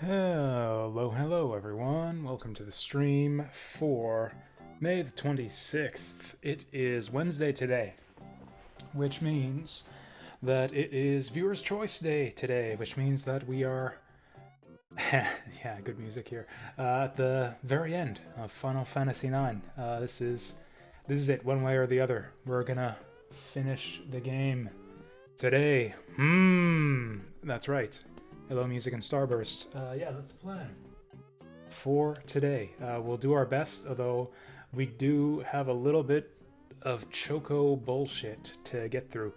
Hello everyone. Welcome to the stream for May the 26th. It is Wednesday today, which means that it is Viewer's Choice Day today, which means that we are, yeah, good music here, at the very end of Final Fantasy IX. This is it, one way or the other. We're gonna finish the game today. That's right. Hello, Music and Starburst. Yeah, that's the plan for today. We'll do our best, although we do have a little bit of choco bullshit to get through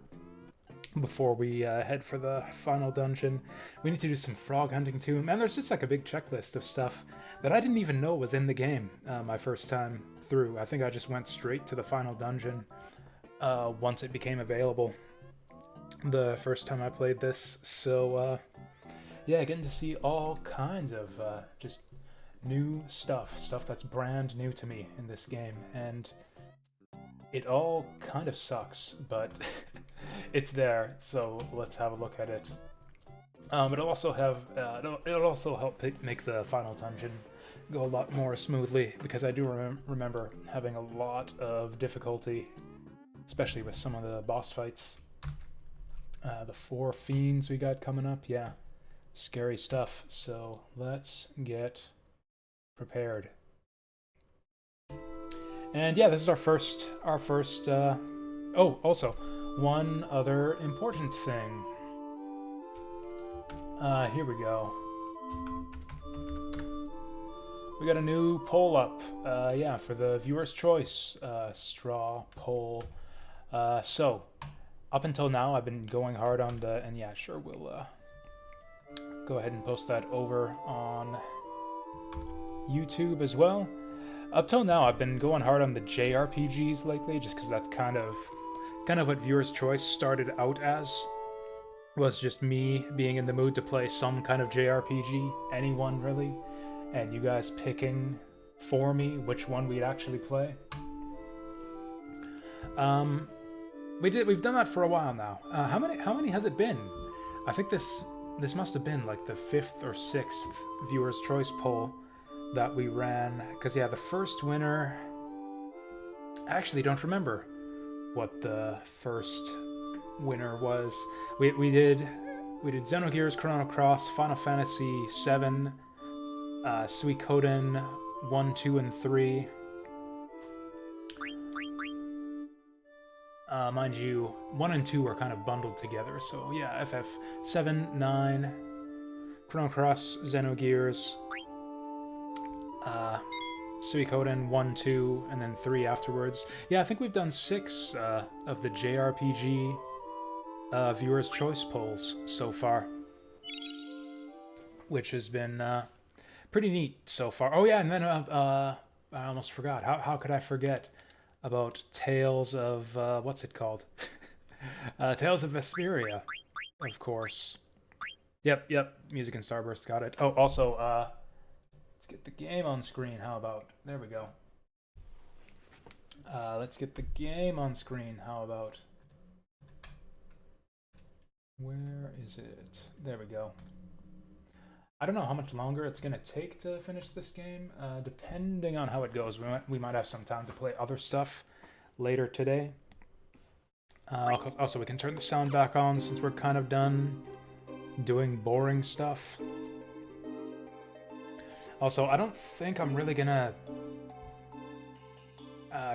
before we head for the final dungeon. We need to do some frog hunting too. Man, there's just like a big checklist of stuff that I didn't even know was in the game my first time through. I think I just went straight to the final dungeon once it became available the first time I played this. So, yeah, getting to see all kinds of just new stuff that's brand new to me in this game, and it all kind of sucks, but it's there, so let's have a look at it. It'll also help make the final dungeon go a lot more smoothly, because I do remember having a lot of difficulty, especially with some of the boss fights. The 4 fiends we got coming up, yeah. Scary stuff, so let's get prepared. And yeah, this is our first, oh, also, one other important thing. Here we go. We got a new poll up, yeah, for the viewer's choice, straw poll. So, up until now, I've been going hard on the, and yeah, sure, we'll, go ahead and post that over on YouTube as well. Up till now, I've been going hard on the JRPGs lately, just because that's kind of what Viewer's Choice started out as. Was just me being in the mood to play some kind of JRPG, anyone really. and you guys picking for me which one we'd actually play. We've done that for a while now. How many has it been? I think this must have been like the 5th or 6th Viewer's Choice poll that we ran. Because yeah, the first winner... I actually don't remember what the first winner was. We did Xenogears Chrono Cross, Final Fantasy VII, Suikoden 1, 2, and 3. Mind you, 1 and 2 are kind of bundled together, so yeah, FF 7, 9, Chrono Cross, Xenogears, Suikoden 1, 2, and then 3 afterwards. Yeah, I think we've done 6 of the JRPG Viewer's Choice polls so far, which has been pretty neat so far. Oh yeah, and then I almost forgot. How could I forget about Tales of, what's it called? Tales of Vesperia, of course. Yep, Music and Starburst, got it. Oh, also, let's get the game on screen, how about? There we go. Let's get the game on screen, how about? Where is it? There we go. I don't know how much longer it's going to take to finish this game. Depending on how it goes, we might have some time to play other stuff later today. Also, we can turn the sound back on since we're kind of done doing boring stuff. Also, I don't think I'm really going to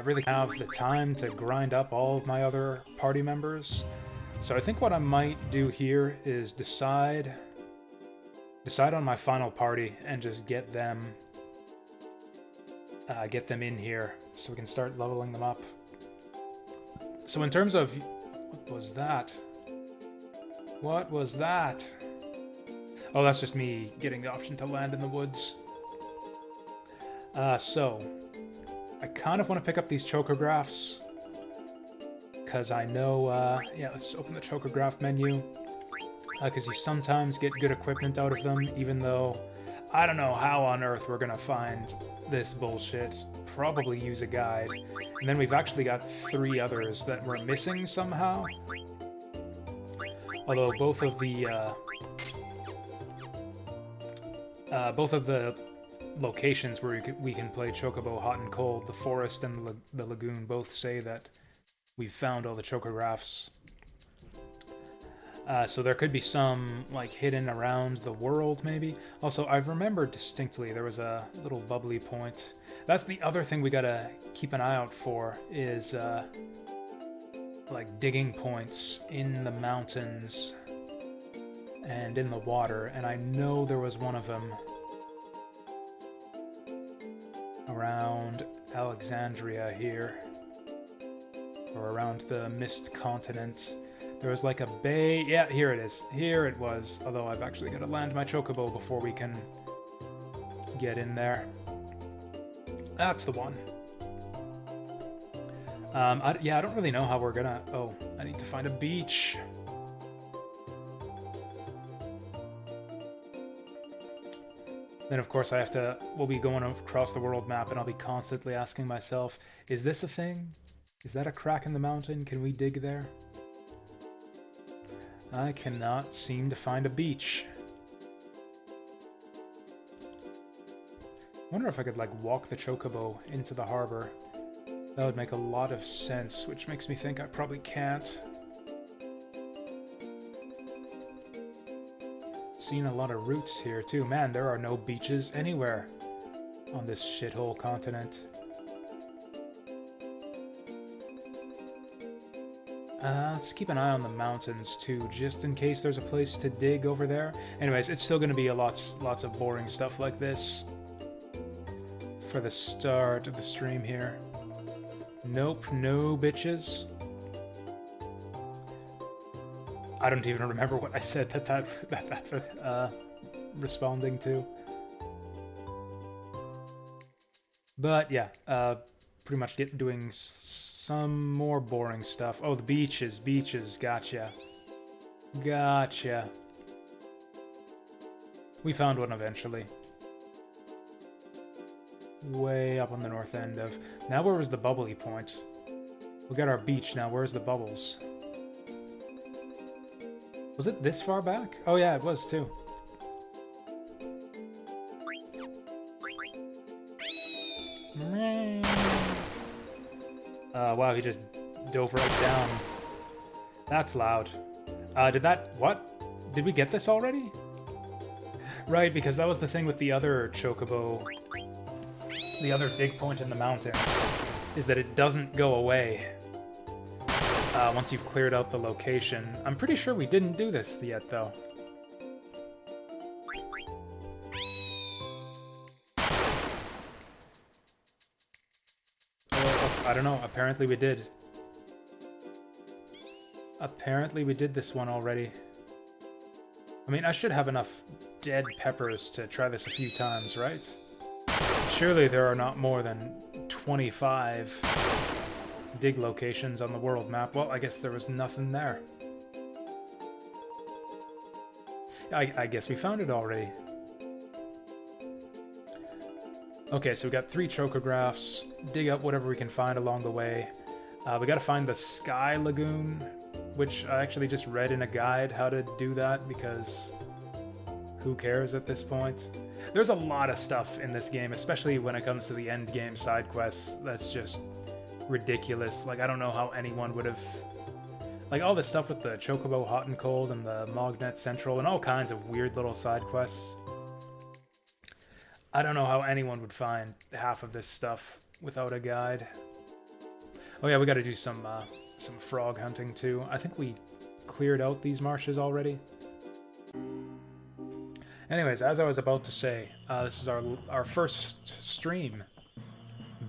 really have the time to grind up all of my other party members. So I think what I might do here is decide on my final party and just get them in here so we can start leveling them up. So in terms of... What was that? What was that? Oh, that's just me getting the option to land in the woods. So, I kind of want to pick up these chocographs, because I know... yeah, let's open the chocograph menu. Because you sometimes get good equipment out of them, even though I don't know how on earth we're gonna find this bullshit. Probably use a guide. And then we've actually got 3 others that we're missing somehow. Although both of the locations where we can play Chocobo Hot and Cold, the forest and the lagoon, both say that we've found all the chocographs. So there could be some, like, hidden around the world, maybe. Also, I remember distinctly there was a little bubbly point. That's the other thing we gotta keep an eye out for, is, like, digging points in the mountains and in the water. And I know there was one of them around Alexandria here, or around the Mist Continent. There was like a bay. Yeah, here it is. Here it was. Although I've actually got to land my chocobo before we can get in there. That's the one. Yeah, I don't really know how we're gonna... Oh, I need to find a beach. Then, of course, we'll be going across the world map, and I'll be constantly asking myself, is this a thing? Is that a crack in the mountain? Can we dig there? I cannot seem to find a beach. I wonder if I could, like, walk the chocobo into the harbor. That would make a lot of sense, which makes me think I probably can't. Seen a lot of routes here, too. Man, there are no beaches anywhere on this shithole continent. Let's keep an eye on the mountains, too, just in case there's a place to dig over there. Anyways, it's still going to be lots of boring stuff like this for the start of the stream here. Nope, no bitches. I don't even remember what I said that's responding to. But yeah, pretty much doing some more boring stuff. Oh, the beaches, gotcha. Gotcha. We found one eventually. way up on the north end of... Now where was the bubbly point? We got our beach now. Where's the bubbles? Was it this far back? Oh yeah, it was too. Wow, he just dove right down. That's loud. Did that... What? Did we get this already? Right, because that was the thing with the other chocobo. The other big point in the mountains is that it doesn't go away once you've cleared out the location. I'm pretty sure we didn't do this yet, though. I don't know. Apparently we did. Apparently we did this one already. I mean, I should have enough dead peppers to try this a few times, right? Surely there are not more than 25 dig locations on the world map. Well, I guess there was nothing there. I guess we found it already. Okay, so we got 3 chocographs. Dig up whatever we can find along the way. We gotta find the Sky Lagoon, which I actually just read in a guide how to do that, because who cares at this point? There's a lot of stuff in this game, especially when it comes to the Endgame side quests, that's just ridiculous. Like, I don't know how anyone would have... Like, all this stuff with the Chocobo Hot and Cold and the Mognet Central and all kinds of weird little side quests. I don't know how anyone would find half of this stuff without a guide. Oh yeah, we gotta do some frog hunting too. I think we cleared out these marshes already. Anyways, as I was about to say, this is our first stream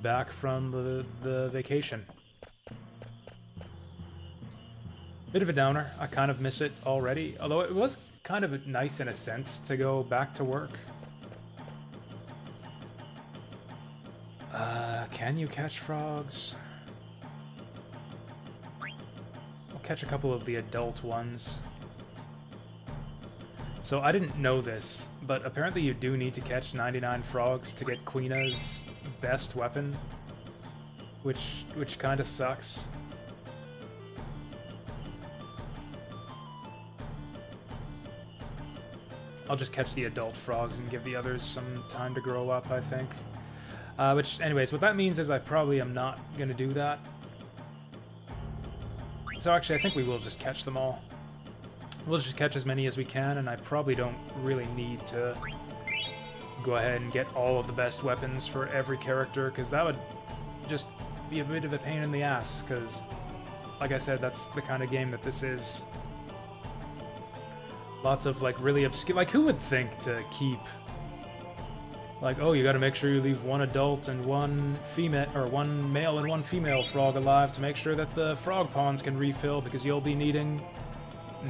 back from the vacation. Bit of a downer. I kind of miss it already, although it was kind of nice in a sense to go back to work. Can you catch frogs? I'll catch a couple of the adult ones. So I didn't know this, but apparently you do need to catch 99 frogs to get Queena's best weapon, which kind of sucks. I'll just catch the adult frogs and give the others some time to grow up, I think. Which, anyways, what that means is I probably am not going to do that. So actually, I think we will just catch them all. We'll just catch as many as we can, and I probably don't really need to go ahead and get all of the best weapons for every character, because that would just be a bit of a pain in the ass, because, like I said, that's the kind of game that this is. Lots of, like, really obscure... Like, who would think to keep... Like, oh, you gotta make sure you leave one adult and one female, or one male and one female frog alive to make sure that the frog ponds can refill, because you'll be needing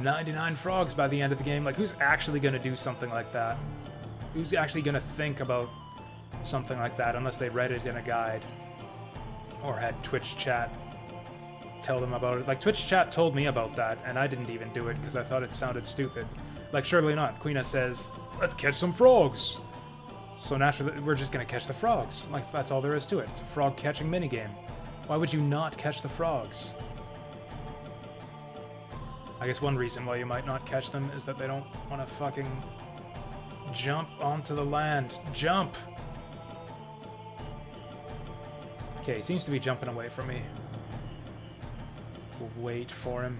99 frogs by the end of the game. Like, who's actually gonna do something like that? Who's actually gonna think about something like that unless they read it in a guide? Or had Twitch chat tell them about it. Like, Twitch chat told me about that, and I didn't even do it because I thought it sounded stupid. Like, surely not. Queena says, let's catch some frogs! So naturally, we're just gonna catch the frogs. Like, that's all there is to it. It's a frog catching minigame. Why would you not catch the frogs? I guess one reason why you might not catch them is that they don't want to fucking jump onto the land. Jump! Okay, he seems to be jumping away from me. We'll wait for him.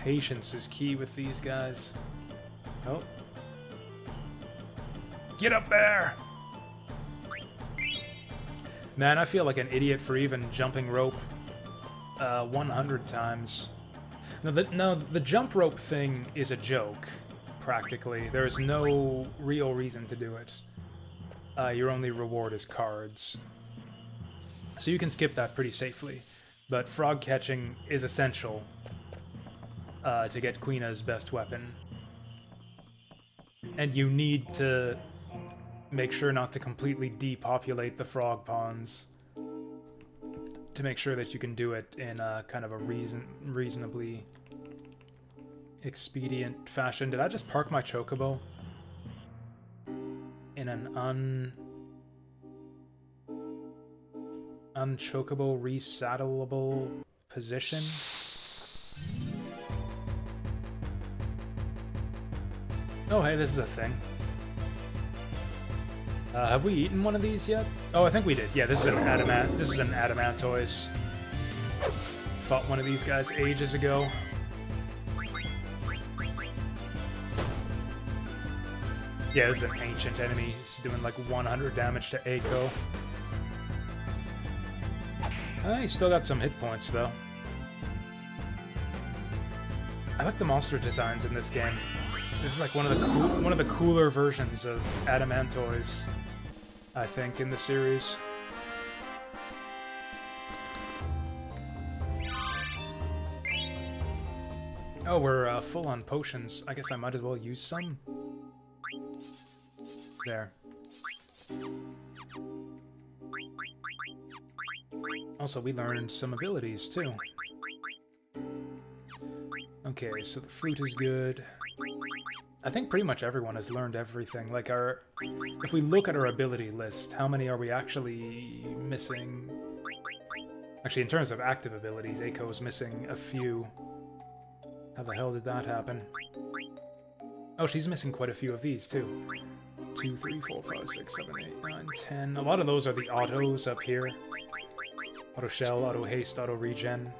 Patience is key with these guys. Oh. Get up there! Man, I feel like an idiot for even jumping rope 100 times. No, the jump rope thing is a joke, practically. There is no real reason to do it. Your only reward is cards. So you can skip that pretty safely. But frog catching is essential to get Queena's best weapon. And you need to make sure not to completely depopulate the frog ponds to make sure that you can do it in a kind of a reasonably expedient fashion. Did I just park my chocobo in an Unchokeable, resaddleable position. Oh, hey, this is a thing. Have we eaten one of these yet? Oh, I think we did. Yeah, this is an Adamantoise. Fought one of these guys ages ago. Yeah, this is an ancient enemy. He's doing like 100 damage to Eiko. He's still got some hit points, though. I like the monster designs in this game. This is like one of the cooler versions of Adamantoise, I think, in the series. Oh, we're full on potions. I guess I might as well use some. There. Also, we learned some abilities, too. Okay, so the flute is good. I think pretty much everyone has learned everything. Like, if we look at our ability list, how many are we actually missing? Actually, in terms of active abilities, Eiko's missing a few. How the hell did that happen? Oh, she's missing quite a few of these, too. 2, 3, 4, 5, 6, 7, 8, 9, 10. A lot of those are the autos up here. Auto Shell, Auto Haste, Auto Regen.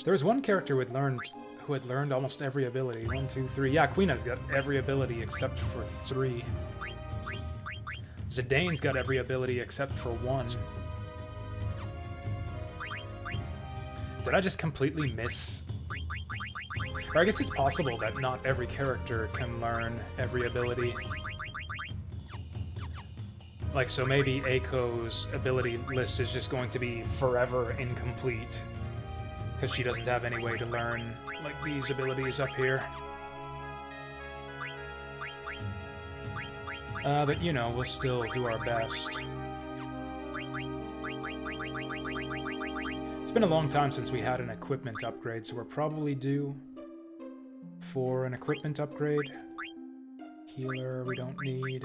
There was one character who had learned almost every ability. 1, 2, 3. Yeah, Queena's got every ability except for 3. Zidane's got every ability except for 1. Did I just completely miss? Or I guess it's possible that not every character can learn every ability. Like, so maybe Eiko's ability list is just going to be forever incomplete. Because she doesn't have any way to learn, like, these abilities up here. But, you know, we'll still do our best. It's been a long time since we had an equipment upgrade, so we're probably due for an equipment upgrade. Healer, we don't need.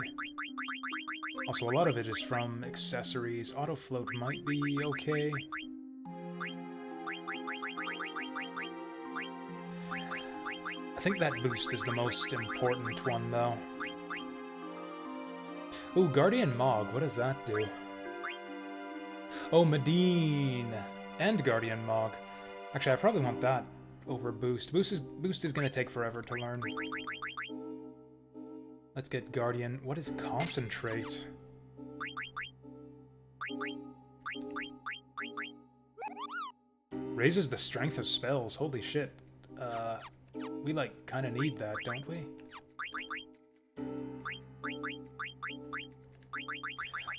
Also, a lot of it is from accessories. Auto Float might be okay. I think that boost is the most important one, though. Ooh, Guardian Mog, what does that do? Oh, Medine! And Guardian Mog. Actually, I probably want that over Boost. Boost is gonna take forever to learn. Let's get Guardian. What is Concentrate? Raises the strength of spells. Holy shit. We, like, kind of need that, don't we?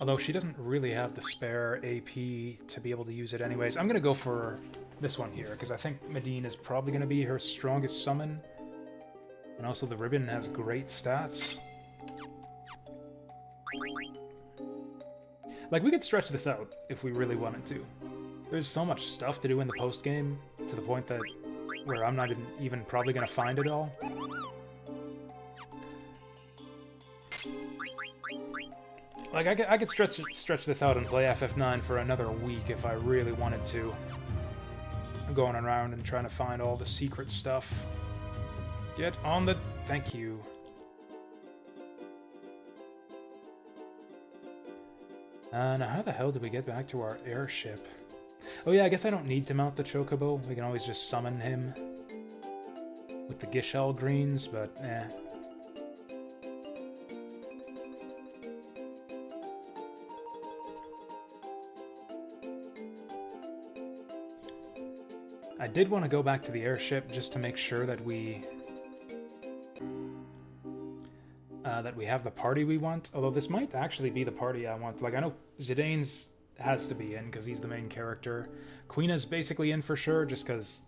Although she doesn't really have the spare AP to be able to use it anyways. I'm gonna go for this one here, because I think Medine is probably gonna be her strongest summon. And also the ribbon has great stats. Like, we could stretch this out if we really wanted to. There's so much stuff to do in the post-game, to the point that where I'm not even probably gonna find it all. Like, I could stretch this out and play FF9 for another week if I really wanted to. I'm going around and trying to find all the secret stuff. Get on the... Thank you. Now how the hell did we get back to our airship? Oh yeah, I guess I don't need to mount the Chocobo. We can always just summon him with the Gishel greens, but eh. I did want to go back to the airship just to make sure that we have the party we want. Although this might actually be the party I want. Like, I know Zidane's has to be in because he's the main character. Queena's basically in for sure just because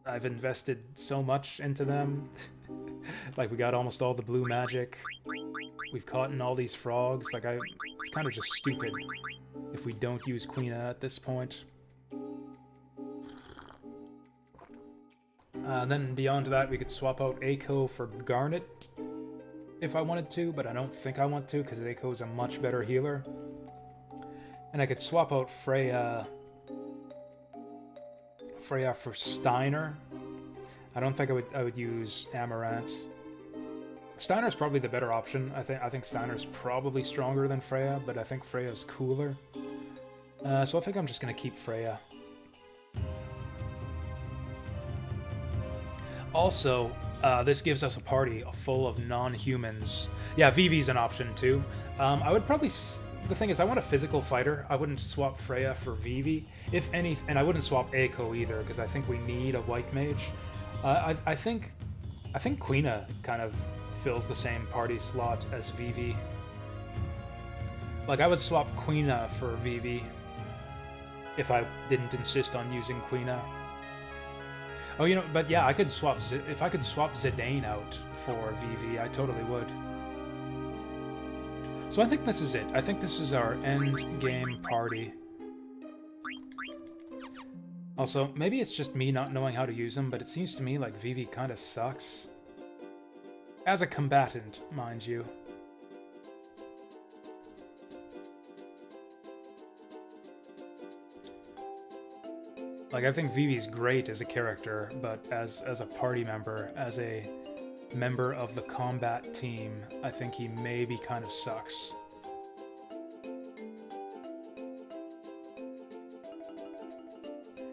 I've invested so much into them. Like, we got almost all the blue magic. We've caught in all these frogs. Like, it's kind of just stupid if we don't use Queena at this point. Then beyond that, we could swap out Eiko for Garnet if I wanted to, but I don't think I want to because Eiko is a much better healer. And I could swap out Freya for Steiner. I don't think I would use Amaranth. Steiner's probably the better option. I think Steiner's probably stronger than Freya, but I think Freya's cooler. So I think I'm just gonna keep Freya. Also, this gives us a party full of non-humans. Yeah, Vivi's an option too. I would probably... The thing is, I want a physical fighter. I wouldn't swap Freya for Vivi, if any, and I wouldn't swap Eiko either, because I think we need a white mage. I think Quina kind of fills the same party slot as Vivi. Like, I would swap Quina for Vivi if I didn't insist on using Quina. Oh, you know, but yeah, I could swap if I could swap Zidane out for Vivi, I totally would. So I think this is it. I think this is our end game party. Also, maybe it's just me not knowing how to use them, but it seems to me like Vivi kind of sucks. As a combatant, mind you. Like, I think Vivi's great as a character, but as a party member, as a member of the combat team, I think he maybe kind of sucks.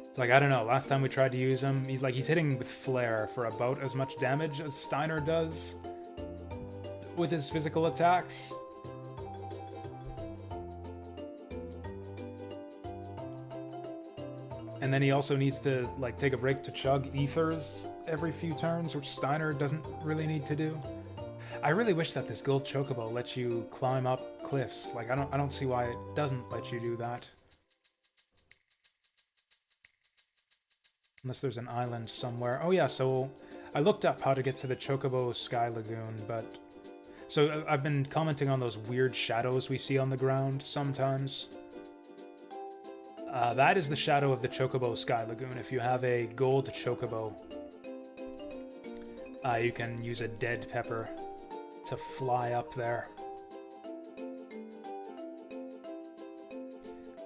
It's like, I don't know, last time we tried to use him, he's hitting with Flare for about as much damage as Steiner does with his physical attacks. And then he also needs to, like, take a break to chug ethers every few turns, which Steiner doesn't really need to do. I really wish that this gold chocobo lets you climb up cliffs. Like, I don't see why it doesn't let you do that. Unless there's an island somewhere. Oh yeah, so I looked up how to get to the Chocobo Sky Lagoon, but... So I've been commenting on those weird shadows we see on the ground sometimes. That is the shadow of the Chocobo Sky Lagoon. If you have a gold Chocobo, you can use a dead pepper to fly up there.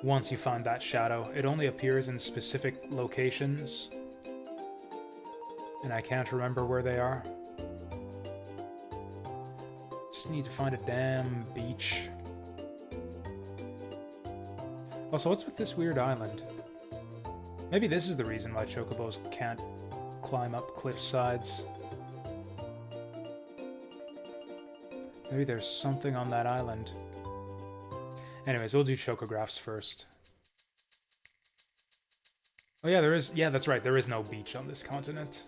Once you find that shadow, it only appears in specific locations, and I can't remember where they are. Just need to find a damn beach. Also, what's with this weird island? Maybe this is the reason why Chocobos can't climb up cliff sides. Maybe there's something on that island. Anyways, we'll do chocographs first. Oh yeah, there is... Yeah, that's right, there is no beach on this continent.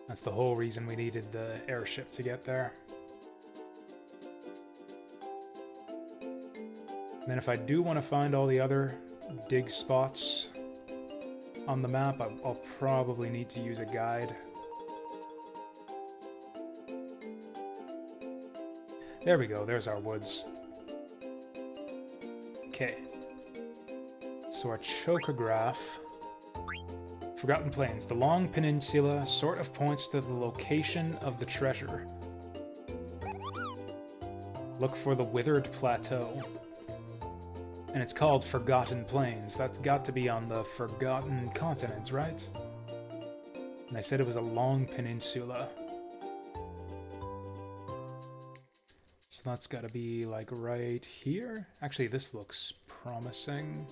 That's the whole reason we needed the airship to get there. And then if I do want to find all the other dig spots on the map, I'll probably need to use a guide. There we go, there's our woods. Okay. So our chocograph... Forgotten Plains. The long peninsula sort of points to the location of the treasure. Look for the withered plateau. And it's called Forgotten Plains. That's got to be on the Forgotten Continent, right? And I said it was a long peninsula. So that's got to be, like, right here? Actually, this looks promising.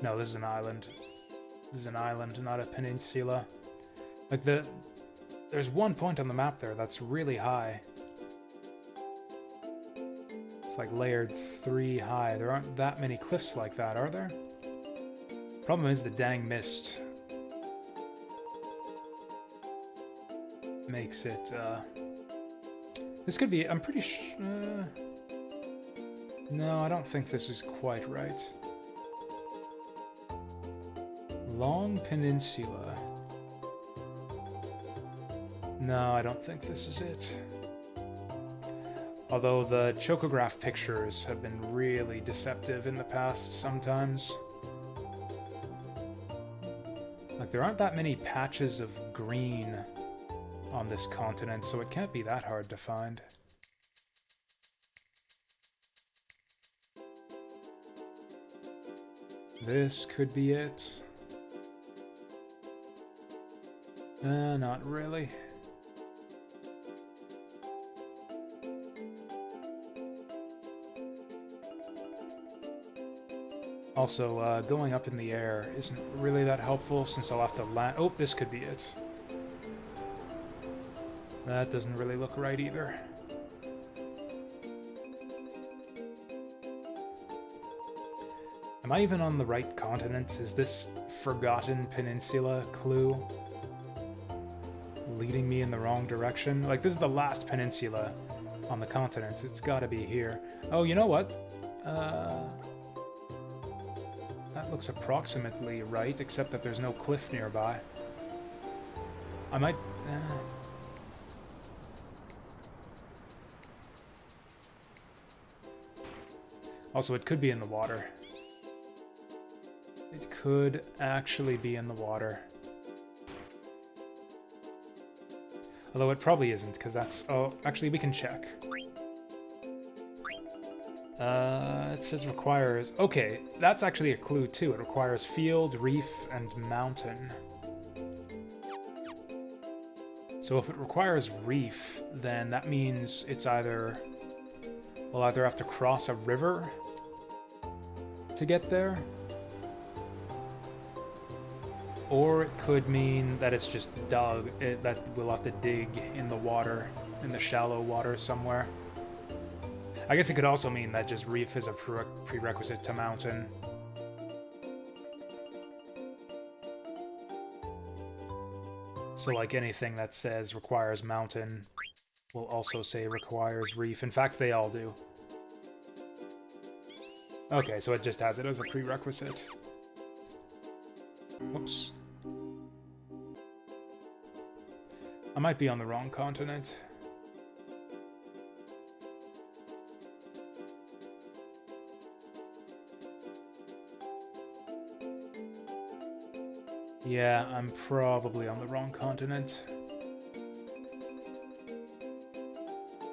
No, this is an island. This is an island, not a peninsula. Like, there's one point on the map there that's really high. It's like layered 3 high. There aren't that many cliffs like that, are there? Problem is the dang mist makes it, This could be, I'm pretty sure... No, I don't think this is quite right. Long Peninsula. No, I don't think this is it. Although the chocograph pictures have been really deceptive in the past sometimes. Like, there aren't that many patches of green on this continent, so it can't be that hard to find. This could be it. Not really. Also, going up in the air isn't really that helpful since I'll have to land. Oh, this could be it. That doesn't really look right either. Am I even on the right continent? Is this Forgotten Peninsula clue leading me in the wrong direction? Like, this is the last peninsula on the continent. It's gotta be here. Oh, you know what? That looks approximately right, except that there's no cliff nearby. I might... Also, it could be in the water. It could actually be in the water. Although it probably isn't, because that's... Oh, actually, we can check. It says requires... Okay, that's actually a clue, too. It requires field, reef, and mountain. So if it requires reef, then that means it's either... We'll either have to cross a river to get there, or it could mean that it's just dug, that we'll have to dig in the water, in the shallow water somewhere. I guess it could also mean that just reef is a prerequisite to mountain. So like anything that says requires mountain will also say requires reef. In fact, they all do. Okay, so it just has it as a prerequisite. Whoops. I might be on the wrong continent. Yeah, I'm probably on the wrong continent.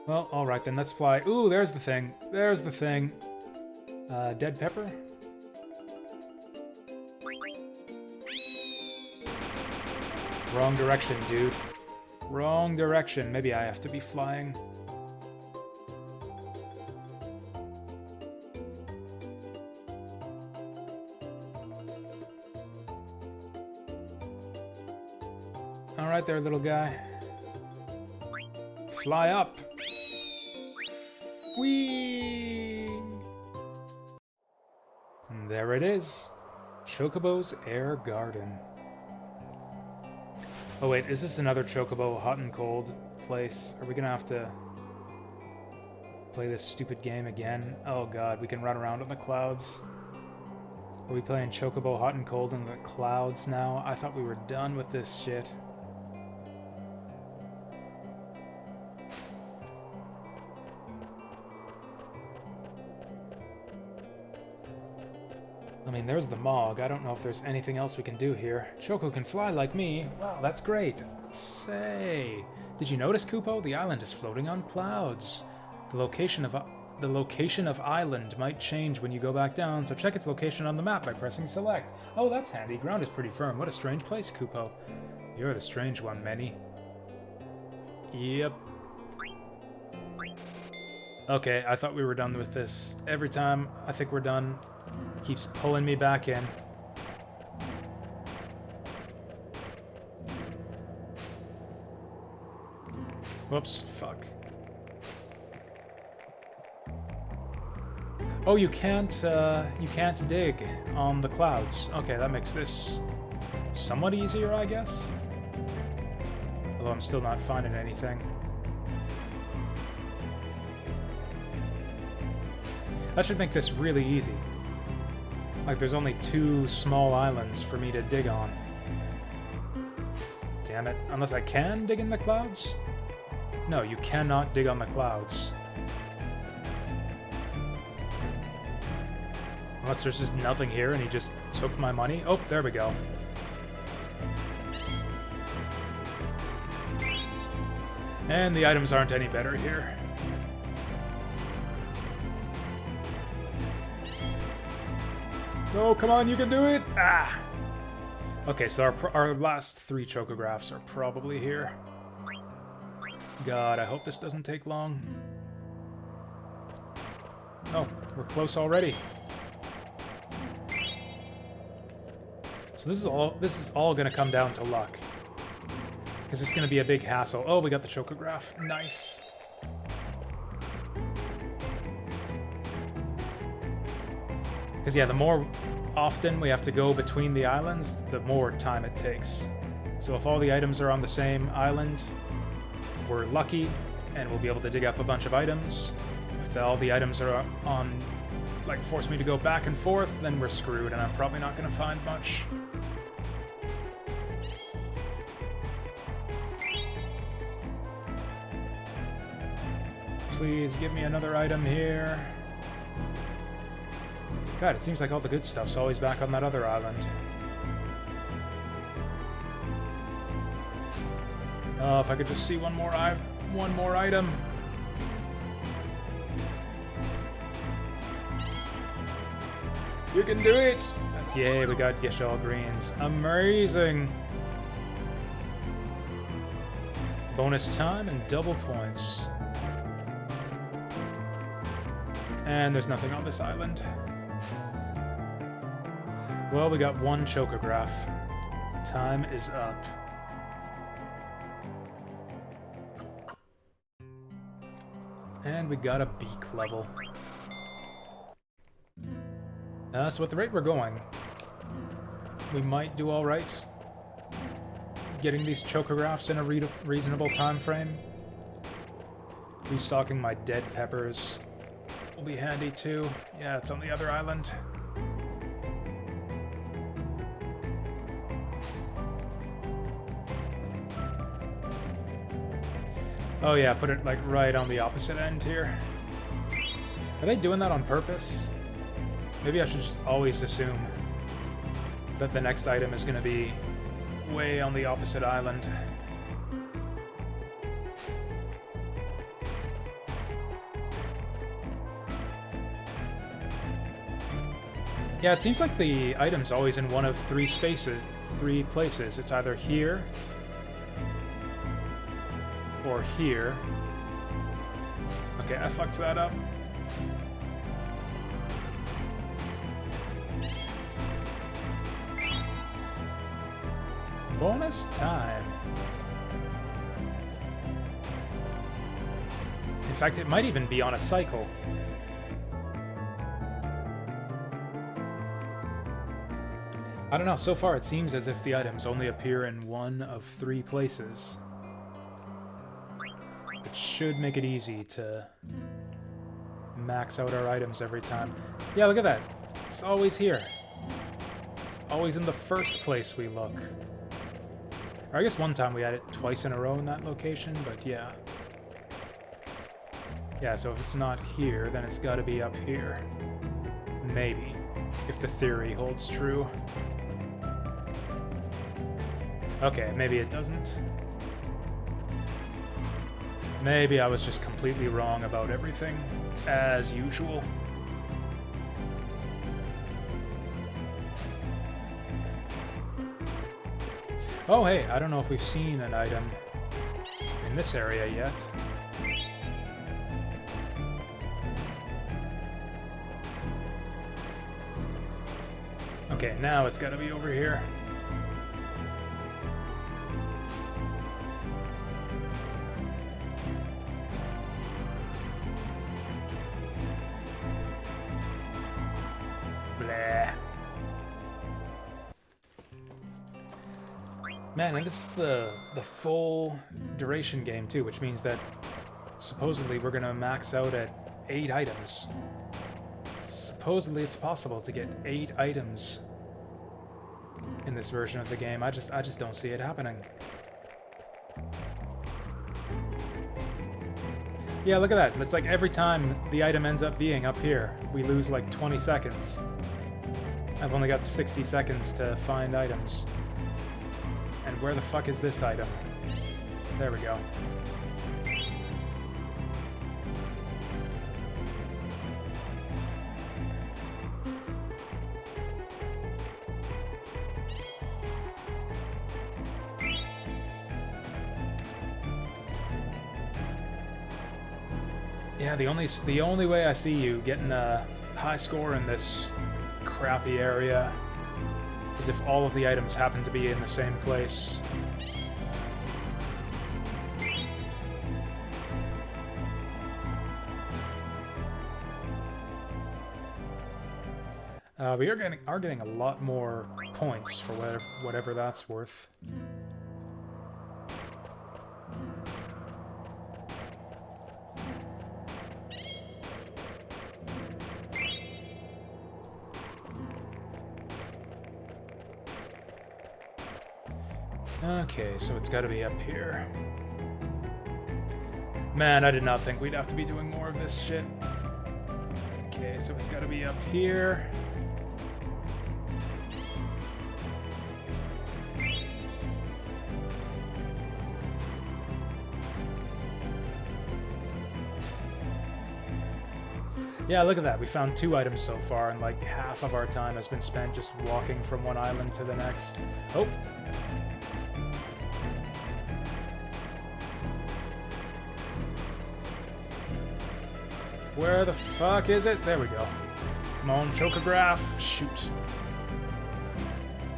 Well, alright then, let's fly. Ooh, there's the thing. There's the thing. Dead pepper? Wrong direction, dude. Wrong direction. Maybe I have to be flying. Alright there, little guy. Fly up! Whee! And there it is. Chocobo's Air Garden. Oh wait, is this another Chocobo hot and cold place? Are we gonna have to play this stupid game again? Oh god, we can run around in the clouds. Are we playing Chocobo hot and cold in the clouds now? I thought we were done with this shit. I mean, there's the Mog. I don't know if there's anything else we can do here. Choco can fly like me. Wow, that's great. Say, did you notice, Kupo? The island is floating on clouds. The location of island might change when you go back down, so check its location on the map by pressing select. Oh, that's handy. Ground is pretty firm. What a strange place, Kupo. You're the strange one, Manny. Yep. Okay, I thought we were done with this. Every time I think we're done, keeps pulling me back in. Whoops, fuck. Oh, you can't dig on the clouds. Okay, that makes this somewhat easier, I guess. Although I'm still not finding anything. That should make this really easy. Like, there's only 2 small islands for me to dig on. Damn it. Unless I can dig in the clouds? No, you cannot dig on the clouds. Unless there's just nothing here and he just took my money. Oh, there we go. And the items aren't any better here. No, come on, you can do it! Ah! Okay, so our last 3 chocographs are probably here. God, I hope this doesn't take long. Oh, we're close already. So this is all gonna come down to luck. Because it's gonna be a big hassle. Oh, we got the chocograph. Nice. Because yeah, the more often we have to go between the islands, the more time it takes. So if all the items are on the same island, we're lucky, and we'll be able to dig up a bunch of items. If all the items are on, like, force me to go back and forth, then we're screwed, and I'm probably not going to find much. Please give me another item here. God, it seems like all the good stuff's always back on that other island. Oh, if I could just see one more item. You can do it! Yay, we got Gishal Greens. Amazing! Bonus time and double points. And there's nothing on this island. Well, we got 1 chocograph. Time is up. And we got a beak level. So at the rate we're going, we might do alright. Getting these chocographs in a reasonable time frame. Restocking my dead peppers will be handy too. Yeah, it's on the other island. Oh yeah, put it like right on the opposite end here. Are they doing that on purpose? Maybe I should just always assume that the next item is going to be way on the opposite island. Yeah, it seems like the item's always in one of 3 places. It's either here, or here. Okay, I fucked that up. Bonus time. In fact, it might even be on a cycle. I don't know, so far it seems as if the items only appear in one of 3 places. It should make it easy to max out our items every time. Yeah, look at that. It's always here. It's always in the first place we look. Or I guess one time we had it twice in a row in that location, but yeah. Yeah, so if it's not here, then it's gotta be up here. Maybe. If the theory holds true. Okay, maybe it doesn't. Maybe I was just completely wrong about everything, as usual. Oh hey, I don't know if we've seen an item in this area yet. Okay, now it's gotta be over here. Man, and this is the full duration game too, which means that supposedly we're gonna max out at 8 items. Supposedly it's possible to get 8 items in this version of the game. I just don't see it happening. Yeah, look at that. It's like every time the item ends up being up here, we lose like 20 seconds. I've only got 60 seconds to find items. And where the fuck is this item? There we go. Yeah, the only way I see you getting a high score in this crappy area is if all of the items happen to be in the same place. We are getting a lot more points for whatever that's worth. Okay, so it's got to be up here. Man, I did not think we'd have to be doing more of this shit. Okay, so it's got to be up here. Yeah, look at that. We found 2 items so far, and like half of our time has been spent just walking from one island to the next. Oh! Where the fuck is it? There we go. Come on, chocograph. Shoot.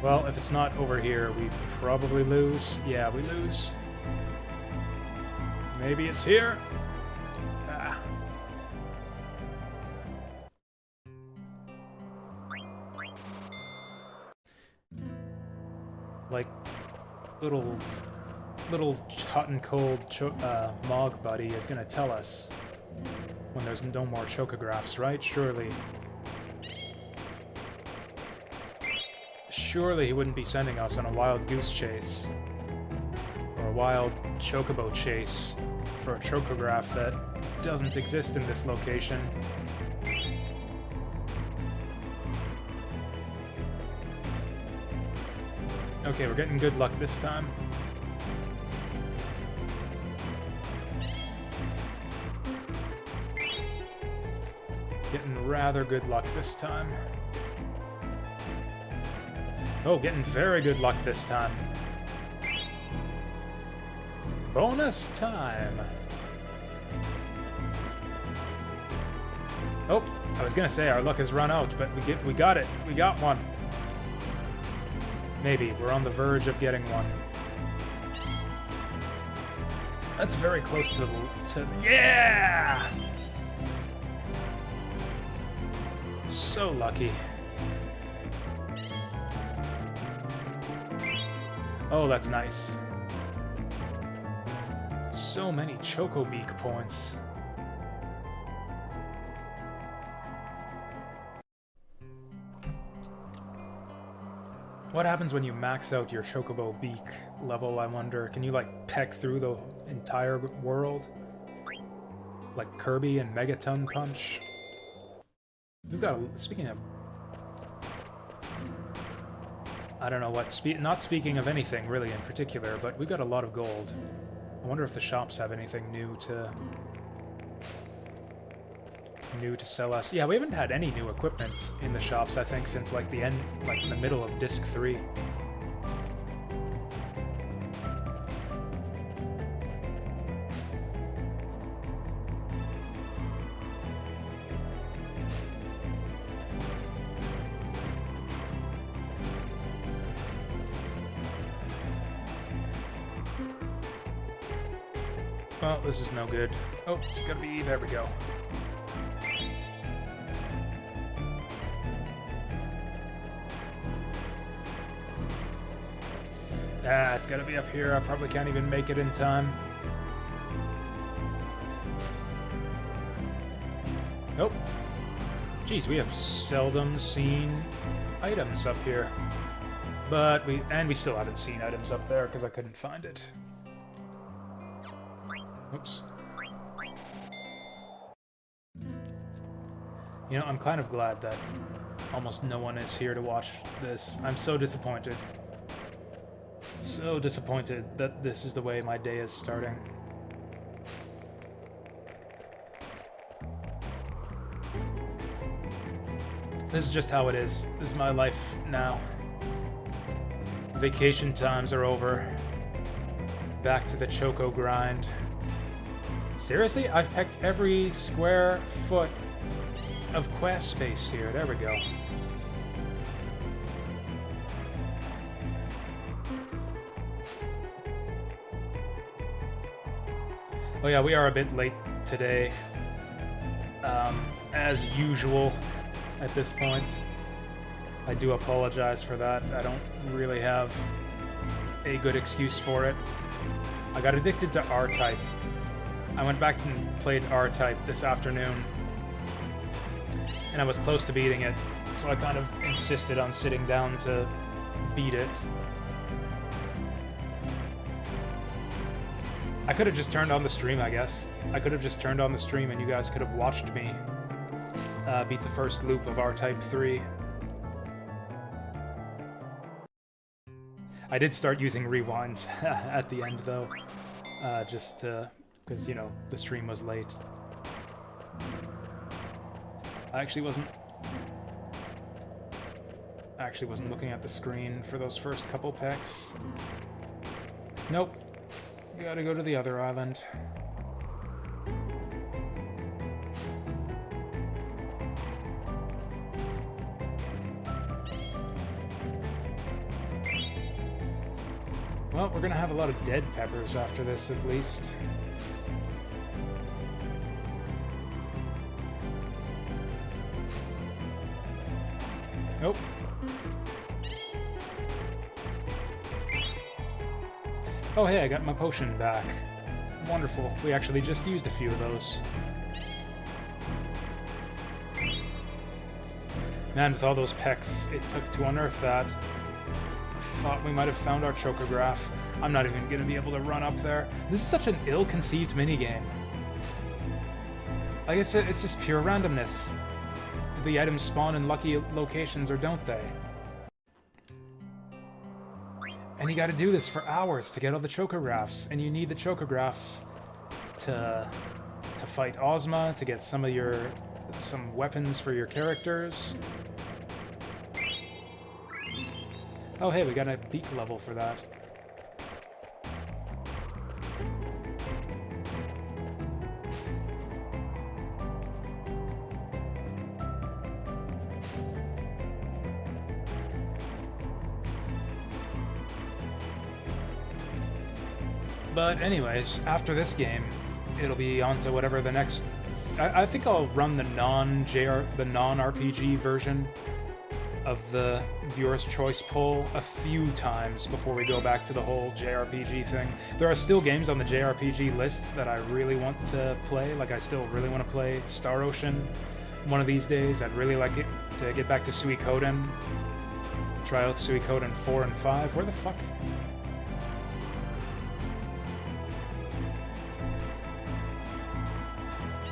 Well, if it's not over here, we probably lose. Yeah, we lose. Maybe it's here? Ah. Like, little hot and cold Mog buddy is gonna tell us when there's no more chocographs, right? Surely. Surely he wouldn't be sending us on a wild goose chase. Or a wild chocobo chase for a chocograph that doesn't exist in this location. Okay, we're getting good luck this time. Getting rather good luck this time. Oh, getting very good luck this time. Bonus time. Oh, I was gonna say our luck has run out, but we got it. We got one. Maybe. We're on the verge of getting one. That's very close to the... Yeah! So lucky. Oh, that's nice. So many Chocobeak points. What happens when you max out your Chocobo beak level, I wonder? Can you, like, peck through the entire world? Like Kirby and Megaton Punch? We've got a... Speaking of... I don't know what... Not speaking of anything, really, in particular, but we've got a lot of gold. I wonder if the shops have anything new to sell us. Yeah, we haven't had any new equipment in the shops, I think, since, like, the end... Like, in the middle of Disc 3. Well, this is no good. Oh, it's gonna be... There we go. Ah, it's gotta be up here. I probably can't even make it in time. Nope. Jeez, we have seldom seen items up here. But we still haven't seen items up there because I couldn't find it. Oops. You know, I'm kind of glad that almost no one is here to watch this. I'm so disappointed. So disappointed that this is the way my day is starting. This is just how it is. This is my life now. Vacation times are over. Back to the Choco grind. Seriously? I've pecked every square foot of quest space here. There we go. Oh yeah, we are a bit late today. As usual at this point. I do apologize for that. I don't really have a good excuse for it. I got addicted to R-Type. I went back and played R-Type this afternoon, and I was close to beating it, so I kind of insisted on sitting down to beat it. I could have just turned on the stream, I guess. I could have just turned on the stream and you guys could have watched me beat the first loop of R-Type 3. I did start using rewinds at the end, though, just because, you know, the stream was late. I actually wasn't looking at the screen for those first couple pecks. Nope. Gotta go to the other island. Well, we're gonna have a lot of dead peppers after this, at least. Nope. Oh hey, I got my potion back. Wonderful. We actually just used a few of those. Man, with all those pecks it took to unearth that, thought we might have found our chocograph. I'm not even going to be able to run up there. This is such an ill-conceived minigame. I guess it's just pure randomness. Do the items spawn in lucky locations or don't they? And you gotta do this for hours to get all the chocographs, and you need the chocographs to fight Ozma, to get some weapons for your characters. Oh hey, we got a beak level for that. But anyways, after this game, it'll be on to whatever the next... I think I'll run the non-RPG version of the Viewer's Choice poll a few times before we go back to the whole JRPG thing. There are still games on the JRPG list that I really want to play. Like, I still really want to play Star Ocean one of these days. I'd really like it to get back to Suikoden. Try out Suikoden 4 and 5. Where the fuck...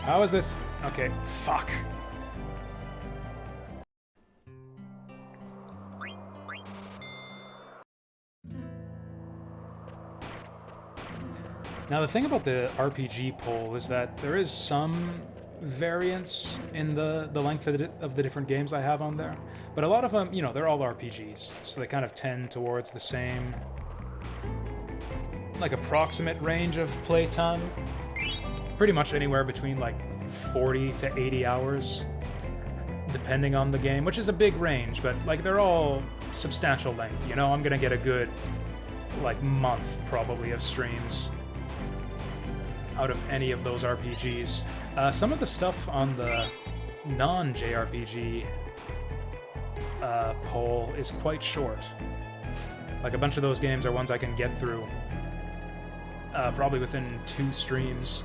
How is this? Okay, fuck. Now the thing about the RPG poll is that there is some variance in the length of the different games I have on there, but a lot of them, you know, they're all RPGs, so they kind of tend towards the same, like, approximate range of playtime. Pretty much anywhere between like 40 to 80 hours, depending on the game, which is a big range, but like they're all substantial length, you know? I'm gonna get a good like month probably of streams out of any of those RPGs. Some of the stuff on the non-JRPG poll is quite short. Like a bunch of those games are ones I can get through probably within 2 streams.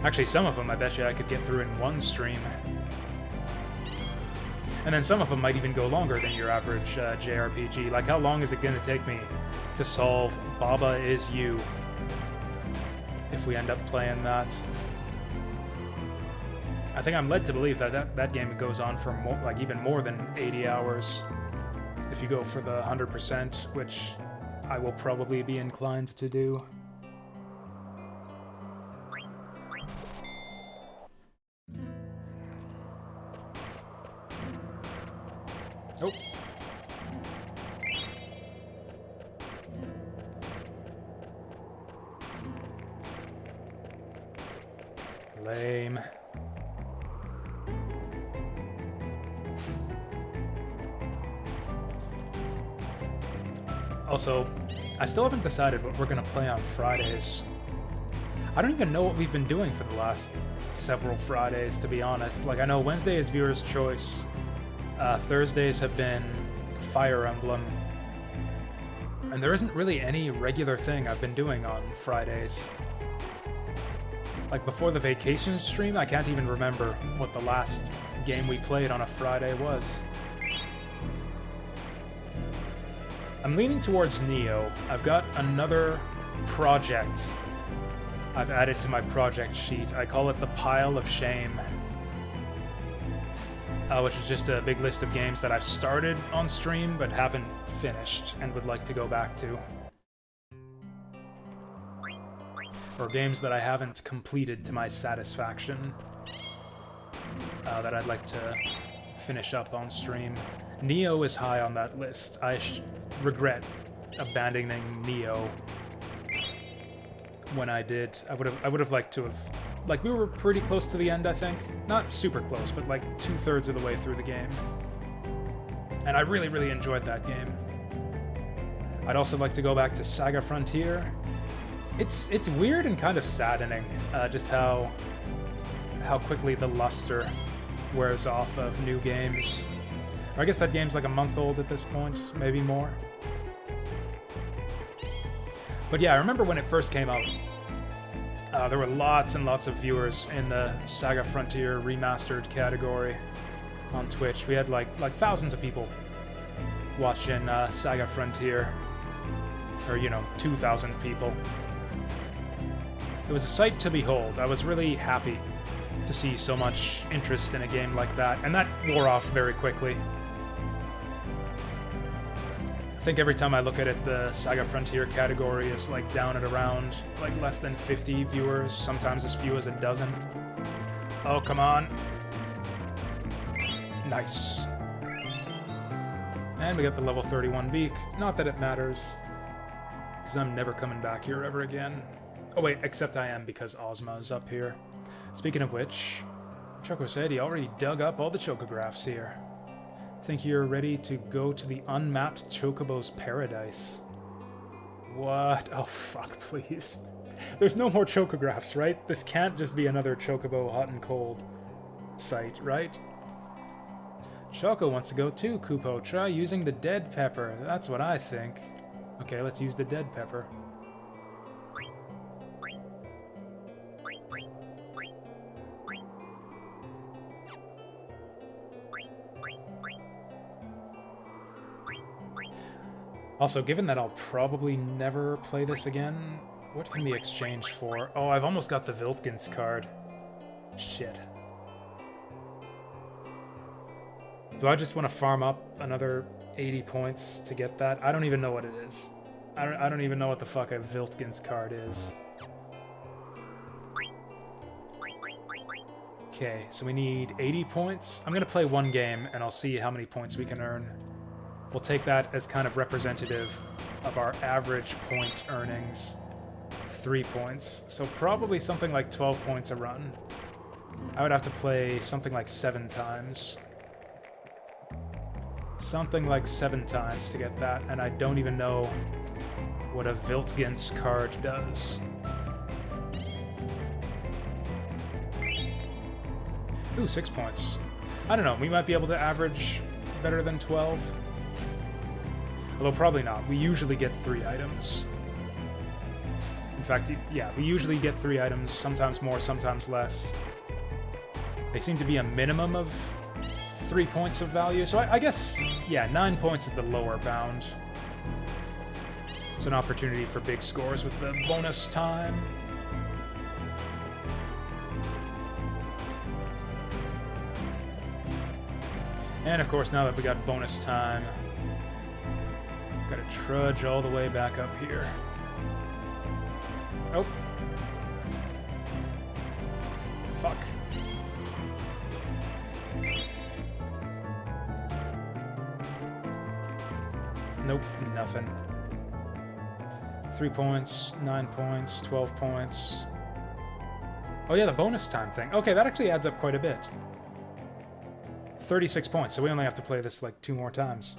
Actually, some of them I bet you I could get through in 1 stream. And then some of them might even go longer than your average JRPG. Like, how long is it going to take me to solve Baba Is You if we end up playing that? I think I'm led to believe that that game goes on for more, like even more than 80 hours if you go for the 100%, which I will probably be inclined to do. Lame. Also, I still haven't decided what we're gonna play on Fridays. I don't even know what we've been doing for the last several Fridays, to be honest. Like, I know Wednesday is Viewer's Choice. Thursdays have been Fire Emblem. And there isn't really any regular thing I've been doing on Fridays. Like, before the vacation stream, I can't even remember what the last game we played on a Friday was. I'm leaning towards Neo. I've got another project I've added to my project sheet. I call it the Pile of Shame, which is just a big list of games that I've started on stream but haven't finished and would like to go back to. Or games that I haven't completed to my satisfaction that I'd like to finish up on stream. Neo is high on that list. I regret abandoning Neo when I did. I would have liked to have, like, we were pretty close to the end, I think. Not super close, but like 2/3 of the way through the game. And I really, really enjoyed that game. I'd also like to go back to Saga Frontier. It's weird and kind of saddening, just how quickly the luster wears off of new games. Or I guess that game's like a month old at this point, maybe more. But yeah, I remember when it first came out, there were lots and lots of viewers in the Saga Frontier Remastered category on Twitch. We had like thousands of people watching Saga Frontier. Or, 2,000 people. It was a sight to behold. I was really happy to see so much interest in a game like that, and that wore off very quickly. I think every time I look at it, the Saga Frontier category is like down at around like less than 50 viewers, sometimes as few as a dozen. Oh, come on. Nice. And we got the level 31 beak. Not that it matters, because I'm never coming back here ever again. Oh wait, except I am, because Ozma's up here. Speaking of which, Choco said he already dug up all the chocographs here. Think you're ready to go to the unmapped Chocobo's paradise. What? Oh fuck, please. There's no more chocographs, right? This can't just be another Chocobo hot and cold site, right? Choco wants to go too, Kupo. Try using the dead pepper. That's what I think. Okay, let's use the dead pepper. Also, given that I'll probably never play this again, what can we exchange for? Oh, I've almost got the Viltgens card. Shit. Do I just want to farm up another 80 points to get that? I don't even know what it is. I don't even know what the fuck a Viltgens card is. Okay, so we need 80 points. I'm gonna play one game and I'll see how many points we can earn. We'll take that as kind of representative of our average point earnings. 3 points. So probably something like 12 points a run. I would have to play something like 7 times. Something like 7 times to get that, and I don't even know what a Viltgens card does. Ooh, 6 points. I don't know, we might be able to average better than 12. Although probably not. We usually get 3 items. In fact, yeah, we usually get 3 items, sometimes more, sometimes less. They seem to be a minimum of 3 points of value, so I guess, yeah, 9 points is the lower bound. It's an opportunity for big scores with the bonus time. And of course, now that we got bonus time, gotta trudge all the way back up here. Oh. Fuck. Nope, nothing. 3 points, 9 points, 12 points. Oh yeah, the bonus time thing. Okay, that actually adds up quite a bit. 36 points, so we only have to play this like 2 more times.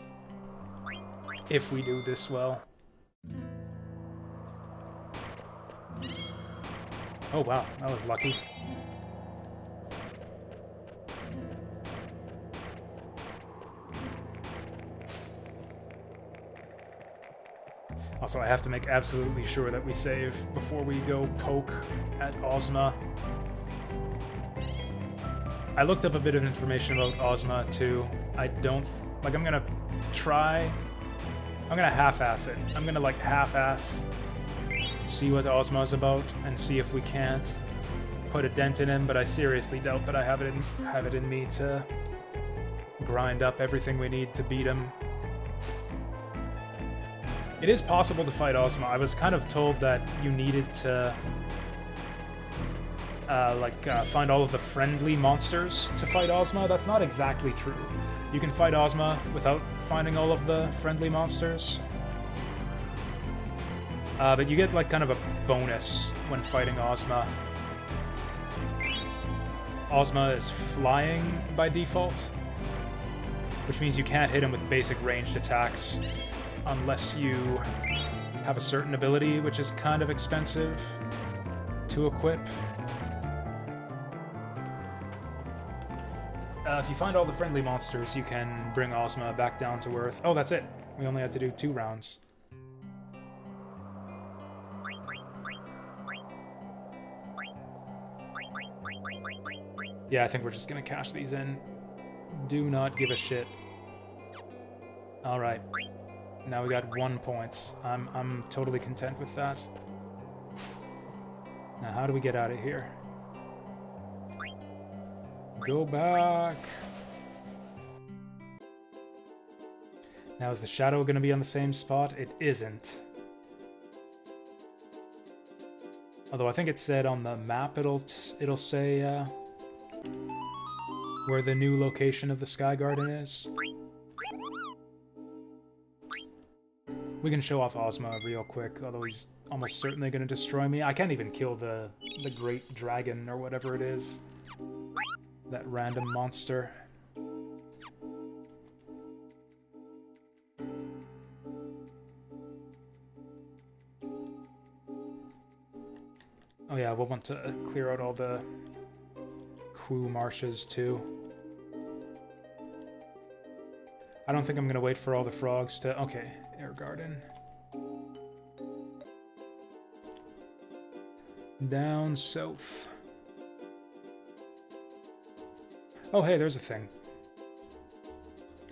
If we do this well. Oh wow, that was lucky. Also, I have to make absolutely sure that we save before we go poke at Ozma. I looked up a bit of information about Ozma, too. I don't... Like, I'm gonna try... I'm gonna half-ass it. I'm gonna, like, half-ass see what Ozma's about and see if we can't put a dent in him, but I seriously doubt that I have it in me to grind up everything we need to beat him. It is possible to fight Ozma. I was kind of told that you needed to find all of the friendly monsters to fight Ozma. That's not exactly true. You can fight Ozma without finding all of the friendly monsters. But you get like kind of a bonus when fighting Ozma. Ozma is flying by default, which means you can't hit him with basic ranged attacks unless you have a certain ability, which is kind of expensive to equip. If you find all the friendly monsters, you can bring Ozma back down to Earth. Oh, that's it. We only had to do 2 rounds. Yeah, I think we're just gonna cash these in. Do not give a shit. Alright. Now we got 1 points. I'm totally content with that. Now how do we get out of here? Go back. Now is the shadow gonna be on the same spot? It isn't. Although I think it said on the map it'll say where the new location of the Sky Garden is. We can show off Ozma real quick, although he's almost certainly going to destroy me. I can't even kill the Great Dragon or whatever it is. That random monster. Oh yeah, we'll want to clear out all the Ku marshes too. I don't think I'm gonna wait for all the frogs to... Okay, Air Garden. Down south. Oh hey, there's a thing.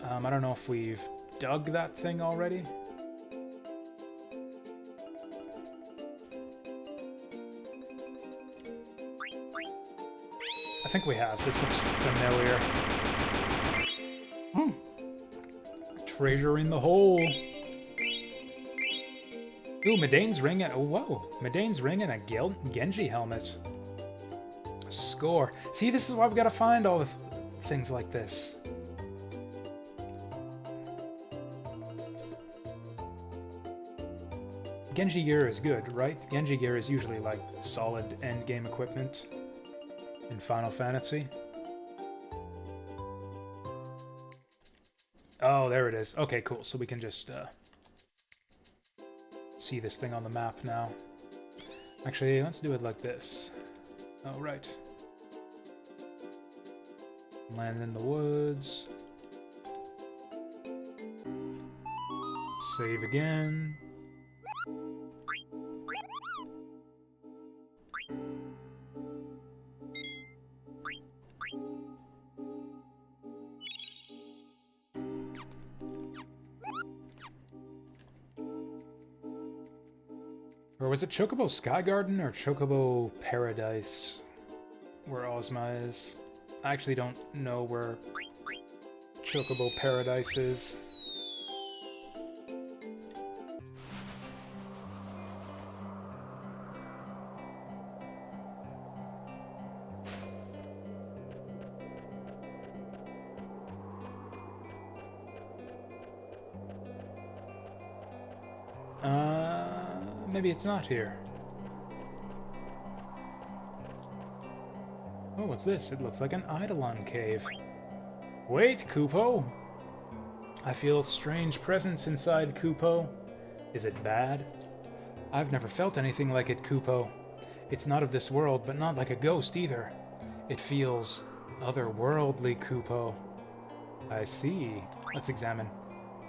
I don't know if we've dug that thing already. I think we have. This looks familiar. Treasure in the hole. Ooh, Medane's ring and... Oh, whoa. Medane's ring and a Genji helmet. Score. See, this is why we've got to find all the things like this. Genji gear is good, right? Genji gear is usually like solid endgame equipment in Final Fantasy. Oh, there it is. Okay, cool. So we can just see this thing on the map now. Actually, let's do it like this. Oh, right. Land in the woods. Save again. Or was it Chocobo Sky Garden or Chocobo Paradise where Ozma is? I actually don't know where Chocobo Paradise is. Maybe it's not here. Oh, what's this? It looks like an Eidolon cave. Wait, Kupo! I feel a strange presence inside Kupo. Is it bad? I've never felt anything like it, Kupo. It's not of this world, but not like a ghost either. It feels otherworldly, Kupo. I see. Let's examine.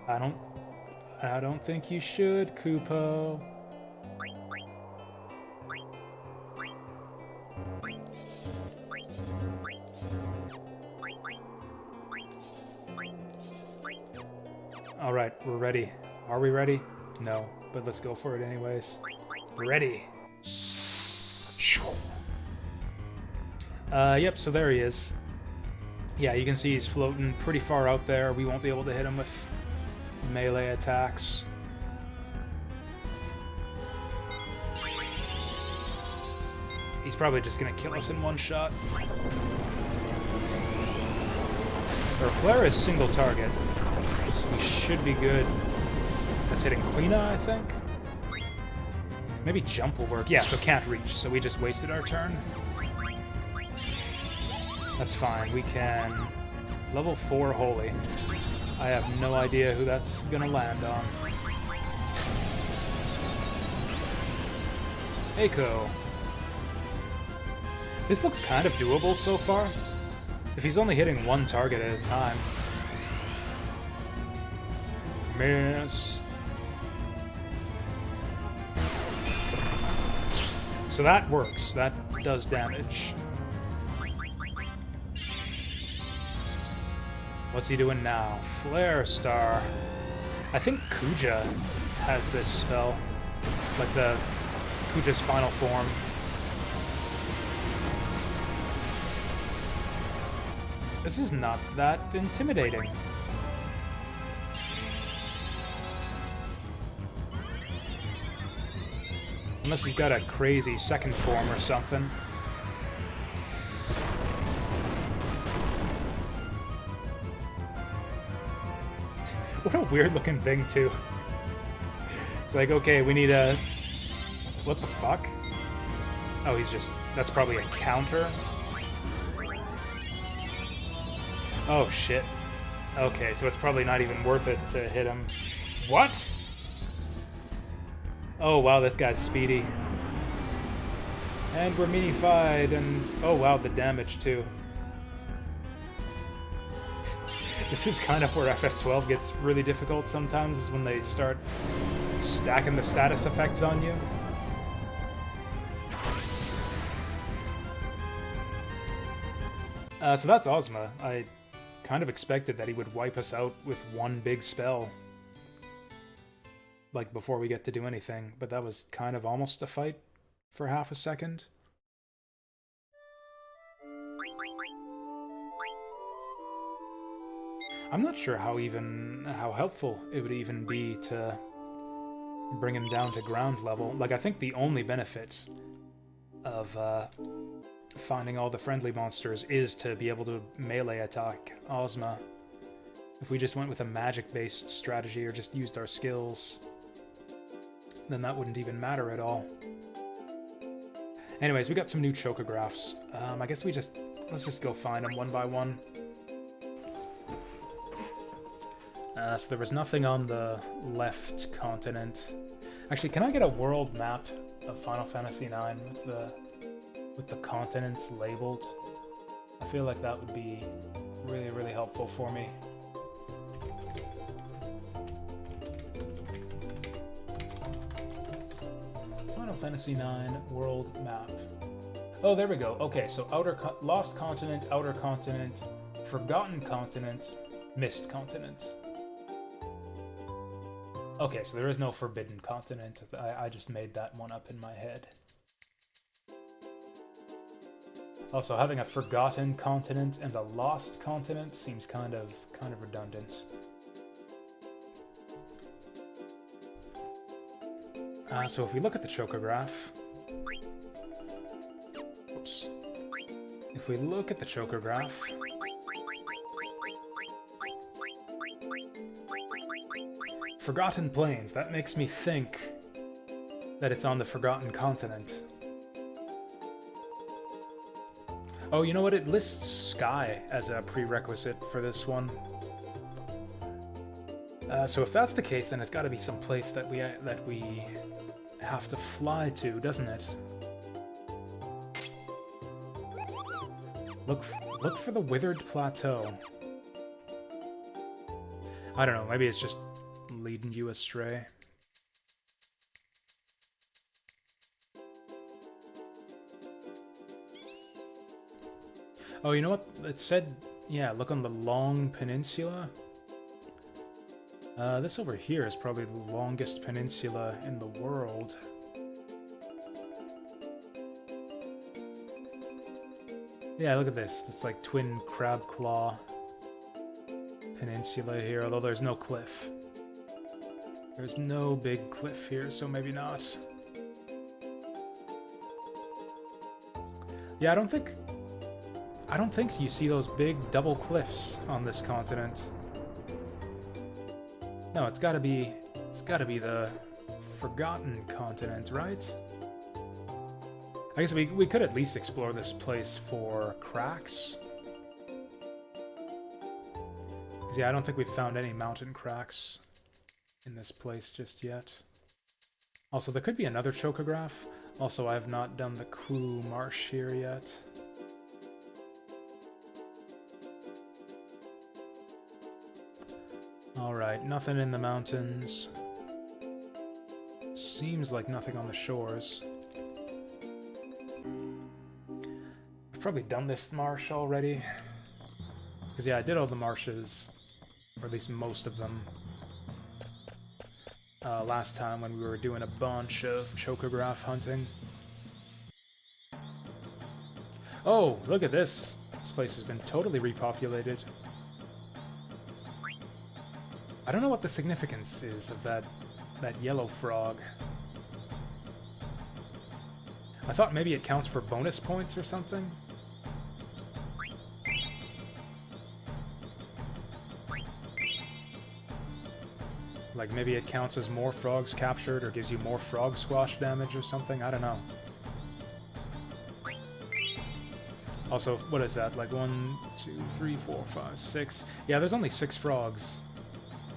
I don't think you should, Kupo. Alright, we're ready. Are we ready? No, but let's go for it anyways. Ready. Yep, so there he is. Yeah, you can see he's floating pretty far out there. We won't be able to hit him with melee attacks. He's probably just gonna kill us in one shot. Our flare is single target, so we should be good. That's hitting Quina, I think? Maybe jump will work. Yeah, so can't reach, so we just wasted our turn. That's fine, we can... Level 4 Holy. I have no idea who that's gonna land on. Eiko. This looks kind of doable so far. If he's only hitting one target at a time. Miss. So that works. That does damage. What's he doing now? Flare Star. I think Kuja has this spell. Like the Kuja's final form. This is not that intimidating. Unless he's got a crazy second form or something. What a weird looking thing, too. It's like, okay, we need a... What the fuck? Oh, he's just... That's probably a counter. Oh, shit. Okay, so it's probably not even worth it to hit him. What? Oh, wow, this guy's speedy. And we're minified, and... Oh, wow, the damage, too. This is kind of where FF12 gets really difficult sometimes, is when they start stacking the status effects on you. So that's Ozma. I kind of expected that he would wipe us out with one big spell. Like, before we get to do anything. But that was kind of almost a fight for half a second. I'm not sure how helpful it would even be to bring him down to ground level. Like, I think the only benefit of finding all the friendly monsters is to be able to melee attack Ozma. If we just went with a magic-based strategy or just used our skills, then that wouldn't even matter at all. Anyways, we got some new chocographs. I guess let's just go find them one by one. So there was nothing on the left continent. Actually, can I get a world map of Final Fantasy IX with the continents labeled? I feel like that would be really, really helpful for me. Final Fantasy IX world map. Oh, there we go. Okay, so Lost Continent, Outer Continent, Forgotten Continent, Mist Continent. Okay, so there is no Forbidden Continent. I just made that one up in my head. Also, having a Forgotten Continent and a Lost Continent seems kind of redundant. So if we look at the chocograph... Oops. If we look at the chocograph... Forgotten Plains, that makes me think that it's on the Forgotten Continent. Oh, you know what? It lists sky as a prerequisite for this one. So if that's the case, then it's got to be some place that we have to fly to, doesn't it? Look for the Withered Plateau. I don't know, maybe it's just leading you astray. Oh, you know what? It said, yeah, look on the Long Peninsula. This over here is probably the longest peninsula in the world. Yeah, look at this. It's like Twin Crab Claw Peninsula here, although there's no cliff. There's no big cliff here, so maybe not. Yeah, I don't think you see those big double cliffs on this continent. No, it's gotta be the Forgotten Continent, right? I guess we could at least explore this place for cracks. 'Cause yeah, I don't think we've found any mountain cracks in this place just yet. Also, there could be another chocograph. Also, I have not done the Clue Marsh here yet. Alright, nothing in the mountains. Seems like nothing on the shores. I've probably done this marsh already. Because yeah, I did all the marshes, or at least most of them, last time when we were doing a bunch of chocograph hunting. Oh, look at this! This place has been totally repopulated. I don't know what the significance is of that yellow frog. I thought maybe it counts for bonus points or something? Like maybe it counts as more frogs captured or gives you more frog squash damage or something? I don't know. Also, what is that? Like 1, 2, 3, 4, 5, 6. Yeah, there's only 6 frogs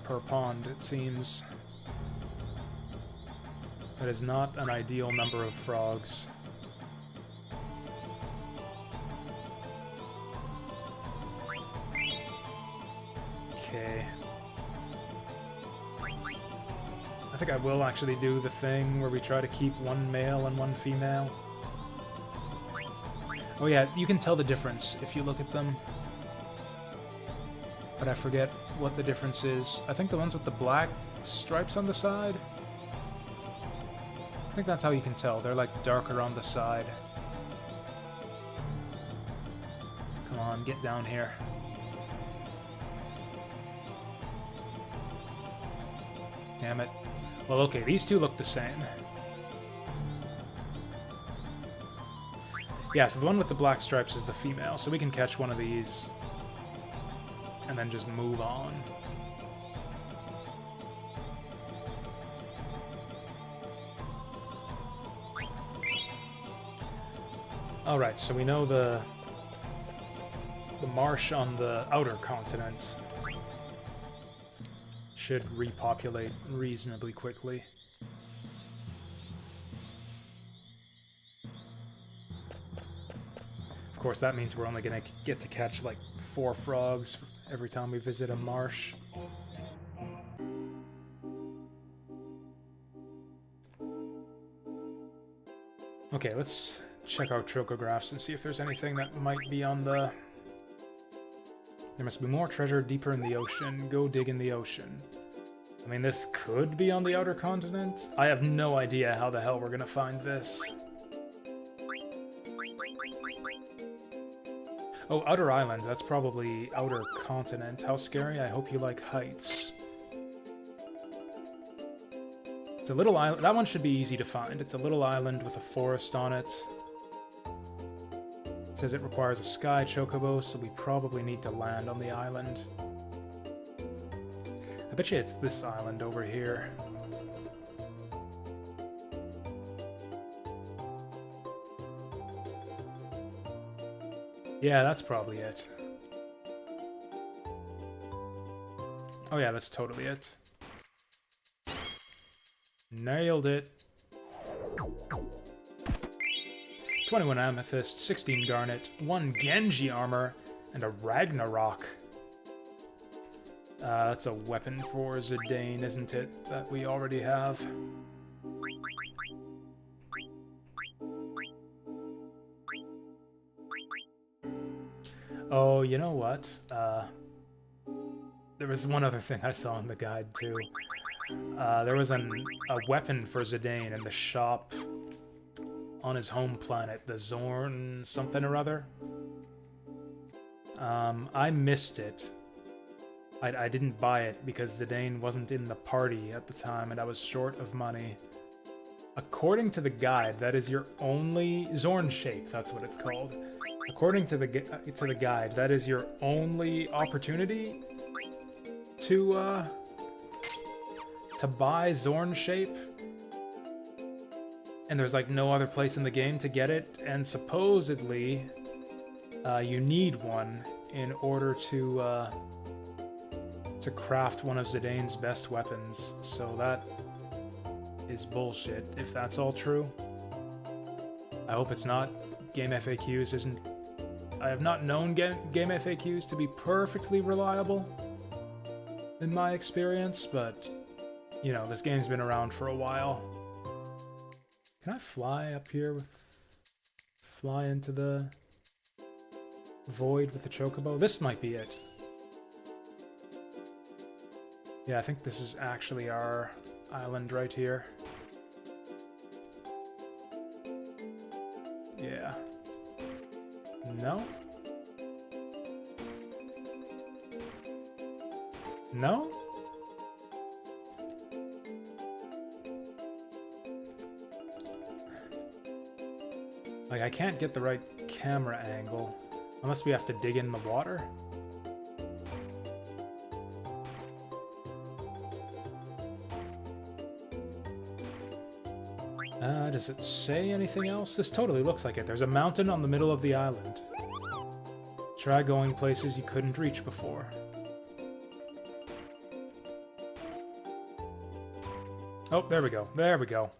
per pond, it seems. That is not an ideal number of frogs. Okay. I think I will actually do the thing where we try to keep one male and one female. Oh yeah, you can tell the difference if you look at them. But I forget what the difference is. I think the ones with the black stripes on the side? I think that's how you can tell. They're like darker on the side. Come on, get down here. Damn it. Well, okay, these two look the same. Yeah, so the one with the black stripes is the female, so we can catch one of these and then just move on. Alright, so we know the marsh on the outer continent should repopulate reasonably quickly. Of course, that means we're only gonna get to catch like 4 frogs every time we visit a marsh. Okay, let's check our trochographs and see if there's anything that might be on the... There must be more treasure deeper in the ocean. Go dig in the ocean. I mean, this could be on the outer continent. I have no idea how the hell we're gonna find this. Oh, outer islands. That's probably outer continent. How scary. I hope you like heights. It's a little island. That one should be easy to find. It's a little island with a forest on it. It says it requires a sky chocobo, so we probably need to land on the island. I bet you it's this island over here. Yeah, that's probably it. Oh yeah, that's totally it. Nailed it. 21 amethyst, 16 garnet, 1 Genji armor, and a Ragnarok. That's a weapon for Zidane, isn't it? That we already have. Oh, you know what? There was one other thing I saw in the guide, too. There was a weapon for Zidane in the shop on his home planet, the Zorn something or other. I missed it. I didn't buy it because Zidane wasn't in the party at the time and I was short of money. According to the guide, that is your only... Zorn shape, that's what it's called. According to the guide, that is your only opportunity to buy Zorn shape. And there's like no other place in the game to get it, and supposedly you need one in order to craft one of Zidane's best weapons. So that is bullshit, if that's all true. I hope it's not. Game FAQs isn't... I have not known Game FAQs to be perfectly reliable in my experience, but, you know, this game's been around for a while. Can I fly up here with... fly into the void with the chocobo? This might be it. Yeah, I think this is actually our island right here. Yeah. No? No? Like, I can't get the right camera angle. Unless we have to dig in the water? Does it say anything else? This totally looks like it. There's a mountain on the middle of the island. Try going places you couldn't reach before. Oh, there we go. There we go.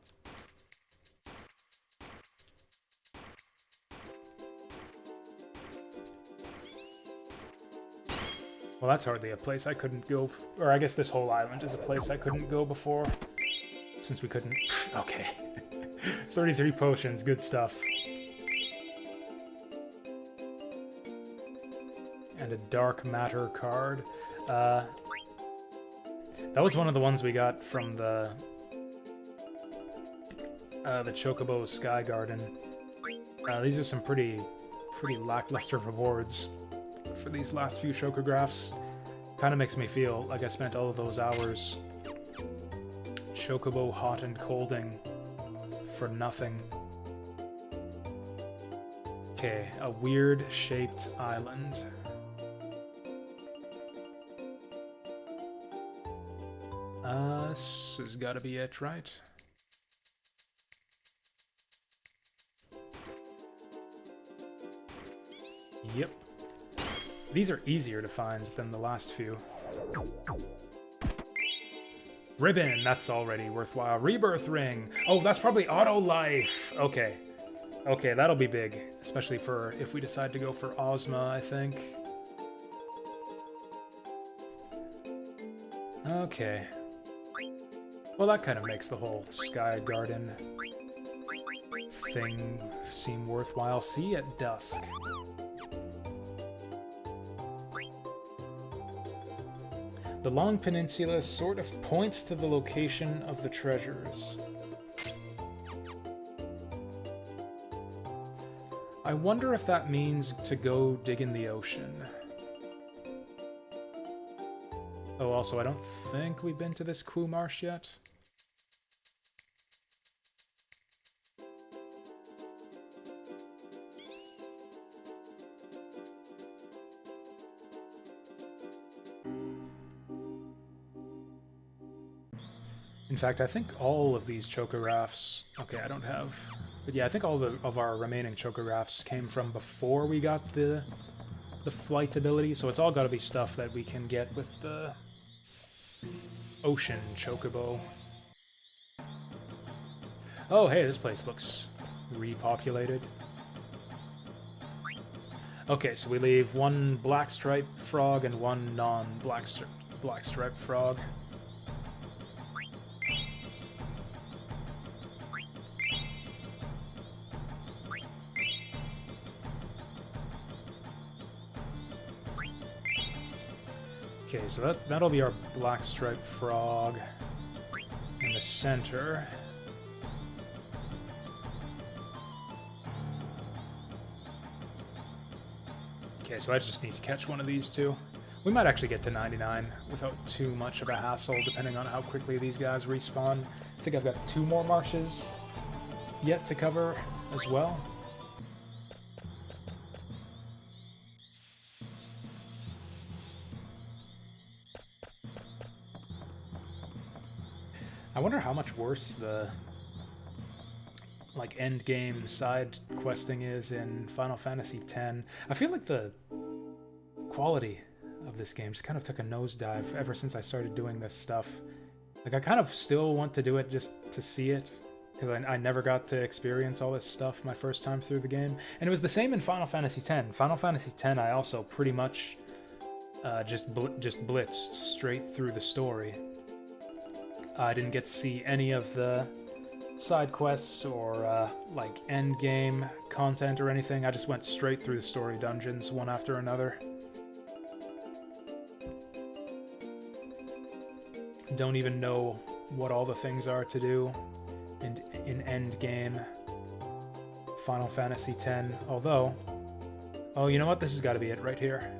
Well, that's hardly a place I couldn't go... Or I guess this whole island is a place I couldn't go before. Since we couldn't... Okay. 33 potions, good stuff. And a dark matter card. That was one of the ones we got from the Chocobo Sky Garden. These are some pretty lackluster rewards for these last few chocographs. Kind of makes me feel like I spent all of those hours Chocobo hot and colding for nothing. Okay, a weird shaped island. This has got to be it, right? Yep. These are easier to find than the last few. Ribbon, that's already worthwhile. Rebirth ring. Oh, that's probably auto life. Okay. Okay, that'll be big. Especially for if we decide to go for Ozma, I think. Okay. Well, that kind of makes the whole Sky Garden thing seem worthwhile. See at dusk. The Long Peninsula sort of points to the location of the treasures. I wonder if that means to go dig in the ocean. Oh, also, I don't think we've been to this Ku Marsh yet. In fact, I think all of these chocographs... Okay, I don't have But yeah, I think all of our remaining chocographs came from before we got the flight ability, so it's all got to be stuff that we can get with the ocean chocobo. Oh, hey, this place looks repopulated. Okay, so we leave one black stripe frog and one non-black stripe frog. Okay, so that'll be our black stripe frog in the center. Okay, so I just need to catch one of these two. We might actually get to 99 without too much of a hassle, depending on how quickly these guys respawn. I think I've got 2 more marshes yet to cover as well. I wonder how much worse the like endgame side questing is in Final Fantasy X. I feel like the quality of this game just kind of took a nosedive ever since I started doing this stuff. Like, I kind of still want to do it just to see it, because I never got to experience all this stuff my first time through the game. And it was the same in Final Fantasy X. Final Fantasy X, I also pretty much just blitzed straight through the story. I didn't get to see any of the side quests or like end game content or anything. I just went straight through the story dungeons one after another. Don't even know what all the things are to do in end game Final Fantasy X. Although, oh, you know what? This has got to be it right here.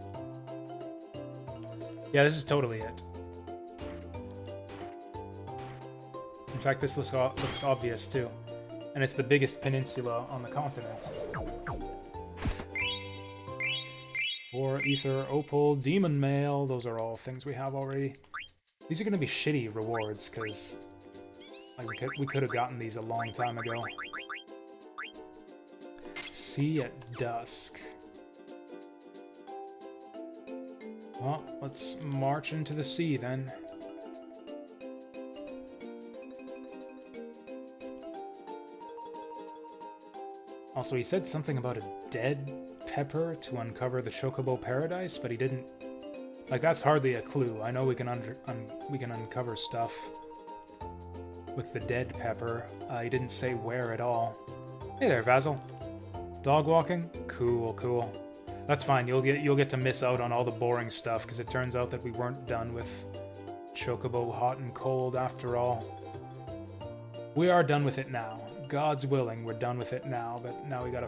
Yeah, this is totally it. In fact, this looks obvious too. And it's the biggest peninsula on the continent. Or Ether, Opal, Demon Mail, those are all things we have already. These are going to be shitty rewards, because like, we could have gotten these a long time ago. Sea at dusk. Well, let's march into the sea then. Also, he said something about a dead pepper to uncover the Chocobo Paradise, but he didn't... Like, that's hardly a clue. I know we can uncover stuff with the dead pepper. He didn't say where at all. Hey there, Vasil. Dog walking? Cool, cool. That's fine. You'll get to miss out on all the boring stuff, because it turns out that we weren't done with Chocobo Hot and Cold after all. We are done with it now. God's willing, we're done with it now, but now we gotta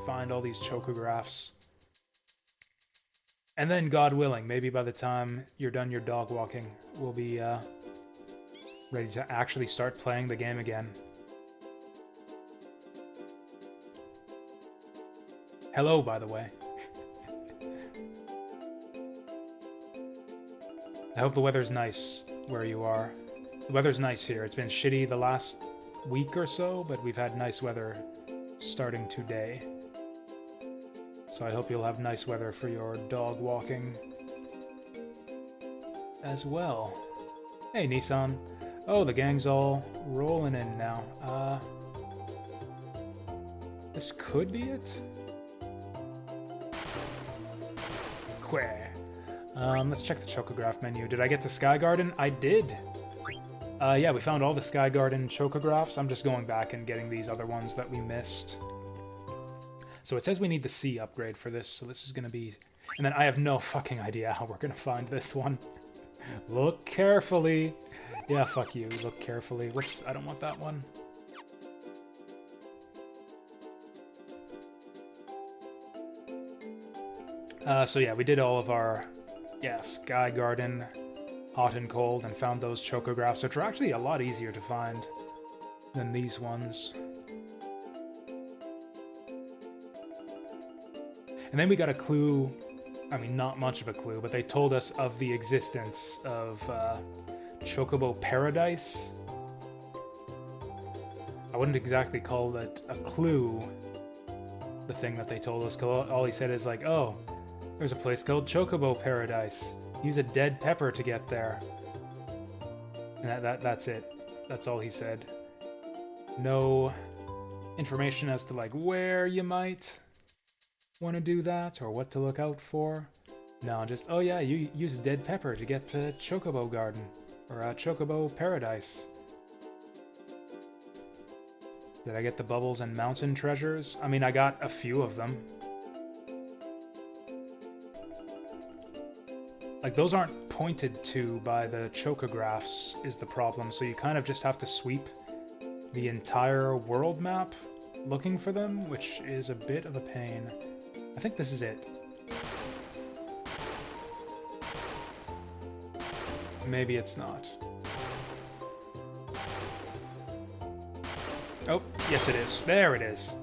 find all these chocographs. And then, God willing, maybe by the time you're done your dog walking, we'll be ready to actually start playing the game again. Hello, by the way. I hope the weather's nice where you are. The weather's nice here. It's been shitty the last week or so, but we've had nice weather starting today. So I hope you'll have nice weather for your dog walking as well. Hey, Nissan. Oh, the gang's all rolling in now. This could be it? Queh. Let's check the Chocograph menu. Did I get to Sky Garden? I did! Yeah, we found all the Sky Garden Chocographs. I'm just going back and getting these other ones that we missed. So it says we need the sea upgrade for this, so this is gonna be... And then I have no fucking idea how we're gonna find this one. Look carefully! Yeah, fuck you. Look carefully. Whoops, I don't want that one. So yeah, we did all of our... Yeah, Sky Garden... Hot and Cold, and found those chocographs, which are actually a lot easier to find than these ones. And then we got a clue, I mean, not much of a clue, but they told us of the existence of Chocobo Paradise. I wouldn't exactly call it a clue, the thing that they told us. All he said is like, oh, there's a place called Chocobo Paradise. Use a dead pepper to get there. And that's it. That's all he said. No information as to like where you might want to do that or what to look out for. No, just, oh yeah, you use a dead pepper to get to Chocobo Garden or Chocobo Paradise. Did I get the bubbles and mountain treasures? I mean, I got a few of them. Like, those aren't pointed to by the chocographs is the problem, so you kind of just have to sweep the entire world map looking for them, which is a bit of a pain. I think this is it. Maybe it's not. Oh, yes it is. There it is.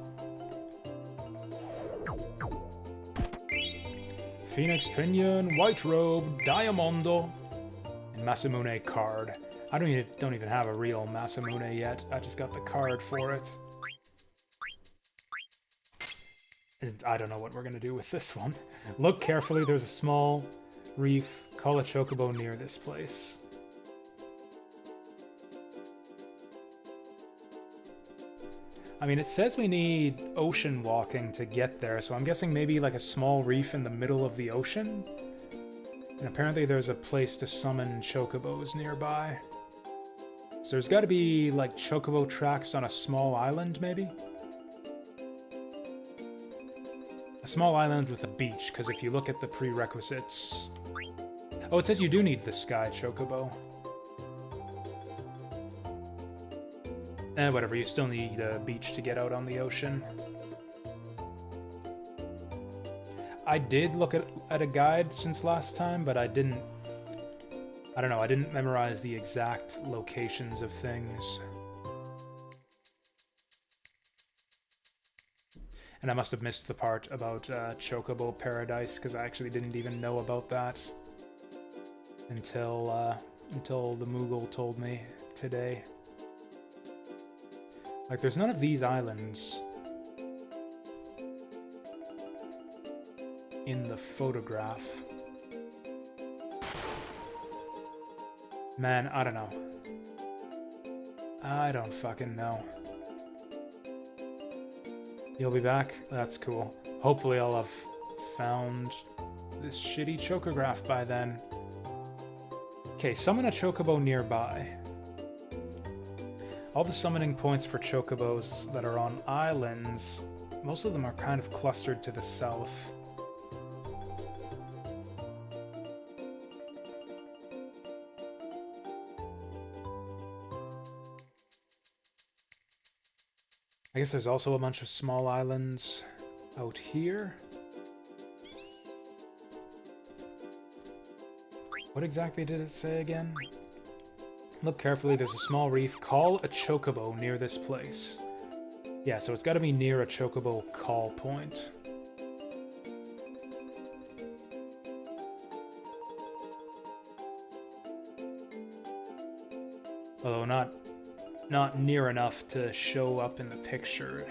Phoenix Pinion, White Robe, Diamondo, and Masamune card. I don't even have a real Masamune yet. I just got the card for it. And I don't know what we're gonna do with this one. Look carefully, there's a small reef. Call a chocobo near this place. I mean, it says we need ocean walking to get there, so I'm guessing maybe like a small reef in the middle of the ocean? And apparently there's a place to summon chocobos nearby. So there's gotta be like chocobo tracks on a small island, maybe? A small island with a beach, because if you look at the prerequisites... Oh, it says you do need the sky chocobo. Whatever, you still need a beach to get out on the ocean. I did look at a guide since last time, but I don't know, I didn't memorize the exact locations of things. And I must have missed the part about Chocobo Paradise, because I actually didn't even know about that until the Moogle told me today. Like, there's none of these islands in the photograph. Man, I don't know. I don't fucking know. You'll be back? That's cool. Hopefully I'll have found this shitty chocograph by then. Okay, summon a chocobo nearby. All the summoning points for chocobos that are on islands, most of them are kind of clustered to the south. I guess there's also a bunch of small islands out here. What exactly did it say again? Look carefully, there's a small reef. Call a chocobo near this place. Yeah, so it's gotta be near a chocobo call point. Although not near enough to show up in the picture.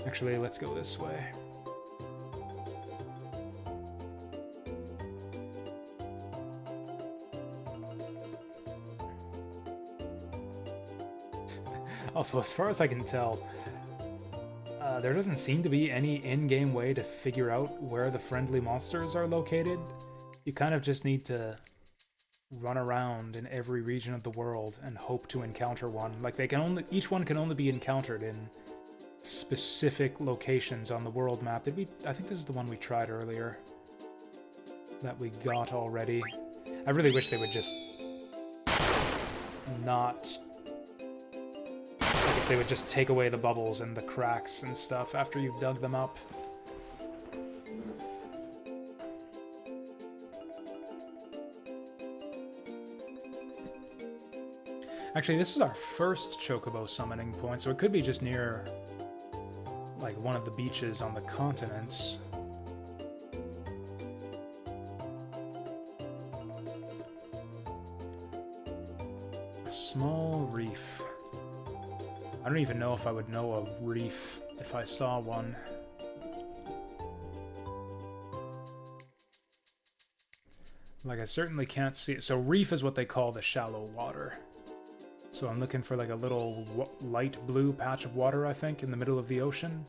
Actually, let's go this way. Also, as far as I can tell, there doesn't seem to be any in-game way to figure out where the friendly monsters are located. You kind of just need to run around in every region of the world and hope to encounter one. Like, each one can only be encountered in specific locations on the world map. I think this is the one we tried earlier that we got already. I really wish they would just not... Like, if they would just take away the bubbles and the cracks and stuff after you've dug them up. Actually, this is our first chocobo summoning point, so it could be just near, like, one of the beaches on the continents. No reef. I don't even know if I would know a reef if I saw one. Like, I certainly can't see it. So reef is what they call the shallow water. So I'm looking for like a little light blue patch of water, I think, in the middle of the ocean.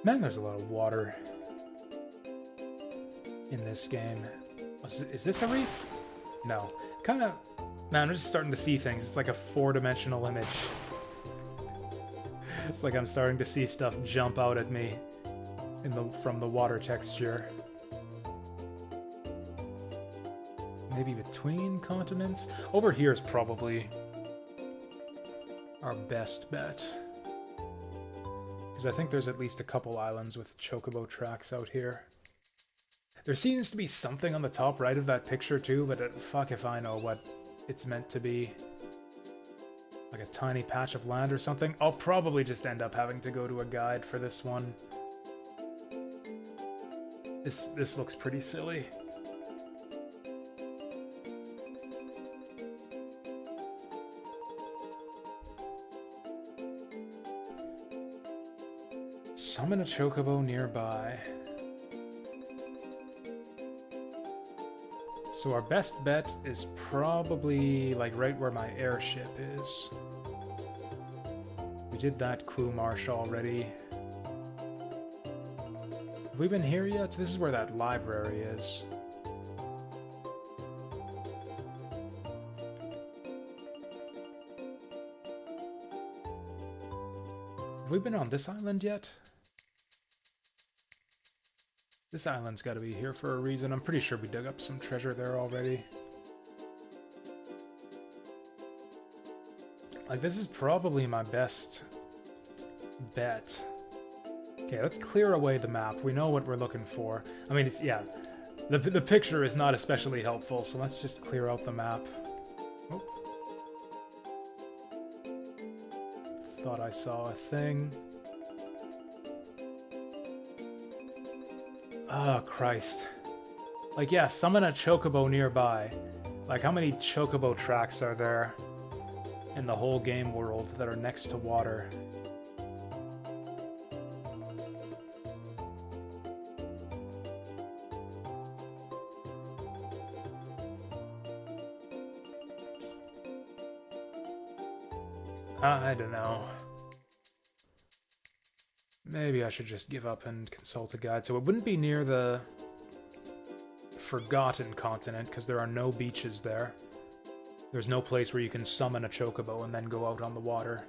Man, there's a lot of water in this game. Is this a reef? No. Kind of... Man, I'm just starting to see things. It's like a four-dimensional image. It's like I'm starting to see stuff jump out at me from the water texture. Maybe between continents? Over here is probably our best bet. Because I think there's at least a couple islands with chocobo tracks out here. There seems to be something on the top right of that picture too, but fuck if I know what it's meant to be. Like a tiny patch of land or something. I'll probably just end up having to go to a guide for this one. This looks pretty silly. Summon a chocobo nearby. So our best bet is probably like right where my airship is. We did that Q Marsh already. Have we been here yet? This is where that library is. Have we been on this island yet? This island's got to be here for a reason. I'm pretty sure we dug up some treasure there already. Like, this is probably my best bet. Okay, let's clear away the map. We know what we're looking for. I mean, it's, yeah, the picture is not especially helpful, so let's just clear out the map. Oh. Thought I saw a thing. Oh, Christ. Like, yeah, summon a chocobo nearby. Like, how many chocobo tracks are there in the whole game world that are next to water? I don't know. Maybe I should just give up and consult a guide. So it wouldn't be near the Forgotten Continent, because there are no beaches there. There's no place where you can summon a chocobo and then go out on the water.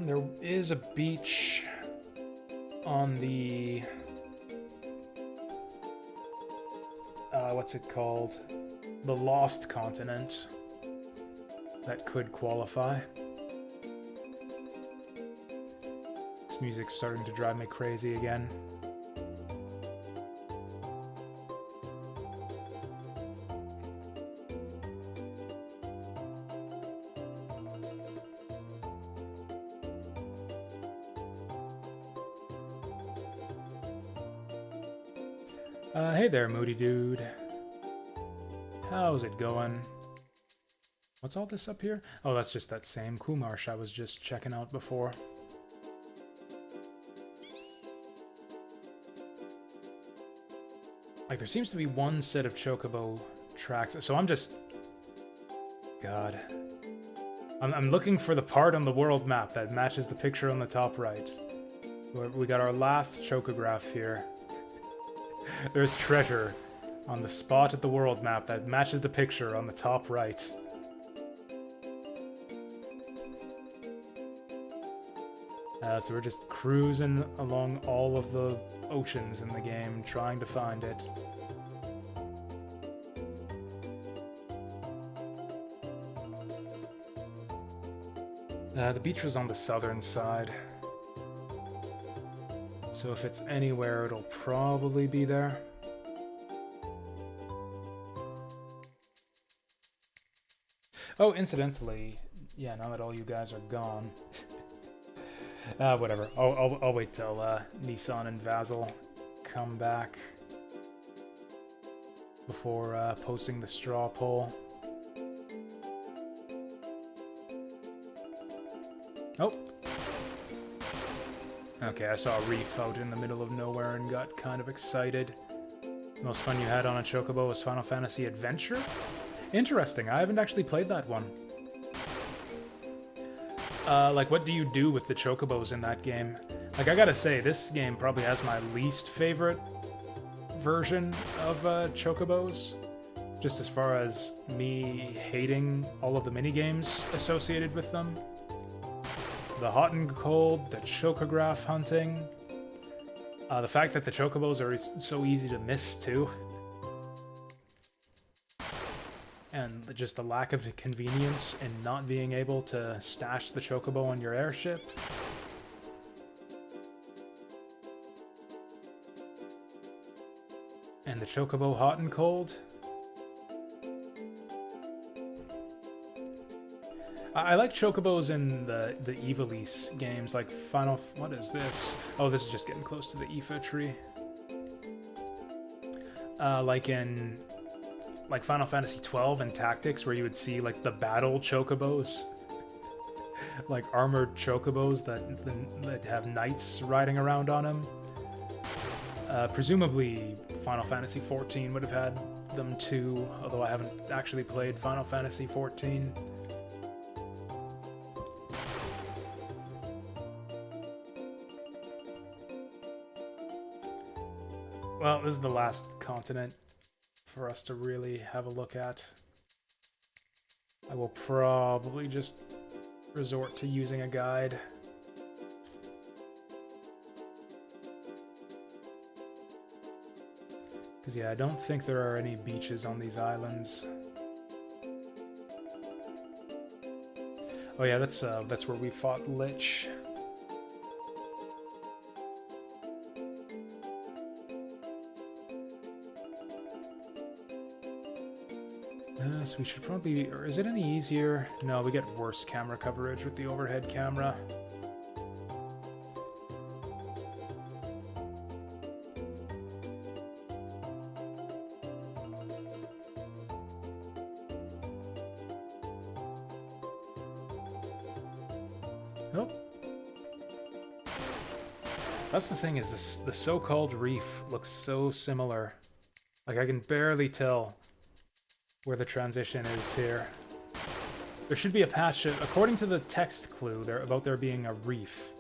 There is a beach on the... what's it called? The Lost Continent. That could qualify. This music's starting to drive me crazy again. Hey there, Moody Dude. How's it going? What's all this up here? Oh, that's just that same Q Marsh I was just checking out before. Like, there seems to be one set of chocobo tracks, so I'm just... God. I'm looking for the part on the world map that matches the picture on the top right. We got our last chocograph here. There's treasure on the spot at the world map that matches the picture on the top right. So we're just cruising along all of the oceans in the game, trying to find it. The beach was on the southern side. So if it's anywhere, it'll probably be there. Oh, incidentally, yeah, now that all you guys are gone, whatever. I'll wait till Nissan and Vasil come back before posting the straw poll. Oh. Okay, I saw a reef out in the middle of nowhere and got kind of excited. The most fun you had on a chocobo was Final Fantasy Adventure? Interesting, I haven't actually played that one. Like, what do you do with the chocobos in that game? Like, I gotta say, this game probably has my least favorite version of chocobos. Just as far as me hating all of the minigames associated with them. The hot and cold, the chocograph hunting. The fact that the chocobos are so easy to miss, too. And just the lack of convenience in not being able to stash the chocobo on your airship. And the chocobo hot and cold. I like chocobos in the Ivalice games, like Final... What is this? Oh, this is just getting close to the Aoife tree. Like in... Like Final Fantasy 12 and Tactics, where you would see, like, the battle chocobos. Like, armored chocobos that have knights riding around on them. Presumably, Final Fantasy 14 would have had them too, although I haven't actually played Final Fantasy 14. Well, this is the last continent for us to really have a look at. I will probably just resort to using a guide. Because, yeah, I don't think there are any beaches on these islands. Oh yeah, that's where we fought Lich. So we should probably... Or is it any easier? No, we get worse camera coverage with the overhead camera. Nope. That's the thing, is this, the so-called reef looks so similar. Like, I can barely tell where the transition is here. There should be a patch of, according to the text clue, there being a reef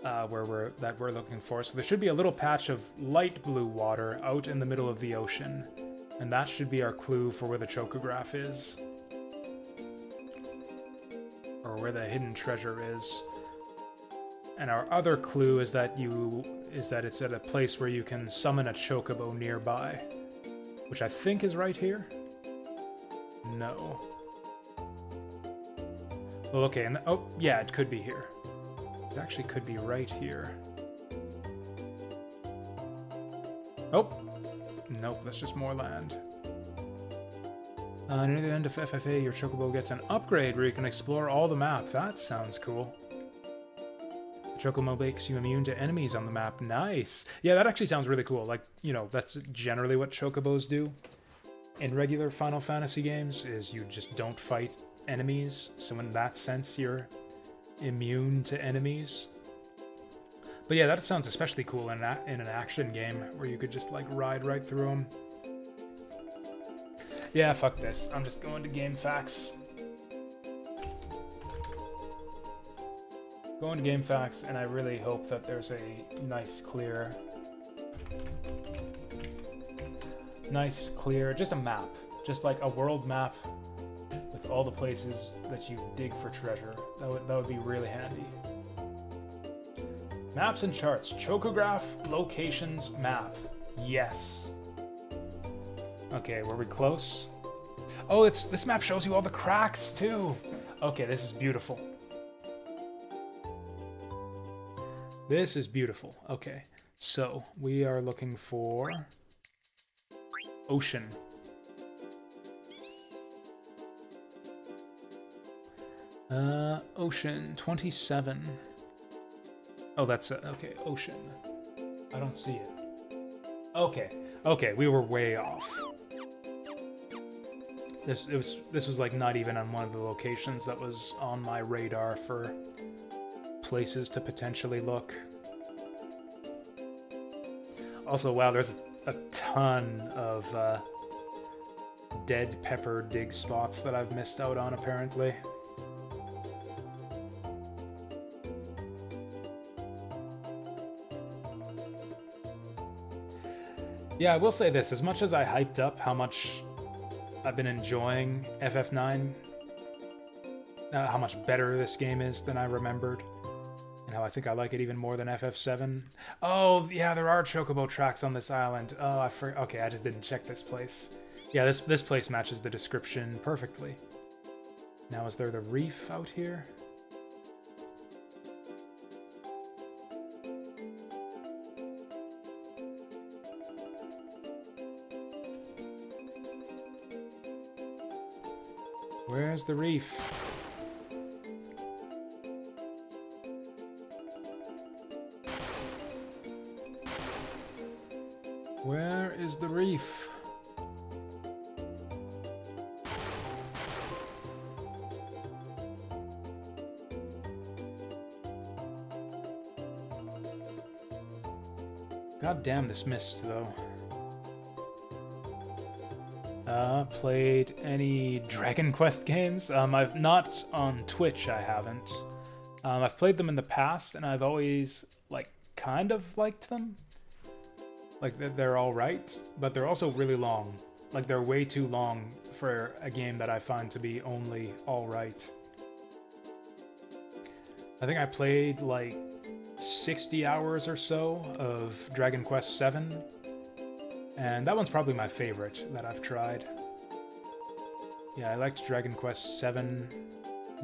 that we're looking for. So there should be a little patch of light blue water out in the middle of the ocean, and that should be our clue for where the chocograph is, or where the hidden treasure is. And our other clue is that it's at a place where you can summon a chocobo nearby. Which I think is right here? No. Well, okay, and oh, yeah, it could be here. It actually could be right here. Oh! Nope, that's just more land. Near the end of FFA, your chocobo gets an upgrade where you can explore all the map. That sounds cool. The chocobo makes you immune to enemies on the map. Nice. Yeah, that actually sounds really cool. Like, you know, that's generally what chocobos do in regular Final Fantasy games, is you just don't fight enemies. So in that sense, you're immune to enemies. But yeah, that sounds especially cool in an action game where you could just, like, ride right through them. Yeah, fuck this. I'm just going to game facts. Go into game facts, and I really hope that there's a nice, clear, just a map. Just like a world map with all the places that you dig for treasure. That would be really handy. Maps and charts. Chocograph locations map. Yes. Okay, were we close? Oh, this map shows you all the cracks, too. Okay, this is beautiful. This is beautiful. Okay, so we are looking for ocean. Ocean, 27. Oh, that's okay, Ocean. I don't see it. Okay, okay, we were way off. This was like not even on one of the locations that was on my radar for places to potentially look. Also, wow, there's a ton of dead pepper dig spots that I've missed out on, apparently. Yeah, I will say this, as much as I hyped up how much I've been enjoying FF9, how much better this game is than I remembered, and how I think I like it even more than FF7. Oh, yeah, there are chocobo tracks on this island. Oh, okay, I just didn't check this place. Yeah, this place matches the description perfectly. Now, is there the reef out here? Where's the reef? Where is the reef? God damn this mist, though. Played any Dragon Quest games? I've not on Twitch, I haven't. I've played them in the past, and I've always, like, kind of liked them. Like, they're alright, but they're also really long. Like, they're way too long for a game that I find to be only alright. I think I played, like, 60 hours or so of Dragon Quest VII, and that one's probably my favorite that I've tried. Yeah, I liked Dragon Quest VII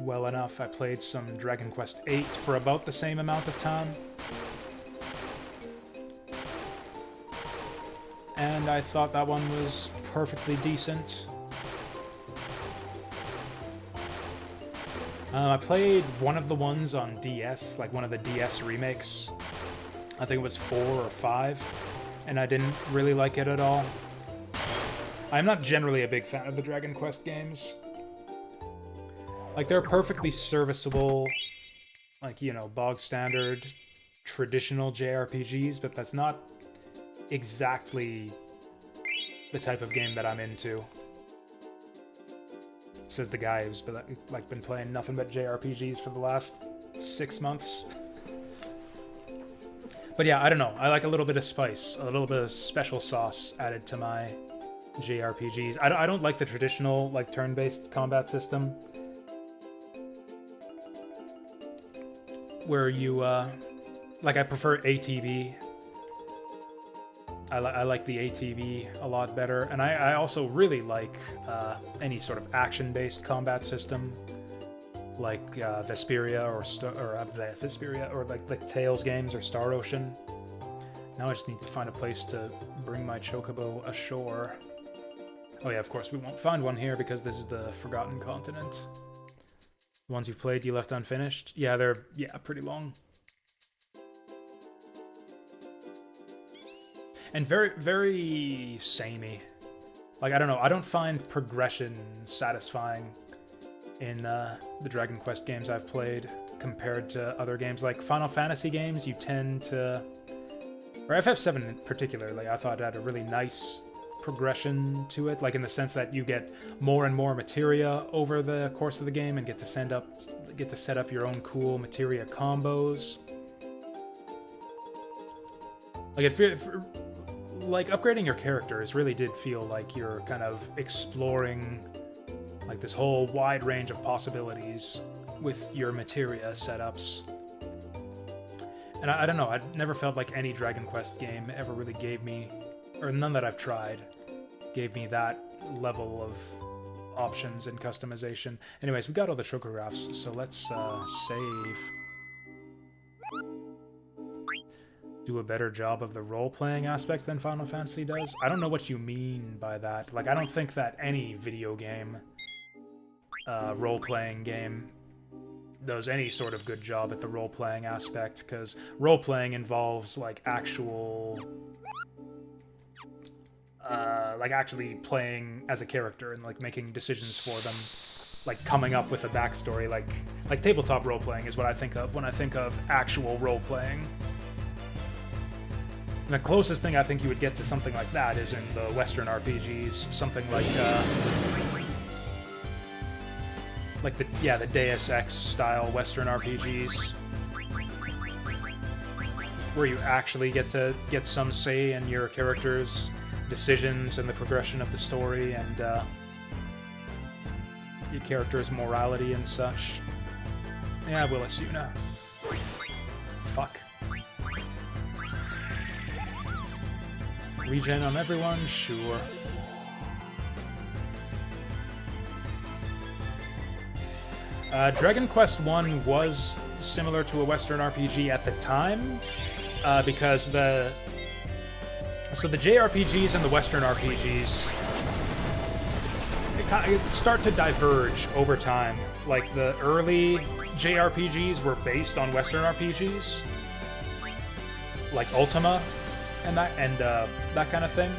well enough. I played some Dragon Quest VIII for about the same amount of time. And I thought that one was perfectly decent. I played one of the ones on DS, like one of the DS remakes. I think it was 4 or 5, and I didn't really like it at all. I'm not generally a big fan of the Dragon Quest games. Like, they're perfectly serviceable, like, you know, bog standard, traditional JRPGs, but that's not exactly the type of game that I'm into. Says the guy who's been, like, been playing nothing but JRPGs for the last 6 months. But yeah, I don't know. I like a little bit of spice, a little bit of special sauce added to my JRPGs. I don't like the traditional, like, turn-based combat system, where you, like, I prefer ATB. I like the ATB a lot better, and I also really like any sort of action-based combat system, like Vesperia or Vesperia, or like the Tales games or Star Ocean. Now I just need to find a place to bring my chocobo ashore. Oh yeah, of course we won't find one here because this is the Forgotten Continent. The ones you've played, you left unfinished? Yeah, they're pretty long. And very, very samey. Like, I don't know, I don't find progression satisfying in the Dragon Quest games I've played compared to other games. Like Final Fantasy games, you tend to... Or FF7 particularly, I thought it had a really nice progression to it, like in the sense that you get more and more materia over the course of the game and get to set up your own cool materia combos. Like like upgrading your characters really did feel like you're kind of exploring like this whole wide range of possibilities with your materia setups. And I don't know, I never felt like any Dragon Quest game ever really gave me, or none that I've tried, gave me that level of options and customization. Anyways, we got all the chocographs, so let's save. Do a better job of the role-playing aspect than Final Fantasy does? I don't know what you mean by that. Like, I don't think that any video game, role-playing game, does any sort of good job at the role-playing aspect, because role-playing involves, like, actually playing as a character and, like, making decisions for them, like, coming up with a backstory, like tabletop role-playing is what I think of when I think of actual role-playing. And the closest thing I think you would get to something like that is in the Western RPGs, something like the Deus Ex style Western RPGs, where you actually get to get some say in your character's decisions and the progression of the story and your character's morality and such. Yeah, we'll assume now. Fuck. Regen on everyone? Sure. Dragon Quest I was similar to a Western RPG at the time, because the JRPGs and the Western RPGs start to diverge over time. Like, the early JRPGs were based on Western RPGs, like Ultima and that kind of thing.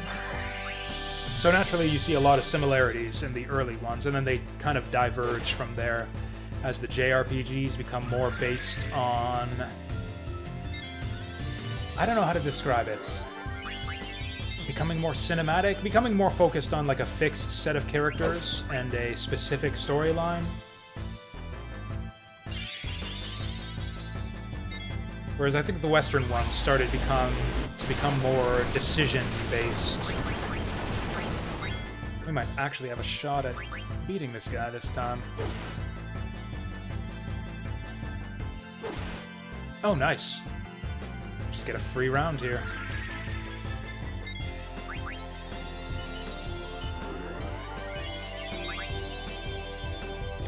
So naturally you see a lot of similarities in the early ones, and then they kind of diverge from there as the JRPGs become more based on... I don't know how to describe it. Becoming more cinematic, becoming more focused on, like, a fixed set of characters and a specific storyline. Whereas I think the Western ones started to become more decision-based. We might actually have a shot at beating this guy this time. Oh, nice. Just get a free round here.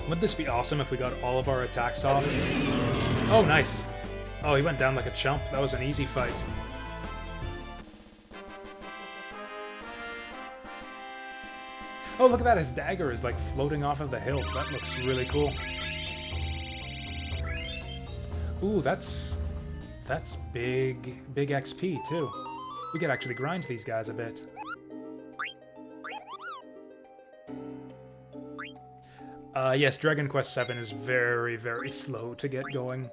Wouldn't this be awesome if we got all of our attacks off? Oh, nice. Oh, he went down like a chump. That was an easy fight. Oh, look at that. His dagger is, like, floating off of the hilt. That looks really cool. Ooh, that's big XP, too. We could actually grind these guys a bit. Yes, Dragon Quest VII is very, very slow to get going.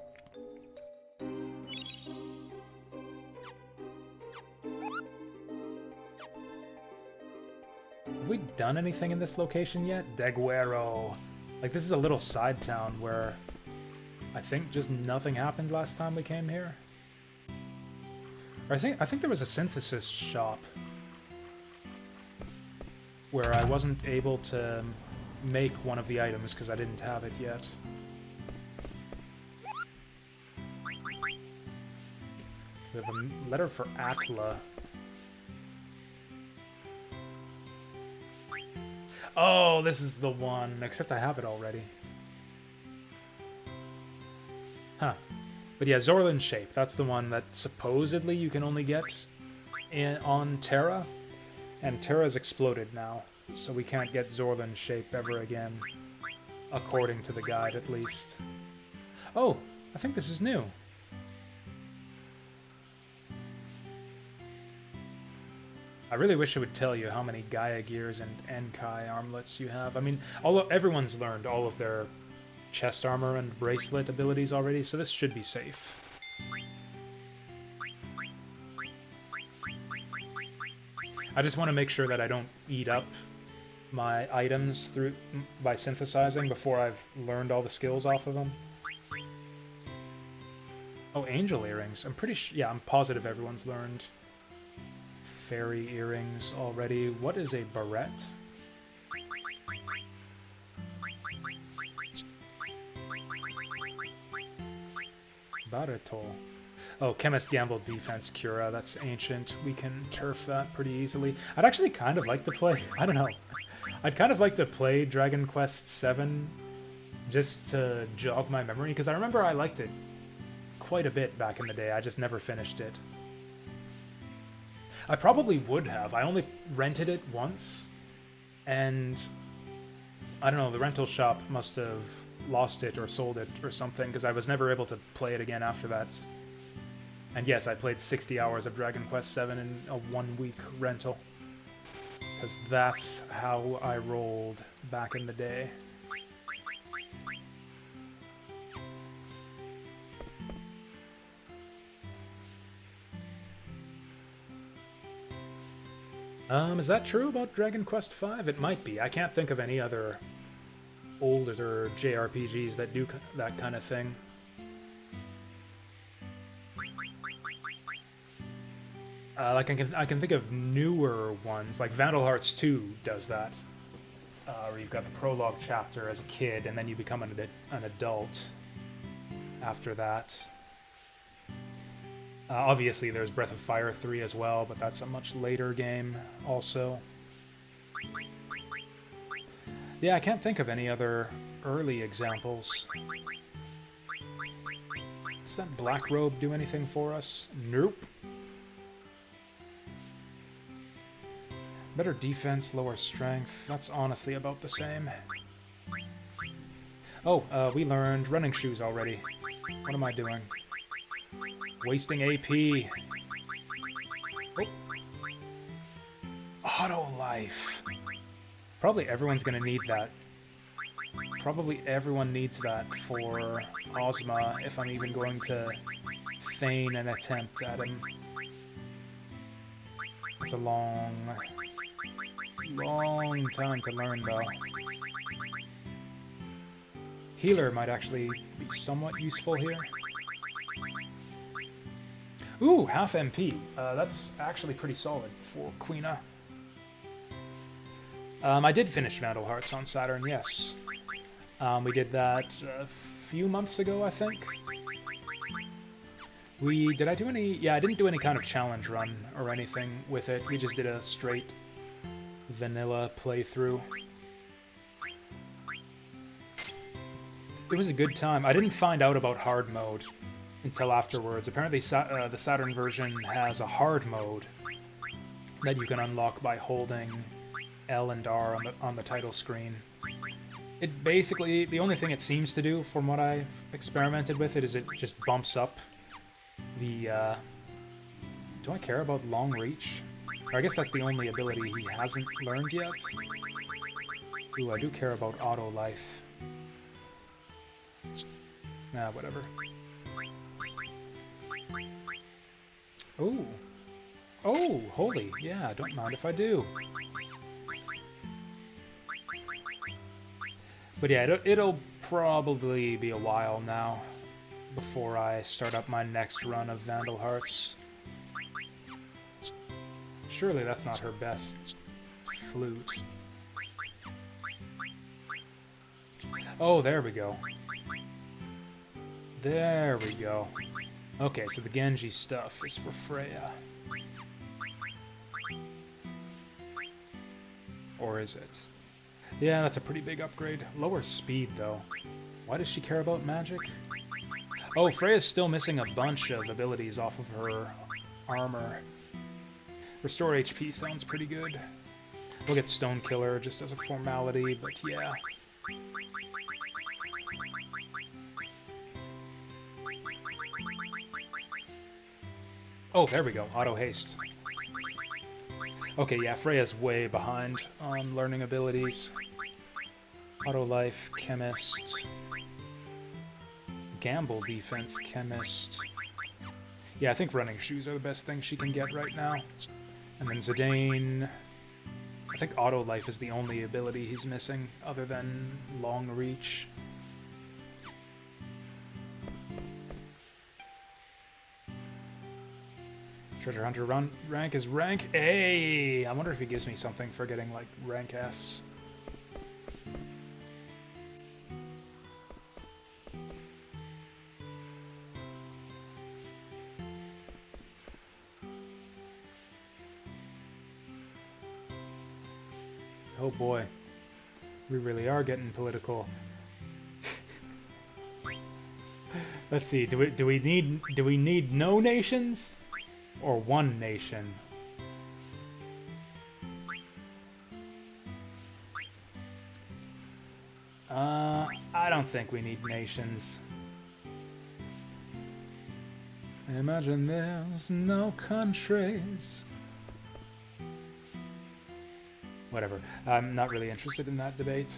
Have we done anything in this location yet? Deguero. Like, this is a little side town where I think just nothing happened last time we came here. Or I think there was a synthesis shop where I wasn't able to make one of the items because I didn't have it yet. We have a letter for Atla. Oh, this is the one, except I have it already. Huh. But yeah, Zorlin Shape, that's the one that supposedly you can only get on Terra. And Terra's exploded now, so we can't get Zorlin Shape ever again. According to the guide, at least. Oh, I think this is new. I really wish it would tell you how many Gaia Gears and Enkai armlets you have. I mean, everyone's learned all of their chest armor and bracelet abilities already, so this should be safe. I just want to make sure that I don't eat up my items by synthesizing before I've learned all the skills off of them. Oh, angel earrings. I'm pretty sure... Yeah, I'm positive everyone's learned fairy earrings already. What is a barrette? Baratol. Oh, Chemist Gamble Defense Cura. That's ancient. We can turf that pretty easily. I'd actually kind of like to play... I don't know. I'd kind of like to play Dragon Quest VII just to jog my memory, because I remember I liked it quite a bit back in the day. I just never finished it. I probably would have. I only rented it once, and I don't know, the rental shop must have lost it or sold it or something, because I was never able to play it again after that. And yes, I played 60 hours of Dragon Quest VII in a 1-week rental. Because that's how I rolled back in the day. Is that true about Dragon Quest V? It might be. I can't think of any other older JRPGs that do that kind of thing. Like I can think of newer ones, like Vandal Hearts 2 does that, where you've got the prologue chapter as a kid, and then you become an adult after that. Obviously, there's Breath of Fire 3 as well, but that's a much later game also. Yeah, I can't think of any other early examples. Does that black robe do anything for us? Nope. Better defense, lower strength. That's honestly about the same. Oh, we learned running shoes already. What am I doing? Wasting AP. Oh. Auto life. Probably everyone's gonna need that. Probably everyone needs that for Ozma, if I'm even going to feign an attempt at him. It's a long time to learn, though. Healer might actually be somewhat useful here. Ooh, half MP. That's actually pretty solid for Quina. I did finish Vandal Hearts on Saturn, yes. We did that a few months ago, I think. Did I do any... Yeah, I didn't do any kind of challenge run or anything with it. We just did a straight vanilla playthrough. It was a good time. I didn't find out about hard mode until afterwards. Apparently the Saturn version has a hard mode that you can unlock by holding L and R on the title screen. It basically, the only thing it seems to do, from what I've experimented with it, is it just bumps up the, do I care about long reach? Or I guess that's the only ability he hasn't learned yet. Ooh, I do care about auto life. Nah, whatever. Ooh. Oh, holy. Yeah, don't mind if I do. But yeah, it'll probably be a while now before I start up my next run of Vandal Hearts. Surely that's not her best flute. Oh, there we go. There we go. Okay, so the Genji stuff is for Freya. Or is it? Yeah, that's a pretty big upgrade. Lower speed, though. Why does she care about magic? Oh, Freya's still missing a bunch of abilities off of her armor. Restore HP sounds pretty good. We'll get Stone Killer just as a formality, but yeah. Oh, there we go. Auto haste. Okay, yeah, Freya's way behind on learning abilities. Auto life, chemist. Gamble defense, chemist. Yeah, I think running shoes are the best thing she can get right now. And then Zidane. I think auto life is the only ability he's missing, other than long reach. Treasure Hunter rank is rank A! I wonder if he gives me something for getting, like, rank S. Oh boy. We really are getting political. Let's see, do we need no nations? Or one nation? I don't think we need nations. Imagine there's no countries. Whatever. I'm not really interested in that debate.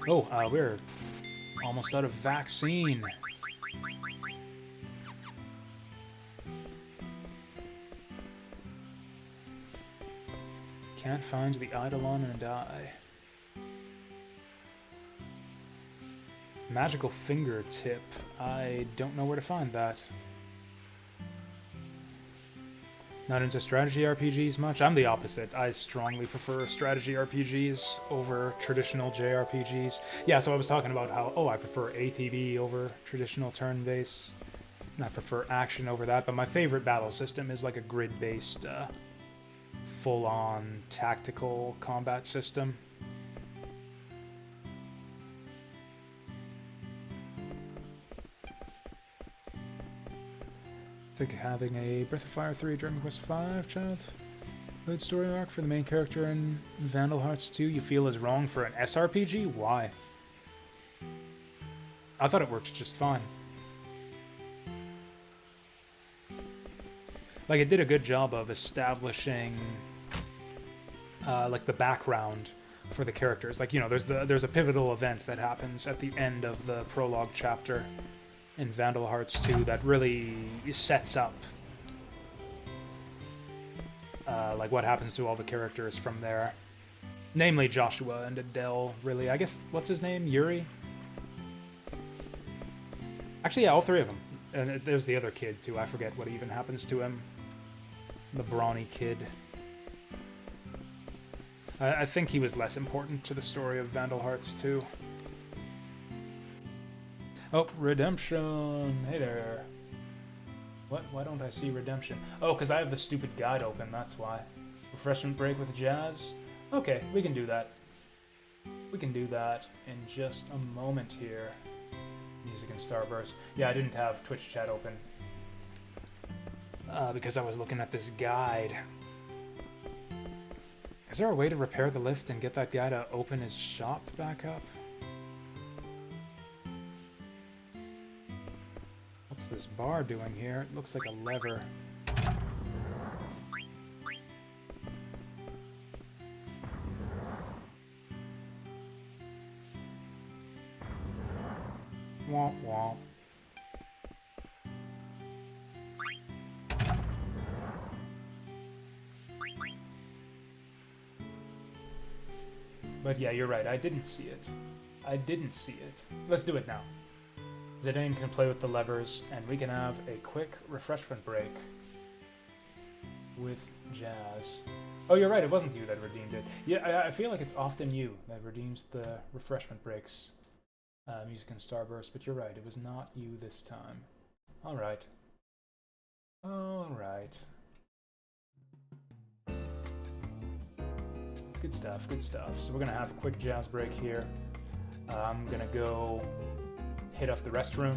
We're almost out of vaccine. Can't find the Eidolon and die. Magical fingertip. I don't know where to find that. Not into strategy RPGs much. I'm the opposite. I strongly prefer strategy RPGs over traditional JRPGs. Yeah, so I was talking about how, I prefer ATB over traditional turn-based. And I prefer action over that, but my favorite battle system is like a grid-based, full-on tactical combat system. I think having a Breath of Fire 3 Dragon Quest V childhood story arc for the main character in Vandal Hearts 2 you feel is wrong for an SRPG? Why? I thought it worked just fine. Like, it did a good job of establishing like the background for the characters. Like, you know, there's a pivotal event that happens at the end of the prologue chapter in Vandal Hearts 2 that really sets up like what happens to all the characters from there. Namely Joshua and Adele, really. I guess, what's his name? Yuri? Actually, yeah, all three of them. And there's the other kid, too. I forget what even happens to him. The brawny kid. I think he was less important to the story of Vandal Hearts 2. Oh, redemption! Hey there. What? Why don't I see redemption? Oh, because I have the stupid guide open, that's why. Refreshment break with Jazz? Okay, we can do that. We can do that in just a moment here. Music and Starburst. Yeah, I didn't have Twitch chat open. Because I was looking at this guide. Is there a way to repair the lift and get that guy to open his shop back up? What's this bar doing here? It looks like a lever. Womp womp. But yeah, you're right. I didn't see it. I didn't see it. Let's do it now. Zidane can play with the levers, and we can have a quick refreshment break with Jazz. Oh, you're right. It wasn't you that redeemed it. Yeah, I feel like it's often you that redeems the refreshment breaks. Music and Starburst, but you're right. It was not you this time. All right. All right. Good stuff, good stuff. So we're gonna have a quick Jazz break here. I'm gonna go hit up the restroom.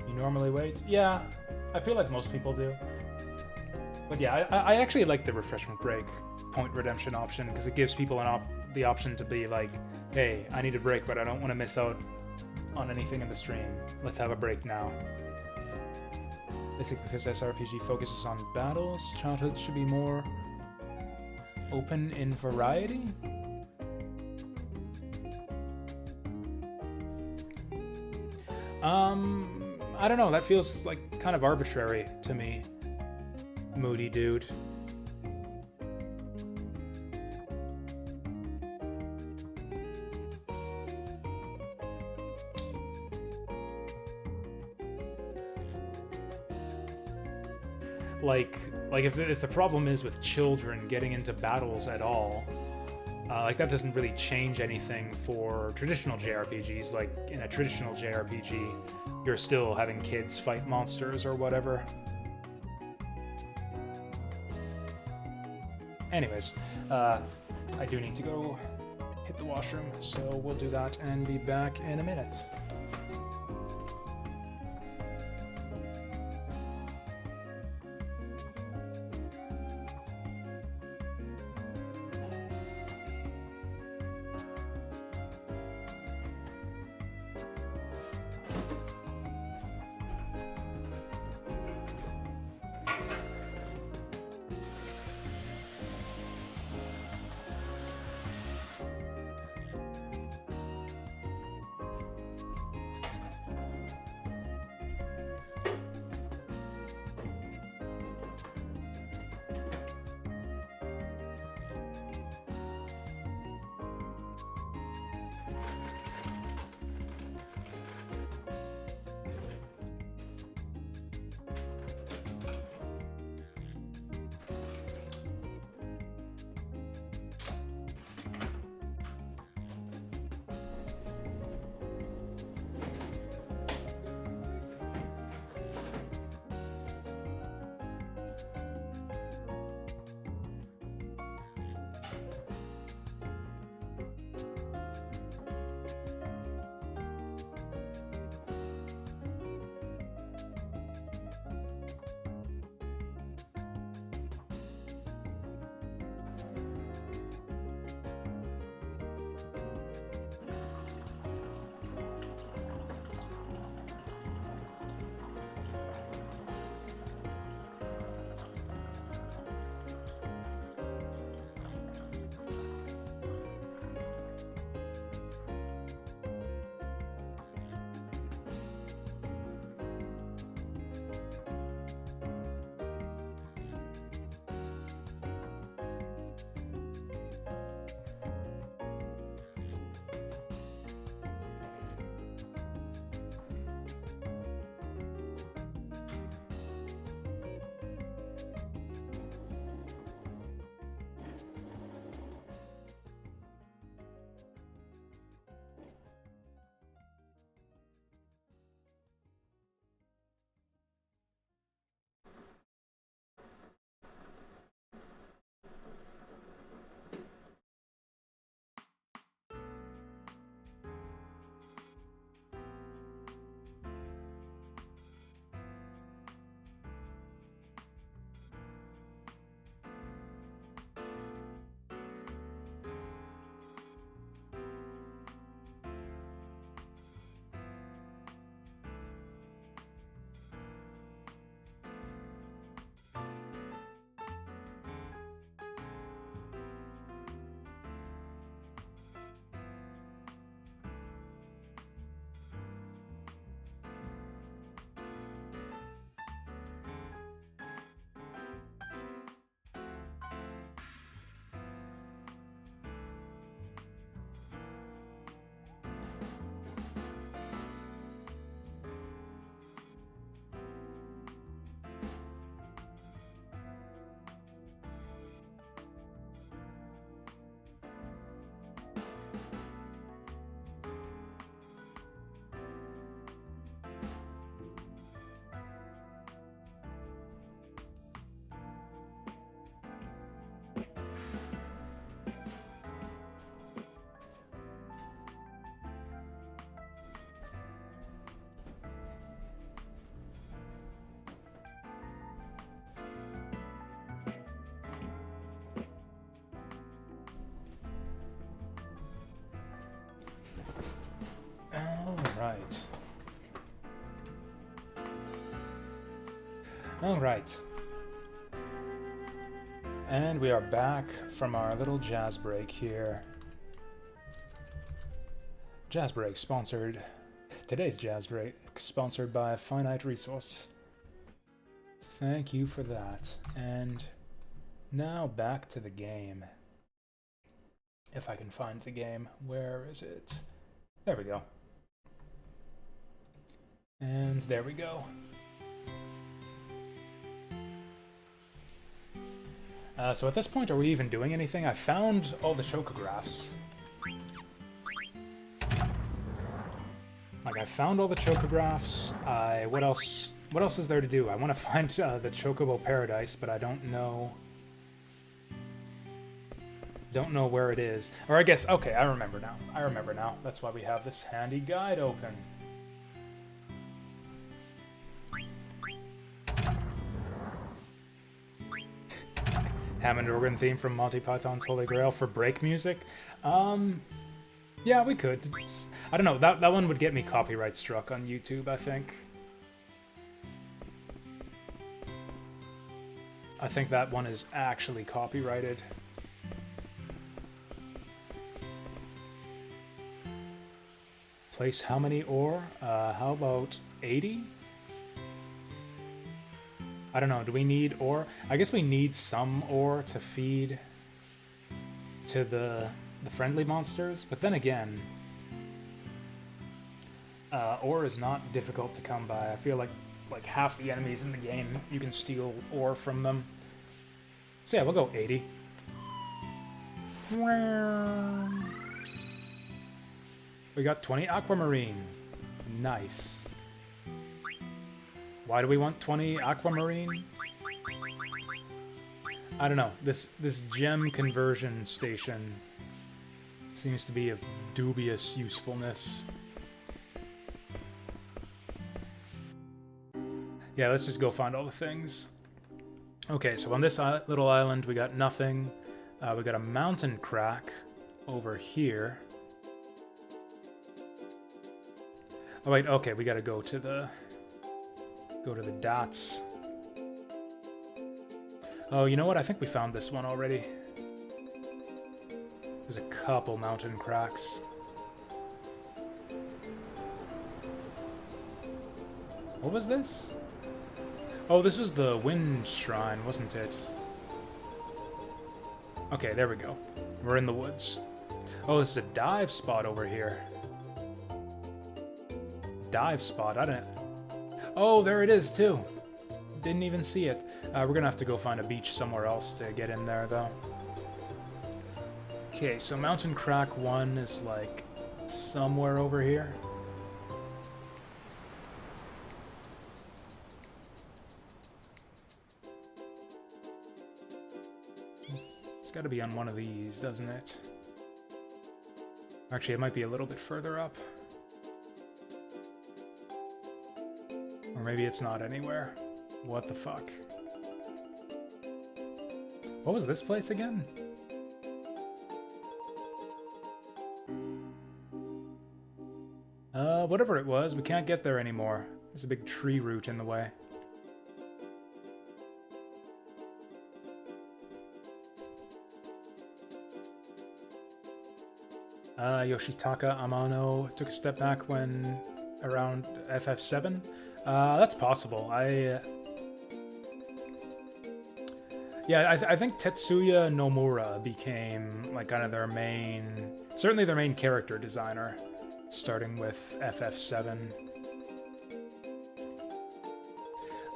You normally wait? Yeah, I feel like most people do. But yeah, I actually like the refreshment break point redemption option because it gives people the option to be like, hey, I need a break, but I don't want to miss out on anything in the stream. Let's have a break now. Basically, because SRPG focuses on battles, childhood should be more open in variety? I don't know, that feels like kind of arbitrary to me. Moody dude. Like if the problem is with children getting into battles at all, like that doesn't really change anything for traditional JRPGs. Like in a traditional JRPG, you're still having kids fight monsters or whatever. Anyways, I do need to go hit the washroom, so we'll do that and be back in a minute. Alright. And we are back from our little jazz break here. Jazz break sponsored. Today's jazz break sponsored by Finite Resource. Thank you for that. And now back to the game. If I can find the game. Where is it? There we go. And there we go. So at this point, are we even doing anything? I found all the chocographs. Like, I found all the chocographs. What else is there to do? I want to find the Chocobo Paradise, but I don't know where it is. Or I guess, okay, I remember now. That's why we have this handy guide open. Hammond organ theme from Monty Python's Holy Grail for break music. Yeah, we could. I don't know, that one would get me copyright struck on YouTube, I think. I think that one is actually copyrighted. Place how many ore? How about 80? I don't know, do we need ore? I guess we need some ore to feed to the friendly monsters, but then again, ore is not difficult to come by. I feel like half the enemies in the game, you can steal ore from them. So yeah, we'll go 80. We got 20 aquamarines. Nice. Why do we want 20 aquamarine? I don't know. This gem conversion station seems to be of dubious usefulness. Yeah, let's just go find all the things. Okay, so on this little island, we got nothing. We got a mountain crack over here. Oh wait, okay, we gotta go to the dots. Oh, you know what? I think we found this one already. There's a couple mountain cracks. What was this? Oh, this was the wind shrine, wasn't it? Okay, there we go. We're in the woods. Oh, this is a dive spot over here. Dive spot, I didn't... Oh, there it is, too. Didn't even see it. We're gonna have to go find a beach somewhere else to get in there, though. Okay, so Mountain Crack 1 is, like, somewhere over here. It's gotta be on one of these, doesn't it? Actually, it might be a little bit further up. Or maybe it's not anywhere. What the fuck? What was this place again? Whatever it was, we can't get there anymore. There's a big tree root in the way. Yoshitaka Amano took a step back when around FF7. That's possible. Yeah, I think Tetsuya Nomura became like kind of their main, certainly their main character designer, starting with FF7.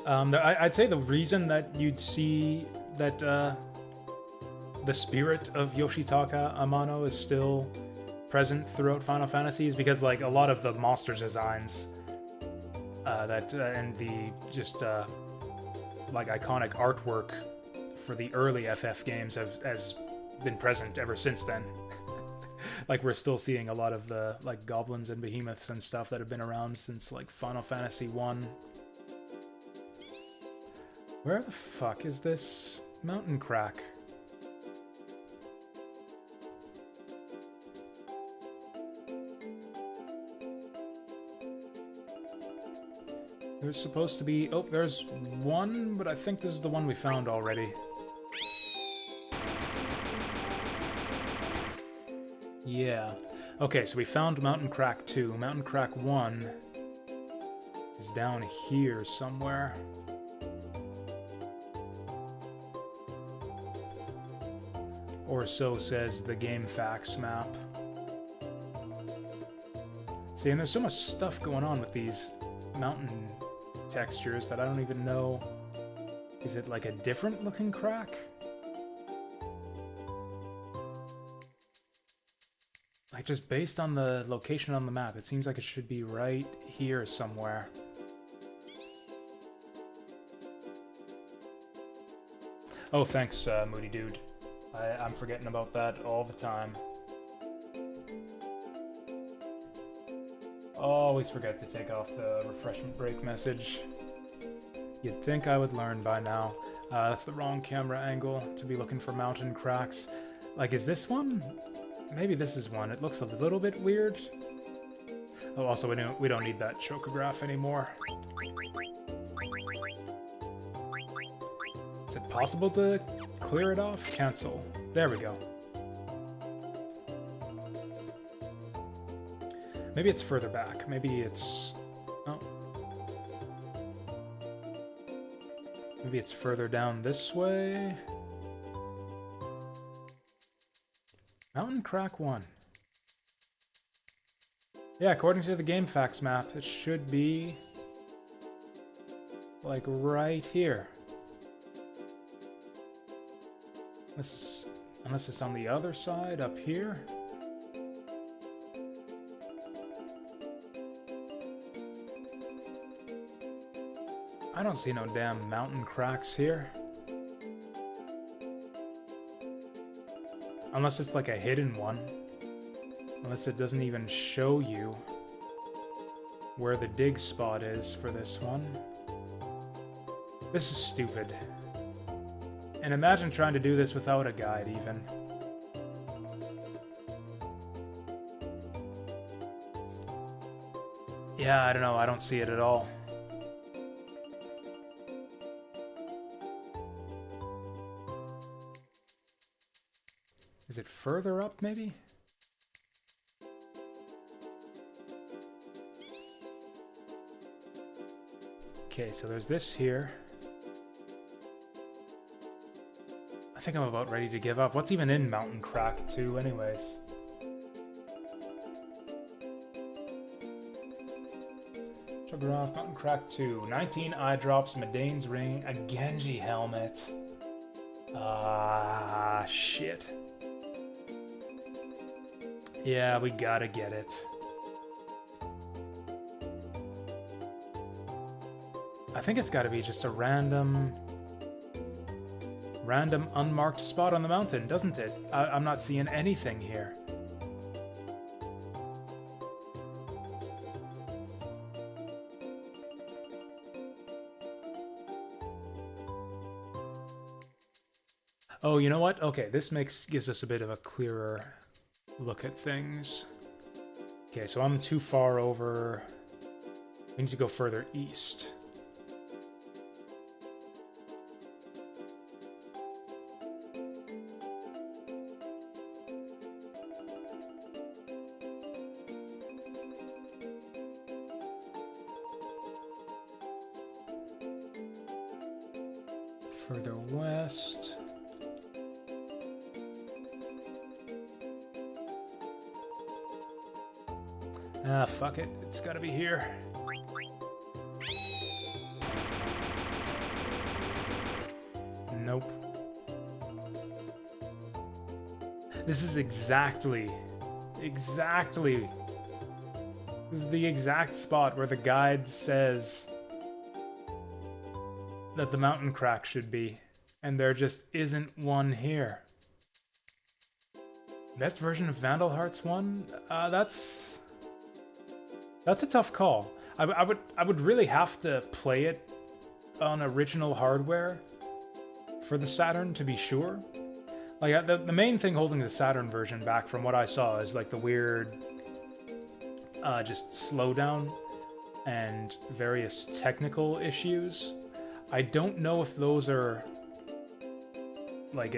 I'd say the reason that you'd see that the spirit of Yoshitaka Amano is still present throughout Final Fantasy is because like a lot of the monsters designs and the just like iconic artwork for the early FF games has been present ever since then. Like we're still seeing a lot of the like goblins and behemoths and stuff that have been around since like Final Fantasy 1. Where the fuck is this mountain crack? there's supposed to be... Oh, there's one, but I think this is the one we found already. Yeah. Okay, so we found Mountain Crack 2. Mountain Crack 1 is down here somewhere. Or so says the game facts map. See, and there's so much stuff going on with these mountain textures that I don't even know. Is it like a different looking crack? Like, just based on the location on the map, it seems like it should be right here somewhere. Oh, thanks, Moody Dude. I'm forgetting about that all the time. Always forget to take off the refreshment break message. You'd think I would learn by now. That's the wrong camera angle to be looking for mountain cracks. Like, is this one? Maybe this is one. It looks a little bit weird. Oh, also, we don't need that chocograph anymore. Is it possible to clear it off? Cancel. There we go. Maybe it's further back. Maybe it's... Oh. Maybe it's further down this way. Mountain Crack 1. Yeah, according to the game facts map, it should be... like right here. Unless it's on the other side, up here. I don't see no damn mountain cracks here. Unless it's like a hidden one. Unless it doesn't even show you where the dig spot is for this one. This is stupid. And imagine trying to do this without a guide, even. Yeah, I don't know. I don't see it at all. Is it further up, maybe? Okay, so there's this here. I think I'm about ready to give up. What's even in Mountain Crack 2 anyways? Chograph, Mountain Crack 2. 19 eye drops, Medane's ring, a Genji helmet. Ah, shit. Yeah, we gotta get it. I think it's gotta be just a random unmarked spot on the mountain, doesn't it? I'm not seeing anything here. Oh, you know what? Okay, this gives us a bit of a clearer look at things. Okay, so I'm too far over. We need to go further east. Further west. Ah, fuck it. It's gotta be here. Nope. This is exactly... This is the exact spot where the guide says that the mountain crack should be, and there just isn't one here. Best version of Vandal Hearts 1? That's a tough call. I would really have to play it on original hardware for the Saturn to be sure. Like, the main thing holding the Saturn version back from what I saw is like the weird just slowdown and various technical issues. I don't know if those are like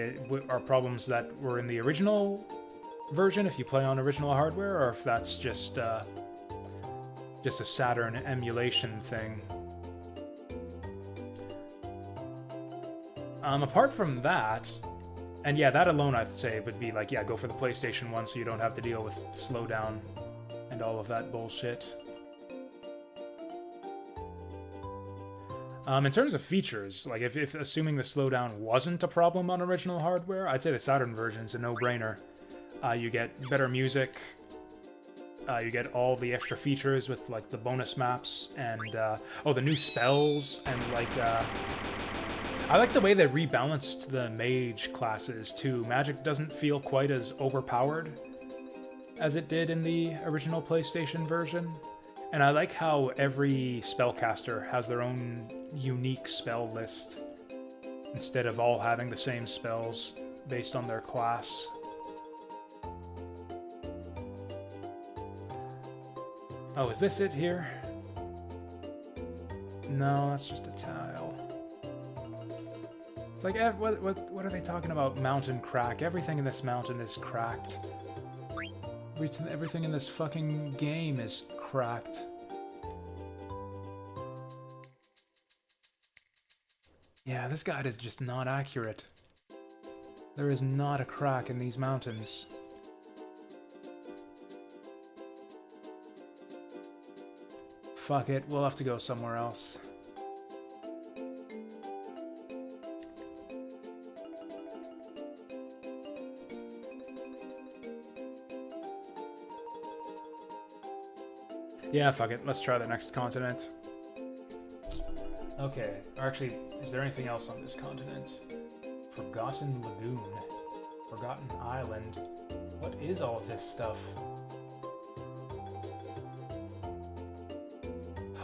are problems that were in the original version if you play on original hardware, or if that's just a Saturn emulation thing. Apart from that, and yeah, that alone I'd say would be like, yeah, go for the PlayStation 1 so you don't have to deal with slowdown and all of that bullshit. In terms of features, like if assuming the slowdown wasn't a problem on original hardware, I'd say the Saturn version's a no-brainer. You get better music, you get all the extra features with like the bonus maps and the new spells, and like I like the way they rebalanced the mage classes too. Magic doesn't feel quite as overpowered as it did in the original PlayStation version. And I like how every spellcaster has their own unique spell list, instead of all having the same spells based on their class. Oh, is this it here? No, that's just a tile. It's like, what are they talking about? Mountain crack. Everything in this mountain is cracked. Everything in this fucking game is cracked. Yeah, this guide is just not accurate. There is not a crack in these mountains. Fuck it, we'll have to go somewhere else. Yeah, fuck it. Let's try the next continent. Okay, or actually, is there anything else on this continent? Forgotten Lagoon. Forgotten Island. What is all of this stuff?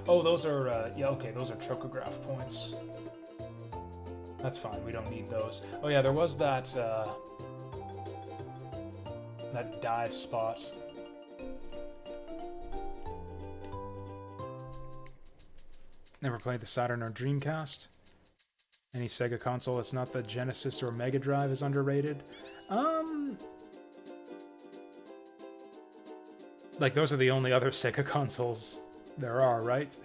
Oh, those are, yeah, okay, those are chocograph points. That's fine, we don't need those. Oh yeah, there was that, that dive spot. Never played the Saturn or Dreamcast. Any Sega console that's not the Genesis or Mega Drive is underrated. Like, those are the only other Sega consoles there are, right?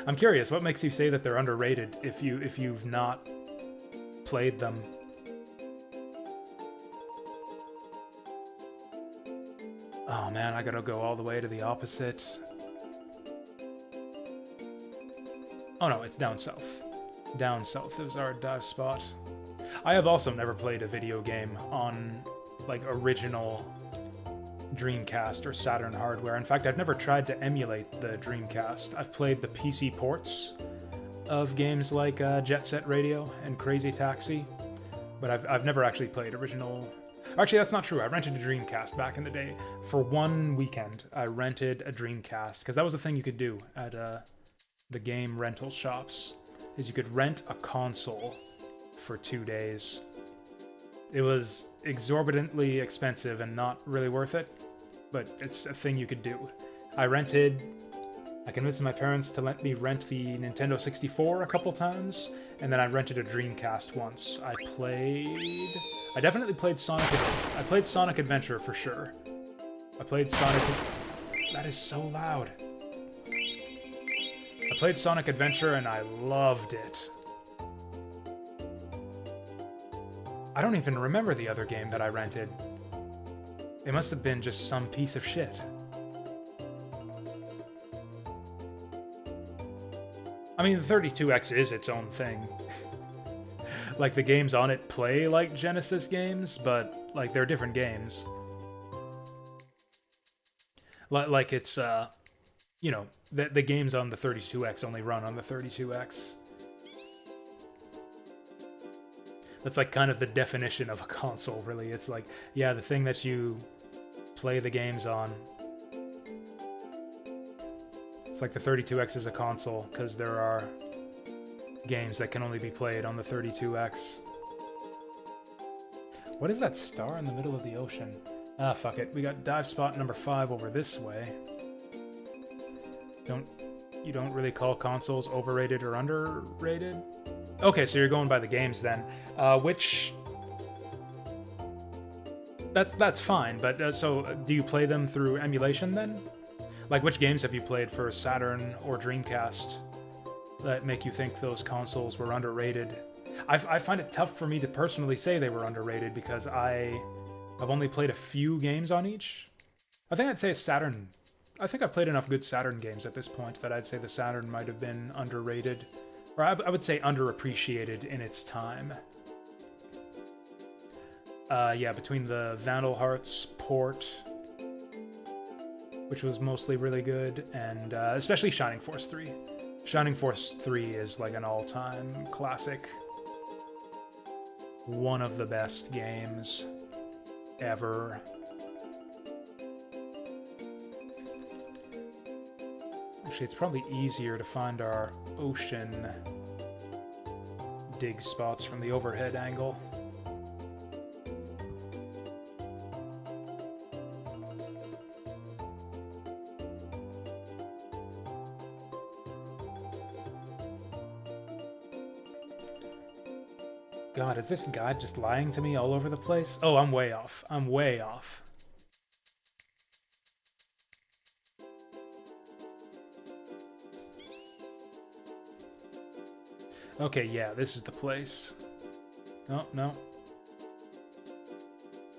I'm curious, what makes you say that they're underrated if you've not played them? Oh man, I gotta go all the way to the opposite. Oh no, it's down south. Down south is our dive spot. I have also never played a video game on, like, original Dreamcast or Saturn hardware. In fact, I've never tried to emulate the Dreamcast. I've played the PC ports of games like Jet Set Radio and Crazy Taxi, but I've never actually played original... Actually, that's not true. I rented a Dreamcast back in the day. For one weekend, I rented a Dreamcast, because that was the thing you could do at the game rental shops, is you could rent a console for 2 days. It was exorbitantly expensive and not really worth it, but it's a thing you could do. I convinced my parents to let me rent the Nintendo 64 a couple times, and then I rented a Dreamcast once. I definitely played I played Sonic Adventure for sure. I played Sonic... That is so loud. I played Sonic Adventure and I loved it. I don't even remember the other game that I rented. It must have been just some piece of shit. I mean, the 32X is its own thing. Like, the games on it play like Genesis games, but, like, they're different games. Like, it's, you know, the games on the 32X only run on the 32X. That's, like, kind of the definition of a console, really. It's like, yeah, the thing that you play the games on. It's like the 32X is a console, because there are games that can only be played on the 32X. What is that star in the middle of the ocean? Ah, fuck it. We got dive spot number 5 over this way. You don't really call consoles overrated or underrated? Okay, so you're going by the games then. Which that's fine, but so do you play them through emulation then? Like, which games have you played for Saturn or Dreamcast that make you think those consoles were underrated? I find it tough for me to personally say they were underrated because I've only played a few games on each. I think I'd say Saturn. I think I've played enough good Saturn games at this point that I'd say the Saturn might have been underrated. Or I would say underappreciated in its time. Yeah, between the Vandal Hearts port, which was mostly really good, and especially Shining Force 3. Shining Force 3 is like an all-time classic. One of the best games ever. Actually, it's probably easier to find our ocean dig spots from the overhead angle. God, is this guy just lying to me all over the place? Oh, I'm way off. I'm way off. Okay, yeah, this is the place. No, no.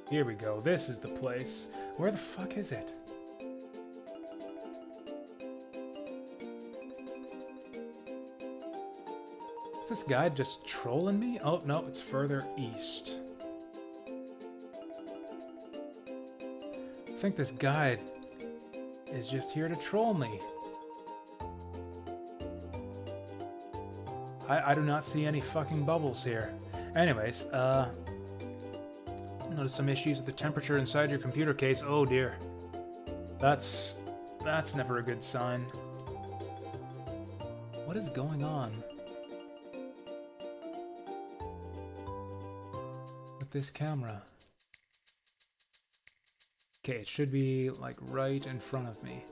Here we go. This is the place. Where the fuck is it? Is this guy just trolling me? Oh, no, it's further east. I think this guy is just here to troll me. I do not see any fucking bubbles here. Anyways, notice some issues with the temperature inside your computer case. Oh dear. That's never a good sign. What is going on with this camera? Okay, it should be like right in front of me.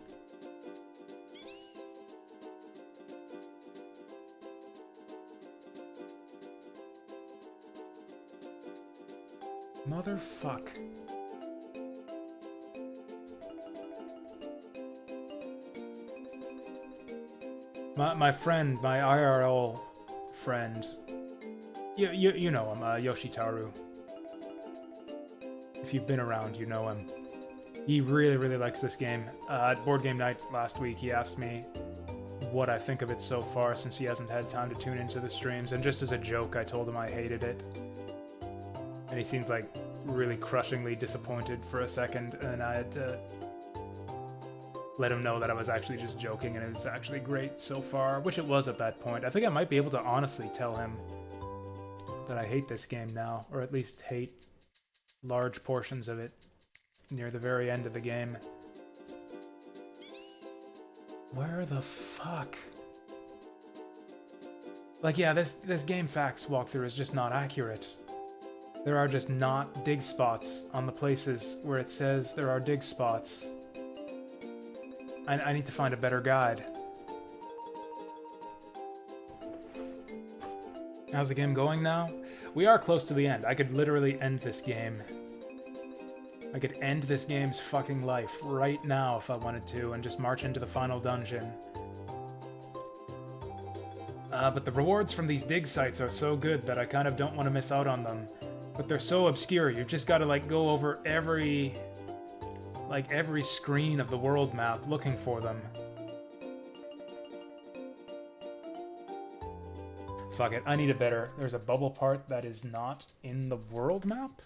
Motherfuck. My friend, my IRL friend, you know him, Yoshitaru. If you've been around, you know him. He really likes this game. At Board Game Night last week, he asked me what I think of it so far since he hasn't had time to tune into the streams, and just as a joke, I told him I hated it. And he seemed like really crushingly disappointed for a second, and I had to let him know that I was actually just joking and it was actually great so far, which it was at that point. I think I might be able to honestly tell him that I hate this game now, or at least hate large portions of it near the very end of the game. Where the fuck? Like, yeah, this game facts walkthrough is just not accurate. There are just not dig spots on the places where it says there are dig spots. I need to find a better guide. How's the game going now? We are close to the end. I could literally end this game. I could end this game's fucking life right now if I wanted to and just march into the final dungeon. But the rewards from these dig sites are so good that I kind of don't want to miss out on them. But they're so obscure, you've just got to like go over every screen of the world map looking for them. Fuck it, I need a better... There's a bubble part that is not in the world map?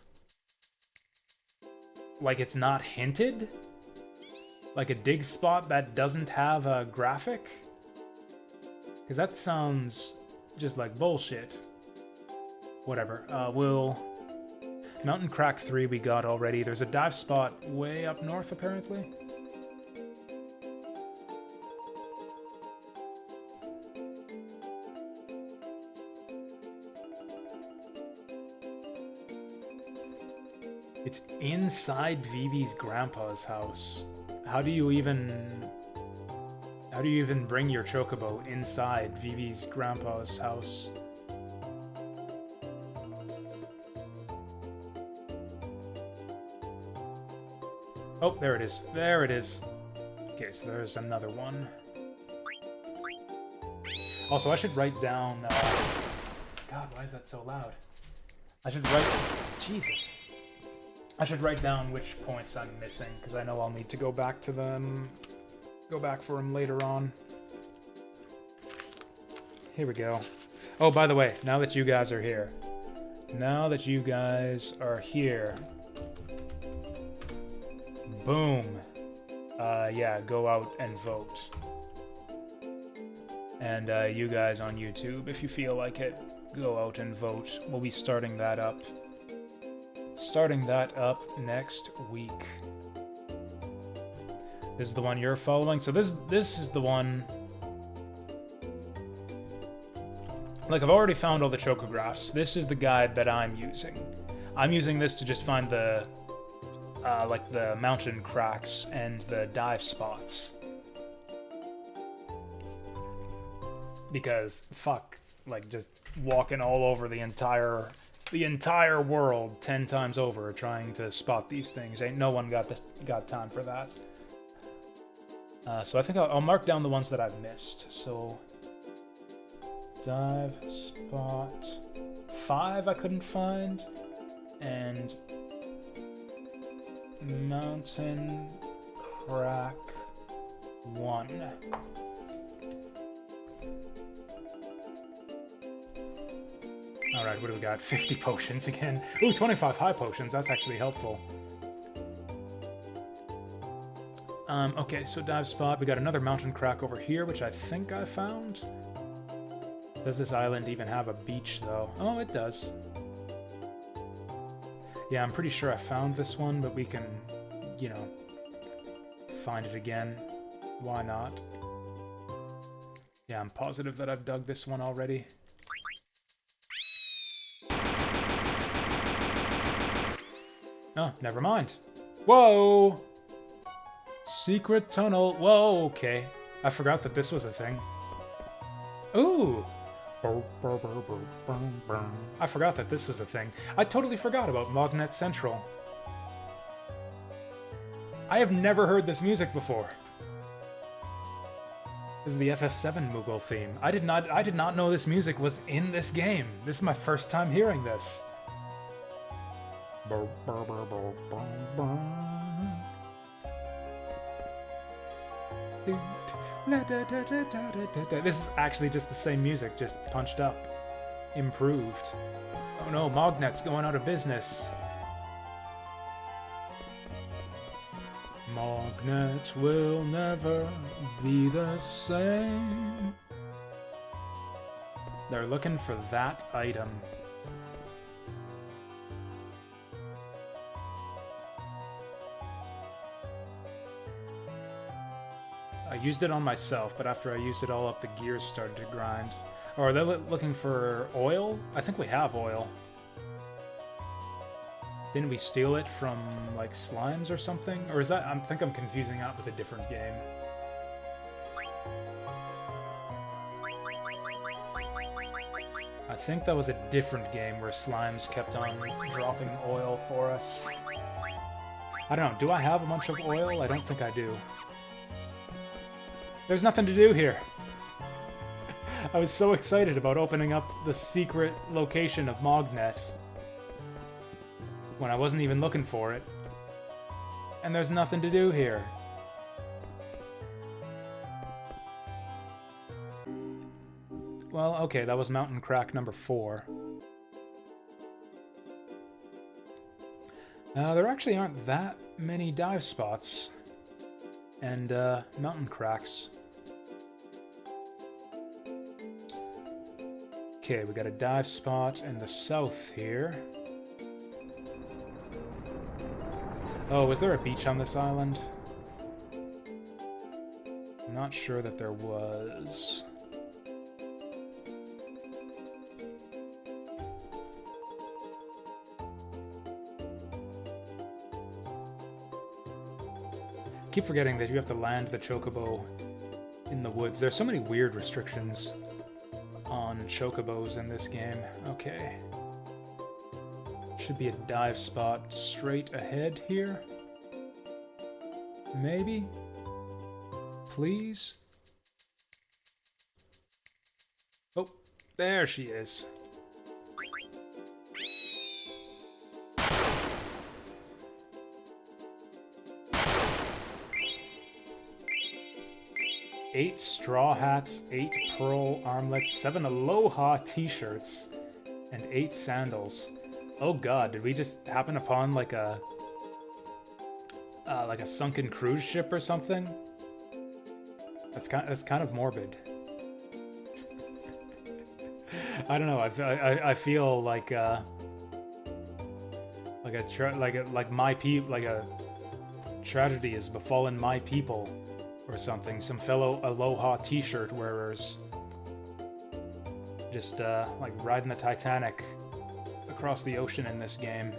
Like it's not hinted? Like a dig spot that doesn't have a graphic? Because that sounds just like bullshit. Whatever, Mountain Crack 3 we got already. There's a dive spot way up north, apparently. It's inside Vivi's grandpa's house. How do you even How do you even bring your chocobo inside Vivi's grandpa's house? Oh, there it is. There it is. Okay, so there's another one. Also, I should write down... God, why is that so loud? I should write... Jesus. I should write down which points I'm missing, because I know I'll need to go back to them. Go back for them later on. Here we go. Oh, by the way, now that you guys are here. Boom. Yeah, go out and vote. And you guys on YouTube, if you feel like it, go out and vote. We'll be starting that up. Starting that up next week. This is the one you're following. So this is the one... Like, I've already found all the chocographs. This is the guide that I'm using. I'm using this to just find the... like the mountain cracks and the dive spots. Because, fuck, like, just walking all over the entire world 10 times over trying to spot these things. Ain't no one got time for that. So I think I'll mark down the ones that I've missed. So, dive spot 5 I couldn't find, and mountain crack 1. Alright, what do we got? 50 potions again. Ooh, 25 high potions. That's actually helpful. Okay, so dive spot. We got another mountain crack over here, which I think I found. Does this island even have a beach, though? Oh, it does. Yeah, I'm pretty sure I found this one, but we can, you know, find it again. Why not? Yeah, I'm positive that I've dug this one already. Oh, never mind. Whoa! Secret tunnel. Whoa, okay. I forgot that this was a thing. Ooh! I forgot that this was a thing. I totally forgot about Magnet Central. I have never heard this music before. This is the FF7 Moogle theme. I did not know this music was in this game. This is my first time hearing this. This is actually just the same music, just punched up. Improved. Oh no, Magnet's going out of business. Magnet will never be the same. They're looking for that item. I used it on myself, but after I used it all up, the gears started to grind. Or are they looking for oil? I think we have oil. Didn't we steal it from, like, slimes or something? Or is that... I think I'm confusing that with a different game. I think that was a different game where slimes kept on dropping oil for us. I don't know, do I have a bunch of oil? I don't think I do. There's nothing to do here. I was so excited about opening up the secret location of Magnet when I wasn't even looking for it. And there's nothing to do here. Well, okay, that was Mountain Crack number 4. There actually aren't that many dive spots and mountain cracks. Okay, we got a dive spot in the south here. Oh, was there a beach on this island? I'm not sure that there was. Keep forgetting that you have to land the chocobo in the woods. There's so many weird restrictions on chocobos in this game. Okay. Should be a dive spot straight ahead here. Maybe? Please? Oh, there she is. Eight straw hats, 8 pearl armlets, 7 aloha t-shirts, and 8 sandals. Oh god, did we just happen upon like a sunken cruise ship or something? That's kind of morbid. I don't know. I feel like a tragedy has befallen my people or something. Some fellow aloha t-shirt wearers just like riding the Titanic across the ocean in this game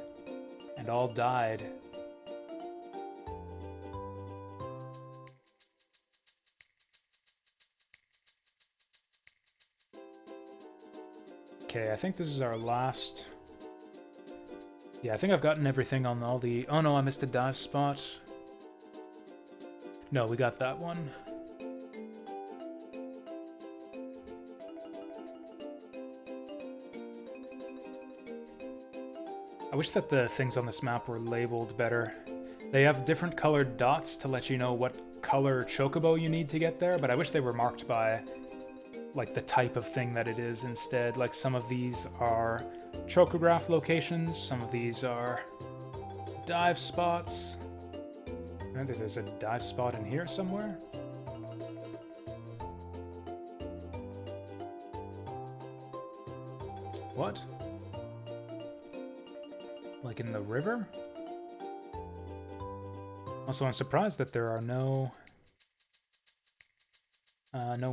and all died. Okay, I think this is our last... Yeah, I think I've gotten everything on all the... Oh no, I missed a dive spot. No, we got that one. I wish that the things on this map were labeled better. They have different colored dots to let you know what color chocobo you need to get there, but I wish they were marked by like the type of thing that it is instead. Like some of these are chocograph locations, some of these are dive spots. I think there's a dive spot in here somewhere. What? Like in the river? Also, I'm surprised that there are no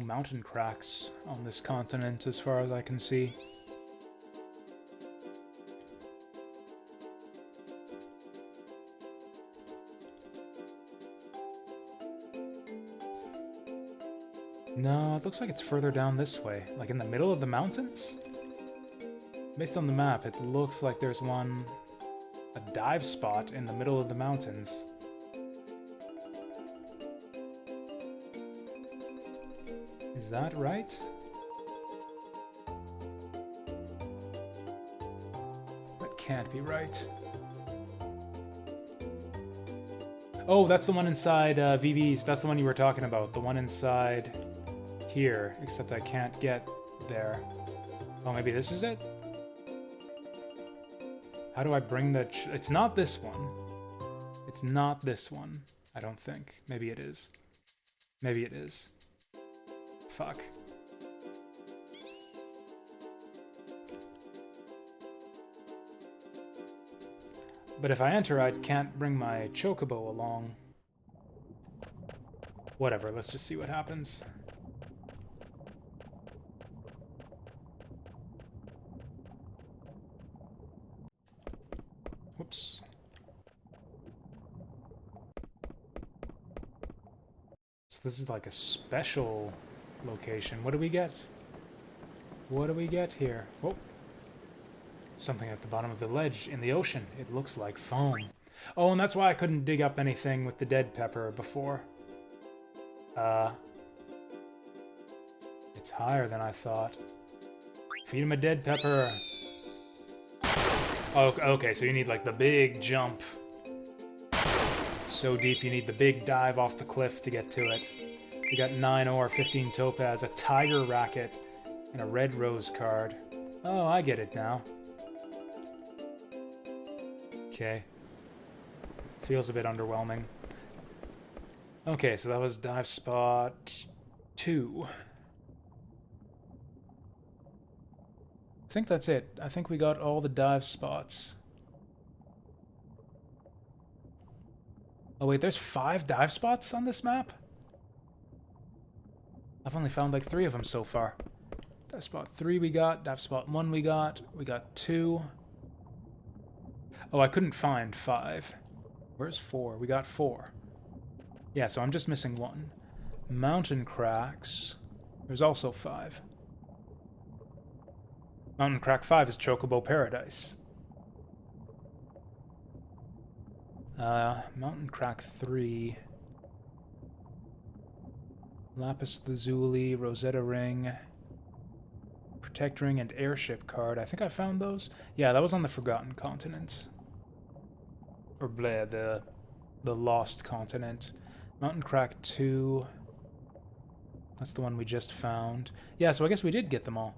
mountain cracks on this continent as far as I can see. No, it looks like it's further down this way, like in the middle of the mountains? Based on the map, it looks like there's a dive spot in the middle of the mountains. Is that right? That can't be right. Oh, that's the one inside VV's. That's the one you were talking about. The one inside here, except I can't get there. Oh, maybe this is it? How do I bring the... It's not this one. It's not this one, I don't think. Maybe it is. Maybe it is. Fuck. But if I enter, I can't bring my chocobo along. Whatever, let's just see what happens. Whoops. So this is like a special location. What do we get? What do we get here? Oh. Something at the bottom of the ledge in the ocean. It looks like foam. Oh, and that's why I couldn't dig up anything with the dead pepper before. It's higher than I thought. Feed him a dead pepper. Oh, okay, so you need like the big jump. So deep you need the big dive off the cliff to get to it. We got 9 ore, 15 topaz, a tiger racket, and a red rose card. Oh, I get it now. Okay. Feels a bit underwhelming. Okay, so that was dive spot 2. I think that's it. I think we got all the dive spots. Oh wait, there's 5 dive spots on this map? I've only found like 3 of them so far. Dive spot 3 we got, dive spot 1 we got 2. Oh, I couldn't find 5. Where's 4? We got 4. Yeah, so I'm just missing 1. Mountain Cracks. There's also 5. Mountain Crack 5 is Chocobo Paradise. Mountain Crack 3. Lapis Lazuli, Rosetta Ring, Protect Ring, and Airship card. I think I found those. Yeah, that was on the Forgotten Continent. Or bleh, the Lost Continent. Mountain Crack 2. That's the one we just found. Yeah, so I guess we did get them all.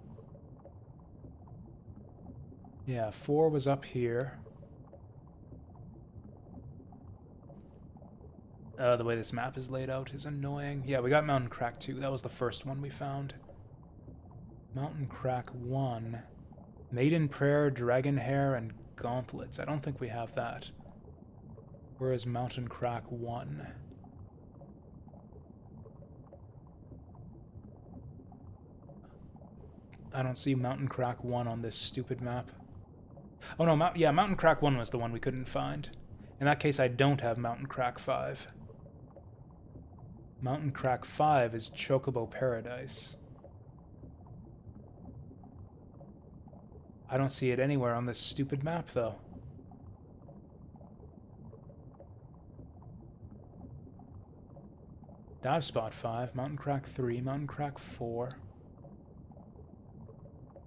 Yeah, 4 was up here. The way this map is laid out is annoying. Yeah, we got Mountain Crack 2. That was the first one we found. Mountain Crack 1. Maiden Prayer, Dragon Hair, and Gauntlets. I don't think we have that. Where is Mountain Crack 1? I don't see Mountain Crack 1 on this stupid map. Oh no, yeah, Mountain Crack 1 was the one we couldn't find. In that case, I don't have Mountain Crack 5. Mountain Crack 5 is Chocobo Paradise. I don't see it anywhere on this stupid map, though. Dive Spot 5, Mountain Crack 3, Mountain Crack 4.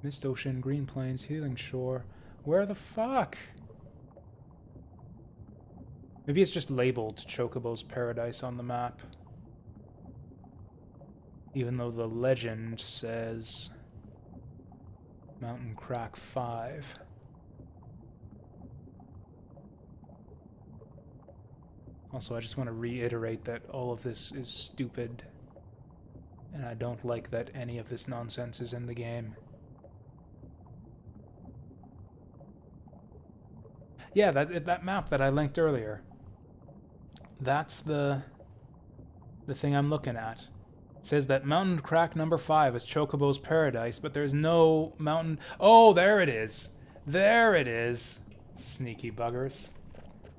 Mist Ocean, Green Plains, Healing Shore. Where the fuck? Maybe it's just labeled Chocobo's Paradise on the map. Even though the legend says Mountain Crack 5. Also, I just want to reiterate that all of this is stupid. And I don't like that any of this nonsense is in the game. Yeah, that map that I linked earlier. That's the thing I'm looking at. It says that Mountain Crack number 5 is Chocobo's Paradise, but there's no mountain... Oh, there it is! There it is! Sneaky buggers.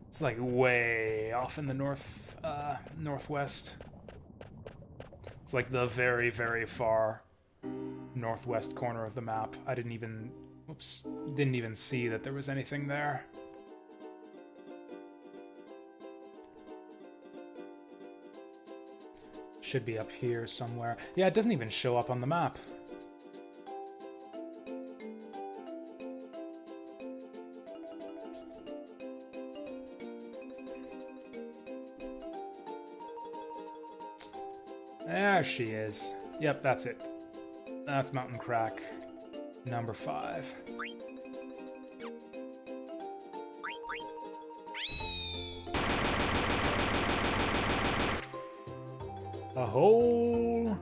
It's like way off in the northwest. It's like the very, very far northwest corner of the map. I didn't even... Oops. Didn't even see that there was anything there. Should be up here somewhere. Yeah, it doesn't even show up on the map. There she is. Yep, that's it. That's Mountain Crack number 5. A hole.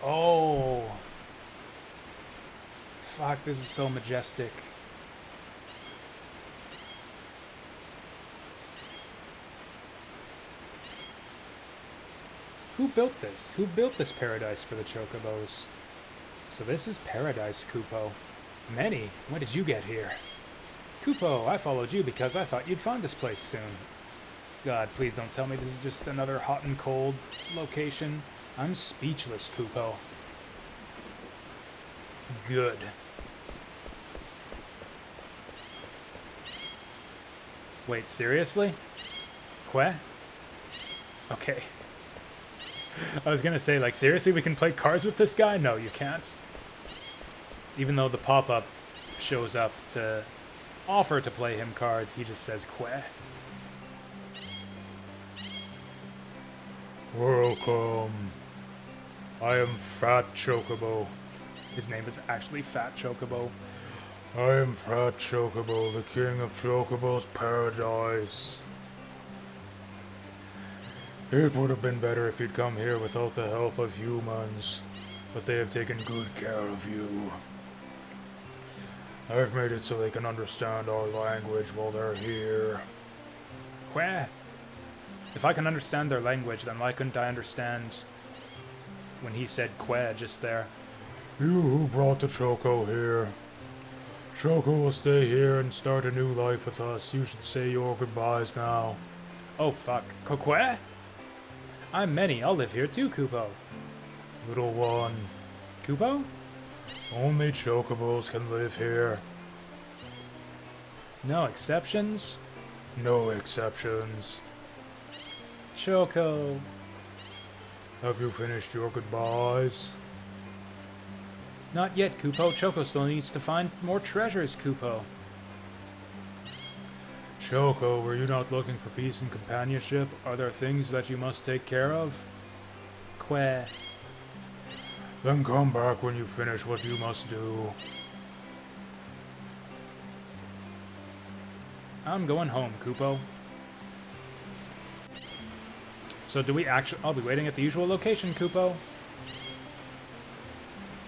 Oh. Fuck, this is so majestic. Who built this? Who built this paradise for the Chocobos? So this is Paradise, Kupo. Many, when did you get here? Kupo, I followed you because I thought you'd find this place soon. God, please don't tell me this is just another hot and cold location. I'm speechless, Kupo. Good. Wait, seriously? Que? Okay. I was gonna say, like, seriously, we can play cards with this guy? No, you can't. Even though the pop-up shows up to offer to play him cards, he just says Que. Welcome. I am Fat Chocobo. His name is actually Fat Chocobo. I am Fat Chocobo, the king of Chocobo's paradise. It would have been better if you'd come here without the help of humans, but they have taken good care of you. I've made it so they can understand our language while they're here. Que? If I can understand their language, then why couldn't I understand when he said Que just there? You who brought the Choco here. Choco will stay here and start a new life with us. You should say your goodbyes now. Oh fuck. Kokwe? I'm many. I'll live here too, Kupo. Little one. Kupo? Only chocobos can live here. No exceptions? No exceptions. Choco. Have you finished your goodbyes? Not yet, Kupo. Choco still needs to find more treasures, Kupo. Choco, were you not looking for peace and companionship? Are there things that you must take care of? Que. Then come back when you finish what you must do. I'm going home, Kupo. So do we actually... I'll be waiting at the usual location, Kupo.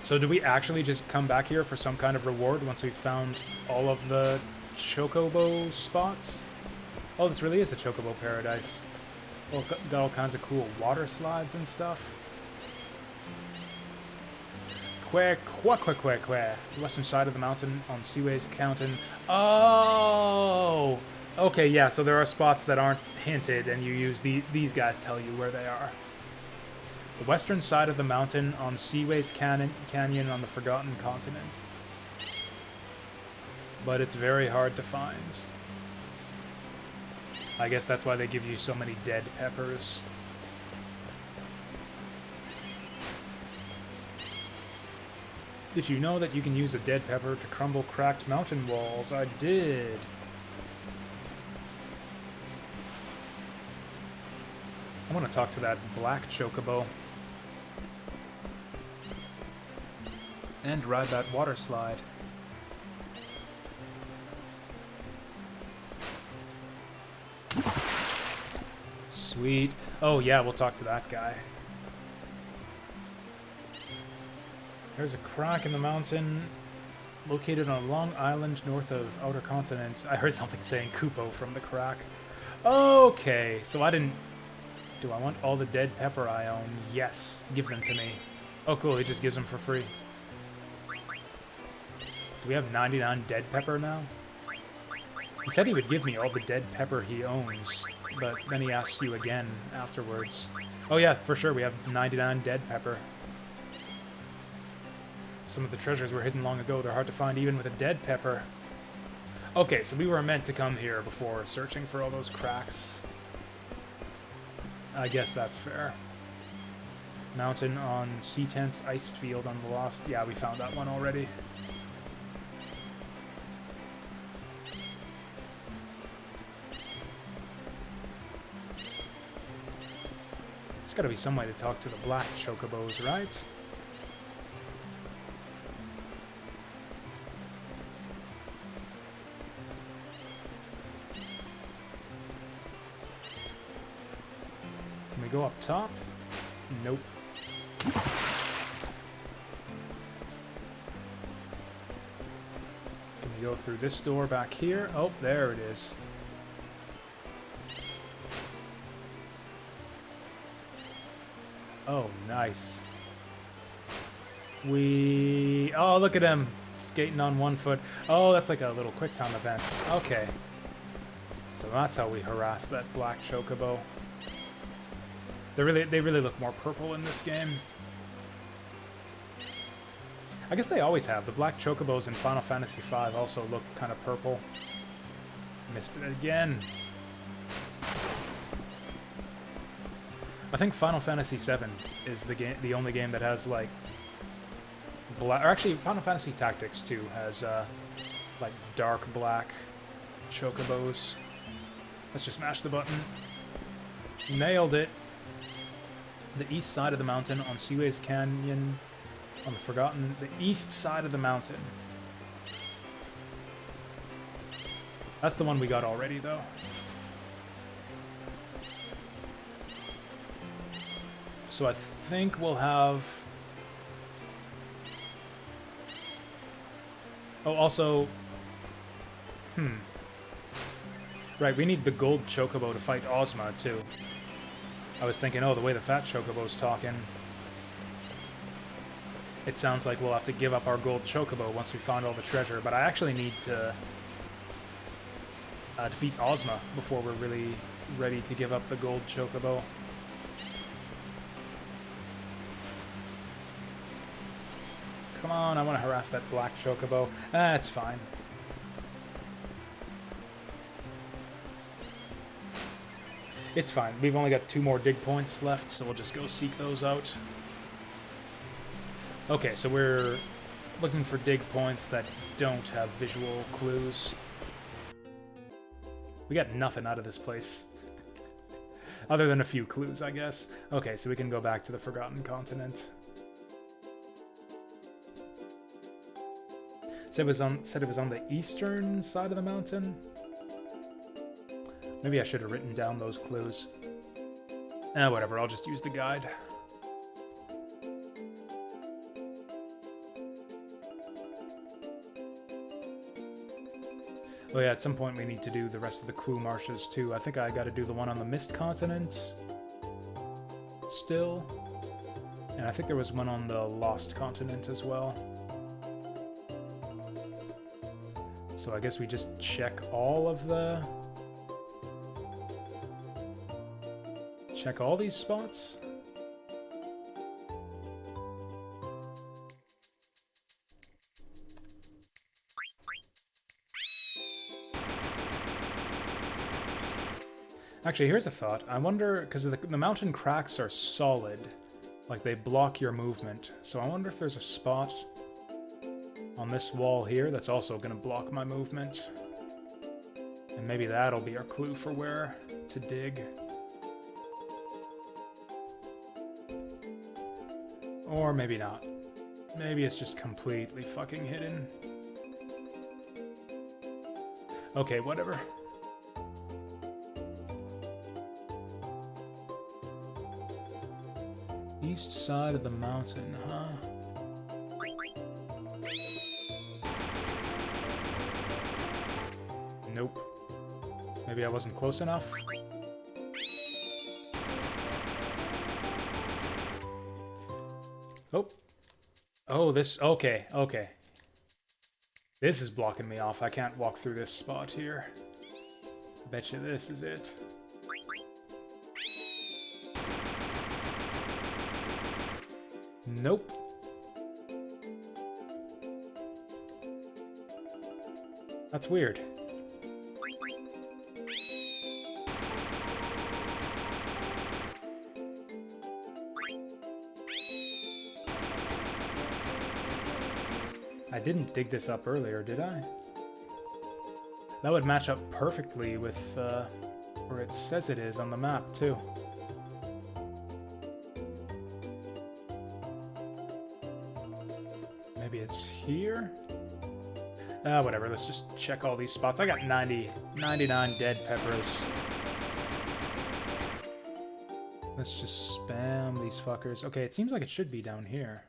So do we actually just come back here for some kind of reward once we've found all of the chocobo spots? Oh, this really is a chocobo paradise. Well, got all kinds of cool water slides and stuff. The western side of the mountain on Seaway's Mountain. Oh! Okay, yeah, so there are spots that aren't hinted, and you use these guys tell you where they are. The western side of the mountain on Seaway's Canyon on the Forgotten Continent. But it's very hard to find. I guess that's why they give you so many dead peppers. Did you know that you can use a dead pepper to crumble cracked mountain walls? I did. I want to talk to that black chocobo. And ride that water slide. Sweet. Oh yeah, we'll talk to that guy. There's a crack in the mountain located on a long island north of Outer Continent. I heard something saying Kupo from the crack. Okay, so I didn't... Do I want all the dead pepper I own? Yes, give them to me. Oh cool, he just gives them for free. Do we have 99 dead pepper now? He said he would give me all the dead pepper he owns, but then he asks you again afterwards. Oh yeah, for sure, we have 99 dead pepper. Some of the treasures were hidden long ago. They're hard to find even with a dead pepper. Okay, so we were meant to come here before searching for all those cracks. I guess that's fair. Mountain on Sea Tents, Iced Field on the Lost. Yeah, we found that one already. There's gotta be some way to talk to the black chocobos, right? Can we go up top? Nope. Can we go through this door back here? Oh, there it is. Oh, nice. Oh, look at him! Skating on one foot. Oh, that's like a little quick time event. Okay. So that's how we harass that black chocobo. They really look more purple in this game. I guess they always have. The black chocobos in Final Fantasy V also look kind of purple. Missed it again. I think Final Fantasy VII is the only game that has like black. Or actually, Final Fantasy Tactics 2 has like dark black chocobos. Let's just mash the button. Nailed it. The east side of the mountain on Seaway's Canyon on the Forgotten... The east side of the mountain. That's the one we got already, though. So I think we'll have... Oh, also... Right, we need the gold chocobo to fight Ozma, too. I was thinking, oh, the way the fat chocobo's talking, it sounds like we'll have to give up our gold chocobo once we find all the treasure, but I actually need to defeat Ozma before we're really ready to give up the gold chocobo. Come on, I want to harass that black chocobo. That's fine. It's fine. We've only got 2 more dig points left, so we'll just go seek those out. Okay, so we're looking for dig points that don't have visual clues. We got nothing out of this place. Other than a few clues, I guess. Okay, so we can go back to the Forgotten Continent. Said it was on the eastern side of the mountain. Maybe I should have written down those clues. Whatever, I'll just use the guide. Oh yeah, at some point we need to do the rest of the Ku Marshes too. I think I gotta do the one on the Mist Continent still. And I think there was one on the Lost Continent as well. So I guess we just check all of the... Check all these spots? Actually, here's a thought. I wonder, because the mountain cracks are solid, like they block your movement. So I wonder if there's a spot on this wall here that's also going to block my movement. And maybe that'll be our clue for where to dig. Or maybe not. Maybe it's just completely fucking hidden. Okay, whatever. East side of the mountain, huh? Nope. Maybe I wasn't close enough? Oh. Oh, this... Okay, okay. This is blocking me off. I can't walk through this spot here. I bet you this is it. Nope. That's weird. I didn't dig this up earlier, did I? That would match up perfectly with where it says it is on the map, too. Maybe it's here? Whatever, let's just check all these spots. I got 99 dead peppers. Let's just spam these fuckers. Okay, it seems like it should be down here.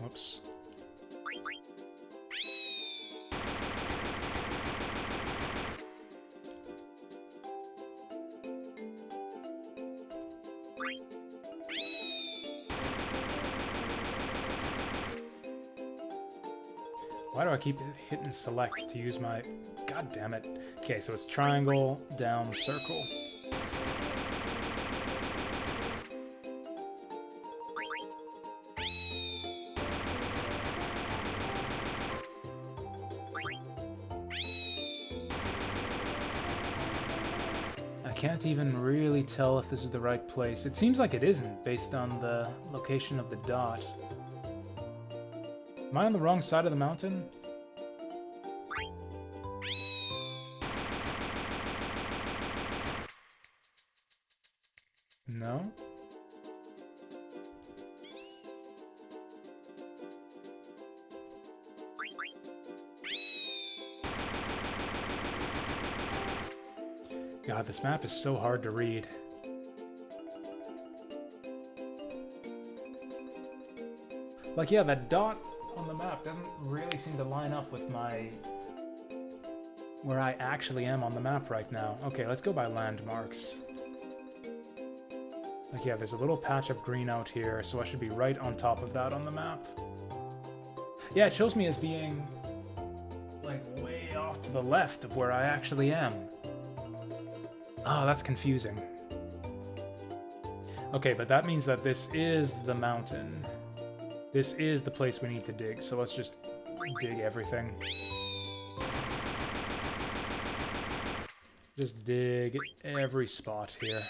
Whoops. Why do I keep hitting select to use my... God damn it. Okay, so it's triangle, down, circle. I can't even really tell if this is the right place. It seems like it isn't, based on the location of the dot. Am I on the wrong side of the mountain? No? God, this map is so hard to read. Like, yeah, that dot on the map doesn't really seem to line up with my... where I actually am on the map right now. Okay, let's go by landmarks. Like, yeah, there's a little patch of green out here, so I should be right on top of that on the map. Yeah, it shows me as being like way off to the left of where I actually am. Oh, that's confusing. Okay, but that means that this is the mountain. This is the place we need to dig, so let's just dig everything. Just dig every spot here.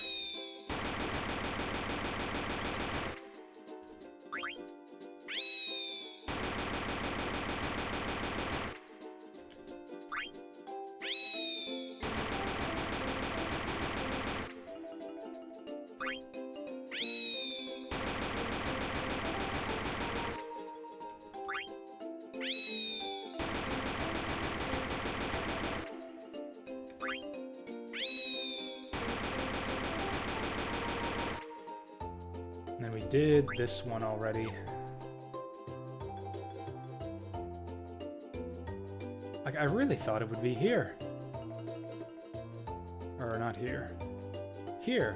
And then we did this one already. Like, I really thought it would be here. Or not here. Here!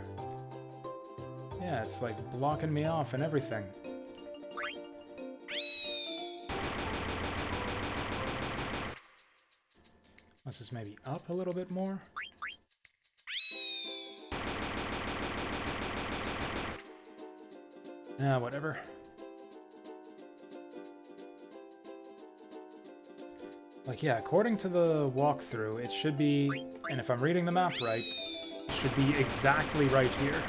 Yeah, it's like blocking me off and everything. Let's just maybe up a little bit more. Ah, whatever. Like, yeah, according to the walkthrough, it should be, and if I'm reading the map right, it should be exactly right here.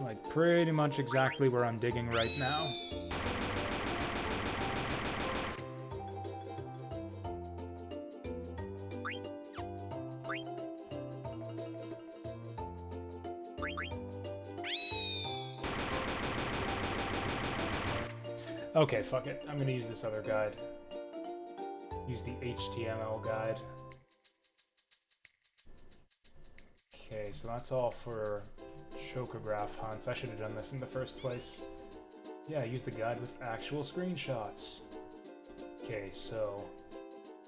Like, pretty much exactly where I'm digging right now. Okay, fuck it. I'm gonna use this other guide. Use the HTML guide. Okay, so that's all for chocograph hunts. I should have done this in the first place. Yeah, use the guide with actual screenshots. Okay, so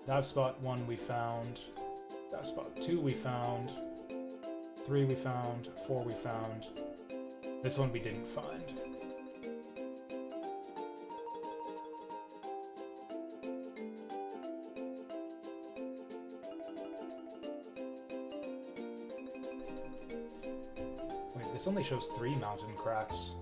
dive spot 1 we found, dive spot 2 we found, 3 we found, 4 we found. This one we didn't find. This only shows 3 mountain cracks.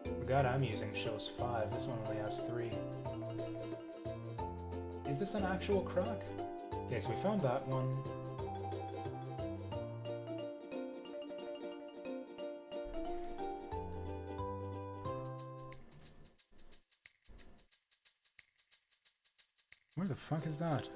The guide I'm using shows 5. This one only has 3. Is this an actual crack? Okay, so we found that one. Where the fuck is that?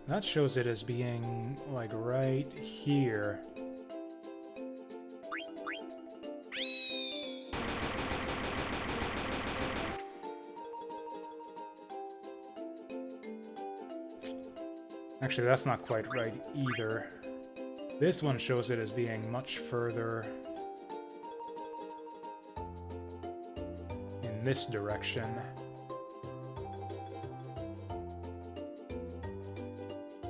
That shows it as being, like, right here. Actually, that's not quite right either. This one shows it as being much further in this direction.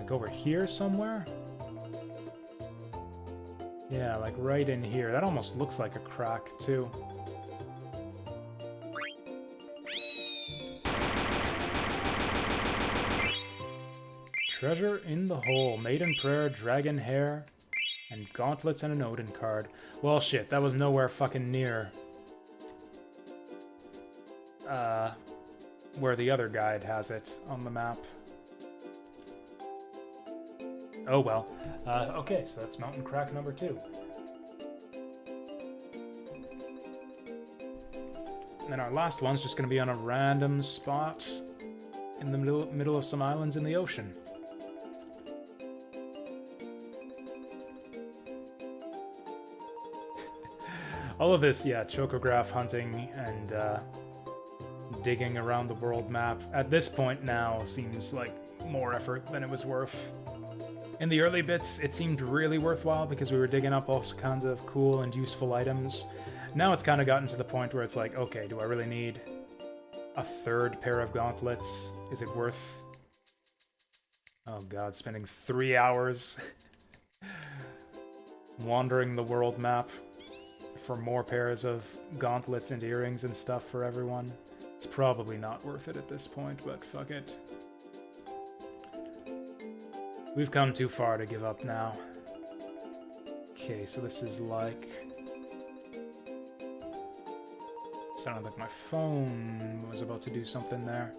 Over here somewhere? Yeah, like right in here. That almost looks like a crack, too. Treasure in the hole. Maiden prayer, dragon hair, and gauntlets and an Odin card. Well, shit, that was nowhere fucking near where the other guide has it on the map. Oh well. Okay, so that's mountain crack number 2. And then our last one's just going to be on a random spot in the middle of some islands in the ocean. All of this, yeah, chocograph hunting and digging around the world map at this point now seems like more effort than it was worth. In the early bits, it seemed really worthwhile because we were digging up all kinds of cool and useful items. Now it's kind of gotten to the point where it's like, okay, do I really need a third pair of gauntlets? Is it worth... Oh god, spending 3 hours wandering the world map for more pairs of gauntlets and earrings and stuff for everyone. It's probably not worth it at this point, but fuck it. We've come too far to give up now. Okay, so this is like... Sounded like my phone was about to do something there.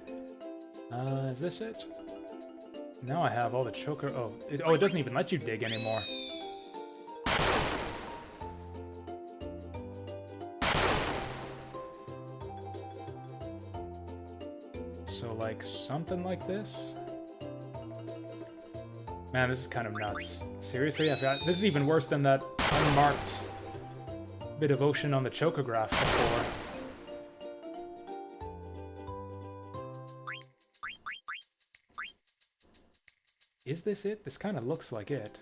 Is this it? Now I have all the choker... Oh, it doesn't even let you dig anymore. So, like, something like this? Man, this is kind of nuts. Seriously? This is even worse than that unmarked bit of ocean on the chocograph before. Is this it? This kind of looks like it.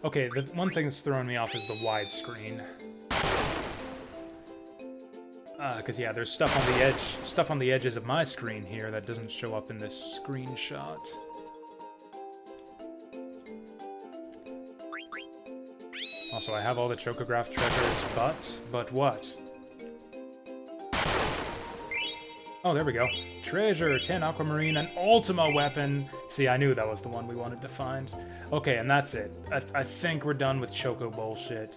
Okay, the one thing that's throwing me off is the widescreen. Because yeah, there's stuff on the edges of my screen here that doesn't show up in this screenshot. Also, I have all the chocograph treasures, but what? Oh, there we go. Treasure, 10 aquamarine, an Ultima weapon. See, I knew that was the one we wanted to find. Okay, and that's it. I think we're done with choco bullshit.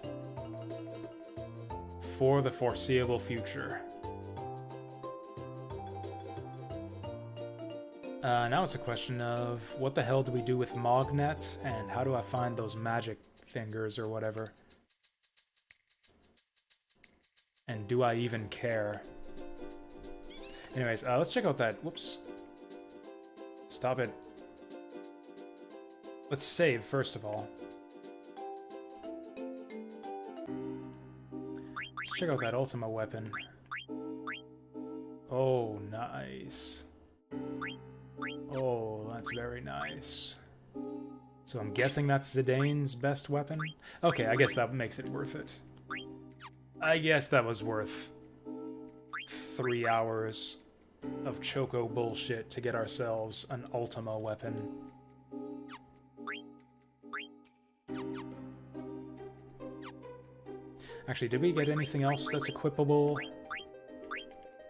For the foreseeable future. Now it's a question of what the hell do we do with Mognet, and how do I find those magic fingers or whatever? And do I even care? Anyways, let's check out that... Whoops. Stop it. Let's save, first of all. Let's check out that Ultima weapon. Oh, nice. Oh, that's very nice. So I'm guessing that's Zidane's best weapon? Okay, I guess that makes it worth it. I guess that was worth 3 hours of choco bullshit to get ourselves an Ultima weapon. Actually, did we get anything else that's equipable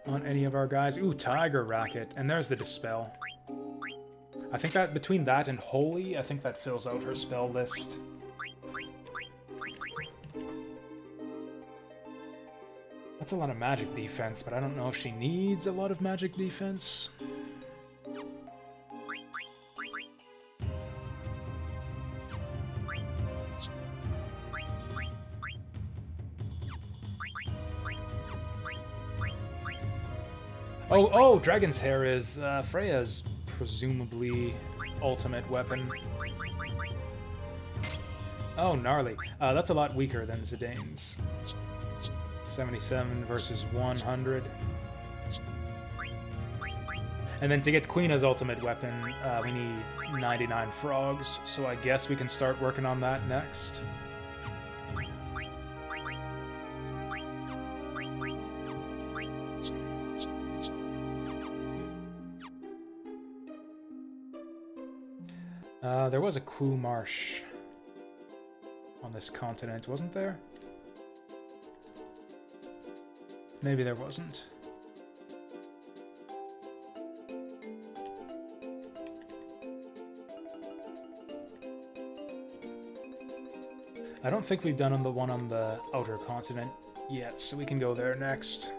on any of our guys? Ooh, Tiger Racket. And there's the Dispel. I think that between that and Holy, I think that fills out her spell list. That's a lot of magic defense, but I don't know if she needs a lot of magic defense. Oh, Dragon's Hair is Freya's presumably ultimate weapon. Oh, gnarly. That's a lot weaker than Zidane's. 77 versus 100. And then to get Queena's ultimate weapon, we need 99 frogs, so I guess we can start working on that next. There was a Ku Marsh on this continent, wasn't there? Maybe there wasn't. I don't think we've done the one on the outer continent yet, so we can go there next.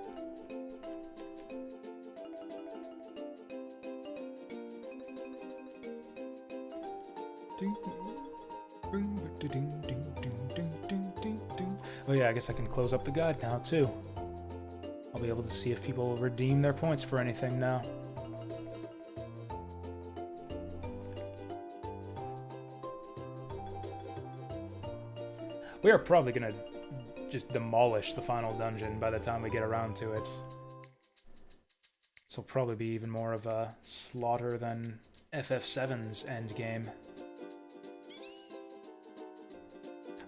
Oh yeah, I guess I can close up the guide now, too. I'll be able to see if people redeem their points for anything now. We are probably gonna just demolish the final dungeon by the time we get around to it. This will probably be even more of a slaughter than FF7's Endgame.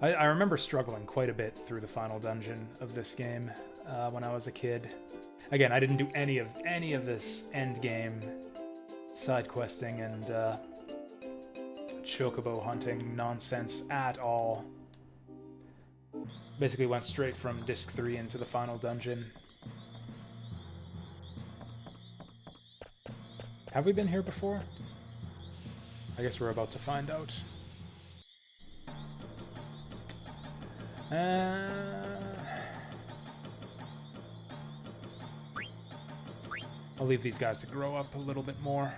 I remember struggling quite a bit through the final dungeon of this game when I was a kid. Again, I didn't do any of this Endgame side questing and chocobo hunting nonsense at all. Basically went straight from Disc 3 into the final dungeon. Have we been here before? I guess we're about to find out. I'll leave these guys to grow up a little bit more.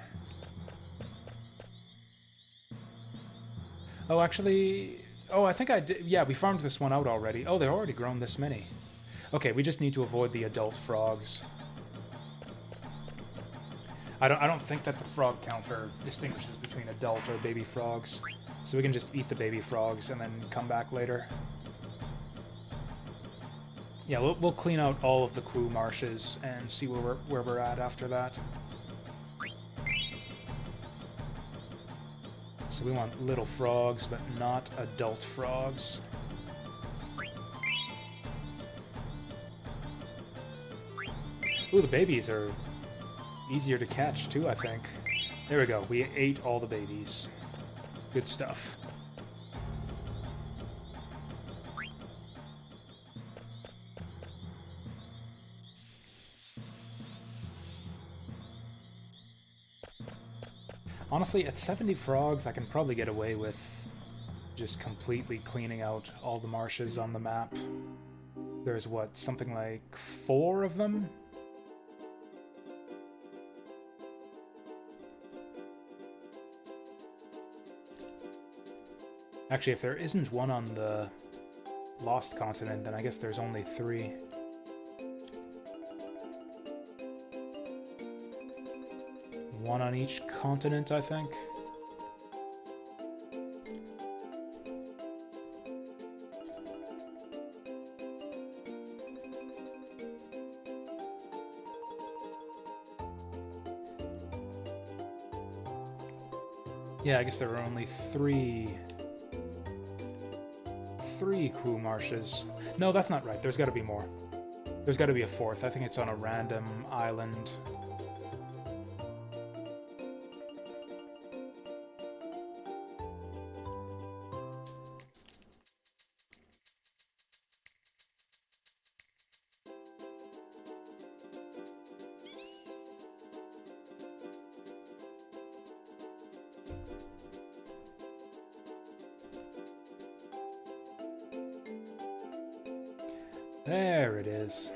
Oh, actually... Oh, I think I did... Yeah, we farmed this one out already. Oh, they've already grown this many. Okay, we just need to avoid the adult frogs. I don't think that the frog counter distinguishes between adult or baby frogs. So we can just eat the baby frogs and then come back later. Yeah, we'll clean out all of the Ku marshes and see where we're at after that. So we want little frogs, but not adult frogs. Ooh, the babies are easier to catch too, I think. There we go, we ate all the babies. Good stuff. Honestly, at 70 frogs, I can probably get away with just completely cleaning out all the marshes on the map. There's, what, something like 4 of them? Actually, if there isn't one on the Lost Continent, then I guess there's only 3. One on each continent, I think. Yeah, I guess there were only 3 Ku marshes. No, that's not right. There's got to be more. There's got to be a 4th. I think it's on a random island. There it is.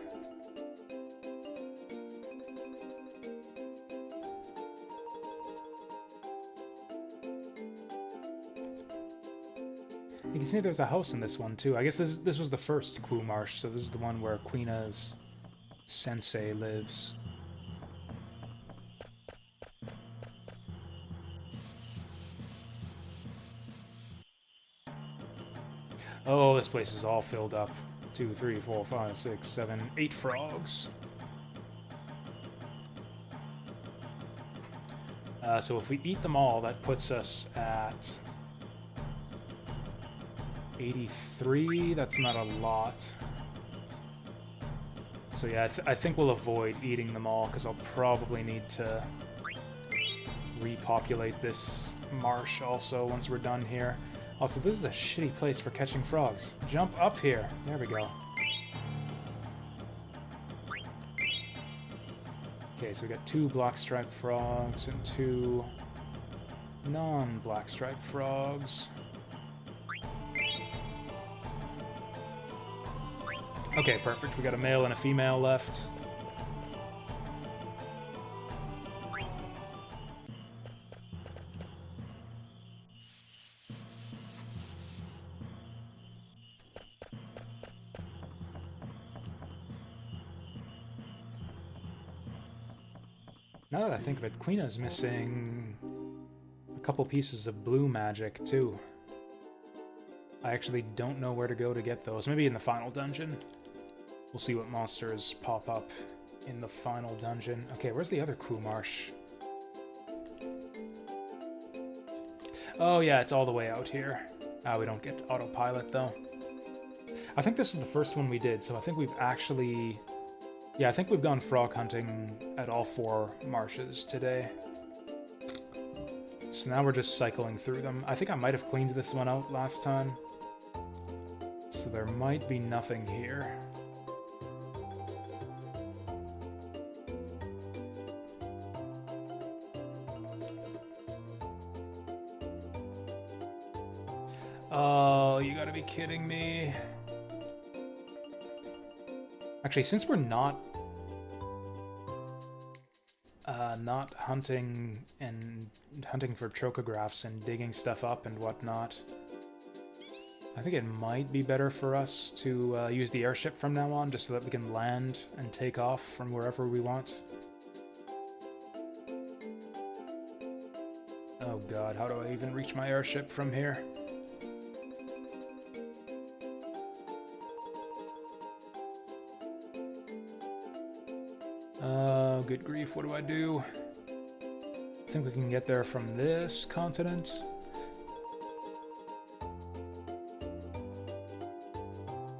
You can see there's a house in this one too. I guess this was the first Ku Marsh, so this is the one where Queena's sensei lives. Oh, this place is all filled up. 2, 3, 4, 5, 6, 7, 8 frogs. So if we eat them all, that puts us at 83. That's not a lot. So yeah, I think we'll avoid eating them all, because I'll probably need to repopulate this marsh also once we're done here. Also, this is a shitty place for catching frogs. Jump up here. There we go. Okay, so we got 2 black-striped frogs and 2 non-black-striped frogs. Okay, perfect. We got a male and a female left. Now that I think of it, Queena's missing a couple pieces of blue magic, too. I actually don't know where to go to get those. Maybe in the final dungeon. We'll see what monsters pop up in the final dungeon. Okay, where's the other Ku Marsh? Oh yeah, it's all the way out here. We don't get autopilot though. I think this is the first one we did, so I think we've actually... Yeah, I think we've gone frog hunting at all 4 marshes today. So now we're just cycling through them. I think I might have cleaned this one out last time. So there might be nothing here. Oh, you gotta be kidding me. Actually, since we're not hunting for trochographs and digging stuff up and whatnot, I think it might be better for us to use the airship from now on, just so that we can land and take off from wherever we want. Oh god, how do I even reach my airship from here? Good grief, what do I do? I think we can get there from this continent.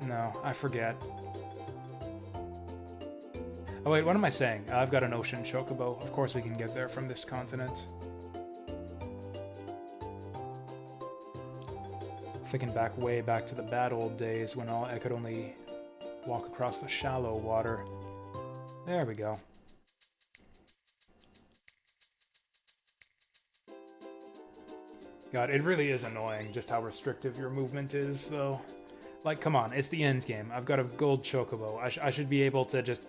No, I forget. Oh wait, what am I saying? I've got an ocean chocobo. Of course we can get there from this continent. Thinking back way back to the bad old days when I could only walk across the shallow water. There we go. God, it really is annoying just how restrictive your movement is, though. Like, come on, it's the end game. I've got a gold chocobo. I should be able to just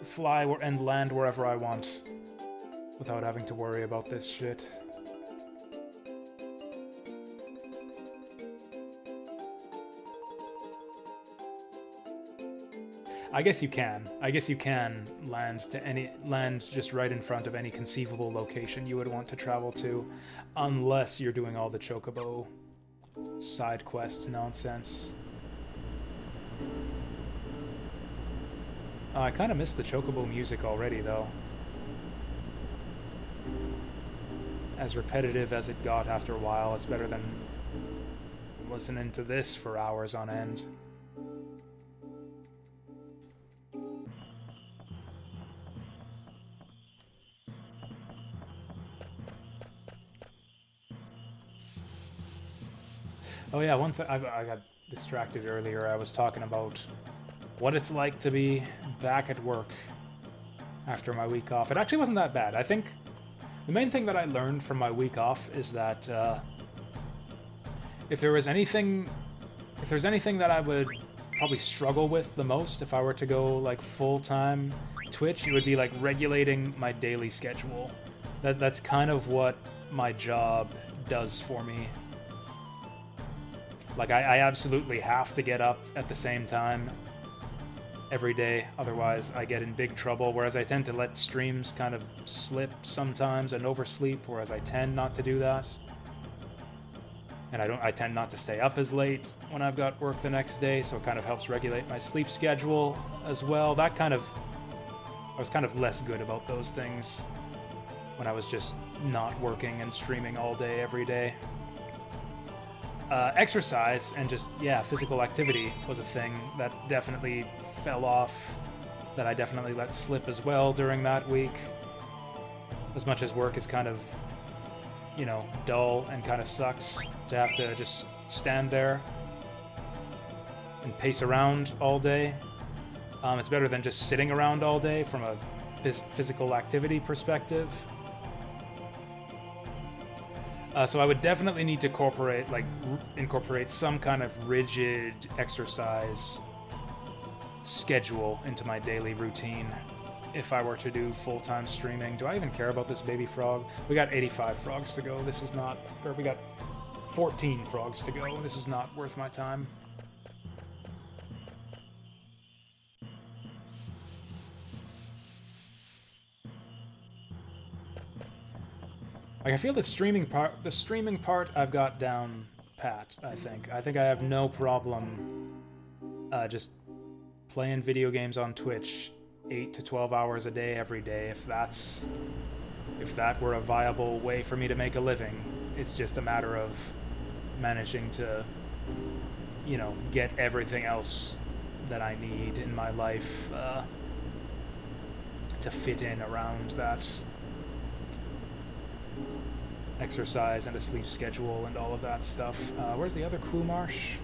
fly and land wherever I want without having to worry about this shit. I guess you can. I guess you can land just right in front of any conceivable location you would want to travel to, unless you're doing all the chocobo side quest nonsense. I kind of missed the chocobo music already, though. As repetitive as it got after a while, it's better than listening to this for hours on end. Oh yeah, one thing, I got distracted earlier. I was talking about what it's like to be back at work after my week off. It actually wasn't that bad. I think the main thing that I learned from my week off is that if there's anything that I would probably struggle with the most if I were to go like full-time Twitch, it would be like regulating my daily schedule. That's kind of what my job does for me. Like, I absolutely have to get up at the same time every day, otherwise I get in big trouble, whereas I tend to let streams kind of slip sometimes and oversleep, whereas I tend not to do that. And I tend not to stay up as late when I've got work the next day, so it kind of helps regulate my sleep schedule as well. I was kind of less good about those things when I was just not working and streaming all day every day. Exercise and just, yeah, physical activity was a thing that definitely fell off, that I definitely let slip as well during that week. As much as work is kind of, you know, dull and kind of sucks to have to just stand there and pace around all day, it's better than just sitting around all day from a physical activity perspective. So I would definitely need to incorporate some kind of rigid exercise schedule into my daily routine if I were to do full-time streaming. Do I even care about this baby frog? We got 85 frogs to go. This is not... Or we got 14 frogs to go. This is not worth my time. Like, I feel the streaming part I've got down pat, I think. I think I have no problem just playing video games on Twitch 8 to 12 hours a day every day, if that were a viable way for me to make a living. It's just a matter of managing to, you know, get everything else that I need in my life to fit in around that exercise and a sleep schedule and all of that stuff. Where's the other cool marsh?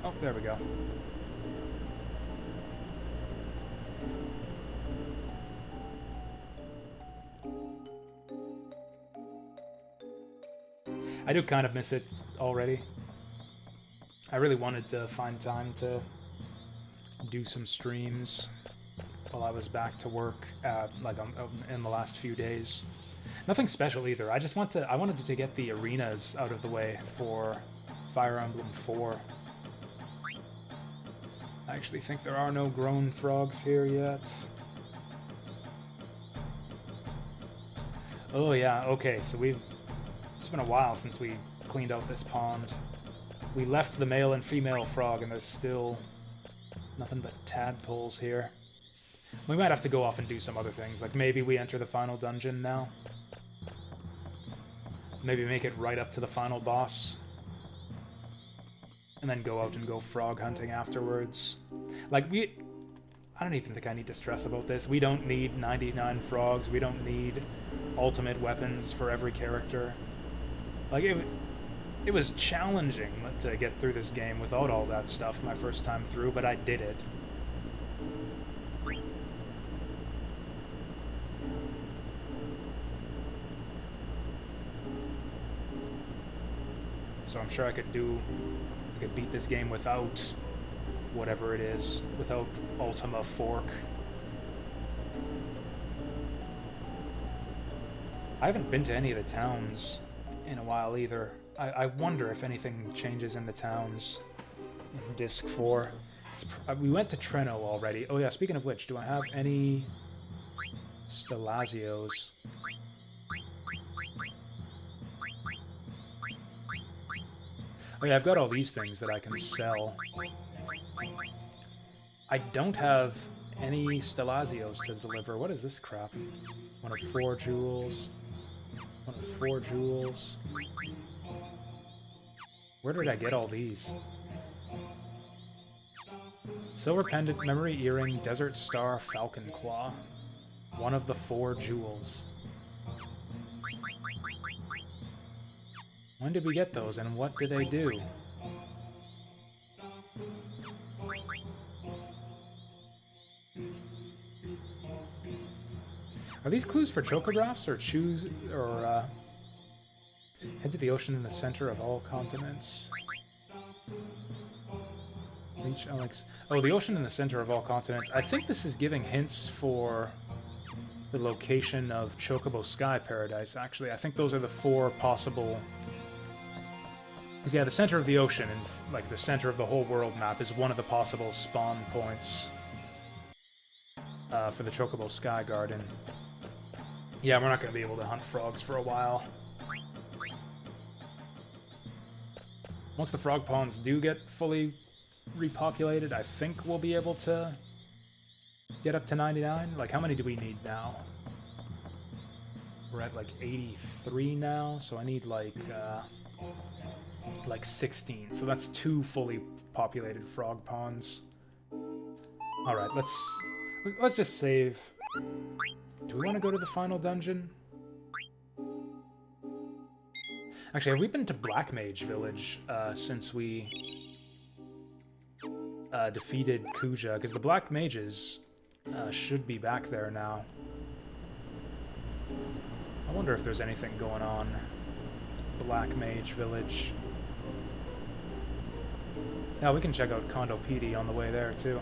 Oh, there we go. I do kind of miss it already. I really wanted to find time to do some streams while I was back to work, in the last few days. Nothing special either. I wanted to get the arenas out of the way for Fire Emblem 4. I actually think there are no grown frogs here yet. Oh yeah, okay, so it's been a while since we cleaned out this pond. We left the male and female frog, and there's still nothing but tadpoles here. We might have to go off and do some other things, like maybe we enter the final dungeon now. Maybe make it right up to the final boss. And then go out and go frog hunting afterwards. Like, I don't even think I need to stress about this. We don't need 99 frogs. We don't need ultimate weapons for every character. Like, it was challenging to get through this game without all that stuff my first time through, but I did it. So I'm sure I could beat this game without whatever it is, without Ultima Fork. I haven't been to any of the towns in a while either. I wonder if anything changes in the towns in Disc 4. We went to Treno already. Oh yeah, speaking of which, do I have any Stellasios? Oh yeah, I've got all these things that I can sell. I don't have any Stellasios to deliver. What is this crap? 1 of 4 jewels. 1 of 4 jewels. Where did I get all these? Silver pendant, memory earring, desert star, falcon claw. 1 of the 4 jewels. When did we get those, and what did they do? Are these clues for chocographs, or head to the ocean in the center of all continents? Reach Alex. Oh, the ocean in the center of all continents. I think this is giving hints for the location of Chocobo Sky Paradise, actually. I think those are the 4 possible... Because, yeah, the center of the ocean and, like, the center of the whole world map is one of the possible spawn points for the Chocobo Sky Garden. Yeah, we're not going to be able to hunt frogs for a while. Once the frog ponds do get fully repopulated, I think we'll be able to get up to 99. Like, how many do we need now? We're at, like, 83 now, so I need, like 16. So that's 2 fully populated frog ponds. Alright, let's just save. Do we want to go to the final dungeon? Actually, have we been to Black Mage Village since we defeated Kuja? Because the Black Mages should be back there now. I wonder if there's anything going on. Black Mage Village. Now we can check out Kondo PD on the way there, too.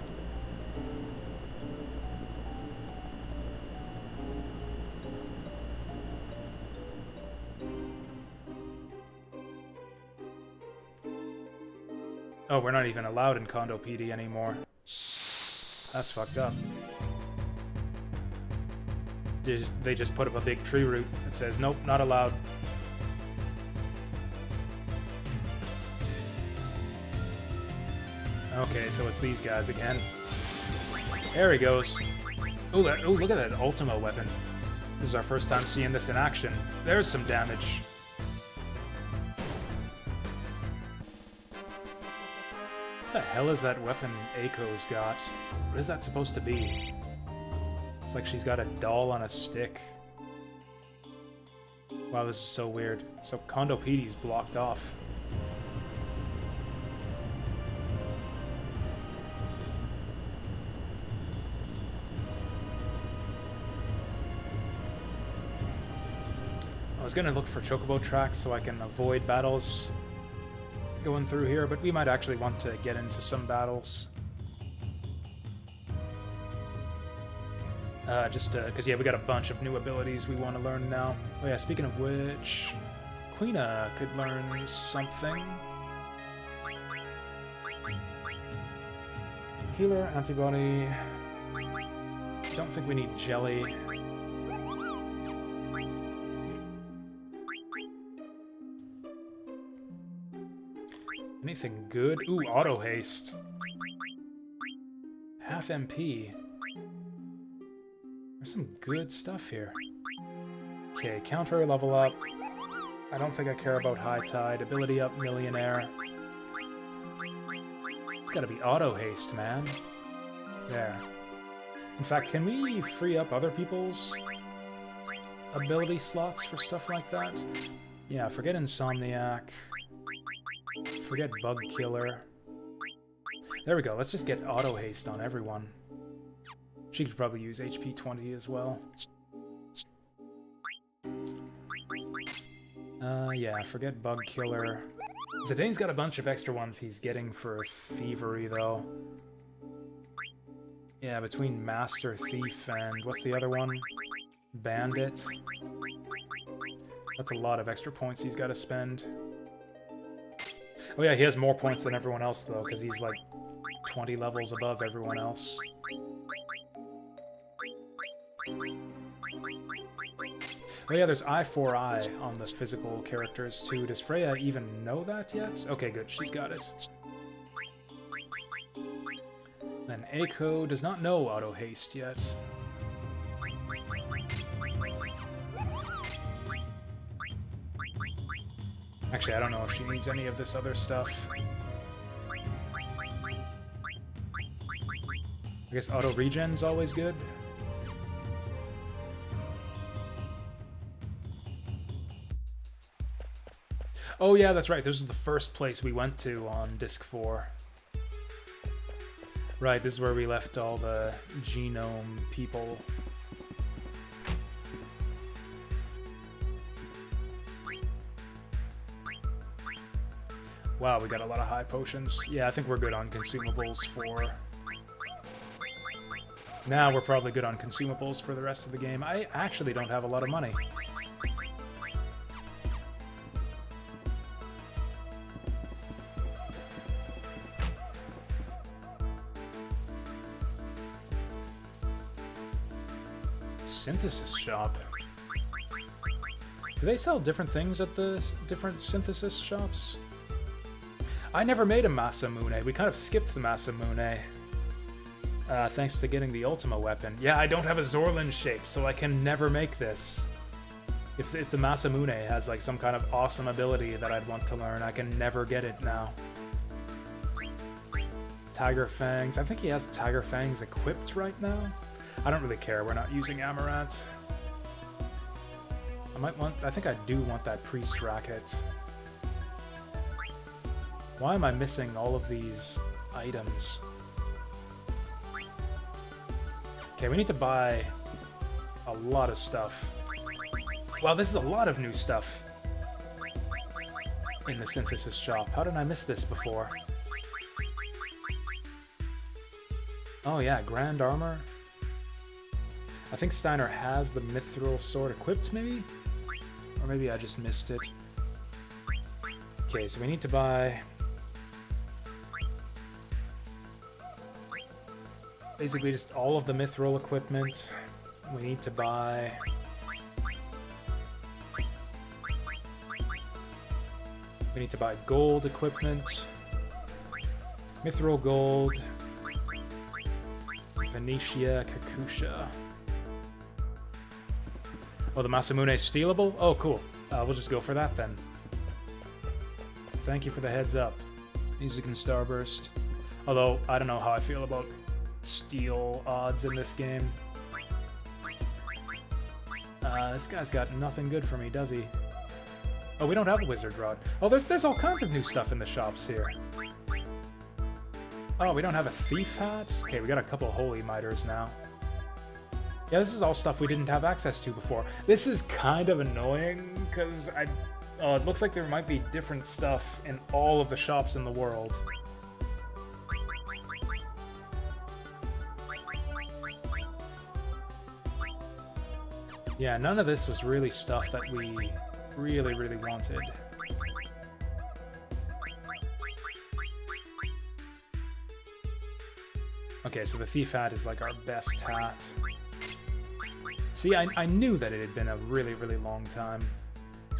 Oh, we're not even allowed in Kondo PD anymore. That's fucked up. They just put up a big tree root that says, nope, not allowed. Okay, so it's these guys again. There he goes. Oh, look at that Ultima weapon. This is our first time seeing this in action. There's some damage. What the hell is that weapon Aiko's got? What is that supposed to be? It's like she's got a doll on a stick. Wow, this is so weird. So Kondo PD's blocked off. I was gonna look for chocobo tracks so I can avoid battles going through here, but we might actually want to get into some battles. Just because, yeah, we got a bunch of new abilities we want to learn now. Oh yeah, speaking of which, Quina could learn something. Healer, antibody. Don't think we need jelly. Anything good? Ooh, auto haste. Half MP. There's some good stuff here. Okay, counter level up. I don't think I care about High Tide. Ability up, Millionaire. It's gotta be auto haste, man. There. In fact, can we free up other people's ability slots for stuff like that? Yeah, forget Insomniac. Forget Bug Killer. There we go, let's just get auto haste on everyone. She could probably use HP 20 as well. Yeah, forget Bug Killer. Zidane's got a bunch of extra ones he's getting for Thievery, though. Yeah, between Master Thief and... what's the other one? Bandit. That's a lot of extra points he's got to spend. Oh yeah, he has more points than everyone else, though, because he's like 20 levels above everyone else. Oh yeah, there's Eye for Eye on the physical characters, too. Does Freya even know that yet? Okay, good, she's got it. Then Eiko does not know Auto Haste yet. Actually, I don't know if she needs any of this other stuff. I guess auto regen's always good. Oh yeah, that's right. This is the first place we went to on Disc 4. Right, this is where we left all the genome people. Wow, we got a lot of high potions. Yeah, I think we're good on consumables for... Now we're probably good on consumables for the rest of the game. I actually don't have a lot of money. Synthesis shop. Do they sell different things at the different synthesis shops? I never made a Masamune. We kind of skipped the Masamune. Thanks to getting the Ultima weapon. Yeah, I don't have a Zorlin shape, so I can never make this. If the Masamune has like some kind of awesome ability that I'd want to learn, I can never get it now. Tiger Fangs. I think he has Tiger Fangs equipped right now. I don't really care. We're not using Amaranth. I think I do want that Priest Racket. Why am I missing all of these items? Okay, we need to buy a lot of stuff. Wow, this is a lot of new stuff in the synthesis shop. How did I miss this before? Oh yeah, Grand Armor. I think Steiner has the Mithril Sword equipped, maybe? Or maybe I just missed it. Okay, so we need to buy... basically just all of the Mithril equipment. We need to buy... we need to buy gold equipment. Mithril Gold. Venetia Kakusha. Oh, the Masamune is stealable? Oh, cool. We'll just go for that then. Thank you for the heads up. Music and Starburst. Although, I don't know how I feel about steal odds in this game. This guy's got nothing good for me, does he? Oh, we don't have a Wizard Rod. Oh, there's all kinds of new stuff in the shops here. Oh, we don't have a Thief Hat? Okay, we got a couple Holy Miters now. Yeah, this is all stuff we didn't have access to before. This is kind of annoying, because it looks like there might be different stuff in all of the shops in the world. Yeah, none of this was really stuff that we really, really wanted. Okay, so the Thief Hat is like our best hat. See, I knew that it had been a really, really long time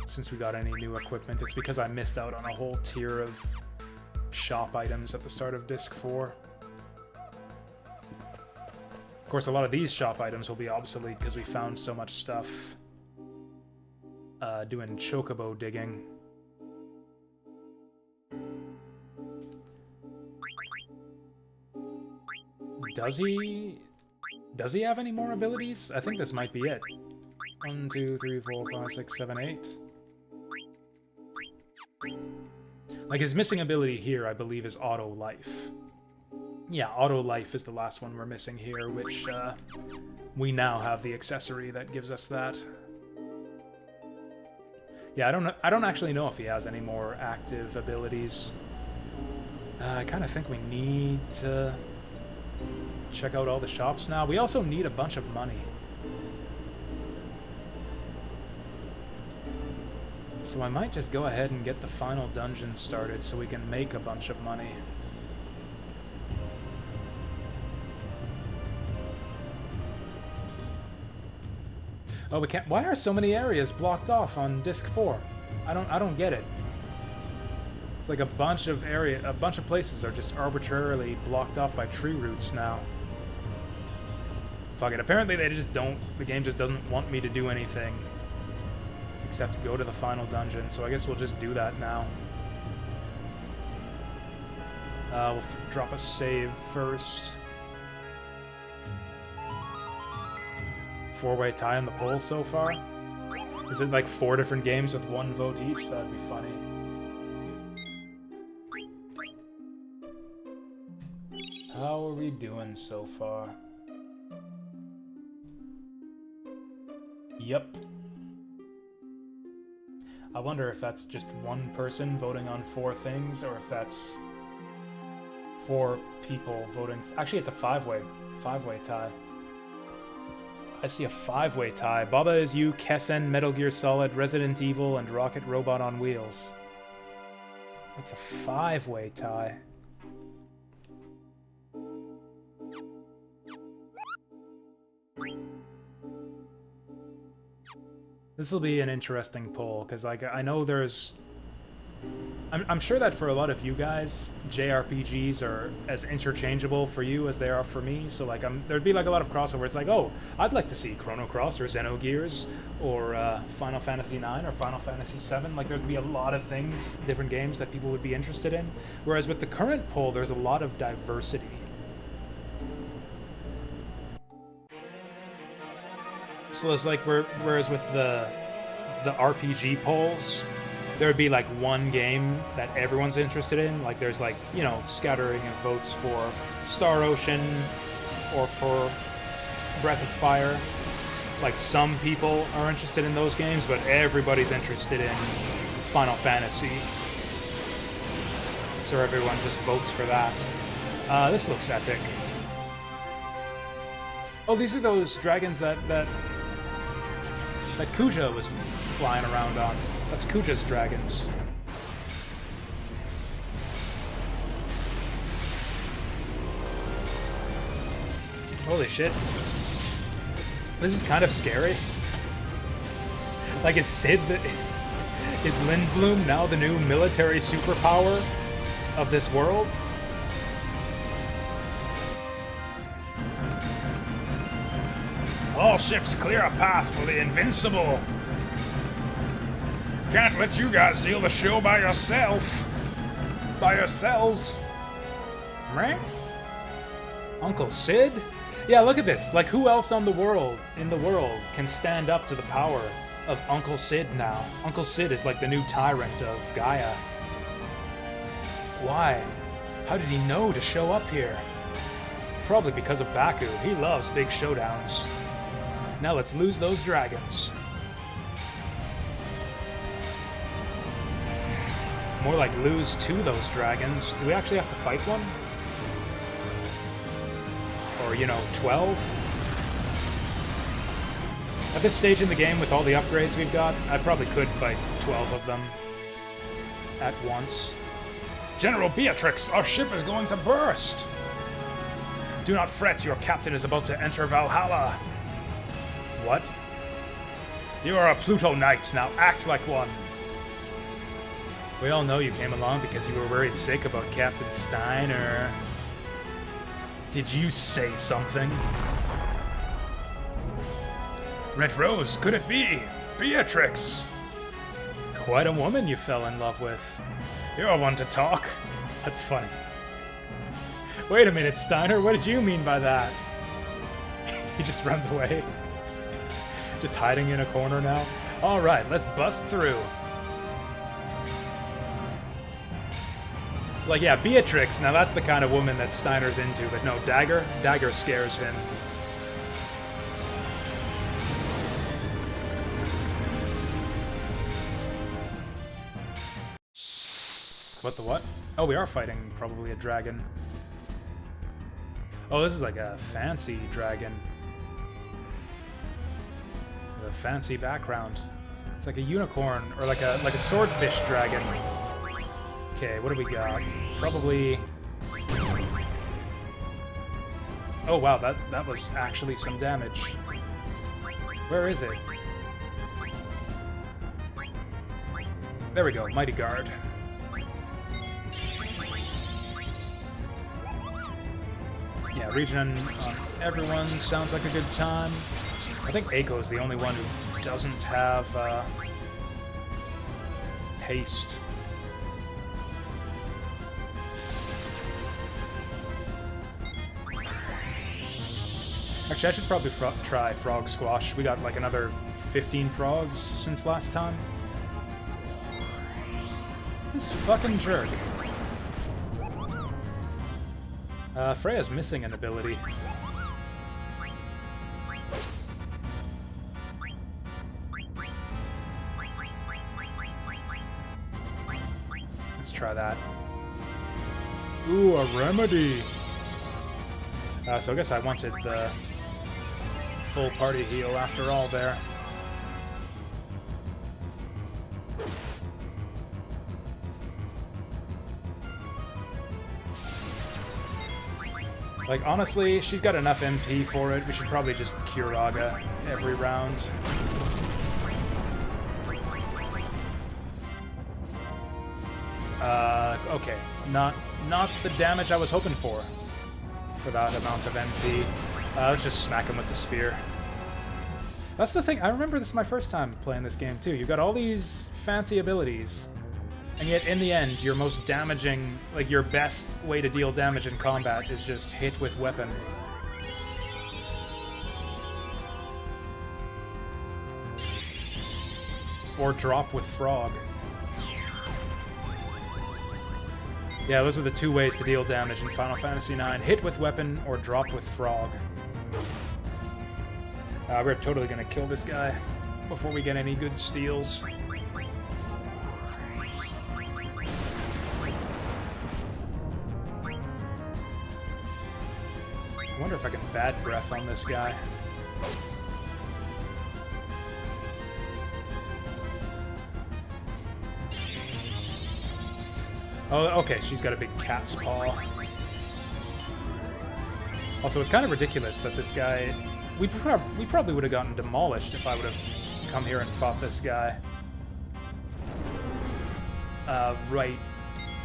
since we got any new equipment. It's because I missed out on a whole tier of shop items at the start of Disc 4. Of course, a lot of these shop items will be obsolete because we found so much stuff doing chocobo digging. Does he have any more abilities? I think this might be it. 1, 2, 3, 4, 5, 6, 7, 8. Like, his missing ability here, I believe, is Auto Life. Yeah, Auto Life is the last one we're missing here, which we now have the accessory that gives us that. Yeah, I don't actually know if he has any more active abilities. I kind of think we need to check out all the shops now. We also need a bunch of money. So I might just go ahead and get the final dungeon started so we can make a bunch of money. Oh, we can't. Why are so many areas blocked off on Disc 4? I don't get it. It's like a bunch of places are just arbitrarily blocked off by tree roots now. Fuck it. Apparently they just don't. The game just doesn't want me to do anything except go to the final dungeon. So I guess we'll just do that now. We'll drop a save first. 4-way tie on the poll so far? Is it like 4 different games with 1 vote each? That'd be funny. How are we doing so far? Yep. I wonder if that's just one person voting on 4 things, or if that's 4 people voting. Actually, it's a 5-way tie. I see a 5-way tie. Baba Is You, Kessen, Metal Gear Solid, Resident Evil, and Rocket Robot on Wheels. That's a 5-way tie. This will be an interesting poll, because like I know there's... I'm sure that for a lot of you guys, JRPGs are as interchangeable for you as they are for me, so like there'd be like a lot of crossover. It's like, oh, I'd like to see Chrono Cross or Xenogears or Final Fantasy IX or Final Fantasy VII. Like there'd be a lot of things, different games that people would be interested in. Whereas with the current poll, there's a lot of diversity. So it's like, whereas with the RPG polls, there would be like one game that everyone's interested in. Like there's like, you know, scattering of votes for Star Ocean or for Breath of Fire. Like some people are interested in those games, but everybody's interested in Final Fantasy. So everyone just votes for that. This looks epic. Oh, these are those dragons that Kuja was flying around on. That's Kuja's dragons. Holy shit. This is kind of scary. Like, is Lindblum now the new military superpower of this world? All ships clear a path for the invincible. Can't let you guys steal the show by yourself. By yourselves. Right? Uncle Sid? Yeah, look at this. Like, who else in the world can stand up to the power of Uncle Sid now? Uncle Sid is like the new tyrant of Gaia. Why? How did he know to show up here? Probably because of Baku. He loves big showdowns. Now let's lose those dragons. More like lose to those dragons. Do we actually have to fight one? Or, 12? At this stage in the game, with all the upgrades we've got, I probably could fight 12 of them at once. General Beatrix, our ship is going to burst! Do not fret, your captain is about to enter Valhalla. What? You are a Pluto Knight, now act like one. We all know you came along because you were worried sick about Captain Steiner. Did you say something? Red Rose, could it be? Beatrix! Quite a woman you fell in love with. You're one to talk. That's funny. Wait a minute, Steiner, what did you mean by that? He just runs away. Just hiding in a corner now. Alright, let's bust through. It's like, yeah, Beatrix, now that's the kind of woman that Steiner's into, but no, Dagger scares him. What the what? Oh, we are fighting probably a dragon. Oh, this is like a fancy dragon. With a fancy background. It's like a unicorn, or like a swordfish dragon. Okay, what do we got? Probably... Oh wow, that was actually some damage. Where is it? There we go, Mighty Guard. Yeah, regen on everyone sounds like a good time. I think Aiko's the only one who doesn't have haste. Actually, I should probably try Frog Squash. We got like another 15 frogs since last time. This fucking jerk. Freya's missing an ability. Let's try that. Ooh, a remedy! So I guess I wanted the full party heal after all there. Like, honestly, she's got enough MP for it. We should probably just Curaga every round. Okay. Not the damage I was hoping for that amount of MP. Let's just smack him with the spear. That's the thing. I remember this is my first time playing this game, too. You've got all these fancy abilities, and yet in the end, your most damaging, like your best way to deal damage in combat is just hit with weapon. Or drop with frog. Yeah, those are the two ways to deal damage in Final Fantasy IX. Hit with weapon or drop with frog. We're totally gonna kill this guy before we get any good steals. I wonder if I can bad breath on this guy. Oh, okay, she's got a big cat's paw. Also, it's kind of ridiculous that this guy... We probably would have gotten demolished if I would have come here and fought this guy. Right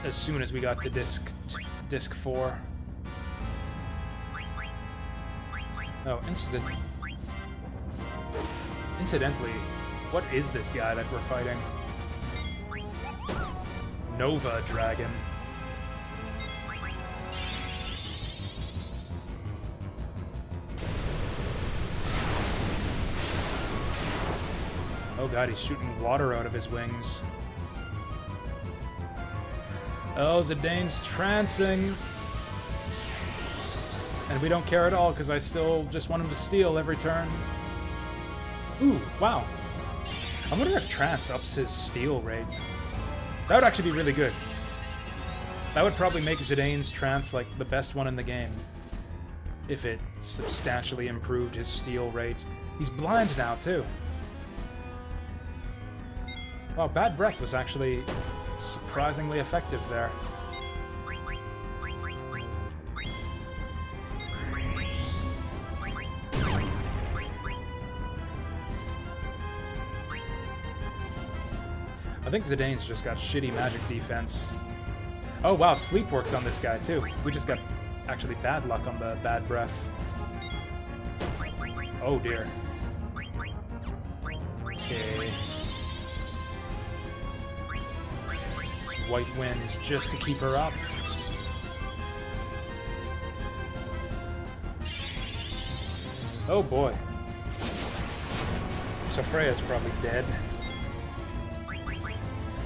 as soon as we got to disc 4. Oh, incident. Incidentally, what is this guy that we're fighting? Nova Dragon. Oh god, he's shooting water out of his wings. Oh, Zidane's trancing. And we don't care at all, because I still just want him to steal every turn. Ooh, wow. I wonder if trance ups his steal rate. That would actually be really good. That would probably make Zidane's trance, like, the best one in the game. If it substantially improved his steal rate. He's blind now, too. Wow, Bad Breath was actually surprisingly effective there. I think Zidane's just got shitty magic defense. Oh wow, Sleep works on this guy too. We just got actually bad luck on the Bad Breath. Oh dear. Okay. White Wind just to keep her up. Oh boy. So Freya's probably dead.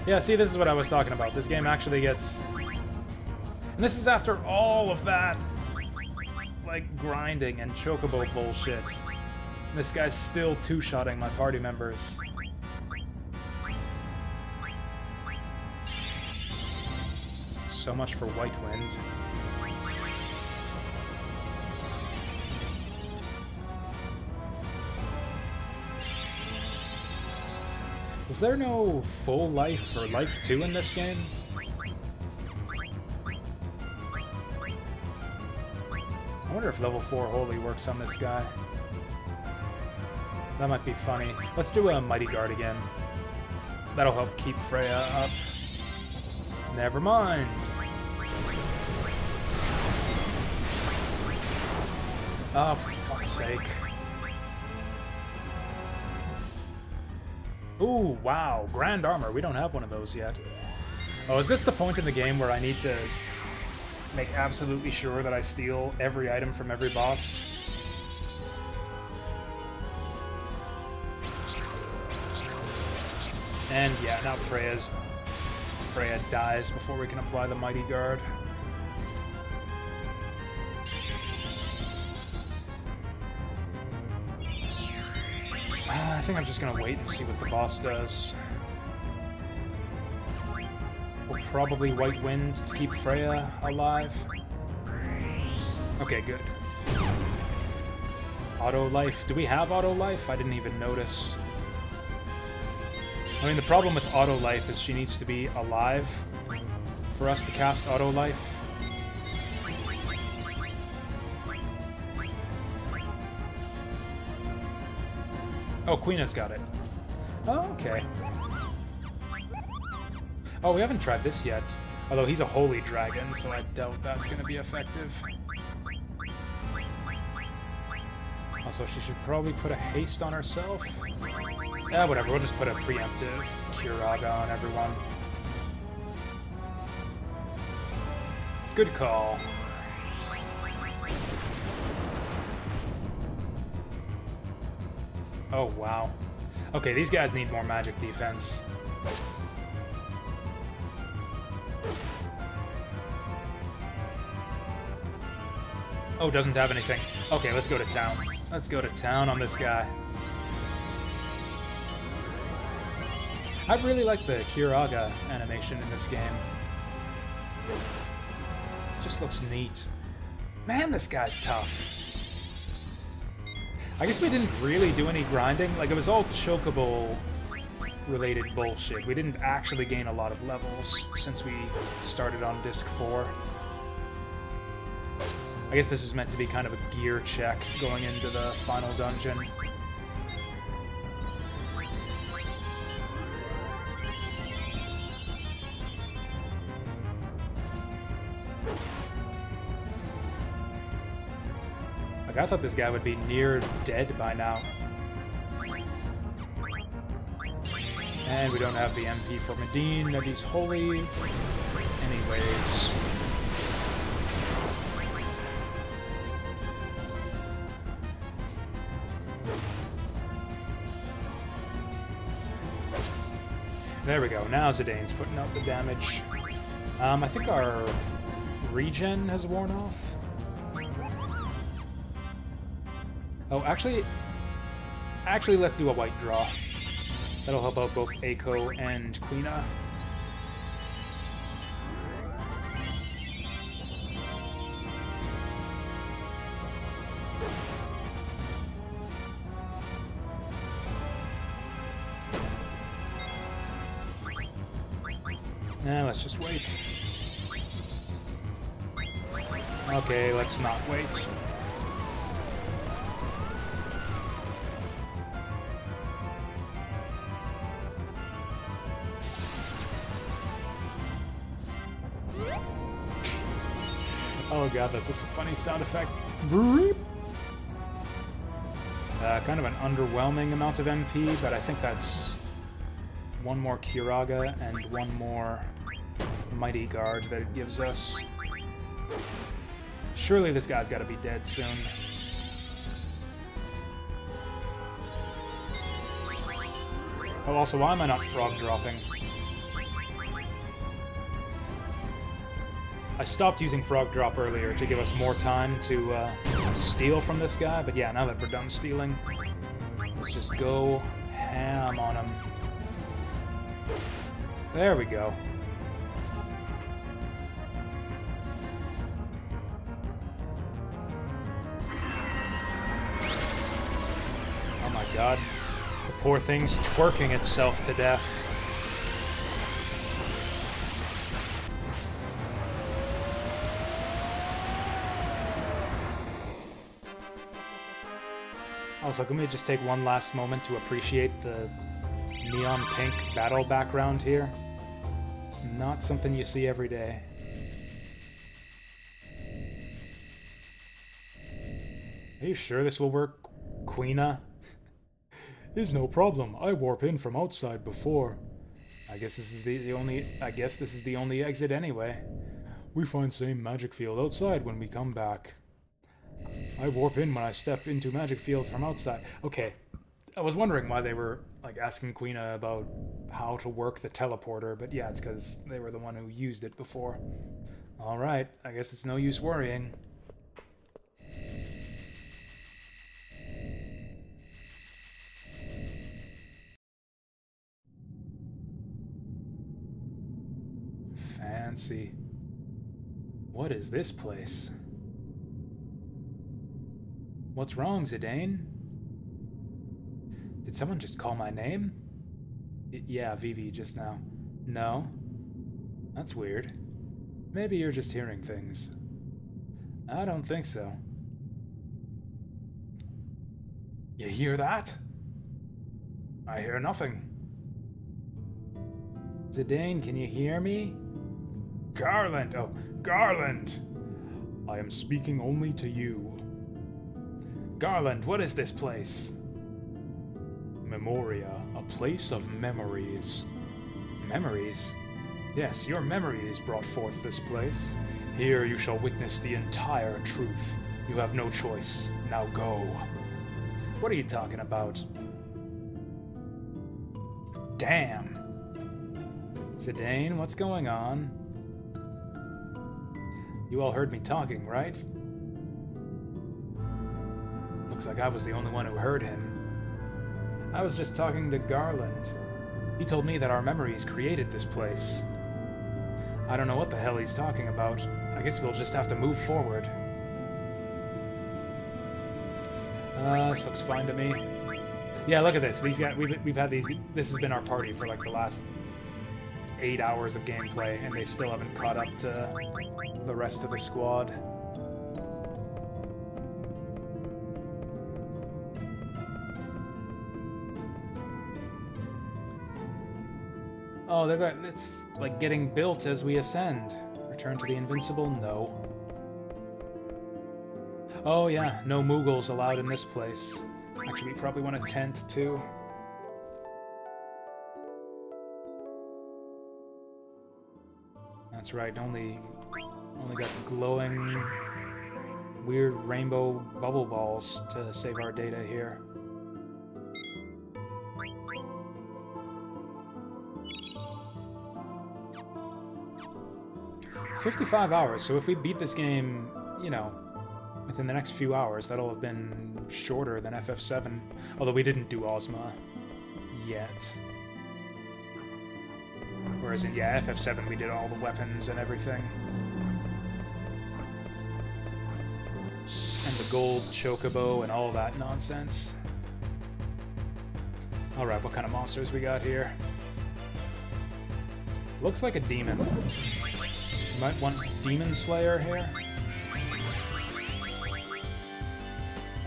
Yeah, see, this is what I was talking about. This game actually gets... And this is after all of that, like, grinding and chocobo bullshit. And this guy's still two-shotting my party members. So much for White Wind. Is there no full life or life 2 in this game? I wonder if level 4 Holy works on this guy. That might be funny. Let's do a Mighty Guard again. That'll help keep Freya up. Never mind. Oh, for fuck's sake. Ooh, wow. Grand Armor. We don't have one of those yet. Oh, is this the point in the game where I need to make absolutely sure that I steal every item from every boss? And yeah, now Freya dies before we can apply the Mighty Guard. I think I'm just gonna wait and see what the boss does. We'll probably White Wind to keep Freya alive. Okay, good. Auto life. Do we have auto life? I didn't even notice. I mean, the problem with auto life is she needs to be alive for us to cast auto life. Oh, Queena's got it. Oh, okay. Oh, we haven't tried this yet. Although he's a holy dragon, so I doubt that's going to be effective. Also, she should probably put a haste on herself. Yeah, whatever. We'll just put a preemptive Curaga on everyone. Good call. Oh, wow. Okay, these guys need more magic defense. Oh, doesn't have anything. Okay, let's go to town. Let's go to town on this guy. I really like the Curaga animation in this game. Just looks neat. Man, this guy's tough. I guess we didn't really do any grinding. Like, it was all chocobo-related bullshit. We didn't actually gain a lot of levels since we started on Disc 4. I guess this is meant to be kind of a gear check going into the final dungeon. Like, I thought this guy would be near dead by now. And we don't have the MP for Medine that he's holy. Anyways. There we go. Now Zidane's putting out the damage. I think our regen has worn off. Oh, actually, let's do a white draw. That'll help out both Eiko and Quina. Nah, let's just wait. Okay, let's not wait. Oh god, that's just a funny sound effect. Kind of an underwhelming amount of MP, but I think that's one more Kiraga and one more Mighty Guard that it gives us. Surely this guy's gotta be dead soon. Oh, also, why am I not frog dropping? I stopped using frog drop earlier to give us more time to steal from this guy, but yeah, now that we're done stealing, let's just go ham on him. There we go. Oh my god. The poor thing's twerking itself to death. Also, can we just take one last moment to appreciate the neon pink battle background here? It's not something you see every day. Are you sure this will work, Quina? Is no problem. I warp in from outside before. I guess this is the only exit anyway. We find same magic field outside when we come back. I warp in when I step into magic field from outside. Okay, I was wondering why they were like asking Quina about how to work the teleporter, but yeah, it's because they were the one who used it before. All right, I guess it's no use worrying. Fancy. What is this place? What's wrong, Zidane? Did someone just call my name? Yeah, Vivi just now. No? That's weird. Maybe you're just hearing things. I don't think so. You hear that? I hear nothing. Zidane, can you hear me? Garland! Oh, Garland! I am speaking only to you. Garland, what is this place? Memoria, a place of memories. Memories? Yes, your memories brought forth this place. Here you shall witness the entire truth. You have no choice. Now go. What are you talking about? Damn. Zidane, what's going on? You all heard me talking, right? Looks like I was the only one who heard him. I was just talking to Garland. He told me that our memories created this place. I don't know what the hell he's talking about. I guess we'll just have to move forward. This looks fine to me. Yeah, look at this. These guys, we've had these. This has been our party for like the last 8 hours of gameplay, and they still haven't caught up to the rest of the squad. Oh, it's like getting built as we ascend. Return to the Invincible? No. Oh yeah, no Moogles allowed in this place. Actually, we probably want a tent too. That's right, only got glowing, weird rainbow bubble balls to save our data here. $55 hours, so if we beat this game, you know, within the next few hours, that'll have been shorter than FF7, although we didn't do Ozma yet. Whereas in, yeah, FF7 we did all the weapons and everything. And the gold chocobo and all that nonsense. Alright, what kind of monsters we got here? Looks like a demon. You might want Demon Slayer here.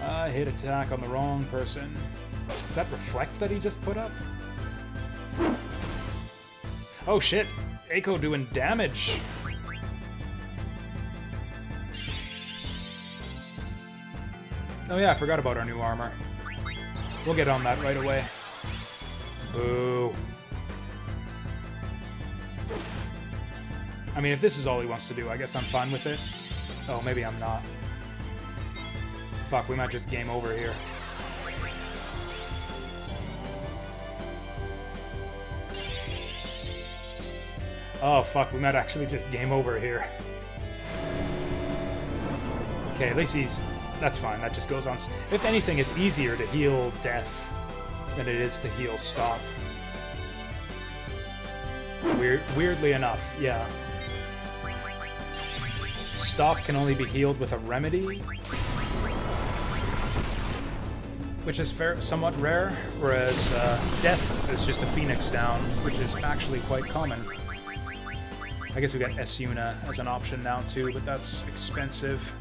I hit attack on the wrong person. Does that reflect that he just put up? Oh shit! Eiko doing damage! Oh yeah, I forgot about our new armor. We'll get on that right away. Ooh. I mean, if this is all he wants to do, I guess I'm fine with it. Oh, maybe I'm not. Fuck, we might just game over here. Oh, fuck, we might actually just game over here. Okay, at least he's... That's fine, that just goes on... If anything, it's easier to heal death than it is to heal stop. Weirdly enough, yeah. Stop can only be healed with a remedy, which is somewhat rare, whereas death is just a phoenix down, which is actually quite common. I guess we got Esuna as an option now too, but that's expensive.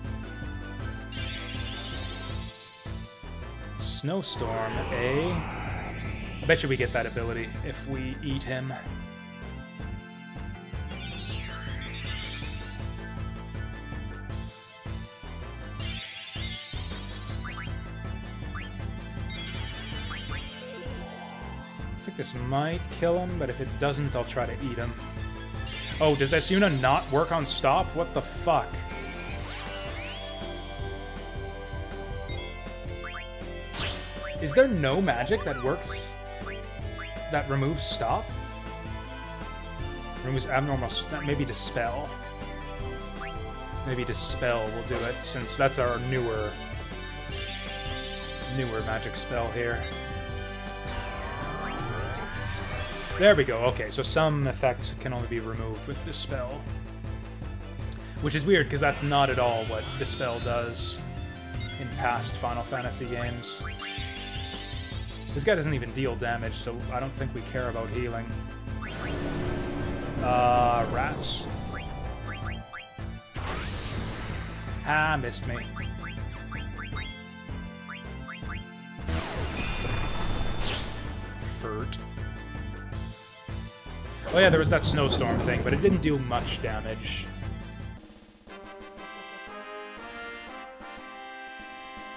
Snowstorm, eh? I bet you we get that ability if we eat him. I think this might kill him, but if it doesn't, I'll try to eat him. Oh, does Esuna not work on stop? What the fuck? Is there no magic that works... that removes stop? Removes abnormal... maybe Dispel. Maybe Dispel will do it, since that's our newer magic spell here. There we go, okay, so some effects can only be removed with Dispel. Which is weird, because that's not at all what Dispel does in past Final Fantasy games. This guy doesn't even deal damage, so I don't think we care about healing. Rats. Ah, missed me. Furt. Oh yeah, there was that snowstorm thing, but it didn't do much damage.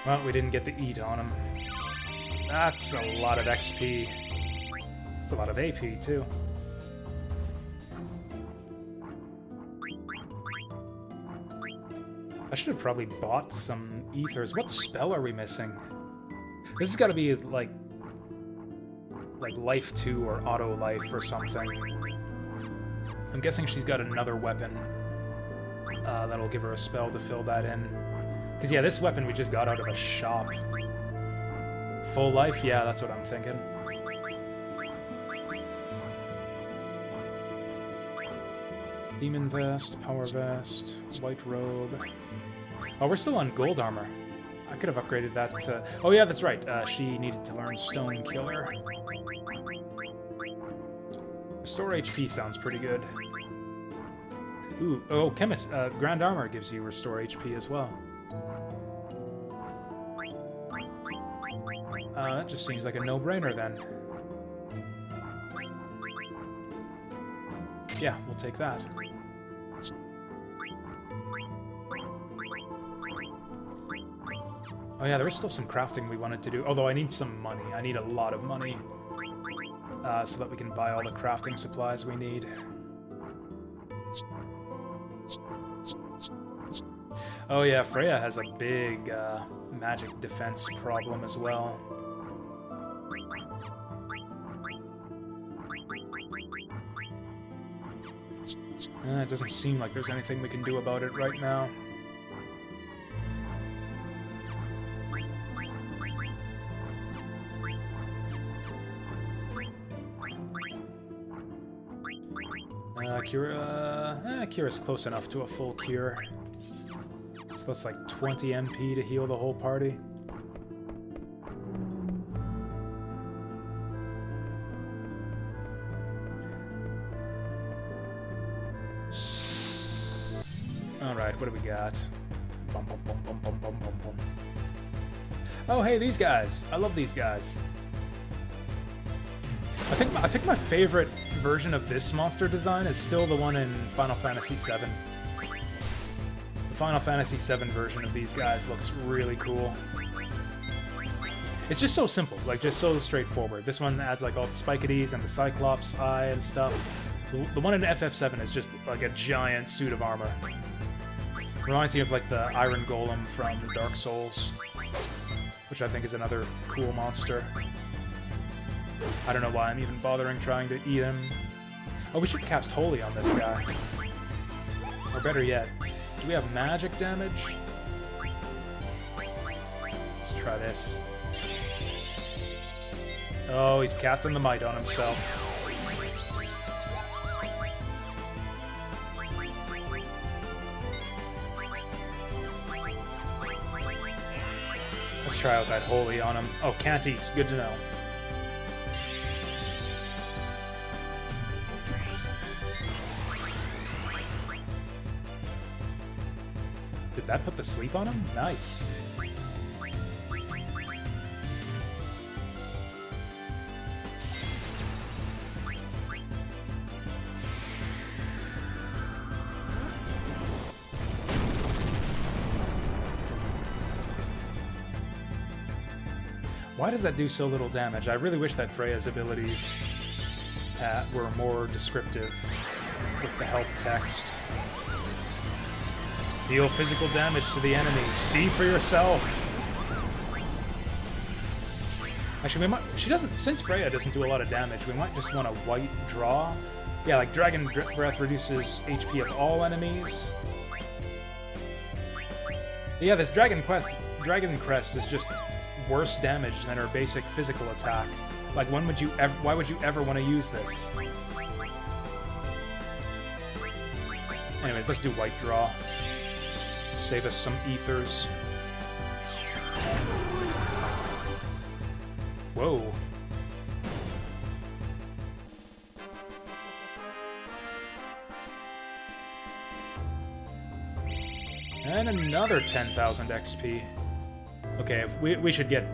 Well, we didn't get the eat on him. That's a lot of XP. That's a lot of AP, too. I should have probably bought some ethers. What spell are we missing? This has got to be, like Life 2 or Auto Life or something. I'm guessing she's got another weapon that'll give her a spell to fill that in. Because, yeah, this weapon we just got out of a shop. Full life? Yeah, that's what I'm thinking. Demon Vest, Power Vest, White Robe. Oh, we're still on Gold Armor. I could have upgraded that to... Oh yeah, that's right. She needed to learn Stone Killer. Restore HP sounds pretty good. Ooh, oh, Chemist, Grand Armor gives you Restore HP as well. That just seems like a no-brainer then. Yeah, we'll take that. Oh yeah, there was still some crafting we wanted to do, although I need some money. I need a lot of money so that we can buy all the crafting supplies we need. Oh yeah, Freya has a big magic defense problem as well. It doesn't seem like there's anything we can do about it right now. Cura's close enough to a full cure. So that's like 20 MP to heal the whole party. Alright, what do we got? Bum, bum, bum, bum, bum, bum, bum, bum. Oh, hey, these guys! I love these guys. I think my favorite version of this monster design is still the one in Final Fantasy VII. The Final Fantasy VII version of these guys looks really cool. It's just so simple, like just so straightforward. This one adds like all the spikities and the Cyclops eye and stuff. The one in FF7 is just like a giant suit of armor. Reminds me of like the Iron Golem from Dark Souls, which I think is another cool monster. I don't know why I'm even bothering trying to eat him. Oh, we should cast Holy on this guy. Or better yet, do we have magic damage? Let's try this. Oh, he's casting the Might on himself. Let's try out that Holy on him. Oh, can't eat. Good to know. Did that put the sleep on him? Nice. Why does that do so little damage? I really wish that Freya's abilities were more descriptive with the help text. Deal physical damage to the enemy. See for yourself. Actually, we might. She doesn't. Since Freya doesn't do a lot of damage, we might just want a white draw. Yeah, like Dragon Breath reduces HP of all enemies. Yeah, this Dragon Crest is just worse damage than her basic physical attack. Like, why would you ever want to use this? Anyways, let's do white draw. Save us some ethers. Whoa. And another 10,000 XP. Okay, we should get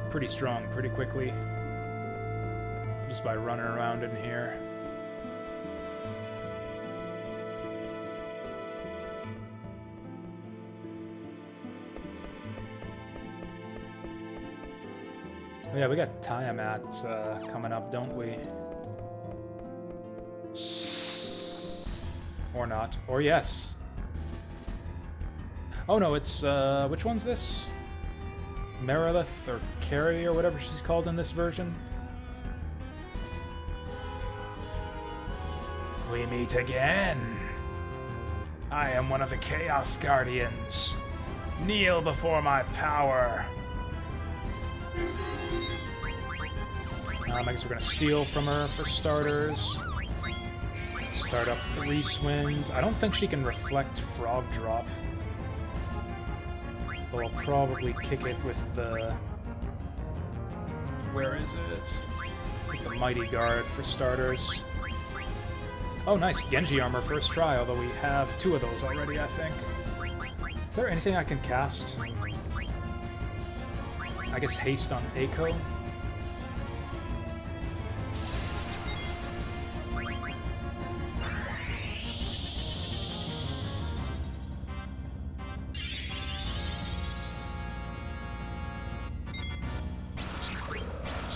pretty strong pretty quickly. Just by running around in here. Oh yeah, we got Tiamat coming up, don't we? Or not. Or yes. Oh no, it's, which one's this? Merilith, or Carrie, or whatever she's called in this version? We meet again! I am one of the Chaos Guardians. Kneel before my power! I guess we're gonna steal from her for starters. Start up Grease Wind. I don't think she can reflect Frog Drop. But we'll probably kick it with the... Where is it? With the Mighty Guard for starters. Oh, nice. Genji armor first try, although we have 2 of those already, I think. Is there anything I can cast? I guess Haste on Eiko?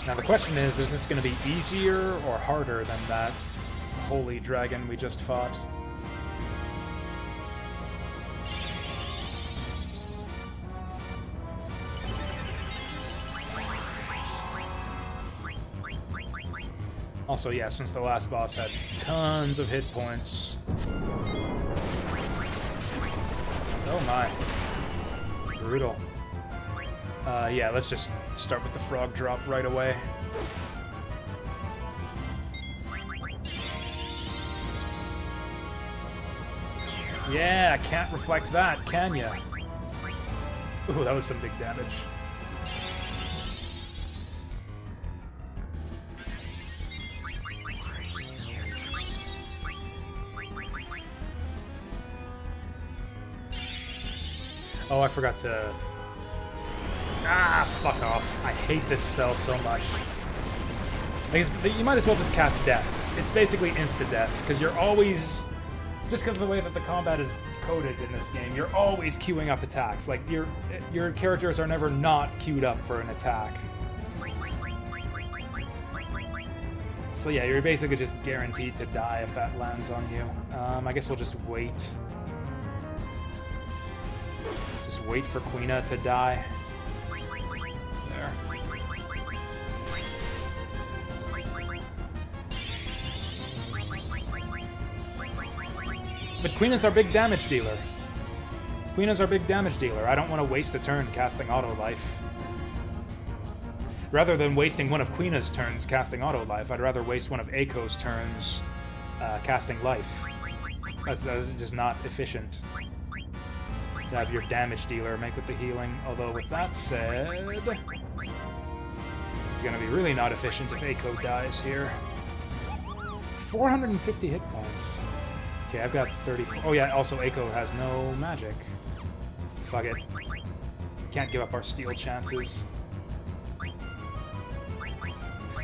Now the question is this going to be easier or harder than that holy dragon we just fought? Also, yeah, since the last boss had tons of hit points. Oh my. Brutal. Yeah, let's just start with the frog drop right away. Yeah, can't reflect that, can ya? Ooh, that was some big damage. Oh, I forgot to... Ah, fuck off. I hate this spell so much. You might as well just cast Death. It's basically insta-death, because you're always... Just because of the way that the combat is coded in this game, you're always queuing up attacks. Like, your characters are never not queued up for an attack. So yeah, you're basically just guaranteed to die if that lands on you. I guess we'll just wait. Just wait for Quina to die. There. But Quina's our big damage dealer. Quina's our big damage dealer. I don't want to waste a turn casting auto life. Rather than wasting one of Quina's turns casting auto life, I'd rather waste one of Eiko's turns casting life. That's just not efficient. To have your damage dealer make with the healing. Although with that said, it's gonna be really not efficient if Eiko dies here. 450 hit points. Okay, I've got 30. Oh yeah, also Eiko has no magic. Fuck it. Can't give up our steal chances.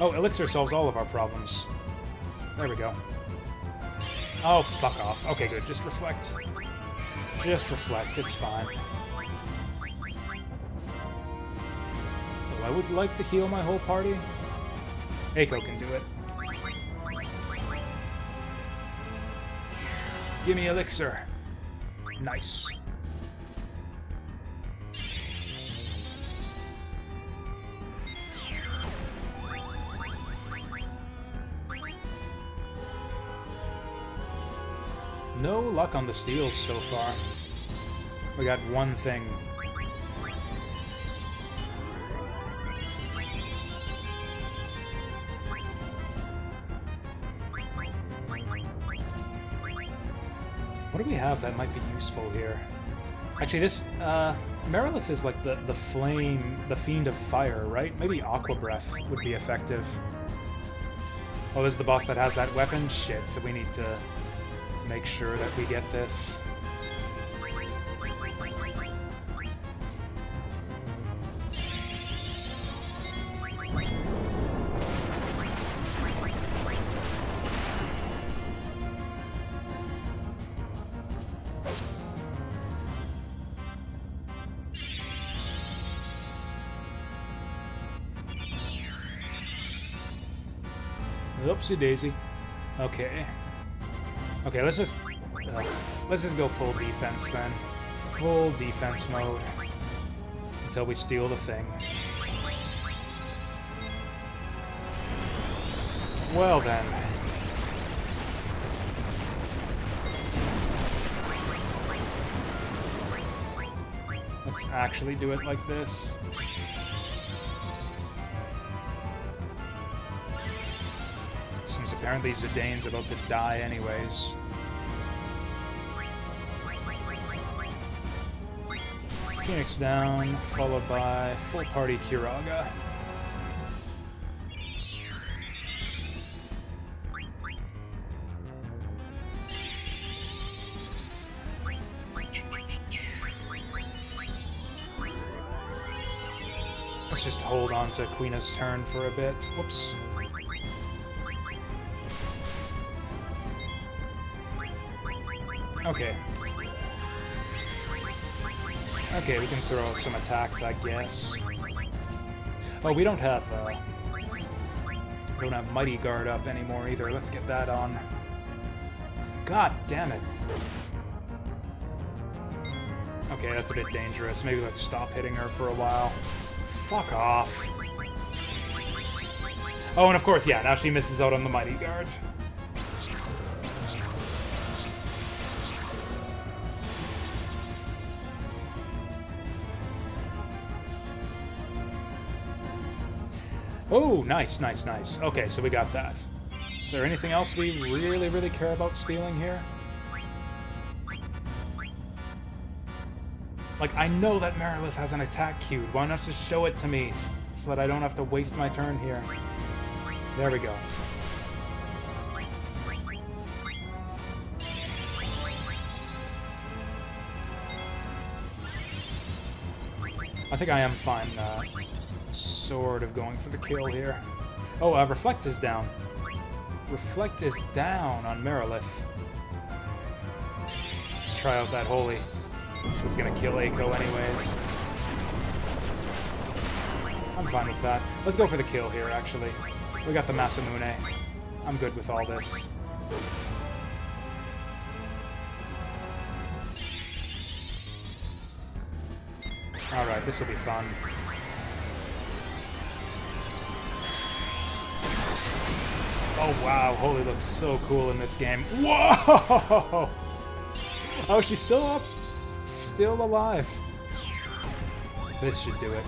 Oh, Elixir solves all of our problems. There we go. Oh, fuck off. Okay, good. Just reflect. Just reflect. It's fine. Well, I would like to heal my whole party. Eiko can do it. Gimme Elixir. Nice. No luck on the steals so far. We got one thing. What do we have that might be useful here? Actually, this, Merilith is like the flame, the fiend of fire, right? Maybe Aqua Breath would be effective. Oh, this is the boss that has that weapon? Shit, so we need to make sure that we get this. Oopsie daisy. Okay. Okay, let's just go full defense then. Full defense mode. Until we steal the thing. Well then. Let's actually do it like this. Since apparently Zidane's about to die anyways. Phoenix down, followed by full party Kiraga. Let's just hold on to Quina's turn for a bit. Whoops. Okay. Okay, we can throw out some attacks, I guess. Oh, we don't have Mighty Guard up anymore either. Let's get that on. God damn it. Okay, that's a bit dangerous. Maybe let's stop hitting her for a while. Fuck off. Oh, and of course, yeah, now she misses out on the Mighty Guard. Oh, nice, nice, nice. Okay, so we got that. Is there anything else we really, really care about stealing here? Like, I know that Merilith has an attack queued. Why not just show it to me so that I don't have to waste my turn here? There we go. I think I am fine, sort of going for the kill here. Oh, Reflect is down. Reflect is down on Merilith. Let's try out that Holy. It's gonna kill Eiko anyways. I'm fine with that. Let's go for the kill here, actually. We got the Masamune. I'm good with all this. Alright, this will be fun. Oh wow, Holy looks so cool in this game. Whoa! Oh, she's still up. Still alive. This should do it.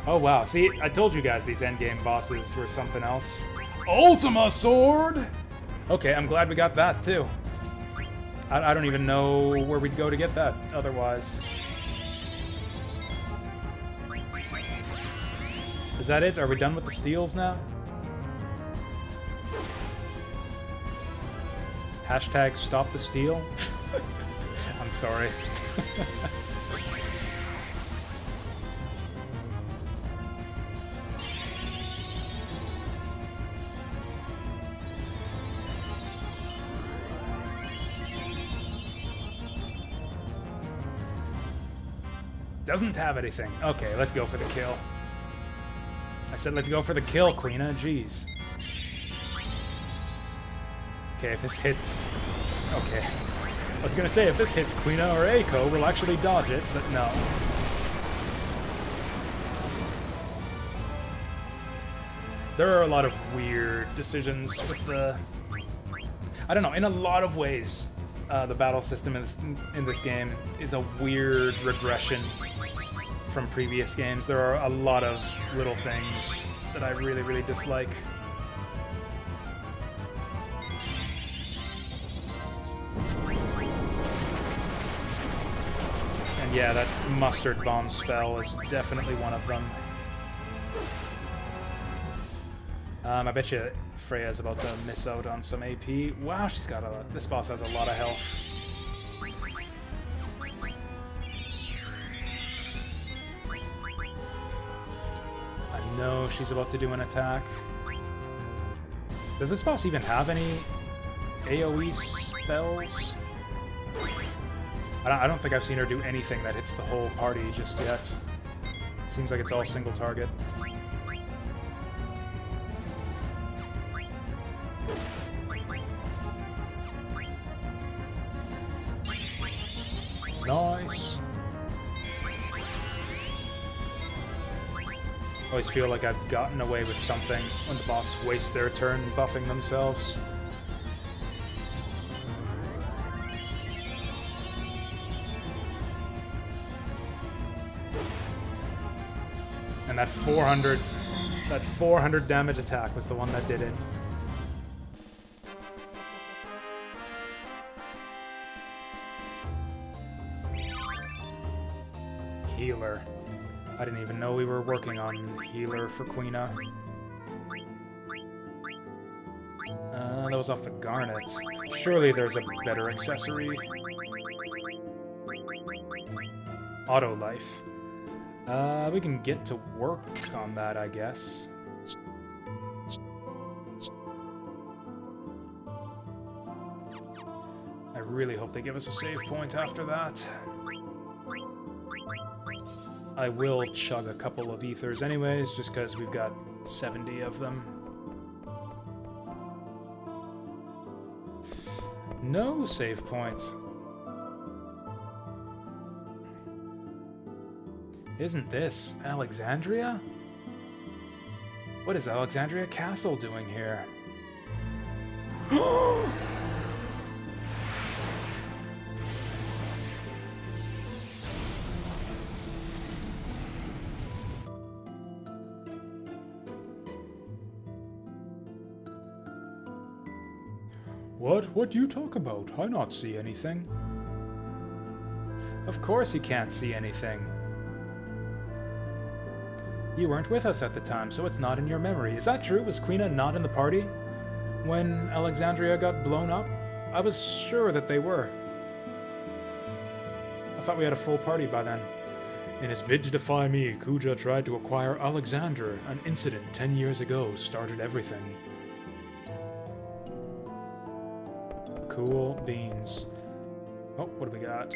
Oh wow, see, I told you guys these endgame bosses were something else. Ultima Sword! Okay, I'm glad we got that too. I don't even know where we'd go to get that otherwise. Is that it? Are we done with the steals now? Hashtag stop the steal? I'm sorry. Doesn't have anything. Okay, let's go for the kill. I said let's go for the kill, Queena. Jeez. Okay, if this hits... Okay. I was gonna say, if this hits Queena or Eiko, we'll actually dodge it, but no. There are a lot of weird decisions with the... I don't know, in a lot of ways, the battle system in this game is a weird regression from previous games. There are a lot of little things that I really, really dislike. And yeah, that Mustard Bomb spell is definitely one of them. I bet you Freya's about to miss out on some AP. Wow, she's got a... This boss has a lot of health. I know she's about to do an attack. Does this boss even have any AoE spells? I don't think I've seen her do anything that hits the whole party just yet. Seems like it's all single target. Nice. Always feel like I've gotten away with something when the boss wastes their turn buffing themselves. And that 400 damage attack was the one that did it. Healer. I didn't even know we were working on healer for Queena. That was off the Garnet. Surely there's a better accessory. Auto life. We can get to work on that, I guess. I really hope they give us a save point after that. I will chug a couple of ethers anyways, just because we've got 70 of them. No save point. Isn't this Alexandria? What is Alexandria Castle doing here? What do you talk about? I not see anything. Of course you can't see anything. You weren't with us at the time, so it's not in your memory. Is that true? Was Quina not in the party when Alexandria got blown up? I was sure that they were. I thought we had a full party by then. In his bid to defy me, Kuja tried to acquire Alexander. An incident 10 years ago started everything. Cool beans. Oh, what do we got?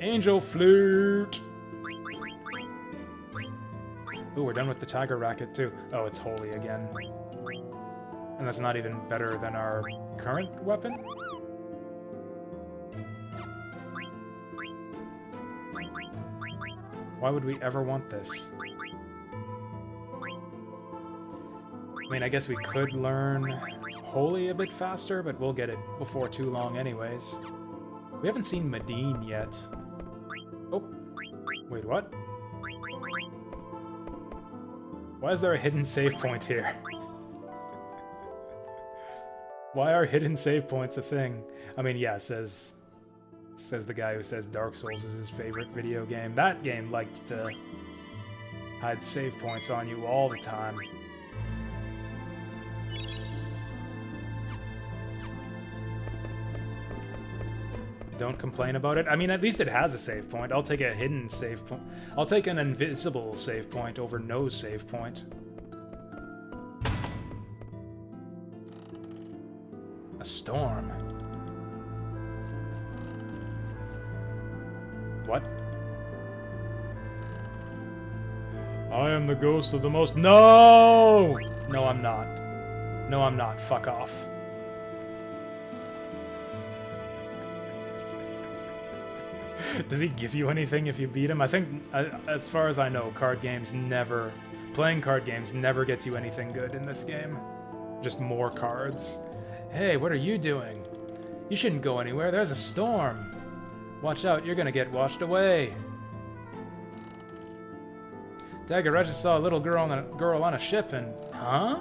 Angel flute! Ooh, we're done with the tiger racket too. Oh, it's holy again. And that's not even better than our current weapon? Why would we ever want this? I mean, I guess we could learn holy a bit faster, but we'll get it before too long anyways. We haven't seen Medine yet. Oh, wait, what? Why is there a hidden save point here? Why are hidden save points a thing? I mean, yeah, says the guy who says Dark Souls is his favorite video game. That game liked to hide save points on you all the time. Don't complain about it. I mean, at least it has a save point. I'll take a hidden save point. I'll take an invisible save point over no save point. A storm. What? I am the ghost of the most— No! No, I'm not. No, I'm not. Fuck off. Does he give you anything if you beat him? I think, as far as I know, playing card games never gets you anything good in this game. Just more cards. Hey, what are you doing? You shouldn't go anywhere, there's a storm. Watch out, you're gonna get washed away. Dagger, I just saw a little girl on a ship and— Huh?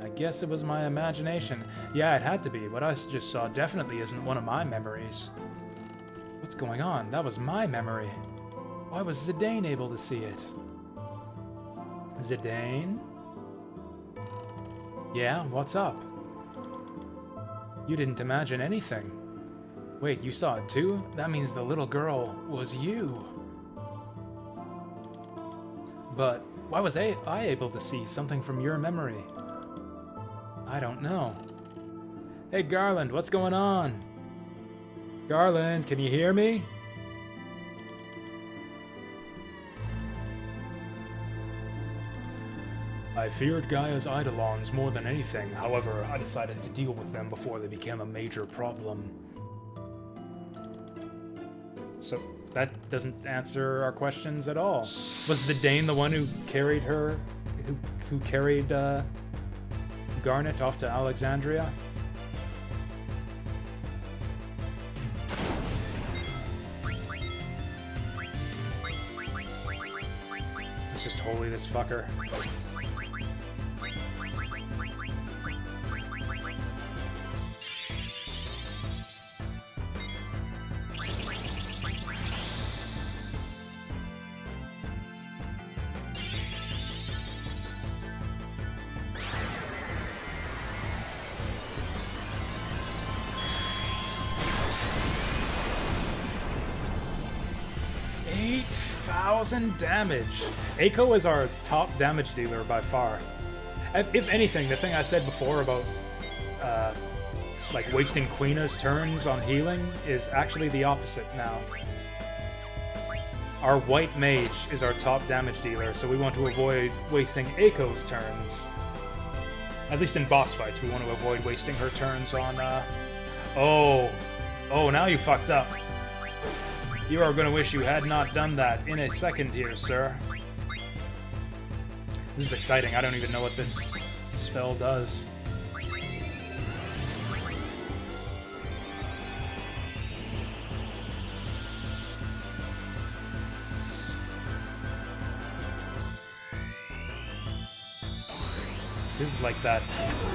I guess it was my imagination. Yeah, it had to be. What I just saw definitely isn't one of my memories. What's going on? That was my memory. Why was Zidane able to see it? Zidane? Yeah, what's up? You didn't imagine anything. Wait, you saw it too? That means the little girl was you. But why was I able to see something from your memory? I don't know. Hey Garland, what's going on? Garland, can you hear me? I feared Gaia's Eidolons more than anything. However, I decided to deal with them before they became a major problem. So, that doesn't answer our questions at all. Was Zidane the one who carried her, who carried Garnet off to Alexandria? Let's just holy this fucker. Damage. Eiko is our top damage dealer by far. If anything, the thing I said before about like wasting Queena's turns on healing is actually the opposite now. Our white mage is our top damage dealer, so we want to avoid wasting Eiko's turns. At least in boss fights, we want to avoid wasting her turns on Oh, now you fucked up. You are going to wish you had not done that in a second here, sir. This is exciting. I don't even know what this spell does. This is like that,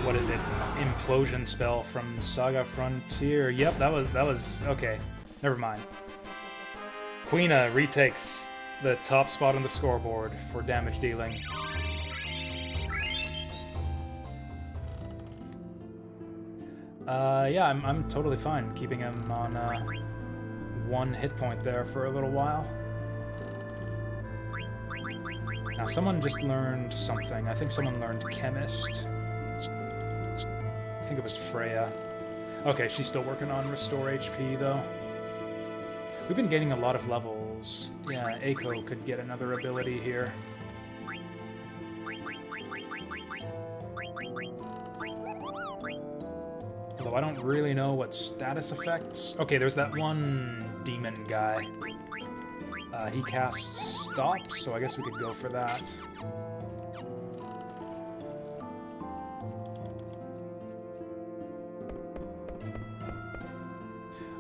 what is it, implosion spell from Saga Frontier. Yep, that was, okay, never mind. Quina retakes the top spot on the scoreboard for damage dealing. Yeah, I'm totally fine keeping him on 1 hit point there for a little while. Now, someone just learned something. I think someone learned Chemist. I think it was Freya. Okay, she's still working on Restore HP, though. We've been getting a lot of levels. Yeah, Eiko could get another ability here. Although I don't really know what status effects... Okay, there's that one demon guy. He casts Stop, so I guess we could go for that.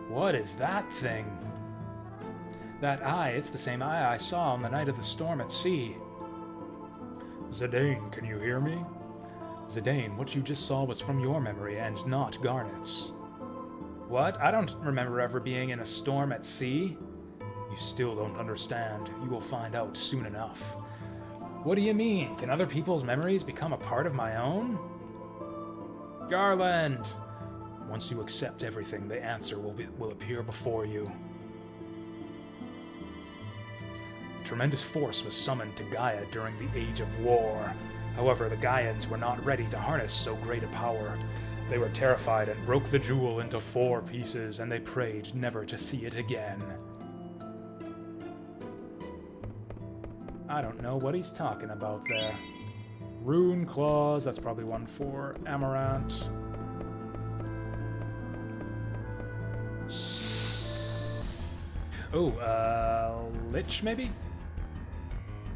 What is that thing? That eye, it's the same eye I saw on the night of the storm at sea. Zidane, can you hear me? Zidane, what you just saw was from your memory and not Garnet's. What? I don't remember ever being in a storm at sea. You still don't understand. You will find out soon enough. What do you mean? Can other people's memories become a part of my own? Garland! Once you accept everything, the answer will appear before you. Tremendous force was summoned to Gaia during the Age of War. However, the Gaians were not ready to harness so great a power. They were terrified and broke the jewel into 4 pieces, and they prayed never to see it again. I don't know what he's talking about there. Rune Claws, that's probably one for Amaranth. Oh, Lich, maybe?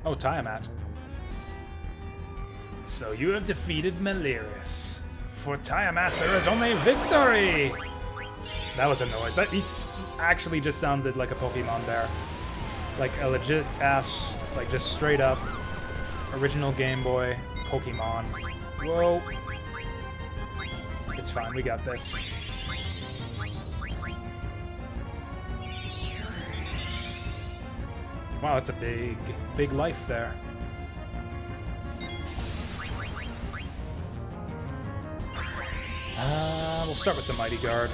Oh, Tiamat. So you have defeated Malirius. For Tiamat, there is only victory! That was a noise. That he actually just sounded like a Pokemon there. Like a legit ass, like just straight up original Game Boy Pokemon. Whoa. It's fine, we got this. Wow, that's a big life there. We'll start with the Mighty Guard.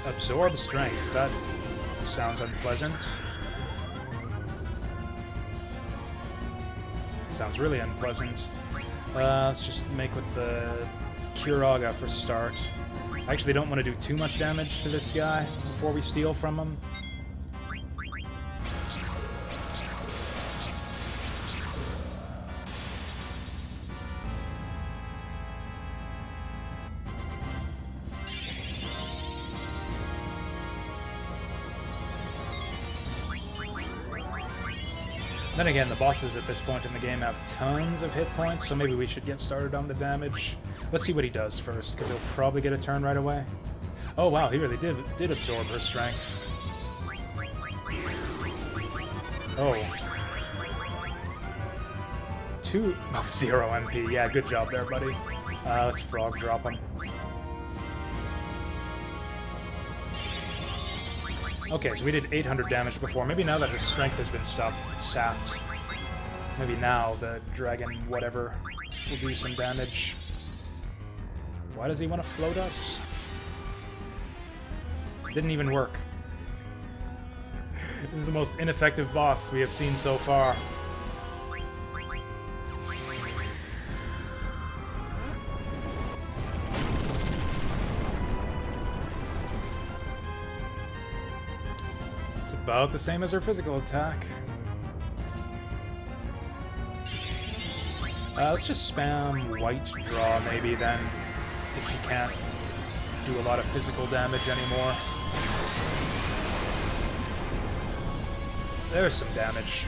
Absorb Strength. That sounds unpleasant. Sounds really unpleasant. Let's just make with the Kuraga for start. I actually don't want to do too much damage to this guy before we steal from him. Then again, the bosses at this point in the game have tons of hit points, so maybe we should get started on the damage. Let's see what he does first, because he'll probably get a turn right away. Oh wow, he really did absorb her strength. Oh. 0 MP. Yeah, good job there, buddy. Let's frog drop him. Okay, so we did 800 damage before. Maybe now that her strength has been sapped, maybe now the dragon whatever will do some damage. Why does he want to float us? Didn't even work. This is the most ineffective boss we have seen so far. It's about the same as her physical attack. Let's just spam white draw maybe then, if she can't do a lot of physical damage anymore. There's some damage.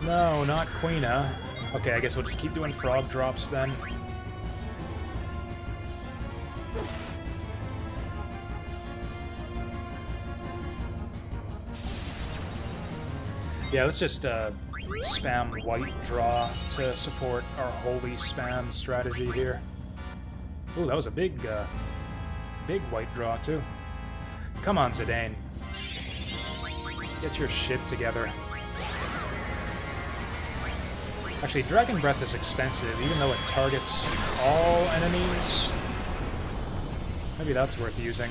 No, not Queena. Okay, I guess we'll just keep doing frog drops then. Yeah, let's just spam white draw to support our holy spam strategy here. Ooh, that was a big white draw too. Come on, Zidane. Get your shit together. Actually, Dragon Breath is expensive, even though it targets all enemies. Maybe that's worth using.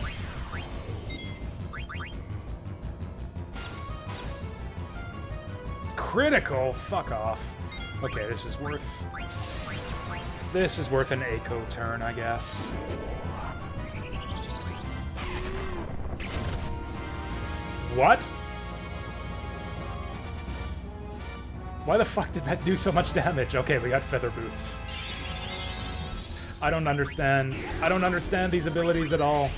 Critical? Fuck off. Okay, this is worth an Echo turn, I guess. What? Why the fuck did that do so much damage? Okay, we got Feather Boots. I don't understand. I don't understand these abilities at all.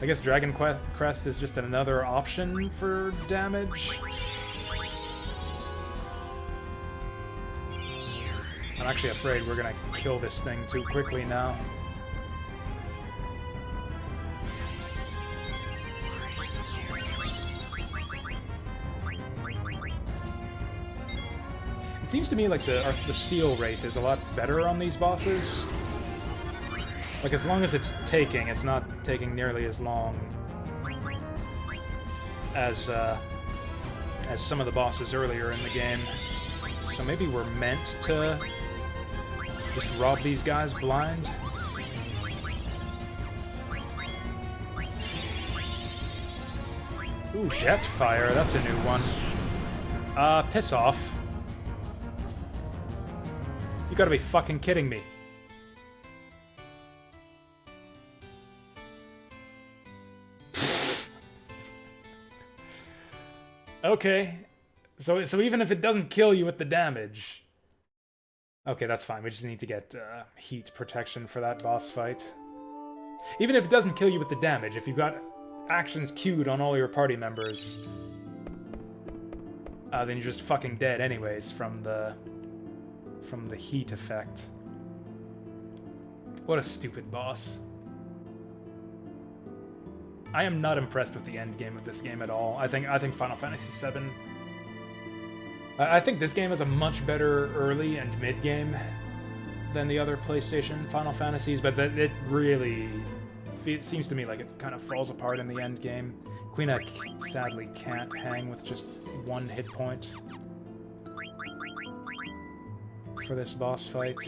I guess Dragon Crest is just another option for damage. I'm actually afraid we're gonna kill this thing too quickly now. It seems to me like the steal rate is a lot better on these bosses. Like, as long as it's not taking nearly as long as some of the bosses earlier in the game. So maybe we're meant to just rob these guys blind. Ooh, Jetfire, that's a new one. Piss off. You gotta be fucking kidding me. Okay, so even if it doesn't kill you with the damage... Okay, that's fine. We just need to get heat protection for that boss fight. Even if it doesn't kill you with the damage, if you've got actions queued on all your party members, then you're just fucking dead anyways from the heat effect. What a stupid boss. I am not impressed with the end game of this game at all. I think Final Fantasy VII... I think this game has a much better early and mid game than the other PlayStation Final Fantasies, but it really seems to me like it kind of falls apart in the end game. Queena sadly can't hang with just one hit point for this boss fight.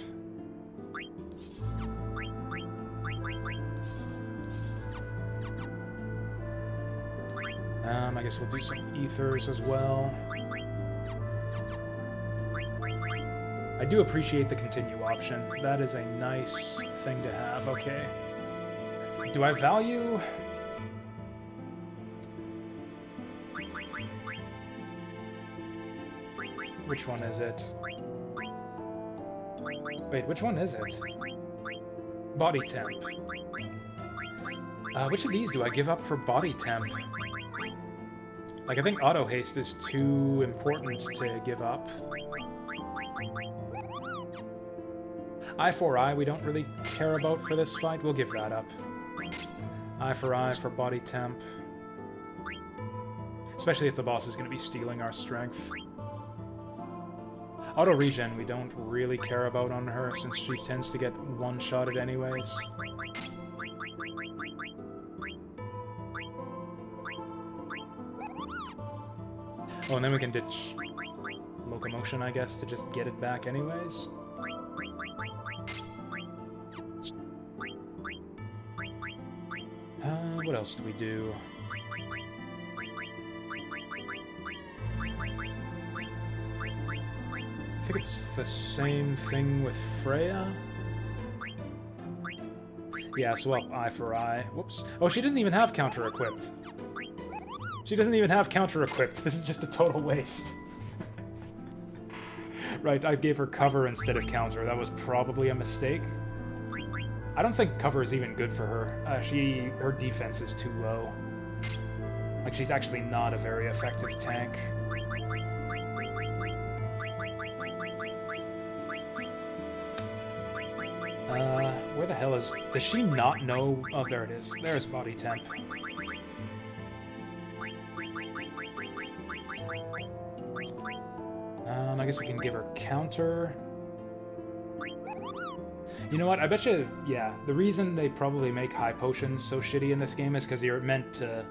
I guess we'll do some ethers as well. I do appreciate the continue option. That is a nice thing to have. Okay. Do I value... Which one is it? Wait, which one is it? Body temp. Which of these do I give up for body temp? Like, I think auto haste is too important to give up. Eye for eye we don't really care about for this fight. We'll give that up. Eye for body temp. Especially if the boss is going to be stealing our strength. Auto regen we don't really care about on her since she tends to get one-shotted anyways. Oh, and then we can ditch locomotion, I guess, to just get it back anyways. What else do we do? I think it's the same thing with Freya. Yeah, swap eye for eye. Whoops. Oh, she doesn't even have counter-equipped. She doesn't even have counter-equipped. This is just a total waste. Right, I gave her cover instead of counter. That was probably a mistake. I don't think cover is even good for her. Her defense is too low. Like, she's actually not a very effective tank. Where the hell is... Does she not know... Oh, there it is. There's body temp. I guess we can give her counter. You know what? I bet you... Yeah, the reason they probably make high potions so shitty in this game is because you're meant to...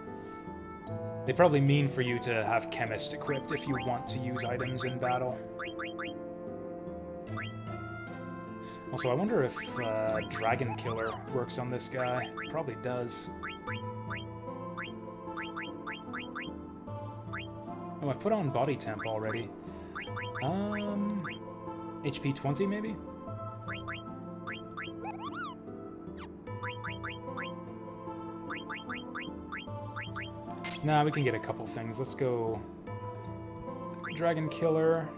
They probably mean for you to have Chemist equipped if you want to use items in battle. Also, I wonder if Dragon Killer works on this guy. Probably does. Oh, I've put on body temp already. HP 20 maybe? Nah, we can get a couple things. Let's go Dragon Killer.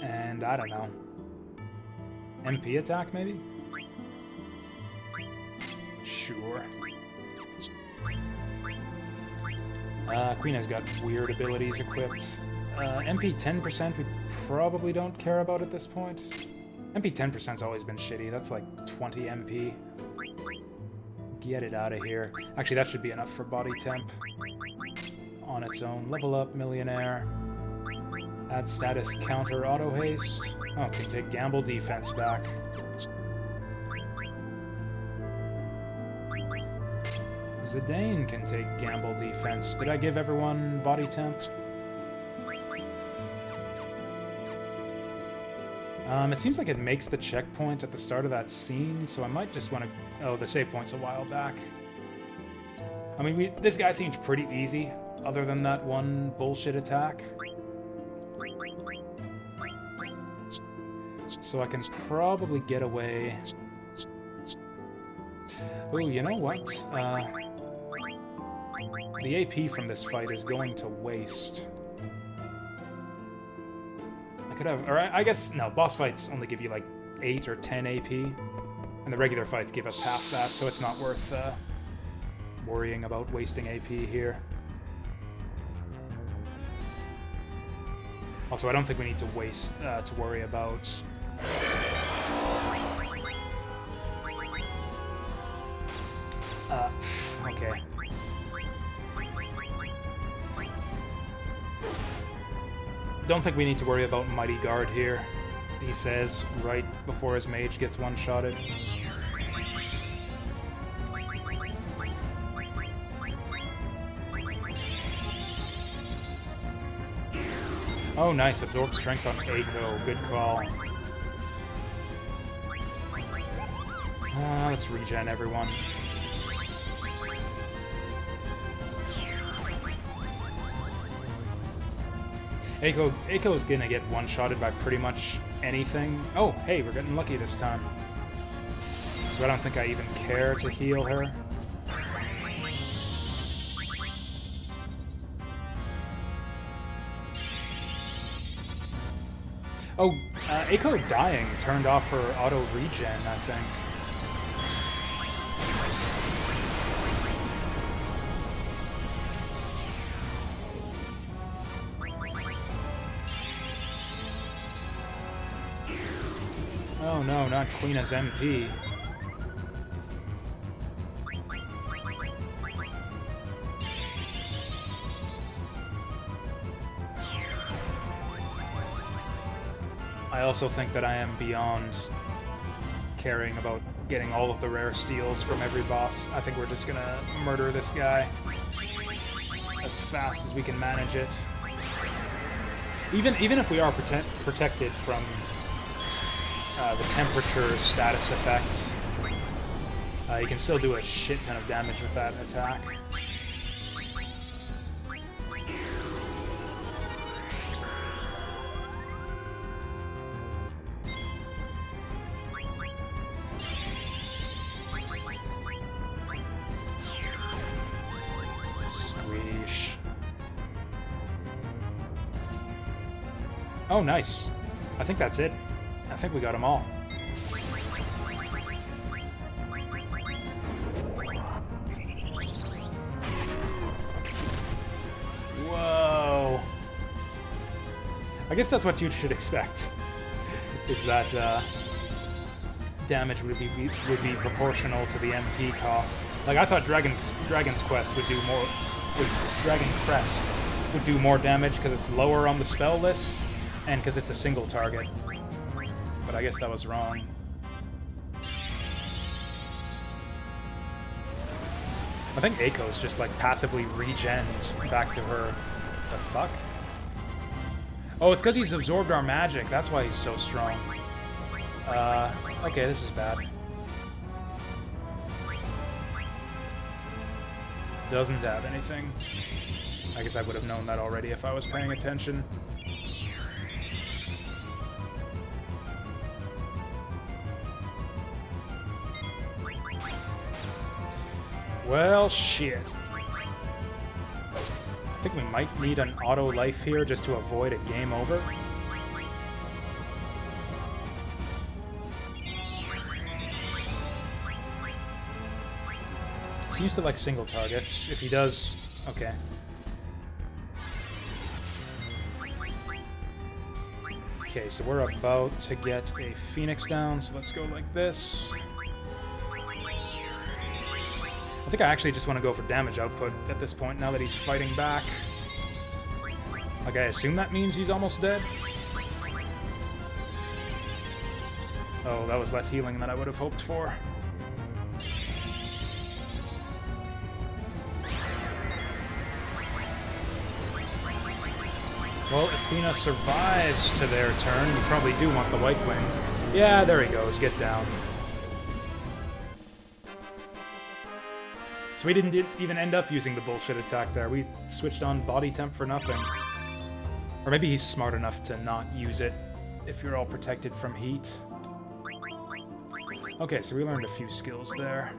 And I don't know. MP attack, maybe? Sure. Queen has got weird abilities equipped. MP 10% we probably don't care about at this point. MP 10%'s always been shitty. That's like 20 MP. Get it out of here. Actually, that should be enough for body temp. On its own. Level up, Millionaire. Add status counter auto haste. Oh, can take gamble defense back. Zidane can take gamble defense. Did I give everyone body temp? It seems like it makes the checkpoint at the start of that scene, so I might just want to... Oh, the save point's a while back. I mean, this guy seems pretty easy, other than that one bullshit attack. So I can probably get away... Oh, you know what? The AP from this fight is going to waste. I could have... Or I guess... No, boss fights only give you like 8 or 10 AP. And the regular fights give us half that, so it's not worth worrying about wasting AP here. Also, I don't think we need to waste... to worry about... Okay. Don't think we need to worry about Mighty Guard here, he says, right before his mage gets one-shotted. Oh, nice. Absorb strength on Eiko. Good call. Let's regen everyone. Eiko's gonna get one-shotted by pretty much anything. Oh, hey, we're getting lucky this time. So I don't think I even care to heal her. Oh, Eiko dying turned off her auto regen, I think. Oh no, not Queena's MP. I also think that I am beyond caring about getting all of the rare steals from every boss. I think we're just gonna murder this guy as fast as we can manage it. Even if we are protected from the temperature status effect, you can still do a shit ton of damage with that attack. Squeesh. Oh, nice. I think that's it. I think we got them all. I guess that's what you should expect, is that damage would be proportional to the MP cost. Like, I thought Dragon's Quest would do more... Dragon Crest would do more damage because it's lower on the spell list, and because it's a single target. But I guess that was wrong. I think Eiko's just, like, passively regened back to her. The fuck? Oh, it's because he's absorbed our magic. That's why he's so strong. Okay, this is bad. Doesn't have anything. I guess I would have known that already if I was paying attention. Well, shit. I think we might need an auto life here just to avoid a game over. He used to like single targets. If he does... Okay. Okay, so we're about to get a Phoenix down, so let's go like this. I think I actually just want to go for damage output at this point, now that he's fighting back. Like, I assume that means he's almost dead? Oh, that was less healing than I would have hoped for. Well, if Athena survives to their turn, we probably do want the White Winged. Yeah, there he goes. Get down. So we didn't even end up using the bullshit attack there. We switched on Body Temp for nothing. Or maybe he's smart enough to not use it if you're all protected from heat. Okay, so we learned a few skills there.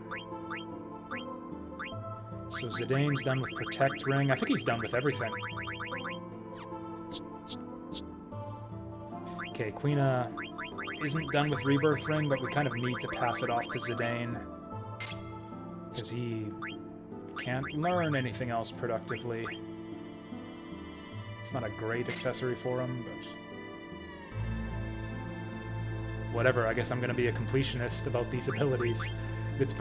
So Zidane's done with Protect Ring. I think he's done with everything. Okay, Quina isn't done with Rebirth Ring, but we kind of need to pass it off to Zidane. Because he can't learn anything else productively. It's not a great accessory for him, but... whatever, I guess I'm going to be a completionist about these abilities. It's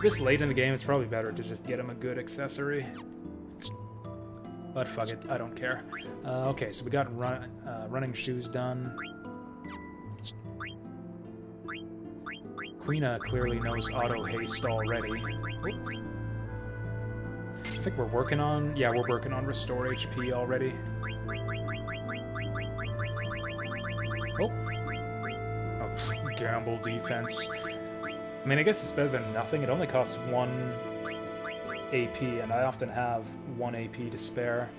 this late in the game, it's probably better to just get him a good accessory. But fuck it, I don't care. Okay, so we got running shoes done. Quina clearly knows auto haste already. Oop. I think we're working on... yeah, we're working on restore HP already. Oh. Oh, gamble defense. I mean, I guess it's better than nothing. It only costs 1 AP, and I often have 1 AP to spare.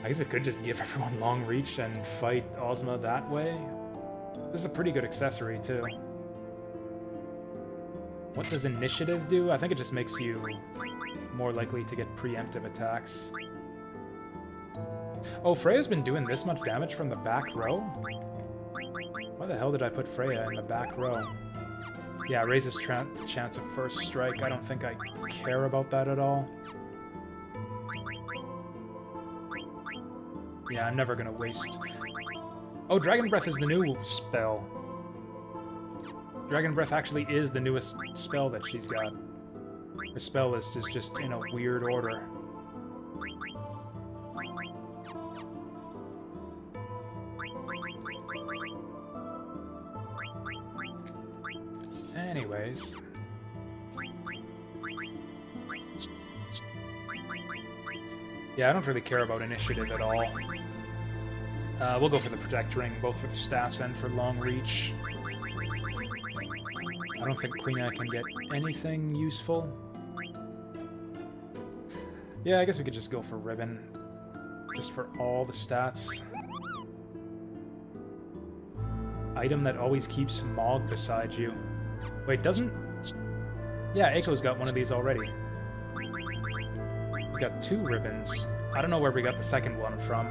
I guess we could just give everyone long reach and fight Ozma that way. This is a pretty good accessory, too. What does initiative do? I think it just makes you more likely to get preemptive attacks. Oh, Freya's been doing this much damage from the back row? Why the hell did I put Freya in the back row? Yeah, raises chance of first strike. I don't think I care about that at all. Yeah, I'm never gonna waste... oh, Dragon Breath is the new spell. Dragon Breath actually is the newest spell that she's got. Her spell list is just in a weird order. Anyways. Yeah, I don't really care about initiative at all. We'll go for the Protect Ring, both for the stats and for long reach. I don't think Quina can get anything useful. Yeah, I guess we could just go for Ribbon. Just for all the stats. Item that always keeps Mog beside you. Wait, doesn't... yeah, Eiko's got one of these already. We got 2 ribbons. I don't know where we got the second one from.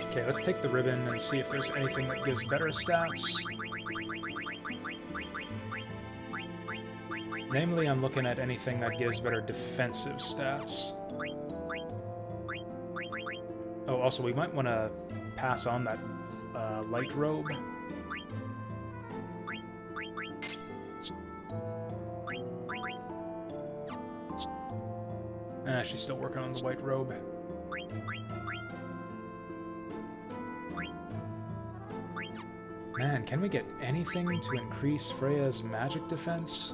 Okay, let's take the ribbon and see if there's anything that gives better stats. Namely, I'm looking at anything that gives better defensive stats. Oh, also, we might want to pass on that light robe. She's still working on the white robe. Man, can we get anything to increase Freya's magic defense?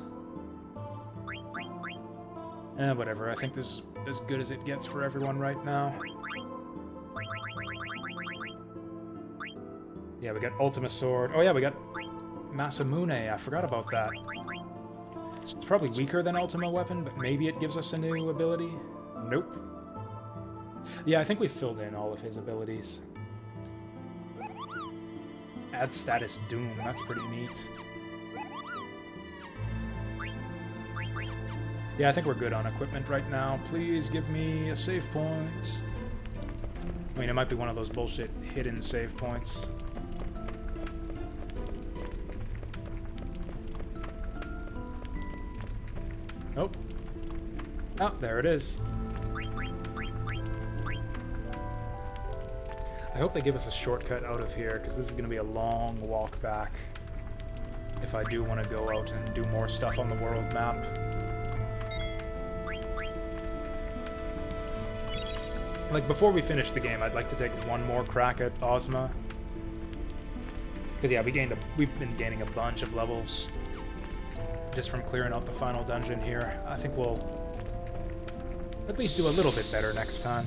Whatever. I think this is as good as it gets for everyone right now. Yeah, we got Ultima Sword. Oh yeah, we got Masamune. I forgot about that. It's probably weaker than Ultima Weapon, but maybe it gives us a new ability. Nope. Yeah, I think we filled in all of his abilities. Add status Doom. That's pretty neat. Yeah, I think we're good on equipment right now. Please give me a save point. I mean, it might be one of those bullshit hidden save points. Nope. Oh, there it is. I hope they give us a shortcut out of here, because this is going to be a long walk back if I do want to go out and do more stuff on the world map. Like, before we finish the game, I'd like to take one more crack at Ozma. Because, yeah, we've been gaining a bunch of levels just from clearing out the final dungeon here. I think we'll at least do a little bit better next time.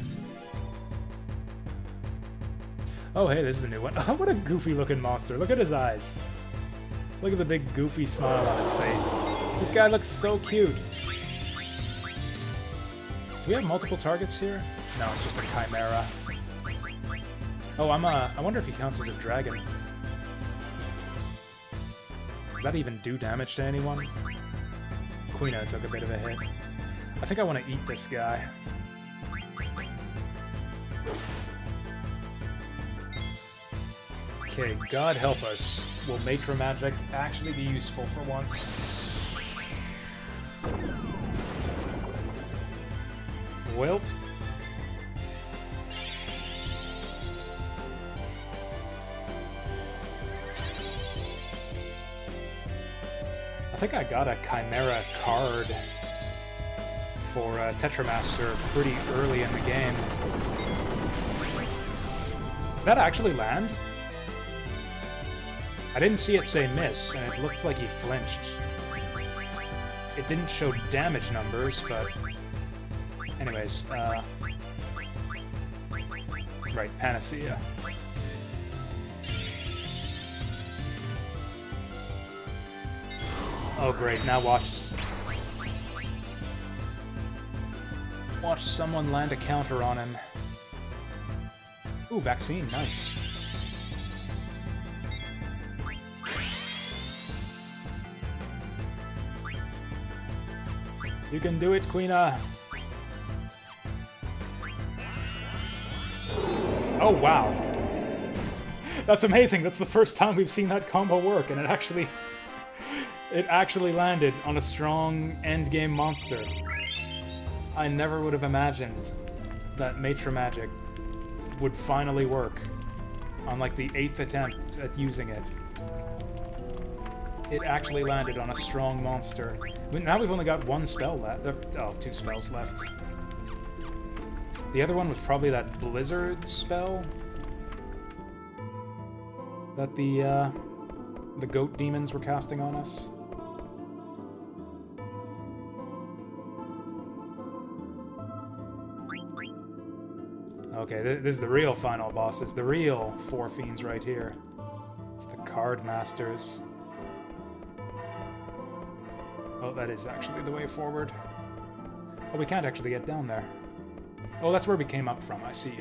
Oh, hey, this is a new one. Oh, what a goofy-looking monster. Look at his eyes. Look at the big goofy smile on his face. This guy looks so cute. Do we have multiple targets here? No, it's just a chimera. Oh, I wonder if he counts as a dragon. Does that even do damage to anyone? Quina took a bit of a hit. I think I want to eat this guy. Okay, God help us. Will Matra Magic actually be useful for once? Well. I think I got a Chimera card for Tetramaster pretty early in the game. Did that actually land? I didn't see it say miss, and it looked like he flinched. It didn't show damage numbers, but... Anyways, right, Panacea. Oh great, now watch someone land a counter on him. Ooh, vaccine, nice. You can do it, Quina! Oh, wow. That's amazing. That's the first time we've seen that combo work, and it actually landed on a strong endgame monster. I never would have imagined that Matra Magic would finally work on like the 8th attempt at using it. It actually landed on a strong monster. Now we've only got one spell left. Oh, 2 spells left. The other one was probably that Blizzard spell that the goat demons were casting on us. Okay, this is the real final boss. It's the real 4 fiends right here. It's the Card Masters. Oh, that is actually the way forward. Oh, we can't actually get down there. Oh, that's where we came up from. I see.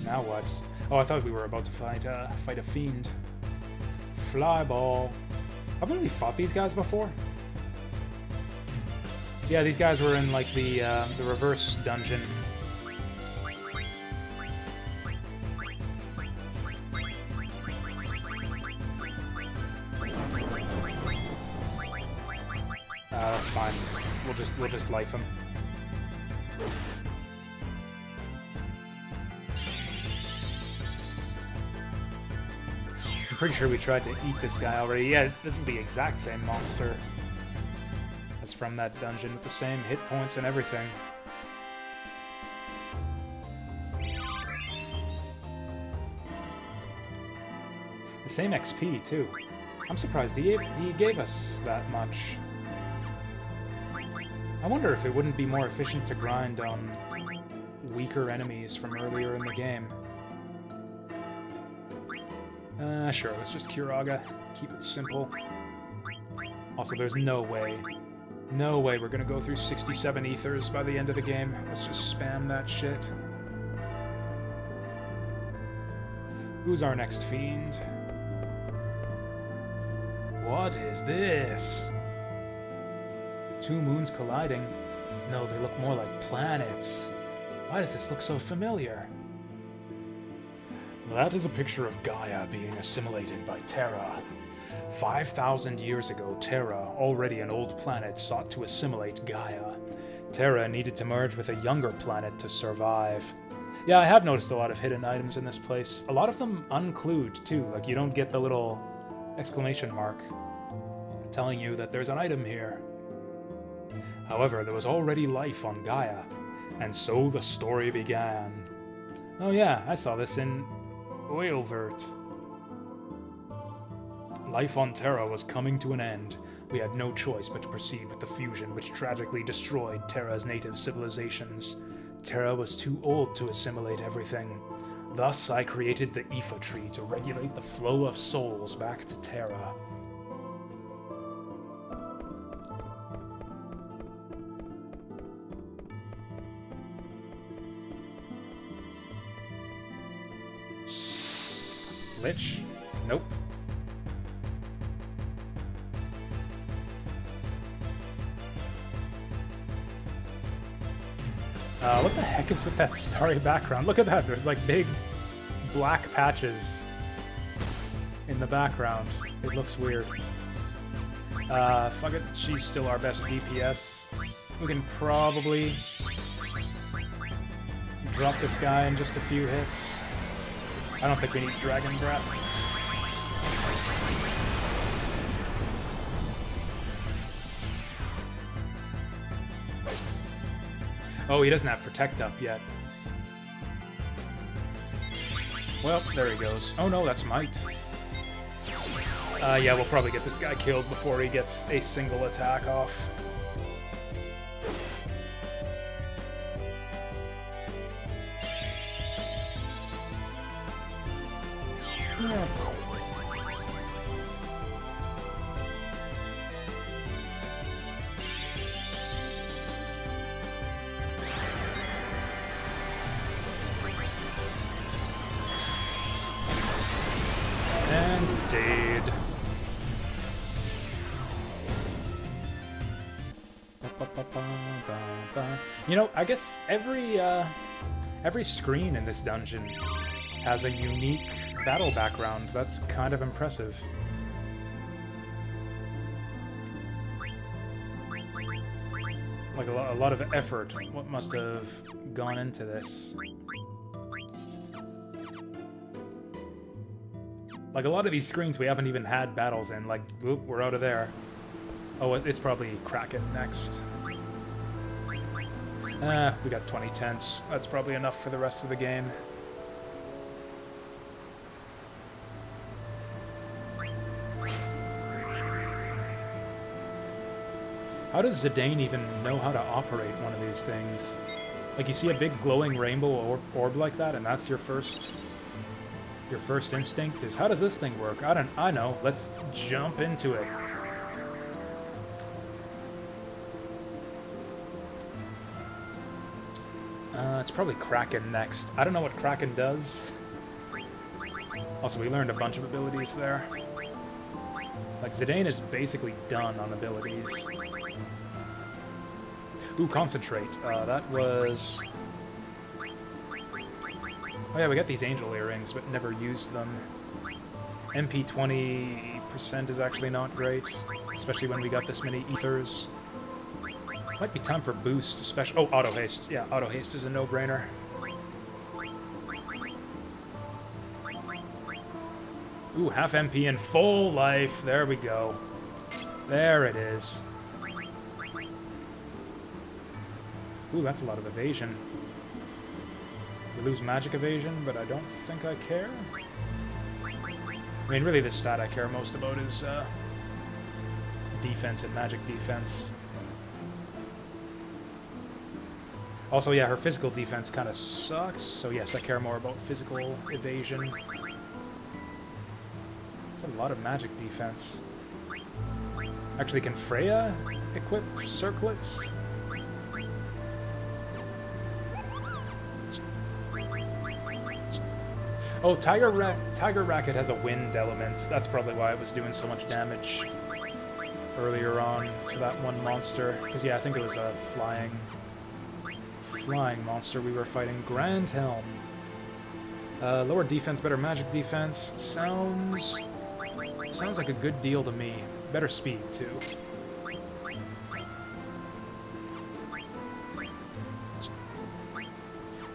Now what? Oh, I thought we were about to fight a fiend. Flyball. Haven't we fought these guys before? Yeah, these guys were in like the reverse dungeon. we'll just life him. I'm pretty sure we tried to eat this guy already. Yeah, this is the exact same monster as from that dungeon with the same hit points and everything. The same XP, too. I'm surprised he gave us that much. I wonder if it wouldn't be more efficient to grind on weaker enemies from earlier in the game. Sure, let's just Kiraga. Keep it simple. Also, there's no way we're gonna go through 67 ethers by the end of the game. Let's just spam that shit. Who's our next fiend? What is this? Two moons colliding? No, they look more like planets. Why does this look so familiar? That is a picture of Gaia being assimilated by Terra. 5,000 years ago, Terra, already an old planet, sought to assimilate Gaia. Terra needed to merge with a younger planet to survive. Yeah, I have noticed a lot of hidden items in this place. A lot of them unclued, too. Like, you don't get the little exclamation mark telling you that there's an item here. However, there was already life on Gaia, and so the story began. Oh yeah, I saw this in Oilvert. Life on Terra was coming to an end. We had no choice but to proceed with the fusion which tragically destroyed Terra's native civilizations. Terra was too old to assimilate everything. Thus, I created the Aoife tree to regulate the flow of souls back to Terra. Lich? Nope. What the heck is with that starry background? Look at that, there's like big black patches in the background. It looks weird. Fuck it, she's still our best DPS. We can probably drop this guy in just a few hits. I don't think we need Dragon Breath. Oh, he doesn't have Protect up yet. Well, there he goes. Oh no, that's Might. Yeah, we'll probably get this guy killed before he gets a single attack off. And dead. You know, I guess every screen in this dungeon has a unique battle background. That's kind of impressive. Like a lot of effort. What must have gone into this? Like a lot of these screens we haven't even had battles in. Like, whoop, we're out of there. Oh, it's probably Kraken next. We got 20 tents. That's probably enough for the rest of the game. How does Zidane even know how to operate one of these things? Like, you see a big glowing rainbow orb like that, and that's your first instinct is, how does this thing work? I know. Let's jump into it. It's probably Kraken next. I don't know what Kraken does. Also, we learned a bunch of abilities there. Like, Zidane is basically done on abilities. Ooh, Concentrate. That was... Oh yeah, we got these angel earrings, but never used them. MP 20% is actually not great, especially when we got this many ethers. Might be time for boost, especially... Oh, auto haste. Yeah, auto haste is a no-brainer. Ooh, half MP and full life. There we go. There it is. Ooh, that's a lot of evasion. We lose magic evasion, but I don't think I care. I mean, really the stat I care most about is defense and magic defense. Also, yeah, her physical defense kind of sucks, so yes, I care more about physical evasion. That's a lot of magic defense. Actually, can Freya equip circlets? Oh, Tiger Racket has a wind element. That's probably why it was doing so much damage earlier on to that one monster. Because, yeah, I think it was a flying monster we were fighting. Grand Helm. Lower defense, better magic defense. Sounds like a good deal to me. Better speed, too.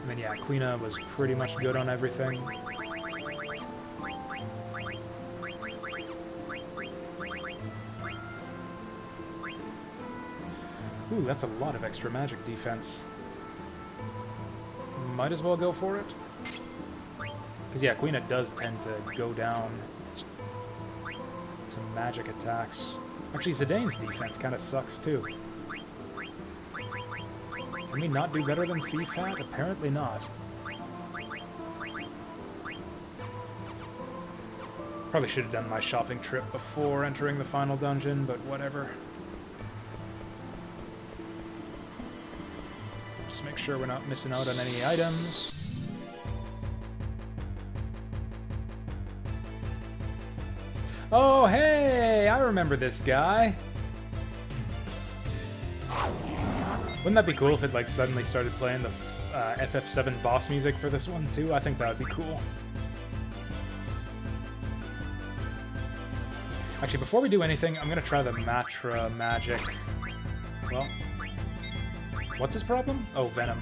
I mean, yeah, Quina was pretty much good on everything. Ooh, that's a lot of extra magic defense. Might as well go for it. Because, yeah, Quina does tend to go down to magic attacks. Actually, Zidane's defense kind of sucks, too. Can we not do better than Fifat? Apparently not. Probably should have done my shopping trip before entering the final dungeon, but whatever. Just make sure we're not missing out on any items. Oh, hey! I remember this guy. Wouldn't that be cool if it, like, suddenly started playing the FF7 boss music for this one, too? I think that would be cool. Actually, before we do anything, I'm gonna try the Matra magic. Well, what's his problem? Oh, Venom.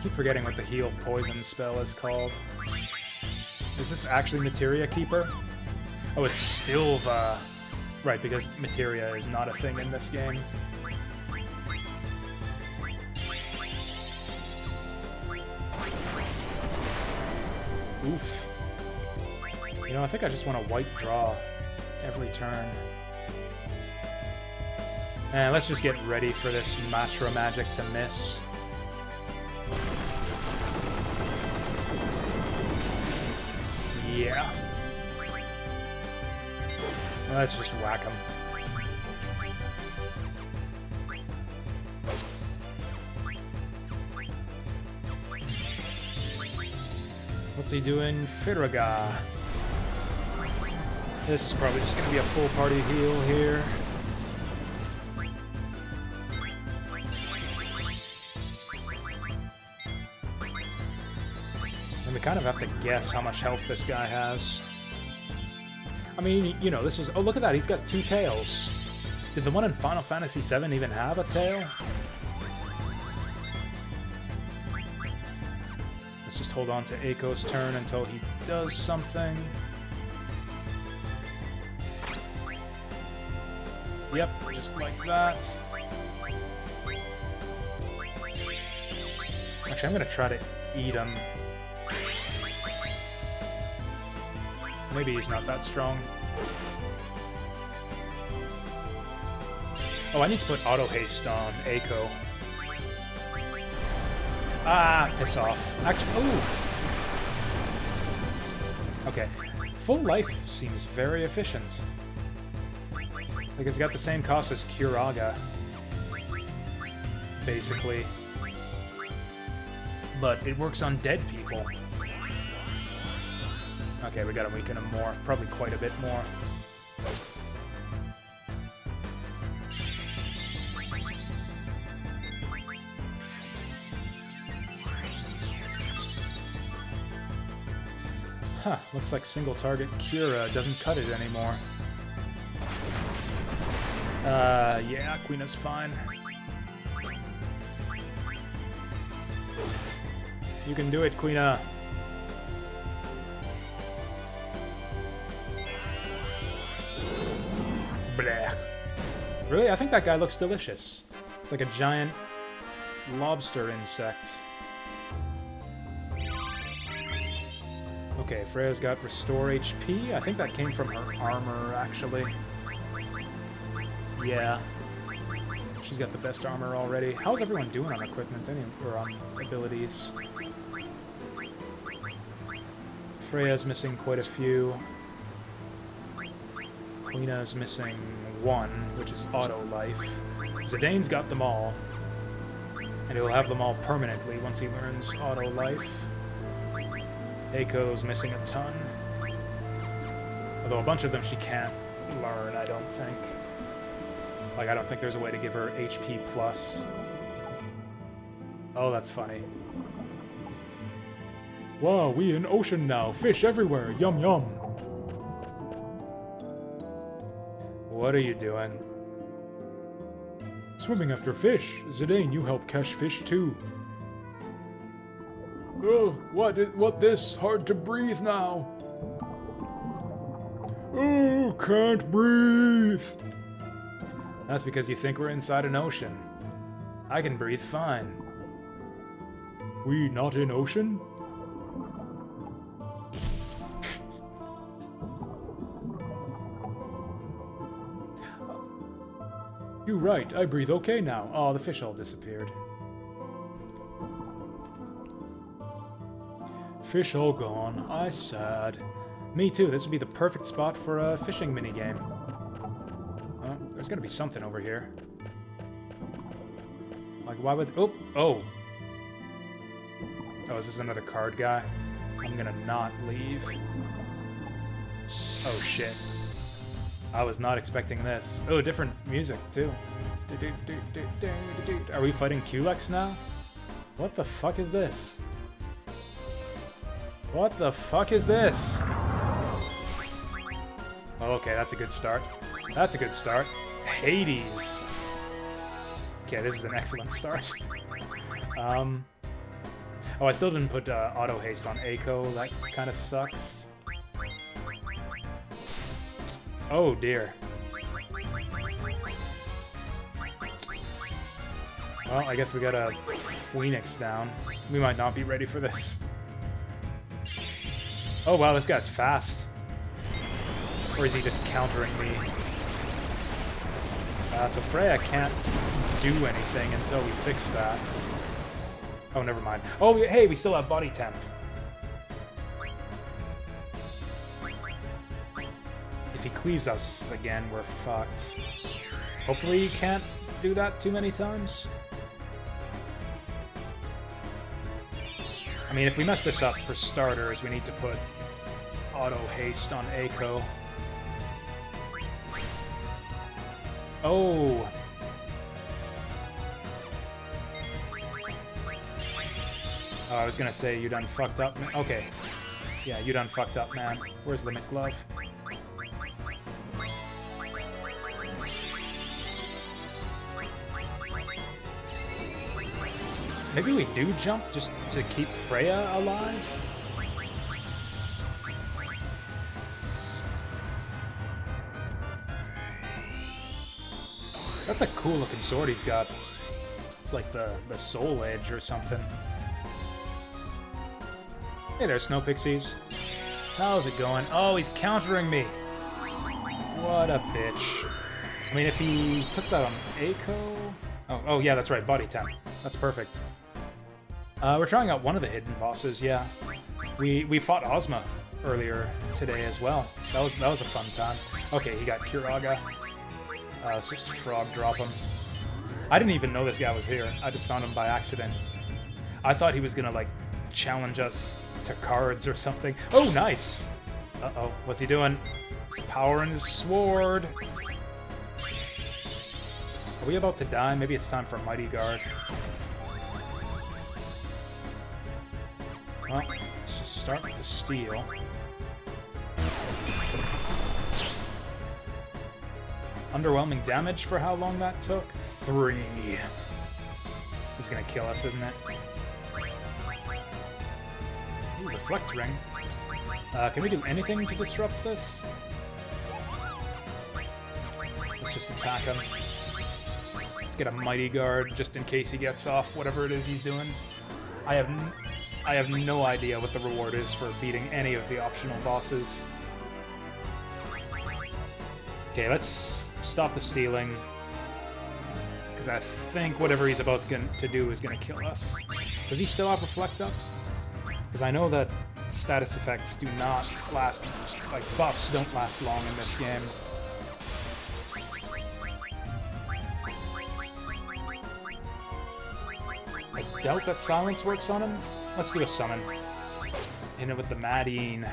Keep forgetting what the heal poison spell is called. Is this actually Materia Keeper? Oh, it's Stilva. Right, because materia is not a thing in this game. Oof. You know, I think I just want to white draw every turn. And let's just get ready for this Matra magic to miss. Yeah. Let's just whack him. What's he doing? Firaga. This is probably just going to be a full party heal here. And we kind of have to guess how much health this guy has. I mean, you know, this was... Oh, look at that. He's got 2 tails. Did the one in Final Fantasy VII even have a tail? Let's just hold on to Eiko's turn until he does something. Yep, just like that. Actually, I'm going to try to eat him. Maybe he's not that strong. Oh, I need to put auto haste on Eiko. Ah, piss off. Actually, ooh. Okay. Full life seems very efficient. Like, it's got the same cost as Curaga. Basically. But it works on dead people. Okay, we gotta weaken him more. Probably quite a bit more. Huh, looks like single target Cura doesn't cut it anymore. Yeah, Queena's fine. You can do it, Queena. Blech. Really? I think that guy looks delicious. It's like a giant lobster insect. Okay, Freya's got Restore HP. I think that came from her armor, actually. Yeah. She's got the best armor already. How's everyone doing on equipment or on abilities? Freya's missing quite a few. Queena's missing one, which is Auto Life. Zidane's got them all. And he'll have them all permanently once he learns Auto Life. Eiko's missing a ton. Although a bunch of them she can't learn, I don't think. Like, I don't think there's a way to give her HP plus. Oh, that's funny. Wow, we in ocean now. Fish everywhere. Yum yum. What are you doing? Swimming after fish. Zidane, you help catch fish too. Oh, what this? Hard to breathe now. Oh, can't breathe. That's because you think we're inside an ocean. I can breathe fine. We not in ocean? You right, I breathe okay now. Oh, the fish all disappeared. Fish all gone. I sad. Me too, this would be the perfect spot for a fishing minigame. There's gotta be something over here. Like, why would... Oh! Oh! Oh, is this another card guy? I'm gonna not leave. Oh, shit. I was not expecting this. Oh, different music, too. Are we fighting Culex now? What the fuck is this? What the fuck is this? Oh, okay, that's a good start. That's a good start. Hades. Okay, this is an excellent start. Oh, I still didn't put auto haste on Eiko. That kind of sucks. Oh dear. Well, I guess we got a Phoenix down. We might not be ready for this. Oh wow, this guy's fast. Or is he just countering me? So Freya can't do anything until we fix that. Oh, never mind. Oh, hey, we still have body temp. If he cleaves us again, we're fucked. Hopefully he can't do that too many times. I mean, if we mess this up for starters, we need to put auto haste on Eiko. Oh! Oh, I was gonna say you done fucked up. Okay. Yeah, you done fucked up, man. Where's Limit Glove? Maybe we do jump just to keep Freya alive? That's a cool looking sword he's got. It's like the Soul Edge or something. Hey there, Snow Pixies. How's it going? Oh, he's countering me! What a bitch. I mean, if he puts that on Eiko... Oh, yeah, that's right, body temp. That's perfect. We're trying out one of the hidden bosses, yeah. We fought Ozma earlier today as well. That was a fun time. Okay, he got Kuraga. Let's just frog drop him. I didn't even know this guy was here. I just found him by accident. I thought he was gonna, like, challenge us to cards or something. Oh, nice! Uh-oh, what's he doing? He's powering his sword. Are we about to die? Maybe it's time for Mighty Guard. Well, let's just start with the steel. Underwhelming damage for how long that took? 3. He's gonna kill us, isn't it? Ooh, Reflect Ring. Can we do anything to disrupt this? Let's just attack him. Let's get a Mighty Guard just in case he gets off whatever it is he's doing. I have no idea what the reward is for beating any of the optional bosses. Okay, let's stop the stealing. Because I think whatever he's about to do is going to kill us. Does he still have Reflect up? Because I know that status effects do not last, like buffs don't last long in this game. I doubt that silence works on him. Let's do a summon. Hit him with the Madeine.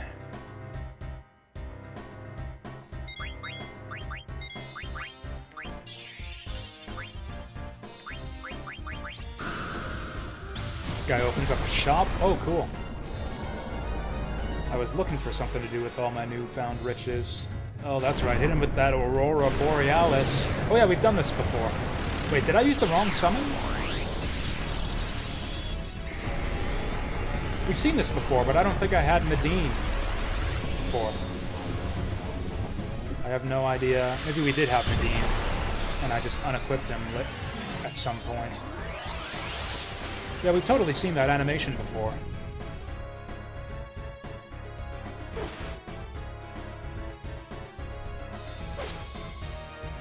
This guy opens up a shop. Oh, cool. I was looking for something to do with all my newfound riches. Oh, that's right. Hit him with that Aurora Borealis. Oh yeah, we've done this before. Wait, did I use the wrong summon? We've seen this before, but I don't think I had Nadine before. I have no idea. Maybe we did have Nadine, and I just unequipped him at some point. Yeah, we've totally seen that animation before.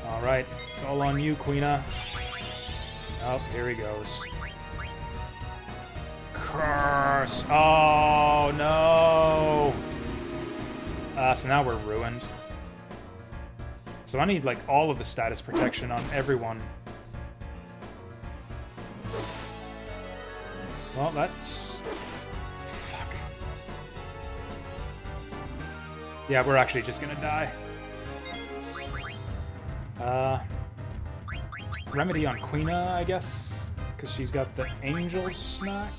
Alright, it's all on you, Queena. Oh, here he goes. Curse! Oh, no! So now we're ruined. So I need, like, all of the status protection on everyone. Well, that's... Fuck. Yeah, we're actually just gonna die. Remedy on Queena, I guess? Because she's got the Angel Snack?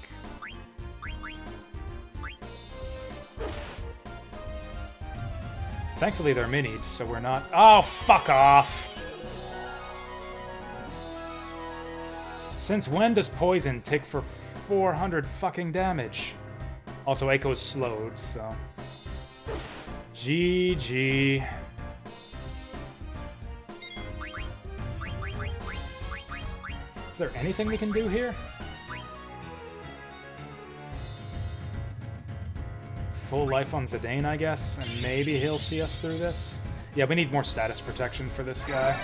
Thankfully they're minied, so we're not... Oh, fuck off! Since when does poison tick for 400 fucking damage? Also, Echo's slowed, so... GG. Is there anything we can do here? Full life on Zidane, I guess, and maybe he'll see us through this. Yeah, we need more status protection for this guy.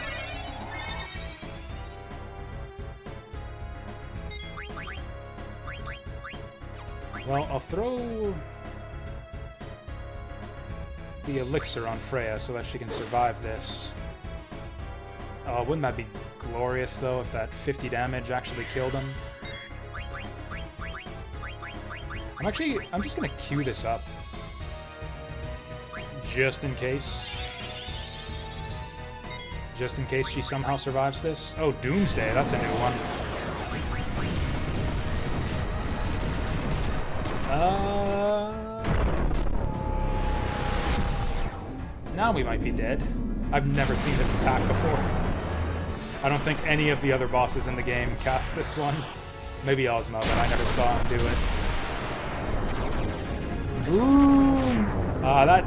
Well, I'll throw the elixir on Freya so that she can survive this. Oh, wouldn't that be glorious, though, if that 50 damage actually killed him? I'm just gonna queue this up. Just in case. Just in case she somehow survives this. Oh, Doomsday, that's a new one. Now we might be dead. I've never seen this attack before. I don't think any of the other bosses in the game cast this one. Maybe Ozma, but I never saw him do it. Boom! That...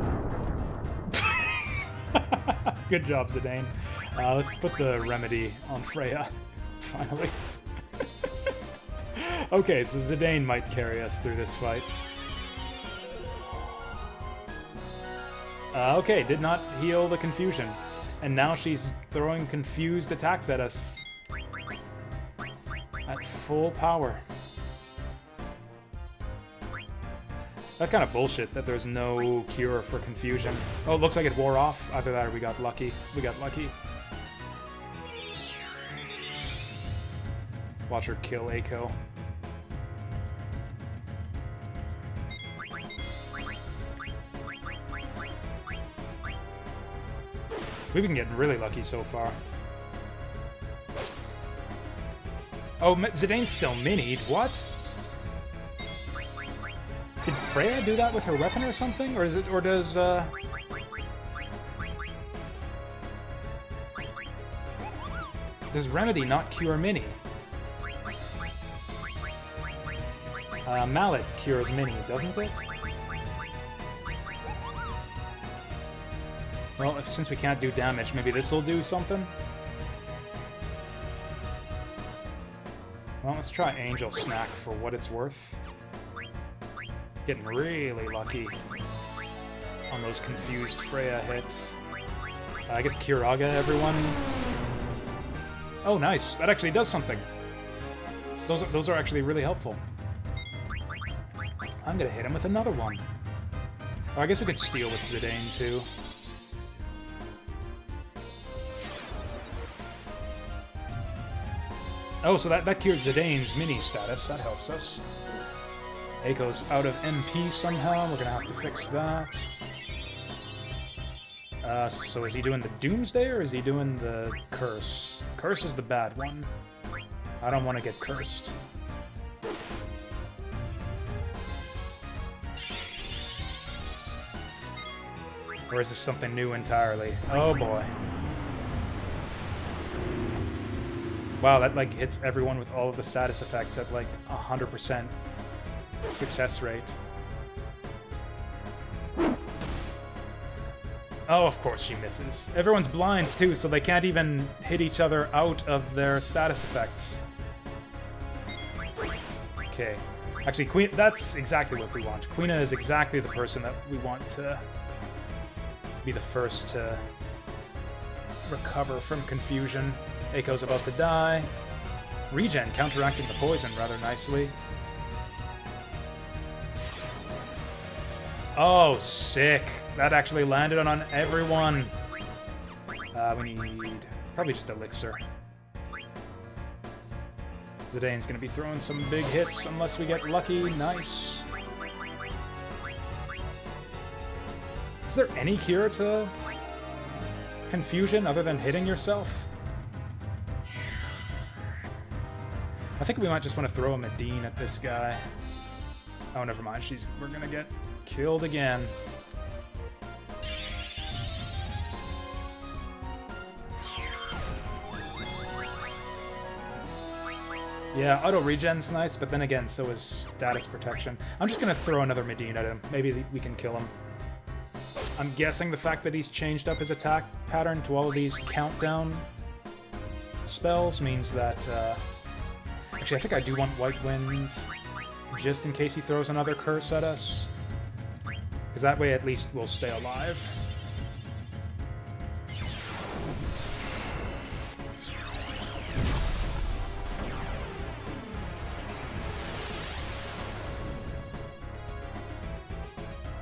Good job, Zidane. Let's put the remedy on Freya, finally. Okay, so Zidane might carry us through this fight. Okay, did not heal the confusion. And now she's throwing confused attacks at us. At full power. That's kind of bullshit that there's no cure for confusion. Oh, it looks like it wore off. Either that or we got lucky. We got lucky. Watch her kill Echo. We've been getting really lucky so far. Oh, Zidane's still minied. What? Did Freya do that with her weapon or something? Or is it, or does, Does Remedy not cure Mini? Mallet cures Mini, doesn't it? Well, since we can't do damage, maybe this will do something? Well, let's try Angel Snack for what it's worth. Getting really lucky on those confused Freya hits. I guess Kiraga, everyone. Oh, nice. That actually does something. Those are actually really helpful. I'm gonna hit him with another one. Oh, I guess we could steal with Zidane, too. Oh, so that cures Zidane's mini status. That helps us. Eiko's out of MP somehow. We're gonna have to fix that. So is he doing the Doomsday or is he doing the Curse? Curse is the bad one. I don't want to get cursed. Or is this something new entirely? Oh boy. Wow, that like hits everyone with all of the status effects at like 100% success rate. Oh, of course she misses. Everyone's blind too, so they can't even hit each other out of their status effects. Okay. Actually, Queen, that's exactly what we want. Quina is exactly the person that we want to be the first to recover from confusion. Eiko's about to die. Regen counteracting the poison rather nicely. Oh, sick. That actually landed on everyone. We need probably just Elixir. Zidane's gonna be throwing some big hits unless we get lucky. Nice. Is there any cure to confusion other than hitting yourself? I think we might just want to throw a Medine at this guy. Oh, never mind. We're gonna get killed again. Yeah, auto regen's nice, but then again, so is status protection. I'm just gonna throw another Medine at him. Maybe we can kill him. I'm guessing the fact that he's changed up his attack pattern to all of these countdown spells means that, actually, I think I do want White Wind, just in case he throws another curse at us. Because that way, at least, we'll stay alive.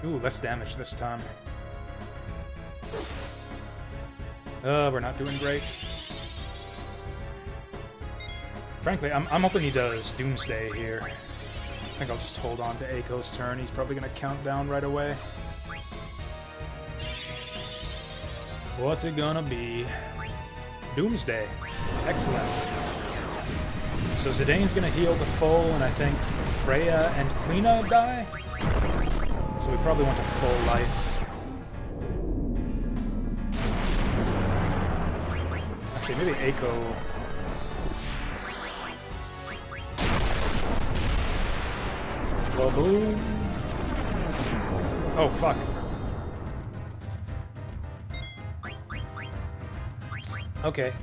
Ooh, less damage this time. We're not doing great. Frankly, I'm hoping he does Doomsday here. I think I'll just hold on to Eiko's turn. He's probably going to count down right away. What's it gonna be? Doomsday. Excellent. So Zidane's going to heal to full, and I think Freya and Quina die? So we probably want a full life. Actually, maybe Eiko... Well, boom. Oh, fuck. Okay.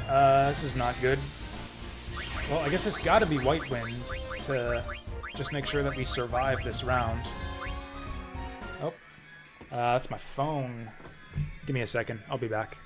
This is not good. Well, I guess it's gotta be White Wind to just make sure that we survive this round. Oh. That's my phone. Give me a second. I'll be back.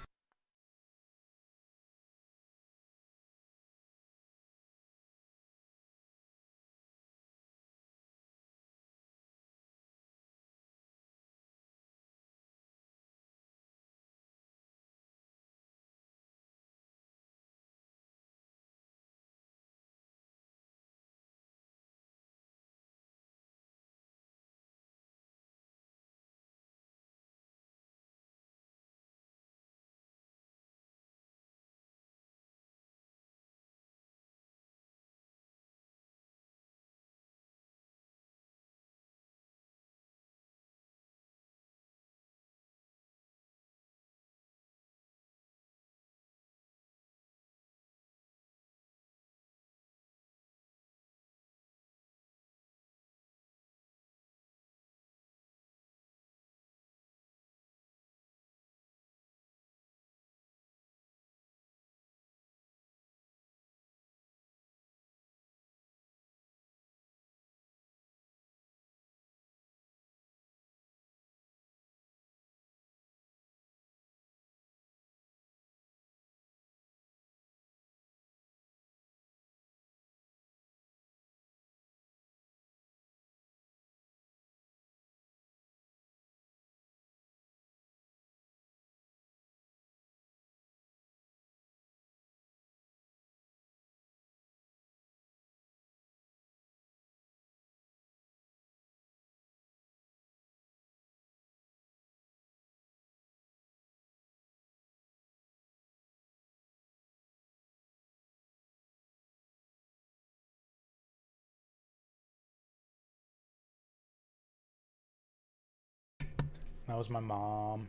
That was my mom.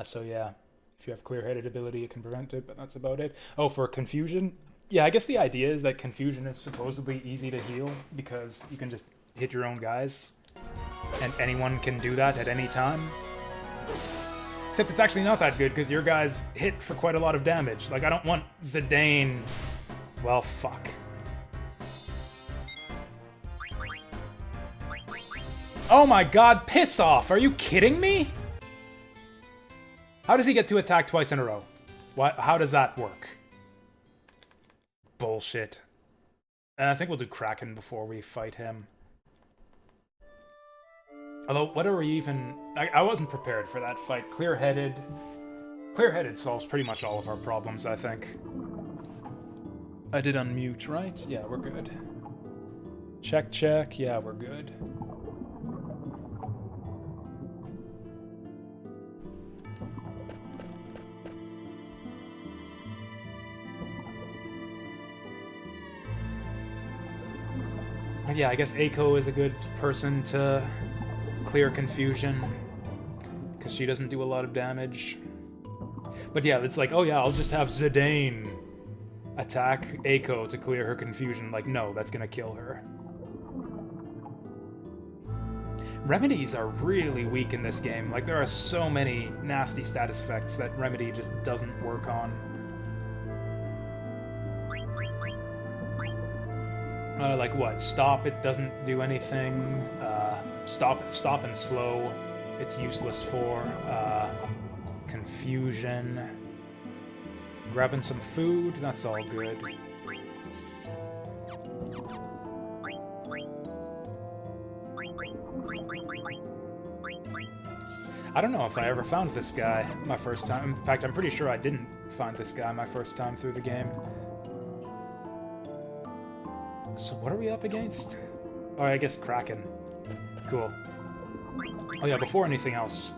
So yeah, if you have clear-headed ability, you can prevent it, but that's about it. Oh, for confusion? Yeah, I guess the idea is that confusion is supposedly easy to heal because you can just hit your own guys, and anyone can do that at any time. Except it's actually not that good because your guys hit for quite a lot of damage. Like, I don't want Zidane. Well, fuck. Oh my god, piss off! Are you kidding me? How does he get to attack twice in a row? How does that work? Bullshit. I think we'll do Kraken before we fight him. Although, what are we even... I wasn't prepared for that fight. Clear-headed... Clear-headed solves pretty much all of our problems, I think. I did unmute, right? Yeah, we're good. Check, check. Yeah, we're good. Yeah, I guess Eiko is a good person to clear confusion, because she doesn't do a lot of damage. But yeah, it's like, oh yeah, I'll just have Zidane attack Eiko to clear her confusion. Like, no, that's gonna kill her. Remedies are really weak in this game. Like, there are so many nasty status effects that Remedy just doesn't work on. Like what? Stop, it doesn't do anything. Stop and slow, it's useless for. Confusion. Grabbing some food, that's all good. I don't know if I ever found this guy my first time. In fact, I'm pretty sure I didn't find this guy my first time through the game. So what are we up against? Oh, I guess Kraken. Cool. Oh yeah, before anything else,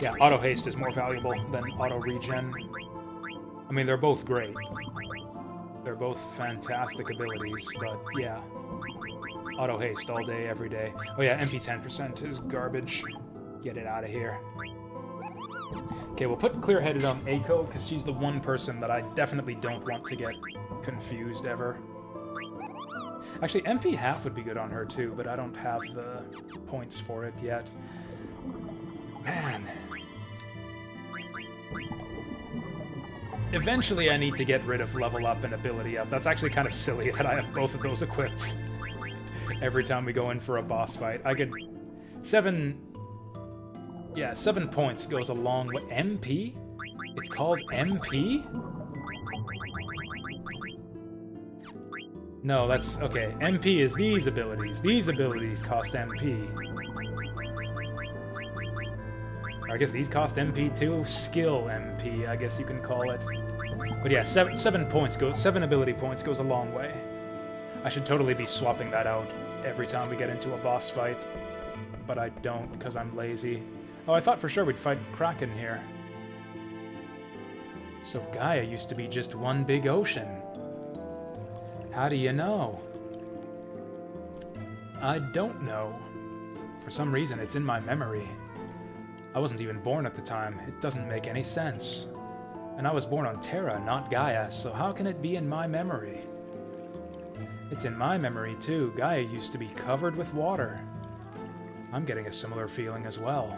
yeah, auto haste is more valuable than auto regen. I mean, they're both great. They're both fantastic abilities, but yeah. Auto haste all day, every day. Oh yeah, MP 10% is garbage. Get it out of here. Okay, we'll put clear-headed on Eiko, because she's the one person that I definitely don't want to get confused ever. Actually, MP half would be good on her too, but I don't have the points for it yet. Man. Eventually I need to get rid of level up and ability up. That's actually kind of silly that I have both of those equipped every time we go in for a boss fight. I could... 7 points goes a long way. MP? It's called MP? No, that's... okay, MP is these abilities. These abilities cost MP. Or I guess these cost MP too? Skill MP, I guess you can call it. But yeah, 7 ability points goes a long way. I should totally be swapping that out every time we get into a boss fight. But I don't, because I'm lazy. Oh, I thought for sure we'd fight Kraken here. So Gaia used to be just one big ocean. How do you know? I don't know. For some reason, it's in my memory. I wasn't even born at the time. It doesn't make any sense. And I was born on Terra, not Gaia, so how can it be in my memory? It's in my memory, too. Gaia used to be covered with water. I'm getting a similar feeling as well.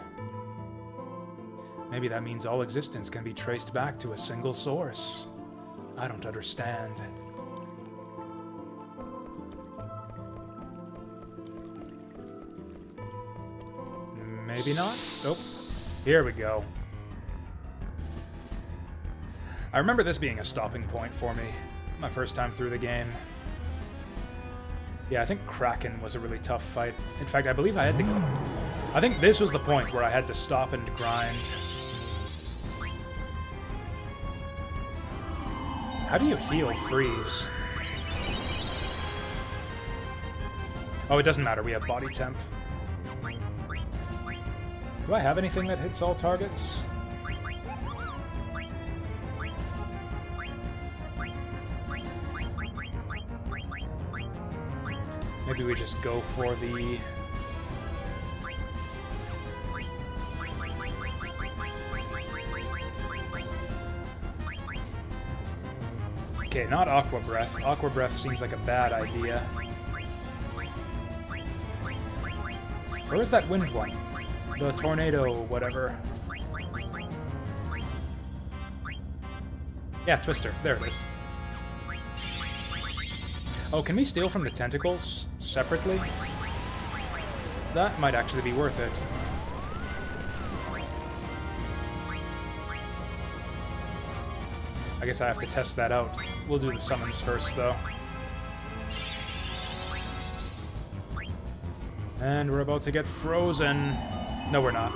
Maybe that means all existence can be traced back to a single source. I don't understand. Maybe not? Nope. Here we go. I remember this being a stopping point for me, my first time through the game. Yeah, I think Kraken was a really tough fight. In fact, I believe I had to go... I think this was the point where I had to stop and grind. How do you heal freeze? Oh, it doesn't matter, we have body temp. Do I have anything that hits all targets? Maybe we just go for the... Okay, not Aqua Breath. Aqua Breath seems like a bad idea. Where is that wind one? The tornado, whatever. Yeah, Twister. There it is. Oh, can we steal from the tentacles separately? That might actually be worth it. I guess I have to test that out. We'll do the summons first, though. And we're about to get frozen. No, we're not.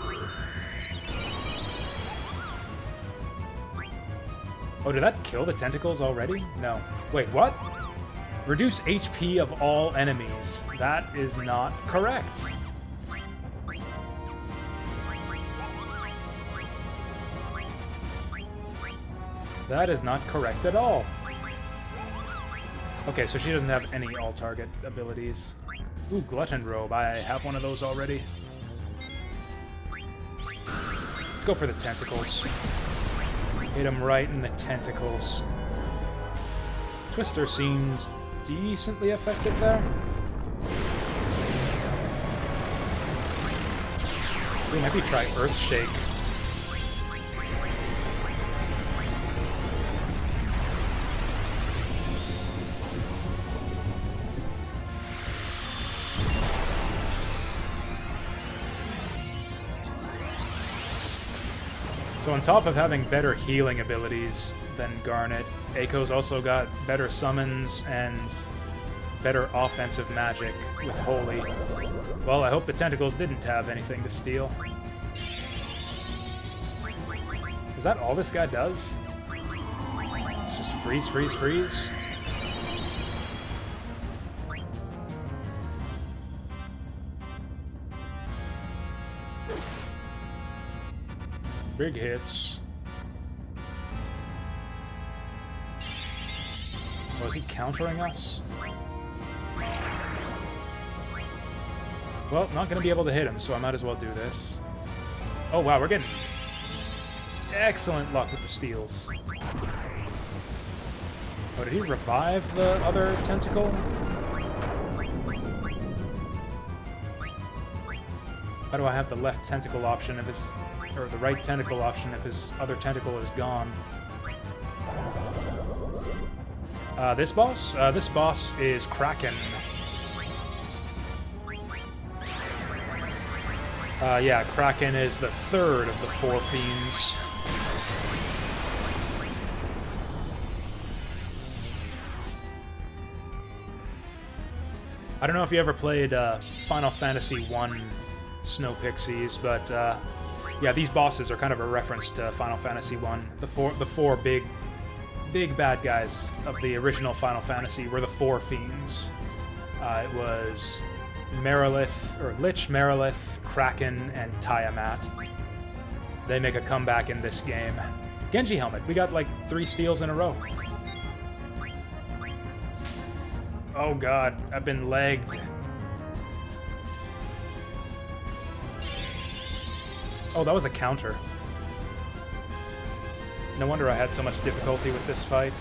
Oh, did that kill the tentacles already? No. Wait, what? Reduce HP of all enemies. That is not correct. That is not correct at all. Okay, so she doesn't have any all-target abilities. Ooh, Glutton Robe. I have one of those already. Let's go for the tentacles. Hit him right in the tentacles. Twister seems decently effective there. Ooh, maybe try Earthshake. So on top of having better healing abilities than Garnet, Eiko's also got better summons and better offensive magic with Holy. Well, I hope the tentacles didn't have anything to steal. Is that all this guy does? It's just freeze, freeze, freeze? Big hits. Oh, is he countering us? Well, not gonna be able to hit him, so I might as well do this. Oh wow, we're getting excellent luck with the steals. Oh, did he revive the other tentacle? How do I have the left tentacle option if his... or the right tentacle option if his other tentacle is gone? This boss? This boss is Kraken. Yeah, Kraken is the third of the four fiends. I don't know if you ever played Final Fantasy 1 Snow Pixies, but yeah, these bosses are kind of a reference to Final Fantasy 1. The four big bad guys of the original Final Fantasy were the four fiends. It was Merilith, or Lich, Merilith, Kraken, and Tiamat. They make a comeback in this game. Genji helmet. We got like 3 steals in a row. Oh god, I've been lagged. Oh, that was a counter. No wonder I had so much difficulty with this fight.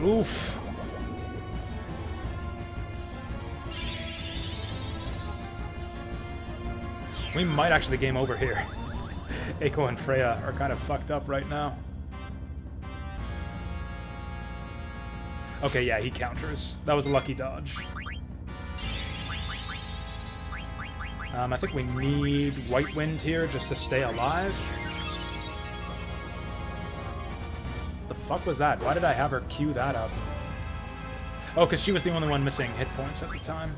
Oof. We might actually game over here. Eiko and Freya are kind of fucked up right now. Okay, yeah, he counters. That was a lucky dodge. I think we need White Wind here just to stay alive. The fuck was that? Why did I have her cue that up? Oh, because she was the only one missing hit points at the time.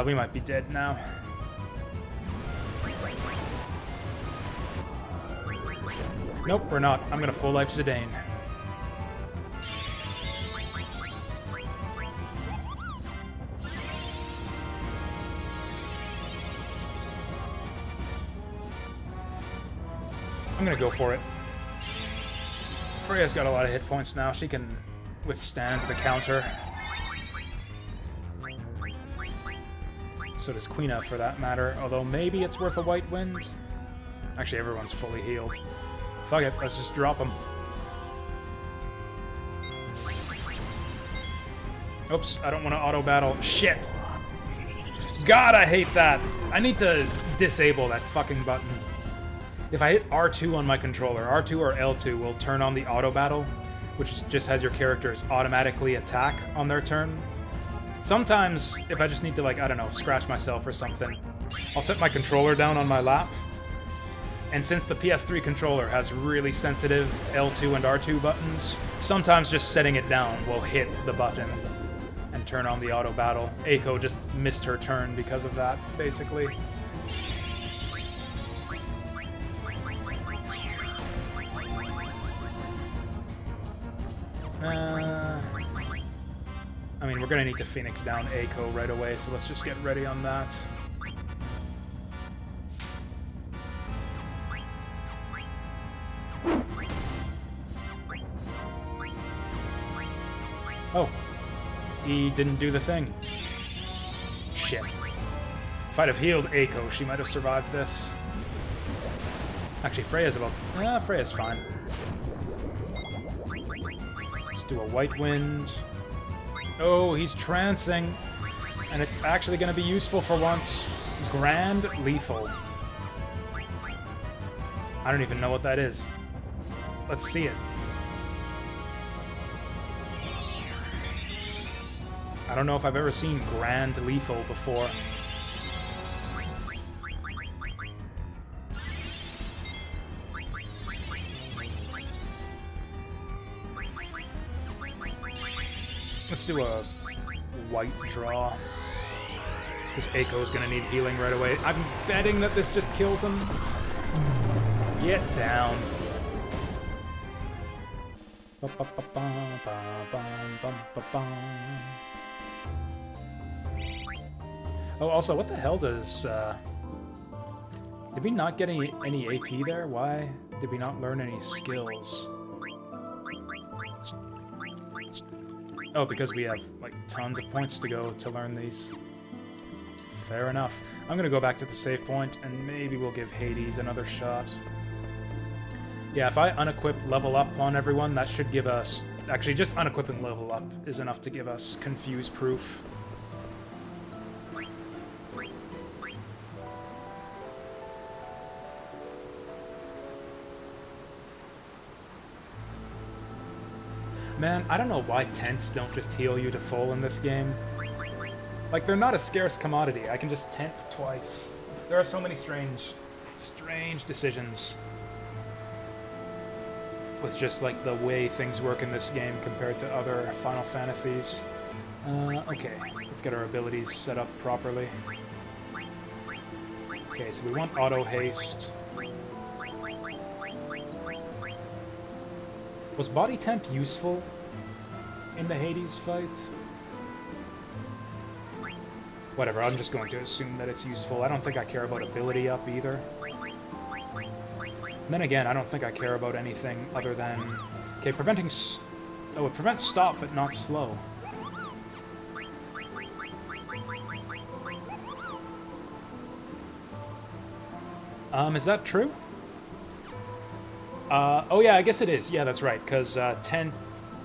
We might be dead now. Nope, we're not. I'm gonna full life Zidane. I'm gonna go for it. Freya's got a lot of hit points now. She can withstand the counter. So does Quina, for that matter. Although maybe it's worth a White Wind. Actually, everyone's fully healed. Fuck it, let's just drop them. Oops, I don't want to auto-battle. Shit! God, I hate that! I need to disable that fucking button. If I hit R2 on my controller, R2 or L2 will turn on the auto-battle, which just has your characters automatically attack on their turn. Sometimes, if I just need to, like, I don't know, scratch myself or something, I'll set my controller down on my lap. And since the PS3 controller has really sensitive L2 and R2 buttons, sometimes just setting it down will hit the button and turn on the auto battle. Eiko just missed her turn because of that, basically. I mean, we're gonna need to Phoenix down Eiko right away, so let's just get ready on that. Oh. He didn't do the thing. Shit. If I'd have healed Eiko, she might have survived this. Actually, Freya's about... Freya's fine. Let's do a White Wind. Oh, he's trancing. And it's actually going to be useful for once. Grand Lethal. I don't even know what that is. Let's see it. I don't know if I've ever seen Grand Lethal before. Let's do a white draw. This Eiko's gonna need healing right away. I'm betting that this just kills him. Get down. Oh, also, what the hell does... Did we not get any AP there? Why did we not learn any skills? Oh, because we have, like, tons of points to go to learn these. Fair enough. I'm gonna go back to the save point, and maybe we'll give Hades another shot. Yeah, if I unequip level up on everyone, that should give us... Actually, just unequipping level up is enough to give us confuse proof. Man, I don't know why tents don't just heal you to full in this game. Like, they're not a scarce commodity. I can just tent twice. There are so many strange decisions with just, like, the way things work in this game compared to other Final Fantasies. Okay, let's get our abilities set up properly. Okay, so we want auto haste. Was body temp useful in the Hades fight? Whatever, I'm just going to assume that it's useful. I don't think I care about ability up either. And then again, I don't think I care about anything other than... Okay, preventing... Oh, it prevents stop, but not slow. Is that true? Oh yeah, I guess it is. Yeah, that's right, because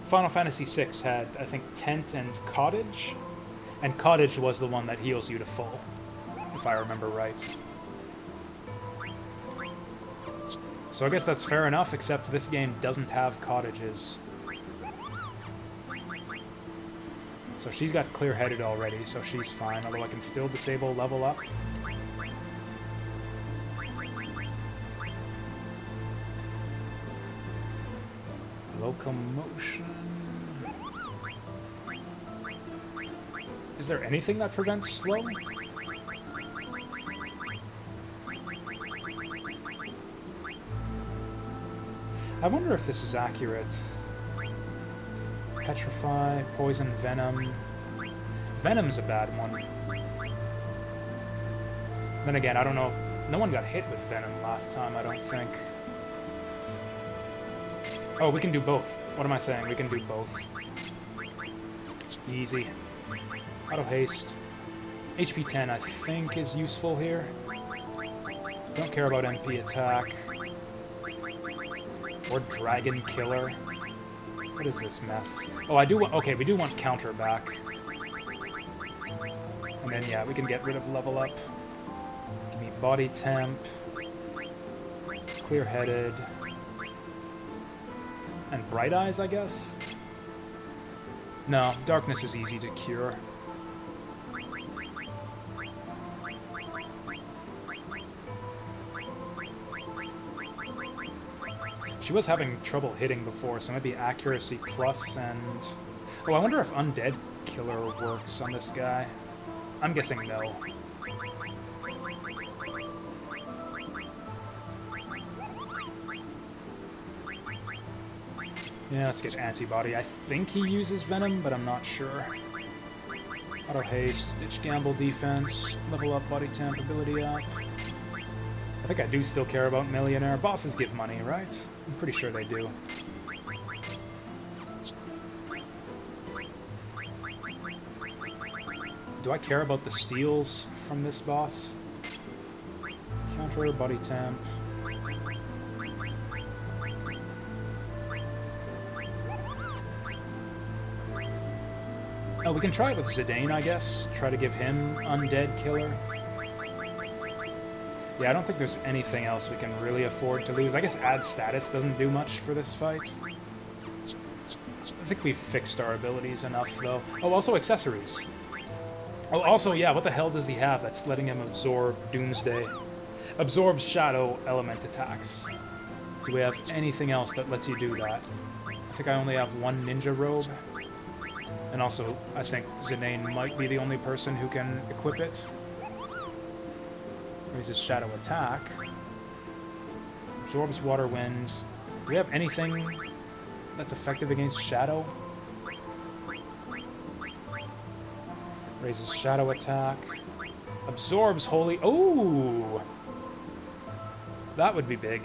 Final Fantasy VI had, I think, Tent and Cottage, and Cottage was the one that heals you to full, if I remember right. So I guess that's fair enough, except this game doesn't have cottages. So she's got clear-headed already, so she's fine, although I can still disable level up. Locomotion... Is there anything that prevents slow? I wonder if this is accurate. Petrify, Poison, Venom... Venom's a bad one. Then again, I don't know... No one got hit with Venom last time, I don't think. Oh, we can do both. What am I saying? We can do both. Easy. Auto haste. HP 10, I think, is useful here. Don't care about MP attack. Or Dragon Killer. What is this mess? Oh, I do want... Okay, we do want counter back. And then, yeah, we can get rid of level up. Give me body temp. Clear-headed. And Bright Eyes, I guess? No, darkness is easy to cure. She was having trouble hitting before, so maybe accuracy plus and... Oh, I wonder if Undead Killer works on this guy. I'm guessing no. Yeah, let's get Antibody. I think he uses Venom, but I'm not sure. Auto Haste, Ditch Gamble Defense, level up Body Temp, ability up. I think I do still care about Millionaire. Bosses give money, right? I'm pretty sure they do. Do I care about the steals from this boss? Counter, Body Temp. Oh, we can try it with Zidane, I guess. Try to give him Undead Killer. Yeah, I don't think there's anything else we can really afford to lose. I guess add status doesn't do much for this fight. I think we've fixed our abilities enough, though. Oh, also accessories. Oh, also, yeah, what the hell does he have that's letting him absorb Doomsday? Absorbs Shadow Element attacks. Do we have anything else that lets you do that? I think I only have one Ninja Robe. And also, I think Zidane might be the only person who can equip it. Raises Shadow Attack. Absorbs Water Wind. Do we have anything that's effective against Shadow? Raises Shadow Attack. Absorbs Holy... Ooh! That would be big.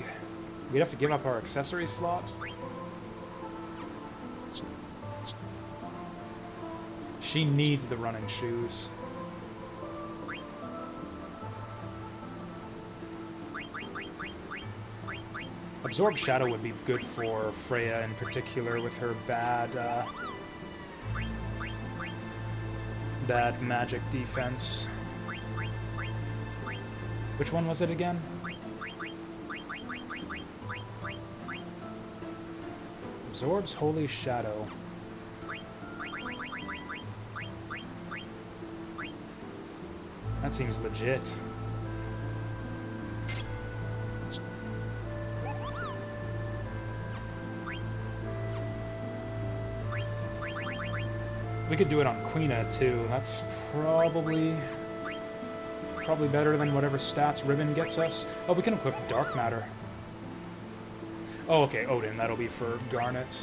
We'd have to give up our accessory slot. She needs the running shoes. Absorb Shadow would be good for Freya in particular with her bad magic defense. Which one was it again? Absorbs Holy Shadow. That seems legit. We could do it on Quina too. That's probably better than whatever stats Ribbon gets us. Oh, we can equip Dark Matter. Oh, okay, Odin. That'll be for Garnet.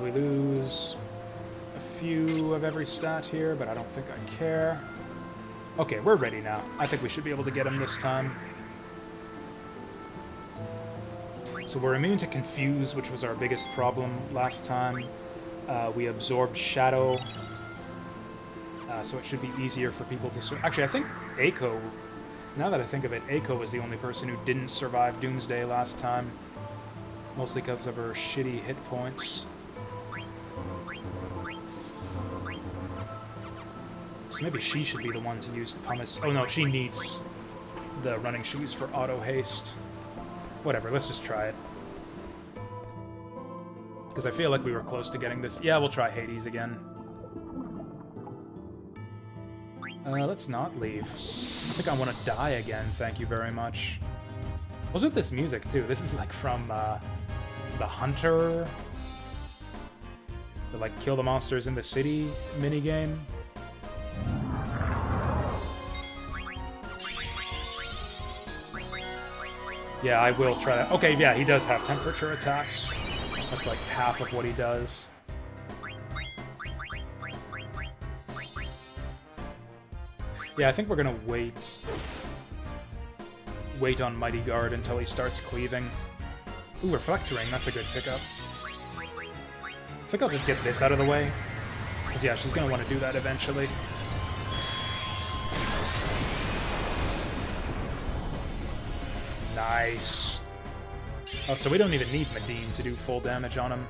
We lose a few of every stat here, but I don't think I care. Okay, we're ready now. I think we should be able to get him this time. So we're immune to Confuse, which was our biggest problem last time. We absorbed Shadow, so it should be easier for people to... Actually, I think Eiko, now that I think of it, Eiko was the only person who didn't survive Doomsday last time. Mostly because of her shitty hit points. So maybe she should be the one to use Pumice. Oh no, she needs the running shoes for auto haste. Whatever, let's just try it. Because I feel like we were close to getting this. Yeah, we'll try Hades again. Let's not leave. I think I want to die again, thank you very much. What's with this music, too? This is like from, the Hunter... The, like, kill the monsters in the city minigame. Yeah, I will try that. Okay, yeah, he does have temperature attacks. That's like half of what he does. Yeah, I think we're gonna wait wait on Mighty Guard until he starts cleaving. Ooh, Reflect Ring, that's a good pickup. I think I'll just get this out of the way. Because yeah, she's going to want to do that eventually. Nice. Oh, so we don't even need Medine to do full damage on him.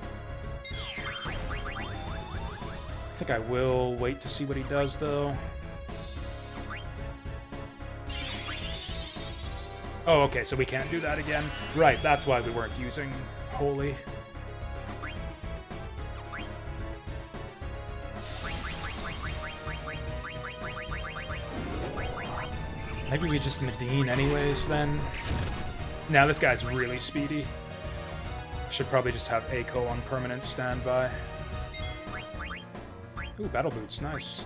I think I will wait to see what he does, though. Oh, okay, so we can't do that again. Right, that's why we weren't using Holy. Maybe we just Medine anyways, then? Now this guy's really speedy. Should probably just have Eiko on permanent standby. Ooh, Battle Boots, nice.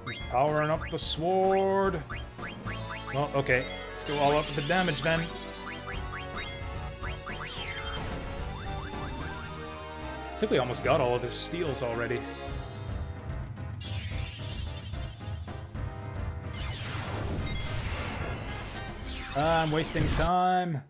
He's powering up the sword. Well, okay, let's go all up with the damage then. I think we almost got all of his steals already. I'm wasting time.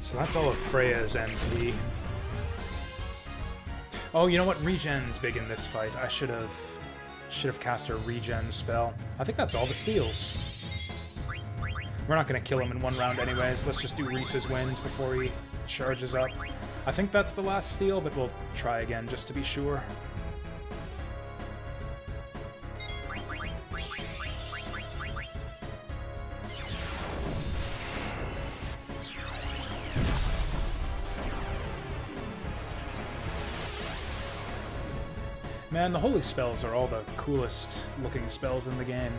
So that's all of Freya's MP. Oh, you know what? Regen's big in this fight. I should have cast a regen spell. I think that's all the steals. We're not going to kill him in one round anyways. Let's just do Reese's Wind before he charges up. I think that's the last steal, but we'll try again just to be sure. Man, the holy spells are all the coolest looking spells in the game.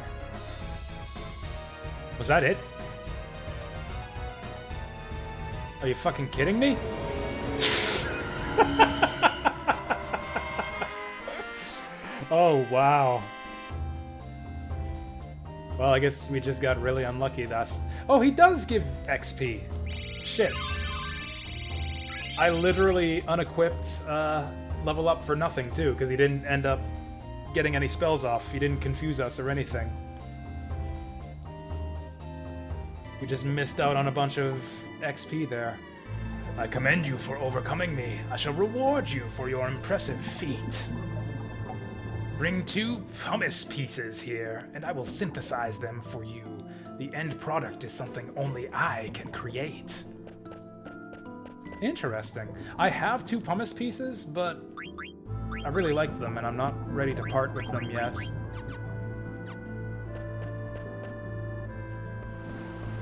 Was that it? Are you fucking kidding me? Oh, wow. Well, I guess we just got really unlucky. Oh, he does give XP. Shit. I literally unequipped level up for nothing, too, because he didn't end up getting any spells off. He didn't confuse us or anything. We just missed out on a bunch of XP there. I commend you for overcoming me. I shall reward you for your impressive feat. Bring 2 pumice pieces here, and I will synthesize them for you. The end product is something only I can create. Interesting. I have 2 pumice pieces, but I really like them, and I'm not ready to part with them yet.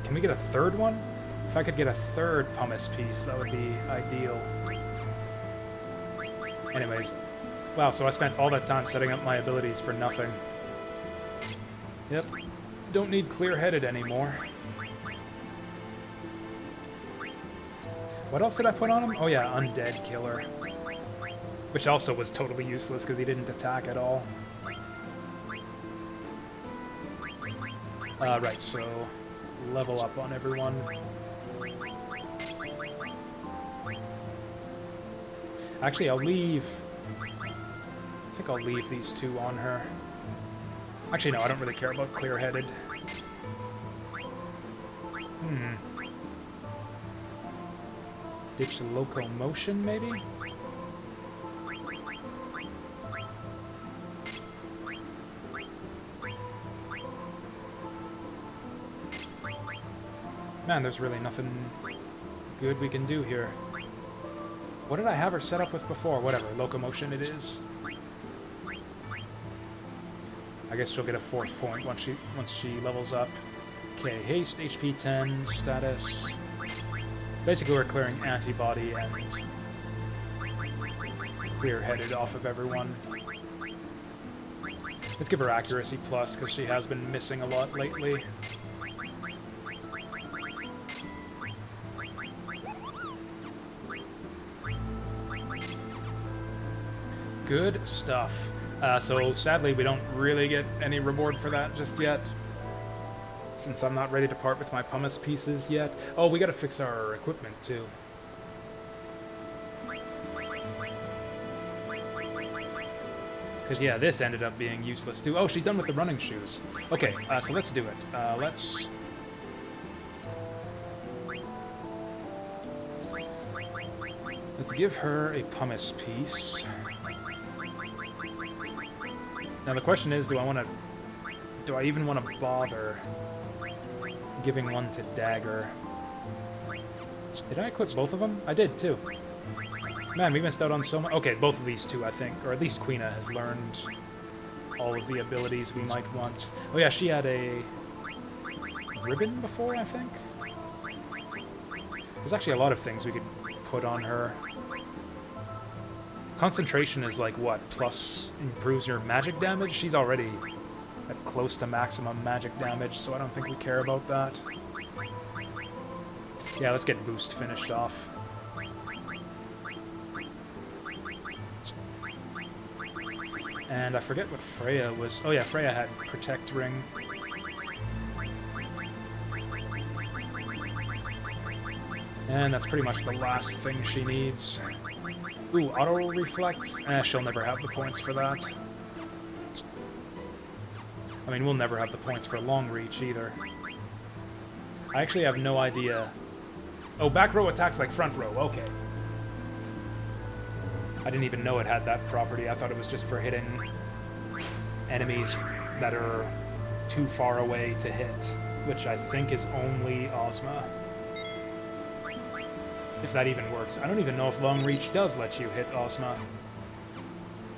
Can we get a third one? If I could get a third pumice piece, that would be ideal. Anyways. Wow, so I spent all that time setting up my abilities for nothing. Yep. Don't need clear-headed anymore. What else did I put on him? Oh yeah, Undead Killer. Which also was totally useless because he didn't attack at all. Right, so level up on everyone. Actually, I think I'll leave these 2 on her. Actually, no, I don't really care about clear-headed. Ditch locomotion, maybe? Man, there's really nothing good we can do here. What did I have her set up with before? Whatever, locomotion it is. I guess she'll get a 4th point once she levels up. Okay, haste, HP 10, status. Basically, we're clearing antibody and clear-headed off of everyone. Let's give her accuracy plus, because she has been missing a lot lately. Good stuff. So sadly, we don't really get any reward for that just yet, since I'm not ready to part with my pumice pieces yet. Oh, we gotta fix our equipment, too. Because, yeah, this ended up being useless, too. Oh, she's done with the running shoes. Okay, so let's do it. Let's give her a pumice piece. Now, the question is, do I even want to bother giving one to Dagger? Did I equip both of them? I did, too. Man, we missed out on so much. Okay, both of these two, I think. Or at least Queena has learned all of the abilities we might want. Oh yeah, she had a ribbon before, I think? There's actually a lot of things we could put on her. Concentration is like, what, plus improves your magic damage? She's already at close to maximum magic damage, so I don't think we care about that. Yeah, let's get Boost finished off. And I forget what Freya was... Oh yeah, Freya had Protect Ring. And that's pretty much the last thing she needs. Ooh, Auto Reflect? She'll never have the points for that. I mean, we'll never have the points for Long Reach either. I actually have no idea. Oh, back row attacks like front row, okay. I didn't even know it had that property. I thought it was just for hitting enemies that are too far away to hit, which I think is only Ozma. If that even works. I don't even know if Long Reach does let you hit Ozma,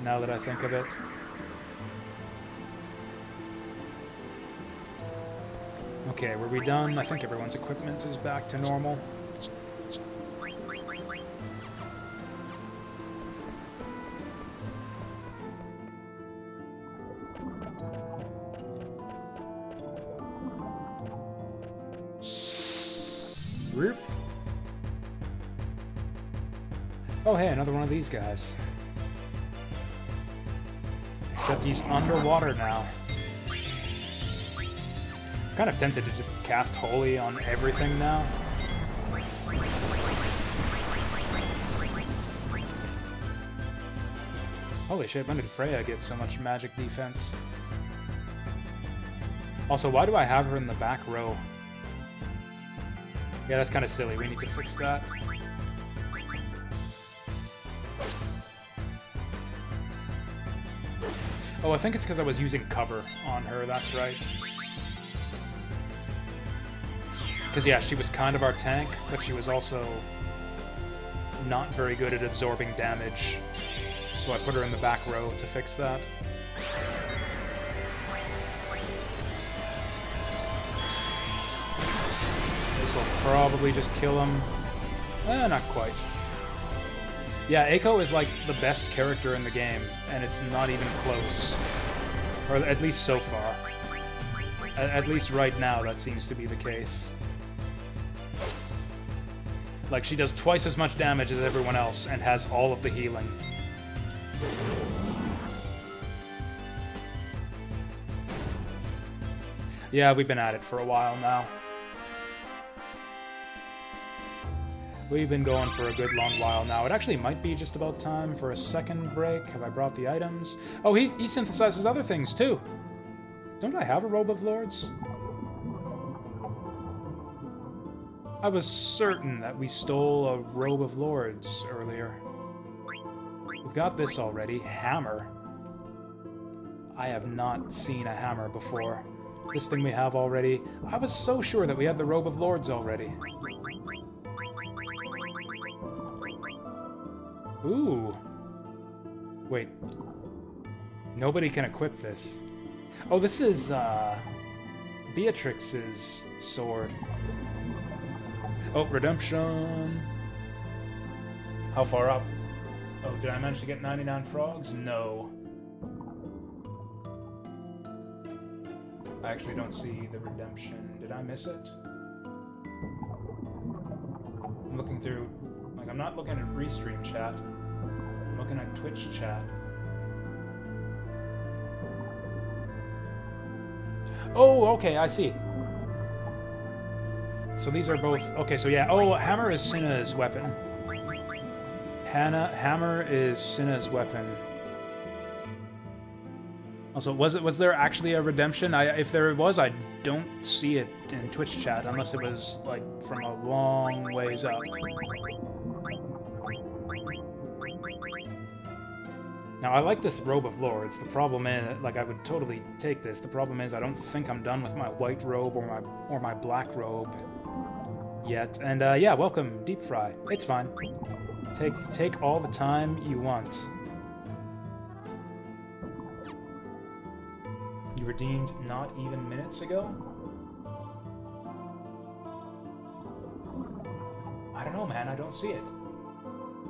now that I think of it. Okay, were we done? I think everyone's equipment is back to normal. Oh hey, another one of these guys. Except he's underwater now. Kind of tempted to just cast Holy on everything now. Holy shit, when did Freya get so much magic defense? Also, why do I have her in the back row? Yeah, that's kind of silly. We need to fix that. Oh, I think it's because I was using cover on her, that's right. Because, yeah, she was kind of our tank, but she was also not very good at absorbing damage. So I put her in the back row to fix that. This will probably just kill him. Not quite. Yeah, Eiko is like the best character in the game, and it's not even close. Or at least so far. At least right now, that seems to be the case. Like, she does twice as much damage as everyone else, and has all of the healing. Yeah, we've been at it for a while now. We've been going for a good long while now. It actually might be just about time for a second break. Have I brought the items? Oh, he synthesizes other things, too. Don't I have a Robe of Lords? I was certain that we stole a Robe of Lords earlier. We've got this already. Hammer. I have not seen a hammer before. This thing we have already. I was so sure that we had the Robe of Lords already. Ooh. Wait. Nobody can equip this. Oh, this is, Beatrix's sword. Oh, redemption. How far up? Oh, did I manage to get 99 frogs? No. I actually don't see the redemption. Did I miss it? I'm looking through... Like, I'm not looking at Restream chat. I'm looking at Twitch chat. Oh, okay, I see. So these are both... Okay, so yeah. Oh, hammer is Cinna's weapon. Hammer is Cinna's weapon. Also, was there actually a redemption? If there was, I don't see it in Twitch chat, unless it was, like, from a long ways up. Now, I like this Robe of Lords. The problem is, like, I would totally take this. The problem is I don't think I'm done with my white robe or my black robe yet. And, yeah, welcome, Deep Fry. It's fine. Take all the time you want. You redeemed not even minutes ago? I don't know, man. I don't see it.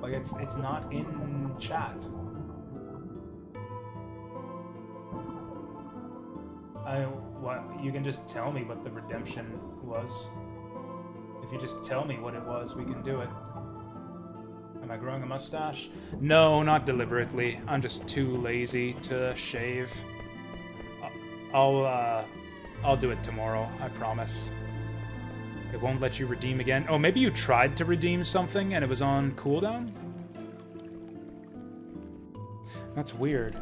Like, it's not in chat. What? You can just tell me what the redemption was. If you just tell me what it was, we can do it. Am I growing a mustache? No, not deliberately. I'm just too lazy to shave. I'll do it tomorrow, I promise. It won't let you redeem again. Oh, maybe you tried to redeem something and it was on cooldown? That's weird.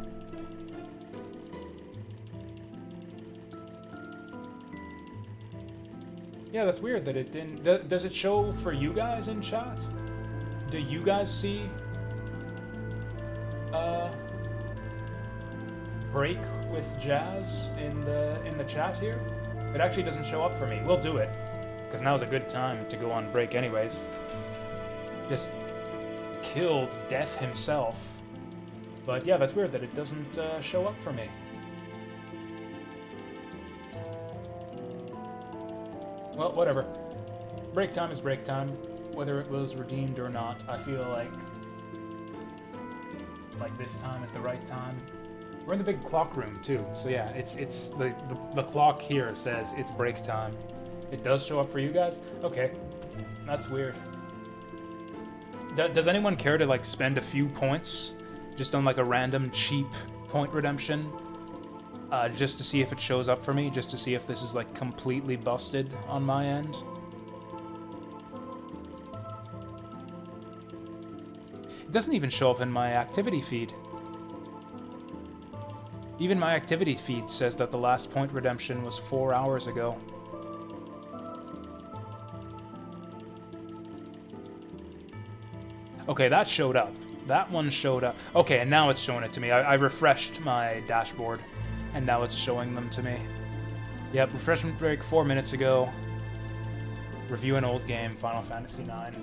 Yeah, that's weird that it didn't... Does it show for you guys in chat? Do you guys see... break with Jazz in the chat here? It actually doesn't show up for me. We'll do it, because now's a good time to go on break anyways. Just killed Death himself. But yeah, that's weird that it doesn't show up for me. Well, whatever. Break time is break time, whether it was redeemed or not. I feel like this time is the right time. We're in the big clock room too, so yeah, it's the clock here says it's break time. It does show up for you guys? Okay, that's weird. Does anyone care to like spend a few points just on like a random cheap point redemption? Just to see if it shows up for me, just to see if this is like completely busted on my end. It doesn't even show up in my activity feed. Even my activity feed says that the last point redemption was 4 hours ago. Okay, that showed up. That one showed up. Okay, and now it's showing it to me. I refreshed my dashboard, and now it's showing them to me. Yep, refreshment break 4 minutes ago. Review an old game, Final Fantasy IX.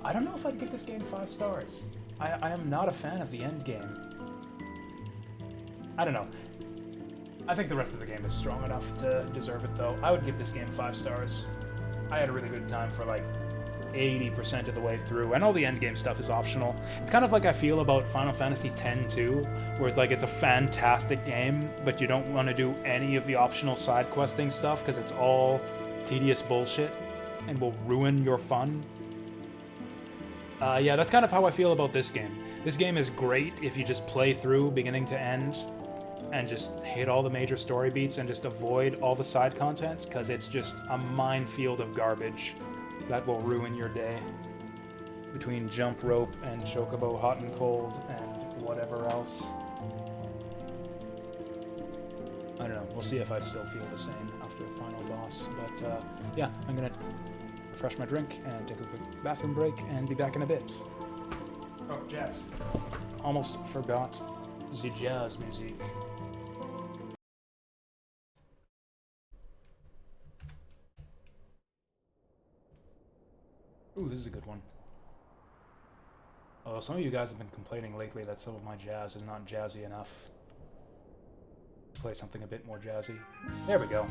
I don't know if I'd give this game 5 stars. I am not a fan of the Endgame. I don't know. I think the rest of the game is strong enough to deserve it, though. I would give this game 5 stars. I had a really good time for, like, 80% of the way through, and all the endgame stuff is optional. It's kind of like I feel about Final Fantasy X too, where it's like it's a fantastic game, but you don't want to do any of the optional side questing stuff because it's all tedious bullshit and will ruin your fun. Yeah, that's kind of how I feel about this game. This game is great if you just play through beginning to end and just hit all the major story beats and just avoid all the side content, because it's just a minefield of garbage that will ruin your day. Between jump rope and chocobo hot and cold and whatever else. I don't know, we'll see if I still feel the same after the final boss, but yeah, I'm gonna refresh my drink and take a quick bathroom break and be back in a bit. Oh, jazz. Almost forgot the jazz music. Ooh, this is a good one. Oh, some of you guys have been complaining lately that some of my jazz is not jazzy enough. Play something a bit more jazzy. There we go.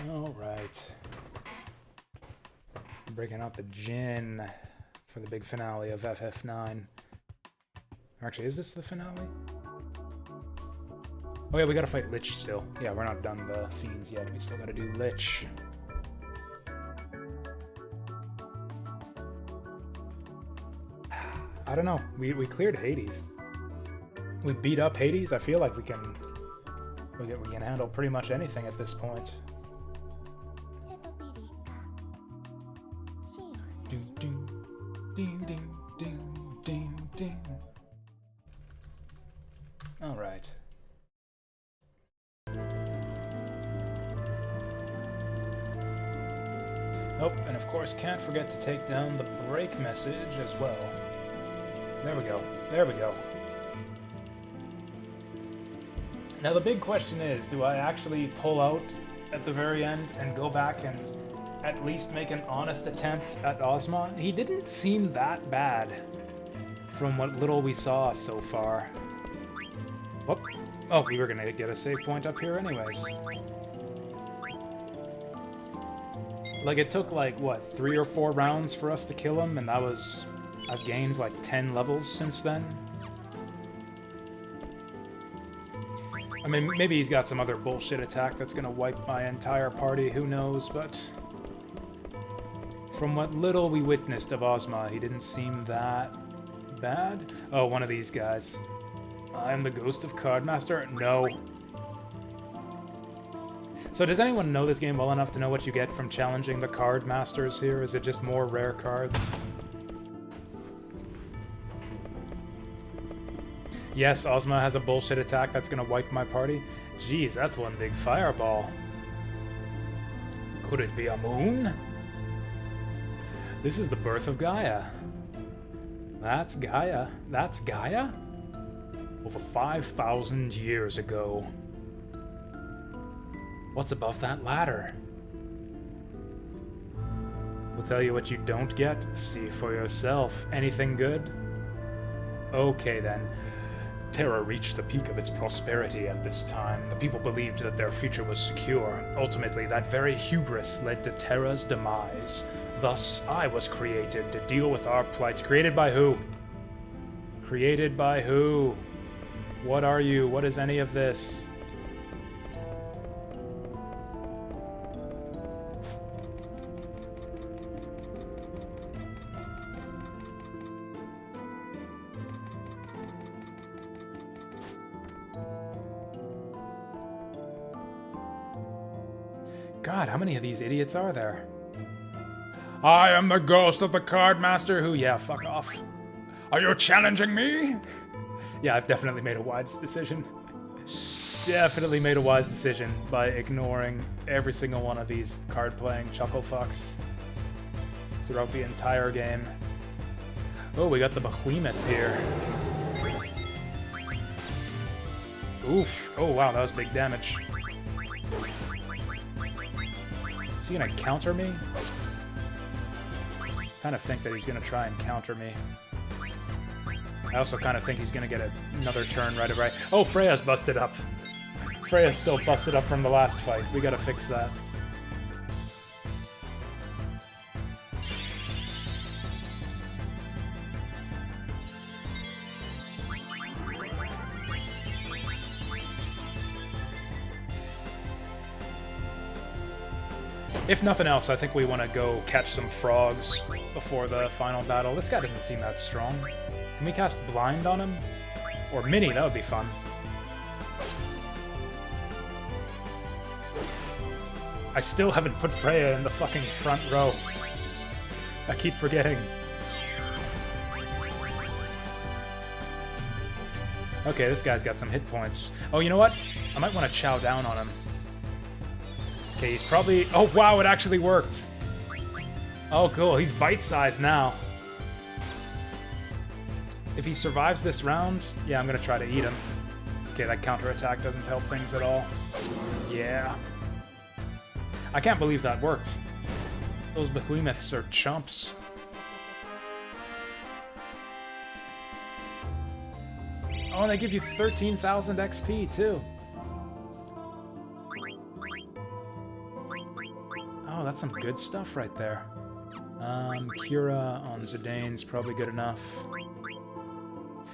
Alright. Breaking out the gin for the big finale of FF9. Actually, is this the finale? Oh yeah, we gotta fight Lich still. Yeah, we're not done the Fiends yet. We still gotta do Lich. I don't know. We cleared Hades. We beat up Hades. I feel like we can handle pretty much anything at this point. Ding ding ding ding ding ding ding. All right. Oh, and of course can't forget to take down the break message as well. There we go. There we go. Now the big question is, do I actually pull out at the very end and go back and at least make an honest attempt at Ozma? He didn't seem that bad from what little we saw so far. Whoop. Oh, we were gonna get a save point up here anyways. Like, it took like, what, 3 or 4 rounds for us to kill him, and that was... I've gained like 10 levels since then. I mean, maybe he's got some other bullshit attack that's gonna wipe my entire party, who knows, but... From what little we witnessed of Ozma, he didn't seem that bad. Oh, one of these guys. I am the ghost of Cardmaster? No. So does anyone know this game well enough to know what you get from challenging the card masters here? Is it just more rare cards? Yes, Ozma has a bullshit attack that's gonna wipe my party. Jeez, that's one big fireball. Could it be a moon? This is the birth of Gaia. That's Gaia. That's Gaia? Over 5,000 years ago. What's above that ladder? We'll tell you what you don't get. See for yourself. Anything good? Okay then. Terra reached the peak of its prosperity at this time. The people believed that their future was secure. Ultimately, that very hubris led to Terra's demise. Thus, I was created to deal with our plight. Created by who? Created by who? What are you? What is any of this? God, how many of these idiots are there? I am the ghost of the card master who... Yeah, fuck off. Are you challenging me? Yeah, I've definitely made a wise decision. Definitely made a wise decision by ignoring every single one of these card-playing chuckle fucks throughout the entire game. Oh, we got the behemoth here. Oof. Oh, wow, that was big damage. Is he gonna counter me? I kind of think that he's gonna try and counter me. I also kind of think he's gonna get another turn right away. Oh, Freya's busted up. Freya's still busted up from the last fight. We gotta fix that. If nothing else, I think we want to go catch some frogs before the final battle. This guy doesn't seem that strong. Can we cast Blind on him? Or Mini, that would be fun. I still haven't put Freya in the fucking front row. I keep forgetting. Okay, this guy's got some hit points. Oh, you know what? I might want to chow down on him. Okay, he's probably... Oh, wow, it actually worked. Oh, cool. He's bite-sized now. If he survives this round, yeah, I'm going to try to eat him. Okay, that counterattack doesn't help things at all. Yeah. I can't believe that worked. Those behemoths are chumps. Oh, and they give you 13,000 XP, too. that's some good stuff right there. Cura on Zidane's probably good enough.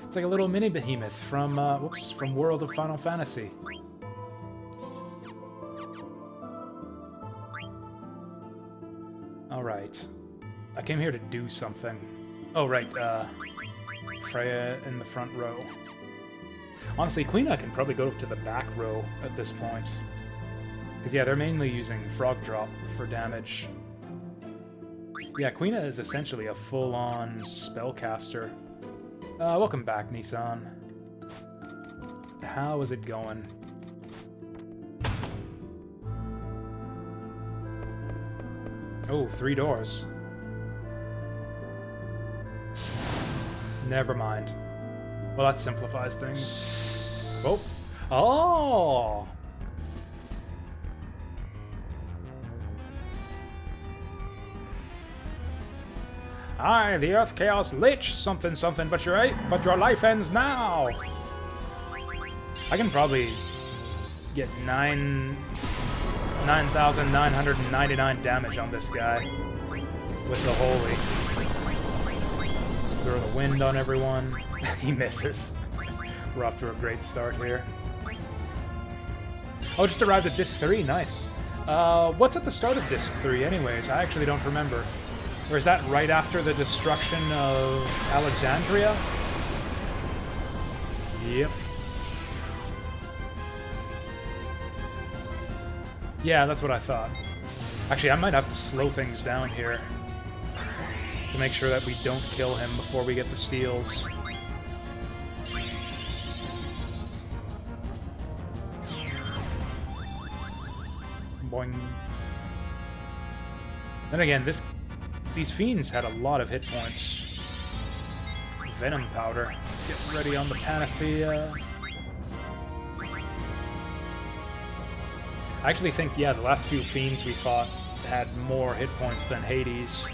It's like a little mini behemoth from, from World of Final Fantasy. Alright. I came here to do something. Oh, right, Freya in the front row. Honestly, Quina can probably go to the back row at this point. Because, yeah, they're mainly using Frog Drop for damage. Yeah, Quina is essentially a full-on spellcaster. Welcome back, Nissan. How is it going? Oh, 3 doors. Never mind. Well, that simplifies things. Oh! Oh! Aye, the Earth Chaos Lich something something, but your life ends now! I can probably get 9,999 damage on this guy with the Holy. Let's throw the wind on everyone. He misses. We're off to a great start here. Oh, just arrived at Disc 3, nice. What's at the start of Disc 3 anyways? I actually don't remember. Or is that right after the destruction of Alexandria? Yep. Yeah, that's what I thought. Actually, I might have to slow things down here to make sure that we don't kill him before we get the steals. Boing. Then again, these fiends had a lot of hit points. Venom powder. Let's get ready on the panacea. I actually think, yeah, the last few fiends we fought had more hit points than Hades.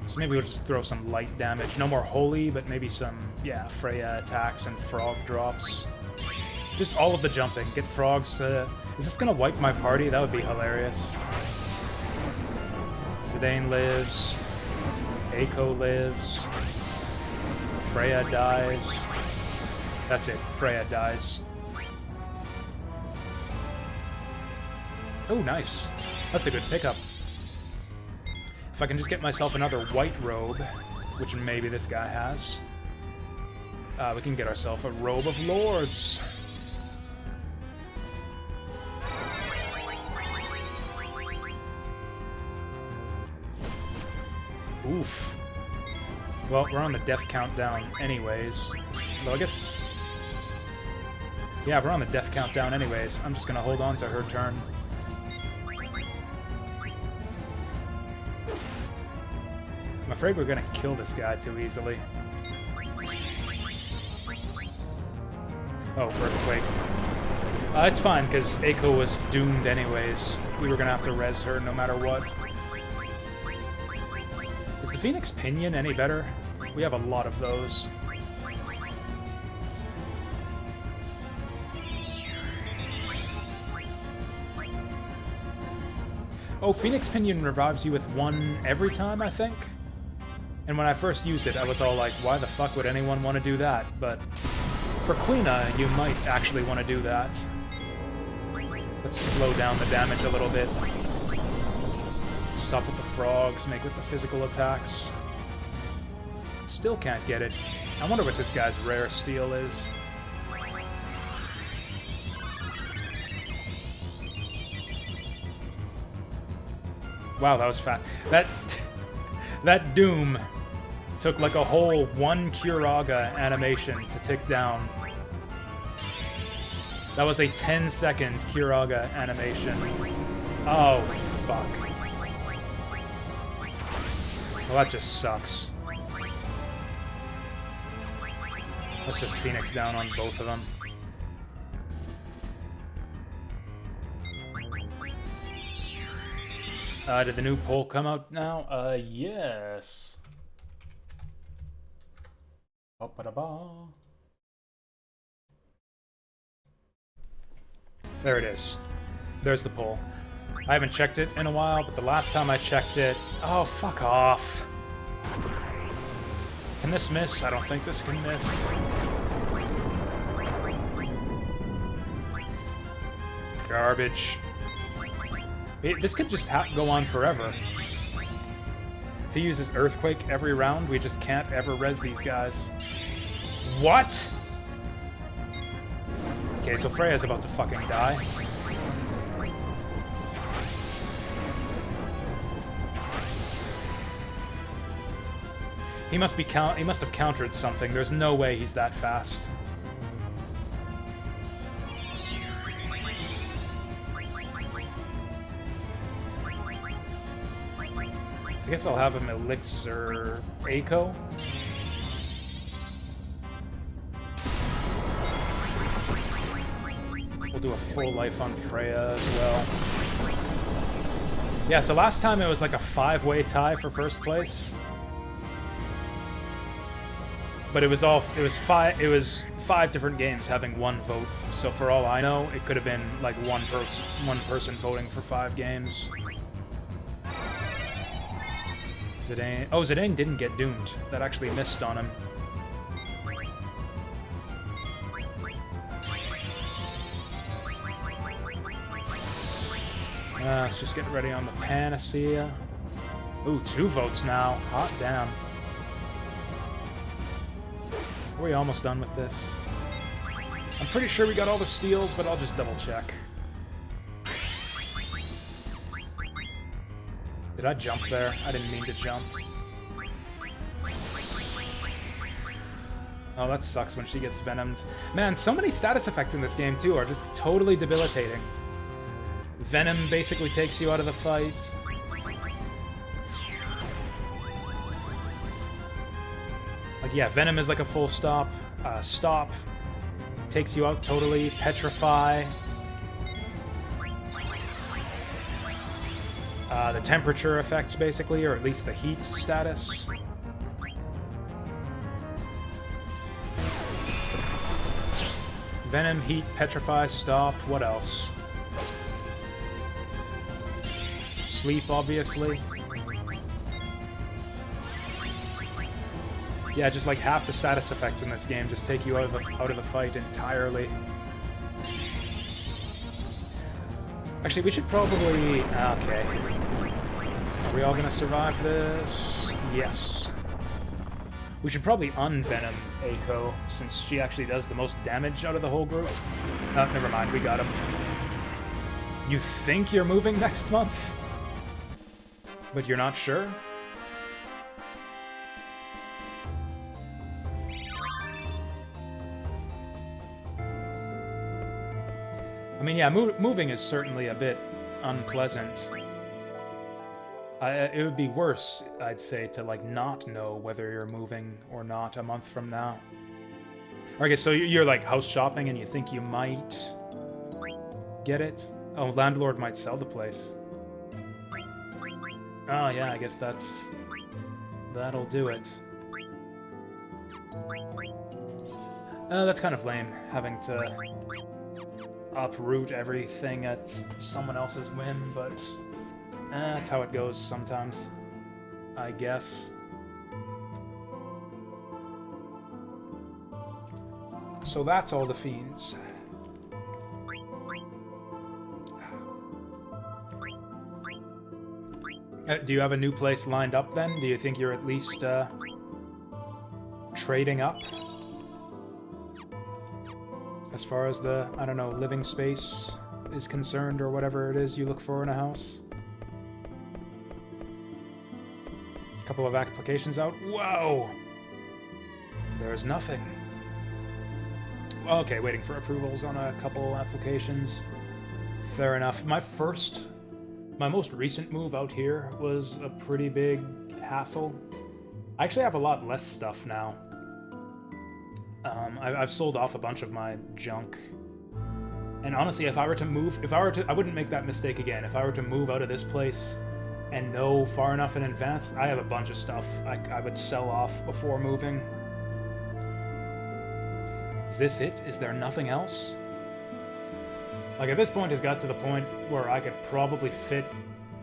So maybe we'll just throw some light damage. No more holy, but maybe some, yeah, Freya attacks and frog drops. Just all of the jumping. Get frogs to... Is this gonna wipe my party? That would be hilarious. Zidane lives. Eiko lives. Freya dies. That's it. Freya dies. Oh, nice. That's a good pickup. If I can just get myself another white robe, which maybe this guy has, we can get ourselves a robe of lords. Oof. Well, we're on the death countdown anyways. Though I guess... Yeah, we're on the death countdown anyways. I'm just gonna hold on to her turn. I'm afraid we're gonna kill this guy too easily. Oh, Earthquake. It's fine, because Eiko was doomed anyways. We were gonna have to res her no matter what. Is the Phoenix Pinion any better? We have a lot of those. Oh, Phoenix Pinion revives you with 1 every time, I think? And when I first used it, I was all like, why the fuck would anyone want to do that? But for Quina, you might actually want to do that. Let's slow down the damage a little bit. Stop with the frogs, make with the physical attacks. Still can't get it. I wonder what this guy's rare steel is. Wow, that was fast. That Doom took like a whole 1 Curaga animation to tick down. That was a 10-second Curaga animation. Oh, fuck. Well, that just sucks. Let's just Phoenix down on both of them. Did the new poll come out now? Yes. There it is. there's the pole. I haven't checked it in a while, but the last time I checked it... Oh, fuck off. Can this miss? I don't think this can miss. Garbage. This could just go on forever. If he uses Earthquake every round, we just can't ever res these guys. What? Okay, so Freya's about to fucking die. He must have countered something. There's no way he's that fast. I guess I'll have him Elixir Echo. We'll do a full life on Freya as well. Yeah, so last time it was like a 5-way tie for first place. But it was five different games having one vote. So for all I know, it could have been like one person voting for 5 games. Zidane. Oh, Zidane didn't get doomed. That actually missed on him. Let's just get ready on the Panacea. Ooh, 2 votes now. Hot damn. Are we almost done with this? I'm pretty sure we got all the steals, but I'll just double check. Did I jump there? I didn't mean to jump. Oh, that sucks when she gets venomed. Man, so many status effects in this game, too, are just totally debilitating. Venom basically takes you out of the fight. Like, yeah, Venom is like a full stop. Stop takes you out totally. Petrify. The temperature effects, basically, or at least the heat status. Venom, heat, petrify, stop. What else? Sleep, obviously. Yeah, just like half the status effects in this game just take you out of the fight entirely. Actually, we should probably... Okay. Are we all gonna survive this? Yes. We should probably unvenom Eiko, since she actually does the most damage out of the whole group. Oh, never mind, we got him. You think you're moving next month? But you're not sure? I mean, yeah, moving is certainly a bit unpleasant. It would be worse, I'd say, to, like, not know whether you're moving or not a month from now. Okay, so you're, like, house shopping and you think you might get it? Oh, landlord might sell the place. Oh, yeah, I guess that'll do it. That's kind of lame, having to uproot everything at someone else's whim, but that's how it goes sometimes, I guess. So that's all the fiends. Do you have a new place lined up then? Do you think you're at least trading up? As far as the, I don't know, living space is concerned, or whatever it is you look for in a house. A couple of applications out. Whoa! There's nothing. Okay, waiting for approvals on a couple applications. Fair enough. My most recent move out here was a pretty big hassle. I actually have a lot less stuff now. I've sold off a bunch of my junk. And honestly, if I were to, I wouldn't make that mistake again. If I were to move out of this place and know far enough in advance, I have a bunch of stuff I would sell off before moving. Is this it? Is there nothing else? Like, at this point, it's got to the point where I could probably fit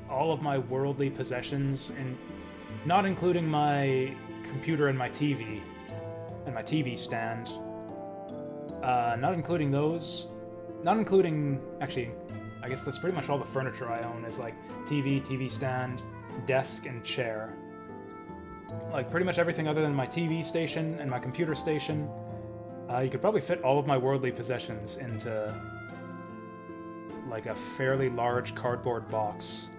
all of my worldly possessions, and not including my computer and my TV stand. Not including those. Not including, actually, I guess that's pretty much all the furniture I own is like TV stand, desk, and chair. Like, pretty much everything other than my TV station and my computer station. You could probably fit all of my worldly possessions into like a fairly large cardboard box.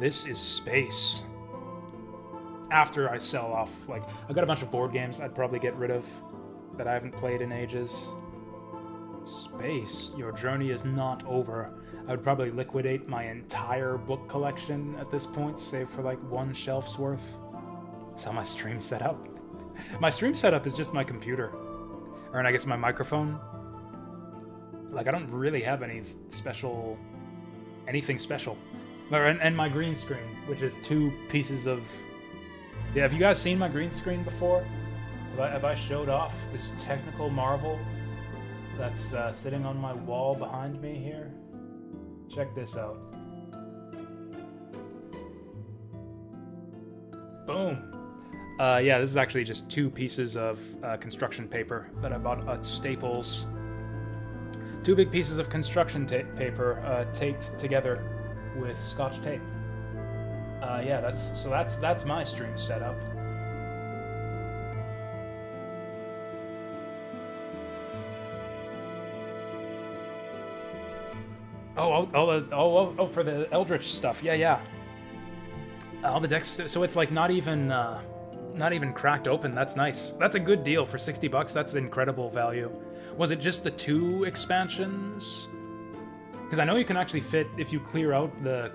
This is space. After I sell off, like, I've got a bunch of board games I'd probably get rid of that I haven't played in ages. Space, your journey is not over. I would probably liquidate my entire book collection at this point, save for like one shelf's worth. That's how my stream's set up. My stream setup is just my computer. Or, I guess, my microphone. Like, I don't really have anything special. And my green screen, which is 2 pieces of... Yeah, have you guys seen my green screen before? Have I showed off this technical marvel that's sitting on my wall behind me here? Check this out. Boom! Yeah, this is actually just 2 pieces of construction paper that I bought at Staples. 2 big pieces of construction paper taped together with Scotch tape. Yeah, that's my stream setup. Oh, for the Eldritch stuff. Yeah. All the decks. So it's like not even cracked open. That's nice. That's a good deal for $60. That's incredible value. Was it just the 2 expansions? Because I know you can actually fit, if you clear out the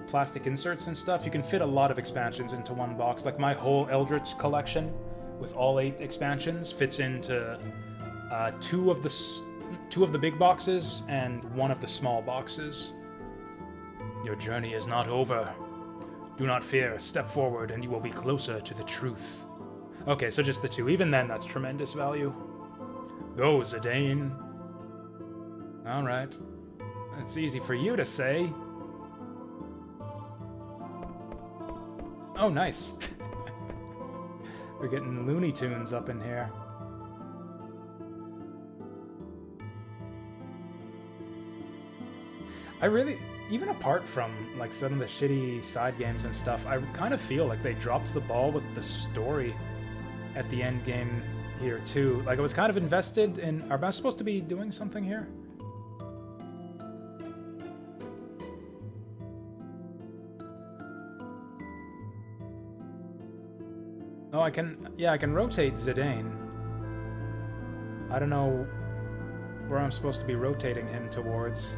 plastic inserts and stuff, you can fit a lot of expansions into one box. Like my whole Eldritch collection, with all 8 expansions, fits into 2 of the big boxes and 1 of the small boxes. Your journey is not over. Do not fear. Step forward and you will be closer to the truth. Okay, so just the 2. Even then, that's tremendous value. Go, Zidane. Alright. It's easy for you to say. Oh, nice. We're getting Looney Tunes up in here. I really, even apart from like some of the shitty side games and stuff, I kind of feel like they dropped the ball with the story at the end game here too. Like I was kind of invested in, am I supposed to be doing something here? Oh, I can rotate Zidane. I don't know where I'm supposed to be rotating him towards.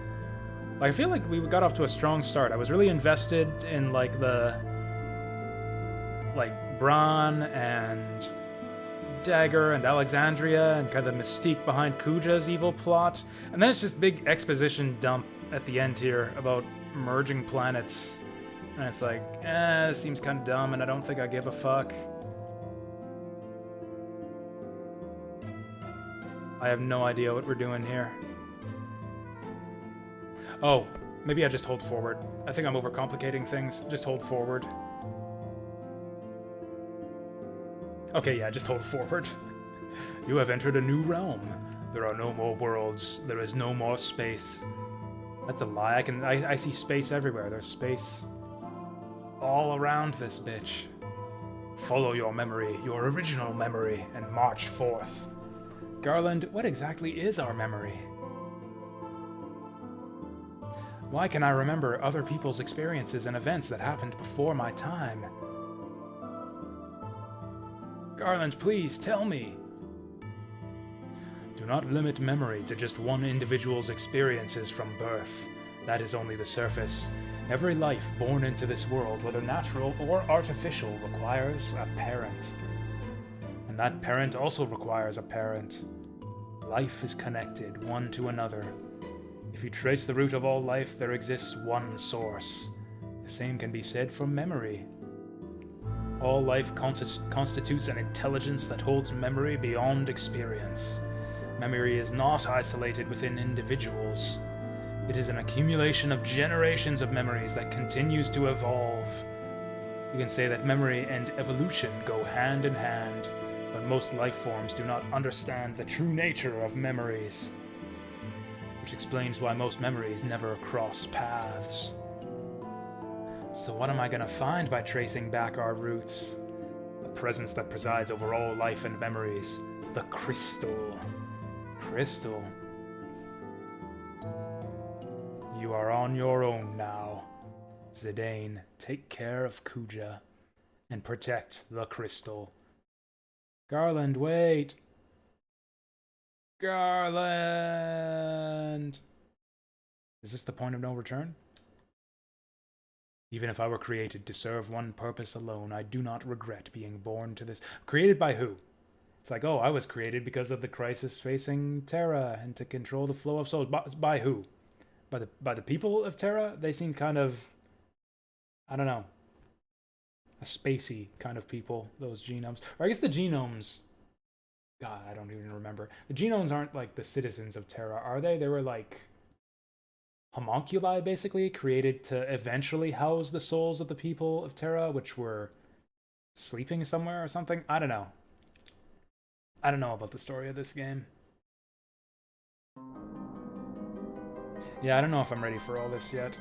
Like, I feel like we got off to a strong start. I was really invested in, like, Bran and Dagger and Alexandria and kind of the mystique behind Kuja's evil plot. And then it's just big exposition dump at the end here about merging planets. And it's like, this seems kind of dumb and I don't think I give a fuck. I have no idea what we're doing here. Oh, maybe I just hold forward. I think I'm overcomplicating things. Just hold forward. Okay, yeah, just hold forward. You have entered a new realm. There are no more worlds. There is no more space. That's a lie. I see space everywhere. There's space all around this bitch. Follow your memory, your original memory, and march forth. Garland, what exactly is our memory? Why can I remember other people's experiences and events that happened before my time? Garland, please tell me. Do not limit memory to just one individual's experiences from birth. That is only the surface. Every life born into this world, whether natural or artificial, requires a parent. And that parent also requires a parent. Life is connected, one to another. If you trace the root of all life, there exists one source. The same can be said for memory. All life constitutes an intelligence that holds memory beyond experience. Memory is not isolated within individuals. It is an accumulation of generations of memories that continues to evolve. You can say that memory and evolution go hand in hand, but most life forms do not understand the true nature of memories, which explains why most memories never cross paths. So what am I gonna find by tracing back our roots? A presence that presides over all life and memories. The crystal. Crystal. You are on your own now. Zidane, take care of Kuja and protect the crystal. Garland, wait. Garland! Is this the point of no return? Even if I were created to serve one purpose alone, I do not regret being born to this. Created by who? It's like, oh, I was created because of the crisis facing Terra and to control the flow of souls. By who? By the people of Terra? They seem kind of, I don't know, a spacey kind of people, those genomes. Or I guess the genomes, God, I don't even remember. The genomes aren't like the citizens of Terra, are they? They were like homunculi, basically, created to eventually house the souls of the people of Terra, which were sleeping somewhere or something. I don't know. I don't know about the story of this game. Yeah, I don't know if I'm ready for all this yet.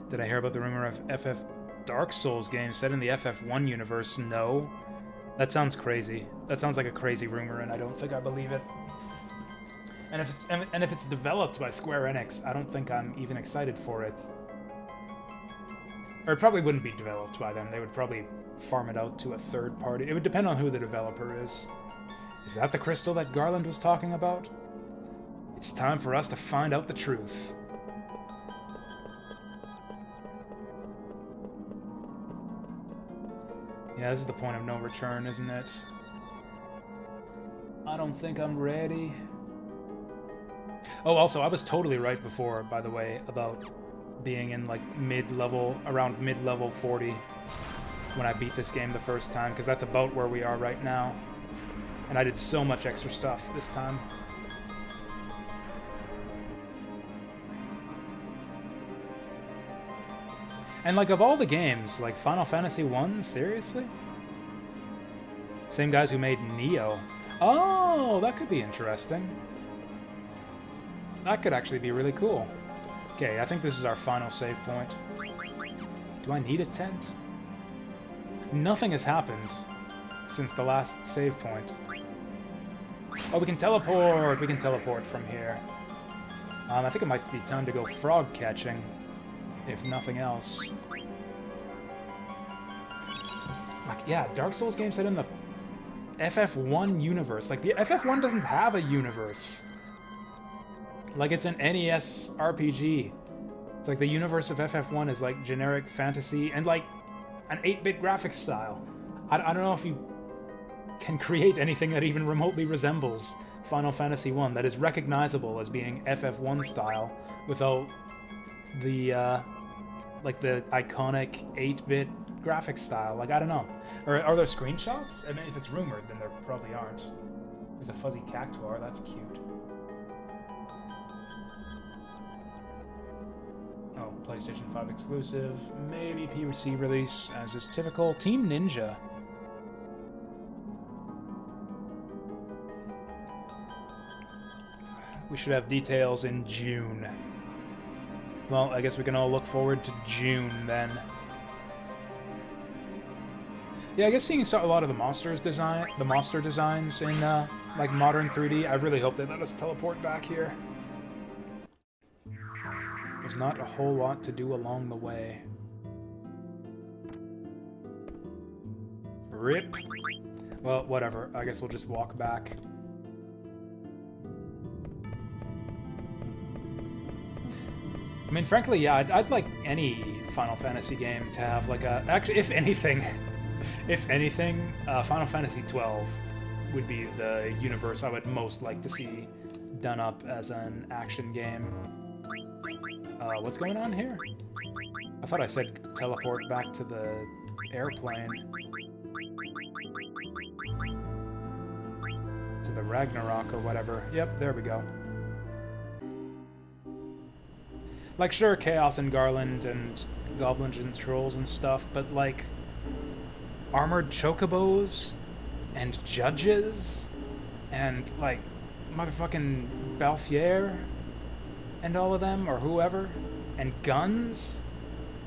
Did I hear about the rumor of FF Dark Souls game set in the FF1 universe? No. That sounds crazy. That sounds like a crazy rumor, and I don't think I believe it. And if it's developed by Square Enix, I don't think I'm even excited for it. Or it probably wouldn't be developed by them. They would probably farm it out to a third party. It would depend on who the developer is. Is that the crystal that Garland was talking about? It's time for us to find out the truth. Yeah, this is the point of no return, isn't it? I don't think I'm ready. Oh, also, I was totally right before, by the way, about being in, like, around mid-level 40 when I beat this game the first time, because that's about where we are right now. And I did so much extra stuff this time. And, like, of all the games, like, Final Fantasy 1, seriously? Same guys who made Neo. Oh, that could be interesting. That could actually be really cool. Okay, I think this is our final save point. Do I need a tent? Nothing has happened since the last save point. Oh, we can teleport! We can teleport from here. I think it might be time to go frog catching, if nothing else. Like, yeah, Dark Souls games set in the FF1 universe. Like, the FF1 doesn't have a universe. Like, it's an NES RPG. It's like the universe of FF1 is like generic fantasy and like an 8-bit graphics style. I don't know if you can create anything that even remotely resembles Final Fantasy 1 that is recognizable as being FF1 style without the like the iconic 8-bit graphics style. Like, I don't know. Or are there screenshots? I mean, if it's rumored, then there probably aren't. There's a fuzzy cactuar. That's cute. Oh, PlayStation 5 exclusive. Maybe PC release, as is typical. Team Ninja. We should have details in June. Well, I guess we can all look forward to June then. Yeah, I guess seeing a lot of the monster designs in like modern 3D, I really hope they let us teleport back here. There's not a whole lot to do along the way. RIP. Well, whatever. I guess we'll just walk back. I mean, frankly, yeah, I'd like any Final Fantasy game to have like a... Actually, if anything, Final Fantasy 12 would be the universe I would most like to see done up as an action game. What's going on here? I thought I said teleport back to the airplane. To the Ragnarok or whatever. Yep, there we go. Like, sure, Chaos and Garland and Goblins and Trolls and stuff, but, like, armored chocobos and judges and, like, motherfucking Balthier and all of them, or whoever, and guns.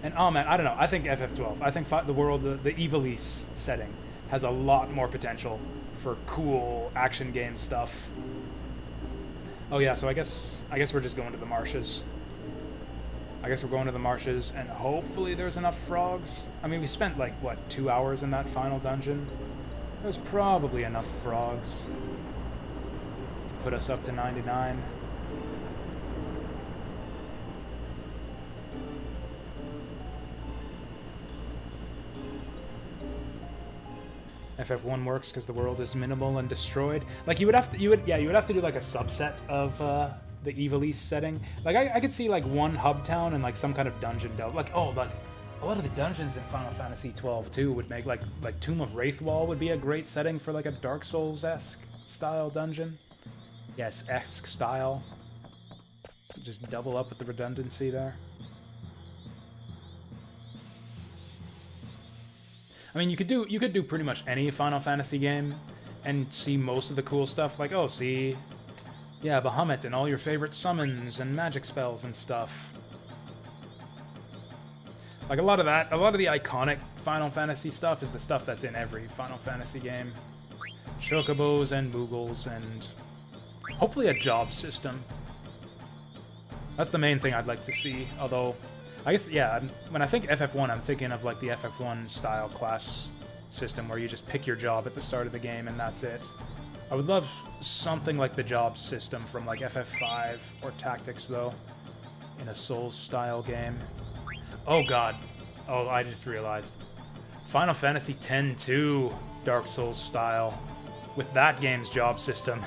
And, oh man, I don't know. I think FF12, I think the world, the Ivalice setting has a lot more potential for cool action game stuff. Oh yeah, so I guess we're just going to the marshes. I guess we're going to the marshes, and hopefully there's enough frogs. I mean, we spent, like, what, 2 hours in that final dungeon? There's probably enough frogs to put us up to 99. FF1 works because the world is minimal and destroyed. Like, you would have to do like a subset of the Ivalice setting. Like, I could see like one hub town and like some kind of dungeon delve. Like, oh, like a lot of the dungeons in Final Fantasy 12 too would make like Tomb of Wraithwall would be a great setting for like a Dark Souls-esque style dungeon. Yes, esque style. Just double up with the redundancy there. I mean, you could do pretty much any Final Fantasy game and see most of the cool stuff. Like, oh, see, yeah, Bahamut and all your favorite summons and magic spells and stuff. Like, a lot of the iconic Final Fantasy stuff is the stuff that's in every Final Fantasy game. Chocobos and Moogles and hopefully a job system. That's the main thing I'd like to see, although I guess, yeah, when I think FF1, I'm thinking of, like, the FF1 style class system where you just pick your job at the start of the game and that's it. I would love something like the job system from, like, FF5 or Tactics, though, in a Souls-style game. Oh, God. Oh, I just realized. Final Fantasy X-2 Dark Souls style with that game's job system.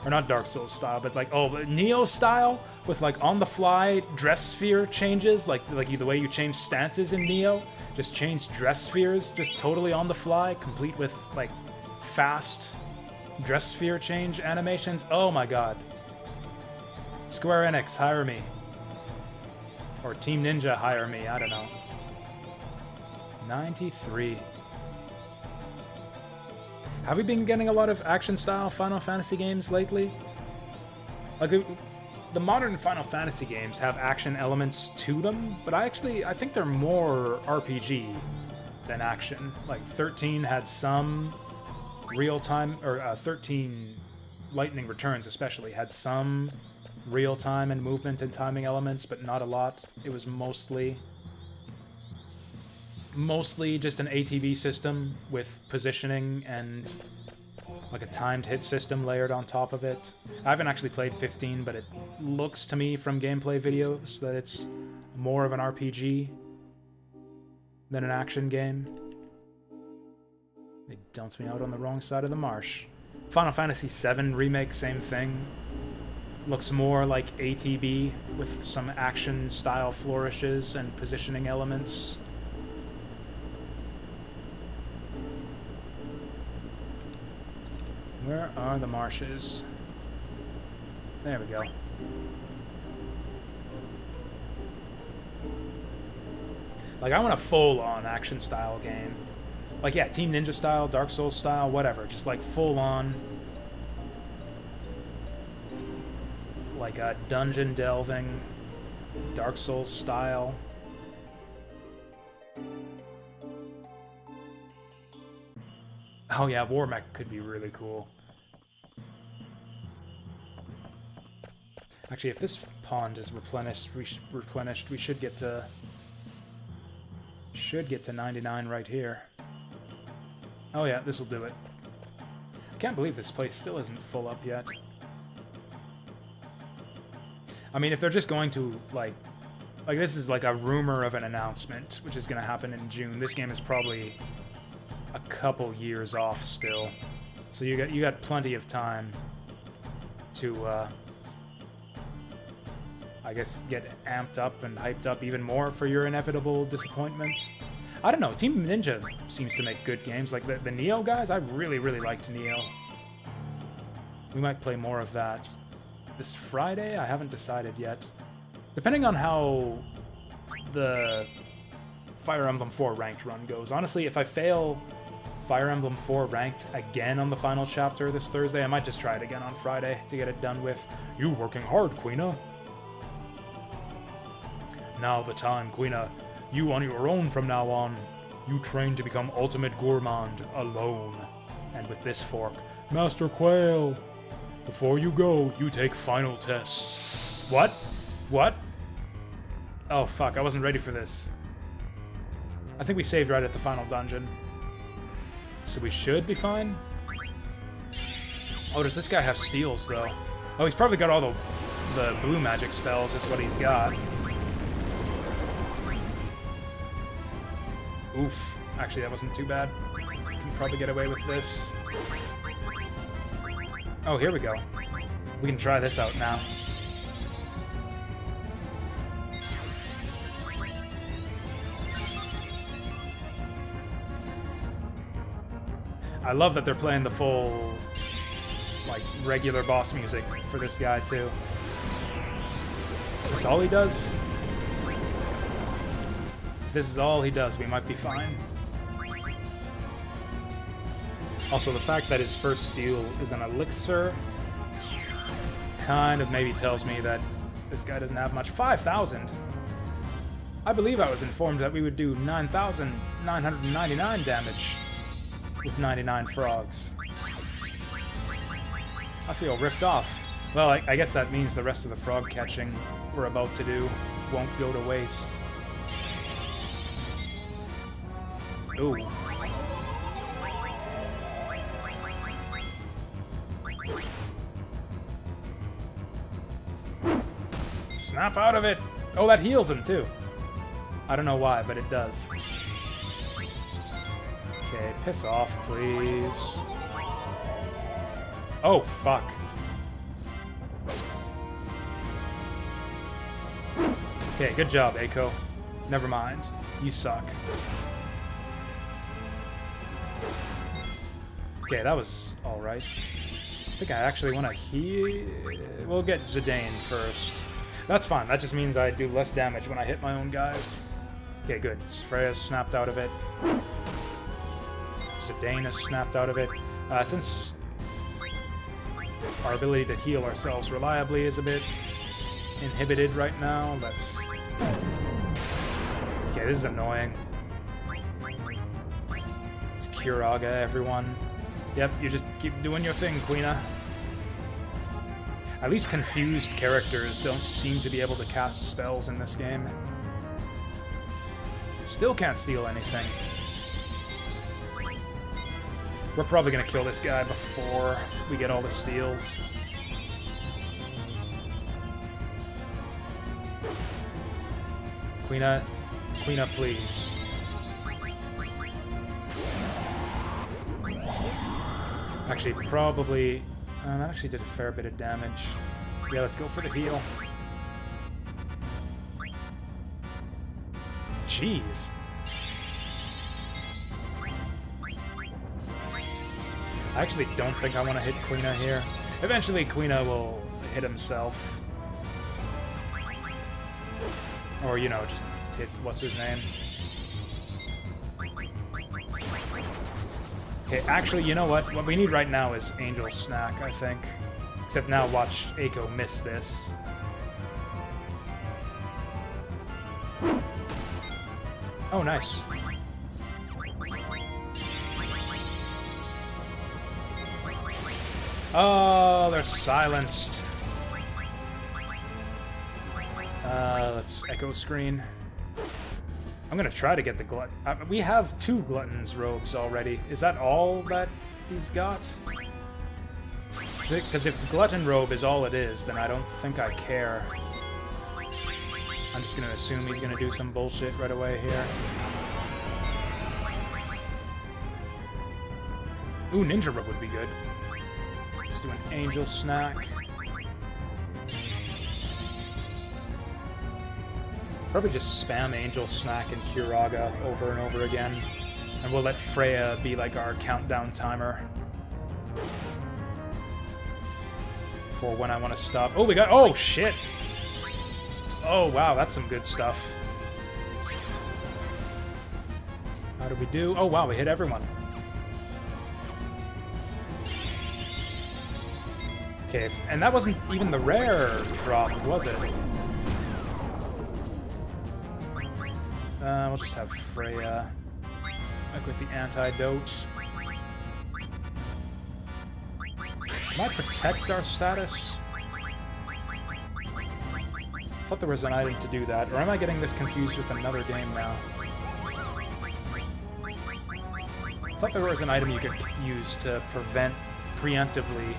Or not Dark Souls style, but like, oh, but Neo style with like on-the-fly dress sphere changes, like the way you change stances in Neo. Just change dress spheres, just totally on the fly, complete with like fast dress sphere change animations. Oh my god. Square Enix, hire me. Or Team Ninja, hire me, I don't know. 93. Have we been getting a lot of action-style Final Fantasy games lately? Like, the modern Final Fantasy games have action elements to them, but I think they're more RPG than action. Like, 13 had some real-time, or 13 Lightning Returns especially, had some real-time and movement and timing elements, but not a lot. It was mostly just an ATB system with positioning and like a timed hit system layered on top of it. I haven't actually played 15, but it looks to me from gameplay videos that it's more of an RPG than an action game. They dumped me out on the wrong side of the marsh. Final Fantasy VII Remake, same thing. Looks more like ATB with some action-style flourishes and positioning elements. Where are the marshes? There we go. Like, I want a full-on action-style game. Like, yeah, Team Ninja style, Dark Souls style, whatever. Just, like, full-on. Like a dungeon delving, Dark Souls style. Oh yeah, War Mech could be really cool. Actually, if this pond is replenished, we should get to 99 right here. Oh yeah, this will do it. I can't believe this place still isn't full up yet. I mean, if they're just going to, like this is like a rumor of an announcement, which is going to happen in June. This game is probably a couple years off still. So you got plenty of time to, I guess, get amped up and hyped up even more for your inevitable disappointment. I don't know, Team Ninja seems to make good games. Like, the Neo guys, I really, really liked Neo. We might play more of that. This Friday? I haven't decided yet. Depending on how the Fire Emblem 4 ranked run goes. Honestly, if I fail Fire Emblem 4 ranked again on the final chapter this Thursday, I might just try it again on Friday to get it done with. You working hard, Queena. Now the time, Queena. You on your own from now on. You train to become ultimate gourmand alone. And with this fork, Master Quail. Before you go, you take final test. What? What? Oh fuck, I wasn't ready for this. I think we saved right at the final dungeon. So we should be fine? Oh, does this guy have steals, though? Oh, he's probably got all the blue magic spells is what he's got. Oof. Actually, that wasn't too bad. Can probably get away with this. Oh, here we go. We can try this out now. I love that they're playing the full, like, regular boss music for this guy, too. Is this all he does? If this is all he does, we might be fine. Also, the fact that his first steal is an elixir kind of maybe tells me that this guy doesn't have much. 5,000! I believe I was informed that we would do 9,999 damage with 99 frogs. I feel ripped off. Well, I guess that means the rest of the frog catching we're about to do won't go to waste. Ooh. Snap out of it! Oh, that heals him, too. I don't know why, but it does. Okay, piss off, please. Oh, fuck. Okay, good job, Eiko. Never mind. You suck. Okay, that was alright. I think I actually want to heal... We'll get Zidane first. That's fine. That just means I do less damage when I hit my own guys. Okay, good. Freya's snapped out of it. Zidane is snapped out of it. Since our ability to heal ourselves reliably is a bit inhibited right now, let's... Okay, this is annoying. It's Kuraga, everyone. Yep, you just keep doing your thing, Queena. At least confused characters don't seem to be able to cast spells in this game. Still can't steal anything. We're probably gonna kill this guy before we get all the steals. Queena, please. Actually, probably... that actually did a fair bit of damage. Yeah, let's go for the heal. Jeez. I actually don't think I want to hit Queena here. Eventually, Queena will hit himself. Or, you know, just hit what's his name. Okay, actually, you know what? What we need right now is Angel Snack, I think. Except now watch Eiko miss this. Oh, nice. Oh, they're silenced. Let's echo screen. I'm gonna try to get the glut. We have 2 Glutton's robes already. Is that all that he's got? Because if Glutton robe is all it is, then I don't think I care. I'm just gonna assume he's gonna do some bullshit right away here. Ooh, Ninja robe would be good. Let's do an Angel Snack. Probably just spam Angel Snack and Kuraga over and over again. And we'll let Freya be like our countdown timer. For when I want to stop. Oh, we got... Oh, shit! Oh, wow, that's some good stuff. How did we do? Oh, wow, we hit everyone. Okay, and that wasn't even the rare drop, was it? We'll just have Freya. Like with the antidote. Can I protect our status? I thought there was an item to do that. Or am I getting this confused with another game now? I thought there was an item you could use to preemptively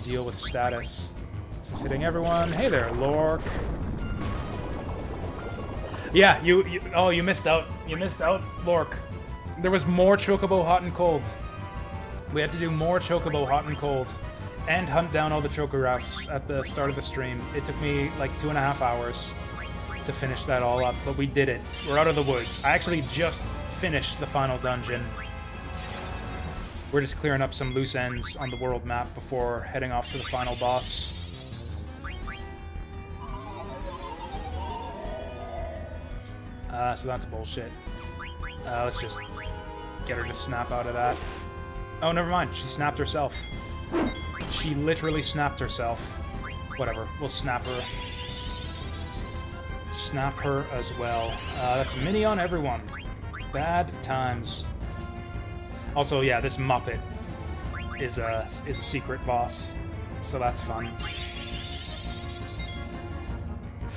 deal with status. This is hitting everyone. Hey there, Lork. Yeah, you missed out. You missed out, Lork. There was more Chocobo Hot and Cold. We had to do more Chocobo Hot and Cold and hunt down all the Chocographs at the start of the stream. It took me like 2.5 hours to finish that all up, but we did it. We're out of the woods. I actually just finished the final dungeon. We're just clearing up some loose ends on the world map before heading off to the final boss. So that's bullshit. Let's just get her to snap out of that. Oh, never mind. She snapped herself. She literally snapped herself. Whatever. We'll snap her. Snap her as well. That's mini on everyone. Bad times. Also, yeah, this Muppet is a secret boss, so that's fun.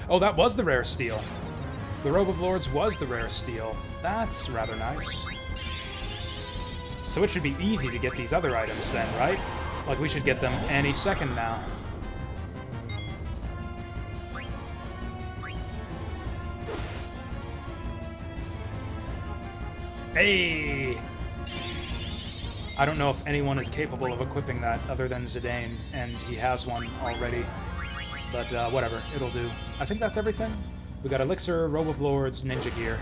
Oh, that was the rare steel. The Robe of Lords was the rare steel. That's rather nice. So it should be easy to get these other items then, right? Like, we should get them any second now. Hey! I don't know if anyone is capable of equipping that other than Zidane, and he has one already. But whatever, it'll do. I think that's everything. We got Elixir, Robe of Lords, Ninja Gear.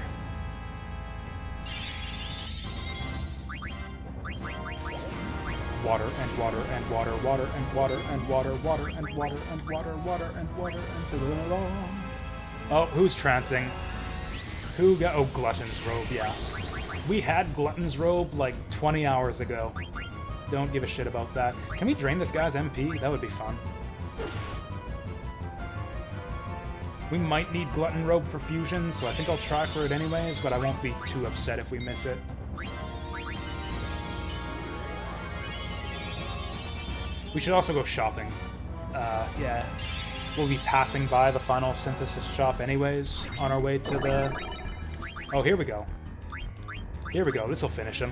Water and water and water, water and water and water, water and water and water, water and water and... Oh, who's trancing? Who got... Oh, Glutton's Robe, yeah. We had Glutton's Robe like 20 hours ago. Don't give a shit about that. Can we drain this guy's MP? That would be fun. We might need Glutton Robe for fusion, so I think I'll try for it anyways, but I won't be too upset if we miss it. We should also go shopping. Yeah. We'll be passing by the final synthesis shop anyways, on our way to the... Oh, here we go. Here we go, this'll finish him.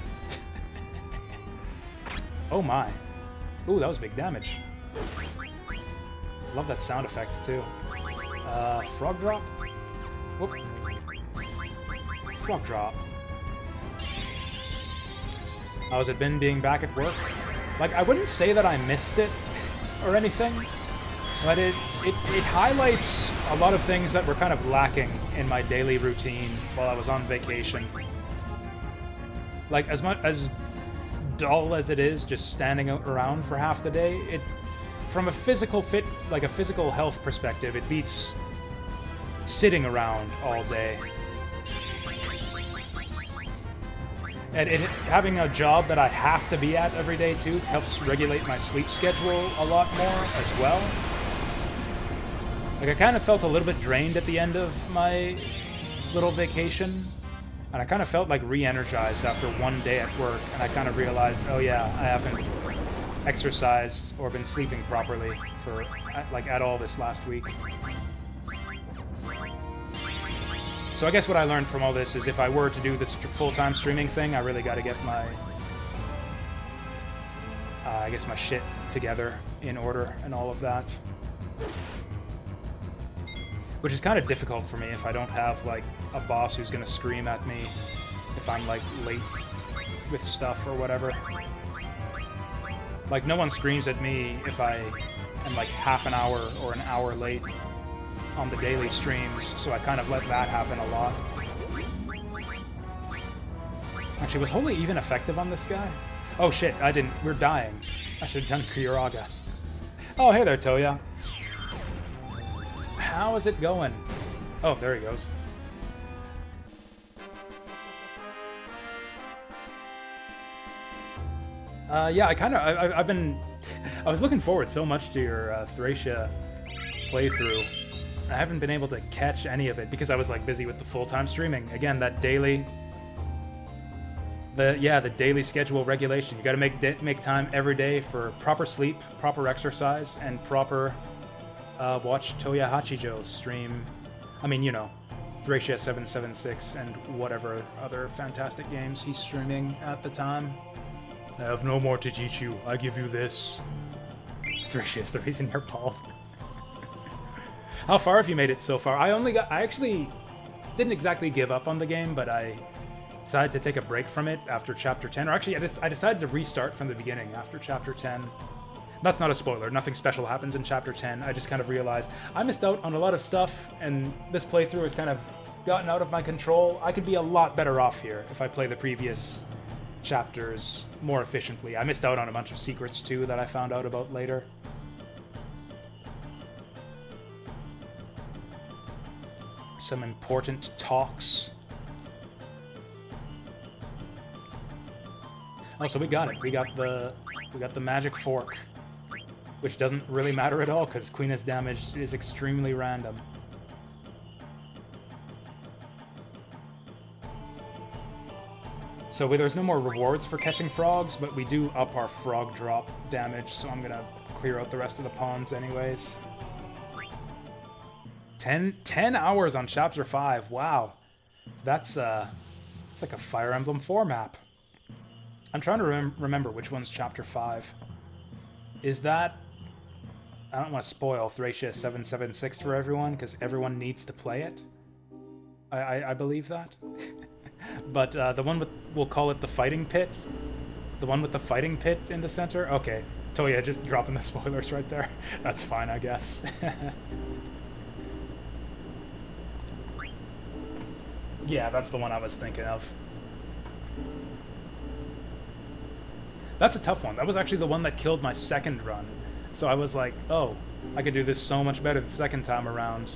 Oh my. Ooh, that was big damage. Love that sound effect, too. Frog drop? Whoop. Frog drop. How's it been being back at work? Like, I wouldn't say that I missed it or anything, but it highlights a lot of things that were kind of lacking in my daily routine while I was on vacation. Like, as dull as it is just standing around for half the day, it, from a physical health perspective, it beats sitting around all day. And having a job that I have to be at every day, too, helps regulate my sleep schedule a lot more as well. Like, I kind of felt a little bit drained at the end of my little vacation. And I kind of felt like re-energized after one day at work. And I kind of realized, oh yeah, I haven't exercised or been sleeping properly for, like, at all this last week. So I guess what I learned from all this is if I were to do this full-time streaming thing, I really got to get my, I guess my shit together in order and all of that. Which is kind of difficult for me if I don't have, like, a boss who's gonna scream at me if I'm, like, late with stuff or whatever. Like, no one screams at me if I am, like, half an hour or an hour late on the daily streams, so I kind of let that happen a lot. Actually, was Holy Even effective on this guy? Oh shit, I didn't. We're dying. I should have done Kyuraga. Oh, hey there, Toya. How is it going? Oh, there he goes. Yeah, I was looking forward so much to your Thracia playthrough. I haven't been able to catch any of it because I was like busy with the full-time streaming. Again, that daily... the daily schedule regulation. You gotta make time every day for proper sleep, proper exercise, and proper watch Toya Hachijo's stream. I mean, you know, Thracia 776 and whatever other fantastic games he's streaming at the time. I have no more to teach you. I give you this. Thracia is the reason you're bald. How far have you made it so far? I actually didn't exactly give up on the game, but I decided to take a break from it after Chapter 10. Or actually, I decided to restart from the beginning after Chapter 10. That's not a spoiler. Nothing special happens in Chapter 10. I just kind of realized I missed out on a lot of stuff, and this playthrough has kind of gotten out of my control. I could be a lot better off here if I play the previous chapters more efficiently. I missed out on a bunch of secrets, too, that I found out about later. Some important talks. Oh, so we got it. We got the magic fork, which doesn't really matter at all because Queen's damage is extremely random. So there's no more rewards for catching frogs, but we do up our frog drop damage, so I'm gonna clear out the rest of the ponds anyways. 10 hours on Chapter 5. Wow. That's it's like a Fire Emblem 4 map. I'm trying to remember which one's Chapter 5. Is that... I don't want to spoil Thracia 776 for everyone, because everyone needs to play it. I believe that. But the one with... We'll call it the Fighting Pit. The one with the Fighting Pit in the center? Okay. Toya, just dropping the spoilers right there. That's fine, I guess. Yeah, that's the one I was thinking of. That's a tough one. That was actually the one that killed my second run. So I was like, oh, I could do this so much better the second time around.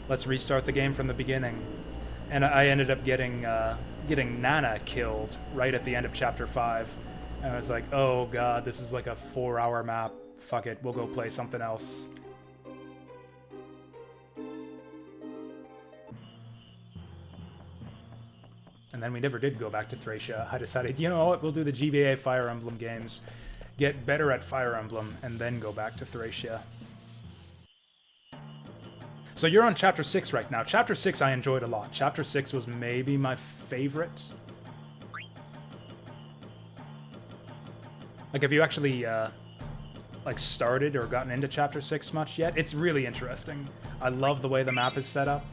Let's restart the game from the beginning. And I ended up getting Nana killed right at the end of Chapter 5. And I was like, oh god, this is like a 4-hour map. Fuck it, we'll go play something else. And then we never did go back to Thracia. I decided, you know what, we'll do the GBA Fire Emblem games, get better at Fire Emblem, and then go back to Thracia. So you're on Chapter 6 right now. Chapter 6 I enjoyed a lot. Chapter 6 was maybe my favorite. Like, have you actually, like, started or gotten into Chapter 6 much yet? It's really interesting. I love the way the map is set up.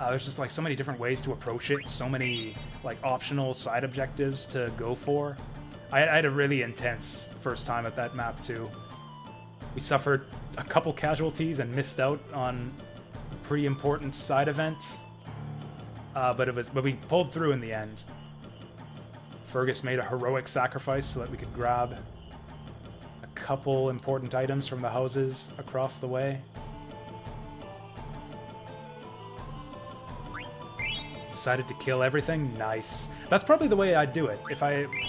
There's just, like, so many different ways to approach it, so many, like, optional side objectives to go for. I had a really intense first time at that map, too. We suffered a couple casualties and missed out on a pretty important side event. But we pulled through in the end. Fergus made a heroic sacrifice so that we could grab a couple important items from the houses across the way. Decided to kill everything? Nice. That's probably the way I'd do it.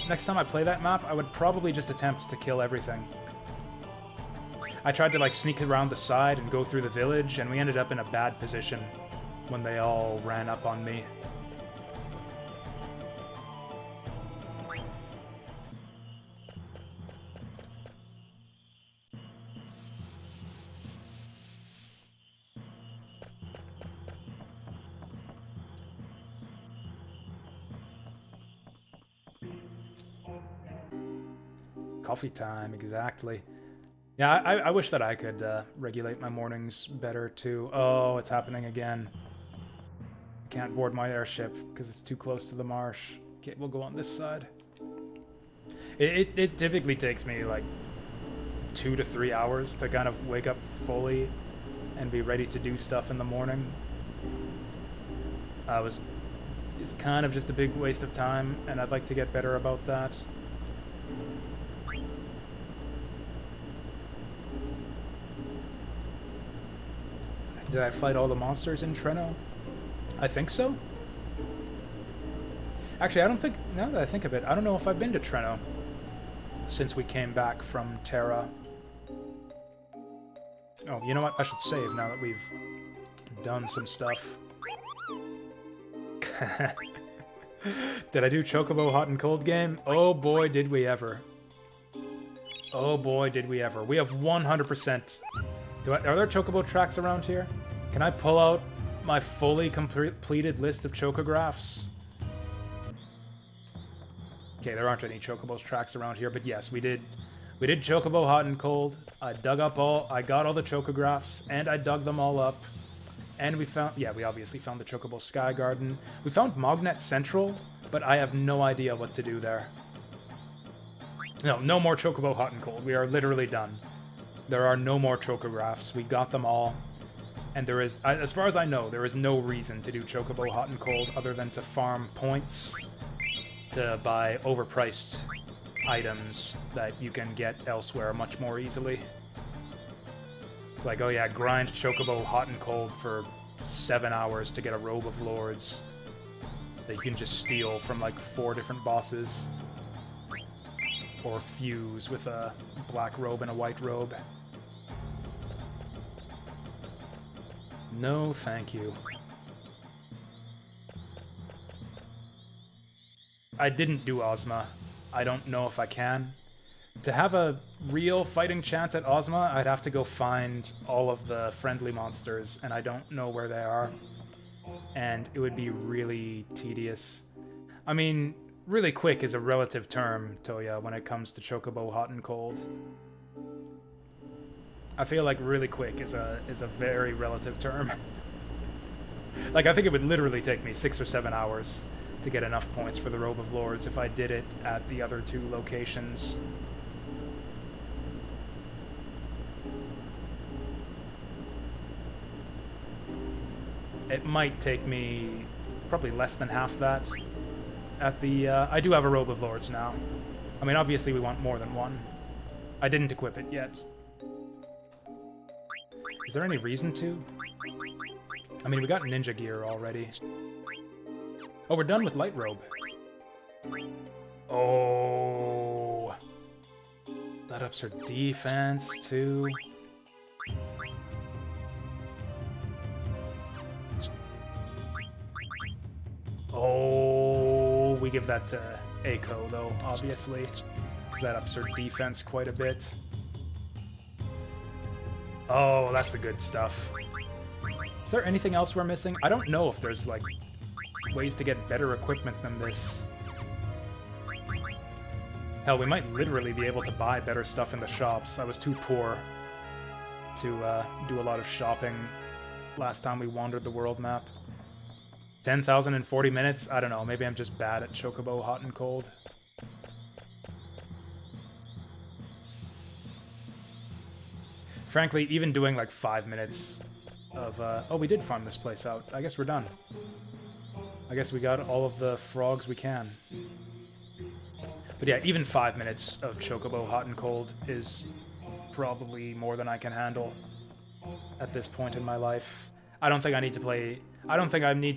Next time I play that map, I would probably just attempt to kill everything. I tried to, like, sneak around the side and go through the village, and we ended up in a bad position when they all ran up on me. Coffee time, exactly. Yeah, I wish that I could regulate my mornings better, too. Oh, it's happening again. I can't board my airship because it's too close to the marsh. Okay, we'll go on this side. It typically takes me, like, 2 to 3 hours to kind of wake up fully and be ready to do stuff in the morning. It's kind of just a big waste of time, and I'd like to get better about that. Did I fight all the monsters in Treno? I think so. Actually, I don't think, now that I think of it, I don't know if I've been to Treno since we came back from Terra. Oh, you know what? I should save now that we've done some stuff. Did I do Chocobo Hot and Cold game? Oh boy, did we ever. Oh boy, did we ever. We have 100%. Are there Chocobo tracks around here? Can I pull out my fully completed list of Chocographs? Okay, there aren't any Chocobo's tracks around here, but yes, we did Chocobo Hot and Cold. I got all the Chocographs, and I dug them all up. And we found, yeah, we obviously found the Chocobo Sky Garden. We found Mognet Central, but I have no idea what to do there. No more Chocobo Hot and Cold. We are literally done. There are no more Chocographs. We got them all. And there is, as far as I know, there is no reason to do Chocobo Hot and Cold other than to farm points to buy overpriced items that you can get elsewhere much more easily. It's like, oh yeah, grind Chocobo Hot and Cold for 7 hours to get a Robe of Lords that you can just steal from like 4 different bosses. Or fuse with a black robe and a white robe. No, thank you. I didn't do Ozma. I don't know if I can. To have a real fighting chance at Ozma, I'd have to go find all of the friendly monsters, and I don't know where they are. And it would be really tedious. I mean, really quick is a relative term, Toya, when it comes to Chocobo Hot and Cold. I feel like really quick is a very relative term. Like, I think it would literally take me 6 or 7 hours to get enough points for the Robe of Lords if I did it at the other 2 locations. It might take me probably less than half that at the, I do have a Robe of Lords now. I mean, obviously we want more than one. I didn't equip it yet. Is there any reason to? I mean, we got ninja gear already. Oh, we're done with Light Robe. Oh. That ups her defense, too. Oh, we give that to Eiko, though, obviously. Because that ups her defense quite a bit. Oh, that's the good stuff. Is there anything else we're missing? I don't know if there's, like, ways to get better equipment than this. Hell, we might literally be able to buy better stuff in the shops. I was too poor to do a lot of shopping last time we wandered the world map. 10,000 in 40 minutes? I don't know, maybe I'm just bad at Chocobo Hot and Cold. Frankly, even doing like 5 minutes of, oh, we did farm this place out. I guess we're done. I guess we got all of the frogs we can. But yeah, even 5 minutes of Chocobo Hot and Cold is probably more than I can handle at this point in my life. I don't think I need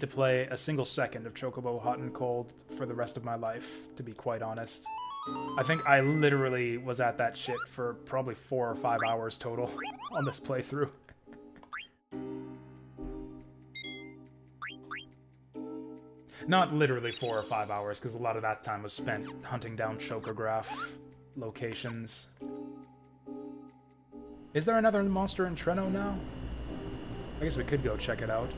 to play a single second of Chocobo Hot and Cold for the rest of my life, to be quite honest. I think I literally was at that shit for probably 4 or 5 hours total on this playthrough. Not literally 4 or 5 hours, because a lot of that time was spent hunting down Chocograph locations. Is there another monster in Treno now? I guess we could go check it out.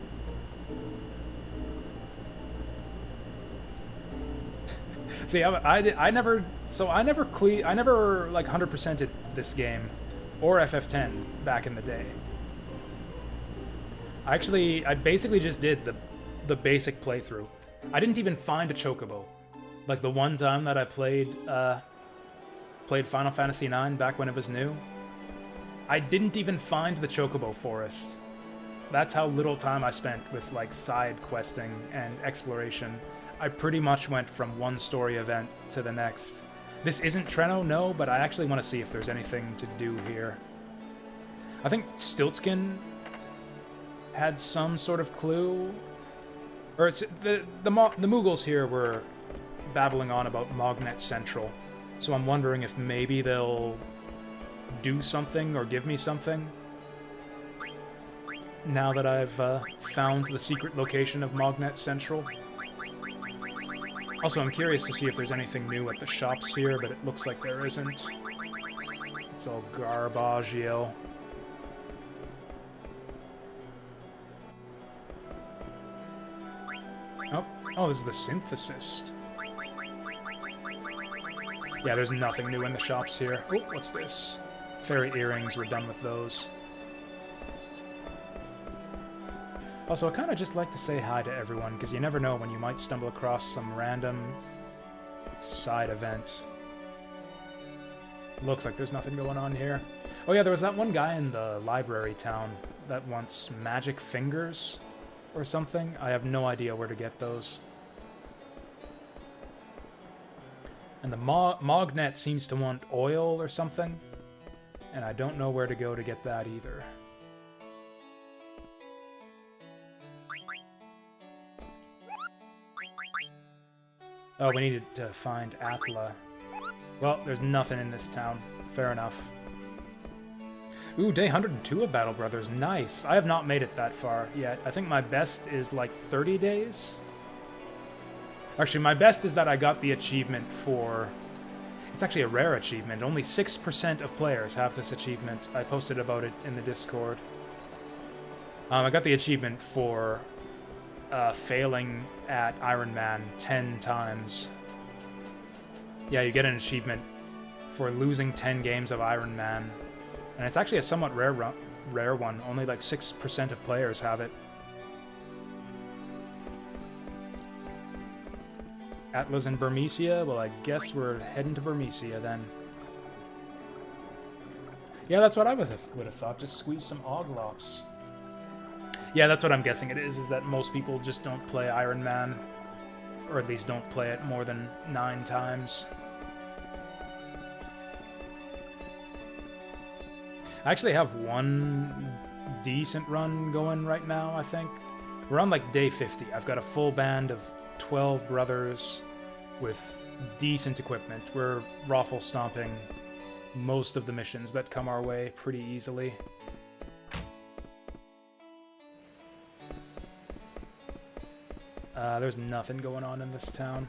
See, I never like 100%ed this game or FF10 back in the day. I basically just did the basic playthrough. I didn't even find a Chocobo. Like the one time that I played Final Fantasy IX back when it was new, I didn't even find the Chocobo Forest. That's how little time I spent with like side questing and exploration. I pretty much went from one story event to the next. This isn't Treno, no, but I actually want to see if there's anything to do here. I think Stiltskin had some sort of clue. Or it's, the Mughals here were babbling on about Mognet Central, so I'm wondering if maybe they'll do something or give me something now that I've found the secret location of Mognet Central. Also, I'm curious to see if there's anything new at the shops here, but it looks like there isn't. It's all garbaggio. Oh, this is the synthesist. Yeah, there's nothing new in the shops here. Oh, what's this? Fairy earrings, we're done with those. Also, I kind of just like to say hi to everyone, because you never know when you might stumble across some random side event. Looks like there's nothing going on here. Oh yeah, there was that one guy in the library town that wants magic fingers or something. I have no idea where to get those. And the Mognet seems to want oil or something, and I don't know where to go to get that either. Oh, we needed to find Atla. Well, there's nothing in this town. Fair enough. Ooh, day 102 of Battle Brothers. Nice. I have not made it that far yet. I think my best is like 30 days. Actually, my best is that I got the achievement for... It's actually a rare achievement. Only 6% of players have this achievement. I posted about it in the Discord. I got the achievement for failing at Iron Man 10 times. Yeah, you get an achievement for losing 10 games of Iron Man. And it's actually a somewhat rare one. Only like 6% of players have it. Atlas and Burmecia? Well, I guess we're heading to Burmecia then. Yeah, that's what I would have thought. Just squeeze some Oglops. Yeah, that's what I'm guessing it is that most people just don't play Iron Man. Or at least don't play it more than 9 times. I actually have one decent run going right now, I think. We're on like day 50. I've got a full band of 12 brothers with decent equipment. We're raffle stomping most of the missions that come our way pretty easily. There's nothing going on in this town.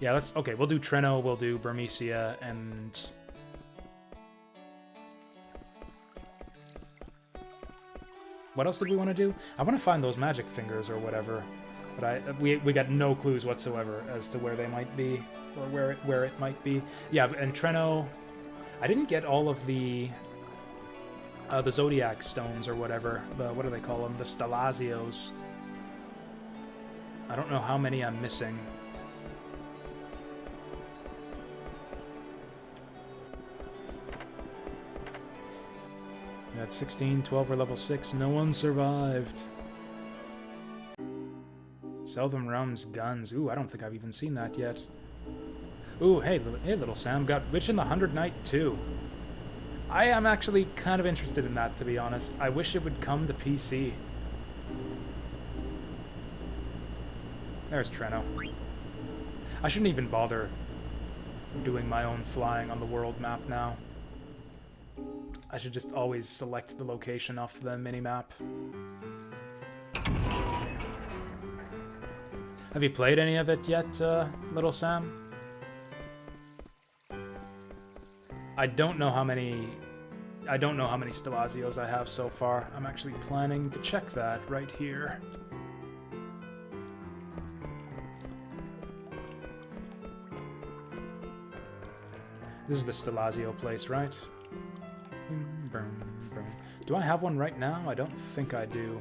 Yeah, okay, we'll do Treno, we'll do Burmecia, and... What else did we want to do? I want to find those magic fingers or whatever, but we got no clues whatsoever as to where they might be, or where it might be. Yeah, and Treno... I didn't get all of the Zodiac stones or whatever. What do they call them? The Stalazios. I don't know how many I'm missing. At 16, 12 are level 6. No one survived. Seldom Realms guns. Ooh, I don't think I've even seen that yet. Ooh, hey little Sam. Got Witch in the 100 Knight too. I am actually kind of interested in that, to be honest. I wish it would come to PC. There's Treno. I shouldn't even bother doing my own flying on the world map now. I should just always select the location off the minimap. Have you played any of it yet, little Sam? I don't know how many Stalazios I have so far. I'm actually planning to check that right here. This is the Stalazio place, right? Do I have one right now? I don't think I do.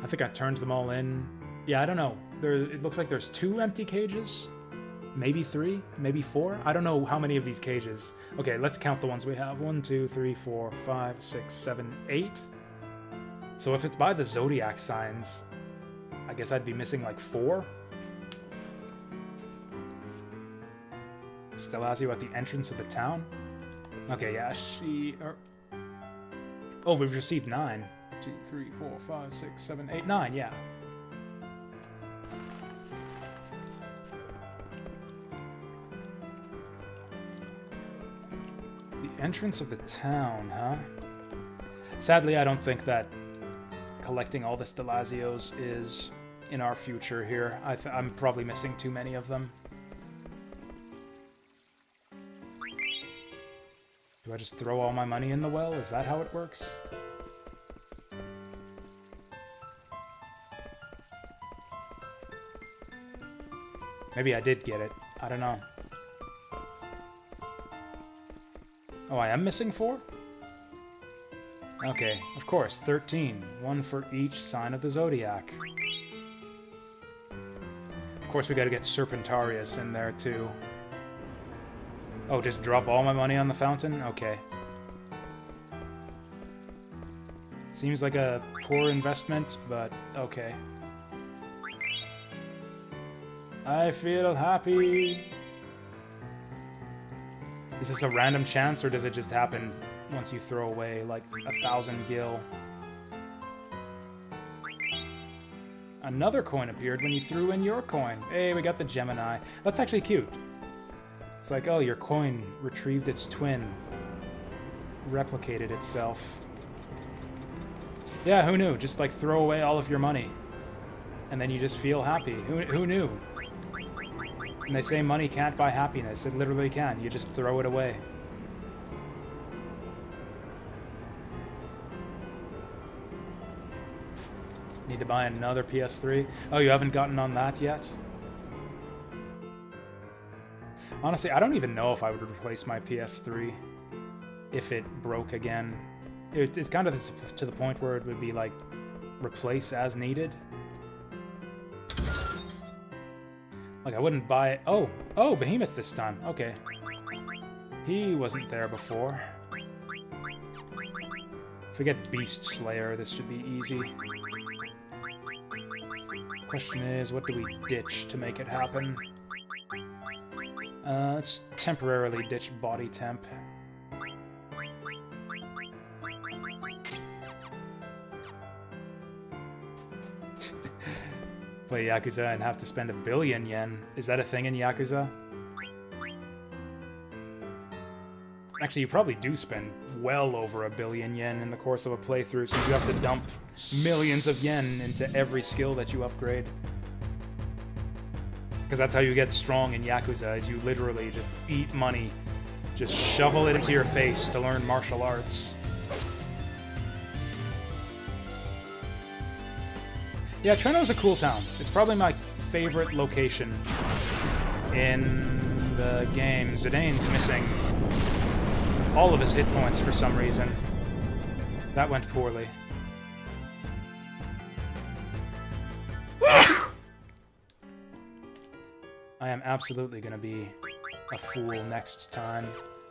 I think I turned them all in. Yeah, I don't know. It looks like there's 2 empty cages. Maybe 3, maybe 4. I don't know how many of these cages. Okay, let's count the ones we have. 1, 2, 3, 4, 5, 6, 7, 8. So if it's by the zodiac signs, I guess I'd be missing like 4. Stellazio at the entrance of the town? Okay, yeah, Oh, we've received 9. 2, 3, 4, 5, 6, 7, 8, 9, yeah. The entrance of the town, huh? Sadly, I don't think that collecting all the Stellazios is in our future here. I'm probably missing too many of them. Do I just throw all my money in the well? Is that how it works? Maybe I did get it. I don't know. Oh, I am missing 4? Okay, of course, 13. 1 for each sign of the Zodiac. Of course, we gotta get Serpentarius in there, too. Oh, just drop all my money on the fountain? Okay. Seems like a poor investment, but okay. I feel happy. Is this a random chance, or does it just happen once you throw away, like, 1,000 gil? Another coin appeared when you threw in your coin. Hey, we got the Gemini. That's actually cute. It's like, oh, your coin retrieved its twin. Replicated itself. Yeah, who knew? Just, like, throw away all of your money. And then you just feel happy. Who knew? And they say money can't buy happiness. It literally can. You just throw it away. Need to buy another PS3. Oh, you haven't gotten on that yet? Honestly, I don't even know if I would replace my PS3 if it broke again. It's kind of to the point where it would be like, replace as needed. Like, I wouldn't buy it. Oh, Behemoth this time. Okay. He wasn't there before. If we get Beast Slayer, this should be easy. Question is, what do we ditch to make it happen? Let's temporarily ditch Body Temp. Play Yakuza and have to spend 1 billion yen. Is that a thing in Yakuza? Actually, you probably do spend well over 1 billion yen in the course of a playthrough, since you have to dump millions of yen into every skill that you upgrade. Because that's how you get strong in Yakuza, is you literally just eat money. Just shovel it into your face to learn martial arts. Yeah, Treno's a cool town. It's probably my favorite location in the game. Zidane's missing all of his hit points for some reason. That went poorly. I am absolutely gonna be a fool next time.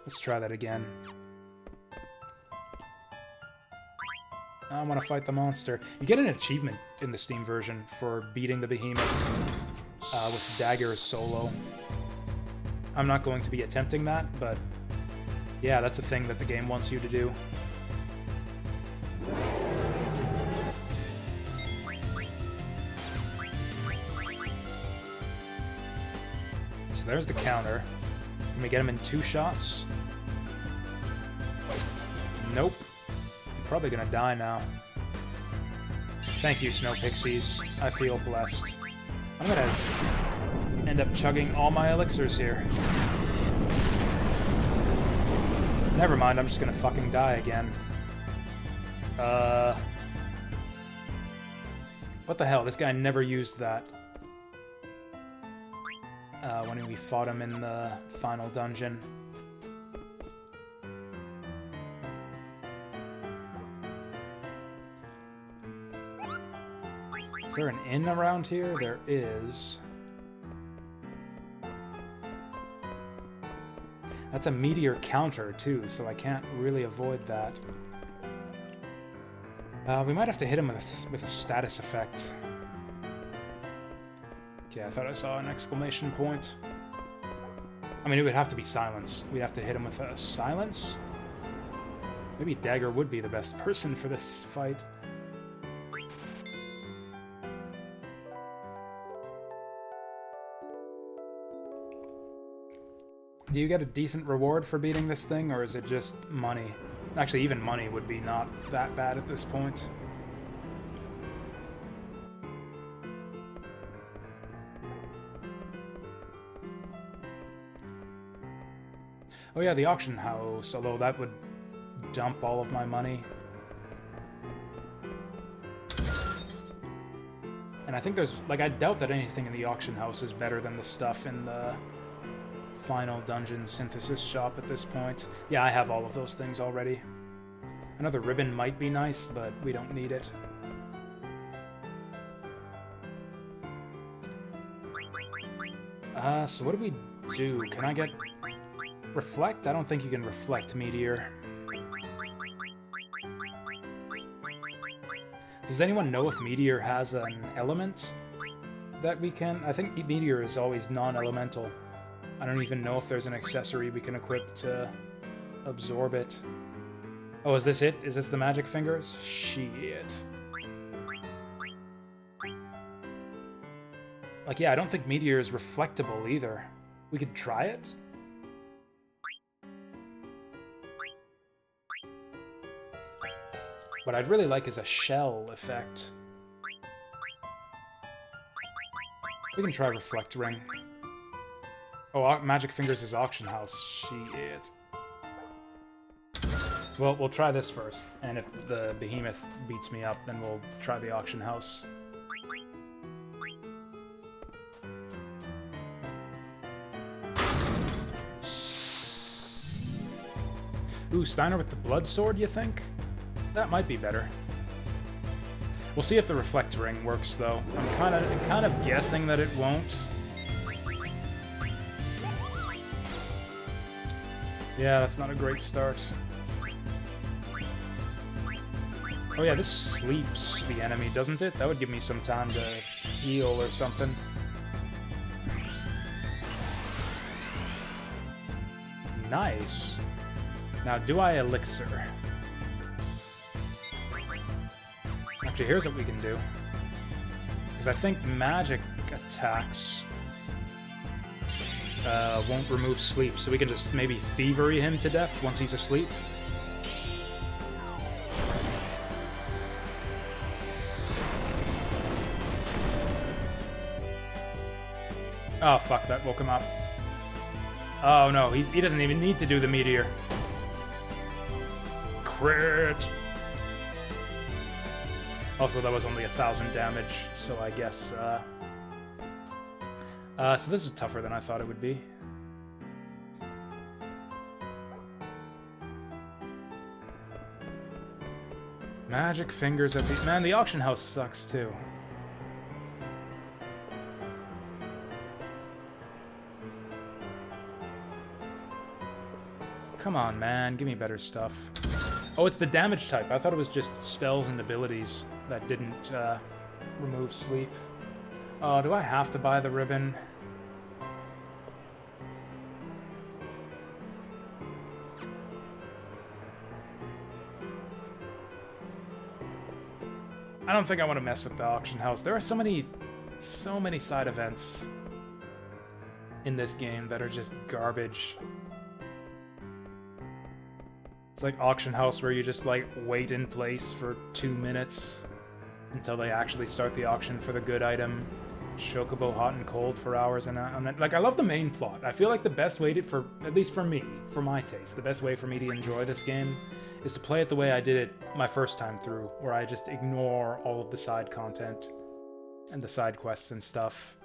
Let's try that again. I want to fight the monster. You get an achievement in the Steam version for beating the Behemoth with daggers solo. I'm not going to be attempting that, but yeah, that's a thing that the game wants you to do. So there's the counter. Can we get him in 2 shots? Nope. Probably gonna die now. Thank you, Snow Pixies. I feel blessed. I'm gonna end up chugging all my elixirs here. Never mind, I'm just gonna fucking die again. What the hell? This guy never used that. When we fought him in the final dungeon. Is there an inn around here? There is. That's a meteor counter, too, so I can't really avoid that. We might have to hit him with a status effect. Okay, I thought I saw an exclamation point. I mean, it would have to be silence. We'd have to hit him with a silence. Maybe Dagger would be the best person for this fight. Do you get a decent reward for beating this thing, or is it just money? Actually, even money would be not that bad at this point. Oh yeah, the auction house, although that would dump all of my money. And I think there's, like, I doubt that anything in the auction house is better than the stuff in the final dungeon synthesis shop at this point. Yeah, I have all of those things already. Another ribbon might be nice, but we don't need it. So what do we do? Can I get... Reflect? I don't think you can reflect Meteor. Does anyone know if Meteor has an element that we can... I think Meteor is always non-elemental. I don't even know if there's an accessory we can equip to absorb it. Oh, is this it? Is this the magic fingers? Shit. Like, yeah, I don't think Meteor is reflectable either. We could try it? What I'd really like is a shell effect. We can try Reflect Ring. Oh, Magic Fingers is Auction House. Shit. Well, we'll try this first, and if the behemoth beats me up, then we'll try the Auction House. Ooh, Steiner with the Blood Sword, you think? That might be better. We'll see if the Reflect Ring works, though. I'm kind of guessing that it won't. Yeah, that's not a great start. Oh yeah, this sleeps the enemy, doesn't it? That would give me some time to heal or something. Nice. Now, do I elixir? Actually, here's what we can do. Because I think magic attacks won't remove sleep, so we can just maybe thievery him to death once he's asleep. Oh, fuck, that woke him up. Oh, no, he doesn't even need to do the meteor. Crit! Also, that was only 1,000 damage, so I guess, so this is tougher than I thought it would be. Magic fingers at the... Man, the auction house sucks, too. Come on, man. Give me better stuff. Oh, it's the damage type. I thought it was just spells and abilities that didn't remove sleep. Oh, do I have to buy the ribbon? I don't think I want to mess with the auction house. There are so many side events in this game that are just garbage. It's like auction house where you just like wait in place for 2 minutes until they actually start the auction for the good item. Chocobo hot and cold for hours and like I love the main plot. I feel like the best way to, for at least for me, for my taste, the best way for me to enjoy this game is to play it the way I did it my first time through, where I just ignore all of the side content and the side quests and stuff.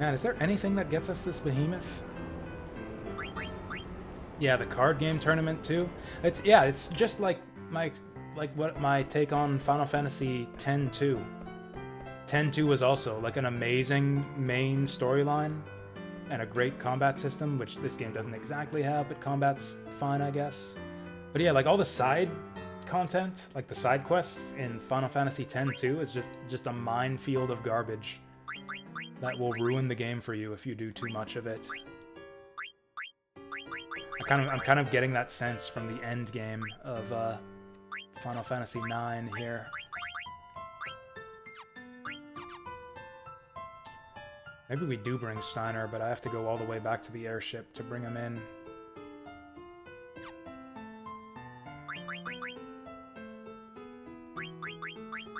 Man, is there anything that gets us this behemoth? Yeah, the card game tournament too. It's just like my take on Final Fantasy X-2. X-2 was also like an amazing main storyline and a great combat system, which this game doesn't exactly have, but combat's fine, I guess. But yeah, like all the side content, like the side quests in Final Fantasy X-2, is just a minefield of garbage that will ruin the game for you if you do too much of it. I'm kind of getting that sense from the end game of Final Fantasy IX here. Maybe we do bring Steiner, but I have to go all the way back to the airship to bring him in.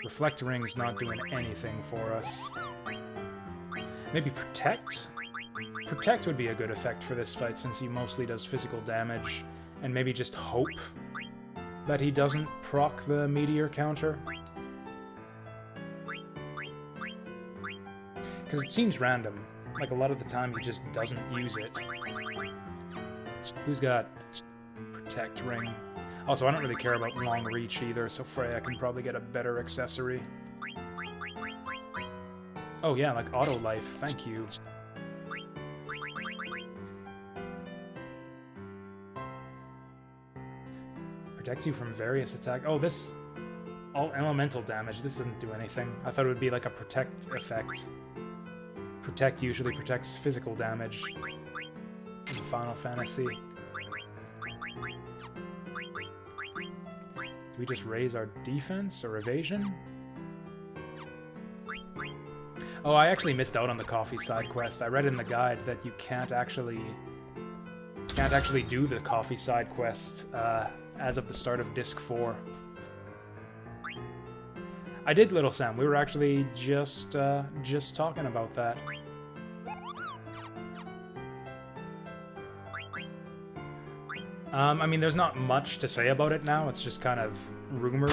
Reflect Ring's not doing anything for us. Maybe Protect? Protect would be a good effect for this fight since he mostly does physical damage. And maybe just hope that he doesn't proc the meteor counter. Because it seems random. Like, a lot of the time he just doesn't use it. Who's got Protect Ring? Also, I don't really care about long reach either, so Freya can probably get a better accessory. Oh yeah, like auto life, thank you. Protects you from various attacks. Oh, this... all elemental damage. This doesn't do anything. I thought it would be like a protect effect. Protect usually protects physical damage in Final Fantasy. Do we just raise our defense or evasion? Oh, I actually missed out on the coffee side quest. I read in the guide that you can't actually do the coffee side quest as of the start of Disc 4. I did, Little Sam. We were actually just talking about that. I mean, there's not much to say about it now. It's just kind of rumored,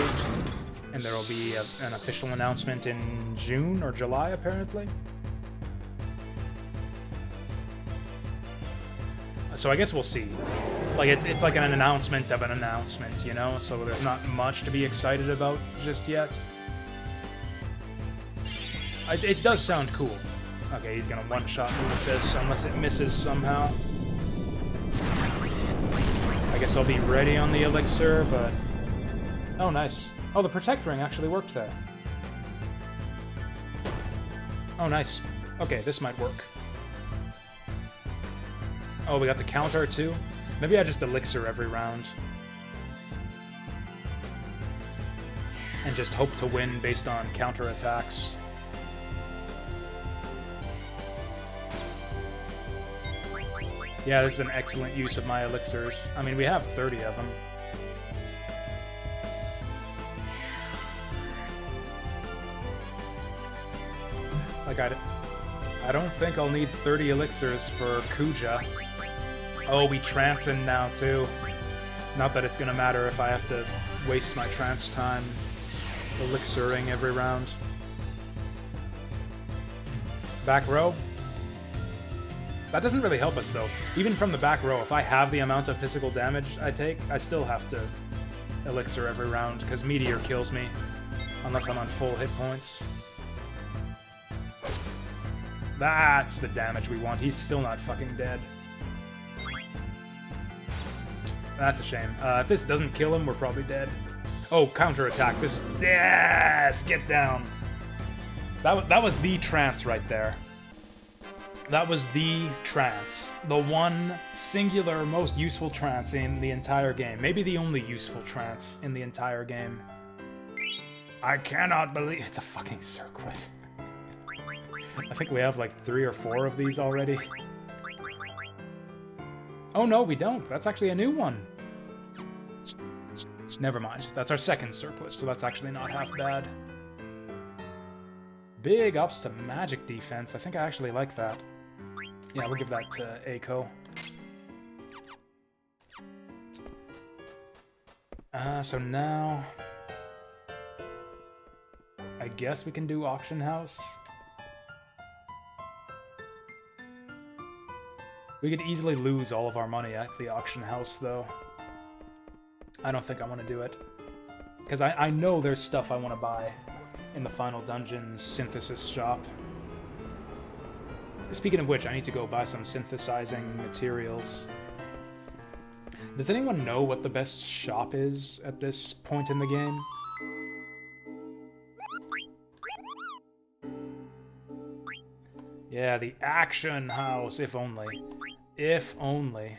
and there will be an official announcement in June or July, apparently. So I guess we'll see. Like, it's like an announcement of an announcement, you know? So there's not much to be excited about just yet. It does sound cool. Okay, he's gonna one-shot me with this, unless it misses somehow. I guess I'll be ready on the elixir, but... Oh, nice. Oh, the Protect Ring actually worked there. Oh, nice. Okay, this might work. Oh, we got the counter, too? Maybe I just elixir every round. And just hope to win based on counter attacks. Yeah, this is an excellent use of my elixirs. I mean, we have 30 of them. Like, I don't think I'll need 30 elixirs for Kuja. Oh, we trance in now, too. Not that it's gonna matter if I have to waste my trance time elixiring every round. Back row? That doesn't really help us, though. Even from the back row, if I have the amount of physical damage I take, I still have to elixir every round, because Meteor kills me, unless I'm on full hit points. That's the damage we want. He's still not fucking dead. That's a shame. If this doesn't kill him, we're probably dead. Oh, counterattack. This... Yes! Get down. That was the trance right there. That was the trance. The one singular most useful trance in the entire game. Maybe the only useful trance in the entire game. I cannot believe... It's a fucking circlet. I think we have like 3 or 4 of these already. Oh no, we don't. That's actually a new one. Never mind. That's our second circlet, so that's actually not half bad. Big ups to magic defense. I think I actually like that. Yeah, we'll give that to Eiko. So now... I guess we can do Auction House. We could easily lose all of our money at the Auction House, though. I don't think I want to do it. Because I know there's stuff I want to buy in the Final Dungeons synthesis shop. Speaking of which, I need to go buy some synthesizing materials. Does anyone know what the best shop is at this point in the game? Yeah, the action house, if only. If only.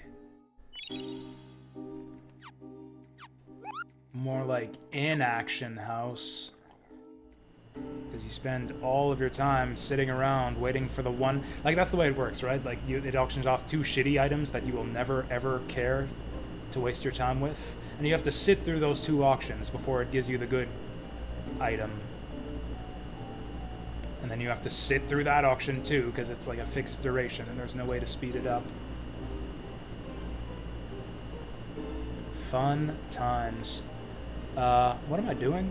More like inaction house. Because you spend all of your time sitting around waiting for the one... Like, that's the way it works, right? Like, it auctions off 2 shitty items that you will never, ever care to waste your time with. And you have to sit through those 2 auctions before it gives you the good item. And then you have to sit through that auction, too, because it's like a fixed duration, and there's no way to speed it up. Fun times. What am I doing?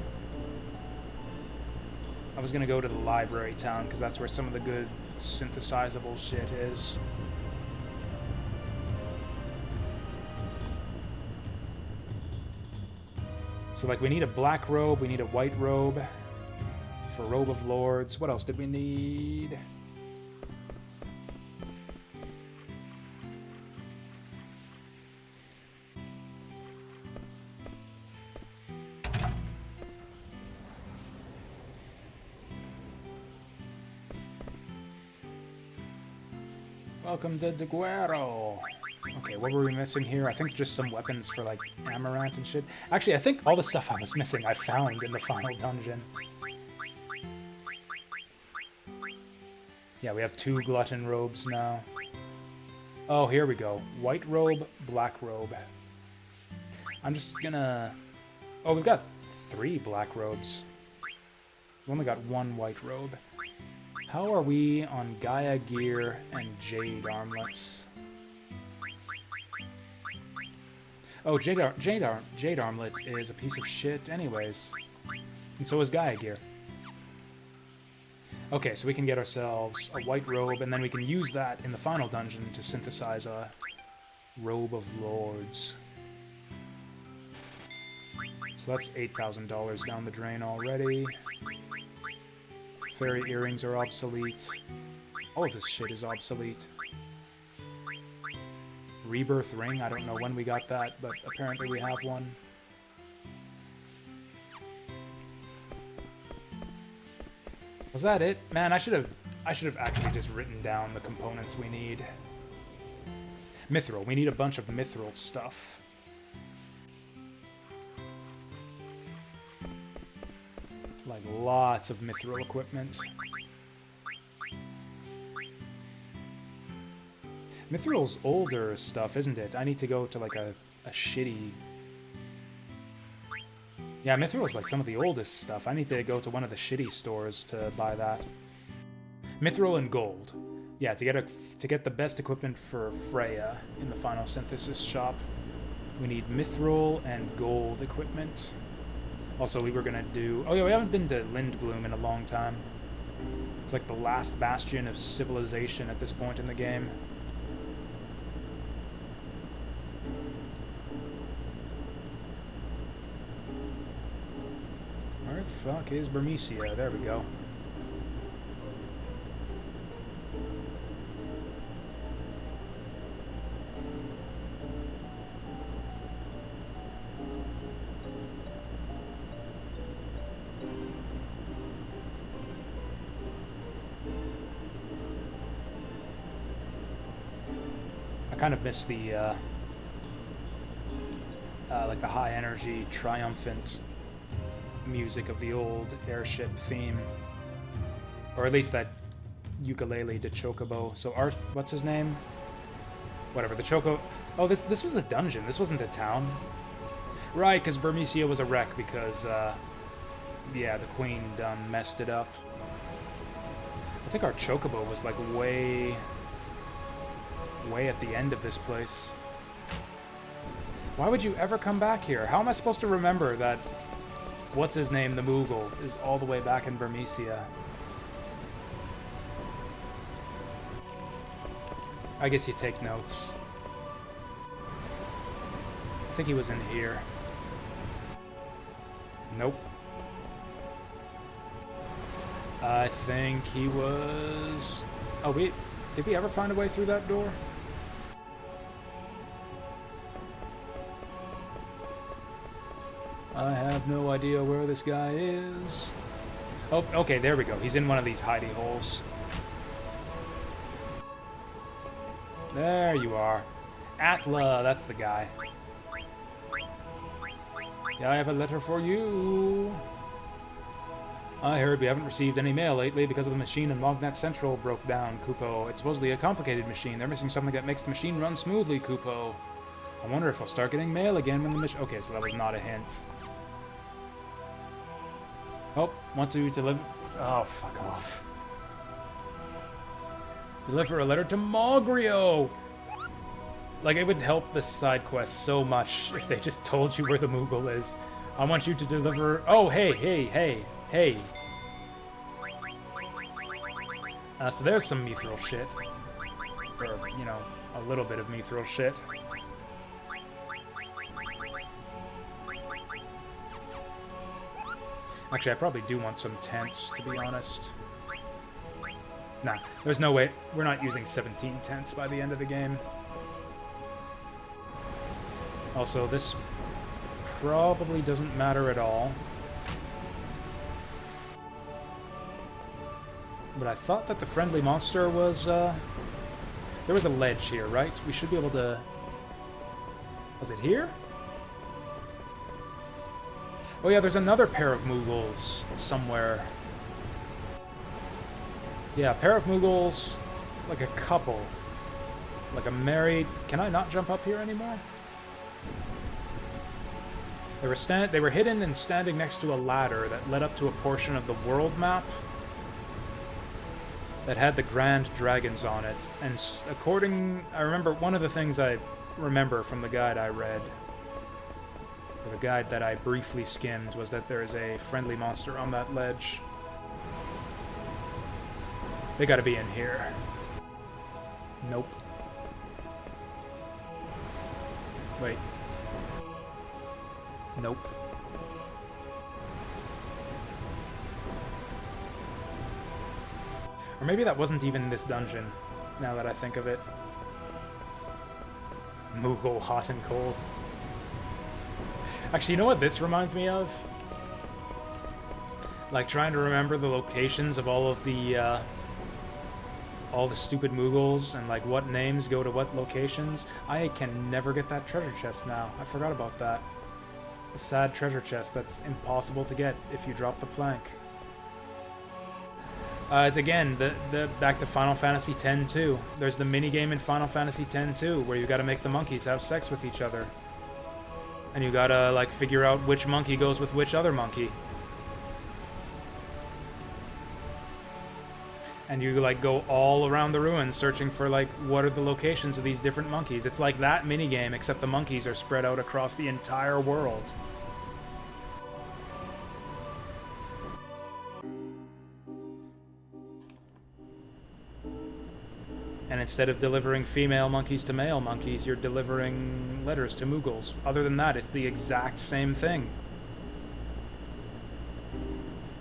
I was gonna go to the library town, because that's where some of the good synthesizable shit is. So, like, we need a black robe, we need a white robe for Robe of Lords. What else did we need? Welcome to Deguero. Okay, what were we missing here? I think just some weapons for, like, Amaranth and shit. Actually, I think all the stuff I was missing I found in the final dungeon. Yeah, we have 2 glutton robes now. Oh, here we go. White robe, black robe. I'm just gonna... Oh, we've got 3 black robes. We've only got 1 white robe. How are we on Gaia gear and Jade armlets? Oh, Jade armlet is a piece of shit anyways. And so is Gaia gear. Okay, so we can get ourselves a white robe, and then we can use that in the final dungeon to synthesize a Robe of Lords. So that's $8,000 down the drain already. Fairy earrings are obsolete. All of this shit is obsolete. Rebirth ring, I don't know when we got that, but apparently we have one. Was that it? Man, I should have actually just written down the components we need. Mithril. We need a bunch of mithril stuff. Like, lots of mithril equipment. Mithril's older stuff, isn't it? I need to go to, like, a shitty... Yeah, Mithril's, like, some of the oldest stuff. I need to go to one of the shitty stores to buy that. Mithril and gold. Yeah, to get the best equipment for Freya in the final synthesis shop, we need mithril and gold equipment. Also, we were gonna do... Oh yeah, we haven't been to Lindblum in a long time. It's like the last bastion of civilization at this point in the game. Where the fuck is Burmecia? There we go. I kind of miss the, like the high-energy, triumphant music of the old airship theme. Or at least that ukulele de Chocobo. So Art, what's his name? Whatever, the Choco... Oh, this was a dungeon. This wasn't a town. Right, because Burmecia was a wreck because, yeah, the Queen done messed it up. I think our Chocobo was, like, way at the end of this place. Why would you ever come back here? How am I supposed to remember that what's-his-name, the Moogle, is all the way back in Burmecia? I guess you take notes. I think he was in here. Nope. I think he was... Oh, did we ever find a way through that door? I have no idea where this guy is. Oh, okay, there we go. He's in one of these hidey holes. There you are. Atla, that's the guy. Yeah, I have a letter for you. I heard we haven't received any mail lately because of the machine in Mognet Central broke down, Kupo. It's supposedly a complicated machine. They're missing something that makes the machine run smoothly, Kupo. I wonder if I'll start getting mail again when the mission... Okay, so that was not a hint. Oh, want to deliver... Oh, fuck off. Deliver a letter to Mogrio! Like, it would help this side quest so much if they just told you where the Moogle is. I want you to deliver... Oh, hey. So there's some mithril shit. Or, you know, a little bit of mithril shit. Actually, I probably do want some tents, to be honest. Nah, there's no way. We're not using 17 tents by the end of the game. Also, this probably doesn't matter at all. But I thought that the friendly monster was, there was a ledge here, right? We should be able to... Was it here? Oh yeah, there's another pair of Moogles somewhere. Yeah, a pair of Moogles, like a couple. Like a married... Can I not jump up here anymore? They were hidden and standing next to a ladder that led up to a portion of the world map that had the Grand Dragons on it. And I remember one of the things I remember from the guide I read, or the guide that I briefly skimmed, was that there is a friendly monster on that ledge. They gotta be in here. Nope. Wait. Nope. Or maybe that wasn't even this dungeon, now that I think of it. Moogle hot and cold. Actually, you know what this reminds me of? Like, trying to remember the locations of all the stupid Moogles, and, like, what names go to what locations. I can never get that treasure chest now. I forgot about that. A sad treasure chest that's impossible to get if you drop the plank. It's again, the back to Final Fantasy X too. There's the minigame in Final Fantasy X too, where you gotta make the monkeys have sex with each other. And you gotta, like, figure out which monkey goes with which other monkey. And you, like, go all around the ruins searching for, like, what are the locations of these different monkeys. It's like that minigame, except the monkeys are spread out across the entire world. And instead of delivering female monkeys to male monkeys, you're delivering letters to Moogles. Other than that, it's the exact same thing.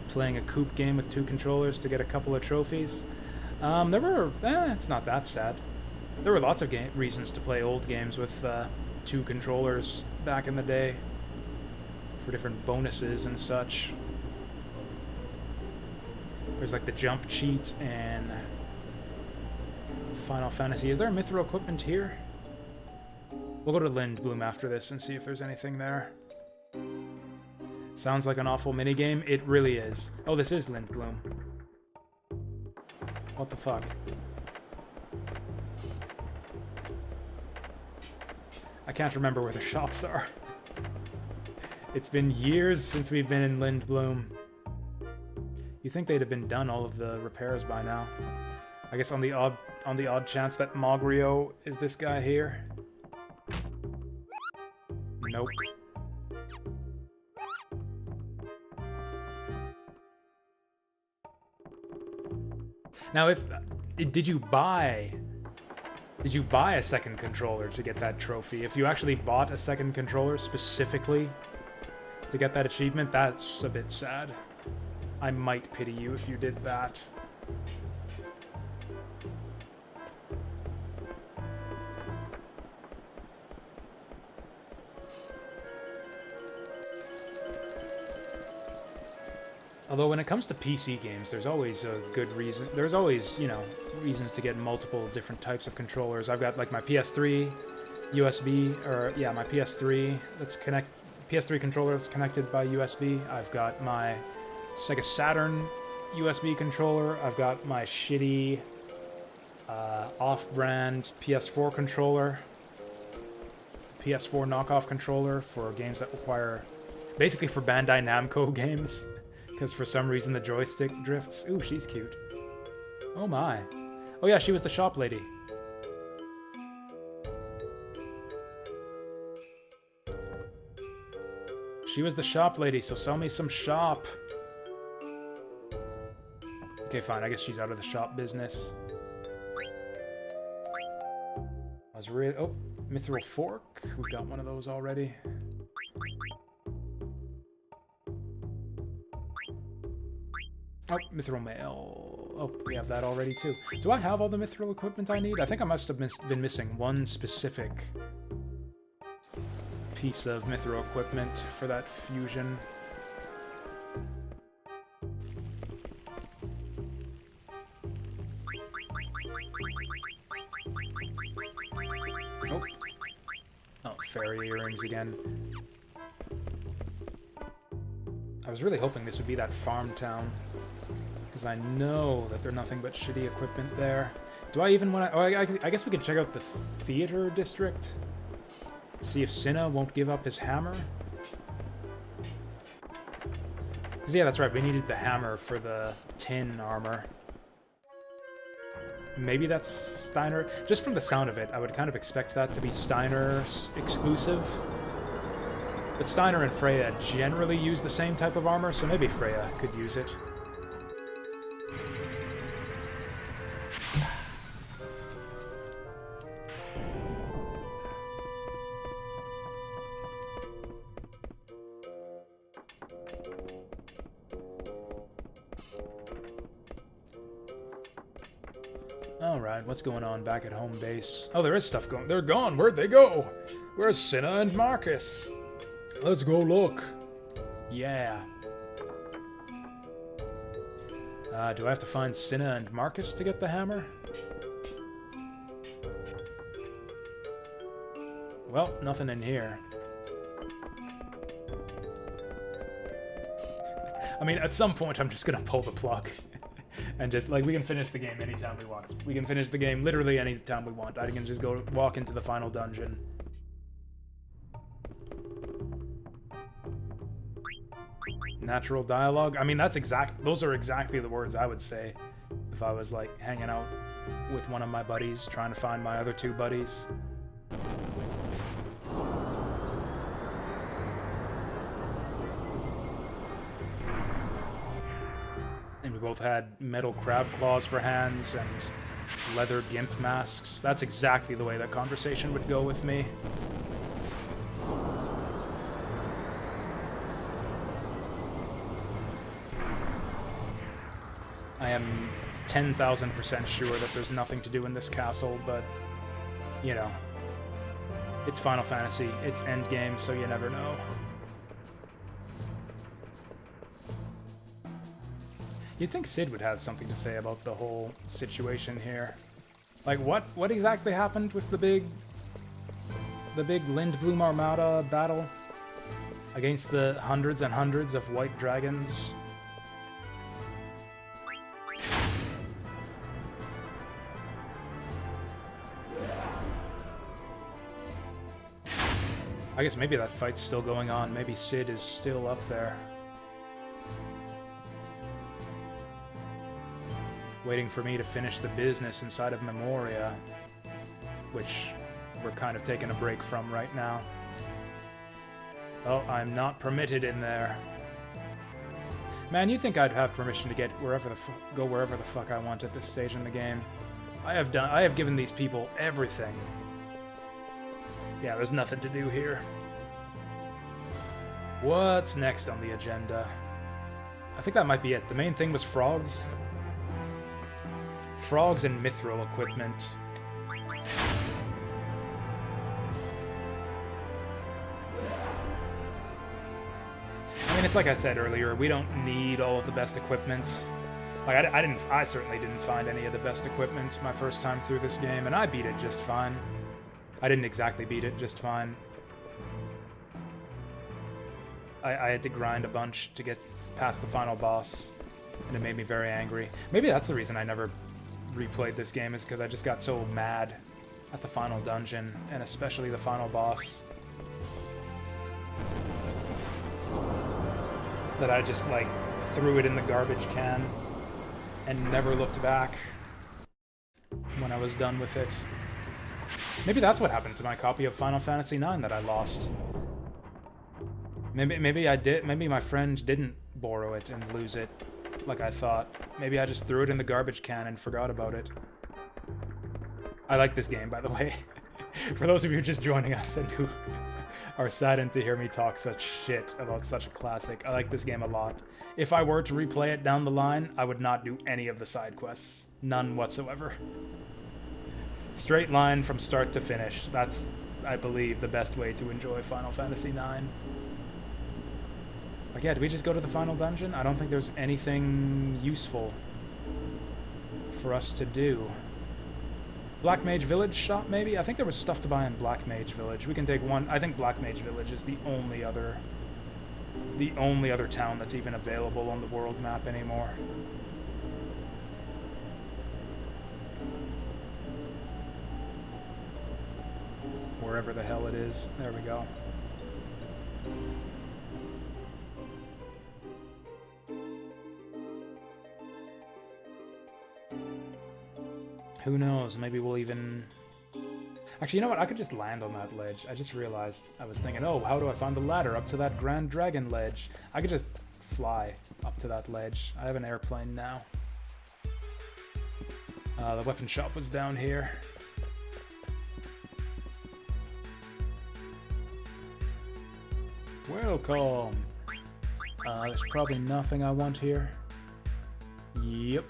Playing a coupe game with 2 controllers to get a couple of trophies. It's not that sad. There were lots of reasons to play old games with 2 controllers back in the day. For different bonuses and such. There's like the jump cheat and Final Fantasy. Is there a mithril equipment here? We'll go to Lindblum after this and see if there's anything there. Sounds like an awful minigame. It really is. Oh, this is Lindblum. What the fuck? I can't remember where the shops are. It's been years since we've been in Lindblum. You think they'd have been done all of the repairs by now? I guess on the odd chance that Mogrio is this guy here. Nope. Now, did you buy a second controller to get that trophy? If you actually bought a second controller specifically to get that achievement, that's a bit sad. I might pity you if you did that. Although when it comes to PC games, there's always a good reason. There's always, you know, reasons to get multiple different types of controllers. I've got like my PS3 USB, or yeah, my PS3 PS3 controller that's connected by USB. I've got my Sega Saturn USB controller. I've got my shitty off-brand PS4 controller, PS4 knockoff controller for games that require, basically for Bandai Namco games, because for some reason the joystick drifts. Ooh, she's cute. Oh my. Oh yeah, she was the shop lady. She was the shop lady, so sell me some shop. Okay, fine, I guess she's out of the shop business. I was really... Oh, mithril fork. We got one of those already. Oh, mithril mail. Oh, we have that already too. Do I have all the mithril equipment I need? I think I must have been missing one specific piece of mithril equipment for that fusion. Nope. Oh, fairy earrings again. I was really hoping this would be that farm town, because I know that there's nothing but shitty equipment there. Do I even want to... Oh, I guess we could check out the theater district. See if Cinna won't give up his hammer. Because yeah, that's right, we needed the hammer for the tin armor. Maybe that's Steiner. Just from the sound of it, I would kind of expect that to be Steiner exclusive. But Steiner and Freya generally use the same type of armor, so maybe Freya could use it. Alright, what's going on back at home base? Oh, there is stuff going... They're gone! Where'd they go? Where's Cinna and Marcus? Let's go look. Yeah. Do I have to find Cinna and Marcus to get the hammer? Well, nothing in here. I mean, at some point I'm just gonna pull the plug. And just, like, we can finish the game anytime we want. We can finish the game literally anytime we want. I can just go walk into the final dungeon. Natural dialogue? I mean, those are exactly the words I would say if I was, like, hanging out with one of my buddies, trying to find my other two buddies. And we both had metal crab claws for hands and leather gimp masks. That's exactly the way that conversation would go with me. I am 10,000% sure that there's nothing to do in this castle, but, you know, it's Final Fantasy, it's Endgame, so you never know. You'd think Cid would have something to say about the whole situation here. Like, what exactly happened with the big Lindblum Armada battle against the hundreds and hundreds of white dragons? I guess maybe that fight's still going on. Maybe Cid is still up there. Waiting for me to finish the business inside of Memoria, which we're kind of taking a break from right now. Oh, I'm not permitted in there. Man, you think I'd have permission to get go wherever the fuck I want at this stage in the game? I have given these people everything. Yeah, there's nothing to do here. What's next on the agenda? I think that might be it. The main thing was frogs. Frogs and mithril equipment. I mean, just like I said earlier, we don't need all of the best equipment. Like, I certainly didn't find any of the best equipment my first time through this game, and I beat it just fine. I didn't exactly beat it just fine. I had to grind a bunch to get past the final boss, and it made me very angry. Maybe that's the reason I never replayed this game, is because I just got so mad at the final dungeon, and especially the final boss, that I just, like, threw it in the garbage can and never looked back when I was done with it. Maybe that's what happened to my copy of Final Fantasy IX that I lost. Maybe I did. Maybe my friend didn't borrow it and lose it like I thought. Maybe I just threw it in the garbage can and forgot about it. I like this game, by the way. For those of you just joining us and who are saddened to hear me talk such shit about such a classic, I like this game a lot. If I were to replay it down the line, I would not do any of the side quests. None whatsoever. Straight line from start to finish. That's, I believe, the best way to enjoy Final Fantasy IX. Like, yeah, did we just go to the final dungeon? I don't think there's anything useful for us to do. Black Mage Village shop, maybe? I think there was stuff to buy in Black Mage Village. We can take one. I think Black Mage Village is the only other town that's even available on the world map anymore. Wherever the hell it is. There we go. Who knows? Maybe we'll even... Actually, you know what? I could just land on that ledge. I just realized. I was thinking, oh, how do I find the ladder up to that Grand Dragon ledge? I could just fly up to that ledge. I have an airplane now. The weapon shop was down here. Welcome! There's probably nothing I want here. Yep.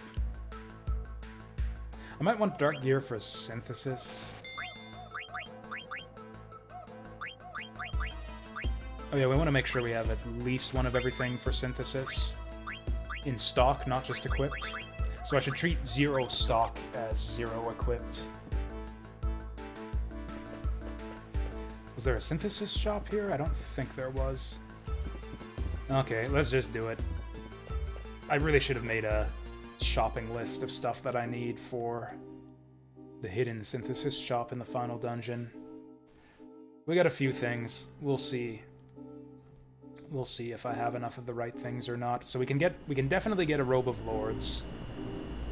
I might want Dark Gear for synthesis. Oh yeah, we want to make sure we have at least one of everything for synthesis in stock, not just equipped. So I should treat 0 stock as 0 equipped. Was there a synthesis shop here? I don't think there was. Okay, let's just do it. I really should have made a shopping list of stuff that I need for the hidden synthesis shop in the final dungeon. We got a few things. We'll see. We'll see if I have enough of the right things or not. So we can definitely get a Robe of Lords.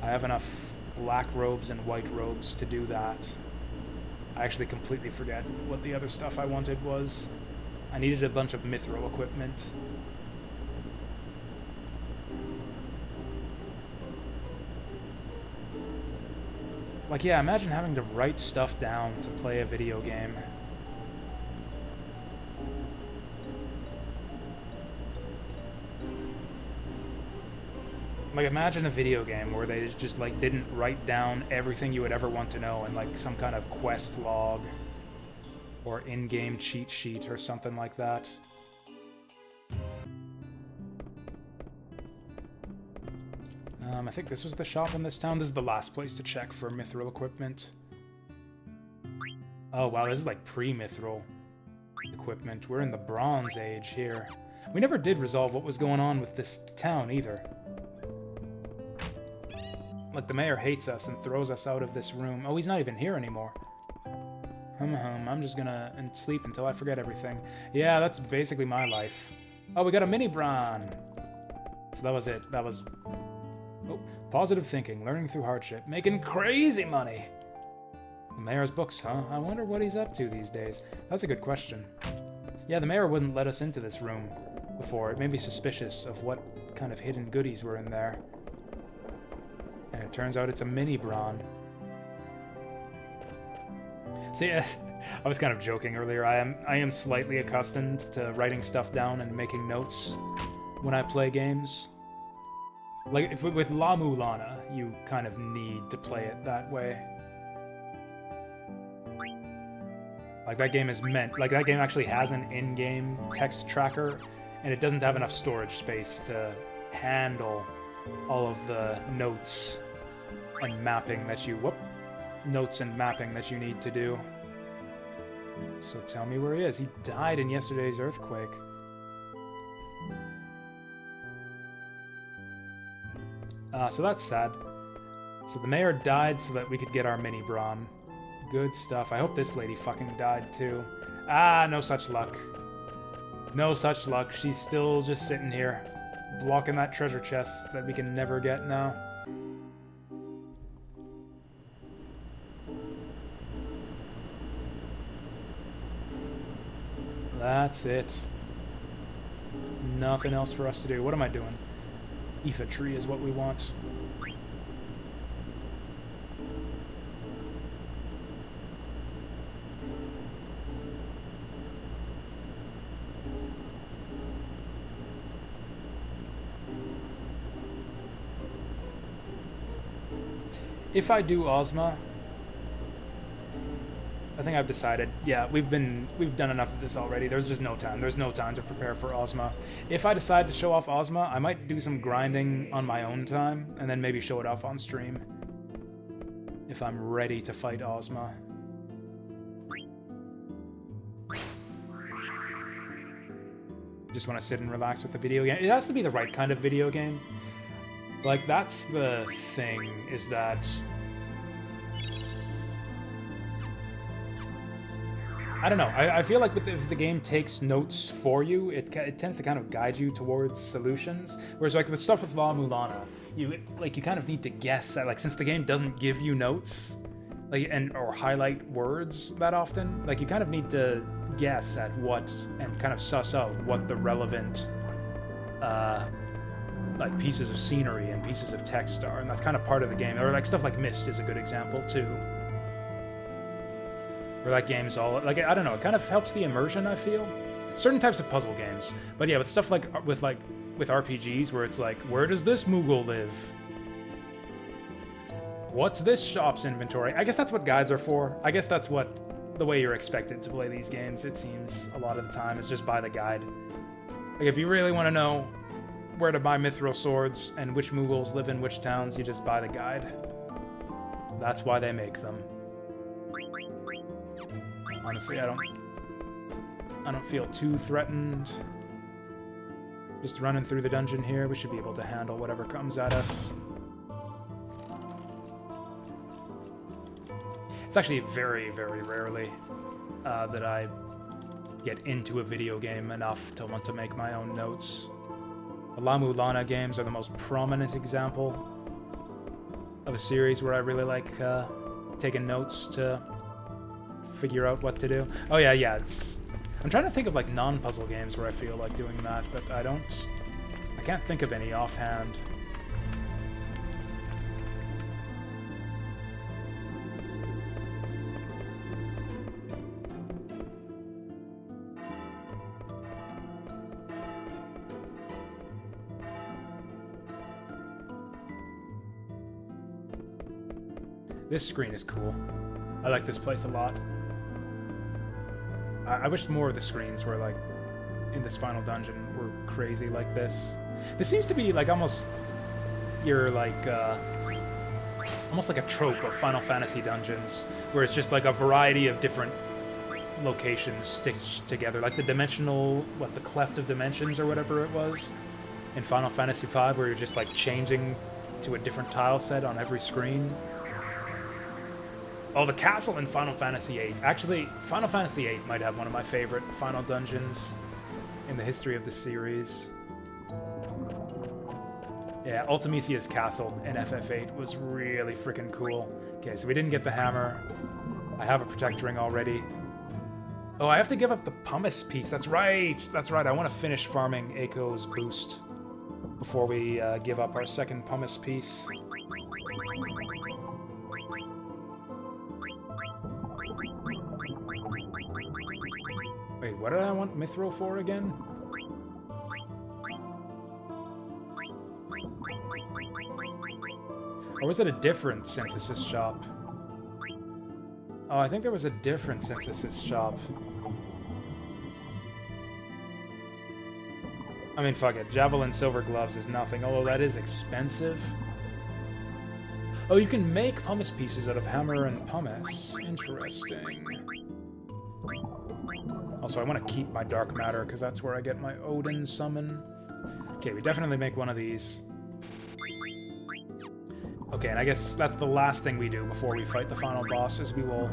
I have enough black robes and white robes to do that. I actually completely forget what the other stuff I wanted was. I needed a bunch of mithril equipment. Like, yeah, imagine having to write stuff down to play a video game. Like, imagine a video game where they just, like, didn't write down everything you would ever want to know in, like, some kind of quest log or in-game cheat sheet or something like that. I think this was the shop in this town. This is the last place to check for mithril equipment. Oh, wow, this is, like, pre-mithril equipment. We're in the Bronze Age here. We never did resolve what was going on with this town, either. Like, the mayor hates us and throws us out of this room. Oh, he's not even here anymore. I'm just gonna sleep until I forget everything. Yeah, that's basically my life. Oh, we got a mini Bron! So that was it. That was... Oh, positive thinking, learning through hardship, making crazy money! The mayor's books, huh? I wonder what he's up to these days. That's a good question. Yeah, the mayor wouldn't let us into this room before. It made me suspicious of what kind of hidden goodies were in there. And it turns out it's a mini Bron. See, I was kind of joking earlier. I am slightly accustomed to writing stuff down and making notes when I play games. Like, with La Mulana, you kind of need to play it that way. Like, that game is meant... Like, that game actually has an in-game text tracker and it doesn't have enough storage space to handle all of the notes and mapping that you need to do. So tell me where he is. He died in yesterday's earthquake. So that's sad. So the mayor died so that we could get our mini brawn. Good stuff. I hope this lady fucking died too. Ah, no such luck. No such luck. She's still just sitting here, blocking that treasure chest that we can never get now. That's it. Nothing else for us to do. What am I doing? Aoife tree is what we want. If I do Ozma, I think I've decided, yeah, we've done enough of this already. There's just no time. There's no time to prepare for Ozma. If I decide to show off Ozma, I might do some grinding on my own time, and then maybe show it off on stream. If I'm ready to fight Ozma. Just want to sit and relax with the video game. It has to be the right kind of video game. Like, that's the thing, is that... I don't know, I feel like if the game takes notes for you, it tends to kind of guide you towards solutions. Whereas, like, with stuff with La Mulana, you kind of need to guess at, like, since the game doesn't give you notes, like, or highlight words that often, like, you kind of need to guess at what, and kind of suss out what the relevant, like, pieces of scenery and pieces of text are, and that's kind of part of the game. Or, like, stuff like Myst is a good example, too. Where that game's all, like, I don't know, it kind of helps the immersion, I feel. Certain types of puzzle games. But yeah, with stuff like, with RPGs, where it's like, where does this Moogle live? What's this shop's inventory? I guess that's what guides are for. I guess that's the way you're expected to play these games, it seems, a lot of the time, is just buy the guide. Like, if you really want to know where to buy mithril swords and which Moogles live in which towns, you just buy the guide. That's why they make them. Honestly, I don't feel too threatened. Just running through the dungeon here, we should be able to handle whatever comes at us. It's actually very, very rarely that I get into a video game enough to want to make my own notes. The La Mulana games are the most prominent example of a series where I really like taking notes to figure out what to do. Oh yeah, I'm trying to think of, like, non-puzzle games where I feel like doing that, but I can't think of any offhand. This screen is cool. I like this place a lot. I wish more of the screens were, like, in this final dungeon, were crazy like this. This seems to be, like, almost almost like a trope of Final Fantasy dungeons, where it's just, like, a variety of different locations stitched together. Like the dimensional, the Cleft of Dimensions or whatever it was in Final Fantasy V, where you're just, like, changing to a different tile set on every screen. Oh, the castle in Final Fantasy VIII. Actually, Final Fantasy VIII might have one of my favorite final dungeons in the history of the series. Yeah, Ultimisia's castle in FF8 was really freaking cool. Okay, so we didn't get the hammer. I have a protect ring already. Oh, I have to give up the pumice piece. That's right. That's right. I want to finish farming Eiko's boost before we give up our second pumice piece. Wait, what did I want mithril for again? Or was it a different synthesis shop? Oh, I think there was a different synthesis shop. I mean, fuck it. Javelin Silver Gloves is nothing, although that is expensive. Oh, you can make pumice pieces out of hammer and pumice. Interesting. Also, I want to keep my dark matter, because that's where I get my Odin summon. Okay, we definitely make one of these. Okay, and I guess that's the last thing we do before we fight the final boss, is we will...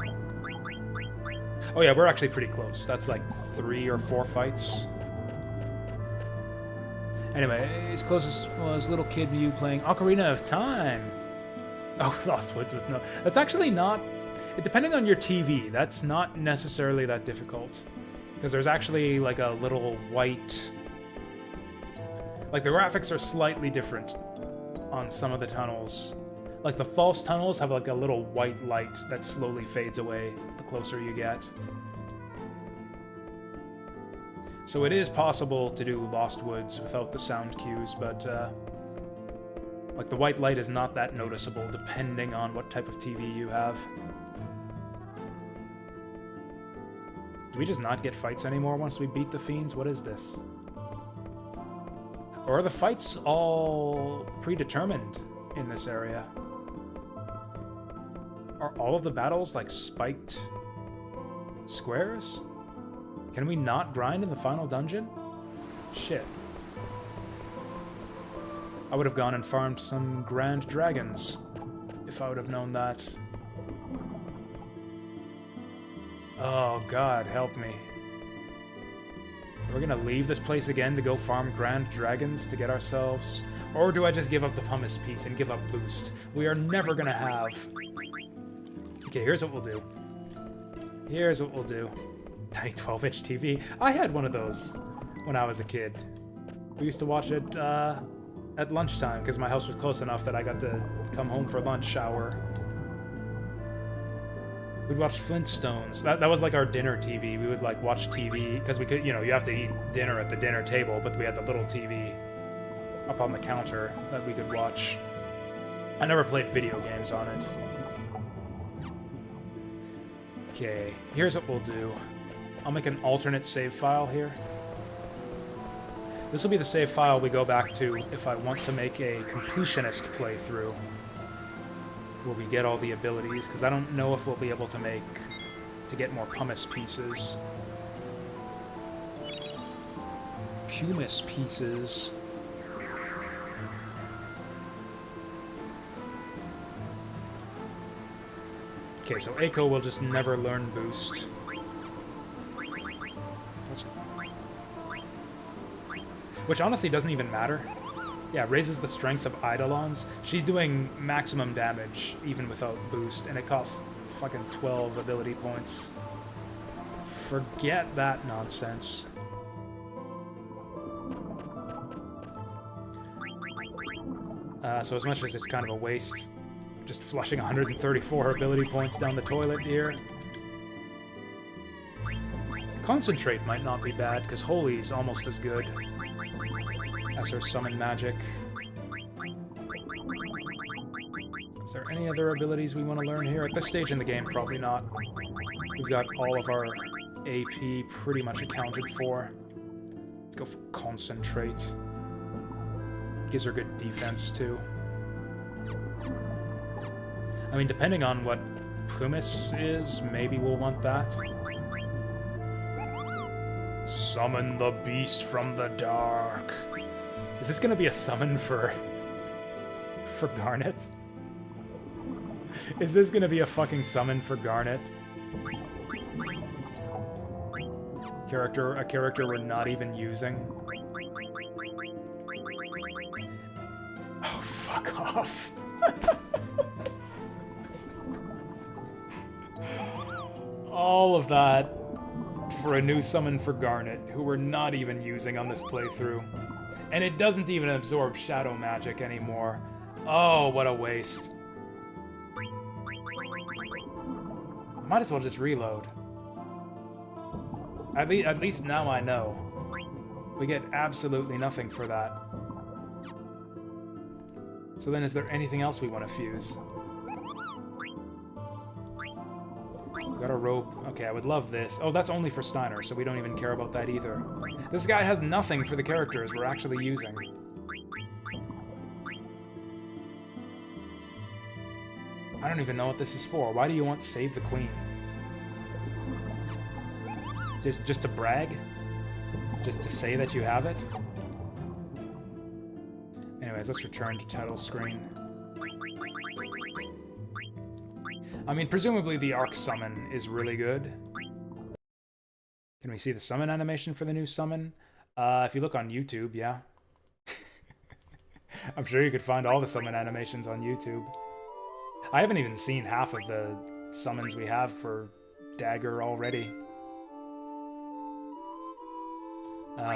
Oh yeah, we're actually pretty close. That's like 3 or 4 fights. Anyway, as close as was little kid Mew playing Ocarina of Time. Oh, Lost Woods with no... That's actually not... Depending on your TV, that's not necessarily that difficult. Because there's actually like a little white... Like the graphics are slightly different on some of the tunnels. Like the false tunnels have like a little white light that slowly fades away the closer you get. So it is possible to do Lost Woods without the sound cues, but like the white light is not that noticeable depending on what type of TV you have. Do we just not get fights anymore once we beat the fiends? What is this? Or are the fights all predetermined in this area? Are all of the battles like spiked squares? Can we not grind in the final dungeon? Shit. I would have gone and farmed some grand dragons if I would have known that. Oh god, help me. We're gonna leave this place again to go farm grand dragons to get ourselves... Or do I just give up the pumice piece and give up boost? We are never gonna have... Okay, here's what we'll do. Here's what we'll do. Tiny 12-inch TV. I had one of those when I was a kid. We used to watch it at lunchtime because my house was close enough that I got to come home for lunch, shower. We'd watch Flintstones. That was like our dinner TV. We would like watch TV because we could, you know, you have to eat dinner at the dinner table, but we had the little TV up on the counter that we could watch. I never played video games on it. Okay, here's what we'll do. I'll make an alternate save file here. This will be the save file we go back to if I want to make a completionist playthrough, where we get all the abilities, because I don't know if we'll be able to get more pumice pieces. Pumice pieces. Okay, so Eiko will just never learn boost. Which honestly doesn't even matter. Yeah, raises the strength of Eidolons. She's doing maximum damage even without boost, and it costs fucking 12 ability points. Forget that nonsense. So as much as it's kind of a waste, just flushing 134 ability points down the toilet here. Concentrate might not be bad, because Holy's almost as good as her summon magic. Is there any other abilities we want to learn here? At this stage in the game, probably not. We've got all of our AP pretty much accounted for. Let's go for Concentrate. Gives her good defense, too. I mean, depending on what Pumice is, maybe we'll want that. Summon the beast from the dark. Is this gonna be a summon for Garnet? Is this gonna be a fucking summon for Garnet? A character we're not even using? Oh, fuck off. All of that for a new summon for Garnet, who we're not even using on this playthrough. And it doesn't even absorb shadow magic anymore. Oh, what a waste. I might as well just reload. At least now I know. We get absolutely nothing for that. So then is there anything else we want to fuse? We got a rope. Okay, I would love this. Oh, that's only for Steiner, so we don't even care about that either. This guy has nothing for the characters we're actually using. I don't even know what this is for. Why do you want Save the Queen? Just to brag? Just to say that you have it? Anyways, let's return to title screen. I mean, presumably the Arc Summon is really good. Can we see the summon animation for the new summon? If you look on YouTube, yeah. I'm sure you could find all the summon animations on YouTube. I haven't even seen half of the summons we have for Dagger already.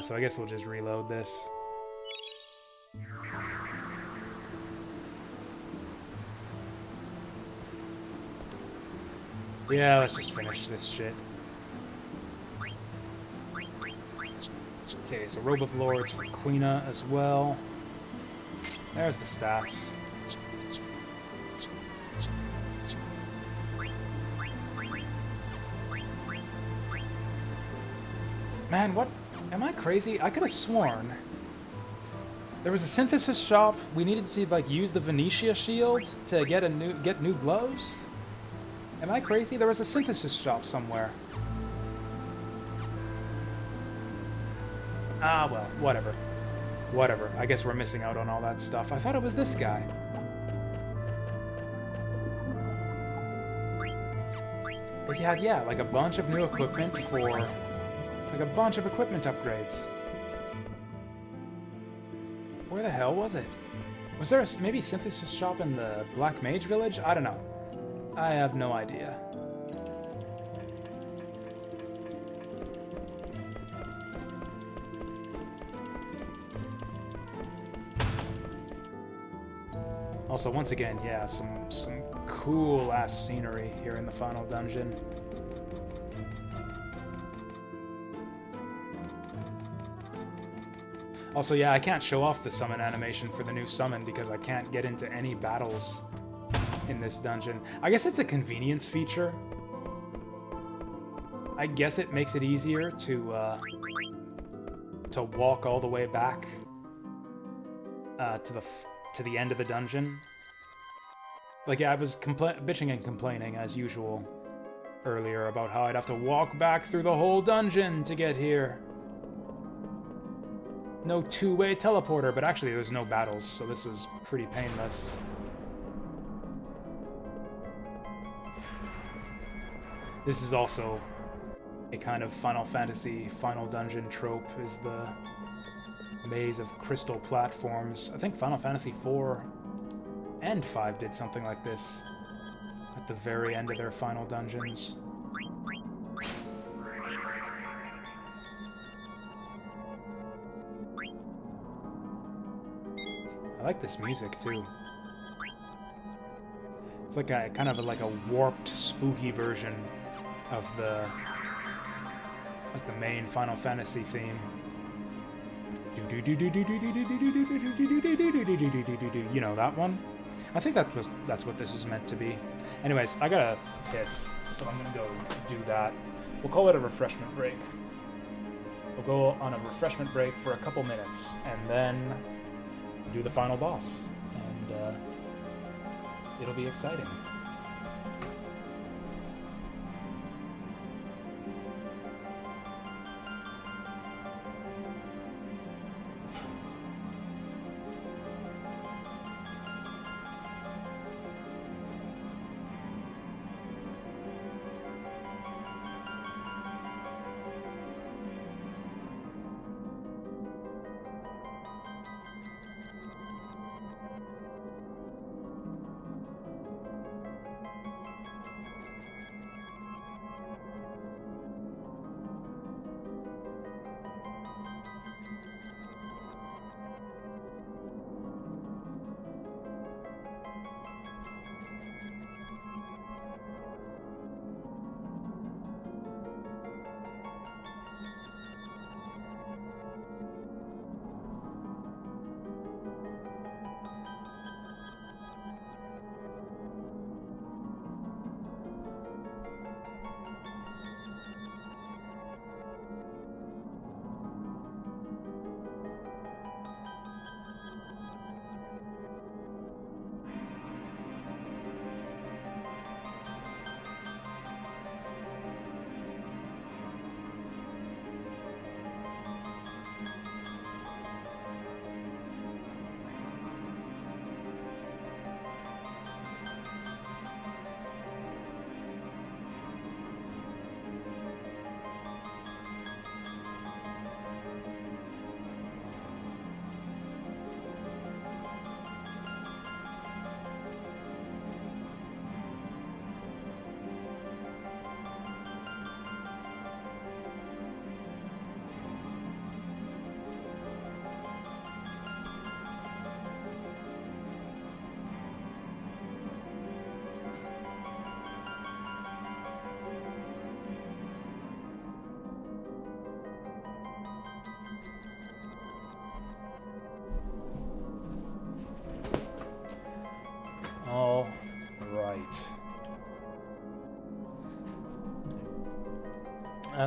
So I guess we'll just reload this. Yeah, let's just finish this shit. Okay, so Robe of Lords for Quina as well. There's the stats. Man, what? Am I crazy? I could have sworn there was a synthesis shop. We needed to like use the Venetia shield to get new gloves. Am I crazy? There was a synthesis shop somewhere. Ah, well, whatever. Whatever. I guess we're missing out on all that stuff. I thought it was this guy. It had, yeah, like a bunch of new equipment for... like a bunch of equipment upgrades. Where the hell was it? Was there a maybe synthesis shop in the Black Mage Village? I don't know. I have no idea. Also, once again, yeah, some cool-ass scenery here in the final dungeon. Also, yeah, I can't show off the summon animation for the new summon because I can't get into any battles in this dungeon. I guess it's a convenience feature. I guess it makes it easier to walk all the way back to the end of the dungeon. Like, yeah, I was bitching and complaining, as usual, earlier about how I'd have to walk back through the whole dungeon to get here. No two-way teleporter, but actually there's no battles, so this was pretty painless. This is also a kind of Final Fantasy final dungeon trope, is the maze of crystal platforms. I think Final Fantasy IV and V did something like this at the very end of their final dungeons. I like this music too. It's like a kind of like a warped, spooky version of the main Final Fantasy theme. You know that one? I think that's what this is meant to be. Anyways, I gotta piss, so I'm gonna go do that. We'll call it a refreshment break. We'll go on a refreshment break for a couple minutes, and then do the final boss, and it'll be exciting.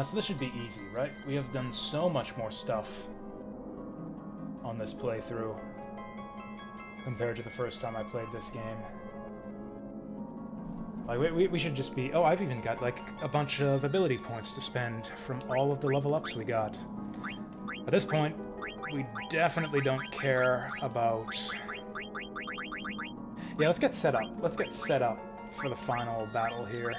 So this should be easy, right? We have done so much more stuff on this playthrough compared to the first time I played this game. Like, we should just be... Oh, I've even got, like, a bunch of ability points to spend from all of the level ups we got. At this point, we definitely don't care about... Yeah, let's get set up. Let's get set up for the final battle here.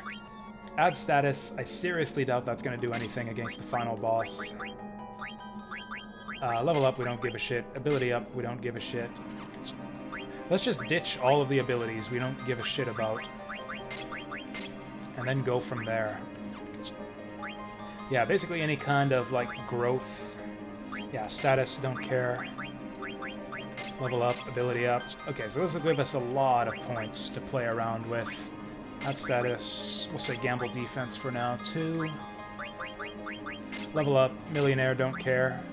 Add status. I seriously doubt that's going to do anything against the final boss. Level up, we don't give a shit. Ability up, we don't give a shit. Let's just ditch all of the abilities we don't give a shit about. And then go from there. Yeah, basically any kind of, like, growth. Yeah, status, don't care. Level up, ability up. Okay, so this will give us a lot of points to play around with. That status, we'll say gamble defense for now, 2. Level up, millionaire, don't care.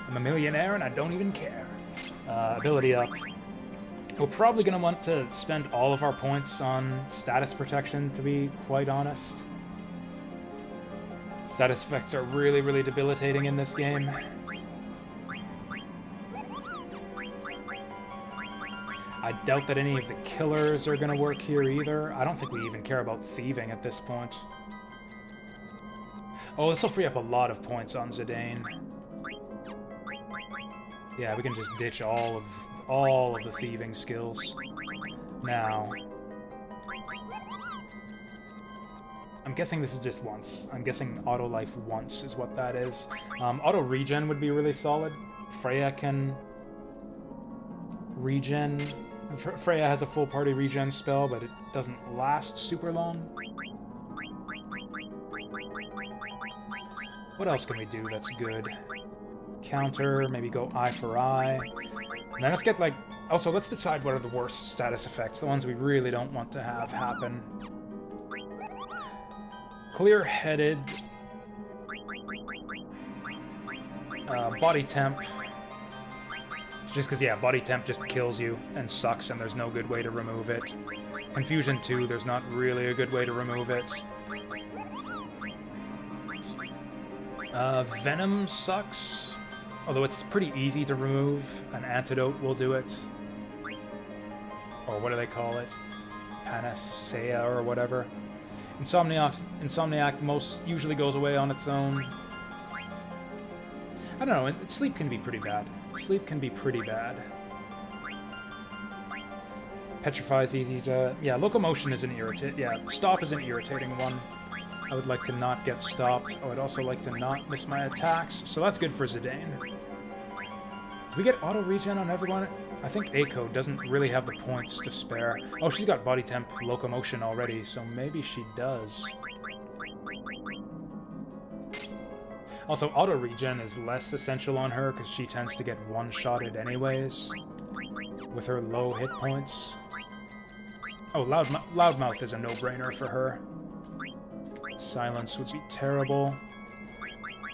I'm a millionaire and I don't even care. Ability up. We're probably going to want to spend all of our points on status protection, to be quite honest. Status effects are really, really debilitating in this game. I doubt that any of the killers are going to work here either. I don't think we even care about thieving at this point. Oh, this will free up a lot of points on Zidane. Yeah, we can just ditch all of the thieving skills. Now, I'm guessing this is just once. I'm guessing auto life once is what that is. Auto regen would be really solid. Freya can regen. Freya has a full party regen spell, but it doesn't last super long. What else can we do that's good? Counter, maybe go eye for eye. And then let's get, like... Also, let's decide what are the worst status effects, the ones we really don't want to have happen. Clear-headed. Body temp. Just because, yeah, body temp just kills you and sucks, and there's no good way to remove it. Confusion 2, there's not really a good way to remove it. Venom sucks. Although it's pretty easy to remove. An antidote will do it. Or what do they call it? Panacea or whatever. Insomniac usually goes away on its own. I don't know, sleep can be pretty bad. Sleep can be pretty bad. Petrify is easy to... Yeah, locomotion is an irritant. Yeah, stop is an irritating one. I would like to not get stopped. I would also like to not miss my attacks. So that's good for Zidane. Do we get auto regen on everyone? I think Eiko doesn't really have the points to spare. Oh, she's got body temp locomotion already, so maybe she does. Also, auto regen is less essential on her because she tends to get one-shotted anyways with her low hit points. Oh, Loudmouth is a no-brainer for her. Silence would be terrible.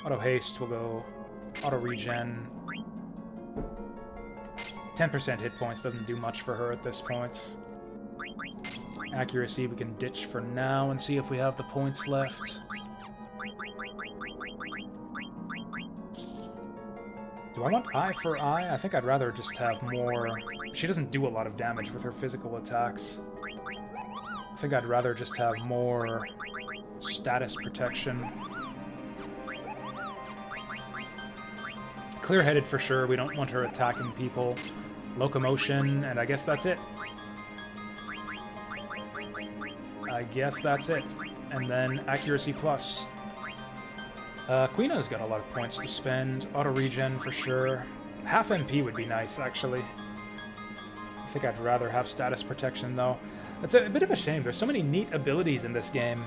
Auto haste will go auto regen. 10% hit points doesn't do much for her at this point. Accuracy we can ditch for now and see if we have the points left. Do I want eye for eye? I think I'd rather just have more... She doesn't do a lot of damage with her physical attacks. I think I'd rather just have more status protection. Clear-headed for sure. We don't want her attacking people. Locomotion, and I guess that's it. I guess that's it. And then accuracy plus. Quino's got a lot of points to spend. Auto regen for sure. Half MP would be nice, actually. I think I'd rather have status protection, though. It's a bit of a shame. There's so many neat abilities in this game.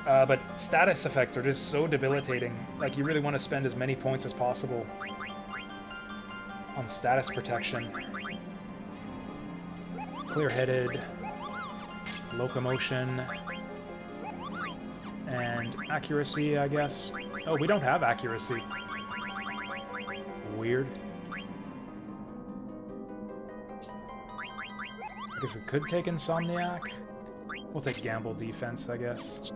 But status effects are just so debilitating. Like, you really want to spend as many points as possible on status protection. Clear-headed, locomotion, and accuracy, I guess. Oh, we don't have accuracy. Weird. I guess we could take Insomniac. We'll take Gamble Defense, I guess.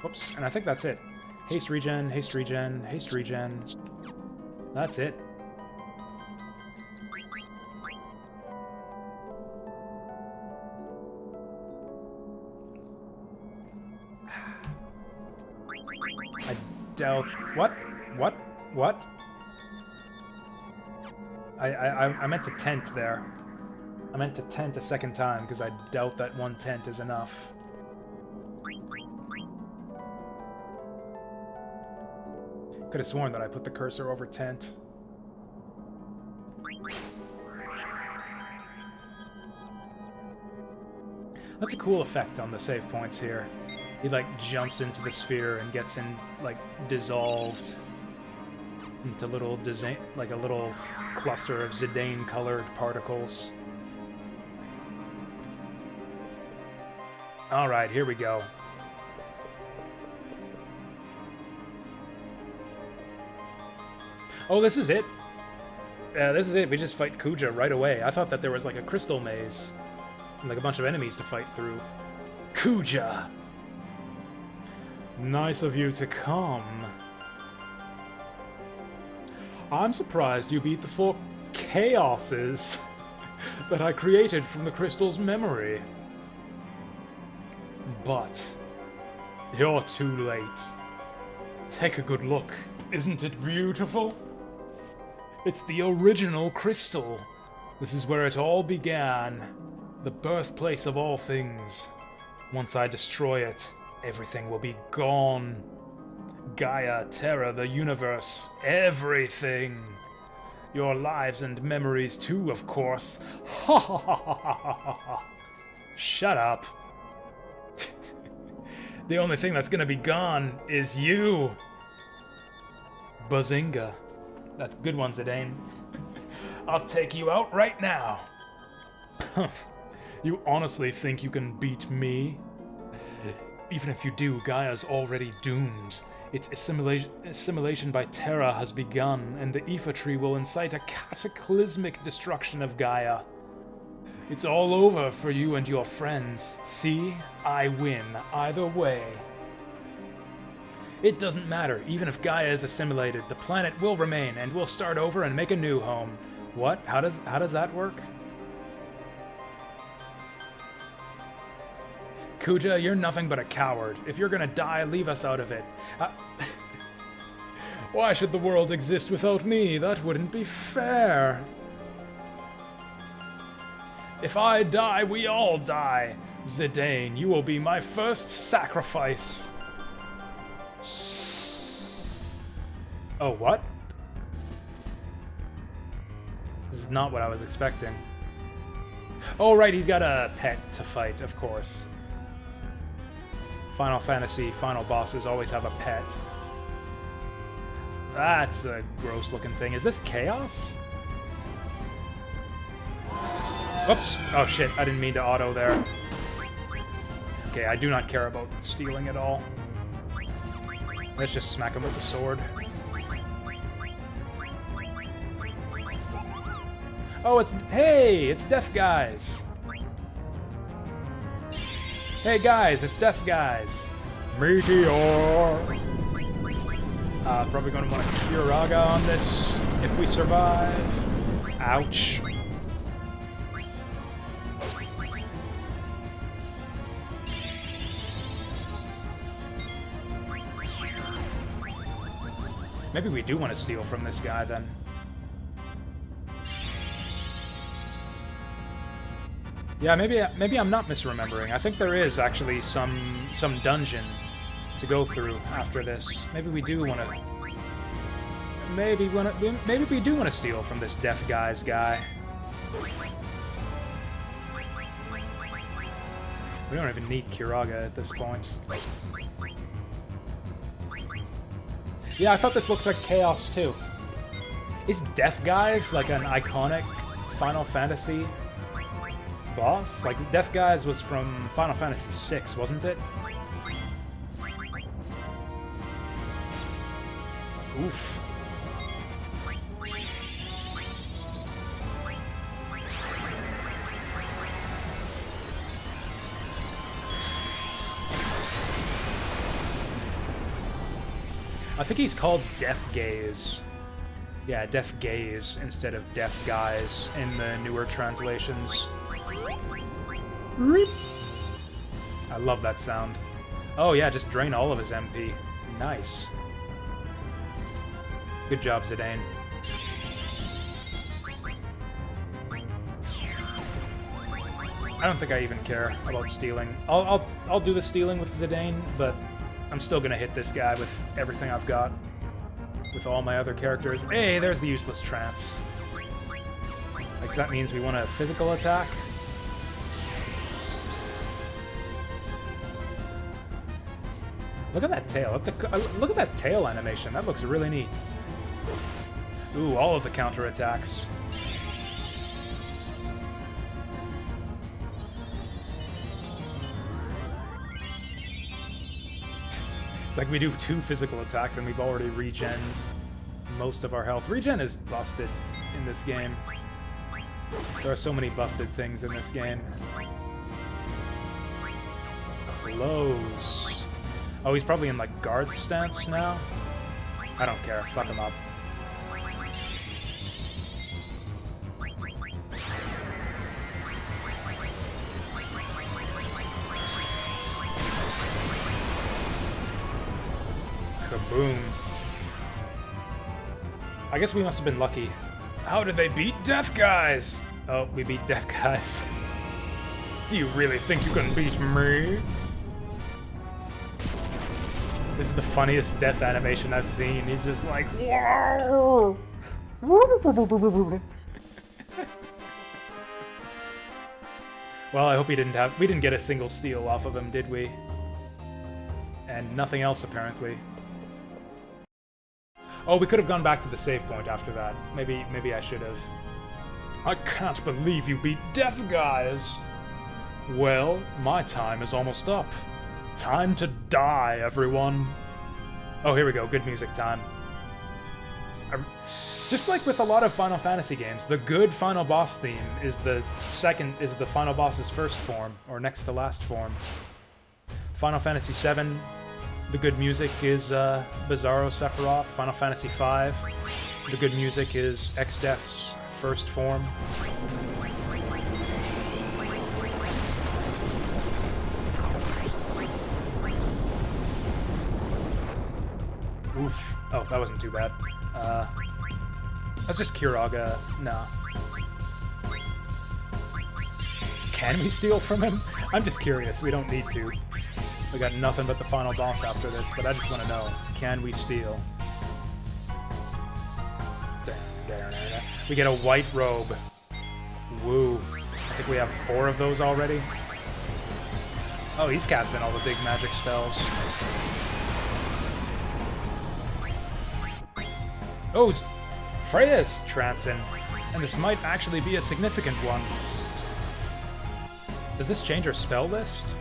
Whoops, and I think that's it. Haste regen, haste regen, haste regen. That's it. I doubt... What? What? What? I meant to tent there. I meant to tent a second time, because I doubt that one tent is enough. Could have sworn that I put the cursor over tent. That's a cool effect on the save points here. He, like, jumps into the sphere and gets in, like, dissolved into little like a little cluster of Zidane-colored particles. Alright, here we go. Oh, this is it? Yeah, this is it. We just fight Kuja right away. I thought that there was like a crystal maze and like a bunch of enemies to fight through. Kuja! Nice of you to come. I'm surprised you beat the 4 chaoses that I created from the crystal's memory. But you're too late. Take a good look. Isn't it beautiful? It's the original crystal. This is where it all began. The birthplace of all things. Once I destroy it, everything will be gone. Gaia, Terra, the universe, everything. Your lives and memories too, of course. Ha ha ha ha ha ha ha. Shut up. The only thing that's gonna be gone is you. Bazinga. That's a good one, Zidane. I'll take you out right now. You honestly think you can beat me? Even if you do, Gaia's already doomed. Its assimilation by Terra has begun, and the Aoife tree will incite a cataclysmic destruction of Gaia. It's all over for you and your friends. See? I win either way. It doesn't matter. Even if Gaia is assimilated, the planet will remain, and we'll start over and make a new home. What? How does that work? Kuja, you're nothing but a coward. If you're gonna die, leave us out of it. Why should the world exist without me? That wouldn't be fair. If I die, we all die. Zidane, you will be my first sacrifice. Oh, what? This is not what I was expecting. Oh, right, he's got a pet to fight, of course. Final Fantasy, final bosses always have a pet. That's a gross-looking thing. Is this Chaos? Whoops. Oh, shit. I didn't mean to auto there. Okay, I do not care about stealing at all. Let's just smack him with the sword. Oh, it's... Hey! It's Deaf Guys! Hey, guys! It's Deaf Guys! Meteor! Probably going to want to Curaga on this if we survive. Ouch. Maybe we do want to steal from this guy, then. Yeah, maybe I'm not misremembering. I think there is actually some dungeon to go through after this. Maybe we do want to... Maybe we do want to steal from this Deaf Guys guy. We don't even need Curaga at this point. Yeah, I thought this looked like Chaos too. Is Deaf Guys like an iconic Final Fantasy boss? Like, Deaf Guys was from Final Fantasy VI, wasn't it? Oof. I think he's called Death Gaze. Yeah, Death Gaze instead of Death Guys in the newer translations. I love that sound. Oh yeah, just drain all of his MP. Nice. Good job, Zidane. I don't think I even care about stealing. I'll do the stealing with Zidane, but I'm still gonna hit this guy with everything I've got. With all my other characters. Hey, there's the useless trance. Like, that means we want a physical attack. Look at that tail. Look at that tail animation. That looks really neat. Ooh, all of the counterattacks. It's like we do 2 physical attacks and we've already regened most of our health. Regen is busted in this game. There are so many busted things in this game. Close. Oh, he's probably in, like, guard stance now? I don't care. Fuck him up. Kaboom. I guess we must have been lucky. How did they beat Death Guys? Oh, we beat Death Guys. Do you really think you can beat me? This is the funniest death animation I've seen. He's just like, wow. Well, I hope we didn't get a single steal off of him, did we? And nothing else, apparently. Oh, we could have gone back to the save point after that. Maybe I should have. I can't believe you beat Death Guys! Well, my time is almost up. Time to die, everyone. Oh, here we go. Good music time. Just like with a lot of Final Fantasy games, the good final boss theme is the final boss's first form, or next to last form. Final Fantasy VII, the good music is Bizarro Sephiroth. Final Fantasy V, the good music is Exdeath's first form. Oof. Oh, that wasn't too bad. That's just Kiraga. No. Can we steal from him? I'm just curious. We don't need to. We got nothing but the final boss after this, but I just want to know. Can we steal? We get a white robe. Woo. I think we have 4 of those already. Oh, he's casting all the big magic spells. Oh, Freya's trancing, and this might actually be a significant one. Does this change her spell list?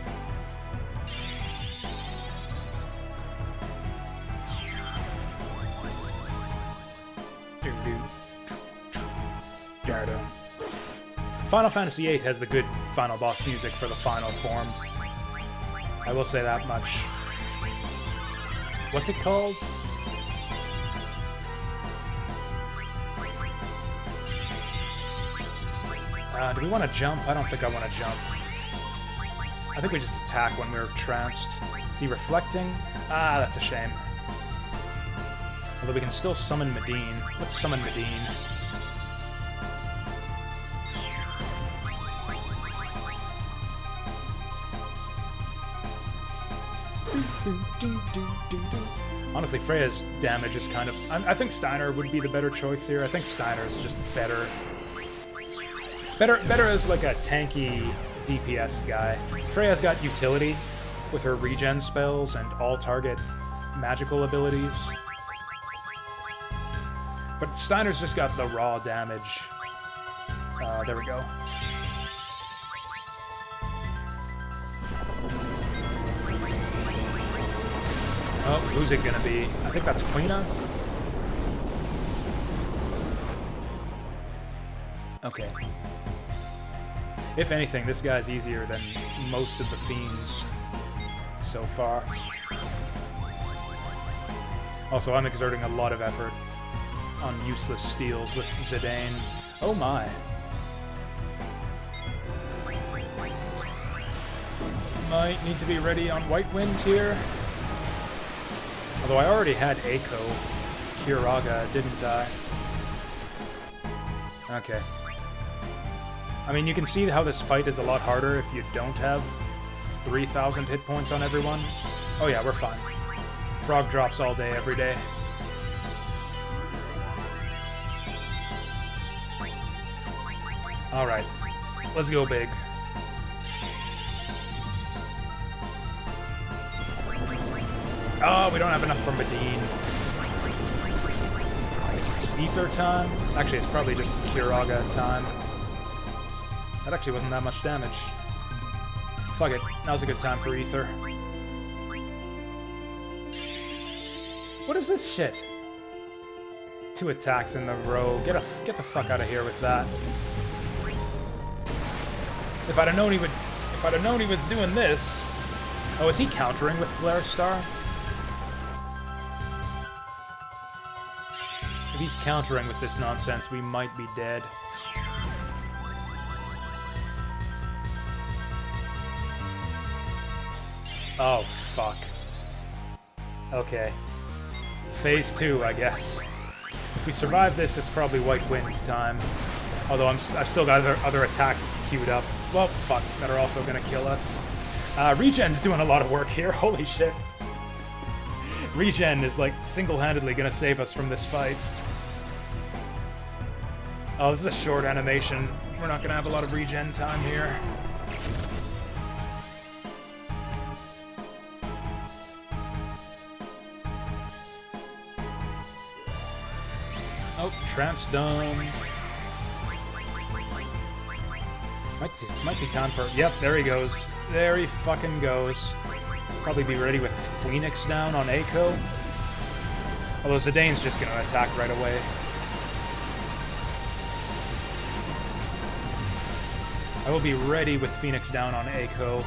Final Fantasy VIII has the good final boss music for the final form. I will say that much. What's it called? Do we want to jump? I don't think I want to jump. I think we just attack when we're tranced. Is he reflecting? Ah, that's a shame. Although we can still summon Medine. Let's summon Medine. Honestly, Freya's damage is kind of... I think Steiner would be the better choice here. I think Steiner's just better. Better as like a tanky DPS guy. Freya's got utility with her regen spells and all-target magical abilities. But Steiner's just got the raw damage. There we go. Oh, who's it gonna be? I think that's Quina. Okay. If anything, this guy's easier than most of the themes so far. Also, I'm exerting a lot of effort on useless steals with Zidane. Oh my. Might need to be ready on White Wind here. Although I already had Eiko Kiraga, didn't I? Okay. I mean, you can see how this fight is a lot harder if you don't have 3,000 hit points on everyone. Oh yeah, we're fine. Frog drops all day, every day. Alright. Let's go big. Oh, we don't have enough for Medine. I guess it's Ether time? Actually, it's probably just Kiraga time. That actually wasn't that much damage. Fuck it. Now's a good time for Ether. What is this shit? 2 attacks in a row. Get the fuck out of here with that. If I'd have known he was doing this. Oh, is he countering with Flare Star? If he's countering with this nonsense, we might be dead. Oh, fuck. Okay. Phase 2, I guess. If we survive this, it's probably White Wind time. Although I've still got other attacks queued up. Well, fuck, that are also gonna kill us. Regen's doing a lot of work here, holy shit. Regen is, like, single-handedly gonna save us from this fight. Oh, this is a short animation. We're not gonna have a lot of regen time here. Oh, Trance Dome. Might be time for... Yep, there he goes. There he fucking goes. Probably be ready with Phoenix down on Eiko. Although Zidane's just gonna attack right away. I will be ready with Phoenix down on Eiko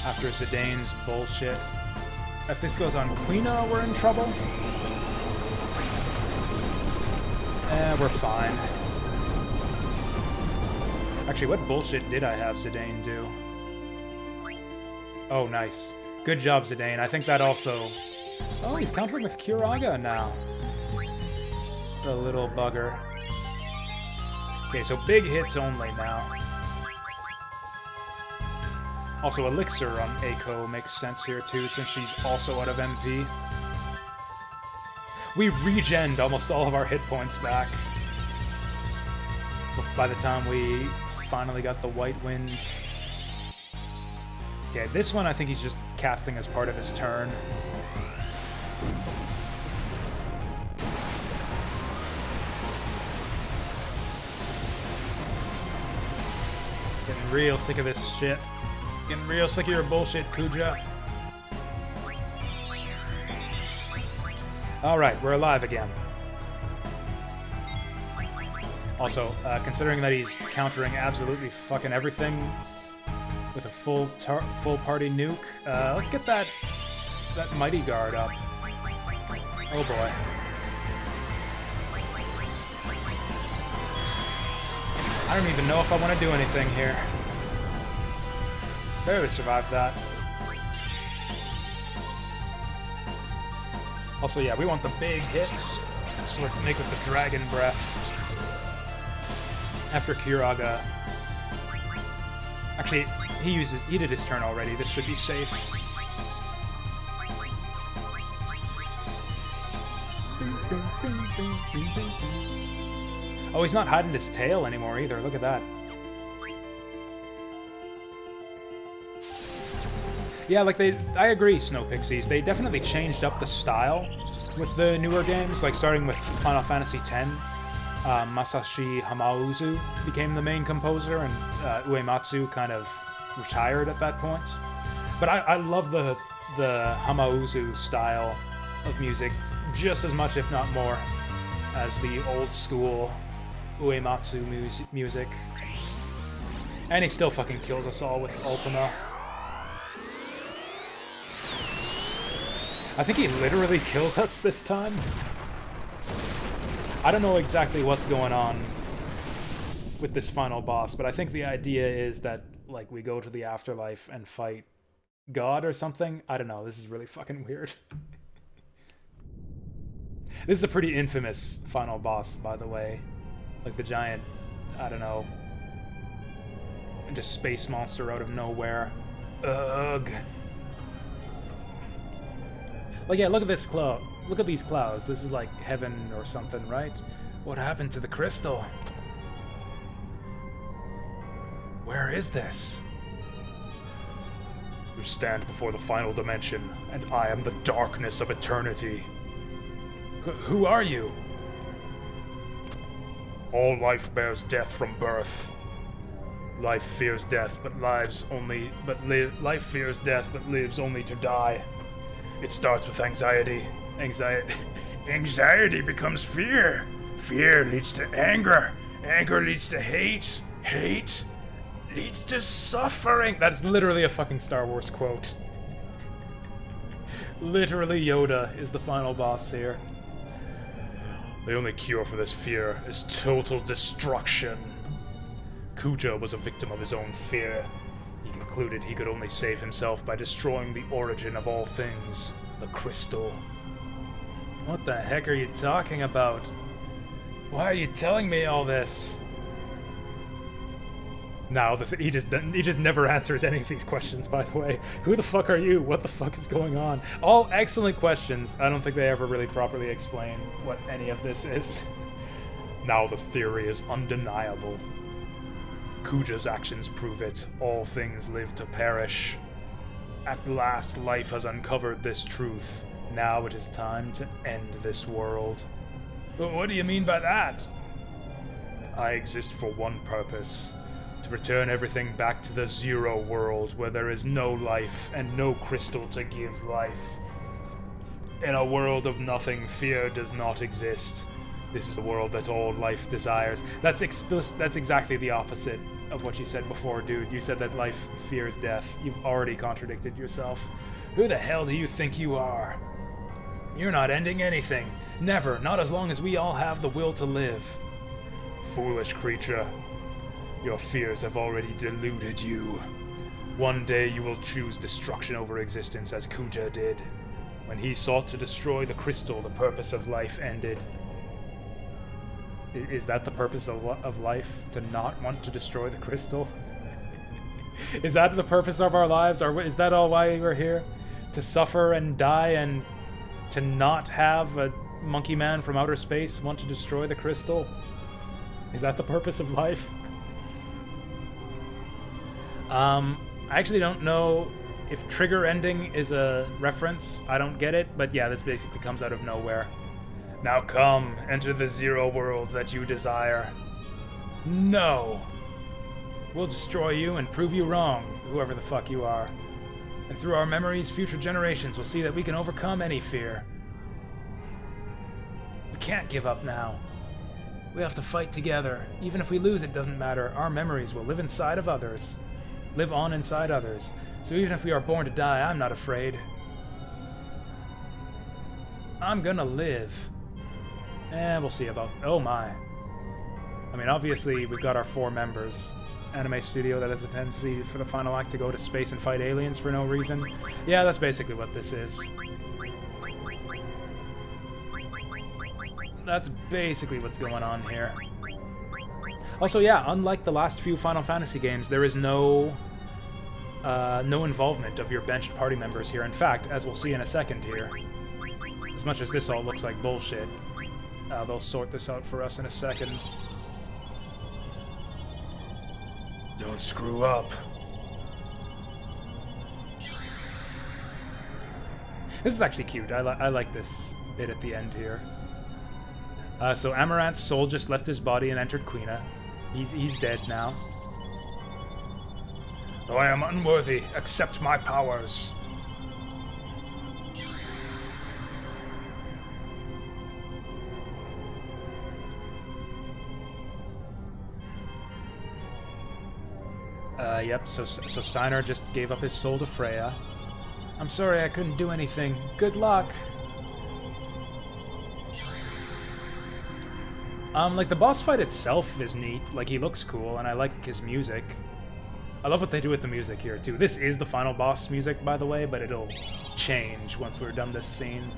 after Zidane's bullshit. If this goes on Quina, we're in trouble. We're fine. Actually, what bullshit did I have Zidane do? Oh, nice. Good job, Zidane. I think that also... Oh, he's countering with Kiraga now. The little bugger. Okay, so big hits only now. Also, Elixir on Eiko makes sense here too, since she's also out of MP. We regened almost all of our hit points back by the time we finally got the White Wind. Okay, this one I think he's just casting as part of his turn. Getting real sick of this shit. Getting real sick of your bullshit, Kuja. Alright, we're alive again. Also, considering that he's countering absolutely fucking everything with a full party nuke, let's get that Mighty Guard up. Oh boy. I don't even know if I want to do anything here. Barely survived that. Also, yeah, we want the big hits, so let's make with the Dragon Breath. After Kiraga... Actually, he did his turn already. This should be safe. Oh, he's not hiding his tail anymore either. Look at that. Yeah, like I agree, Snow Pixies. They definitely changed up the style with the newer games, like starting with Final Fantasy X. Masashi Hamauzu became the main composer, and Uematsu kind of retired at that point. But I love the Hamauzu style of music just as much, if not more, as the old school Uematsu music. And he still fucking kills us all with Ultima. I think he literally kills us this time. I don't know exactly what's going on with this final boss, but I think the idea is that, like, we go to the afterlife and fight God or something. I don't know. This is really fucking weird. This is a pretty infamous final boss, by the way. Like the giant, I don't know, just space monster out of nowhere. Ugh. Like, yeah, look at this cloud. Look at these clouds. This is like heaven or something, right? What happened to the crystal? Where is this? You stand before the final dimension, and I am the darkness of eternity. Who are you? All life bears death from birth. Life fears death, but life fears death, but lives only to die. It starts with anxiety. Anxiety becomes fear. Fear leads to anger. Anger leads to hate. Hate leads to suffering. That's literally a fucking Star Wars quote. Literally, Yoda is the final boss here. The only cure for this fear is total destruction. Kuja was a victim of his own fear. He concluded he could only save himself by destroying the origin of all things, the crystal. What the heck are you talking about? Why are you telling me all this? Now, he just never answers any of these questions, by the way. Who the fuck are you? What the fuck is going on? All excellent questions. I don't think they ever really properly explain what any of this is. Now the theory is undeniable. Kuja's actions prove it. All things live to perish. At last, life has uncovered this truth. Now it is time to end this world. But what do you mean by that? I exist for one purpose. To return everything back to the zero world where there is no life and no crystal to give life. In a world of nothing, fear does not exist. This is the world that all life desires. That's exactly the opposite of what you said before, dude. You said that life fears death. You've already contradicted yourself. Who the hell do you think you are? You're not ending anything. Never. Not as long as we all have the will to live. Foolish creature. Your fears have already deluded you. One day you will choose destruction over existence as Kuja did. When he sought to destroy the crystal, the purpose of life ended. Is that the purpose of life? To not want to destroy the crystal? Is that the purpose of our lives? Or is that all why we're here? To suffer and die and to not have a monkey man from outer space want to destroy the crystal? Is that the purpose of life? I actually don't know if trigger ending is a reference. I don't get it, but yeah, this basically comes out of nowhere. Now come, enter the zero world that you desire. No! We'll destroy you and prove you wrong, whoever the fuck you are. And through our memories, future generations will see that we can overcome any fear. We can't give up now. We have to fight together. Even if we lose, it doesn't matter. Our memories will live inside of others. Live on inside others. So even if we are born to die, I'm not afraid. I'm gonna live. We'll see about... Oh my. I mean, obviously, we've got our 4 members. Anime studio that has a tendency for the final act to go to space and fight aliens for no reason. Yeah, that's basically what this is. That's basically what's going on here. Also, yeah, unlike the last few Final Fantasy games, there is no involvement of your benched party members here. In fact, as we'll see in a second here, as much as this all looks like bullshit, they'll sort this out for us in a second. Don't screw up. This is actually cute. I like this bit at the end here. So Amaranth's soul just left his body and entered Quina. He's dead now. Though I am unworthy, accept my powers. Yep, so Steiner just gave up his soul to Freya. I'm sorry I couldn't do anything. Good luck. Like, the boss fight itself is neat. Like, he looks cool, and I like his music. I love what they do with the music here, too. This is the final boss music, by the way, but it'll change once we're done this scene.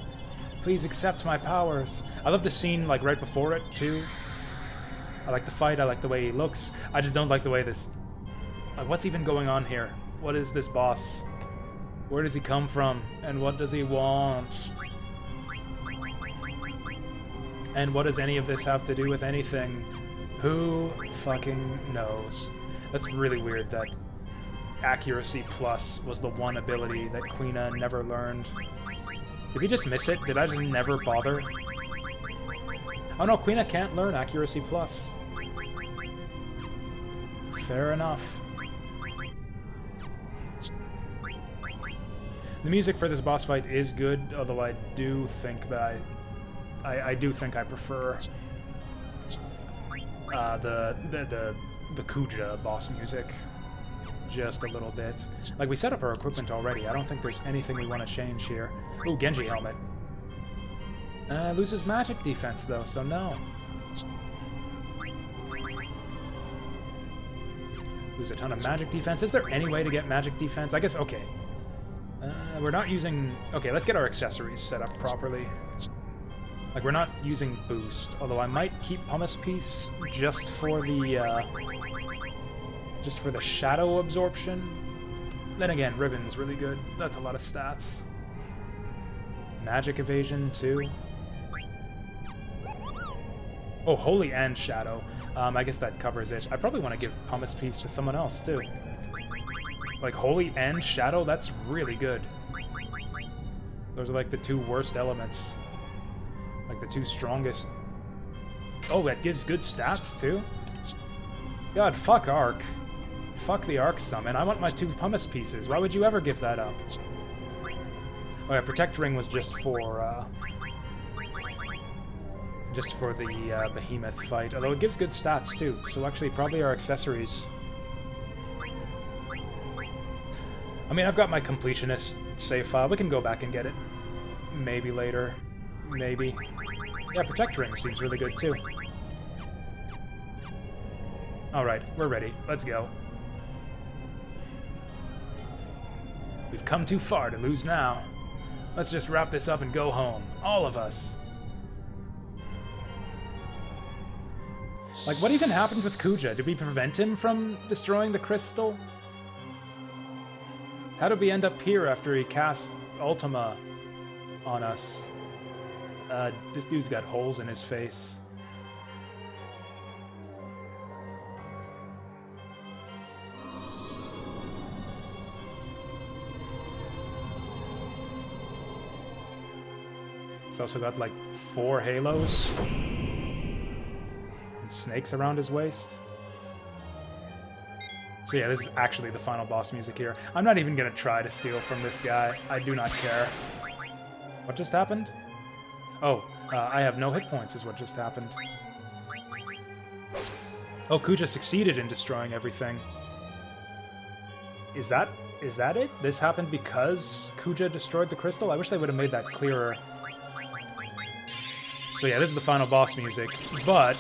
Please accept my powers. I love the scene, like, right before it, too. I like the fight, I like the way he looks. I just don't like the way this... Like, what's even going on here? What is this boss? Where does he come from? And what does he want? And what does any of this have to do with anything? Who fucking knows? That's really weird that Accuracy Plus was the one ability that Quina never learned. Did we just miss it? Did I just never bother? Oh no, Quina can't learn Accuracy Plus. Fair enough. The music for this boss fight is good, although I do think that I do think I prefer the Kuja boss music just a little bit. Like, we set up our equipment already. I don't think there's anything we want to change here. Ooh, Genji helmet. Loses magic defense though, so no. Lose a ton of magic defense. Is there any way to get magic defense? I guess, okay. We're not using... Okay, let's get our accessories set up properly. Like, we're not using boost, although I might keep Pumice Piece just for the shadow absorption. Then again, Ribbon's really good. That's a lot of stats. Magic evasion, too. Oh, Holy and Shadow. I guess that covers it. I probably want to give Pumice Piece to someone else, too. Like, Holy and Shadow, that's really good. Those are, like, the two worst elements. Like, the two strongest. Oh, that gives good stats, too? God, fuck Arc. Fuck the Arc summon. I want my 2 Pumice Pieces. Why would you ever give that up? Oh yeah, Protect Ring was just for the Behemoth fight. Although it gives good stats, too. So actually, probably our accessories. I mean, I've got my completionist save file. We can go back and get it. Maybe later. Maybe. Yeah, Protect Ring seems really good, too. Alright, we're ready. Let's go. We've come too far to lose now. Let's just wrap this up and go home. All of us. Like, what even happened with Kuja? Did we prevent him from destroying the crystal? How did we end up here after he cast Ultima on us? This dude's got holes in his face. He's also got like 4 halos. And snakes around his waist. So yeah, this is actually the final boss music here. I'm not even gonna try to steal from this guy. I do not care. What just happened? Oh, I have no hit points is what just happened. Oh, Kuja succeeded in destroying everything. Is that it? This happened because Kuja destroyed the crystal? I wish they would have made that clearer. So yeah, this is the final boss music, but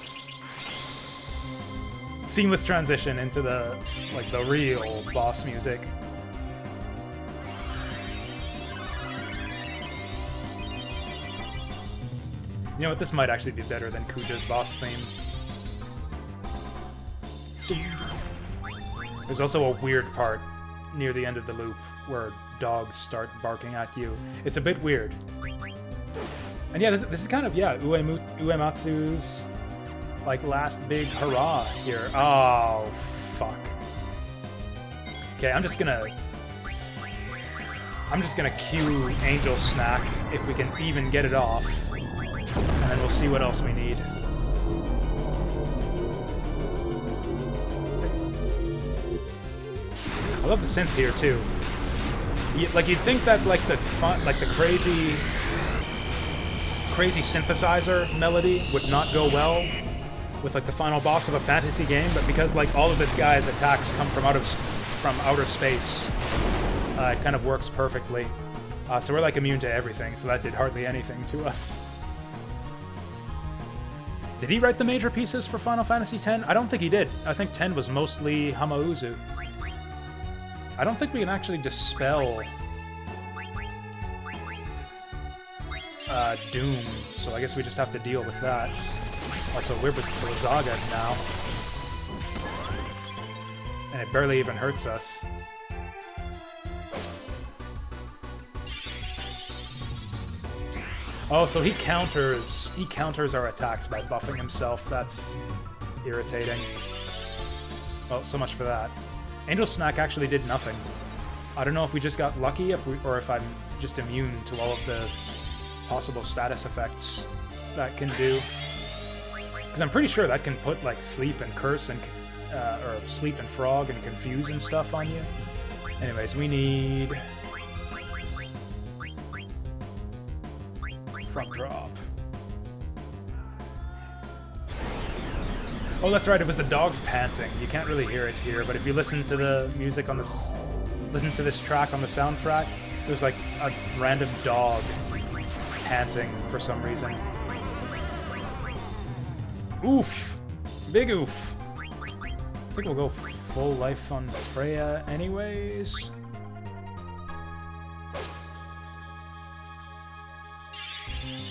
seamless transition into the real boss music. You know what, this might actually be better than Kuja's boss theme. There's also a weird part near the end of the loop where dogs start barking at you. It's a bit weird. And yeah, this is kind of, yeah, Uematsu's, like, last big hurrah here. Oh, fuck. Okay, I'm just gonna cue Angel Snack if we can even get it off. And then we'll see what else we need. I love the synth here, too. Like, you'd think that, like, the crazy synthesizer melody would not go well with like the final boss of a fantasy game, but because like all of this guy's attacks come from outer space, it kind of works perfectly. So we're like immune to everything, so that did hardly anything to us. Did he write the major pieces for Final Fantasy X? I don't think he did. I think 10 was mostly Hamauzu. I don't think we can actually dispel Doom, so I guess we just have to deal with that. Also, we're Blizzaga now. And it barely even hurts us. Oh, so he counters our attacks by buffing himself. That's irritating. Well, so much for that. Angel Snack actually did nothing. I don't know if we just got lucky, or if I'm just immune to all of the possible status effects that can do. Because I'm pretty sure that can put like Sleep and Curse and or Sleep and Frog and Confuse and stuff on you. Anyways, we need Frog Drop. Oh, that's right. It was a dog panting. You can't really hear it here, but if you listen to the music on this, listen to this track on the soundtrack, there's like a random dog panting for some reason. Oof! Big oof! I think we'll go full life on Freya anyways.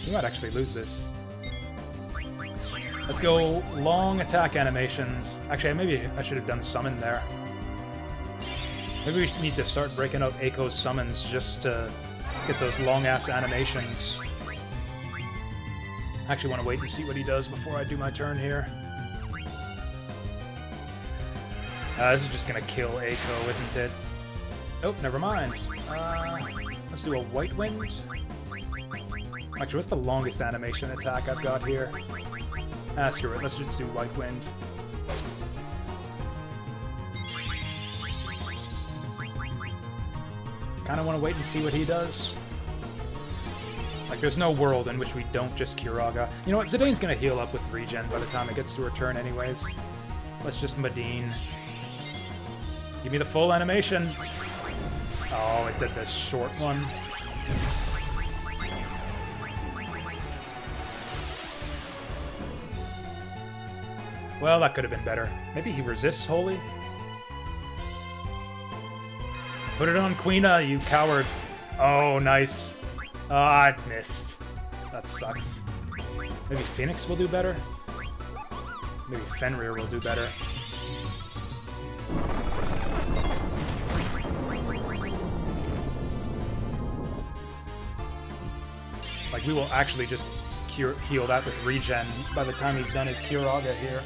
We might actually lose this. Let's go long attack animations. Actually, maybe I should have done summon there. Maybe we need to start breaking out Eiko's summons just to get those long-ass animations. I actually want to wait and see what he does before I do my turn here. This is just gonna kill Eiko, isn't it? Oh, never mind. Let's do a White Wind. Actually, what's the longest animation attack I've got here? Screw it. Let's just do White Wind. Kinda want to wait and see what he does. Like, there's no world in which we don't just Kiraga. You know what? Zidane's gonna heal up with regen by the time it gets to her turn anyways. Let's just Medine. Give me the full animation. Oh, it did the short one. Well, that could have been better. Maybe he resists Holy? Put it on Queena, you coward. Oh, nice. I missed. That sucks. Maybe Phoenix will do better? Maybe Fenrir will do better. Like, we will actually just heal that with regen by the time he's done his Kiraga here.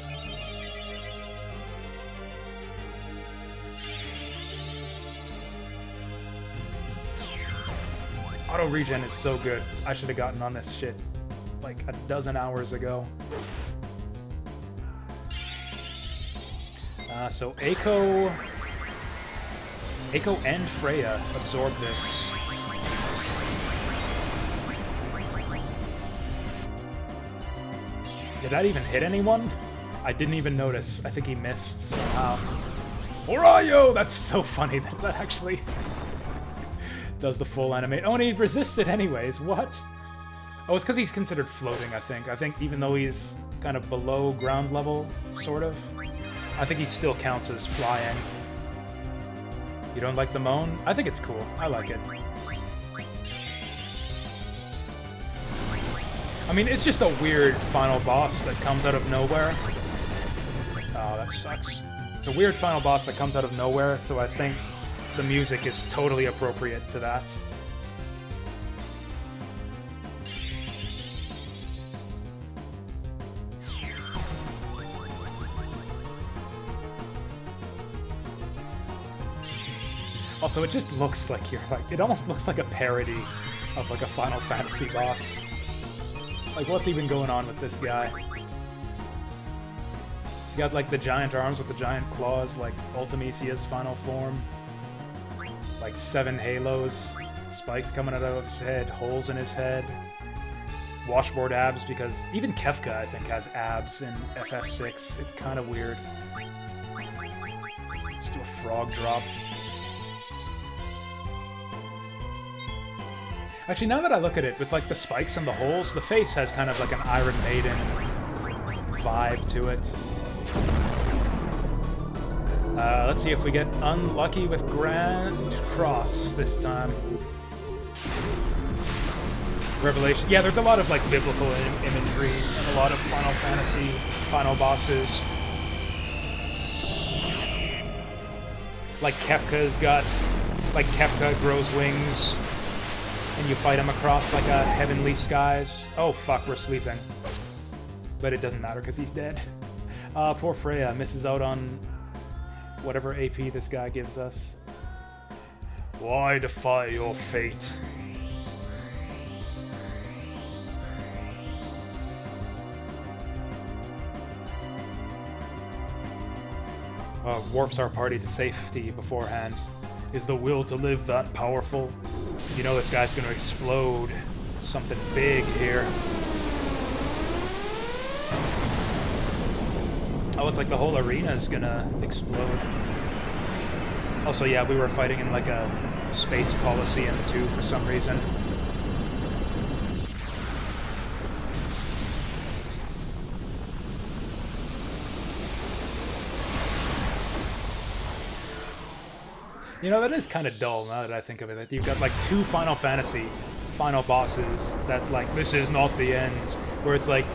Auto regen is so good. I should have gotten on this shit like a dozen hours ago. So Eiko and Freya absorb this. Did that even hit anyone? I didn't even notice. I think he missed somehow. Orayo! That's so funny that that actually does the full animate. Oh, and he resisted it anyways. What? Oh, it's because he's considered floating, I think. I think even though he's kind of below ground level, sort of, I think he still counts as flying. You don't like the moan? I think it's cool. I like it. I mean, it's just a weird final boss that comes out of nowhere. Oh, that sucks. It's a weird final boss that comes out of nowhere, so I think the music is totally appropriate to that. Also, it just looks like it almost looks like a parody of like a Final Fantasy boss. Like, what's even going on with this guy? He's got like the giant arms with the giant claws, like Ultimisia's final form. Like 7 halos, spikes coming out of his head, holes in his head, washboard abs, because even Kefka, I think, has abs in FF6. It's kind of weird. Let's do a frog drop. Actually, now that I look at it, with like the spikes and the holes, the face has kind of like an Iron Maiden vibe to it. Let's see if we get unlucky with Grand Cross this time. Revelation. Yeah, there's a lot of like biblical imagery and a lot of Final Fantasy final bosses. Like Kefka's got, like Kefka grows wings, and you fight him across like a heavenly skies. Oh fuck, we're sleeping. But it doesn't matter because he's dead. Poor Freya misses out on whatever AP this guy gives us. Why defy your fate? Warps our party to safety beforehand. Is the will to live that powerful? You know this guy's gonna explode something big here. Oh, it's like the whole arena is gonna explode. Also, yeah, we were fighting in like a space coliseum too for some reason. You know, that is kind of dull now that I think of it. That you've got like two Final Fantasy final bosses that like, this is not the end. Where it's like,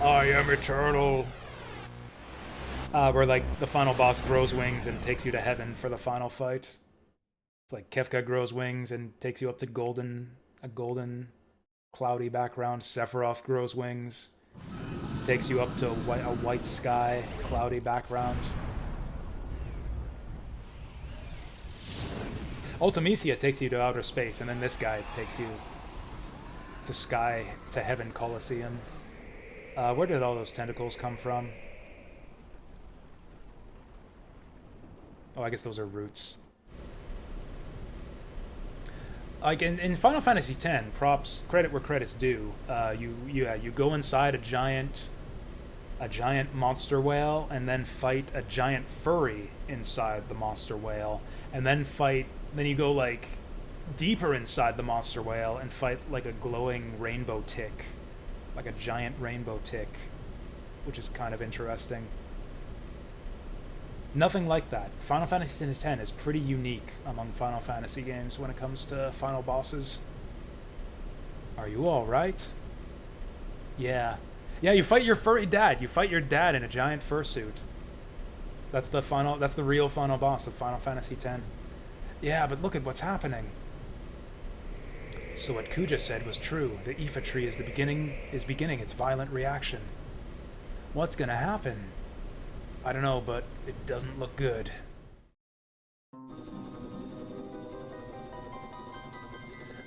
I am eternal. Where like the final boss grows wings and takes you to heaven for the final fight. It's like Kefka grows wings and takes you up to a golden cloudy background. Sephiroth grows wings, takes you up to a white sky, cloudy background. Ultimisia takes you to outer space, and then this guy takes you to heaven Coliseum. Where did all those tentacles come from? Oh, I guess those are roots. Like in Final Fantasy X, props, credit where credit's due. You go inside a giant monster whale, and then fight a giant furry inside the monster whale, and then you go like deeper inside the monster whale and fight like a glowing rainbow tick, like a giant rainbow tick, which is kind of interesting. Nothing like that. Final Fantasy X is pretty unique among Final Fantasy games when it comes to final bosses. Are you alright? Yeah. Yeah, you fight your furry dad. You fight your dad in a giant fursuit. That's the real final boss of Final Fantasy X. Yeah, but look at what's happening. So what Kuja said was true. The Aoife tree is beginning its violent reaction. What's gonna happen? I don't know, but it doesn't look good.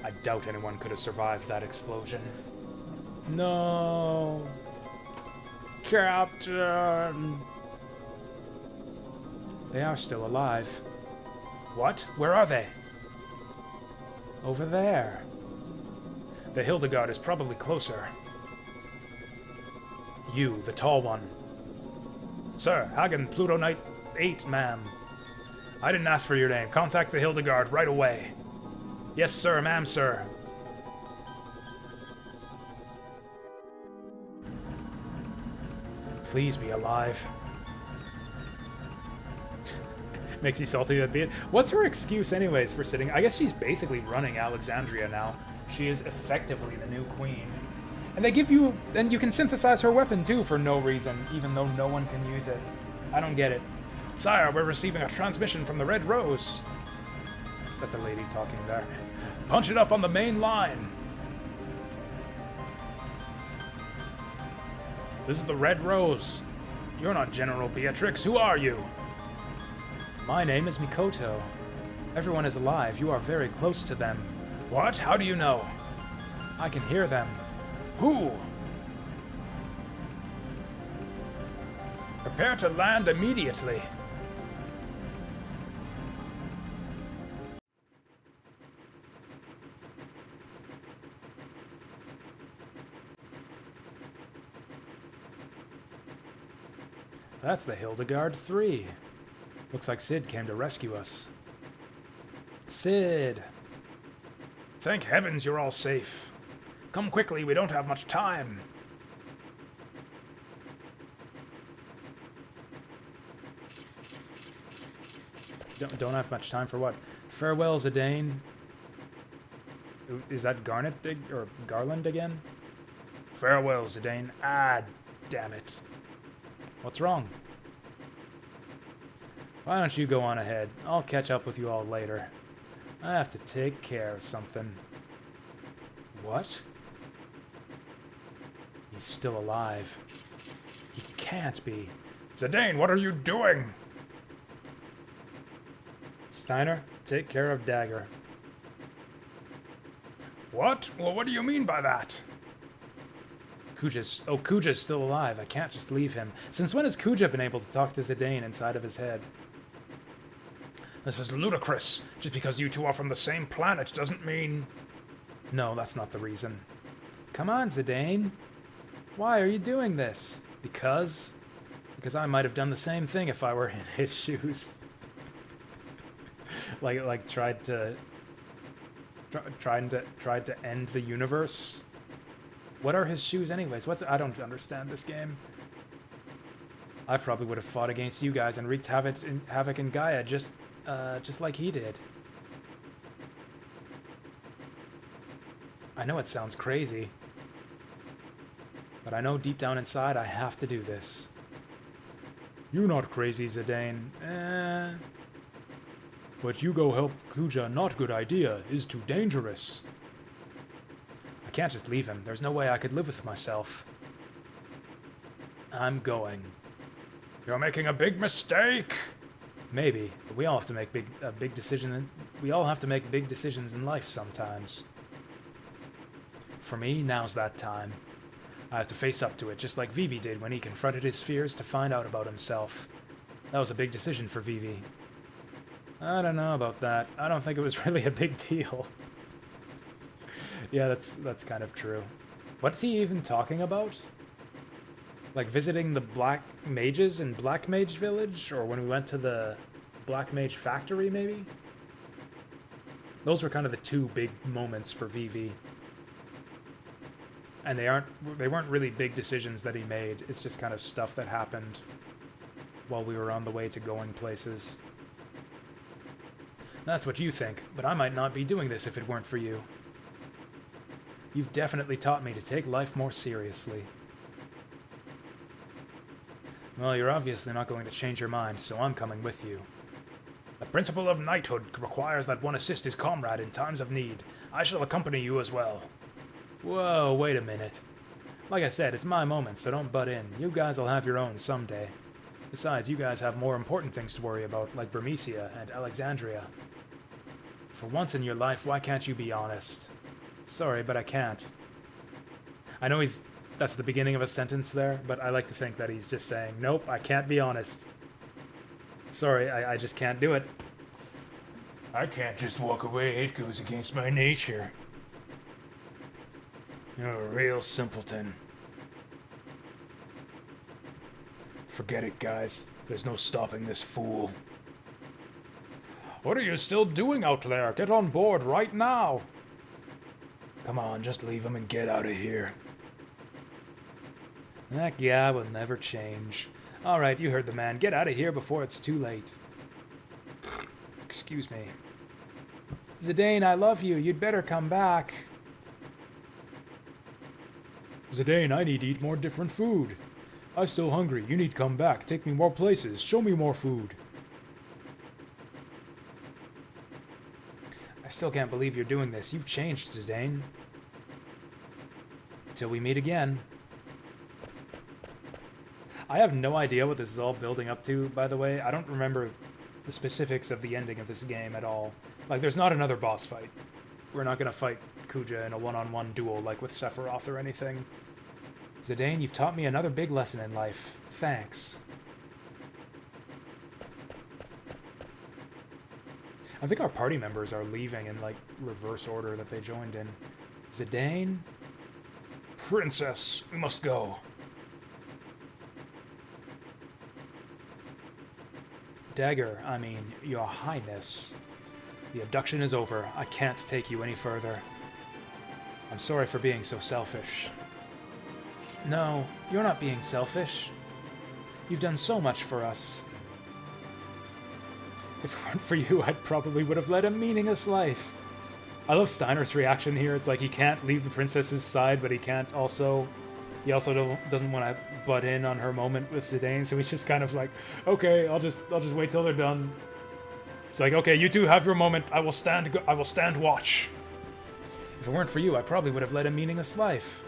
I doubt anyone could have survived that explosion. No! Captain! They are still alive. What? Where are they? Over there. The Hildegard is probably closer. You, the tall one. Sir, Hagen, Pluto Knight 8, ma'am. I didn't ask for your name. Contact the Hildegard right away. Yes, sir, ma'am, sir. Please be alive. Makes you salty to be it. What's her excuse anyways for sitting? I guess she's basically running Alexandria now. She is effectively the new queen. And they give you... and you can synthesize her weapon too for no reason, even though no one can use it. I don't get it. Sire, we're receiving a transmission from the Red Rose. That's a lady talking there. Punch it up on the main line. This is the Red Rose. You're not General Beatrix. Who are you? My name is Mikoto. Everyone is alive. You are very close to them. What? How do you know? I can hear them. Who? Prepare to land immediately. That's the Hildegard 3. Looks like Sid came to rescue us. Sid! Thank heavens you're all safe. Come quickly, we don't have much time. Don't have much time for what? Farewell, Zidane. Is that Garnet or Garland again? Farewell, Zidane. Ah, damn it. What's wrong? Why don't you go on ahead? I'll catch up with you all later. I have to take care of something. What? He's still alive. He can't be. Zidane, what are you doing? Steiner, take care of Dagger. What? Well, what do you mean by that? Kuja's still alive. I can't just leave him. Since when has Kuja been able to talk to Zidane inside of his head? This is ludicrous. Just because you two are from the same planet doesn't mean... No, that's not the reason. Come on, Zidane. Why are you doing this? Because I might have done the same thing if I were in his shoes. like tried to end the universe. What are his shoes anyways? I don't understand this game. I probably would have fought against you guys and wreaked havoc in Gaia just like he did. I know it sounds crazy, but I know deep down inside I have to do this. You're not crazy, Zidane. But you go help Kuja, not good idea, is too dangerous. I can't just leave him. There's no way I could live with myself. I'm going. You're making a big mistake! Maybe, but we all have to make big decisions. We all have to make big decisions in life sometimes. For me, now's that time. I have to face up to it, just like Vivi did when he confronted his fears to find out about himself. That was a big decision for Vivi. I don't know about that. I don't think it was really a big deal. Yeah, that's kind of true. What's he even talking about? Like visiting the Black Mages in Black Mage Village? Or when we went to the Black Mage Factory, maybe? Those were kind of the two big moments for Vivi. And they weren't really big decisions that he made. It's just kind of stuff that happened while we were on the way to going places. That's what you think, but I might not be doing this if it weren't for you. You've definitely taught me to take life more seriously. Well, you're obviously not going to change your mind, so I'm coming with you. The principle of knighthood requires that one assist his comrade in times of need. I shall accompany you as well. Whoa, wait a minute. Like I said, it's my moment, so don't butt in. You guys will have your own someday. Besides, you guys have more important things to worry about, like Bermesia and Alexandria. For once in your life, why can't you be honest? Sorry, but I can't. I know that's the beginning of a sentence there, but I like to think that he's just saying, nope, I can't be honest. Sorry, I just can't do it. I can't just walk away, it goes against my nature. You're a real simpleton. Forget it, guys. There's no stopping this fool. What are you still doing out there? Get on board right now! Come on, just leave him and get out of here. That guy will never change. Alright, you heard the man. Get out of here before it's too late. Excuse me. Zidane, I love you. You'd better come back. Zidane, I need to eat more different food. I'm still hungry. You need to come back. Take me more places. Show me more food. I still can't believe you're doing this. You've changed, Zidane. Till we meet again. I have no idea what this is all building up to, by the way. I don't remember the specifics of the ending of this game at all. Like, there's not another boss fight. We're not gonna fight Kuja in a one-on-one duel like with Sephiroth or anything. Zidane, you've taught me another big lesson in life. Thanks. I think our party members are leaving in, like, reverse order that they joined in. Zidane? Princess, we must go. Dagger, I mean, your highness. The abduction is over. I can't take you any further. I'm sorry for being so selfish. No, you're not being selfish. You've done so much for us. If it weren't for you, I probably would have led a meaningless life. I love Steiner's reaction here. It's like he can't leave the princess's side, but he can't also... He also doesn't want to butt in on her moment with Zidane, so he's just kind of like, okay, I'll just wait till they're done. It's like, okay, you two have your moment. I will stand watch. If it weren't for you, I probably would have led a meaningless life.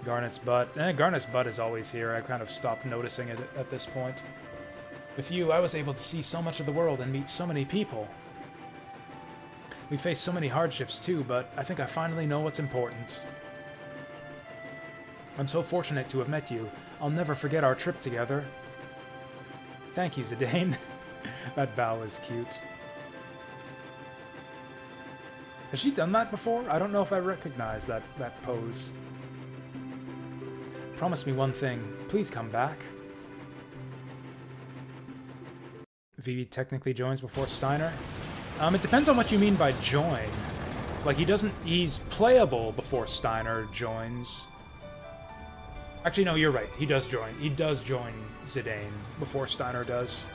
Garnet's butt. Garnet's butt is always here. I kind of stopped noticing it at this point. With you, I was able to see so much of the world and meet so many people. We faced so many hardships too, but I think I finally know what's important. I'm so fortunate to have met you. I'll never forget our trip together. Thank you, Zidane. That bow is cute. Has she done that before? I don't know if I recognize that pose. Promise me one thing. Please come back. Vivi technically joins before Steiner. It depends on what you mean by join. Like, he's playable before Steiner joins. Actually, no, you're right. He does join. He does join Zidane before Steiner does.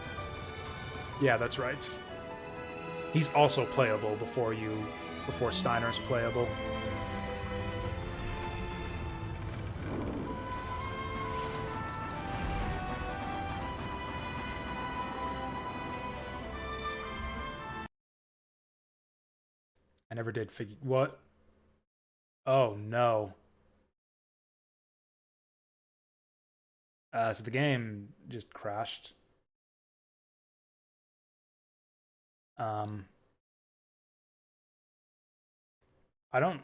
Yeah, that's right. He's also playable before Steiner's playable. I never did figure... What? Oh, no. So the game just crashed. I don't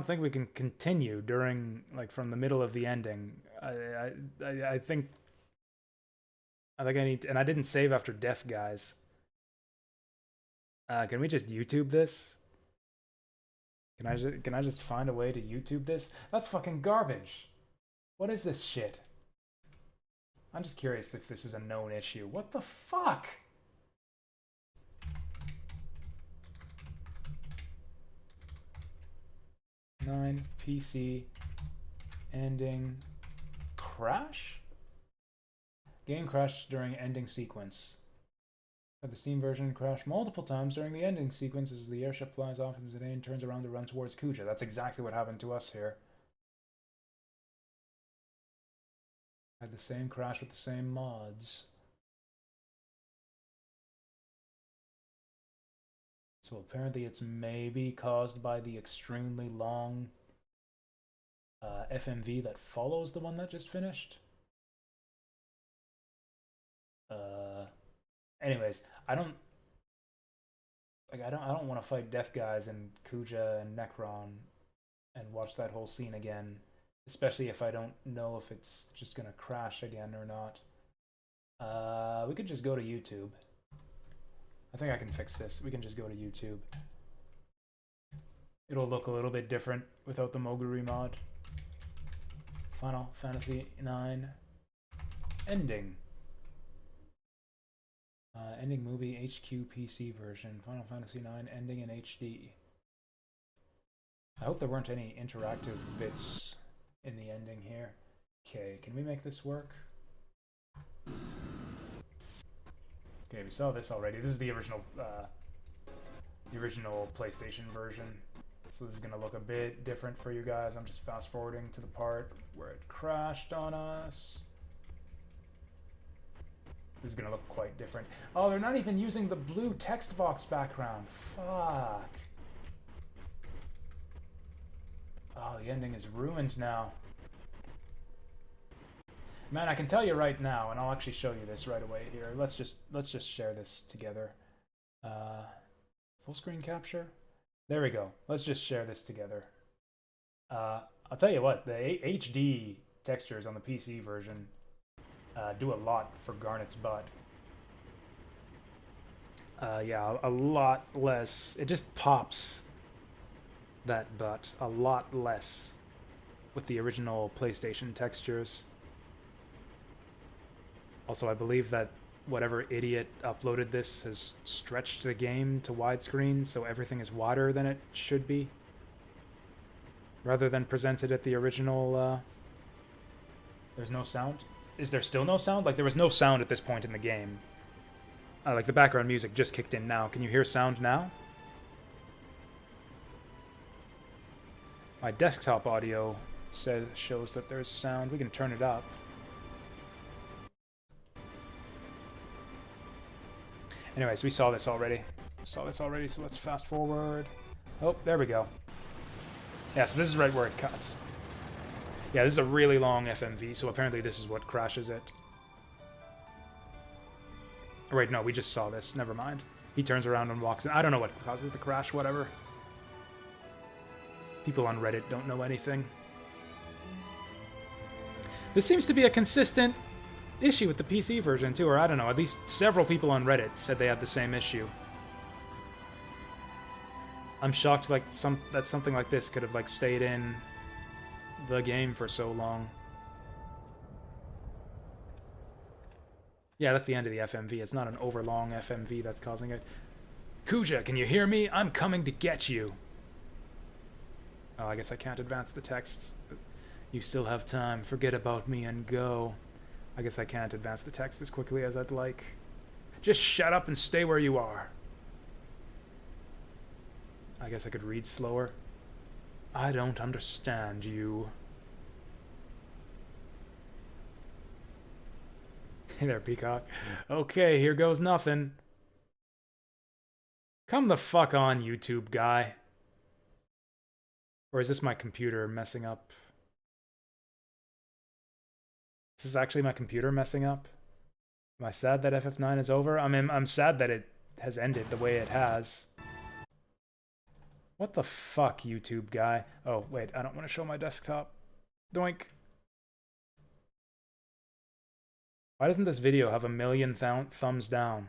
think we can continue during, like, from the middle of the ending. I think I need to, and I didn't save after death, guys. Can we just YouTube this? Can I just find a way to YouTube this? That's fucking garbage. What is this shit? I'm just curious if this is a known issue. What the fuck? Nine PC ending crash? Game crashed during ending sequence. The Steam version crashed multiple times during the ending sequence as the airship flies off and Zidane turns around to run towards Kuja. That's exactly what happened to us here. Had the same crash with the same mods. So apparently it's maybe caused by the extremely long FMV that follows the one that just finished. Anyways, I don't want to fight death guys and Kuja and Necron and watch that whole scene again, especially if I don't know if it's just gonna crash again or not. We could just go to YouTube. I think I can fix this. We can just go to YouTube. It'll look a little bit different without the Moguri mod. Final Fantasy IX ending. Ending movie HQ PC version. Final Fantasy IX ending in HD. I hope there weren't any interactive bits in the ending here. Okay, can we make this work? Okay, we saw this already. This is the original PlayStation version. So this is gonna look a bit different for you guys. I'm just fast forwarding to the part where it crashed on us. This is gonna look quite different. Oh, they're not even using the blue text box background. Fuck. Oh, the ending is ruined now. Man, I can tell you right now, and I'll actually show you this right away here. Let's just share this together. Full screen capture. There we go. Let's just share this together. I'll tell you what, the HD textures on the PC version do a lot for Garnet's butt. Yeah, a lot less. It just pops that butt a lot less with the original PlayStation textures. Also, I believe that whatever idiot uploaded this has stretched the game to widescreen, so everything is wider than it should be, rather than presented at the original. There's no sound. Is there still no sound? Like, there was no sound at this point in the game. Like, the background music just kicked in now. Can you hear sound now? My desktop audio shows that there's sound. We can turn it up. Anyways, we saw this already. So let's fast forward. Oh, there we go. Yeah, so this is right where it cuts. Yeah, this is a really long FMV, so apparently this is what crashes it. Oh, wait, no, we just saw this. Never mind. He turns around and walks in. I don't know what causes the crash, whatever. People on Reddit don't know anything. This seems to be a consistent issue with the PC version, too, or I don't know. At least several people on Reddit said they had the same issue. I'm shocked like that something like this could have like stayed in the game for so long. Yeah, that's the end of the FMV. It's not an overlong FMV that's causing it. Kuja, can you hear me? I'm coming to get you. Oh, I guess I can't advance the text. You still have time. Forget about me and go. I guess I can't advance the text as quickly as I'd like. Just shut up and stay where you are. I guess I could read slower. I don't understand you. Hey there, Peacock. Okay, here goes nothing. Come the fuck on, YouTube guy. Or is this my computer messing up? Is this actually my computer messing up? Am I sad that FF9 is over? I mean, I'm sad that it has ended the way it has. What the fuck, YouTube guy? Oh, wait, I don't want to show my desktop. Doink. Why doesn't this video have a million thumbs down?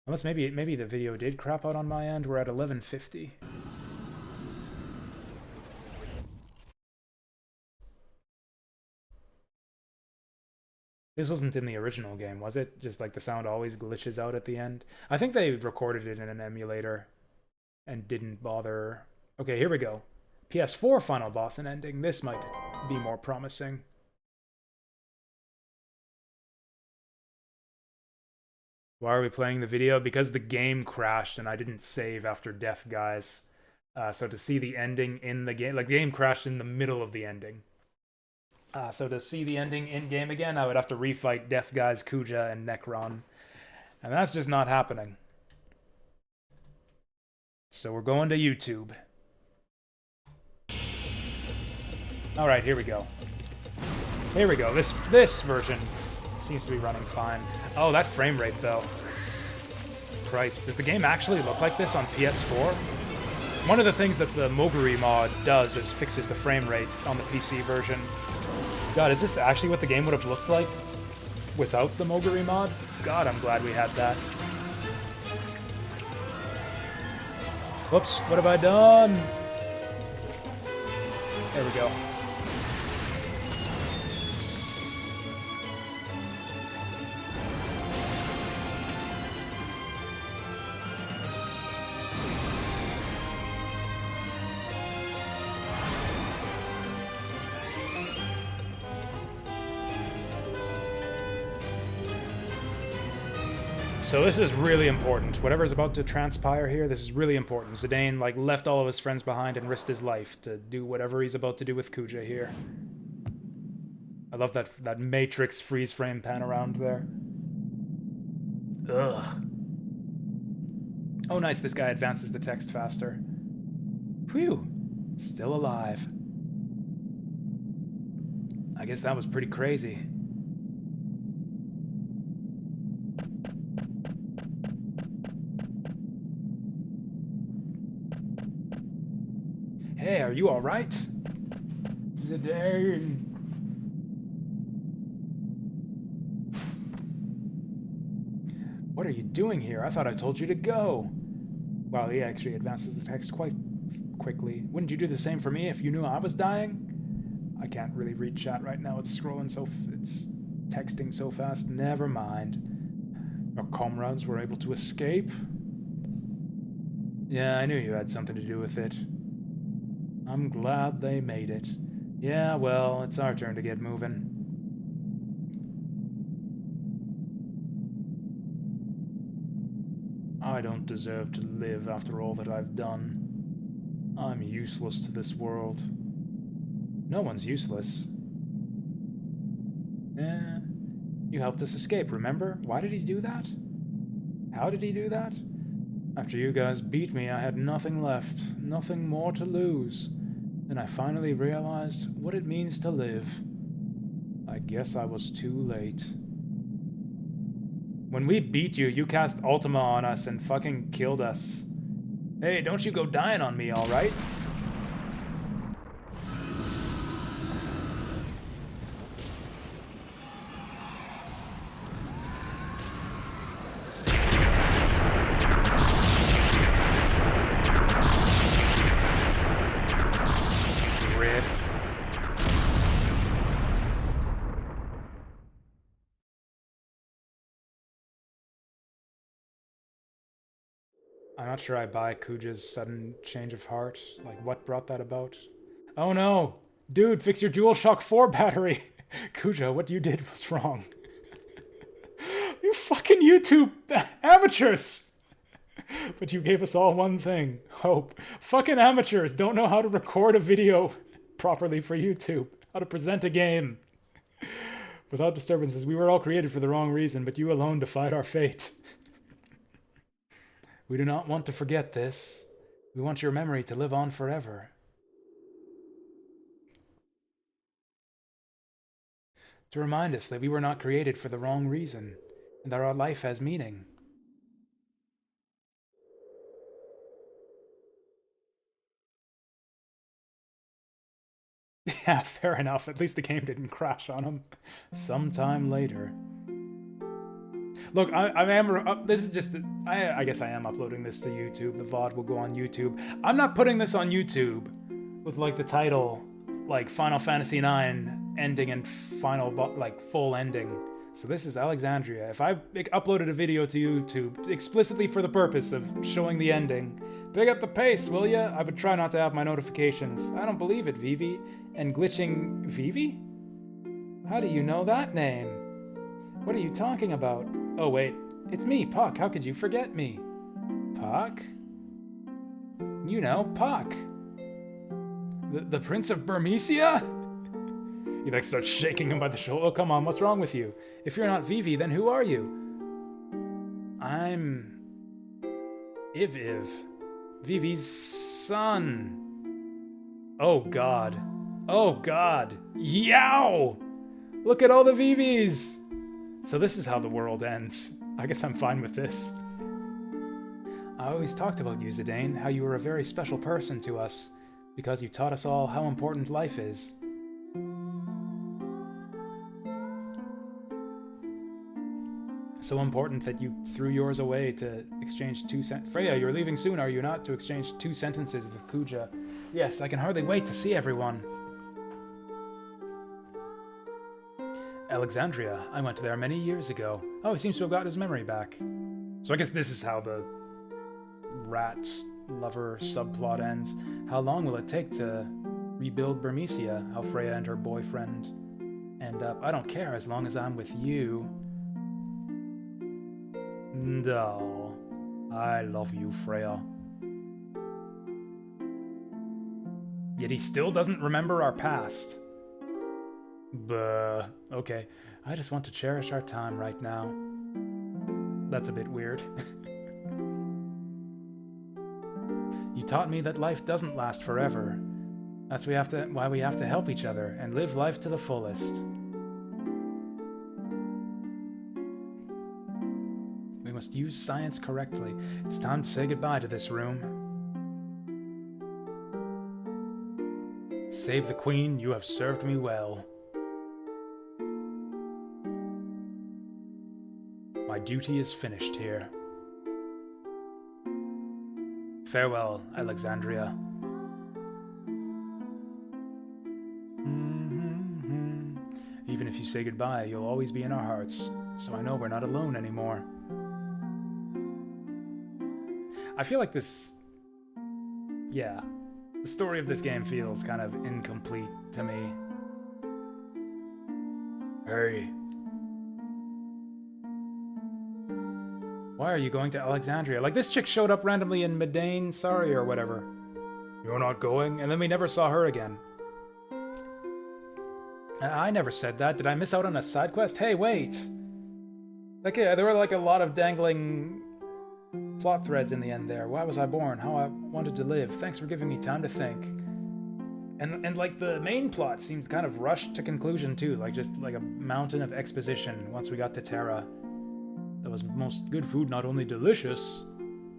Unless maybe the video did crap out on my end. We're at 1150. This wasn't in the original game, was it? Just like the sound always glitches out at the end. I think they recorded it in an emulator and didn't bother. Okay, here we go. PS4 final boss and ending. This might be more promising. Why are we playing the video? Because the game crashed and I didn't save after death, guys. So to see the ending in the game, like the game crashed in the middle of the ending. So to see the ending in-game again, I would have to refight Death Guys, Kuja, and Necron. And that's just not happening. So we're going to YouTube. Alright, here we go. Here we go. This version seems to be running fine. Oh, that frame rate, though. Christ. Does the game actually look like this on PS4? One of the things that the Moguri mod does is fixes the frame rate on the PC version. God, is this actually what the game would have looked like without the Moguri mod? God, I'm glad we had that. Whoops, what have I done? There we go. So this is really important. Whatever's about to transpire here, this is really important. Zidane, like, left all of his friends behind and risked his life to do whatever he's about to do with Kuja here. I love that Matrix freeze frame pan around there. Ugh. Oh, nice, this guy advances the text faster. Phew. Still alive. I guess that was pretty crazy. Hey, are you alright? Zidane. What are you doing here? I thought I told you to go. Wow, he actually advances the text quite quickly. Wouldn't you do the same for me if you knew I was dying? I can't really read chat right now. It's scrolling so... it's texting so fast. Never mind. Our comrades were able to escape. Yeah, I knew you had something to do with it. I'm glad they made it. Yeah, well, it's our turn to get moving. I don't deserve to live after all that I've done. I'm useless to this world. No one's useless. Eh, you helped us escape, remember? Why did he do that? How did he do that? After you guys beat me, I had nothing left, nothing more to lose. Then I finally realized what it means to live. I guess I was too late. When we beat you, you cast Ultima on us and fucking killed us. Hey, don't you go dying on me, alright? Rip. I'm not sure I buy Kuja's sudden change of heart. Like, what brought that about? Oh no! Dude, fix your DualShock 4 battery! Kuja, what you did was wrong. You fucking YouTube amateurs! But you gave us all one thing. Hope. Fucking amateurs don't know how to record a video properly for YouTube. How to present a game. Without disturbances, we were all created for the wrong reason, but you alone defied our fate. We do not want to forget this. We want your memory to live on forever. To remind us that we were not created for the wrong reason, and that our life has meaning. Yeah, fair enough. At least the game didn't crash on him. Sometime later. Look, this is just... I guess I am uploading this to YouTube. The VOD will go on YouTube. I'm not putting this on YouTube with, like, the title, like, Final Fantasy IX ending and full ending. So this is Alexandria. If I uploaded a video to YouTube explicitly for the purpose of showing the ending, pick up the pace, will ya? I would try not to have my notifications. I don't believe it, Vivi. And glitching... Vivi? How do you know that name? What are you talking about? Oh wait, it's me, Puck. How could you forget me? Puck? You know, Puck. The Prince of Burmecia? He like starts shaking him by the shoulder. Oh, come on, what's wrong with you? If you're not Vivi, then who are you? I'm... Iv. Vivi's son. Oh god. Oh god. Yow! Look at all the Vivis! So this is how the world ends. I guess I'm fine with this. I always talked about you, Zidane, how you were a very special person to us, because you taught us all how important life is. So important that you threw yours away to exchange Freya, you're leaving soon, are you not? To exchange 2 sentences with Kuja. Yes, I can hardly wait to see everyone. Alexandria. I went there many years ago. Oh, he seems to have got his memory back. So I guess this is how the rat lover subplot ends. How long will it take to rebuild Burmecia? How Freya and her boyfriend end up. I don't care as long as I'm with you. No. I love you, Freya. Yet he still doesn't remember our past. Buh. Okay. I just want to cherish our time right now. That's a bit weird. You taught me that life doesn't last forever. That's why we have to help each other and live life to the fullest. We must use science correctly. It's time to say goodbye to this room. Save the Queen, you have served me well. My duty is finished here. Farewell, Alexandria. Even if you say goodbye, you'll always be in our hearts, so I know we're not alone anymore. I feel like this... Yeah. The story of this game feels kind of incomplete to me. Hurry. Why are you going to Alexandria? Like, this chick showed up randomly in Medain, sorry, or whatever. You're not going? And then we never saw her again. I never said that. Did I miss out on a side quest? Hey, wait! Like, yeah, there were like a lot of dangling plot threads in the end there. Why was I born? How I wanted to live. Thanks for giving me time to think. And like, the main plot seemed kind of rushed to conclusion, too. Like, just like a mountain of exposition once we got to Terra. That was most good food, not only delicious,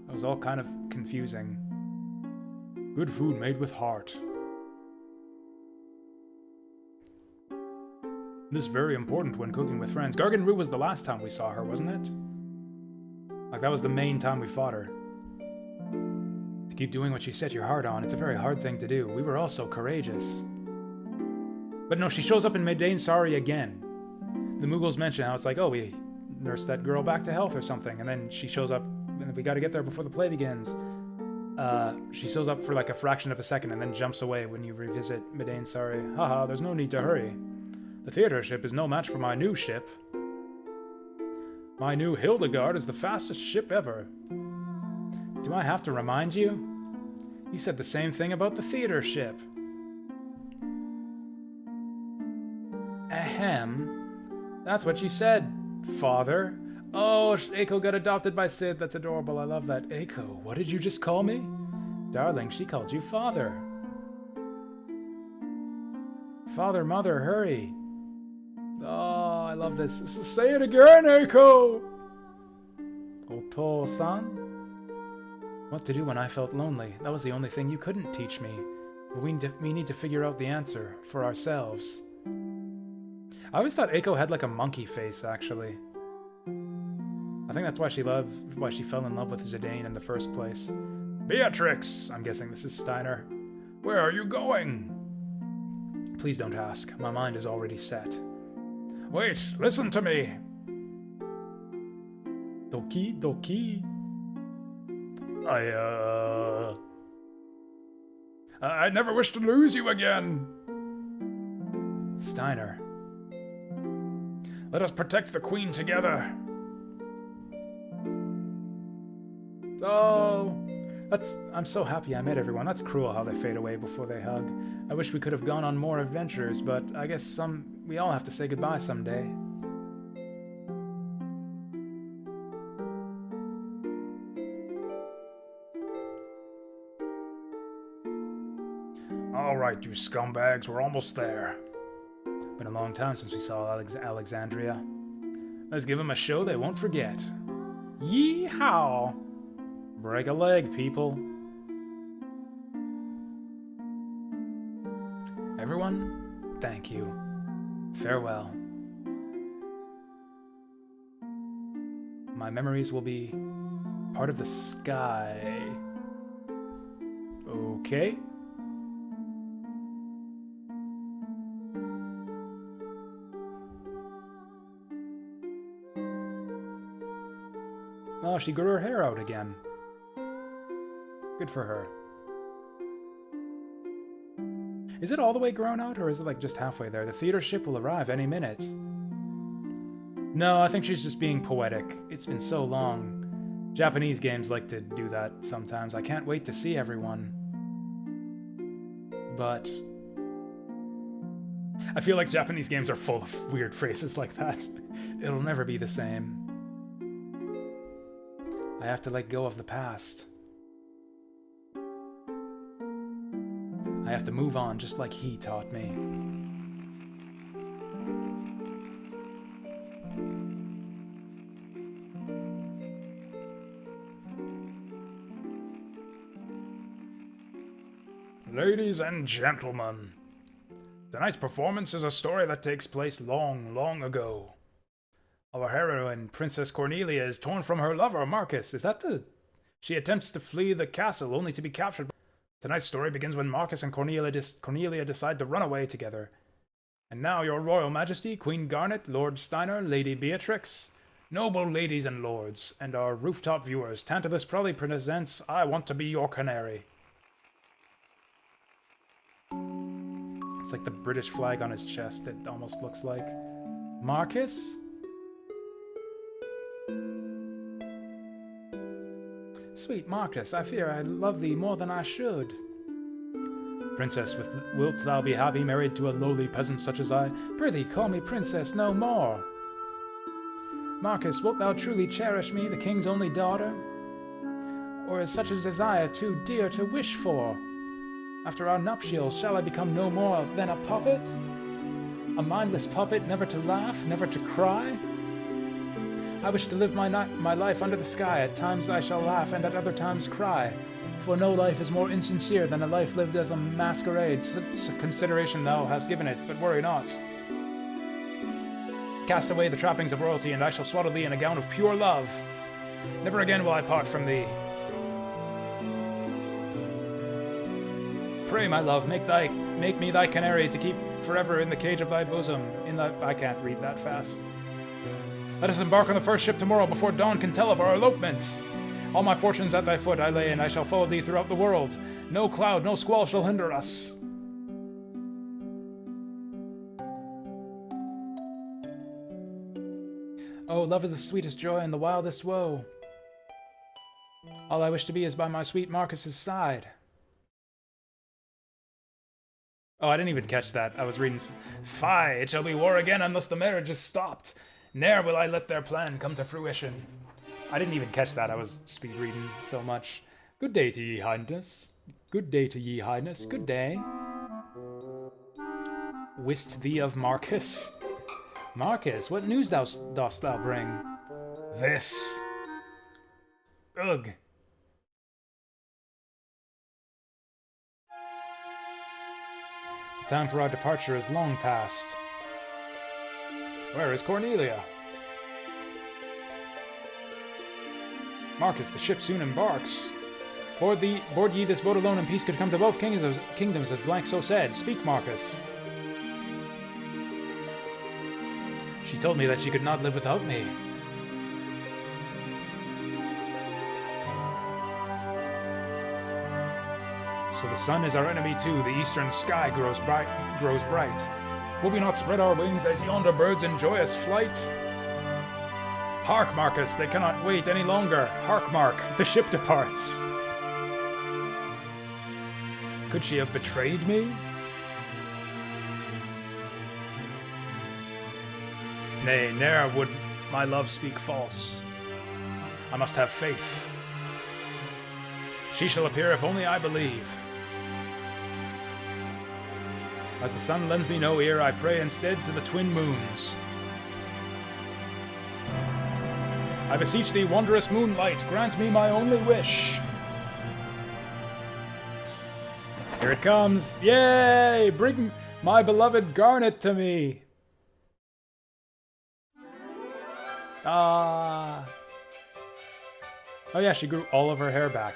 it was all kind of confusing. Good food made with heart. This is very important when cooking with friends. Gargan Rue was the last time we saw her, wasn't it? Like, that was the main time we fought her. To keep doing what you set your heart on, it's a very hard thing to do. We were all so courageous. But no, she shows up in Medain Sari again. The Mughals mention how it's like, oh, we nursed that girl back to health or something, and then she shows up, and we gotta get there before the play begins. She shows up for like a fraction of a second and then jumps away when you revisit Medain Sari. Haha, there's no need to hurry. The theater ship is no match for my new ship. My new Hildegard is the fastest ship ever. Do I have to remind you? You said the same thing about the theater ship. Ahem. That's what you said, father. Oh, Eiko got adopted by Sid. That's adorable. I love that. Eiko, what did you just call me? Darling, she called you father. Father, mother, hurry. Oh, I love this. Say it again, Eiko! Oto-san? What to do when I felt lonely? That was the only thing you couldn't teach me. We need to figure out the answer for ourselves. I always thought Eiko had like a monkey face, actually. I think that's why she fell in love with Zidane in the first place. Beatrix! I'm guessing this is Steiner. Where are you going? Please don't ask. My mind is already set. Wait, listen to me! Doki doki. I never wish to lose you again! Steiner. Let us protect the Queen together! Oh, I'm so happy I met everyone. That's cruel how they fade away before they hug. I wish we could have gone on more adventures, but I guess we all have to say goodbye someday. Alright, you scumbags, we're almost there. Been a long time since we saw Alexandria. Let's give them a show they won't forget. Yee-haw! Break a leg, people. Everyone, thank you. Farewell. My memories will be part of the sky. Okay. Oh, she grew her hair out again. Good for her. Is it all the way grown out, or is it like just halfway there? The theater ship will arrive any minute. No, I think she's just being poetic. It's been so long. Japanese games like to do that sometimes. I can't wait to see everyone. But I feel like Japanese games are full of weird phrases like that. It'll never be the same. I have to let go of the past. I have to move on just like he taught me. Ladies and gentlemen, tonight's performance is a story that takes place long, long ago. Our heroine, Princess Cornelia, is torn from her lover, Marcus. Is that She attempts to flee the castle, only to be captured. Tonight's story begins when Marcus and Cornelia decide to run away together. And now, your royal majesty, Queen Garnet, Lord Steiner, Lady Beatrix, noble ladies and lords, and our rooftop viewers, Tantalus proudly presents I Want to Be Your Canary. It's like the British flag on his chest, it almost looks like. Marcus? Sweet Marcus, I fear I love thee more than I should. Princess, wilt thou be happy married to a lowly peasant such as I? Prithee, call me princess no more. Marcus, wilt thou truly cherish me, the king's only daughter? Or is such a desire too dear to wish for? After our nuptials, shall I become no more than a puppet? A mindless puppet, never to laugh, never to cry? I wish to live my life under the sky. At times I shall laugh, and at other times cry. For no life is more insincere than a life lived as a masquerade. Consideration thou hast given it, but worry not. Cast away the trappings of royalty, and I shall swaddle thee in a gown of pure love. Never again will I part from thee. Pray, my love, make me thy canary to keep forever in the cage of thy bosom. I can't read that fast. Let us embark on the first ship tomorrow before dawn can tell of our elopement. All my fortunes at thy foot I lay, and I shall follow thee throughout the world. No cloud, no squall shall hinder us. Oh, love is the sweetest joy and the wildest woe. All I wish to be is by my sweet Marcus's side. Oh, I didn't even catch that. I was reading. Fie, it shall be war again unless the marriage is stopped. Ne'er will I let their plan come to fruition. I didn't even catch that. I was speed reading so much. Good day to ye, highness. Good day to ye, highness. Good day. Wist thee of Marcus? Marcus, what news dost thou bring? This. Ugh. The time for our departure is long past. Where is Cornelia? Marcus, the ship soon embarks. Board ye this boat alone, and peace could come to both kingdoms, as blank so said. Speak, Marcus. She told me that she could not live without me. So the sun is our enemy too. The eastern sky grows bright. Will we not spread our wings as yonder birds in joyous flight? Hark, Marcus, they cannot wait any longer. Hark, Mark, the ship departs. Could she have betrayed me? Nay, ne'er would my love speak false. I must have faith. She shall appear if only I believe. As the sun lends me no ear, I pray instead to the twin moons. I beseech thee, wondrous moonlight, grant me my only wish. Here it comes. Yay! Bring my beloved Garnet to me. Ah. Oh yeah, she grew all of her hair back.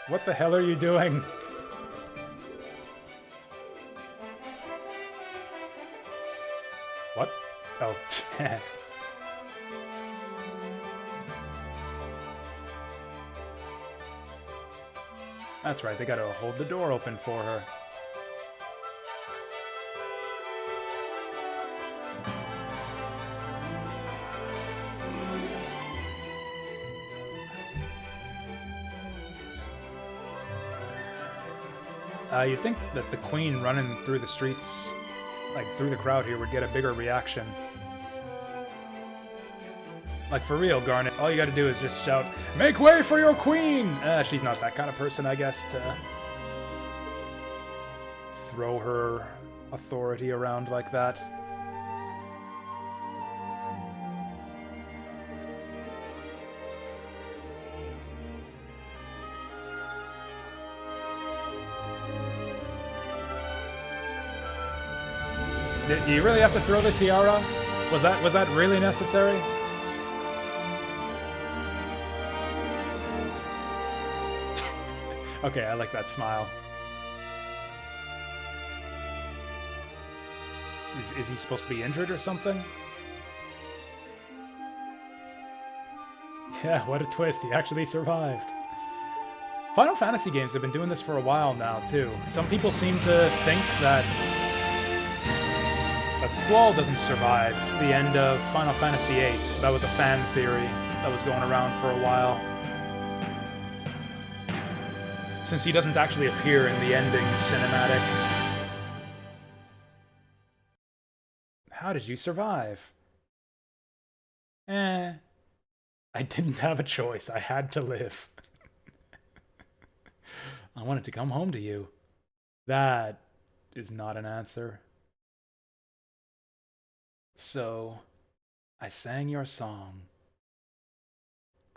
What the hell are you doing? What? Oh. That's right, they gotta hold the door open for her. You'd think that the queen running through the streets, like through the crowd here, would get a bigger reaction. Like, for real, Garnet, all you gotta do is just shout, "Make way for your queen!" She's not that kind of person, I guess, to throw her authority around like that. Do you really have to throw the tiara? Was that really necessary? Okay, I like that smile. Is he supposed to be injured or something? Yeah, what a twist. He actually survived. Final Fantasy games have been doing this for a while now, too. Some people seem to think that Squall doesn't survive the end of Final Fantasy VIII. That was a fan theory that was going around for a while. Since he doesn't actually appear in the ending cinematic. How did you survive? I didn't have a choice. I had to live. I wanted to come home to you. That is not an answer. So, I sang your song.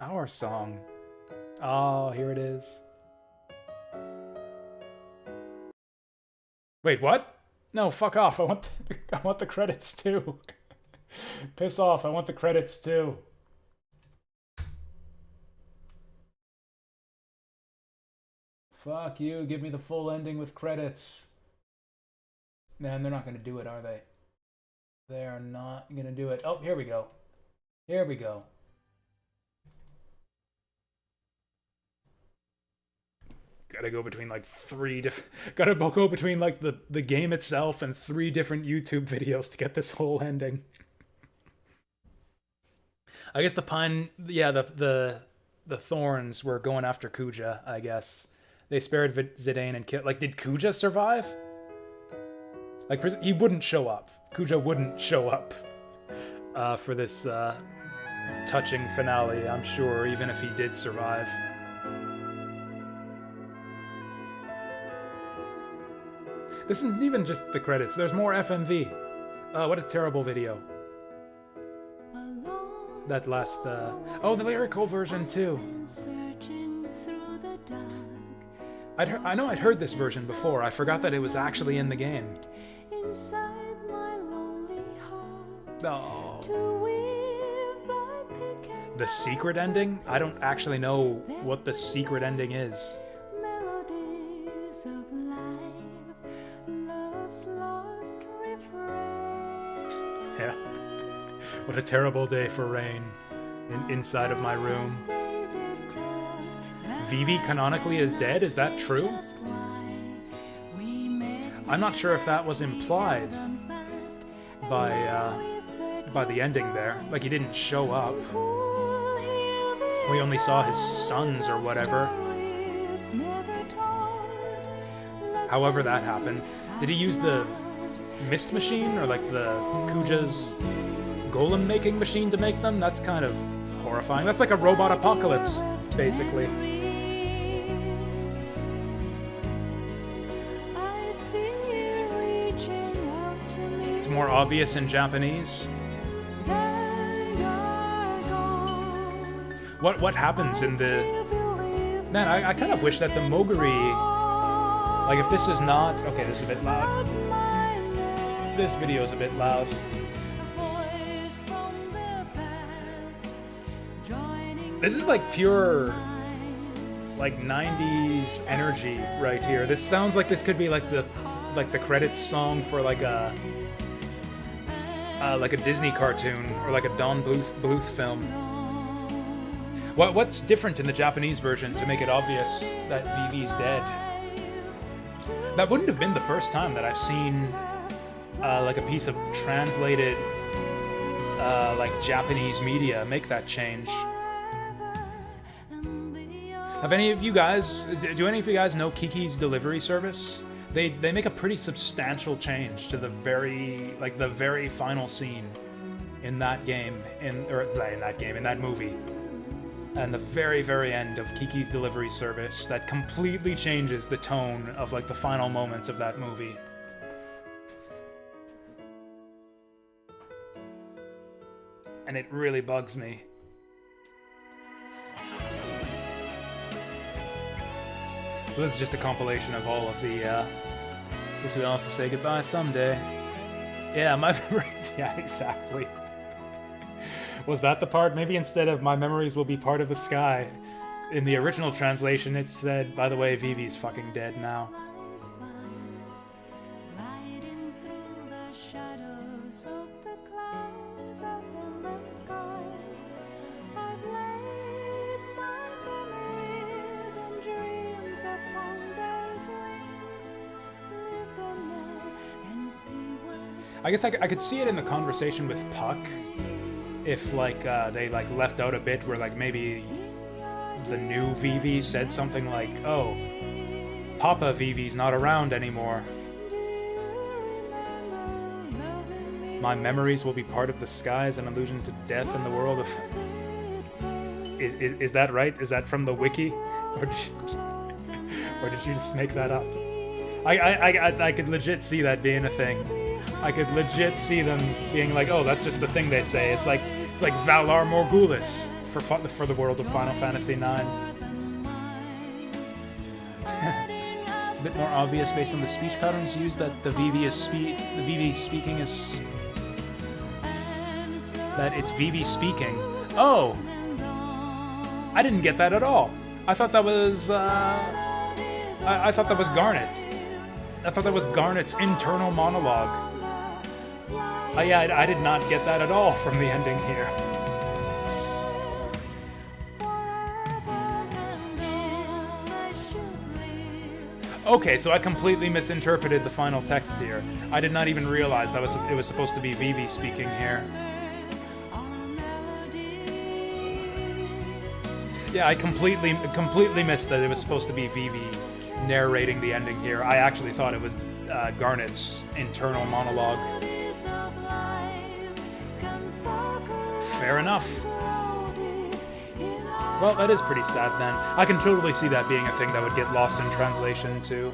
Our song. Oh, here it is. Wait, what? No, fuck off. I want the credits too. Piss off. I want the credits too. Fuck you. Give me the full ending with credits. Man, they're not going to do it, are they? They are not going to do it. Oh, here we go. Here we go. Gotta go between like gotta go between like the game itself and 3 different YouTube videos to get this whole ending. I guess the thorns were going after Kuja, I guess. They spared Zidane and killed... Like, did Kuja survive? Like, he wouldn't show up. Kuja wouldn't show up for this touching finale, I'm sure, even if he did survive. This isn't even just the credits. There's more FMV. What a terrible video. That last... Oh, the lyrical version, too. I know I'd heard this version before. I forgot that it was actually in the game. Oh. The secret ending? I don't actually know what the secret ending is. Yeah. What a terrible day for rain inside of my room. Vivi canonically is dead? Is that true? I'm not sure if that was implied by the ending there. Like, he didn't show up. We only saw his sons or whatever. However that happened. Did he use the mist machine or like the Kuja's golem making machine to make them? That's kind of horrifying. That's like a robot apocalypse, basically. It's more obvious in Japanese. What happens in the... Man, I kind of wish that the Moguri... Like, if this is not... Okay, this is a bit loud. This video is a bit loud. This is like pure... like 90s energy right here. This sounds like this could be like the credits song for like a Disney cartoon or like a Don Bluth film. What's different in the Japanese version to make it obvious that Vivi's dead? That wouldn't have been the first time that I've seen like a piece of translated like Japanese media make that change. Have any of you guys, do any of you guys know Kiki's Delivery Service? They make a pretty substantial change to the very final scene in that game, in that movie. And the very, very end of Kiki's Delivery Service that completely changes the tone of like the final moments of that movie. And it really bugs me. So this is just a compilation of all of the, guess we all have to say goodbye someday. Yeah, my memories, yeah, exactly. Was that the part? Maybe instead of my memories will be part of the sky. In the original translation, it said, by the way, Vivi's fucking dead now. I guess I could see it in the conversation with Puck, if like they like left out a bit where like maybe the new Vivi said something like, "Oh, Papa Vivi's not around anymore. My memories will be part of the skies, an allusion to death in the world of." Is that right? Is that from the wiki, or did you just make that up? I could legit see that being a thing. I could legit see them being like, "Oh, that's just the thing they say." It's like Valar Morghulis for the world of Final Fantasy IX. It's a bit more obvious based on the speech patterns used that the Vivi speaking is that it's Vivi speaking. Oh, I didn't get that at all. I thought that was I thought that was Garnet. I thought that was Garnet's internal monologue. Yeah, I did not get that at all from the ending here. Okay, so I completely misinterpreted the final text here. I did not even realize that it was supposed to be Vivi speaking here. Yeah, I completely missed that it was supposed to be Vivi narrating the ending here. I actually thought it was Garnet's internal monologue. Fair enough. Well, that is pretty sad then. I can totally see that being a thing that would get lost in translation too.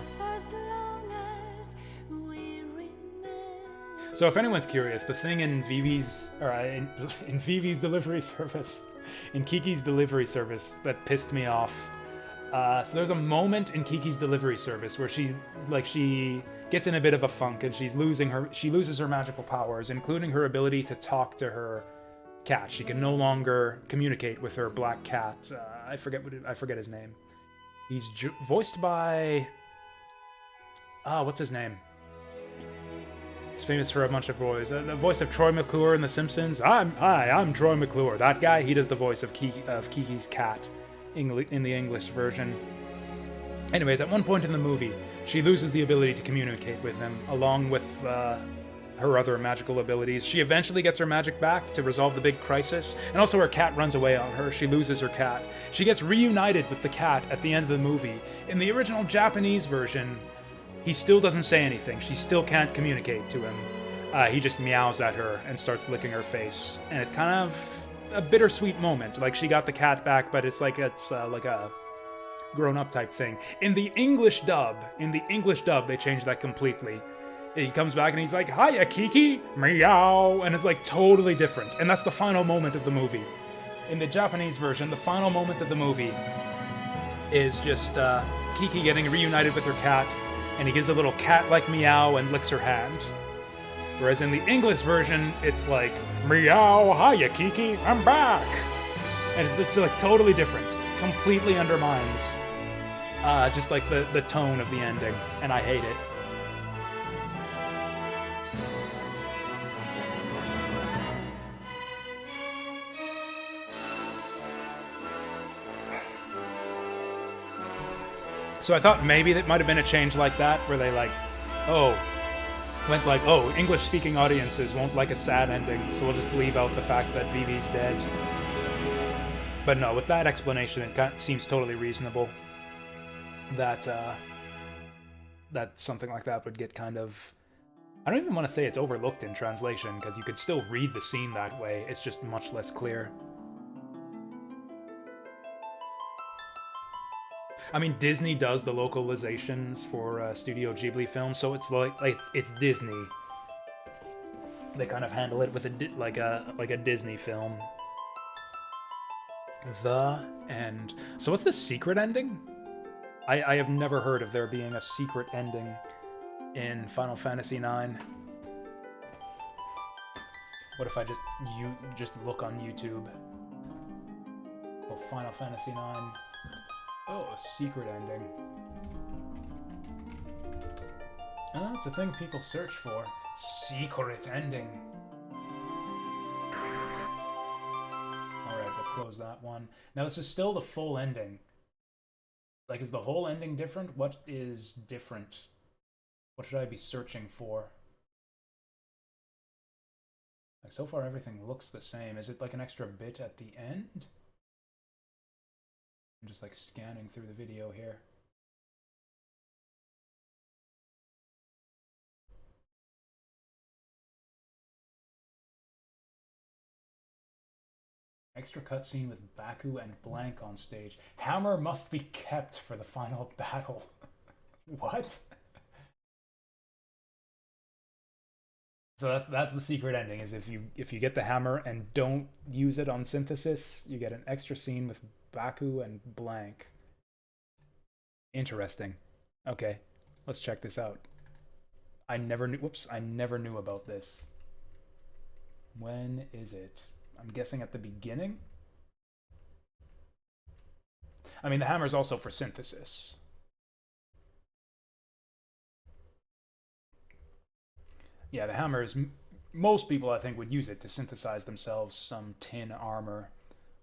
So if anyone's curious, the thing in Vivi's delivery service, in Kiki's delivery service that pissed me off. So there's a moment in Kiki's delivery service where she gets in a bit of a funk and she loses her magical powers, including her ability to talk to her cat. She can no longer communicate with her black cat. I forget his name. He's voiced by what's his name? He's famous for a bunch of voices. The voice of Troy McClure in The Simpsons. I'm Troy McClure. That guy. He does the voice of Kiki's cat in the English version. Anyways, at one point in the movie, she loses the ability to communicate with him, along with her other magical abilities. She eventually gets her magic back to resolve the big crisis, and also her cat runs away on her. She loses her cat. She gets reunited with the cat at the end of the movie. In the original Japanese version, he still doesn't say anything. She still can't communicate to him. He just meows at her and starts licking her face, and it's kind of a bittersweet moment. Like, she got the cat back, but it's like a grown-up type thing. In the English dub, they changed that completely. He comes back and he's like, "Hiya, Kiki!" Meow! And it's like totally different. And that's the final moment of the movie. In the Japanese version, the final moment of the movie is just Kiki getting reunited with her cat, and he gives a little cat-like meow and licks her hand. Whereas in the English version, it's like, "Meow! Hiya, Kiki! I'm back!" And it's just like totally different. Completely undermines just like the tone of the ending, and I hate it. So I thought maybe that might have been a change like that, where they went like, "Oh, English-speaking audiences won't like a sad ending, so we'll just leave out the fact that Vivi's dead." But no, with that explanation, it seems totally reasonable that that something like that would get kind of... I don't even want to say it's overlooked in translation, because you could still read the scene that way. It's just much less clear. I mean, Disney does the localizations for Studio Ghibli films, so it's like it's Disney. They kind of handle it with like a Disney film. The end. So what's the secret ending? I have never heard of there being a secret ending in Final Fantasy IX. What if I just look on YouTube? Oh, Final Fantasy IX. Oh, a secret ending. Oh, it's a thing people search for. Secret ending. Alright, we'll close that one. Now, this is still the full ending. Like, is the whole ending different? What is different? What should I be searching for? Like, so far, everything looks the same. Is it like an extra bit at the end? I'm just like scanning through the video here. Extra cutscene with Baku and Blank on stage. Hammer must be kept for the final battle. What? So that's the secret ending. Is if you get the hammer and don't use it on synthesis, you get an extra scene with Baku and Blank. Interesting. Okay, let's check this out. I never knew. Whoops! I never knew about this. When is it? I'm guessing at the beginning. I mean, the hammer's also for synthesis. Yeah, the hammer is. Most people, I think, would use it to synthesize themselves some tin armor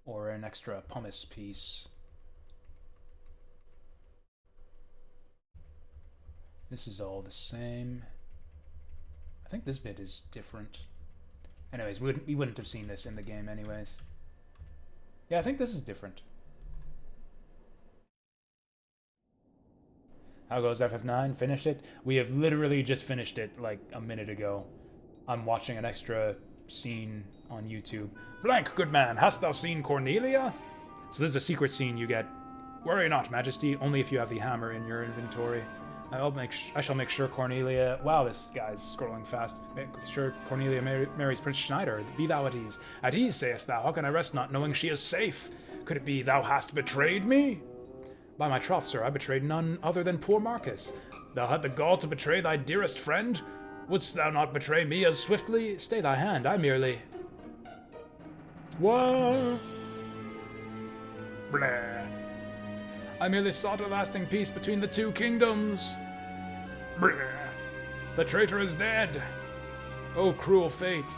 or an extra pumice piece. This is all the same. I think this bit is different. Anyways, we wouldn't have seen this in the game anyways. Yeah, I think this is different. How goes FF9? Finish it? We have literally just finished it like a minute ago. I'm watching an extra scene on YouTube. Blank, good man, hast thou seen Cornelia? So this is a secret scene you get. Worry not, Majesty, only if you have the hammer in your inventory. I shall make sure Cornelia... Wow, this guy's scrolling fast. Make sure Cornelia marries Prince Schneider. Be thou at ease. At ease, sayest thou? How can I rest not knowing she is safe? Could it be thou hast betrayed me? By my troth, sir, I betrayed none other than poor Marcus. Thou had the gall to betray thy dearest friend? Wouldst thou not betray me as swiftly? Stay thy hand, I merely... What? Blah. I merely sought a lasting peace between the two kingdoms. Blah. The traitor is dead. Oh, cruel fate.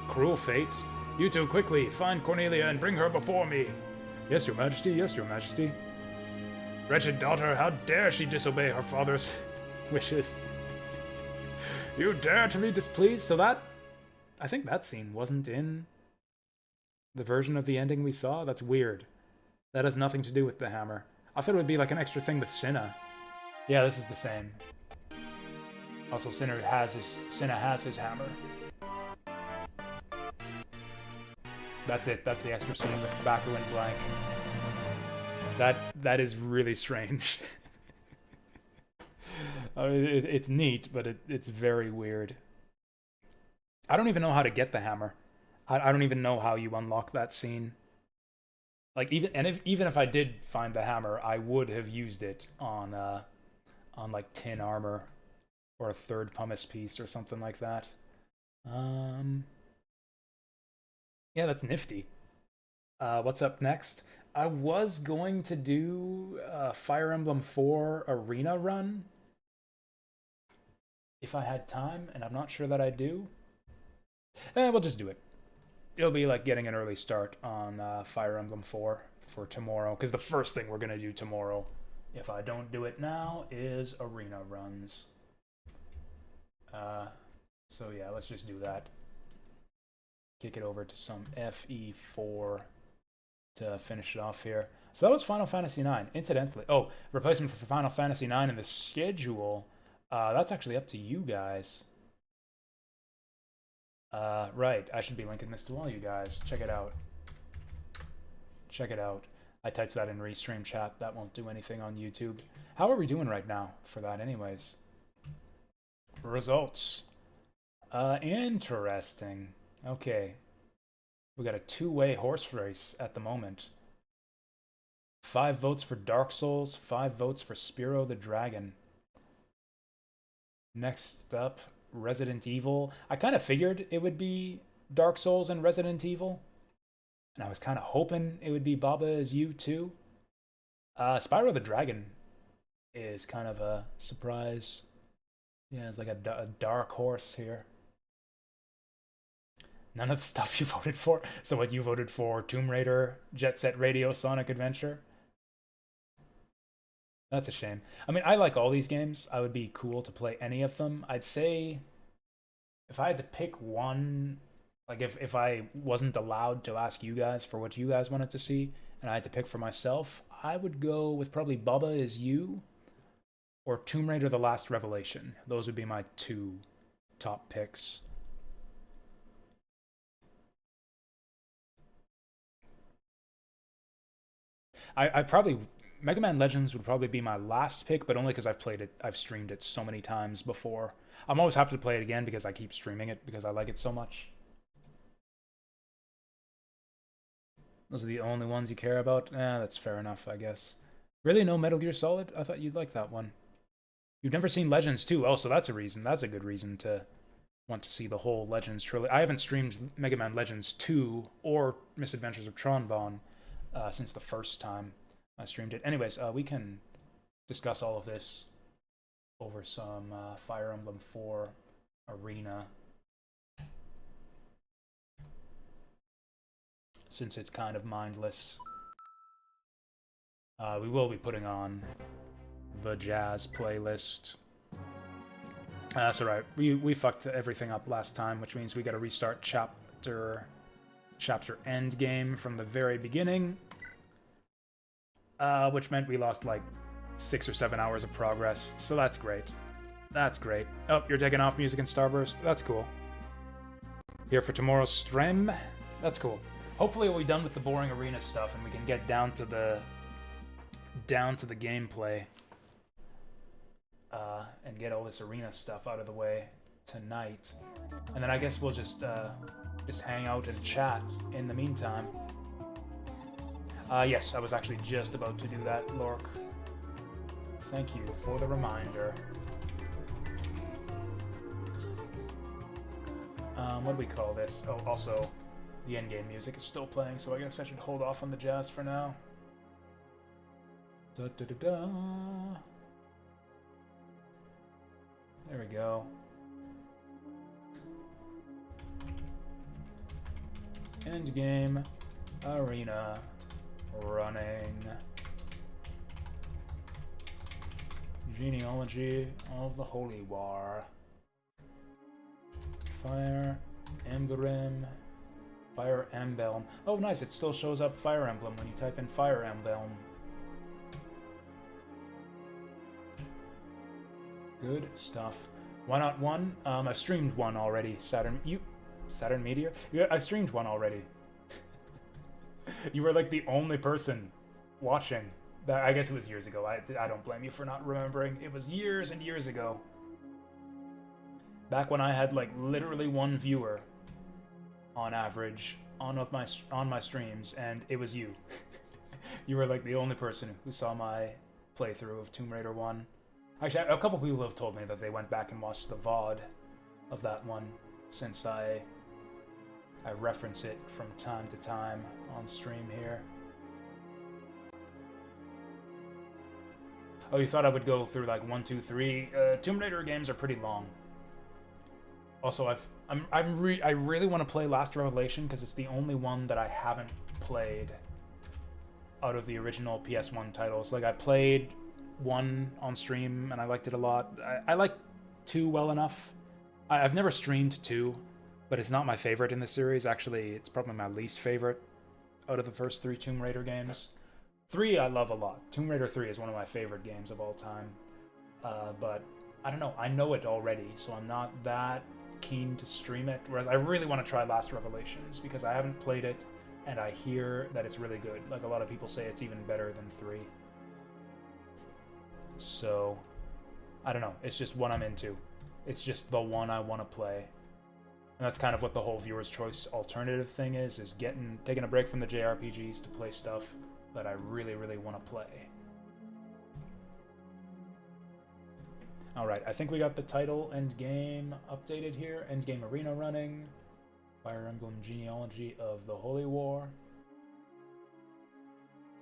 Cruel fate? You two quickly, find Cornelia and bring her before me. Yes, your majesty, yes, your majesty. Wretched daughter, how dare she disobey her father's wishes? You dare to be displeased? So that... I think that scene wasn't in the version of the ending we saw. That's weird. That has nothing to do with the hammer. I thought it would be like an extra thing with Cinna. Yeah, this is the same. Also, Cinna has his hammer. That's it. That's the extra scene with Baku and Blank. That is really strange. I mean, it's neat, but it's very weird. I don't even know how to get the hammer. I don't even know how you unlock that scene. Like even if I did find the hammer, I would have used it on like tin armor or a third pumice piece or something like that. Yeah, that's nifty. What's up next? I was going to do Fire Emblem 4 Arena Run if I had time, and I'm not sure that I do. We'll just do it. It'll be like getting an early start on Fire Emblem 4 for tomorrow, because the first thing we're going to do tomorrow, if I don't do it now, is arena runs. So yeah, let's just do that. Kick it over to some FE4 to finish it off here. So that was Final Fantasy IX. Incidentally, oh, replacement for Final Fantasy IX in the schedule, that's actually up to you guys. Right, I should be linking this to all you guys. Check it out. Check it out. I typed that in Restream chat. That won't do anything on YouTube. How are we doing right now for that anyways? Results. Interesting. Okay. We got a two-way horse race at the moment. 5 votes for Dark Souls, 5 votes for Spyro the Dragon. Next up, Resident Evil. I kind of figured it would be Dark Souls and Resident Evil. And I was kind of hoping it would be Baba Is You too. Spyro the Dragon is kind of a surprise. Yeah, it's like a dark horse here. None of the stuff you voted for. So what, you voted for Tomb Raider, Jet Set Radio, Sonic Adventure? That's a shame. I mean, I like all these games. I would be cool to play any of them. I'd say if I had to pick one Like, if I wasn't allowed to ask you guys for what you guys wanted to see, and I had to pick for myself, I would go with probably Bubba Is You or Tomb Raider The Last Revelation. Those would be my two top picks. I probably Mega Man Legends would probably be my last pick, but only because I've streamed it so many times before. I'm always happy to play it again because I keep streaming it because I like it so much. Those are the only ones you care about? That's fair enough, I guess. Really, no Metal Gear Solid? I thought you'd like that one. You've never seen Legends 2? Oh, so that's a reason. That's a good reason to want to see the whole Legends trilogy. I haven't streamed Mega Man Legends 2 or Misadventures of Tron Bonne since the first time I streamed it. Anyways, we can discuss all of this over some Fire Emblem 4 Arena, since it's kind of mindless. We will be putting on the jazz playlist. That's alright. We fucked everything up last time, which means we gotta restart chapter Endgame from the very beginning. Which meant we lost like 6 or 7 hours of progress, so that's great. That's great. Oh, you're taking off music in Starburst? That's cool. Here for tomorrow's stream? That's cool. Hopefully we'll be done with the boring arena stuff and we can get down to the gameplay. And get all this arena stuff out of the way tonight. And then I guess we'll just hang out and chat in the meantime. Yes, I was actually just about to do that, Lork. Thank you for the reminder. What do we call this? Oh, also, the Endgame music is still playing, so I guess I should hold off on the jazz for now. Da da da da. There we go. Endgame arena running. Genealogy of the Holy War. Fire Emblem. Fire Emblem. Oh, nice. It still shows up Fire Emblem when you type in Fire Emblem. Good stuff. Why not one? I've streamed one already. Saturn Meteor? Yeah, I streamed one already. You were like the only person watching. I guess it was years ago. I don't blame you for not remembering. It was years and years ago. Back when I had like literally one viewer on average on my streams, and it was you. You were like the only person who saw my playthrough of Tomb Raider 1. Actually, a couple people have told me that they went back and watched the VOD of that one, since I reference it from time to time on stream here. Oh, you thought I would go through like 1, 2, 3? Tomb Raider games are pretty long. Also, I really want to play Last Revelation because it's the only one that I haven't played out of the original PS1 titles. Like, I played 1 on stream and I liked it a lot. I like 2 well enough. I've never streamed 2, but it's not my favorite in the series. Actually, it's probably my least favorite out of the first 3 Tomb Raider games. 3 I love a lot. Tomb Raider 3 is one of my favorite games of all time. But I don't know. I know it already, so I'm not that keen to stream it. Whereas I really want to try Last Revelations because I haven't played it and I hear that it's really good. Like, a lot of people say it's even better than 3. So, I don't know. It's just what I'm into. It's just the one I want to play. And that's kind of what the whole viewer's choice alternative thing is taking a break from the JRPGs to play stuff that I really, really want to play. Alright, I think we got the title Endgame updated here. Endgame Arena running. Fire Emblem Genealogy of the Holy War.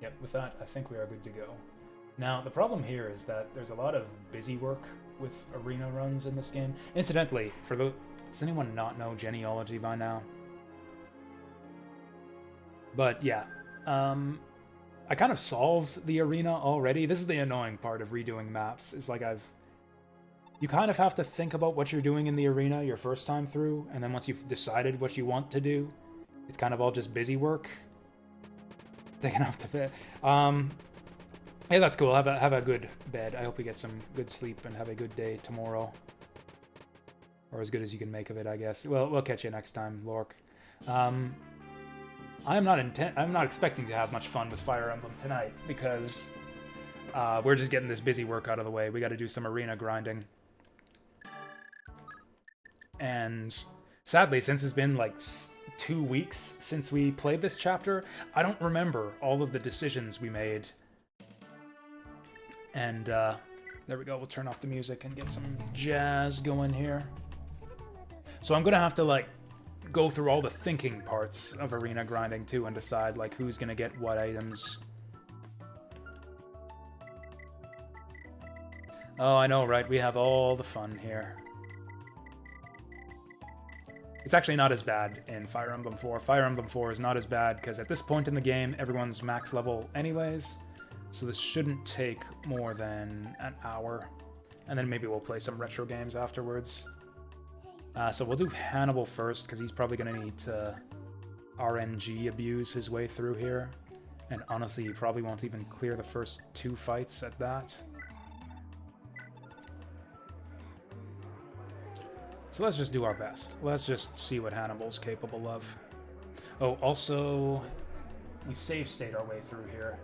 Yep, with that, I think we are good to go. Now, the problem here is that there's a lot of busy work with arena runs in this game. Incidentally, does anyone not know Genealogy by now? But yeah, I kind of solved the arena already. This is the annoying part of redoing maps, is like You kind of have to think about what you're doing in the arena your first time through, and then once you've decided what you want to do, it's kind of all just busy work. Taking off to bed. Yeah, that's cool. Have a good bed. I hope you get some good sleep and have a good day tomorrow. Or as good as you can make of it, I guess. Well, we'll catch you next time, Lork. I'm not expecting to have much fun with Fire Emblem tonight because we're just getting this busy work out of the way. We got to do some arena grinding. And sadly, since it's been like 2 weeks since we played this chapter, I don't remember all of the decisions we made. And there we go. We'll turn off the music and get some jazz going here. So I'm gonna have to like go through all the thinking parts of arena grinding too and decide like who's gonna get what items. Oh, I know, right? We have all the fun here. It's actually not as bad in Fire Emblem 4. Fire Emblem 4 is not as bad because at this point in the game, everyone's max level anyways. So this shouldn't take more than an hour. And then maybe we'll play some retro games afterwards. So we'll do Hannibal first because he's probably going to need to RNG abuse his way through here. And honestly, he probably won't even clear the first 2 fights at that. So let's just do our best. Let's just see what Hannibal's capable of. Oh, also, we save state our way through here.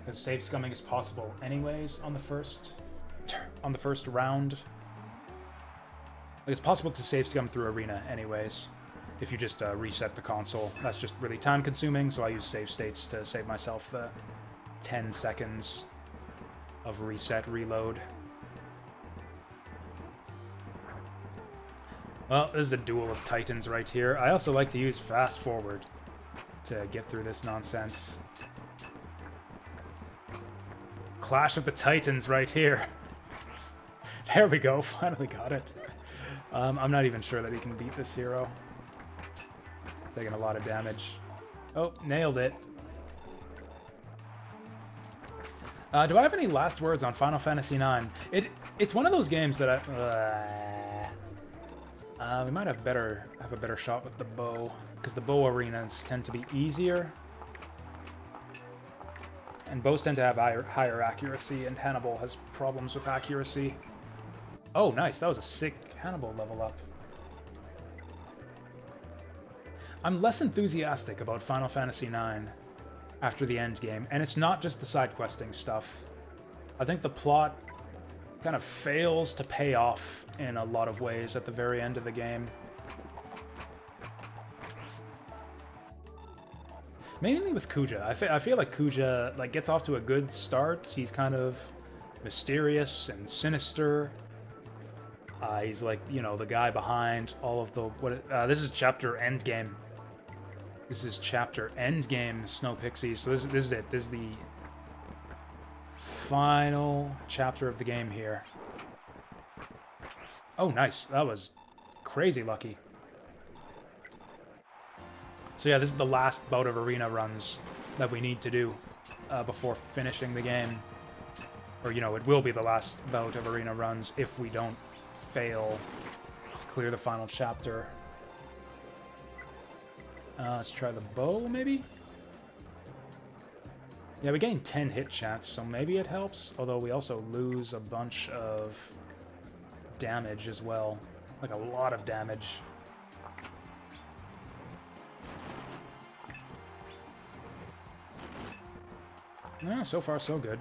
Because save scumming is possible anyways on the first round. It's possible to save scum through arena anyways, if you just reset the console. That's just really time consuming, so I use save states to save myself the 10 seconds of reset reload. Well, this is a duel of titans right here. I also like to use fast forward to get through this nonsense. Clash of the Titans right here. There we go, finally got it. I'm not even sure that he can beat this hero. Taking a lot of damage. Oh, nailed it. Do I have any last words on Final Fantasy IX? It's one of those games that we might have a better shot with the bow, because the bow arenas tend to be easier. And bows tend to have higher accuracy, and Hannibal has problems with accuracy. Oh, nice. That was a sick Hannibal level up. I'm less enthusiastic about Final Fantasy IX after the Endgame, and it's not just the side questing stuff. I think the plot kind of fails to pay off in a lot of ways at the very end of the game. Mainly with Kuja. I feel like Kuja like gets off to a good start. He's kind of mysterious and sinister. He's like, you know, the guy behind all of the... this is chapter Endgame. This is chapter Endgame Snow Pixies. So this is it. This is the final chapter of the game here. Oh, nice. That was crazy lucky. So yeah, this is the last bout of arena runs that we need to do before finishing the game. Or, you know, it will be the last bout of arena runs if we don't fail to clear the final chapter. Let's try the bow, maybe? Yeah, we gain 10 hit chance, so maybe it helps. Although we also lose a bunch of damage as well. Like a lot of damage. Yeah, so far so good.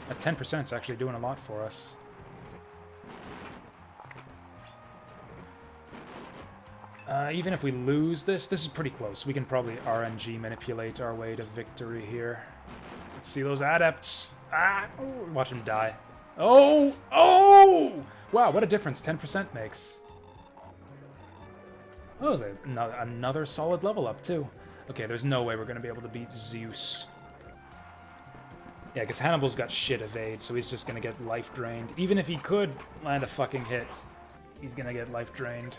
That 10% is actually doing a lot for us. Even if we lose this is pretty close. We can probably RNG manipulate our way to victory here. Let's see those adepts. Ah! Ooh, watch them die. Oh! Oh! Wow, what a difference 10% makes. Oh, is it another solid level up, too. Okay, there's no way we're going to be able to beat Zeus. Yeah, because Hannibal's got shit evade, so he's just going to get life drained. Even if he could land a fucking hit, he's going to get life drained.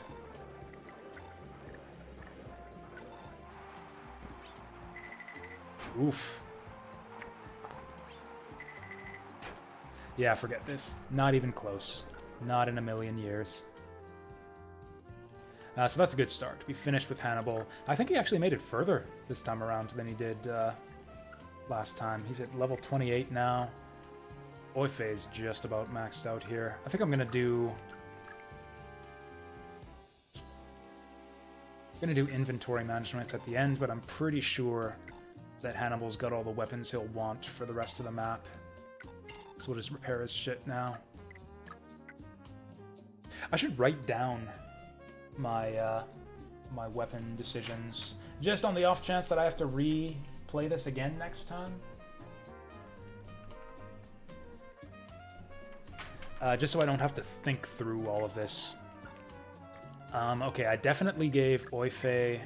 Oof. Yeah, forget this. Not even close. Not in a million years. So that's a good start. We finished with Hannibal. I think he actually made it further this time around than he did last time. He's at level 28 now. Oife is just about maxed out here. I think I'm gonna do inventory management at the end, but I'm pretty sure that Hannibal's got all the weapons he'll want for the rest of the map. So we'll just repair his shit now. I should write down my my weapon decisions, just on the off chance that I have to replay this again next time. Just so I don't have to think through all of this. Okay, I definitely gave Oife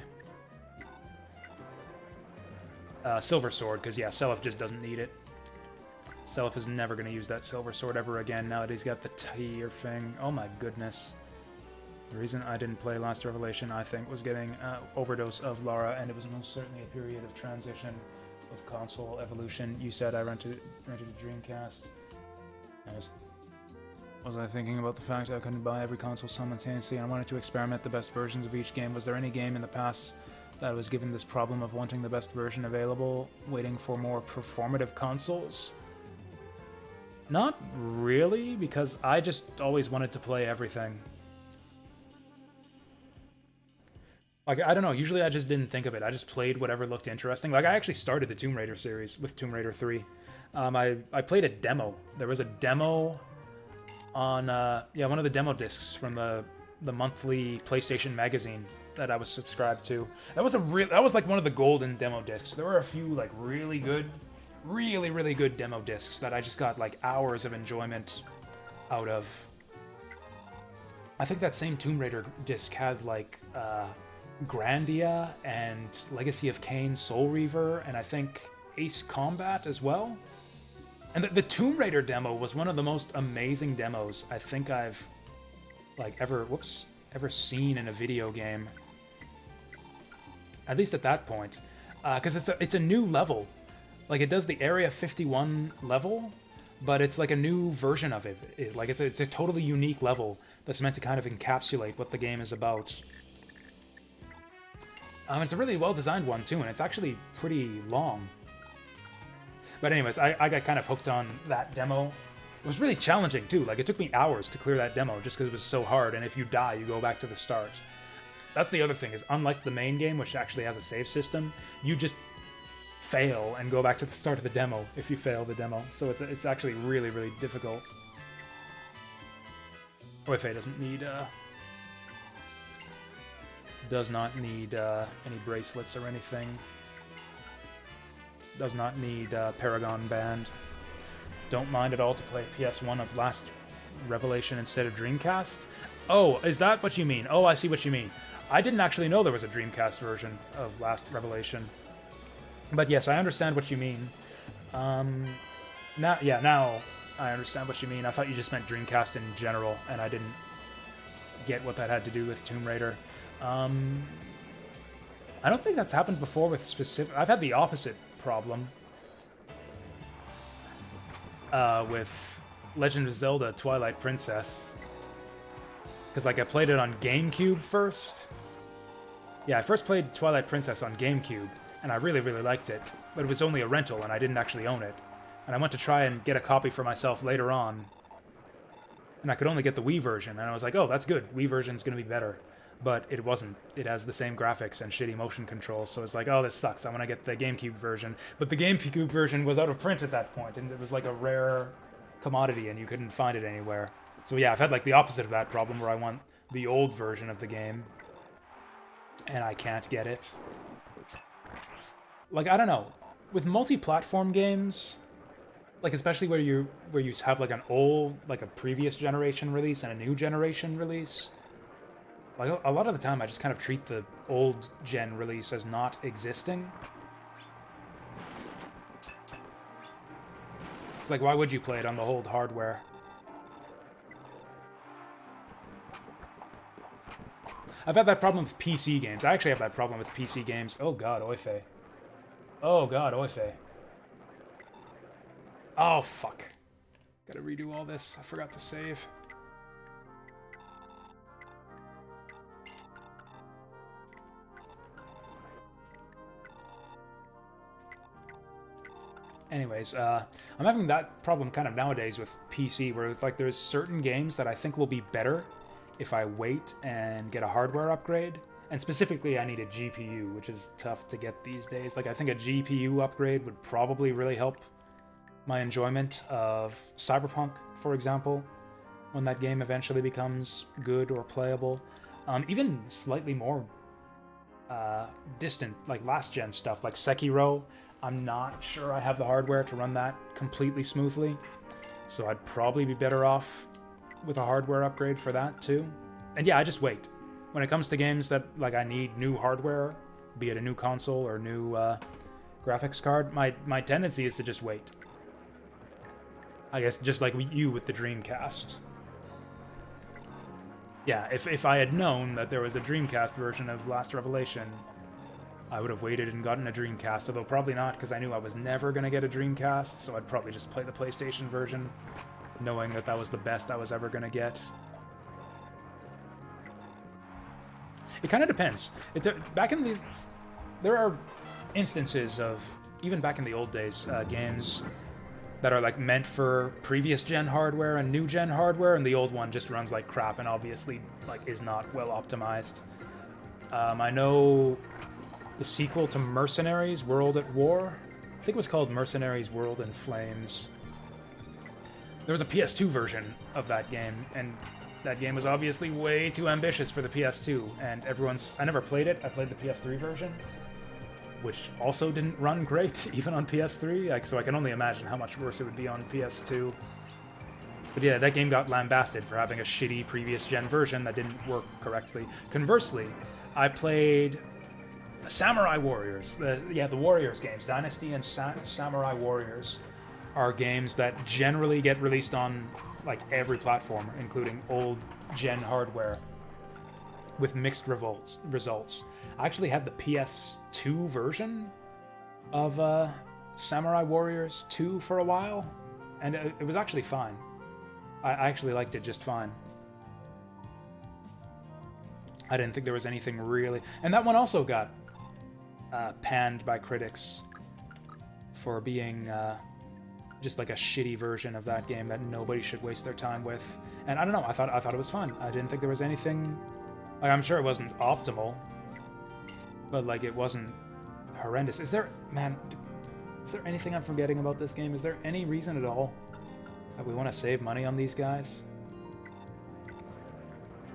Silver Sword, because yeah, Seliph just doesn't need it. Seliph is never going to use that Silver Sword ever again now that he's got the tier thing. Oh my goodness. The reason I didn't play Last Revelation, I think, was getting overdose of Lara, and it was most certainly a period of transition of console evolution. You said I rented a Dreamcast. Was I thinking about the fact I couldn't buy every console simultaneously and I wanted to experiment the best versions of each game? Was there any game in the past that was given this problem of wanting the best version available, waiting for more performative consoles? Not really, because I just always wanted to play everything. Like, I don't know, usually I just didn't think of it. I just played whatever looked interesting. Like, I actually started the Tomb Raider series with Tomb Raider 3. I played a demo. There was a demo on, yeah, one of the demo discs from the monthly PlayStation magazine that I was subscribed to. That was like one of the golden demo discs. There were a few, like, really good demo discs that I just got, like, hours of enjoyment out of. I think that same Tomb Raider disc had, like, Grandia and Legacy of Kain Soul Reaver, and I think Ace Combat as well. And the Tomb Raider demo was one of the most amazing demos I think I've, like, ever seen in a video game. At least at that point. Because it's a new level. Like, it does the Area 51 level, but it's like a new version of it. It's a totally unique level that's meant to kind of encapsulate what the game is about. It's a really well-designed one, too, and it's actually pretty long. But anyways, I got kind of hooked on that demo. It was really challenging, too. Like, it took me hours to clear that demo just because it was so hard, and if you die, you go back to the start. That's the other thing, is unlike the main game, which actually has a save system, you just fail and go back to the start of the demo if you fail the demo. So it's actually really, really difficult. Oife does not need any bracelets or anything. Does not need Paragon Band. Don't mind at all to play PS1 of Last Revelation instead of Dreamcast. Oh, is that what you mean? Oh, I see what you mean. I didn't actually know there was a Dreamcast version of Last Revelation. But yes, I understand what you mean. Now I understand what you mean. I thought you just meant Dreamcast in general, and I didn't get what that had to do with Tomb Raider. I don't think that's happened before with specific... I've had the opposite problem with Legend of Zelda Twilight Princess. Because, like, I played it on GameCube first. Yeah, I first played Twilight Princess on GameCube, and I really, really liked it. But it was only a rental, and I didn't actually own it. And I went to try and get a copy for myself later on. And I could only get the Wii version, and I was like, oh, that's good. Wii version's gonna be better. But it wasn't. It has the same graphics and shitty motion controls, so it's like, oh, this sucks. I want to get the GameCube version. But the GameCube version was out of print at that point, and it was like a rare commodity, and you couldn't find it anywhere. So yeah, I've had like the opposite of that problem, where I want the old version of the game, and I can't get it. Like, I don't know. With multi-platform games, like especially where you have like an old, like a previous generation release and a new generation release, like, a lot of the time, I just kind of treat the old gen release as not existing. It's like, why would you play it on the old hardware? I've had that problem with PC games. I actually have that problem with PC games. Oh god, Oife. Oh god, Oife. Oh, fuck. Gotta redo all this. I forgot to save. Anyways, I'm having that problem kind of nowadays with PC, where like there's certain games that I think will be better if I wait and get a hardware upgrade. And specifically, I need a GPU, which is tough to get these days. Like, I think a GPU upgrade would probably really help my enjoyment of Cyberpunk, for example, when that game eventually becomes good or playable. Even slightly more distant, like last-gen stuff, like Sekiro. I'm not sure I have the hardware to run that completely smoothly, so I'd probably be better off with a hardware upgrade for that too. And yeah, I just wait. When it comes to games that like I need new hardware, be it a new console or new graphics card, my tendency is to just wait. I guess just like you with the Dreamcast. Yeah, if I had known that there was a Dreamcast version of Last Revelation, I would have waited and gotten a Dreamcast, although probably not, because I knew I was never going to get a Dreamcast, so I'd probably just play the PlayStation version, knowing that that was the best I was ever going to get. It kind of depends. There are instances of, even back in the old days, games that are like meant for previous gen hardware and new gen hardware, and the old one just runs like crap and obviously like is not well optimized. I know the sequel to Mercenaries: World at War, I think it was called Mercenaries: World in Flames. There was a PS2 version of that game, and that game was obviously way too ambitious for the PS2, and I never played it. I played the PS3 version, which also didn't run great, even on PS3, so I can only imagine how much worse it would be on PS2. But yeah, that game got lambasted for having a shitty previous-gen version that didn't work correctly. Conversely, I played Samurai Warriors. The Warriors games, Dynasty and Samurai Warriors, are games that generally get released on like every platform, including old-gen hardware, with mixed results. I actually had the PS2 version of Samurai Warriors 2 for a while, and it was actually fine. I actually liked it just fine. I didn't think there was anything really... And that one also got panned by critics for being just like a shitty version of that game that nobody should waste their time with. And I don't know, I thought it was fun. I didn't think there was anything... Like, I'm sure it wasn't optimal, but like it wasn't horrendous. Is there anything I'm forgetting about this game? Is there any reason at all that we want to save money on these guys?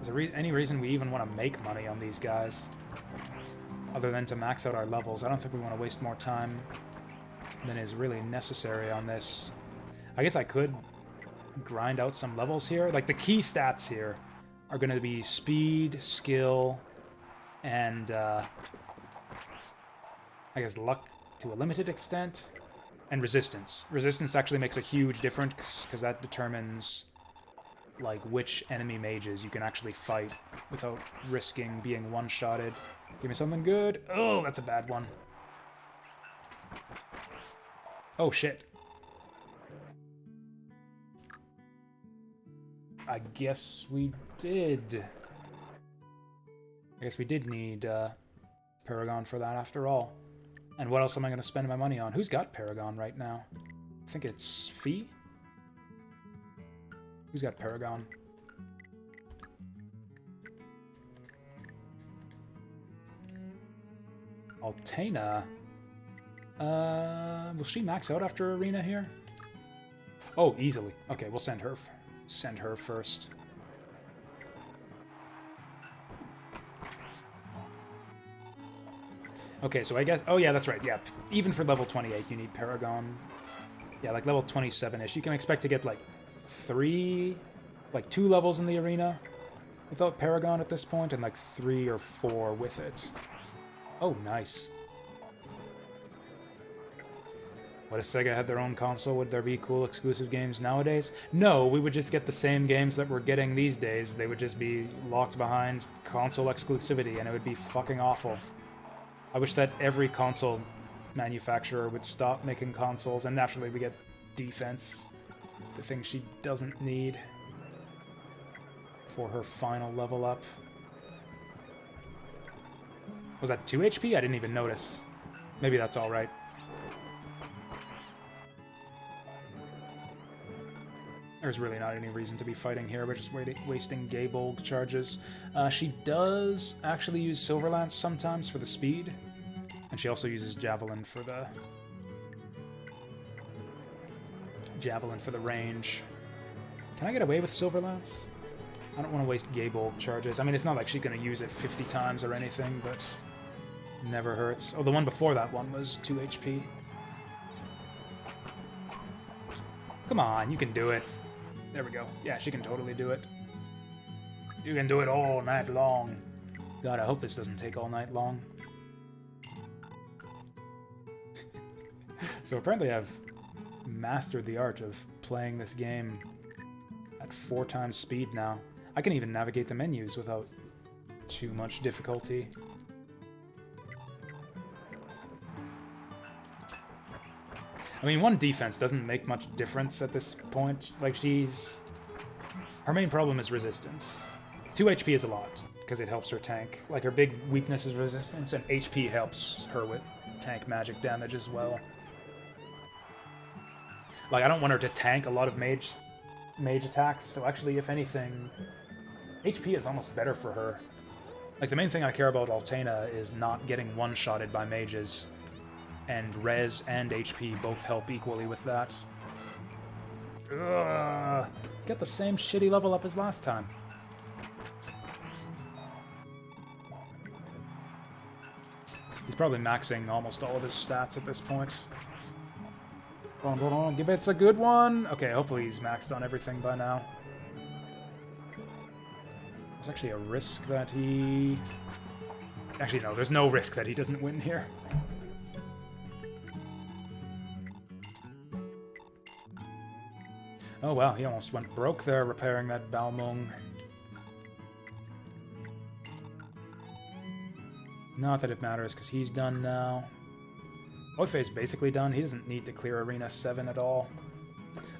Is there any reason we even want to make money on these guys? Other than to max out our levels. I don't think we want to waste more time than is really necessary on this. I guess I could grind out some levels here. Like, the key stats here are going to be speed, skill, and I guess luck to a limited extent, and resistance. Resistance actually makes a huge difference because that determines like which enemy mages you can actually fight without risking being one-shotted. Give me something good. Oh, that's a bad one. Oh, shit. I guess we did. I guess we did need Paragon for that after all. And what else am I going to spend my money on? Who's got Paragon right now? I think it's Fee? Who's got Paragon? Altena? Will she max out after Arena here? Oh, easily. Okay, we'll send her first. Okay, so I guess... Oh, yeah, that's right. Yeah, even for level 28, you need Paragon. Yeah, like level 27-ish. You can expect to get, like, 2 levels in the arena without Paragon at this point, and, like, 3 or 4 with it. Oh, nice. What if Sega had their own console? Would there be cool exclusive games nowadays? No, we would just get the same games that we're getting these days. They would just be locked behind console exclusivity, and it would be fucking awful. I wish that every console manufacturer would stop making consoles, and naturally we get Defense. The thing she doesn't need for her final level up. Was that 2 HP? I didn't even notice. Maybe that's alright. There's really not any reason to be fighting here. We're just wasting Gaybolg charges. She does actually use Silverlance sometimes for the speed. And she also uses Javelin for the... range. Can I get away with Silverlance? I don't want to waste Gaybolg charges. I mean, it's not like she's going to use it 50 times or anything, but... never hurts. Oh, the one before that one was 2 HP. Come on, you can do it. There we go. Yeah, she can totally do it. You can do it all night long. God, I hope this doesn't take all night long. So apparently I've mastered the art of playing this game at 4 times speed now. I can even navigate the menus without too much difficulty. I mean, 1 defense doesn't make much difference at this point. Like, her main problem is resistance. 2 HP is a lot, because it helps her tank. Like, her big weakness is resistance, and HP helps her with tank magic damage as well. Like, I don't want her to tank a lot of mage attacks, so actually, if anything, HP is almost better for her. Like, the main thing I care about Altena is not getting one-shotted by mages. And res and HP both help equally with that. Ugh. Get the same shitty level up as last time. He's probably maxing almost all of his stats at this point. Hold on, give it a good one. Okay, hopefully he's maxed on everything by now. There's actually a risk that he... Actually, no, there's no risk that he doesn't win here. Oh wow, he almost went broke there repairing that Balmung. Not that it matters, because he's done now. Oifei's basically done. He doesn't need to clear Arena 7 at all.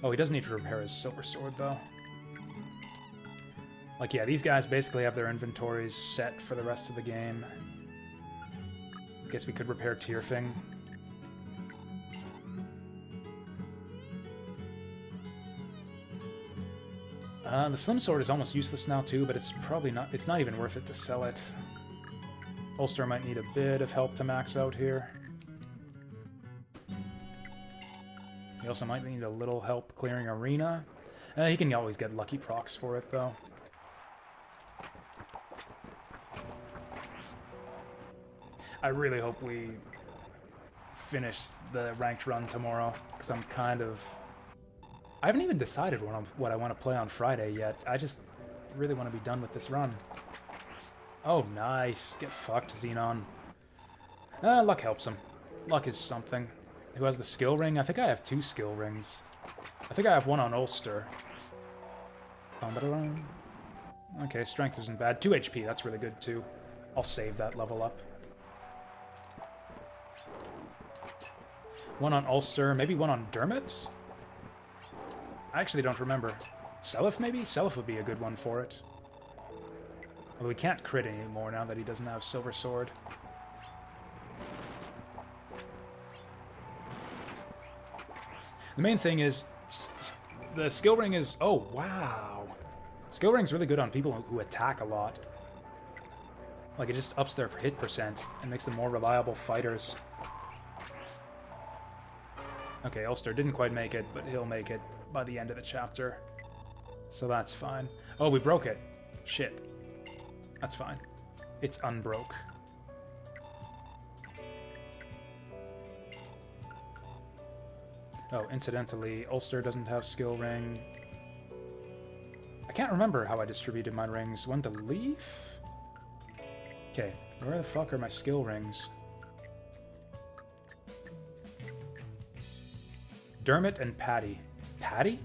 Oh, he does need to repair his Silver Sword, though. Like, yeah, these guys basically have their inventories set for the rest of the game. Guess we could repair Tyrfing. The Slim Sword is almost useless now too, but it's probably not. It's not even worth it to sell it. Ulster might need a bit of help to max out here. He also might need a little help clearing Arena. He can always get lucky procs for it though. I really hope we finish the ranked run tomorrow, because I'm kind of... I haven't even decided what I want to play on Friday yet. I just really want to be done with this run. Oh, nice. Get fucked, Xenon. Luck helps him. Luck is something. Who has the skill ring? I think I have 2 skill rings. I think I have 1 on Ulster. Okay, strength isn't bad. 2 HP, that's really good too. I'll save that level up. 1 on Ulster, maybe 1 on Dermot? I actually don't remember. Seliph, maybe? Seliph would be a good one for it. Although he can't crit anymore now that he doesn't have Silver Sword. The main thing is... the skill ring is... Oh, wow! Skill ring's really good on people who attack a lot. Like, it just ups their hit percent and makes them more reliable fighters. Okay, Ulster didn't quite make it, but he'll make it by the end of the chapter. So that's fine. Oh, we broke it. Shit. That's fine. It's unbroke. Oh, incidentally, Ulster doesn't have skill ring. I can't remember how I distributed my rings. One to Leaf? Okay, where the fuck are my skill rings? Dermot and Patty. Patty?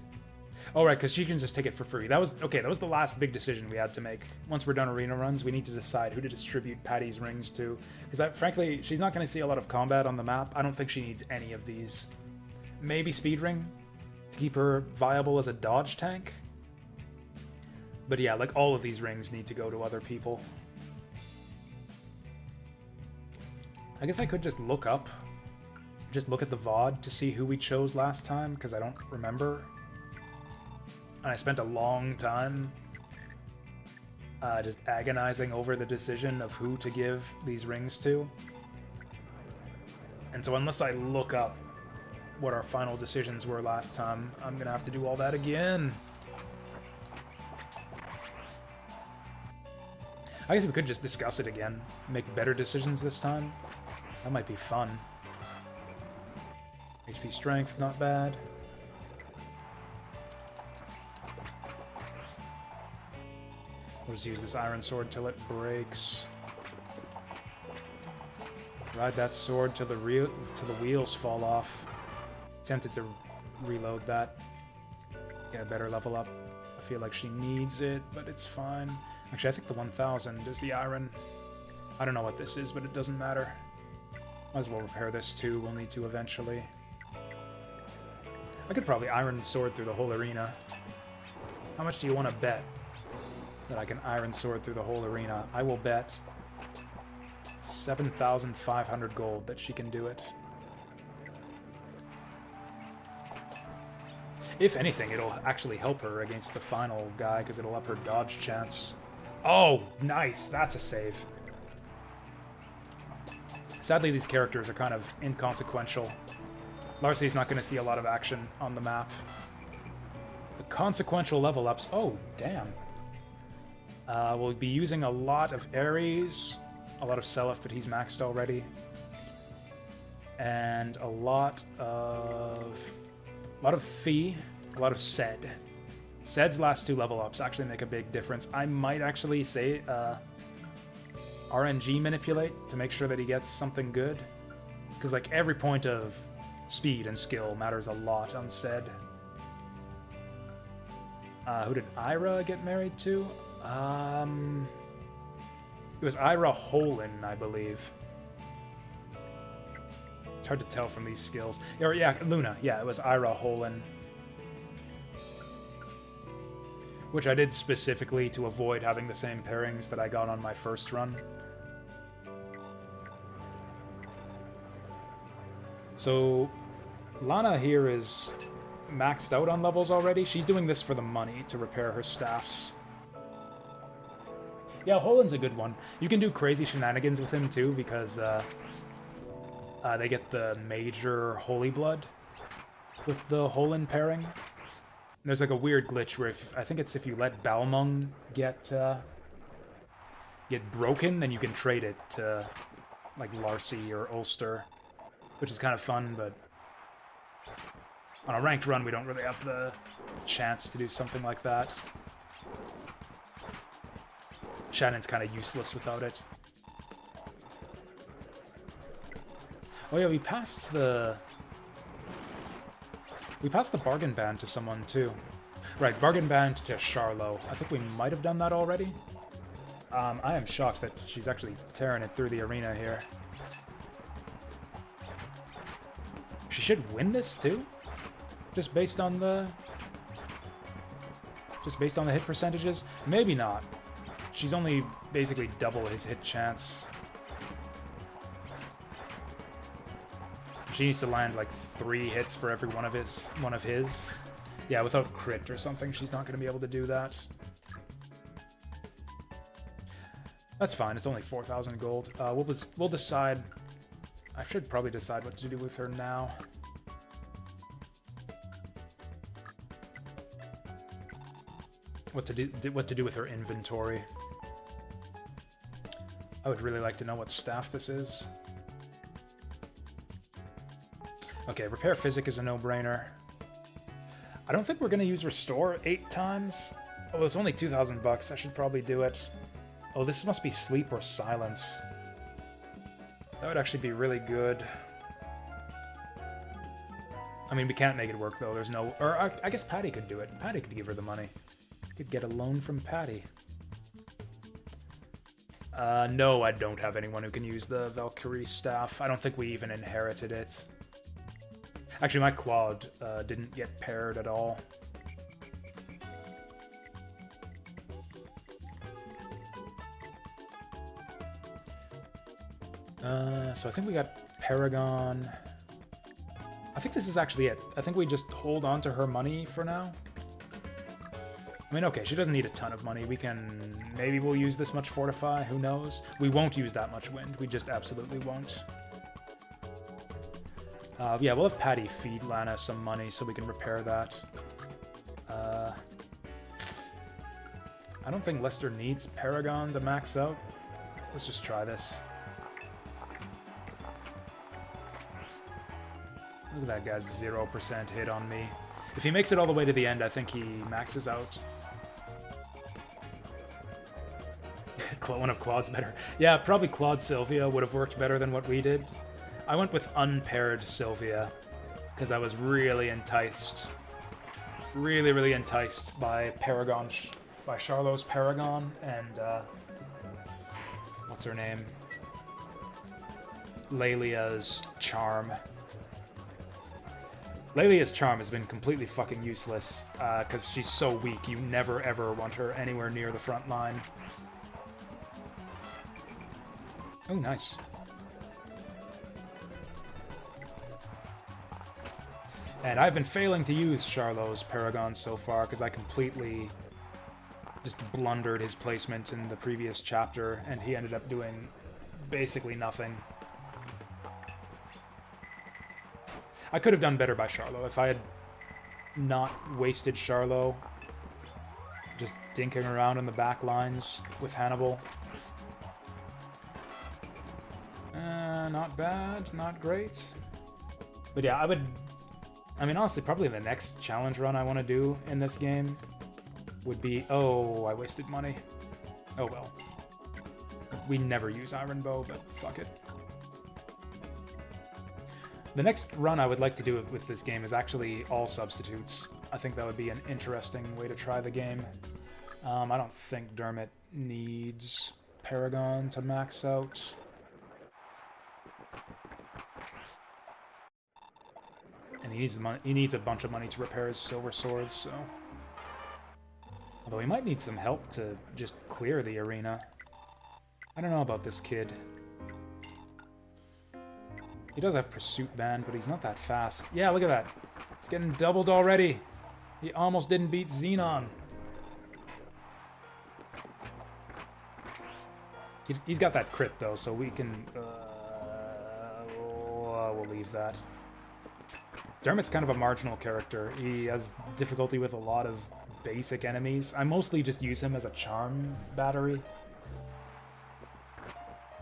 Oh, right, because she can just take it for free. That was the last big decision we had to make. Once we're done arena runs, we need to decide who to distribute Patty's rings to. Because, frankly, she's not going to see a lot of combat on the map. I don't think she needs any of these. Maybe Speed Ring to keep her viable as a dodge tank. But yeah, like all of these rings need to go to other people. I guess I could just look at the VOD to see who we chose last time, because I don't remember. And I spent a long time just agonizing over the decision of who to give these rings to. And so unless I look up what our final decisions were last time, I'm gonna have to do all that again. I guess we could just discuss it again, make better decisions this time. That might be fun. HP strength, not bad. We'll just use this iron sword till it breaks. Ride that sword till the wheels fall off. Tempted to reload that. Get a better level up. I feel like she needs it, but it's fine. Actually, I think the 1000 is the iron. I don't know what this is, but it doesn't matter. Might as well repair this too. We'll need to eventually. I could probably iron sword through the whole arena. How much do you want to bet that I can iron sword through the whole arena? I will bet 7,500 gold that she can do it. If anything, it'll actually help her against the final guy, because it'll up her dodge chance. Oh, nice! That's a save. Sadly, these characters are kind of inconsequential. Larcy's not going to see a lot of action on the map. The consequential level ups. Oh, damn. We'll be using a lot of Ares, a lot of Seliph, but he's maxed already. And a lot of Fee, a lot of Sed. Sed's last two level ups actually make a big difference. I might actually say RNG manipulate to make sure that he gets something good. Because like every point of speed and skill matters a lot on Sed. Who did Ira get married to? It was Ira Holin, I believe. It's hard to tell from these skills. Or yeah, Luna. Yeah, it was Ira Holin. Which I did specifically to avoid having the same pairings that I got on my first run. So, Lana here is maxed out on levels already. She's doing this for the money to repair her staffs. Yeah, Holin's a good one. You can do crazy shenanigans with him too, because they get the major Holy Blood with the Holin pairing. There's like a weird glitch where I think it's if you let Balmung get broken, then you can trade it to like Larcy or Ulster, which is kind of fun, but on a ranked run we don't really have the chance to do something like that. Shannon's kind of useless without it. Oh yeah, we passed the bargain ban to someone too. Right, bargain ban to Charlo. I think we might have done that already. I am shocked that she's actually tearing it through the arena here. She should win this too? Just based on the hit percentages? Maybe not. She's only basically double his hit chance. She needs to land like 3 hits for every one of his. Yeah, without crit or something, she's not going to be able to do that. That's fine. It's only 4,000 gold. We'll decide. I should probably decide what to do with her now. What to do with her inventory. I would really like to know what staff this is. Okay, Repair Physic is a no-brainer. I don't think we're going to use Restore 8 times. Oh, it's only 2,000 bucks. I should probably do it. Oh, this must be Sleep or Silence. That would actually be really good. I mean, we can't make it work, though. There's no... Or I guess Patty could do it. Patty could give her the money. Could get a loan from Patty. No, I don't have anyone who can use the Valkyrie staff. I don't think we even inherited it. Actually, my Claude didn't get paired at all. So I think we got Paragon. I think this is actually it. I think we just hold on to her money for now. I mean, okay, she doesn't need a ton of money. We can... Maybe we'll use this much Fortify. Who knows? We won't use that much Wind. We just absolutely won't. Yeah, we'll have Patty feed Lana some money so we can repair that. I don't think Lester needs Paragon to max out. Let's just try this. Look at that guy's 0% hit on me. If he makes it all the way to the end, I think he maxes out. One of Claude's better. Yeah, probably Claude Sylvia would have worked better than what we did. I went with unpaired Sylvia because I was really enticed. Really enticed by Paragon, by Charlot's Paragon and what's her name? Lelia's Charm. Lelia's Charm has been completely fucking useless because she's so weak. You never ever want her anywhere near the front line. Oh, nice. And I've been failing to use Charlot's Paragon so far because I completely just blundered his placement in the previous chapter and he ended up doing basically nothing. I could have done better by Charlot if I had not wasted Charlot just dinking around in the back lines with Hannibal. Not bad, not great. But yeah, I mean, honestly, probably the next challenge run I want to do in this game would be... Oh, I wasted money. Oh well. We never use Iron Bow, but fuck it. The next run I would like to do with this game is actually all substitutes. I think that would be an interesting way to try the game. I don't think Dermot needs Paragon to max out. And he needs the money. He needs a bunch of money to repair his silver swords, so... Although he might need some help to just clear the arena. I don't know about this kid. He does have Pursuit Band, but he's not that fast. Yeah, look at that. He's getting doubled already. He almost didn't beat Xenon. He's got that crit, though, so we can... we'll leave that. Dermot's kind of a marginal character. He has difficulty with a lot of basic enemies. I mostly just use him as a charm battery.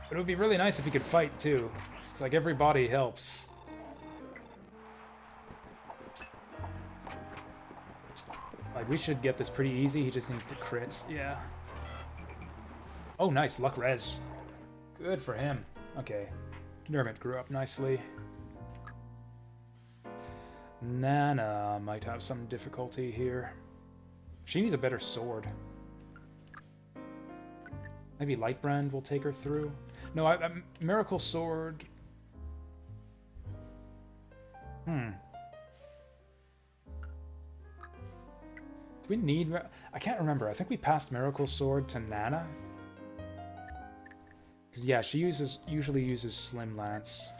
But it would be really nice if he could fight, too. It's like every body helps. Like, we should get this pretty easy. He just needs to crit. Yeah. Oh, nice. Luck res. Good for him. Okay. Dermot grew up nicely. Nana might have some difficulty here. She needs a better sword. Maybe Lightbrand will take her through. No, Miracle Sword... Do we need... I can't remember. I think we passed Miracle Sword to Nana. Because, yeah, she usually uses Slim Lance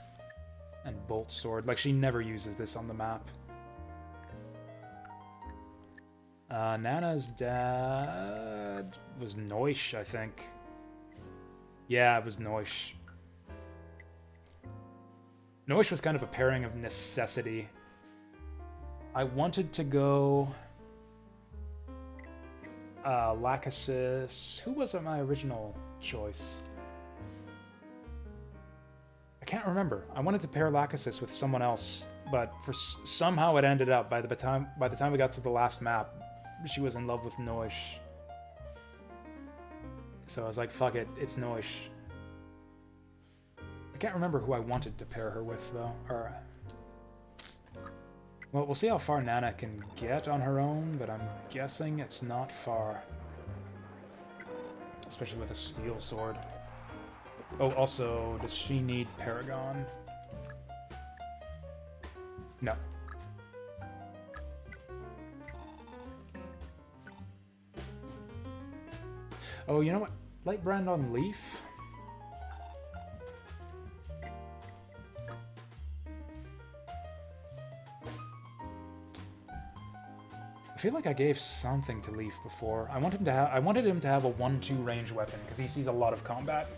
and Bolt Sword. Like, she never uses this on the map. Nana's dad was Noish, I think. Yeah, it was Noish. Noish was kind of a pairing of necessity. I wanted to go... Lachesis... Who was my original choice? I can't remember. I wanted to pair Lachesis with someone else, but somehow it ended up, by the time we got to the last map, she was in love with Noish. So I was like, fuck it, it's Noish. I can't remember who I wanted to pair her with, though. Well, we'll see how far Nana can get on her own, but I'm guessing it's not far. Especially with a steel sword. Oh, also, does she need Paragon? No. Oh, you know what? Light brand on Leaf? I feel like I gave something to Leaf before. I wanted him to have a 1-2 range weapon because he sees a lot of combat.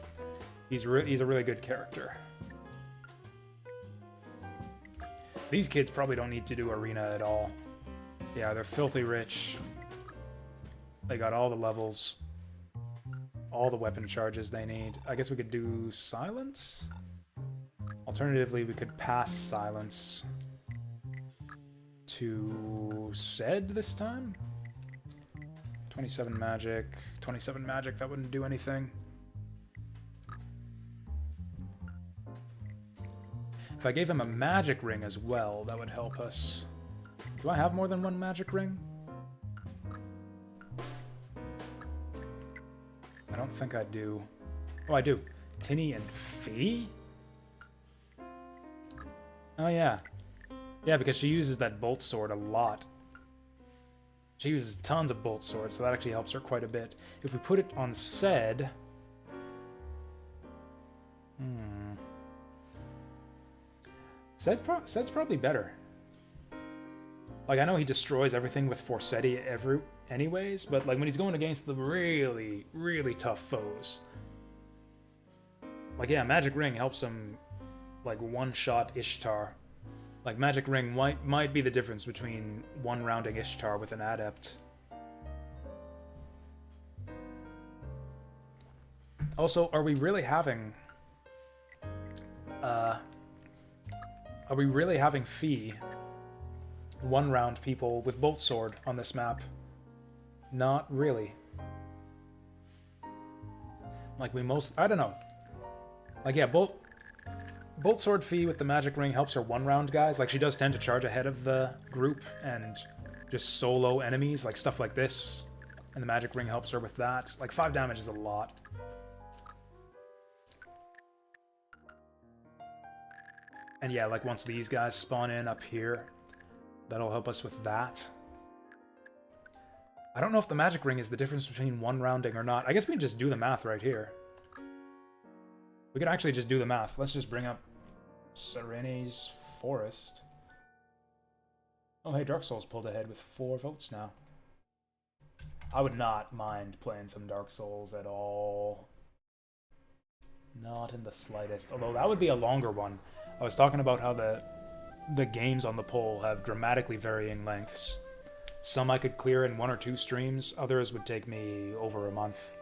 He's a really good character. These kids probably don't need to do arena at all. Yeah, they're filthy rich. They got all the levels. All the weapon charges they need. I guess we could do silence? Alternatively, we could pass silence to Zed this time? 27 magic. 27 magic, that wouldn't do anything. If I gave him a magic ring as well, that would help us. Do I have more than one magic ring? I don't think I do. Oh, I do. Tinny and Fee? Oh, yeah. Yeah, because she uses that bolt sword a lot. She uses tons of bolt swords, so that actually helps her quite a bit. If we put it on Zed... Zed's probably better. Like, I know he destroys everything with Forsetti anyways, but like when he's going against the really, really tough foes. Like, yeah, Magic Ring helps him, like, one-shot Ishtar. Like, Magic Ring might be the difference between one-rounding Ishtar with an Adept. Also, are we really having Fee one-round people with Bolt Sword on this map? Not really. Like, I don't know. Like, yeah, Bolt Sword Fee with the Magic Ring helps her one-round guys. Like, she does tend to charge ahead of the group and just solo enemies, like stuff like this. And the Magic Ring helps her with that. Like, 5 damage is a lot. And yeah, like, once these guys spawn in up here, that'll help us with that. I don't know if the Magic Ring is the difference between one-rounding or not. I guess we can just do the math right here. We can actually just do the math. Let's just bring up Serene's Forest. Oh, hey, Dark Souls pulled ahead with 4 votes now. I would not mind playing some Dark Souls at all. Not in the slightest. Although that would be a longer one. I was talking about how the games on the poll have dramatically varying lengths. Some I could clear in 1 or 2 streams, others would take me over a month.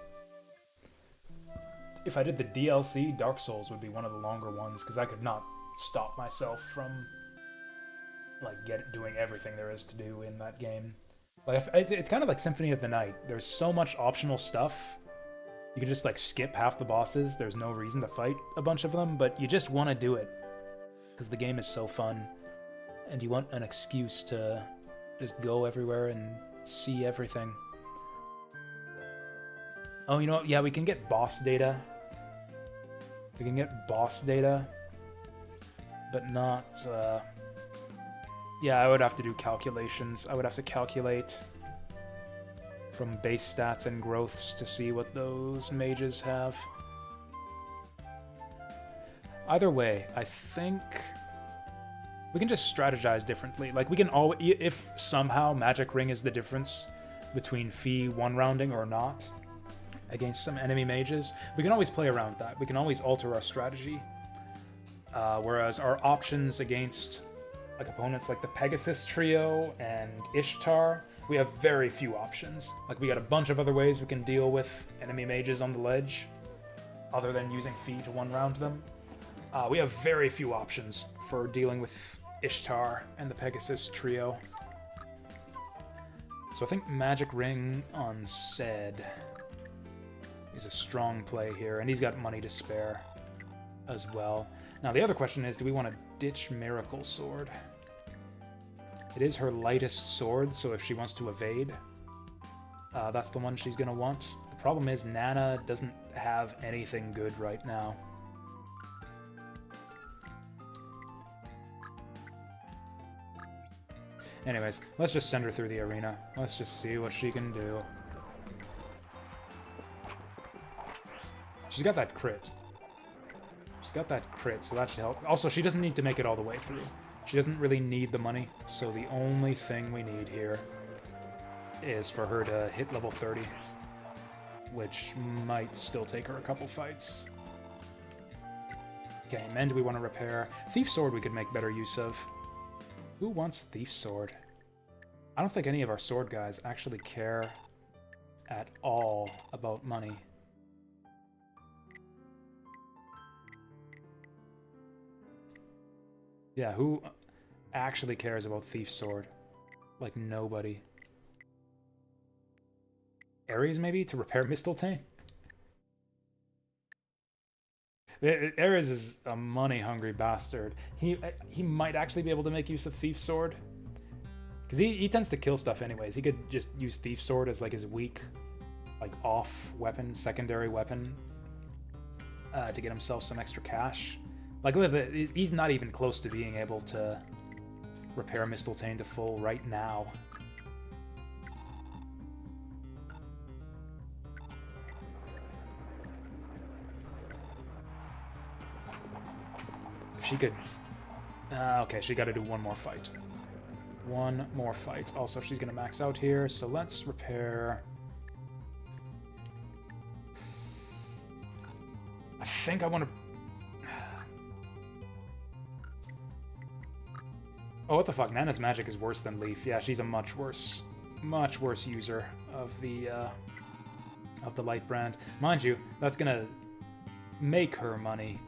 If I did the DLC, Dark Souls would be one of the longer ones, because I could not stop myself from, like, doing everything there is to do in that game. Like, it's kind of like Symphony of the Night. There's so much optional stuff. You can just, like, skip half the bosses. There's no reason to fight a bunch of them, but you just want to do it, because the game is so fun, and you want an excuse to just go everywhere and see everything. Oh, you know what? Yeah, we can get boss data. We can get boss data, but not... Yeah, I would have to do calculations. I would have to calculate from base stats and growths to see what those mages have. Either way, I think we can just strategize differently. Like, we can always, if somehow Magic Ring is the difference between Fee one-rounding or not against some enemy mages, we can always play around that. We can always alter our strategy. Whereas our options against, like, opponents like the Pegasus Trio and Ishtar, we have very few options. Like, we got a bunch of other ways we can deal with enemy mages on the ledge, other than using Fee to one-round them. We have very few options for dealing with Ishtar and the Pegasus Trio. So I think Magic Ring on Zed is a strong play here, and he's got money to spare as well. Now the other question is, do we want to ditch Miracle Sword? It is her lightest sword, so if she wants to evade, that's the one she's going to want. The problem is Nana doesn't have anything good right now. Anyways, let's just send her through the arena. Let's just see what she can do. She's got that crit. She's got that crit, so that should help. Also, she doesn't need to make it all the way through. She doesn't really need the money, so the only thing we need here is for her to hit level 30, which might still take her a couple fights. Okay, men do we want to repair? Thief Sword we could make better use of. Who wants Thief Sword? I don't think any of our sword guys actually care at all about money. Yeah, who actually cares about Thief Sword? Like, nobody. Ares, maybe? To repair Mistletoe? Ares is a money-hungry bastard. He might actually be able to make use of Thief Sword. Because he tends to kill stuff anyways. He could just use Thief Sword as, like, his weak, like, off weapon, secondary weapon. To get himself some extra cash. Like, look, he's not even close to being able to repair Mistletoe to full right now. If she could... okay, she got to do one more fight. One more fight. Also, she's going to max out here, so let's repair... I think I want to... Oh, what the fuck? Nana's magic is worse than Leaf. Yeah, she's a much worse user of the light brand. Mind you, that's gonna make her money.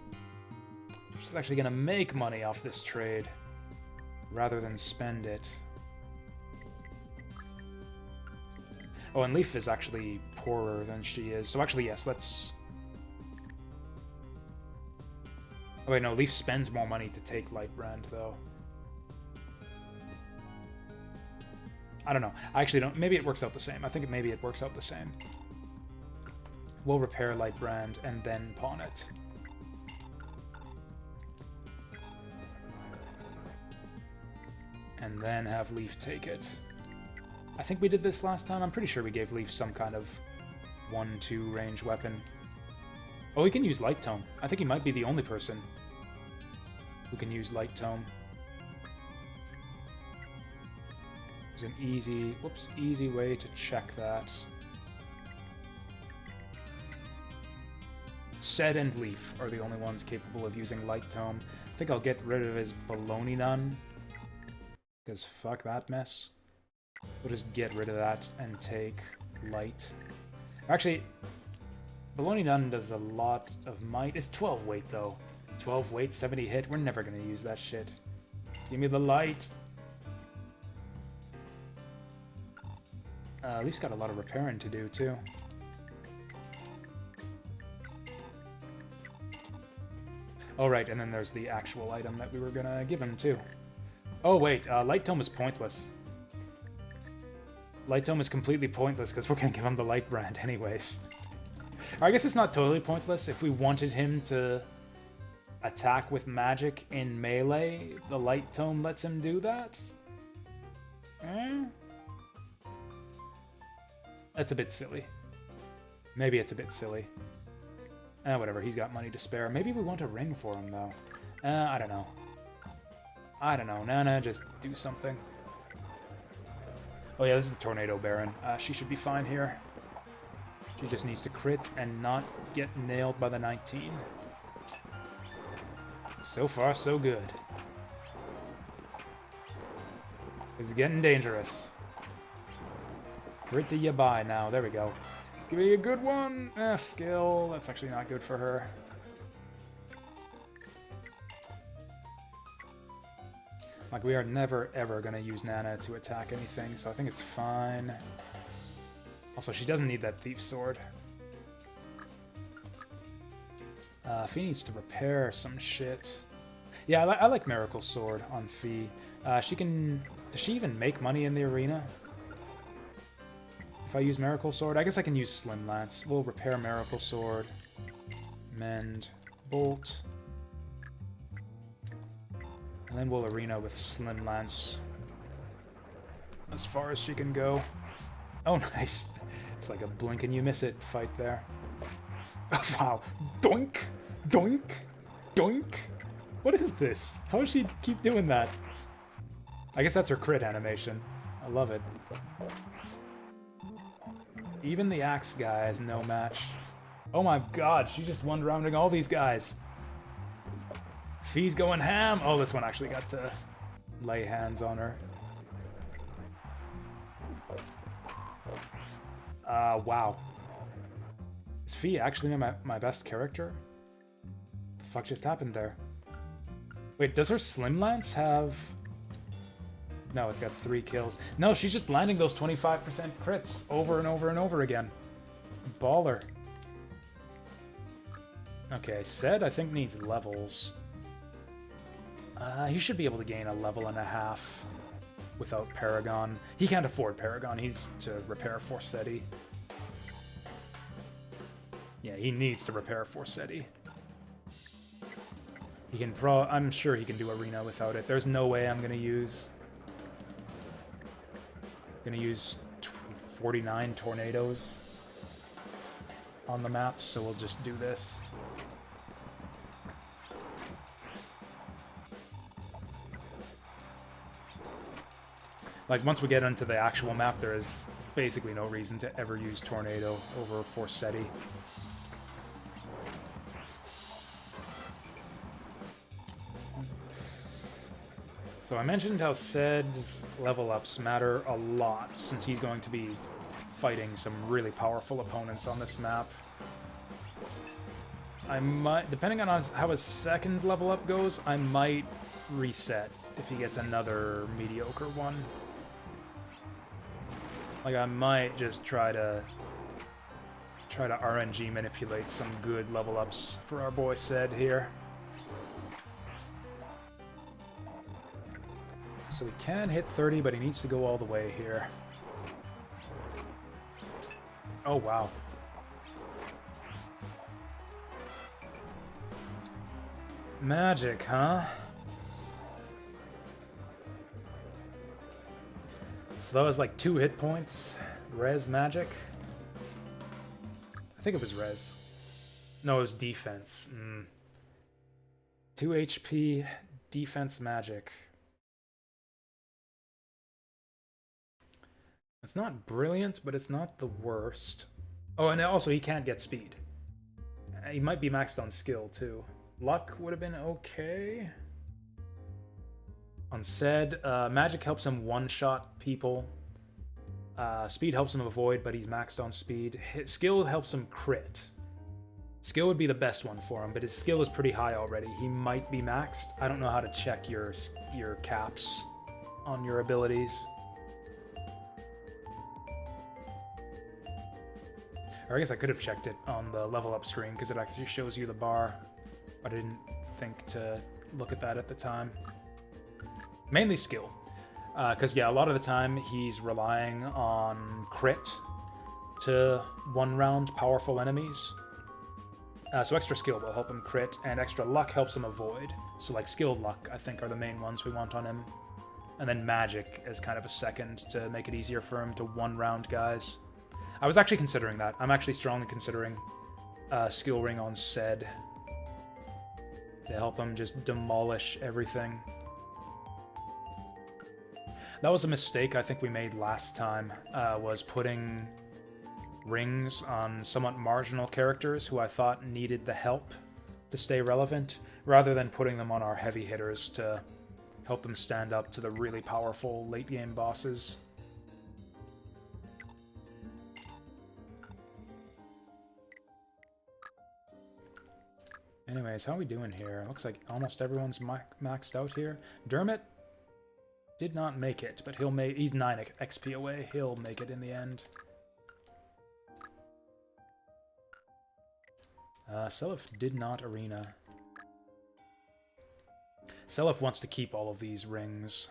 She's actually gonna make money off this trade rather than spend it. Oh, and Leaf is actually poorer than she is. So actually, yes, let's... Oh wait, no, Leaf spends more money to take light brand, though. I don't know. I actually don't... Maybe it works out the same. I think maybe it works out the same. We'll repair light brand and then pawn it. And then have Leaf take it. I think we did this last time. I'm pretty sure we gave Leaf some kind of 1-2 range weapon. Oh, he can use Light Tome. I think he might be the only person who can use Light Tome. There's an easy way to check that. Sed and Leaf are the only ones capable of using Light Tome. I think I'll get rid of his Baloney Nun, because fuck that mess. We'll just get rid of that and take Light. Actually, Baloney Nun does a lot of might. It's 12 weight, though. 12 weight, 70 hit. We're never going to use that shit. Give me the Light. Leaf's got a lot of repairing to do, too. Oh, right, and then there's the actual item that we were gonna give him, too. Oh, wait, Light Tome is pointless. Light Tome is completely pointless, because we're gonna give him the Light brand anyways. I guess it's not totally pointless. If we wanted him to attack with magic in melee, the Light Tome lets him do that? That's a bit silly. Maybe it's a bit silly. Whatever, he's got money to spare. Maybe we want a ring for him, though. I don't know. I don't know. Nana, just do something. Oh yeah, this is the Tornado Baron. She should be fine here. She just needs to crit and not get nailed by the 19. So far, so good. It's getting dangerous. Crit to you by now. There we go. Give me a good one. Skill. That's actually not good for her. Like, we are never, ever going to use Nana to attack anything, so I think it's fine. Also, she doesn't need that Thief Sword. Fee needs to repair some shit. Yeah, I like Miracle Sword on Fee. She can... Does she even make money in the arena? If I use Miracle Sword, I guess I can use Slim Lance. We'll repair Miracle Sword. Mend. Bolt. And then we'll arena with Slim Lance. as far as she can go. Oh, nice. It's like a blink and you miss it fight there. Wow. Doink! Doink! Doink! What is this? How does she keep doing that? I guess that's her crit animation. I love it. Even the axe guy is no match. Oh my god, she just one-rounding all these guys. Fee's going ham! Oh, this one actually got to lay hands on her. Wow. Is Fee actually my best character? What the fuck just happened there? Wait, does her Slim Lance have... No, it's got 3 kills. No, she's just landing those 25% crits over and over and over again. Baller. Okay, Ced I think needs levels. He should be able to gain a level and a half without Paragon. He can't afford Paragon. He needs to repair Forseti. Yeah, he needs to repair Forseti. He can I'm sure he can do Arena without it. There's no way I'm gonna use 49 tornadoes on the map, so we'll just do this. Like, once we get into the actual map, there is basically no reason to ever use Tornado over Forseti. So I mentioned how Ced's level ups matter a lot, since he's going to be fighting some really powerful opponents on this map. I might, depending on how his second level up goes, I might reset if he gets another mediocre one. Like, I might just try to RNG manipulate some good level ups for our boy Ced here. So he can hit 30, but he needs to go all the way here. Oh, wow. Magic, huh? So that was like 2 hit points. Res magic. I think it was res. No, it was defense. 2 HP, defense magic. It's not brilliant, but it's not the worst. Oh, and also he can't get speed. He might be maxed on skill, too. Luck would have been okay. On Ced, magic helps him one-shot people. Speed helps him avoid, but he's maxed on speed. Skill helps him crit. Skill would be the best one for him, but his skill is pretty high already. He might be maxed. I don't know how to check your caps on your abilities. Or I guess I could have checked it on the level up screen, because it actually shows you the bar. But I didn't think to look at that at the time. Mainly skill. Because, yeah, a lot of the time he's relying on crit to one-round powerful enemies. So extra skill will help him crit, and extra luck helps him avoid. So, like, skilled luck, I think, are the main ones we want on him. And then magic as kind of a second to make it easier for him to one-round guys. I was actually considering that. I'm actually strongly considering skill ring on Ced to help him just demolish everything. That was a mistake I think we made last time, was putting rings on somewhat marginal characters who I thought needed the help to stay relevant, rather than putting them on our heavy hitters to help them stand up to the really powerful late-game bosses. Anyways, how are we doing here? Looks like almost everyone's maxed out here. Dermot did not make it, but he's 9 XP away. He'll make it in the end. Seliph did not arena. Seliph wants to keep all of these rings.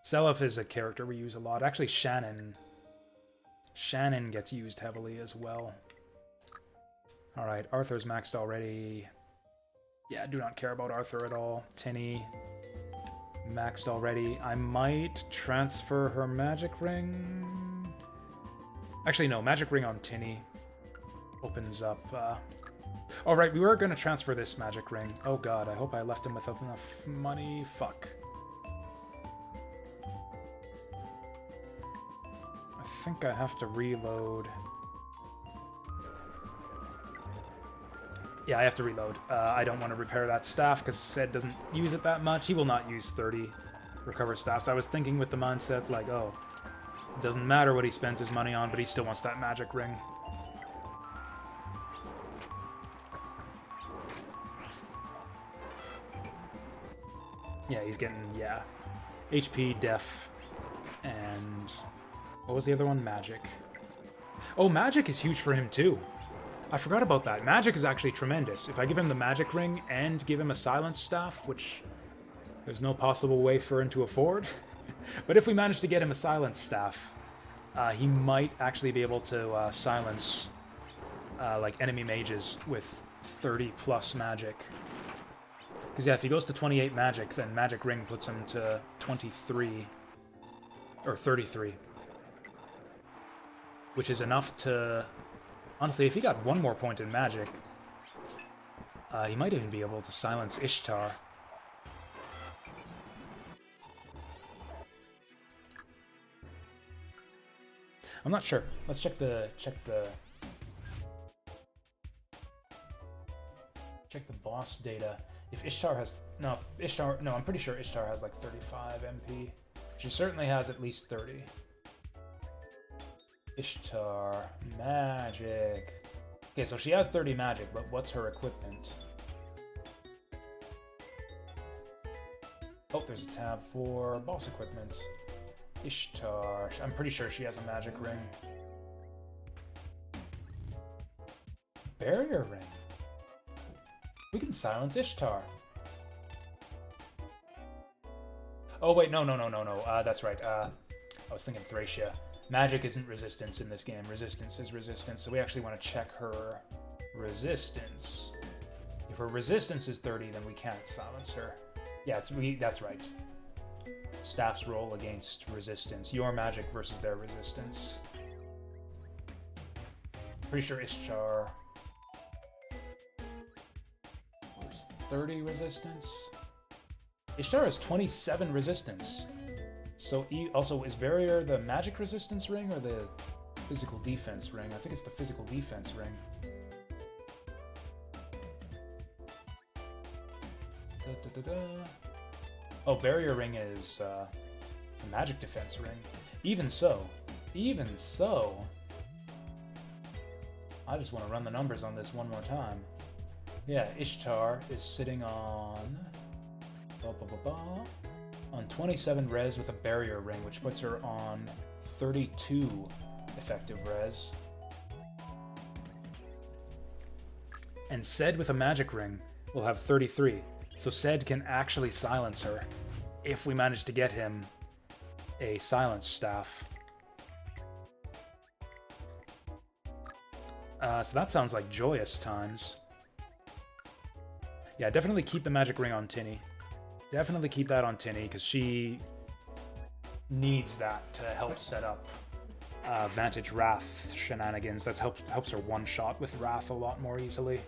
Seliph is a character we use a lot. Actually, Shannon gets used heavily as well. Alright, Arthur's maxed already. Yeah, do not care about Arthur at all. Tinny. maxed already. I might transfer her magic ring. Actually, no, magic ring on Tinny opens up. Oh, right, we were going to transfer this magic ring. Oh, God, I hope I left him with enough money. Fuck. I think I have to reload. Yeah, I have to reload. I don't want to repair that staff because Ced doesn't use it that much. He will not use 30 recover staffs. I was thinking with the mindset, like, oh, it doesn't matter what he spends his money on, but he still wants that magic ring. Yeah, he's getting, yeah, HP, def, and what was the other one? Magic. Oh, magic is huge for him too. I forgot about that. Magic is actually tremendous. If I give him the magic ring and give him a silence staff, which there's no possible way for him to afford, but if we manage to get him a silence staff, he might actually be able to silence like enemy mages with 30 plus magic. Because yeah, if he goes to 28 magic, then magic ring puts him to 23 or 33, which is enough to. Honestly, if he got one more point in magic, he might even be able to silence Ishtar. I'm not sure. Let's check the boss data. If Ishtar has I'm pretty sure Ishtar has like 35 MP. She certainly has at least 30. Ishtar, magic. Okay, so she has 30 magic, but what's her equipment? Oh, there's a tab for boss equipment. Ishtar. I'm pretty sure she has a magic ring. Barrier ring. We can silence Ishtar. Oh, wait, no. That's right. I was thinking Thracia. Magic isn't resistance in this game. Resistance is resistance, so we actually want to check her resistance. If her resistance is 30, then we can't silence her. Yeah, that's right. Staffs roll against resistance. Your magic versus their resistance. Pretty sure Ishtar was 30 resistance. Ishtar has 27 resistance. So also, is Barrier the magic resistance ring or the physical defense ring? I think it's the physical defense ring. Oh, Barrier ring is the magic defense ring. Even so, I just want to run the numbers on this one more time. Yeah, Ishtar is sitting on 27 res with a barrier ring, which puts her on 32 effective res. And Ced with a magic ring will have 33. So Ced can actually silence her if we manage to get him a silence staff. So that sounds like joyous times. Yeah, definitely keep the magic ring on Tinny. Definitely keep that on Tinny, because she needs that to help set up Vantage Wrath shenanigans. That helps her one-shot with Wrath a lot more easily.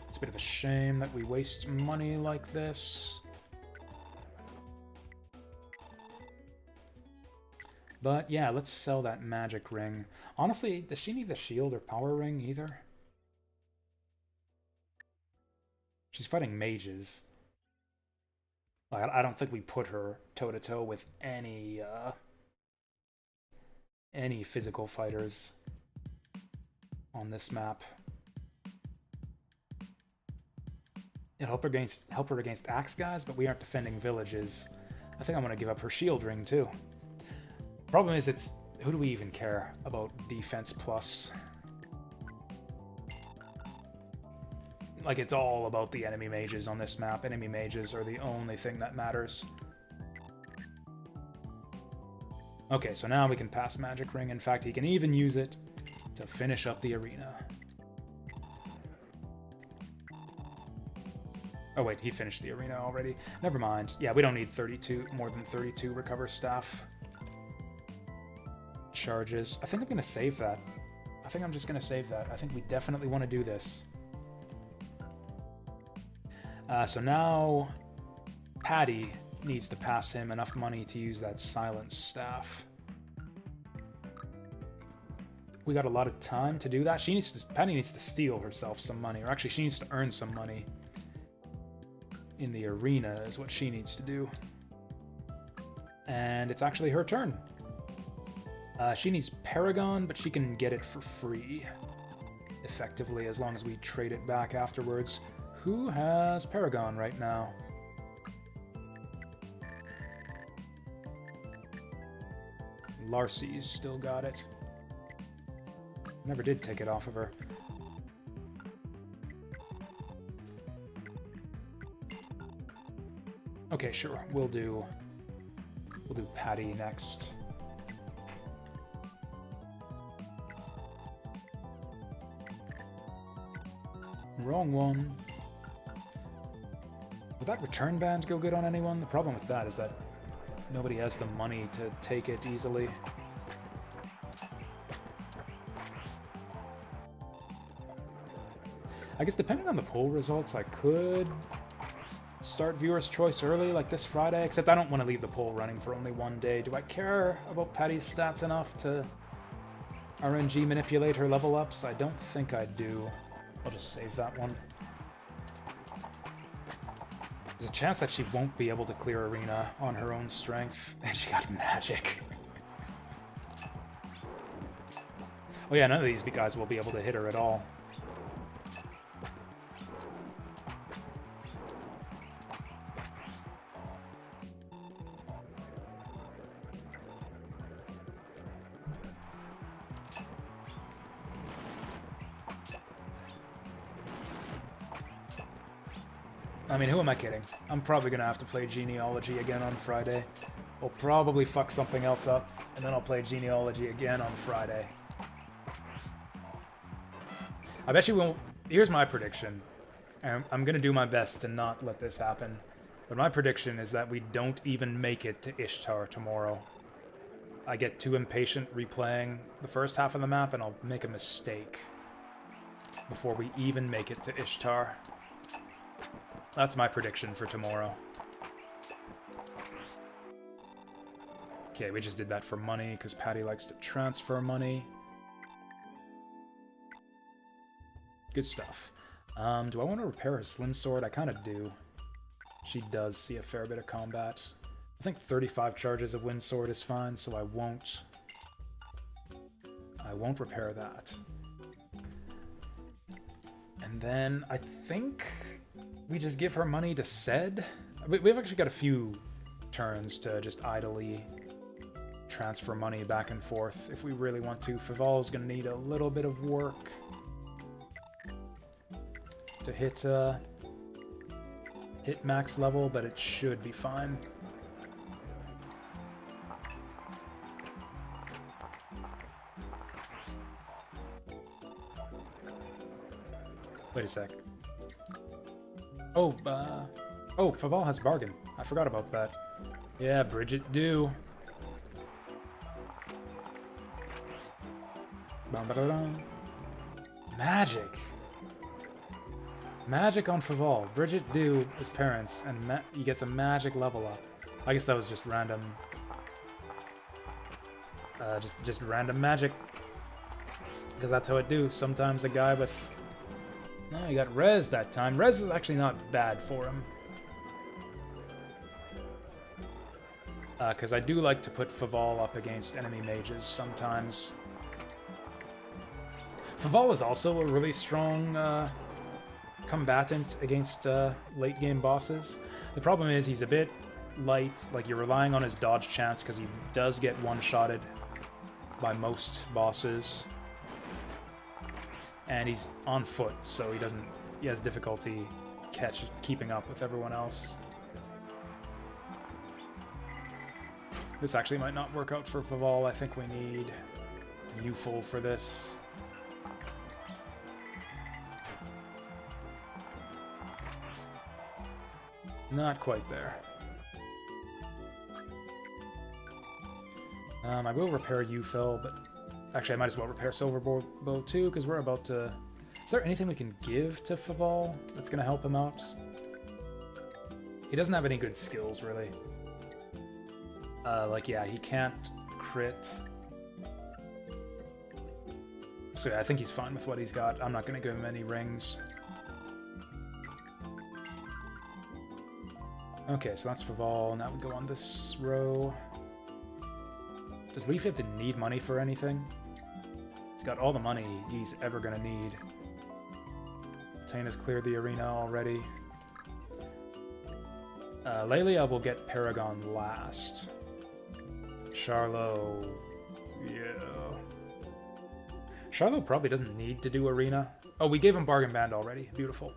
It's a bit of a shame that we waste money like this. But yeah, let's sell that magic ring. Honestly, does she need the shield or power ring either? She's fighting mages. I don't think we put her toe-to-toe with any physical fighters on this map. It'll help her against axe guys, but we aren't defending villages. I think I'm gonna give up her shield ring too. Problem is, who do we even care about defense plus? Like, it's all about the enemy mages on this map. Enemy mages are the only thing that matters. Okay, so now we can pass Magic Ring. In fact, he can even use it to finish up the arena. Oh wait, he finished the arena already. Never mind. Yeah, we don't need 32, more than 32 recover staff. Charges. I think I'm going to save that. I think I'm just going to save that. I think we definitely want to do this. So now Patty needs to pass him enough money to use that silence staff. We got a lot of time to do that. Patty needs to steal herself some money, or actually she needs to earn some money in the arena is what she needs to do. And it's actually her turn. She needs Paragon, but she can get it for free, effectively, as long as we trade it back afterwards. Who has Paragon right now? Larcy's still got it. Never did take it off of her. Okay, sure. We'll do Patty next. Wrong one. Would that return band go good on anyone? The problem with that is that nobody has the money to take it easily. I guess depending on the poll results, I could start Viewer's Choice early, like this Friday, except I don't want to leave the poll running for only one day. Do I care about Patty's stats enough to RNG manipulate her level ups? I don't think I do. I'll just save that one. There's a chance that she won't be able to clear Arena on her own strength, and she got Magic. Oh yeah, none of these guys will be able to hit her at all. I mean, who am I kidding? I'm probably going to have to play Genealogy again on Friday. We'll probably fuck something else up, and then I'll play Genealogy again on Friday. I bet you won't... Here's my prediction. I'm going to do my best to not let this happen. But my prediction is that we don't even make it to Ishtar tomorrow. I get too impatient replaying the first half of the map, and I'll make a mistake before we even make it to Ishtar. That's my prediction for tomorrow. Okay, we just did that for money, because Patty likes to transfer money. Good stuff. Do I want to repair her Slim Sword? I kind of do. She does see a fair bit of combat. I think 35 charges of Wind Sword is fine, so I won't repair that. And then I think we just give her money to Sed. We've actually got a few turns to just idly transfer money back and forth if we really want to. Faval's going to need a little bit of work to hit max level, but it should be fine. Wait a sec. Oh, Faval has Bargain. I forgot about that. Yeah, Bridget do. Magic. Magic on Faval. Bridget do his parents, and he gets a magic level up. I guess that was just random. Just random magic. Because that's how it do. Sometimes a guy with... No, he got Res that time. Res is actually not bad for him. Because I do like to put Faval up against enemy mages sometimes. Faval is also a really strong combatant against late game bosses. The problem is he's a bit light, like you're relying on his dodge chance because he does get one-shotted by most bosses. And he's on foot, so he has difficulty keeping up with everyone else. This actually might not work out for Faval. I think we need Youthful for this. Not quite there. I will repair Ufel, but actually I might as well repair Silverbow too, because we're about to... Is there anything we can give to Faval that's going to help him out? He doesn't have any good skills, really. Like, yeah, he can't crit. So yeah, I think he's fine with what he's got. I'm not going to give him any rings. Okay, so that's Faval. Now we go on this row. Does Leaf even need money for anything? He's got all the money he's ever going to need. Tane has cleared the arena already. Lelia will get Paragon last. Charlo... yeah... Charlo probably doesn't need to do arena. Oh, we gave him Bargain Band already. Beautiful.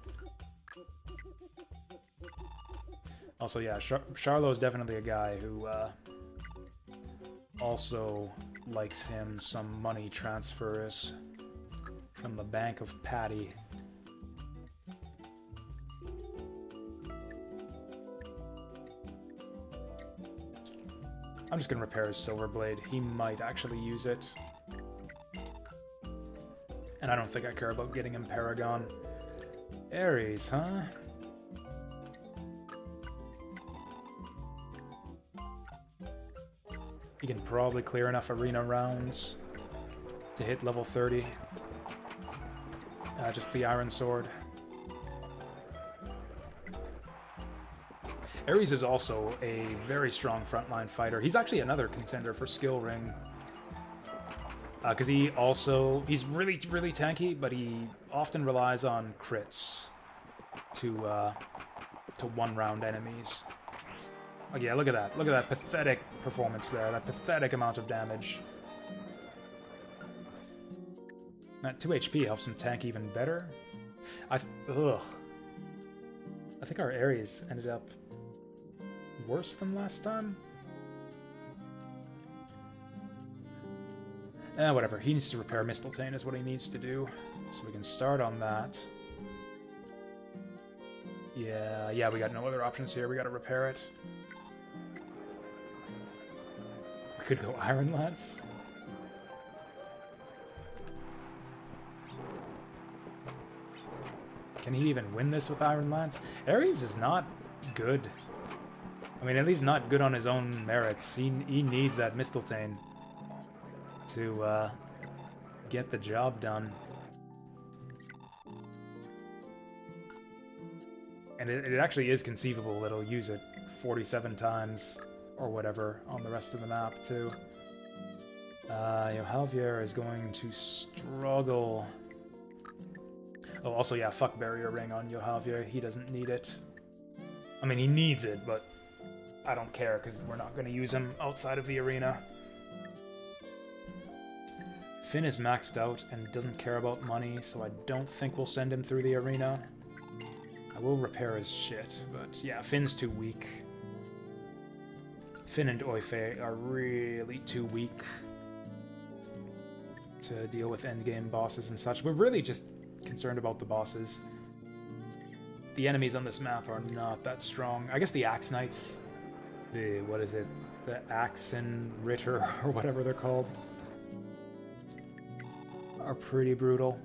Also, yeah, Charlo is definitely a guy who also likes him some money transfers from the Bank of Patty. I'm just going to repair his Silver Blade. He might actually use it. And I don't think I care about getting him Paragon. Ares, huh? He can probably clear enough arena rounds to hit level 30. Just be Iron Sword. Ares is also a very strong frontline fighter. He's actually another contender for Skill Ring. Because he's really, really tanky, but he often relies on crits to one-round enemies. Oh yeah, look at that. Look at that pathetic performance there. That pathetic amount of damage. That 2 HP helps him tank even better. I think our Ares ended up worse than last time. Whatever. He needs to repair Mistletoe is what he needs to do. So we can start on that. Yeah, we got no other options here. We gotta repair it. We could go Iron Lance. Can he even win this with Iron Lance? Ares is not good. I mean, at least not good on his own merits. He needs that Mistletoe to get the job done. And it actually is conceivable that he'll use it 47 times or whatever on the rest of the map too. Yohalvier is going to struggle. Oh, also, yeah, fuck Barrier Ring on Yohalvier. He doesn't need it. I mean, he needs it, but I don't care because we're not going to use him outside of the arena. Finn is maxed out and doesn't care about money, so I don't think we'll send him through the arena. I will repair his shit, but yeah, Finn's too weak. Finn and Oife are really too weak to deal with endgame bosses and such. We're really just concerned about the bosses. The enemies on this map are not that strong. I guess the Axe Knights, what is it? The Axen Ritter, or whatever they're called, are pretty brutal.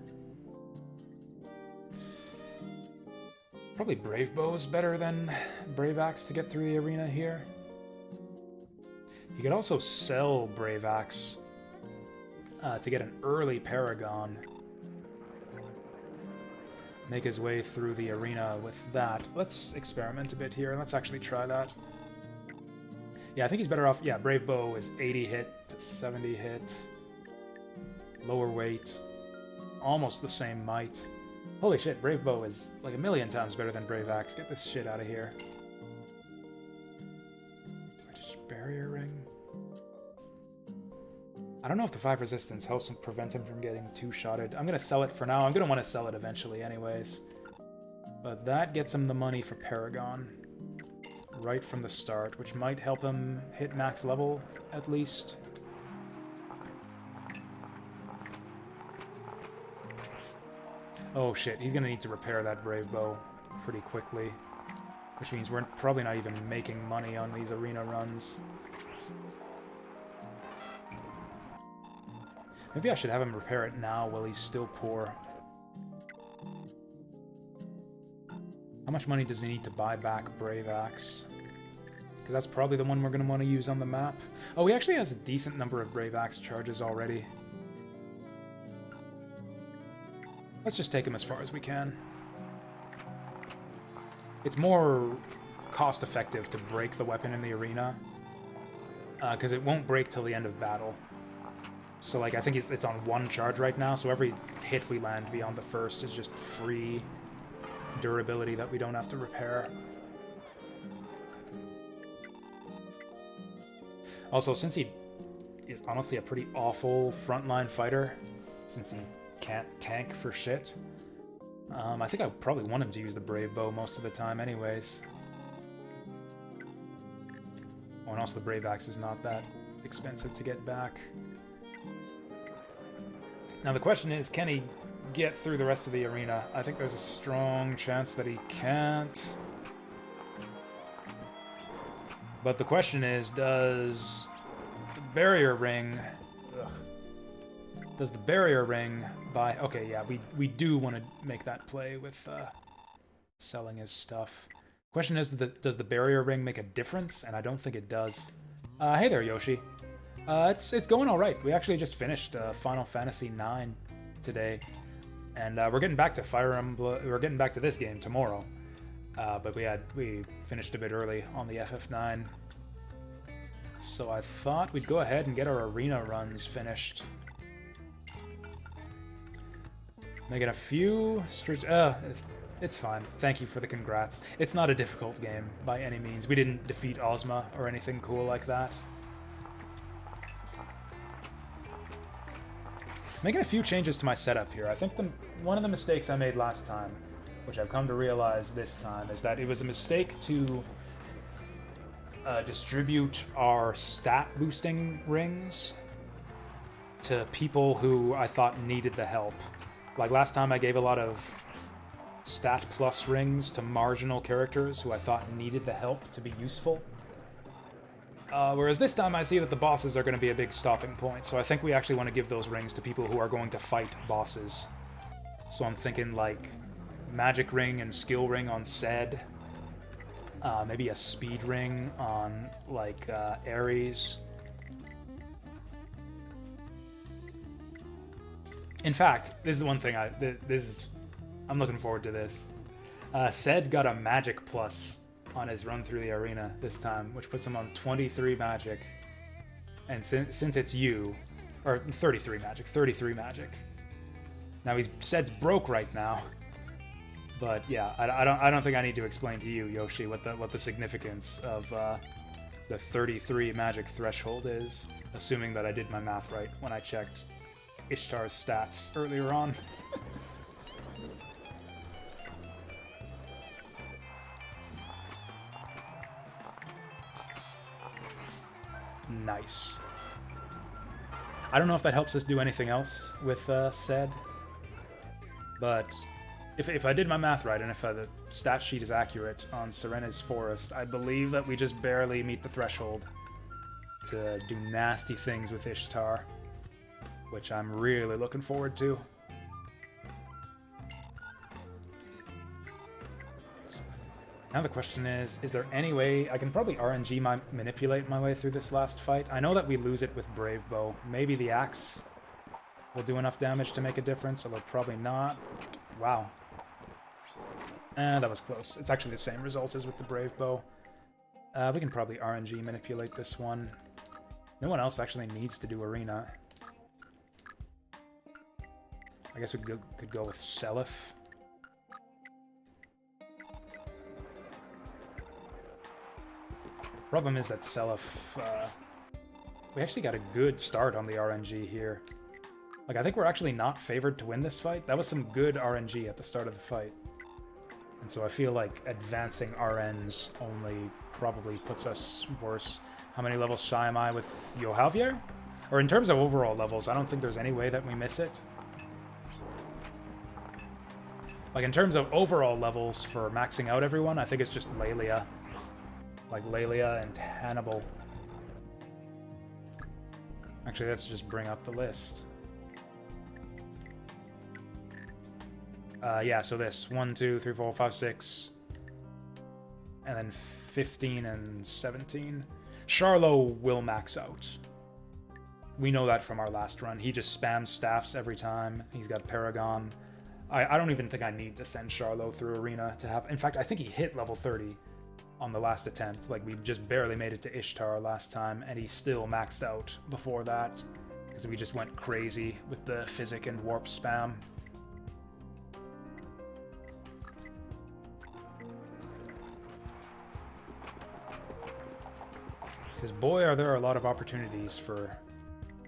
Probably Brave Bow's better than Brave Axe to get through the arena here. You could also sell Brave Axe to get an early Paragon. Make his way through the arena with that. Let's experiment a bit here. Let's actually try that. Yeah, I think he's better off. Yeah, Brave Bow is 80 hit to 70 hit. Lower weight. Almost the same might. Holy shit, Brave Bow is like 1,000,000 times better than Brave Axe. Get this shit out of here. British Barrier Ring. I don't know if the 5 resistance helps him prevent him from getting two-shotted. I'm going to sell it for now. I'm going to want to sell it eventually anyways. But that gets him the money for Paragon right from the start, which might help him hit max level at least. Oh shit, he's going to need to repair that Brave Bow pretty quickly. which means we're probably not even making money on these arena runs. Maybe I should have him repair it now while he's still poor. How much money does he need to buy back Brave Axe? Because that's probably the one we're going to want to use on the map. Oh, he actually has a decent number of Brave Axe charges already. Let's just take him as far as we can. It's more cost-effective to break the weapon in the arena, because it won't break till the end of battle. So, like, I think it's on 1 charge right now, so every hit we land beyond the first is just free durability that we don't have to repair. Also, since he is honestly a pretty awful frontline fighter, since he can't tank for shit, I think I probably want him to use the Brave Bow most of the time anyways. Oh, and also the Brave Axe is not that expensive to get back. Now the question is, can he get through the rest of the arena? I think there's a strong chance that he can't. But the question is, does the barrier ring... Does the barrier ring buy... Okay, yeah, we do want to make that play with selling his stuff. Question is, does the barrier ring make a difference? And I don't think it does. Hey there, Yoshi. It's going all right. We actually just finished Final Fantasy IX today, and we're getting back to Fire Emblem. We're getting back to this game tomorrow, but we finished a bit early on the FF9. So I thought we'd go ahead and get our arena runs finished. Making a few it's fine. Thank you for the congrats. It's not a difficult game by any means. We didn't defeat Ozma or anything cool like that. Making a few changes to my setup here. I think one of the mistakes I made last time, which I've come to realize this time, is that it was a mistake to distribute our stat boosting rings to people who I thought needed the help. Like last time I gave a lot of stat plus rings to marginal characters who I thought needed the help to be useful. Whereas this time I see that the bosses are going to be a big stopping point, so I think we actually want to give those rings to people who are going to fight bosses. So I'm thinking like magic ring and skill ring on Ced, maybe a speed ring on like Ares. In fact, this is one thing I'm looking forward to this. Ced got a magic plus on his run through the arena this time, which puts him on 23 magic. And since it's you, or 33 magic. Now Ced's broke right now, but yeah, I don't think I need to explain to you, Yoshi, what the significance of the 33 magic threshold is, assuming that I did my math right when I checked Ishtar's stats earlier on. Nice. I don't know if that helps us do anything else with Ced, but if I did my math right, and if the stat sheet is accurate on Serena's Forest, I believe that we just barely meet the threshold to do nasty things with Ishtar, which I'm really looking forward to. Now the question is there any way I can probably RNG manipulate my way through this last fight? I know that we lose it with Brave Bow. Maybe the axe will do enough damage to make a difference, although probably not. Wow. That was close. It's actually the same results as with the Brave Bow. We can probably RNG manipulate this one. No one else actually needs to do Arena. I guess we could go with Seliph. Problem is that Seliph, we actually got a good start on the RNG here. Like, I think we're actually not favored to win this fight. That was some good RNG at the start of the fight. And so I feel like advancing RNs only probably puts us worse. How many levels shy am I with Yohavier? Or in terms of overall levels, I don't think there's any way that we miss it. Like, in terms of overall levels for maxing out everyone, I think it's just Lelia. Like, Lelia and Hannibal. Actually, let's just bring up the list. Yeah, so this. 1, 2, 3, 4, 5, 6. And then 15 and 17. Charlo will max out. We know that from our last run. He just spams staffs every time. He's got Paragon. I don't even think I need to send Charlo through Arena to have... In fact, I think he hit level 30 on the last attempt. Like, we just barely made it to Ishtar last time, and he still maxed out before that. Because we just went crazy with the Physic and Warp spam. Because boy, are there a lot of opportunities for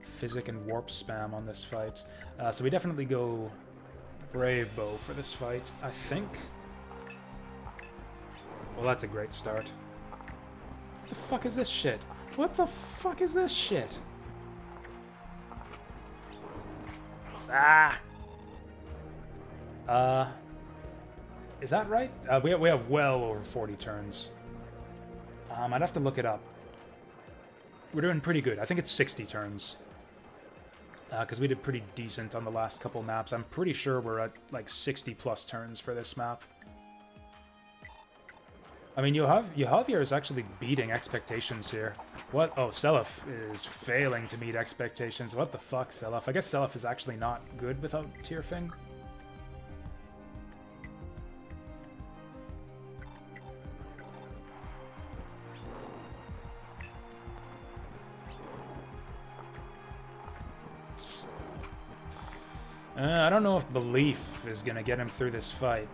Physic and Warp spam on this fight. So we definitely go Brave Bow for this fight, I think. Well, that's a great start. What the fuck is this shit? What the fuck is this shit? Ah! Is that right? We have well over 40 turns. I'd have to look it up. We're doing pretty good. I think it's 60 turns. Because we did pretty decent on the last couple maps. I'm pretty sure we're at like 60 plus turns for this map. I mean, Yohavir is actually beating expectations here. What? Oh, Selef is failing to meet expectations. What the fuck, Selef? I guess Selef is actually not good without Tearfing. I don't know if Belief is gonna get him through this fight.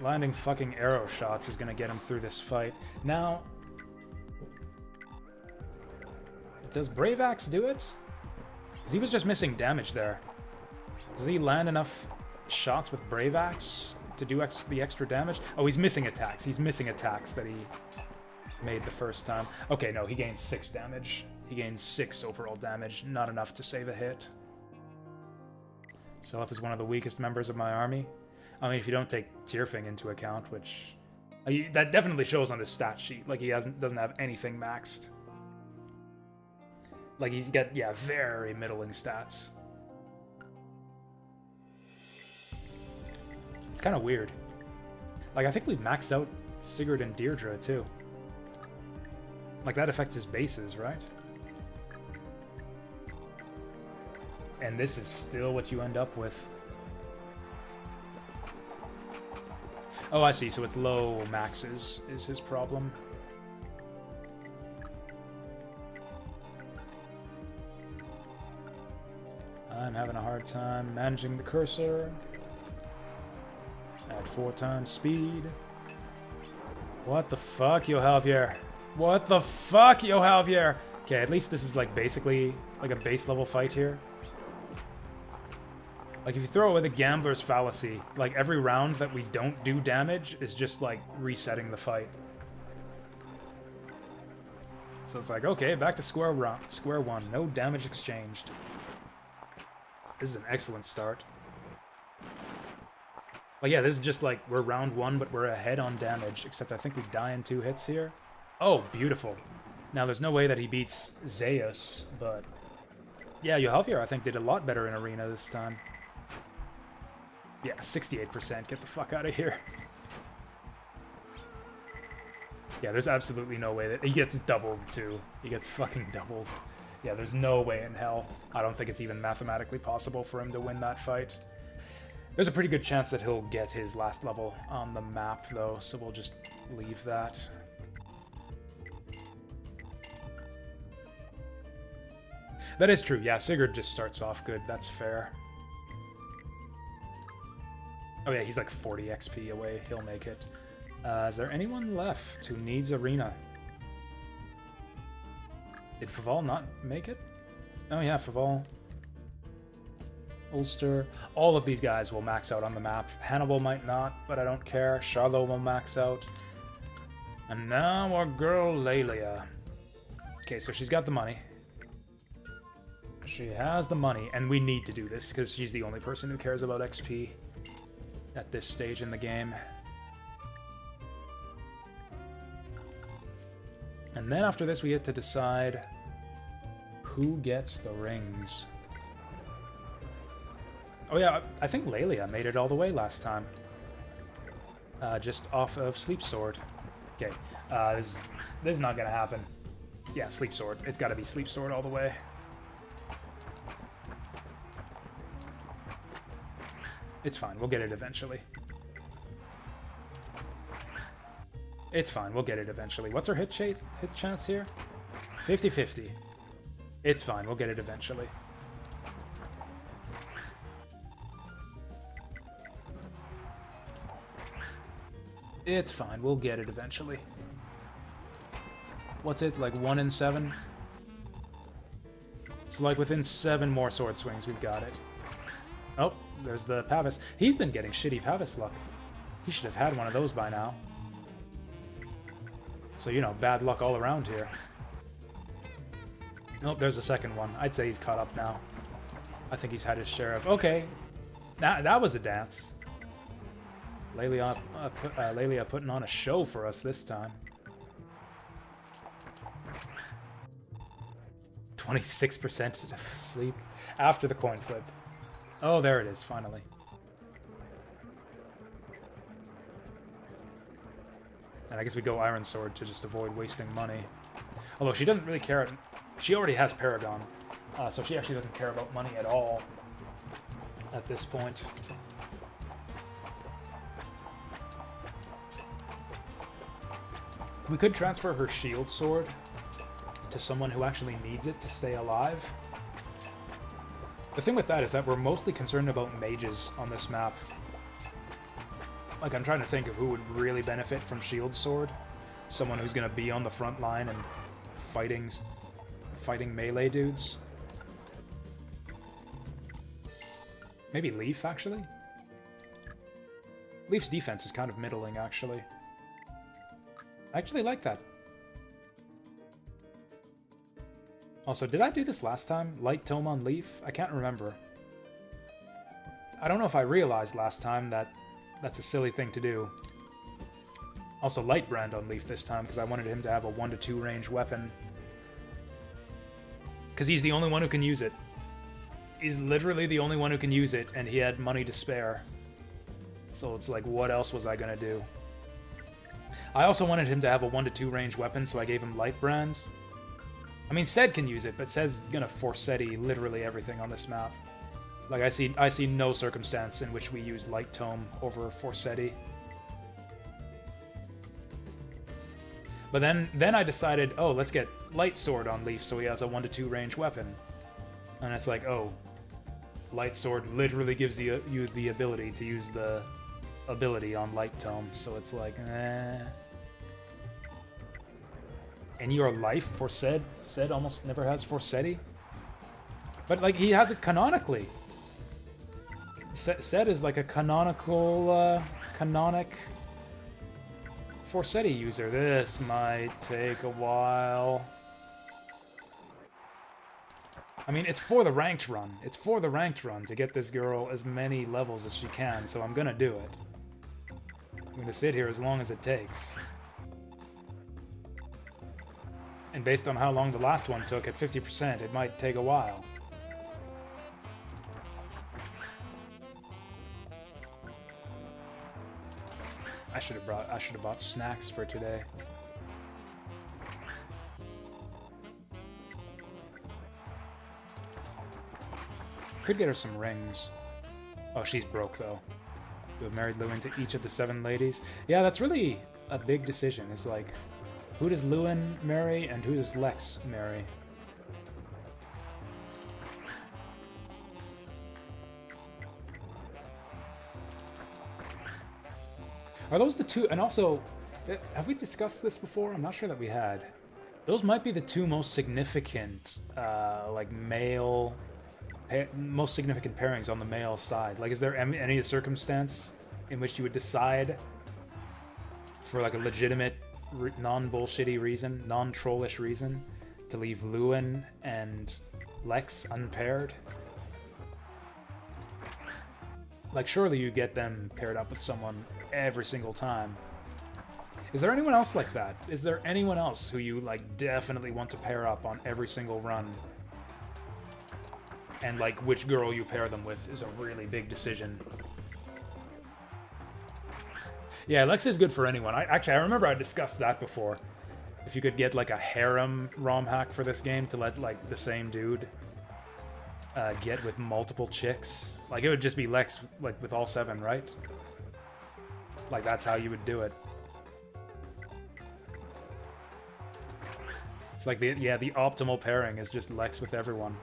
Landing fucking arrow shots is gonna get him through this fight. Now, does Brave Axe do it? Because he was just missing damage there. Does he land enough shots with Brave Axe to do the extra damage? Oh, he's missing attacks. He's missing attacks that he made the first time. Okay, no, he gains 6 damage. He gains 6 overall damage. Not enough to save a hit. Selef is one of the weakest members of my army. I mean, if you don't take Tearfing into account, which... that definitely shows on his stat sheet. Like, he doesn't have anything maxed. Like, he's got, yeah, very middling stats. It's kind of weird. Like, I think we maxed out Sigurd and Deirdre, too. Like, that affects his bases, right? And this is still what you end up with. Oh, I see. So it's low maxes is his problem. I'm having a hard time managing the cursor. At 4 times speed. What the fuck, Yohavir? What the fuck, Yohavir? Okay, at least this is like basically like a base level fight here. Like, if you throw away the Gambler's Fallacy, like, every round that we don't do damage is just, like, resetting the fight. So it's like, okay, back to square one. No damage exchanged. This is an excellent start. Like, yeah, this is just, like, we're round 1, but we're ahead on damage, except I think we die in 2 hits here. Oh, beautiful. Now, there's no way that he beats Zeus, but... Yeah, Yohavir, I think, did a lot better in Arena this time. Yeah, 68%. Get the fuck out of here. Yeah, there's absolutely no way that... He gets doubled, too. He gets fucking doubled. Yeah, there's no way in hell. I don't think it's even mathematically possible for him to win that fight. There's a pretty good chance that he'll get his last level on the map, though, so we'll just leave that. That is true. Yeah, Sigurd just starts off good. That's fair. Oh yeah, he's like 40 XP away. He'll make it. Is there anyone left who needs Arena? Did Faval not make it? Oh yeah, Faval. Ulster. All of these guys will max out on the map. Hannibal might not, but I don't care. Charlo will max out. And now our girl Lelia. Okay, so she's got the money. She has the money, and we need to do this, because she's the only person who cares about XP. at this stage in the game. And then after this, we get to decide who gets the rings. Oh yeah, I think Lelia made it all the way last time. Just off of Sleep Sword. Okay, this is not gonna happen. Yeah, Sleep Sword. It's gotta be Sleep Sword all the way. It's fine, we'll get it eventually. It's fine, we'll get it eventually. What's our hit chance here? 50-50. It's fine, we'll get it eventually. It's fine, we'll get it eventually. What's it, like 1 in 7? So like within 7 more sword swings, we've got it. Oh, there's the Pavis. He's been getting shitty Pavis luck. He should have had one of those by now. So, you know, bad luck all around here. Nope, there's a second one. I'd say he's caught up now. I think he's had his share of... Okay, that was a dance. Lelia putting on a show for us this time. 26% sleep after the coin flip. Oh, there it is, finally. And I guess we go Iron Sword to just avoid wasting money. Although she doesn't really care. She already has Paragon, so she actually doesn't care about money at all at this point. We could transfer her Shield Sword to someone who actually needs it to stay alive. The thing with that is that we're mostly concerned about mages on this map. Like, I'm trying to think of who would really benefit from Shield Sword. Someone who's going to be on the front line and fighting melee dudes. Maybe Leaf, actually? Leaf's defense is kind of middling, actually. I actually like that. Also, did I do this last time? Light Tome on Leaf? I can't remember. I don't know if I realized last time that that's a silly thing to do. Also, Light Brand on Leaf this time, because I wanted him to have a 1-2 range weapon. Because he's the only one who can use it. He's literally the only one who can use it, and he had money to spare. So it's like, what else was I gonna do? I also wanted him to have a 1-2 range weapon, so I gave him Light Brand. I mean, Ced can use it, but Ced's gonna Forseti literally everything on this map. Like, I see no circumstance in which we use Light Tome over Forseti. But then I decided, oh, let's get Light Sword on Leaf so he has a 1-2 range weapon. And it's like, oh, Light Sword literally gives you the ability to use the ability on Light Tome, so it's like, eh. In your life, for Ced almost never has Forseti. But, like, he has it canonically. Ced is like a canonical, canonic Forseti user. This might take a while. I mean, it's for the ranked run. It's for the ranked run to get this girl as many levels as she can, so I'm gonna do it. I'm gonna sit here as long as it takes. And based on how long the last one took at 50%, it might take a while. I should have bought snacks for today. Could get her some rings. Oh, she's broke though. To have married Lewin to each of the 7 ladies. Yeah, that's really a big decision. It's like, who does Lewin marry and who does Lex marry? Are those the two? And also, have we discussed this before? I'm not sure that we had. Those might be the 2 most significant, like, most significant pairings on the male side. Like, is there any circumstance in which you would decide for, like, a legitimate, non-bullshitty reason, non-trollish reason, to leave Lewin and Lex unpaired? Like, surely you get them paired up with someone every single time. Is there anyone else like that? Is there anyone else who you, like, definitely want to pair up on every single run? And, like, which girl you pair them with is a really big decision. Yeah, Alexia's good for anyone. I remember I discussed that before. If you could get, like, a harem ROM hack for this game to let, like, the same dude get with multiple chicks. Like, it would just be Lex, like, with all 7, right? Like, that's how you would do it. It's like, the optimal pairing is just Lex with everyone.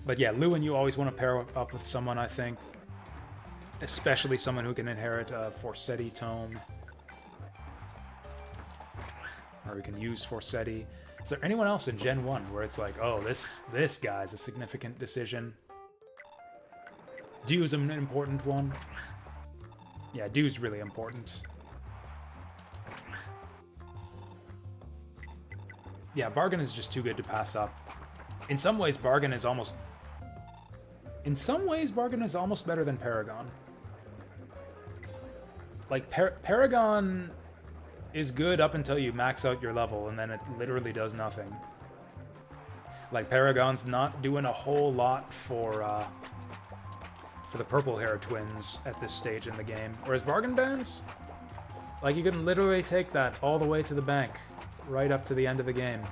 But yeah, Lewin, you always want to pair up with someone, I think. Especially someone who can inherit a Forseti tome. Or who can use Forseti. Is there anyone else in Gen 1 where it's like, oh, this guy's a significant decision? Dew's an important one. Yeah, Dew's really important. Yeah, Bargain is just too good to pass up. In some ways, Bargain is almost better than Paragon. Like, Paragon is good up until you max out your level, and then it literally does nothing. Like, Paragon's not doing a whole lot for the purple hair twins at this stage in the game. Whereas Bargain Band, like, you can literally take that all the way to the bank, right up to the end of the game.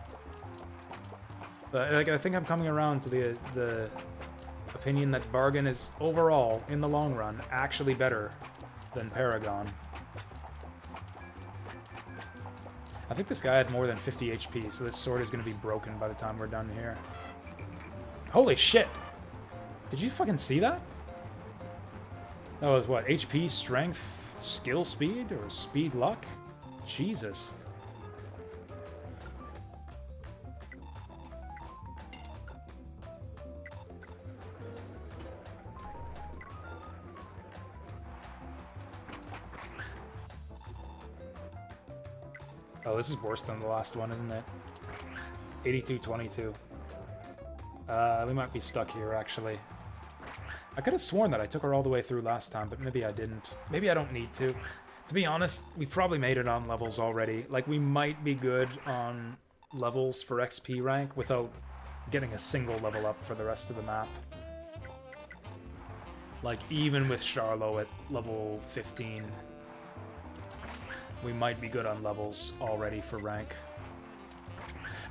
But, like, I think I'm coming around to the opinion that Bargain is, overall, in the long run, actually better than Paragon. I think this guy had more than 50 HP, so this sword is going to be broken by the time we're done here. Holy shit! Did you fucking see that? That was what, HP, strength, skill speed, or speed luck? Jesus. Oh, this is worse than the last one, isn't it? 82-22. We might be stuck here, actually. I could have sworn that I took her all the way through last time, but maybe I didn't. Maybe I don't need to. To be honest, we've probably made it on levels already. Like, we might be good on levels for XP rank without getting a single level up for the rest of the map. Like, even with Charlo at level 15... we might be good on levels already for rank.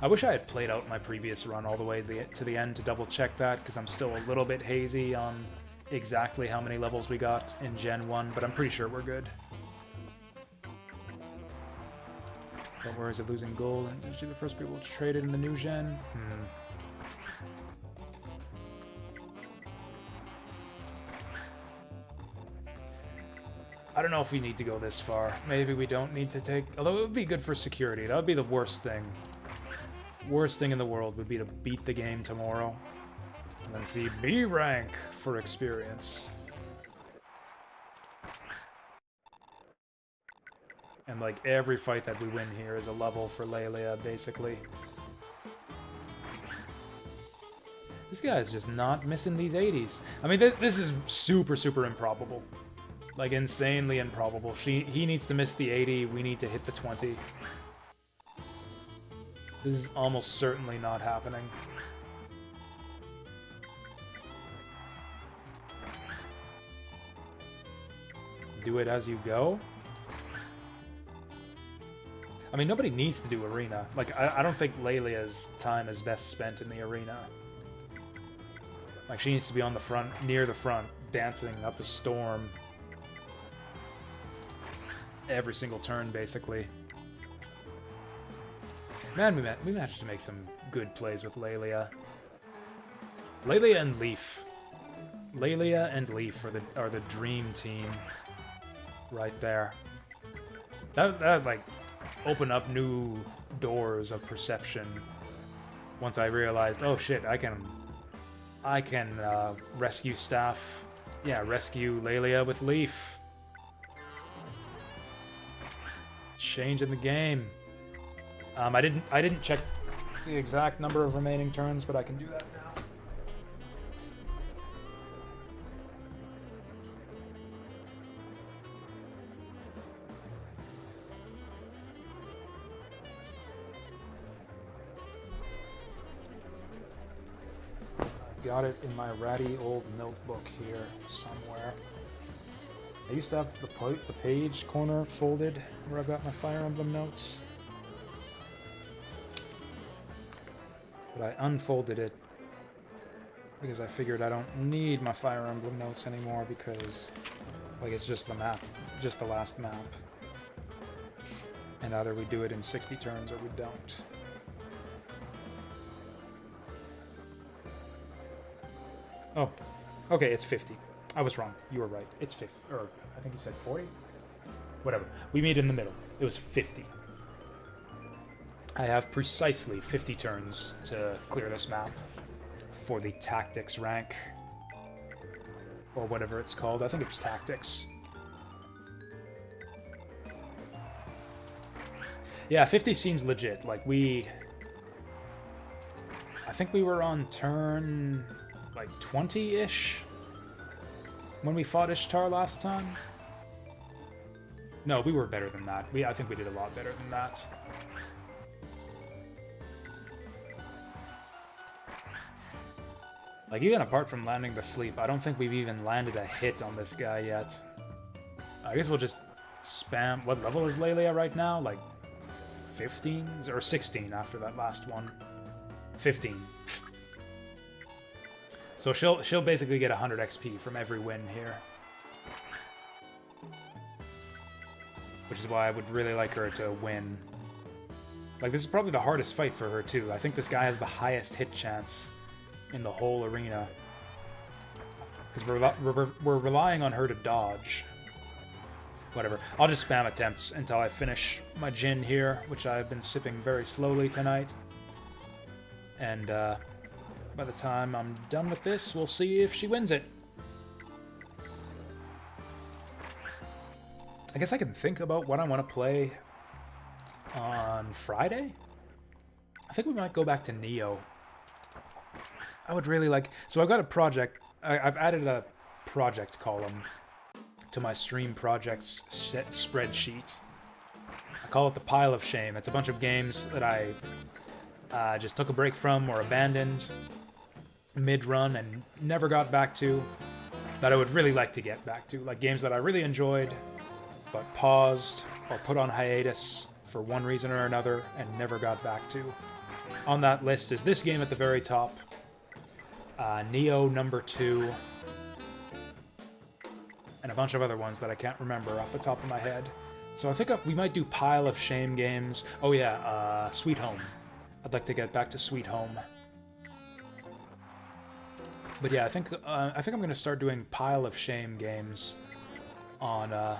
I wish I had played out my previous run all the way to the end to double check that, because I'm still a little bit hazy on exactly how many levels we got in Gen 1, but I'm pretty sure we're good. Don't worry, is it losing gold? And usually the first people traded in the new gen? I don't know if we need to go this far. Maybe we don't need to take... Although it would be good for security. That would be the worst thing. Worst thing in the world would be to beat the game tomorrow. And then see B rank for experience. And like every fight that we win here is a level for Lelia, basically. This guy is just not missing these 80s. I mean, this is super, super improbable. Like, insanely improbable. He needs to miss the 80, we need to hit the 20. This is almost certainly not happening. Do it as you go? I mean, nobody needs to do arena. Like, I don't think Lelia's time is best spent in the arena. Like, she needs to be on the front, near the front, dancing up a storm. Every single turn, basically. Man, we managed to make some good plays with Lelia. Lelia and Leaf. Lelia and Leaf are the dream team. Right there. That like, opened up new doors of perception. Once I realized, oh shit, I can rescue staff. Yeah, rescue Lelia with Leaf. Change in the game. I didn't check the exact number of remaining turns, but I can do that now. got it in my ratty old notebook here somewhere. I used to have the page corner folded where I've got my Fire Emblem notes. But I unfolded it because I figured I don't need my Fire Emblem notes anymore because, like, it's just the map, just the last map. And either we do it in 60 turns or we don't. Oh, okay, it's 50. I was wrong. You were right. It's 50, or I think you said 40? Whatever. We meet in the middle. It was 50. I have precisely 50 turns to clear this map for the Tactics rank. Or whatever it's called. I think it's Tactics. Yeah, 50 seems legit. Like, I think we were on turn, like, 20-ish when we fought Ishtar last time. No, we were better than that. I think we did a lot better than that. Like, even apart from landing the sleep, I don't think we've even landed a hit on this guy yet. I guess we'll just spam... What level is Lelia right now? Like, 15? Or 16 after that last one. 15. So she'll basically get 100 XP from every win here. Which is why I would really like her to win. Like, this is probably the hardest fight for her, too. I think this guy has the highest hit chance in the whole arena. Because we're relying on her to dodge. Whatever. I'll just spam attempts until I finish my gin here, which I've been sipping very slowly tonight. And by the time I'm done with this, we'll see if she wins it. I guess I can think about what I want to play on Friday. I think we might go back to Neo. I would really like... So I've got a project. I've added a project column to my stream projects spreadsheet. I call it the Pile of Shame. It's a bunch of games that I just took a break from or abandoned mid-run and never got back to, that I would really like to get back to. Like games that I really enjoyed, but paused or put on hiatus for one reason or another and never got back to. On that list is this game at the very top, Neo number 2, and a bunch of other ones that I can't remember off the top of my head. So I think we might do Pile of Shame games. Oh yeah, Sweet Home. I'd like to get back to Sweet Home. But yeah, I think I'm gonna start doing Pile of Shame games on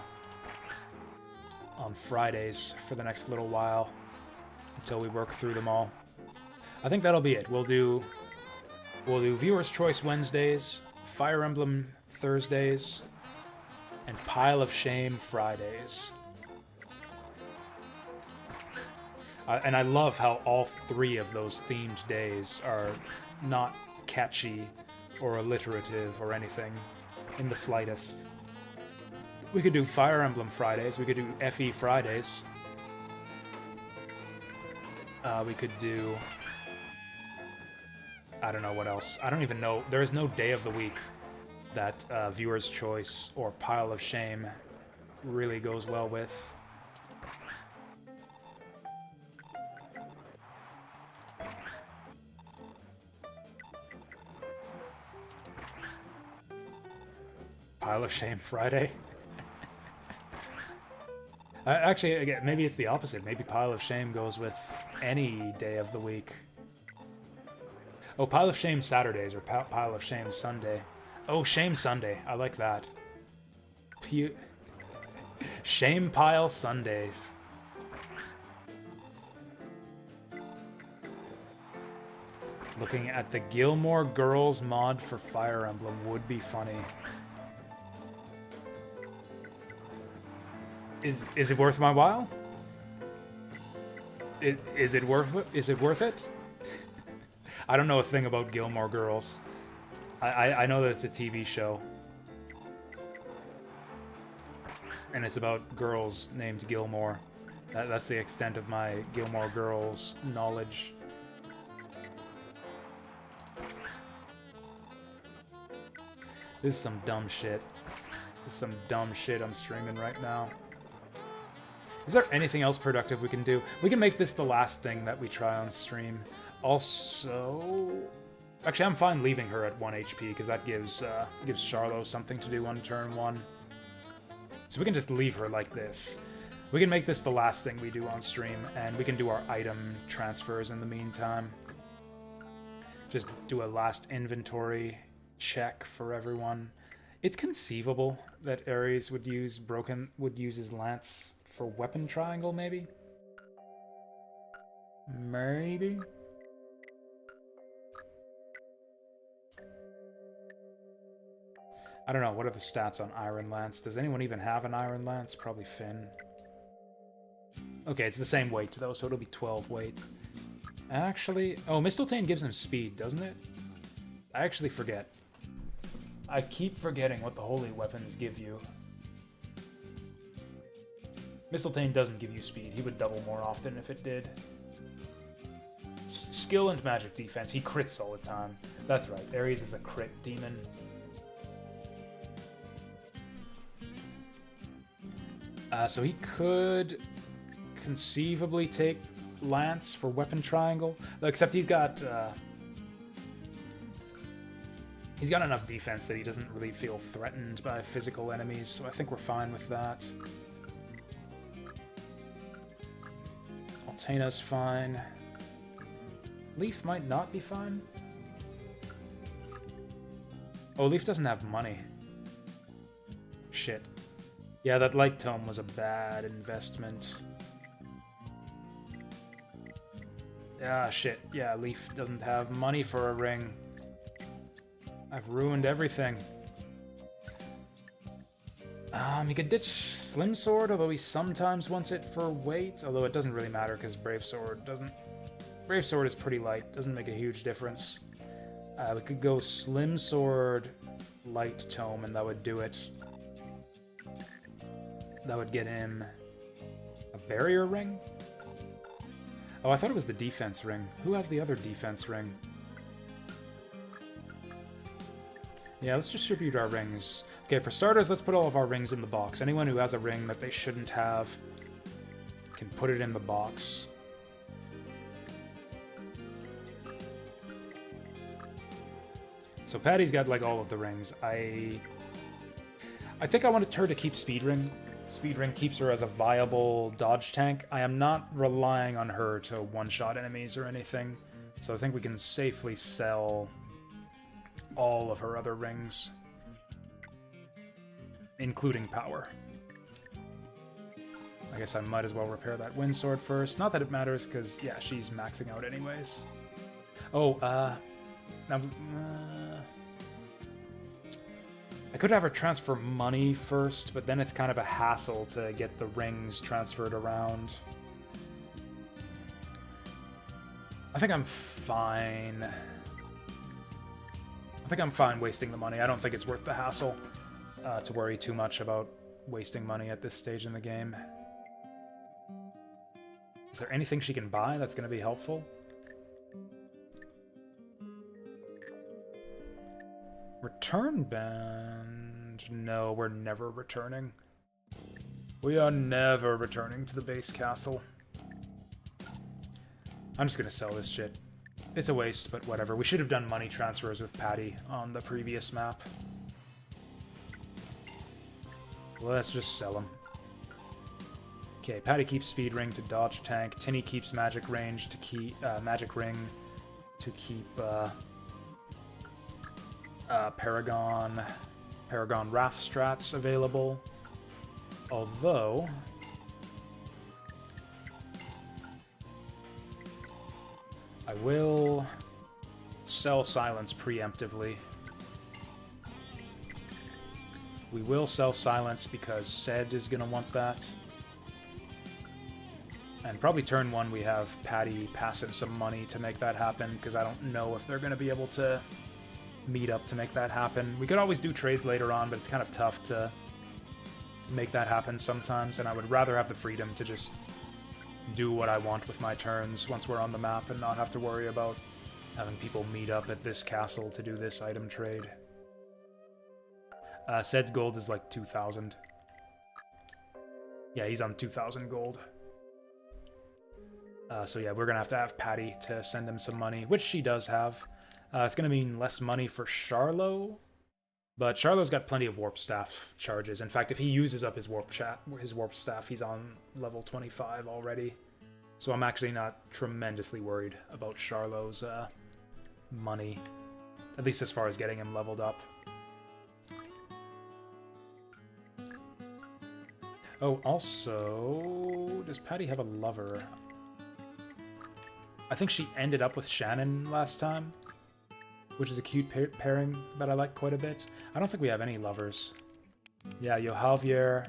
Fridays for the next little while until we work through them all. I think that'll be it. We'll do Viewers' Choice Wednesdays, Fire Emblem Thursdays, and Pile of Shame Fridays. And I love how all 3 of those themed days are not catchy or alliterative or anything in the slightest. We could do Fire Emblem Fridays. We could do FE Fridays. We could do... I don't know what else. I don't even know. There is no day of the week that Viewer's Choice or Pile of Shame really goes well with. Pile of Shame Friday? Actually, again, maybe it's the opposite. Maybe Pile of Shame goes with any day of the week. Oh, Pile of Shame Saturdays or Pile of Shame Sunday. Oh, Shame Sunday. I like that. Shame Pile Sundays. Looking at the Gilmore Girls mod for Fire Emblem would be funny. Is it worth my while? Is it worth it? I don't know a thing about Gilmore Girls. I know that it's a TV show. And it's about girls named Gilmore. That's the extent of my Gilmore Girls knowledge. This is some dumb shit. This is some dumb shit I'm streaming right now. Is there anything else productive we can do? We can make this the last thing that we try on stream. Also... Actually, I'm fine leaving her at 1 HP, because that gives Charlo something to do on turn 1. So we can just leave her like this. We can make this the last thing we do on stream, and we can do our item transfers in the meantime. Just do a last inventory check for everyone. It's conceivable that Ares would use his lance for weapon triangle, maybe? Maybe? I don't know, what are the stats on Iron Lance? Does anyone even have an Iron Lance? Probably Finn. Okay, it's the same weight though, so it'll be 12 weight. Actually... Oh, Mistletoe gives him speed, doesn't it? I actually forget. I keep forgetting what the holy weapons give you. Mistletoe doesn't give you speed. He would double more often if it did. Skill and magic defense. He crits all the time. That's right. Ares is a crit demon. So he could conceivably take Lance for weapon triangle, except he's got enough defense that he doesn't really feel threatened by physical enemies, so I think we're fine with that. Altena's fine. Leaf might not be fine. Oh, Leaf doesn't have money. Shit. Yeah, that light tome was a bad investment. Ah, shit. Yeah, Leaf doesn't have money for a ring. I've ruined everything. He could ditch Slim Sword, although he sometimes wants it for weight. Although it doesn't really matter, because Brave Sword doesn't... Brave Sword is pretty light. Doesn't make a huge difference. We could go Slim Sword, Light Tome, and that would do it. That would get him a barrier ring? Oh, I thought it was the defense ring. Who has the other defense ring? Yeah, let's distribute our rings. Okay, for starters, let's put all of our rings in the box. Anyone who has a ring that they shouldn't have can put it in the box. So Patty's got, like, all of the rings. I think I wanted her to keep Speed Ring. Speed Ring keeps her as a viable dodge tank. I am not relying on her to one-shot enemies or anything, so I think we can safely sell all of her other rings, including power. I guess I might as well repair that Wind Sword first. Not that it matters, because, yeah, she's maxing out anyways. Oh, now... I could have her transfer money first, but then it's kind of a hassle to get the rings transferred around. I think I'm fine. I think I'm fine wasting the money. I don't think it's worth the hassle to worry too much about wasting money at this stage in the game. Is there anything she can buy that's going to be helpful? Return band? No, we're never returning. We are never returning to the base castle. I'm just gonna sell this shit. It's a waste, but whatever. We should have done money transfers with Patty on the previous map. Let's just sell them. Okay, Patty keeps Speed Ring to dodge tank. Tinny keeps Magic Range to keep Magic Ring to keep Paragon Wrath strats available. Although I will sell Silence preemptively. We will sell Silence because Sed is going to want that. And probably turn 1 we have Patty pass him some money to make that happen, because I don't know if they're going to be able to meet up to make that happen. We could always do trades later on, but it's kind of tough to make that happen sometimes, and I would rather have the freedom to just do what I want with my turns once we're on the map and not have to worry about having people meet up at this castle to do this item trade. Sed's gold is like 2,000. Yeah, he's on 2,000 gold. So yeah, we're going to have Patty to send him some money, which she does have. It's going to mean less money for Charlo, but Charlo's got plenty of Warp Staff charges. In fact, if he uses up his Warp Staff, he's on level 25 already. So I'm actually not tremendously worried about Charlo's money, at least as far as getting him leveled up. Oh, also, does Patty have a lover? I think she ended up with Shannon last time, which is a cute pairing that I like quite a bit. I don't think we have any lovers. Yeah, Yohalvier.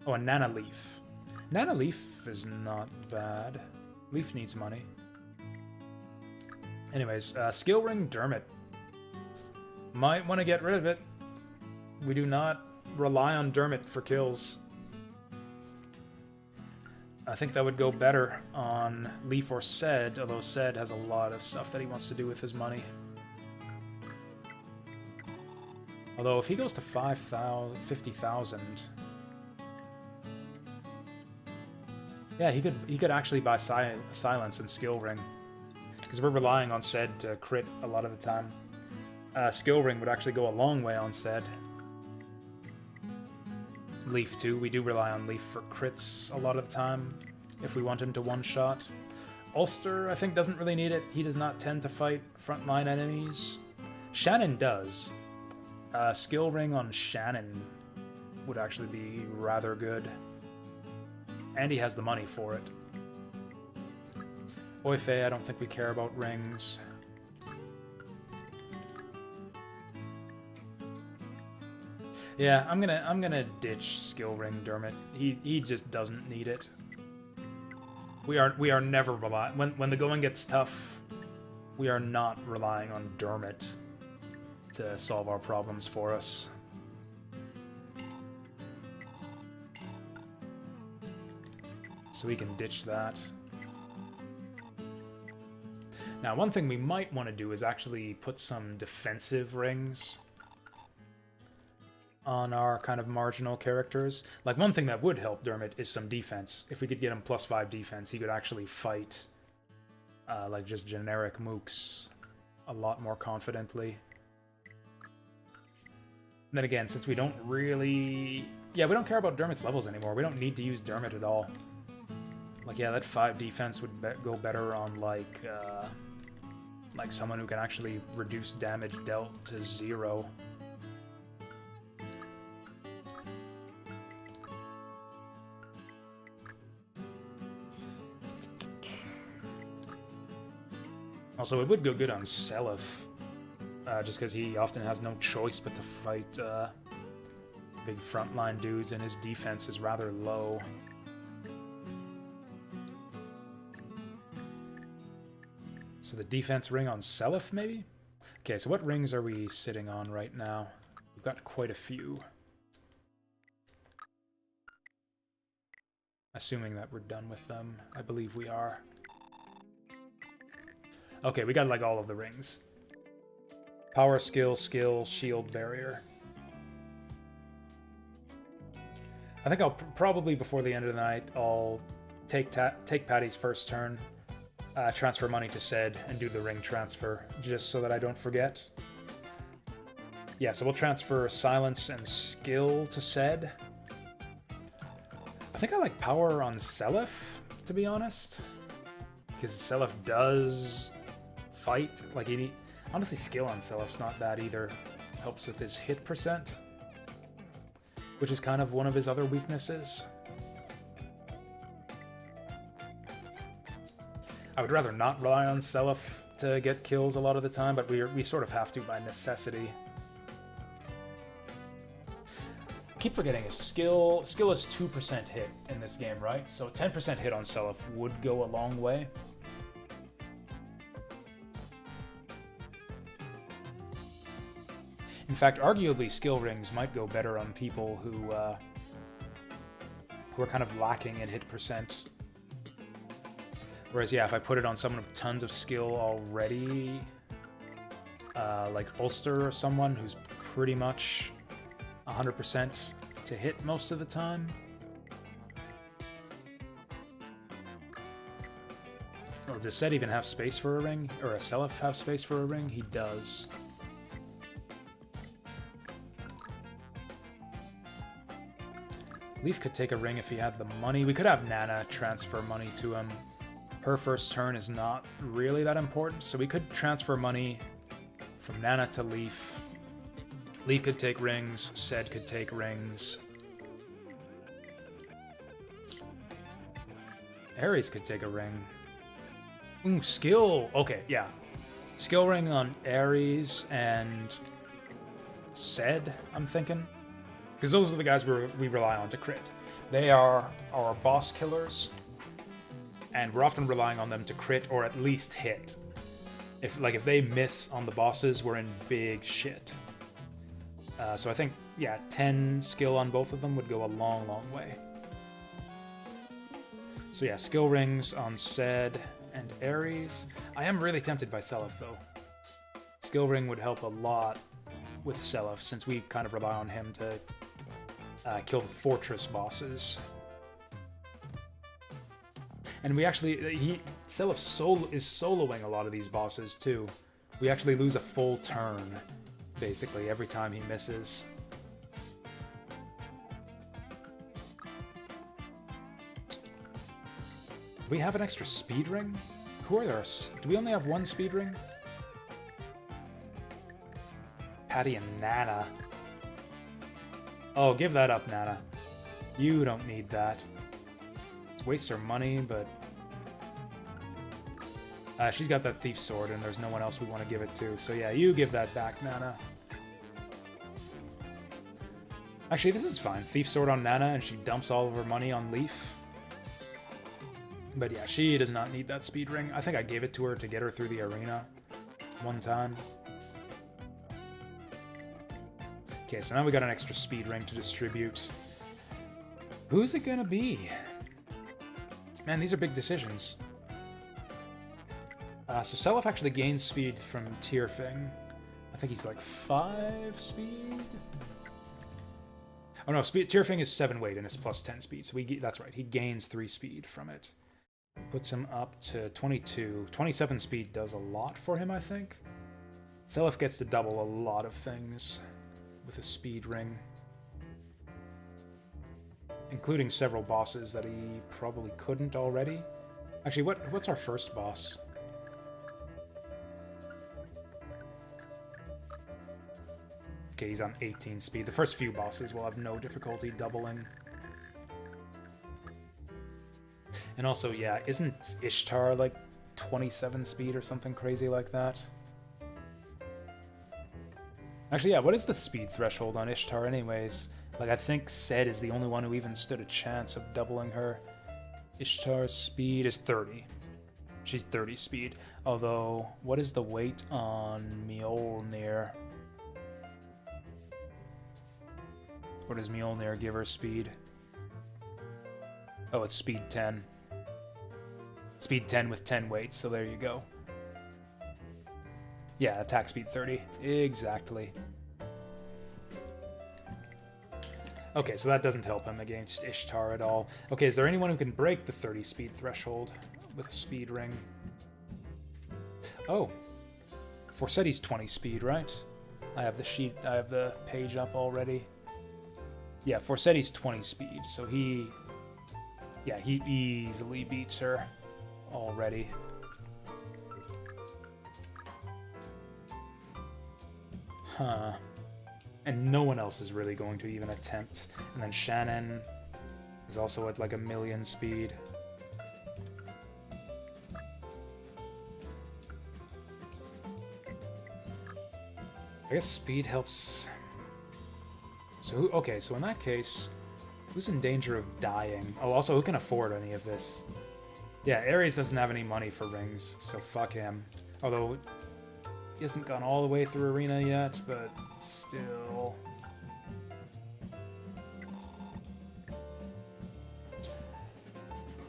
Oh, and Nana Leaf. Nana Leaf is not bad. Leaf needs money. Anyways, Skill Ring Dermot. Might want to get rid of it. We do not rely on Dermot for kills. I think that would go better on Leaf or Sed, although Sed has a lot of stuff that he wants to do with his money. Although if he goes to 50,000, yeah, he could actually buy Silence and Skill Ring, because we're relying on Sed to crit a lot of the time. Skill Ring would actually go a long way on Sed. Leaf too. We do rely on Leaf for crits a lot of the time if we want him to one-shot. Ulster, I think, doesn't really need it. He does not tend to fight frontline enemies. Shannon does. Skill Ring on Shannon would actually be rather good. And he has the money for it. Oife, I don't think we care about rings. Yeah, I'm gonna ditch Skill Ring Dermot. He just doesn't need it. We are never relying when the going gets tough. We are not relying on Dermot to solve our problems for us. So we can ditch that. Now, one thing we might want to do is actually put some defensive rings on our kind of marginal characters. Like, one thing that would help Dermot is some defense. If we could get him +5 defense, he could actually fight like just generic mooks a lot more confidently. And then again, since we don't really... Yeah, we don't care about Dermot's levels anymore. We don't need to use Dermot at all. Like, yeah, that 5 defense would go better on, like someone who can actually reduce damage dealt to 0. Also, it would go good on Seliph, just because he often has no choice but to fight big frontline dudes, and his defense is rather low. So the defense ring on Seliph, maybe? Okay, so what rings are we sitting on right now? We've got quite a few. Assuming that we're done with them. I believe we are. Okay, we got like all of the rings. Power, skill, shield, barrier. I think I'll probably, before the end of the night, I'll take Patty's first turn, transfer money to Sed, and do the ring transfer, just so that I don't forget. Yeah, so we'll transfer Silence and Skill to Sed. I think I like Power on Seliph, to be honest. Because Seliph does fight. Like, honestly, Skill on Seliph's not bad either. Helps with his hit percent, which is kind of one of his other weaknesses. I would rather not rely on Seliph to get kills a lot of the time, but we sort of have to by necessity. Keep forgetting his skill. Skill is 2% hit in this game, right? So 10% hit on Seliph would go a long way. In fact, arguably, skill rings might go better on people who are kind of lacking in hit percent. Whereas, yeah, if I put it on someone with tons of skill already, like Ulster or someone who's pretty much 100% to hit most of the time. Oh, does Set even have space for a ring? Or a Seliph have space for a ring? He does. Leaf could take a ring if he had the money. We could have Nana transfer money to him. Her first turn is not really that important, so we could transfer money from Nana to Leaf. Leaf could take rings, Sed could take rings. Ares could take a ring. Ooh, skill! Okay, yeah. Skill ring on Ares and Sed, I'm thinking. Because those are the guys we rely on to crit. They are our boss killers, and we're often relying on them to crit or at least hit. If they miss on the bosses, we're in big shit. So I think, yeah, 10 skill on both of them would go a long, long way. So yeah, skill rings on Sed and Ares. I am really tempted by Seliph, though. Skill ring would help a lot with Seliph, since we kind of rely on him to kill the fortress bosses. And we actually, Seliph is soloing a lot of these bosses, too. We actually lose a full turn, basically, every time he misses. Do we have an extra speed ring? Who are there? Do we only have one speed ring? Patty and Nana. Oh, give that up, Nana. You don't need that. It wastes her money, but... she's got that thief sword, and there's no one else we want to give it to. So yeah, you give that back, Nana. Actually, this is fine. Thief sword on Nana, and she dumps all of her money on Leaf. But yeah, she does not need that speed ring. I think I gave it to her to get her through the arena one time. Okay, so now we got an extra speed ring to distribute. Who's it gonna be? Man, these are big decisions. So Seliph actually gains speed from Tyrfing. I think he's like 5 speed? Oh no, Tyrfing is 7 weight and it's plus 10 speed, so that's right, he gains 3 speed from it. Puts him up to 22. 27 speed does a lot for him, I think. Seliph gets to double a lot of things with a speed ring, including several bosses that he probably couldn't already. Actually, what's our first boss? Okay, he's on 18 speed. The first few bosses will have no difficulty doubling. And also, yeah, isn't Ishtar like 27 speed or something crazy like that? Actually, yeah, what is the speed threshold on Ishtar anyways? Like, I think Sed is the only one who even stood a chance of doubling her. Ishtar's speed is 30. She's 30 speed. Although, what is the weight on Mjolnir? What does Mjolnir give her speed? Oh, it's speed 10. Speed 10 with 10 weight, so there you go. Yeah, attack speed 30. Exactly. Okay, so that doesn't help him against Ishtar at all. Okay, is there anyone who can break the 30 speed threshold with a speed ring? Oh. Forseti's 20 speed, right? I have the page up already. Yeah, Forseti's 20 speed, so he easily beats her already. Huh. And no one else is really going to even attempt. And then Shannon is also at like 1,000,000 speed. I guess speed helps. So so in that case, who's in danger of dying? Oh, also, who can afford any of this? Yeah, Ares doesn't have any money for rings, so fuck him. Although, he hasn't gone all the way through Arena yet, but still.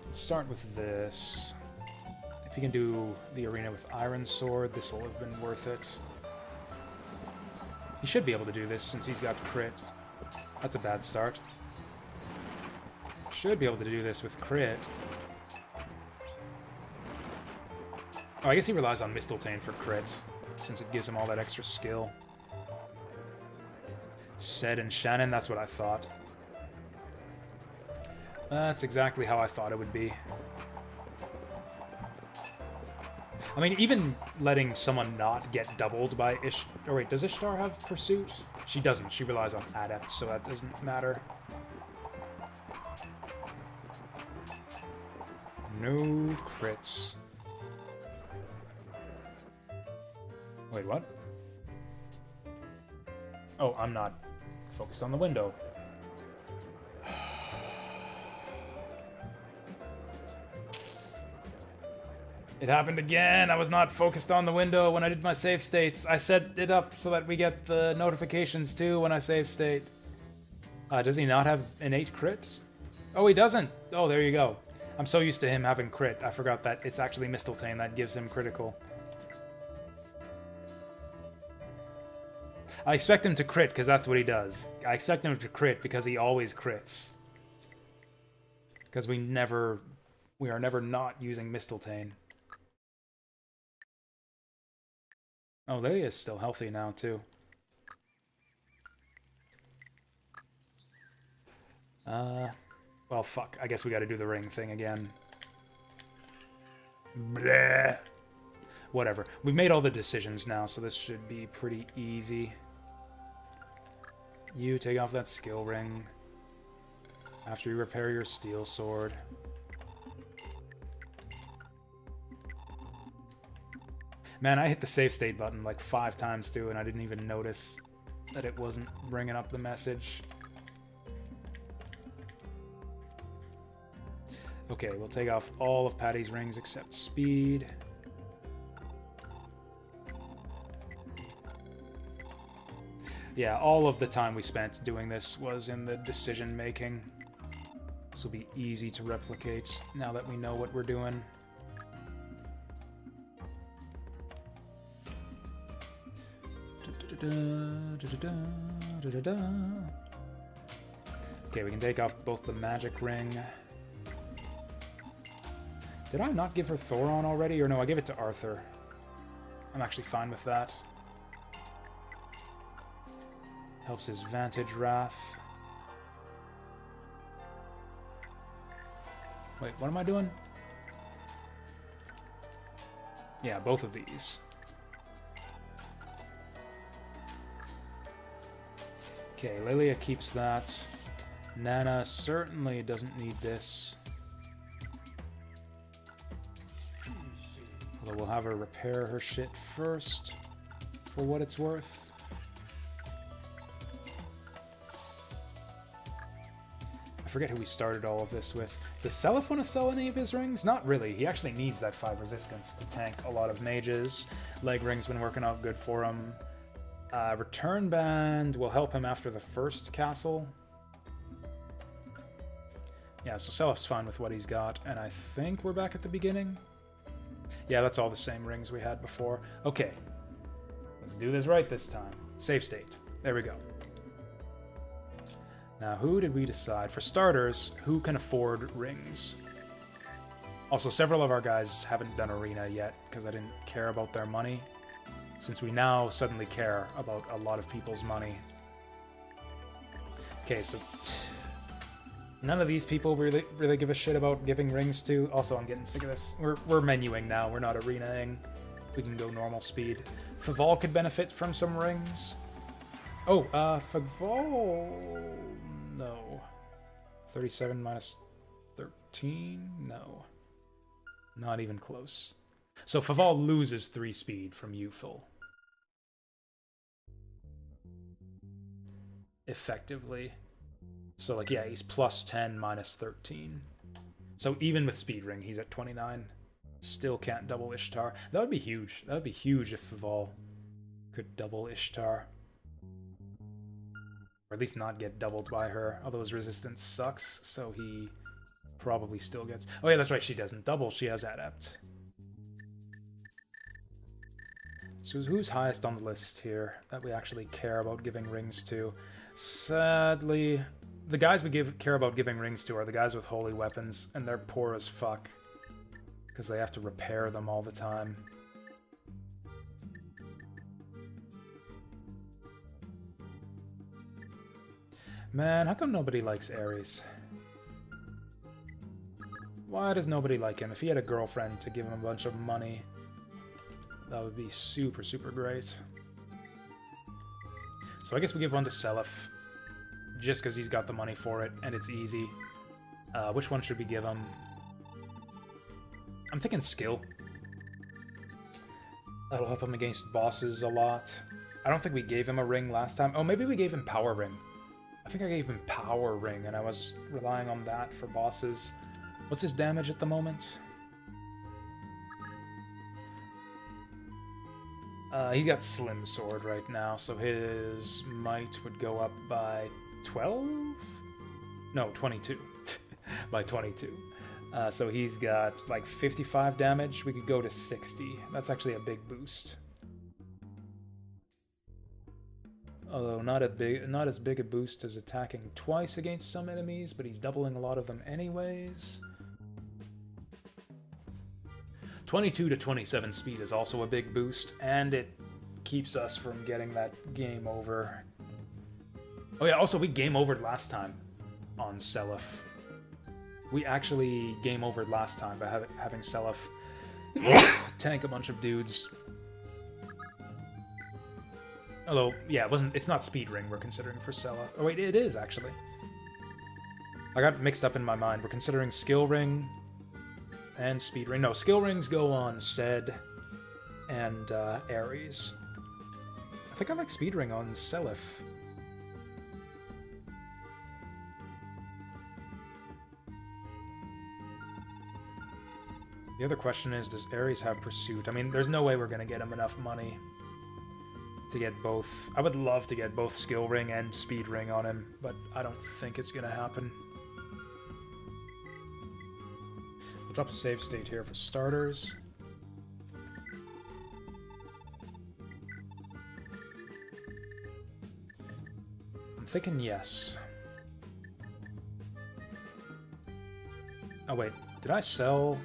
Let's start with this. If he can do the Arena with Iron Sword, this will have been worth it. He should be able to do this since he's got crit. That's a bad start. Should be able to do this with crit. Oh, I guess he relies on Mistletoe for crit, since it gives him all that extra skill. Sed and Shannon, that's what I thought. That's exactly how I thought it would be. I mean, even letting someone not get doubled by Ishtar... Oh wait, does Ishtar have Pursuit? She doesn't. She relies on Adept, so that doesn't matter. No crits. Wait, what? Oh, I'm not focused on the window. It happened again. I was not focused on the window when I did my save states. I set it up so that we get the notifications too when I save state. Does he not have innate crit? Oh, he doesn't. Oh, there you go. I'm so used to him having crit. I forgot that it's actually Mistletoe that gives him critical. I expect him to crit because that's what he does. I expect him to crit because he always crits. Because we are never not using Mistletoe. Oh, Leia is still healthy now, too. Well, fuck. I guess we gotta do the ring thing again. Bleh. Whatever. We've made all the decisions now, so this should be pretty easy. You take off that skill ring after you repair your steel sword. Man, I hit the save state button like 5 times too, and I didn't even notice that it wasn't bringing up the message. Okay, we'll take off all of Patty's rings except speed. Yeah, all of the time we spent doing this was in the decision making. This will be easy to replicate now that we know what we're doing. Okay, we can take off both the magic ring. Did I not give her Thoron already? Or no, I gave it to Arthur. I'm actually fine with that. Helps his Vantage Wrath. Wait, what am I doing? Yeah, both of these. Okay, Lilia keeps that. Nana certainly doesn't need this. Although we'll have her repair her shit first, for what it's worth. I forget who we started all of this with. Does Seliph want to sell any of his rings? Not really. He actually needs that 5 resistance to tank a lot of mages. Leg ring's been working out good for him. Return Band will help him after the first castle. Yeah, so Seliph's fine with what he's got, and I think we're back at the beginning. Yeah, that's all the same rings we had before. Okay, let's do this right this time. Save state. There we go. Now, who did we decide? For starters, who can afford rings? Also, several of our guys haven't done Arena yet, because I didn't care about their money. Since we now suddenly care about a lot of people's money. Okay, so none of these people really give a shit about giving rings to. Also, I'm getting sick of this. We're menuing now. We're not arenaing. We can go normal speed. Faval could benefit from some rings. Oh, Faval... No. 37 minus 13? No. Not even close. So Faval loses 3 speed from Euphil. Effectively. So, like, yeah, he's plus 10, minus 13. So even with Speed Ring, he's at 29. Still can't double Ishtar. That would be huge. That would be huge if Faval could double Ishtar. Or at least not get doubled by her. Although his resistance sucks, so he probably still gets... Oh yeah, that's right, she doesn't double. She has Adept. So who's highest on the list here that we actually care about giving rings to? Sadly, the guys we care about giving rings to are the guys with holy weapons, and they're poor as fuck. Because they have to repair them all the time. Man, how come nobody likes Ares? Why does nobody like him? If he had a girlfriend to give him a bunch of money, that would be super, super great. So I guess we give one to Seliph, just because he's got the money for it, and it's easy. Which one should we give him? I'm thinking skill. That'll help him against bosses a lot. I don't think we gave him a ring last time. Oh, maybe we gave him Power Ring. I think I gave him Power Ring, and I was relying on that for bosses. What's his damage at the moment? He's got Slim Sword right now, so his might would go up by 12? No, 22. By 22. So he's got like 55 damage. We could go to 60. That's actually a big boost. Although not as big a boost as attacking twice against some enemies, but he's doubling a lot of them anyways. 22 to 27 speed is also a big boost, and it keeps us from getting that game over. Oh yeah, also we game overed last time on Seliph. We actually game overed last time by having Seliph tank a bunch of dudes. Although, yeah, it's not Speed Ring we're considering for Seliph. Oh wait, it is actually. I got mixed up in my mind. We're considering Skill Ring and Speed Ring. No, Skill Rings go on Sed and Ares. I think I like Speed Ring on Seliph. The other question is, does Ares have Pursuit? I mean, there's no way we're going to get him enough money to get both. I would love to get both Skill Ring and Speed Ring on him, but I don't think it's going to happen. We'll drop a save state here for starters. I'm thinking yes. Oh wait, did I sell...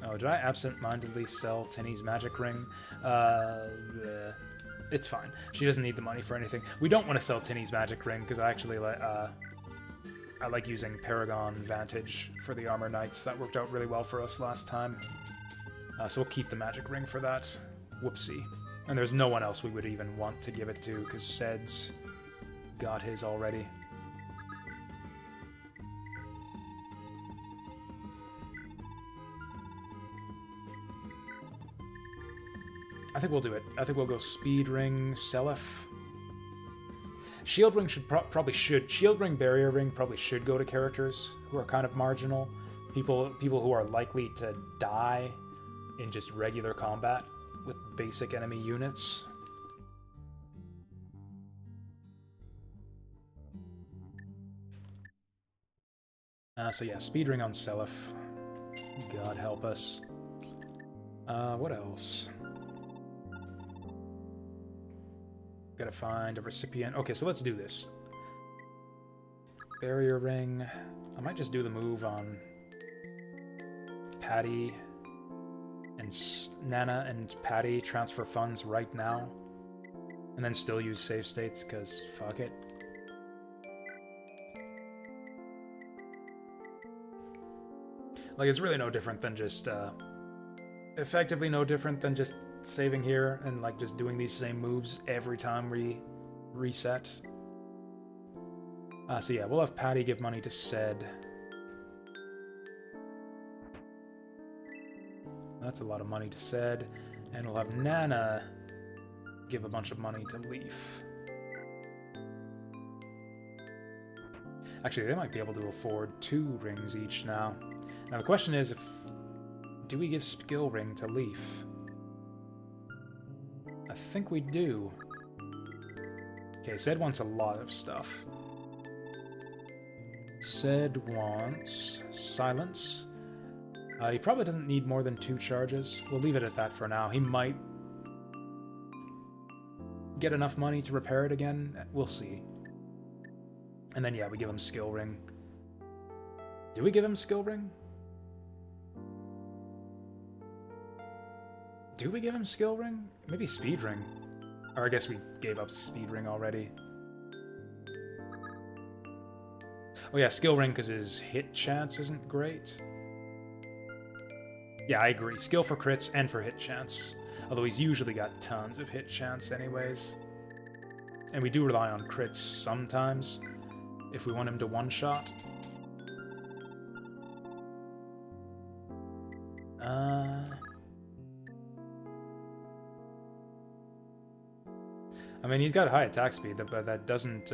Oh, did I absent-mindedly sell Tinny's magic ring? It's fine. She doesn't need the money for anything. We don't want to sell Tinny's magic ring, because I actually I like using Paragon Vantage for the Armor Knights. That worked out really well for us last time. So we'll keep the magic ring for that. Whoopsie. And there's no one else we would even want to give it to, because Sed's got his already. I think we'll do it. I think we'll go Speed Ring, Seliph. Shield Ring Shield Ring, Barrier Ring probably should go to characters who are kind of marginal. People who are likely to die in just regular combat with basic enemy units. So yeah, Speed Ring on Seliph. God help us. What else? Gotta find a recipient. Okay, so let's do this. Barrier Ring. I might just do the move on Patty and Nana and Patty transfer funds right now. And then still use save states, because fuck it. Like, it's really no different than just, effectively no different than just saving here and like just doing these same moves every time we reset. So yeah, we'll have Patty give money to Sed. That's a lot of money to Sed. And we'll have Nana give a bunch of money to Leaf. Actually, they might be able to afford 2 rings each now. Now the question is, do we give Skill Ring to Leaf? I think we do. Okay, Sed wants a lot of stuff. Sed wants Silence. He probably doesn't need more than 2 charges. We'll leave it at that for now. He might get enough money to repair it again. We'll see. And then, yeah, we give him skill ring. Do we give him skill ring? Do we give him skill ring? Maybe speed ring. Or I guess we gave up speed ring already. Oh yeah, skill ring because his hit chance isn't great. Yeah, I agree. Skill for crits and for hit chance. Although he's usually got tons of hit chance anyways. And we do rely on crits sometimes if we want him to one-shot. I mean, he's got high attack speed, but that doesn't...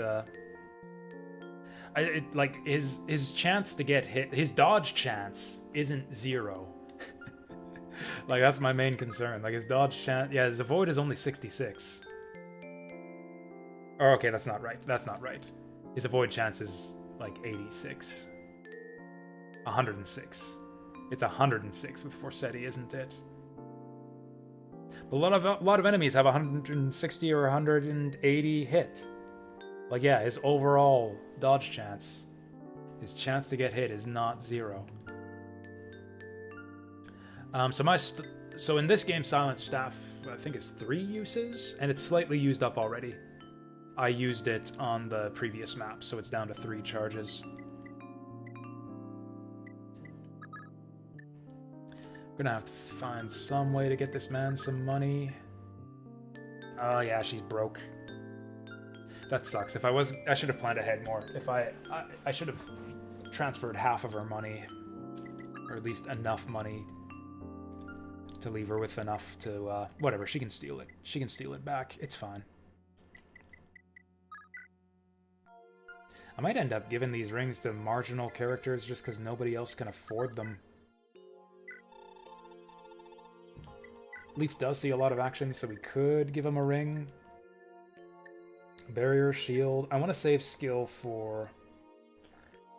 like, his chance to get hit... His dodge chance isn't 0. Like, that's my main concern. Like, his dodge chance... Yeah, his avoid is only 66. Oh, okay, that's not right. That's not right. His avoid chance is, like, 86. 106. It's 106 with Forsetti, isn't it? But a lot of enemies have 160 or 180 hit. Like, yeah, his overall dodge chance, his chance to get hit is not 0. So in this game, Silent Staff, I think is 3 uses, and it's slightly used up already. I used it on the previous map, so it's down to 3 charges. Gonna have to find some way to get this man some money. Oh yeah, she's broke. That sucks. If I should have planned ahead more. If I should have transferred half of her money, or at least enough money to leave her with enough to whatever. She can steal it. She can steal it back. It's fine. I might end up giving these rings to marginal characters just because nobody else can afford them. Leaf does see a lot of action, so we could give him a ring. Barrier, shield. I want to save skill for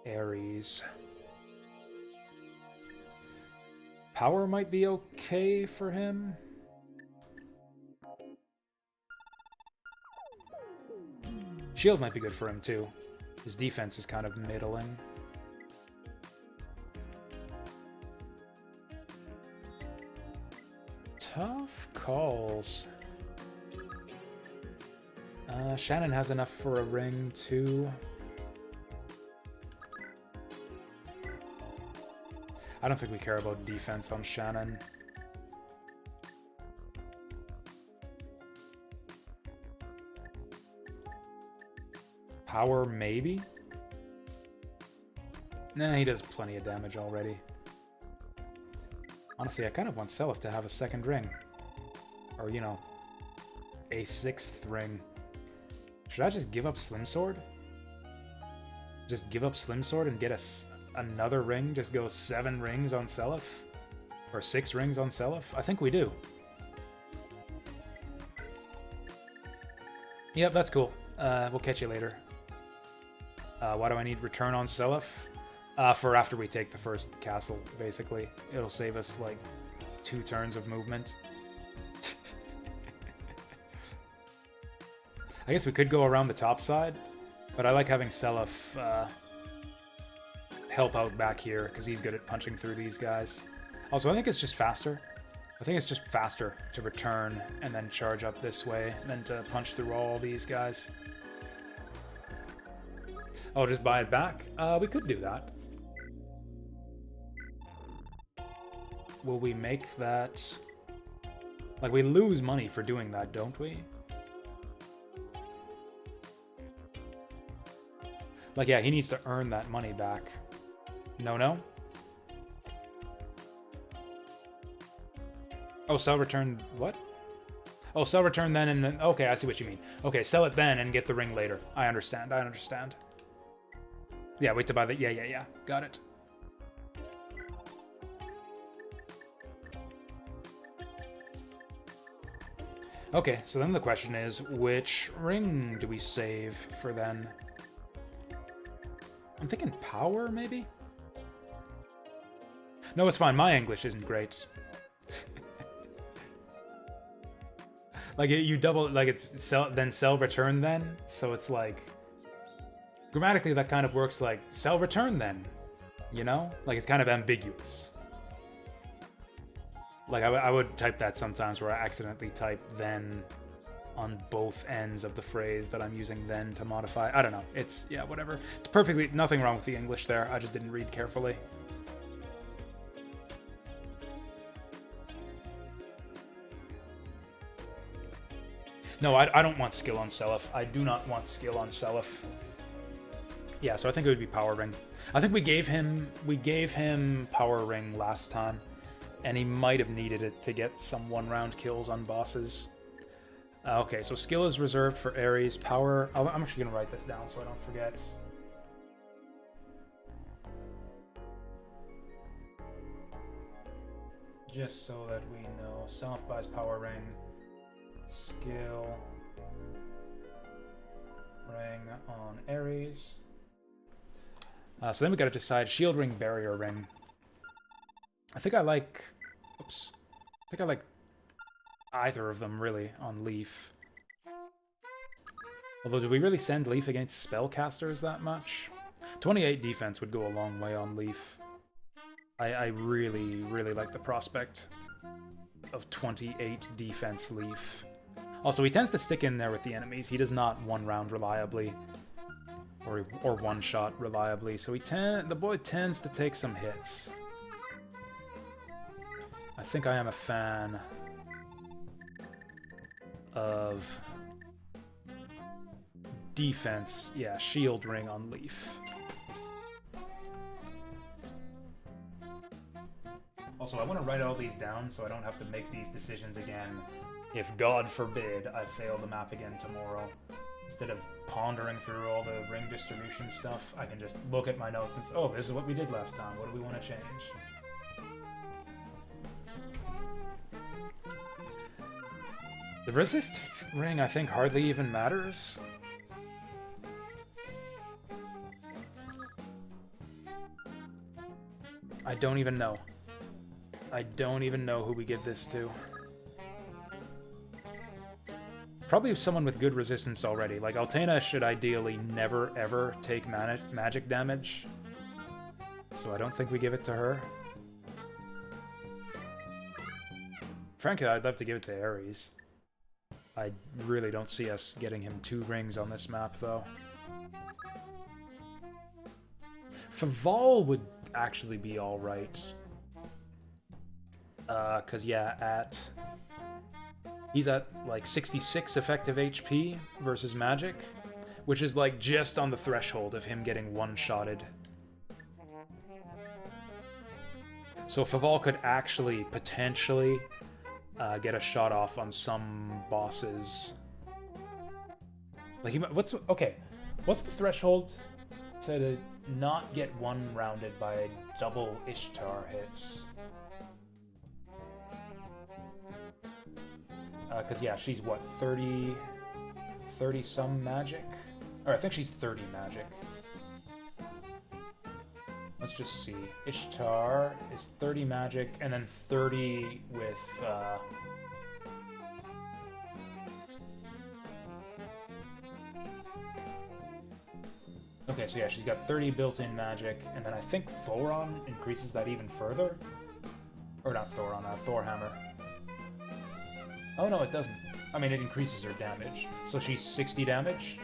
Ares. Power might be okay for him. Shield might be good for him too. His defense is kind of middling. Tough calls. Shannon has enough for a ring, too. I don't think we care about defense on Shannon. Power, maybe? Nah, he does plenty of damage already. Honestly, I kind of want Seliph to have a second ring. Or, you know, a 6th ring. Should I just give up Slim Sword? Just give up Slim Sword and get another ring? Just go 7 rings on Seliph? Or 6 rings on Seliph? I think we do. Yep, that's cool. We'll catch you later. Why do I need return on Seliph? For after we take the first castle, basically. It'll save us, like, 2 turns of movement. I guess we could go around the top side, but I like having Seliph help out back here, because he's good at punching through these guys. Also, I think it's just faster. I think it's just faster to return and then charge up this way than to punch through all these guys. Oh, just buy it back? We could do that. Will we make that... Like, we lose money for doing that, don't we? Like, yeah, he needs to earn that money back. No? Oh, sell return... What? Oh, sell return then and then... Okay, I see what you mean. Okay, sell it then and get the ring later. I understand. Yeah, wait to buy the... Yeah. Got it. Okay, so then the question is, which ring do we save for then? I'm thinking power, maybe? No, it's fine. My English isn't great. Like you double, like it's sell return then. So it's like grammatically that kind of works like sell return then. You know, like it's kind of ambiguous. Like I would type that sometimes where I accidentally type then on both ends of the phrase that I'm using then to modify. I don't know. It's, yeah, whatever. It's perfectly, nothing wrong with the English there. I just didn't read carefully. No, I don't want skill on Seliph. I do not want skill on Seliph. Yeah, so I think it would be Power Ring. I think we gave him Power Ring last time, and he might have needed it to get some one-round kills on bosses. Okay, so skill is reserved for Ares. Power... I'm actually going to write this down so I don't forget. Just so that we know. Self buys Power Ring. Skill... Ring on Ares. So then we got to decide Shield Ring, Barrier Ring. I think I like... Oops. I think I like either of them, really, on Leaf. Although, do we really send Leaf against spellcasters that much? 28 defense would go a long way on Leaf. I really, really like the prospect of 28 defense Leaf. Also, he tends to stick in there with the enemies. He does not one round reliably. Or one shot reliably. So the boy tends to take some hits. I think I am a fan of defense. Yeah, Shield Ring on Leaf. Also, I want to write all these down so I don't have to make these decisions again if, God forbid, I fail the map again tomorrow. Instead of pondering through all the ring distribution stuff, I can just look at my notes and say, oh, this is what we did last time. What do we want to change? The resist ring, I think, hardly even matters. I don't even know. I don't even know who we give this to. Probably someone with good resistance already. Like, Altena should ideally never, ever take magic damage. So I don't think we give it to her. Frankly, I'd love to give it to Ares. I really don't see us getting him 2 rings on this map, though. Faval would actually be alright. Cause yeah, he's at like 66 effective HP versus magic, which is like just on the threshold of him getting one-shotted. So Faval could actually potentially get a shot off on some bosses. Like what's the threshold to not get one-rounded by double Ishtar hits? Because, yeah, she's, what, 30 some magic? Or I think she's 30 magic. Let's just see. Ishtar is 30 magic, and then 30 with, Okay, so yeah, she's got 30 built-in magic, and then I think Thoron increases that even further? Or not Thoron, Thorhammer. Oh no, it doesn't. I mean, it increases her damage. So she's 60 damage?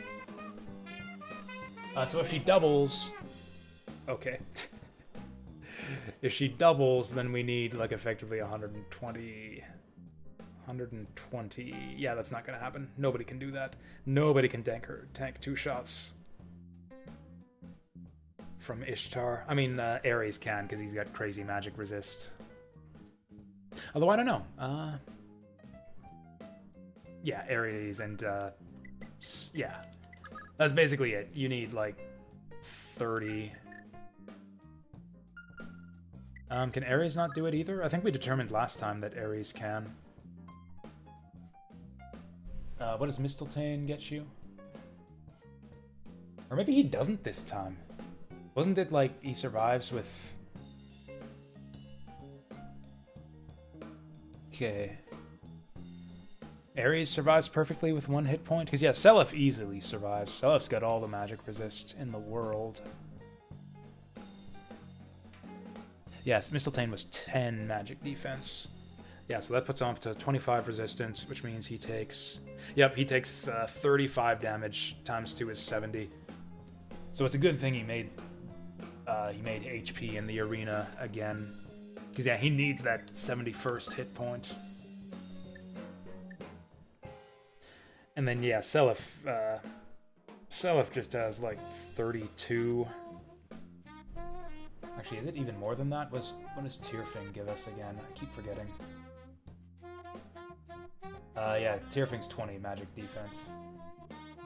So if she doubles... Okay. If she doubles, then we need, like, effectively 120... 120... Yeah, that's not gonna happen. Nobody can do that. Nobody can tank 2 shots from Ishtar. I mean, Ares can, because he's got crazy magic resist. Although, I don't know. Yeah, Ares and, yeah. That's basically it. You need, like, 30... can Ares not do it either? I think we determined last time that Ares can. What does Mistletoe get you? Or maybe he doesn't this time. Wasn't it, like, he survives with... Okay. Ares survives perfectly with 1 hit point. Because, yeah, Seliph easily survives. Seliph's got all the magic resist in the world. Yes, Mistletoe was 10 magic defense. Yeah, so that puts him up to 25 resistance, which means he takes... Yep, he takes 35 damage times 2 is 70. So it's a good thing he made HP in the arena again. Because, yeah, he needs that 71st hit point. And then, yeah, Seliph just has, like, 32. Actually, is it even more than that? What does Tyrfing give us again? I keep forgetting. Yeah, Tyrfing's 20 magic defense.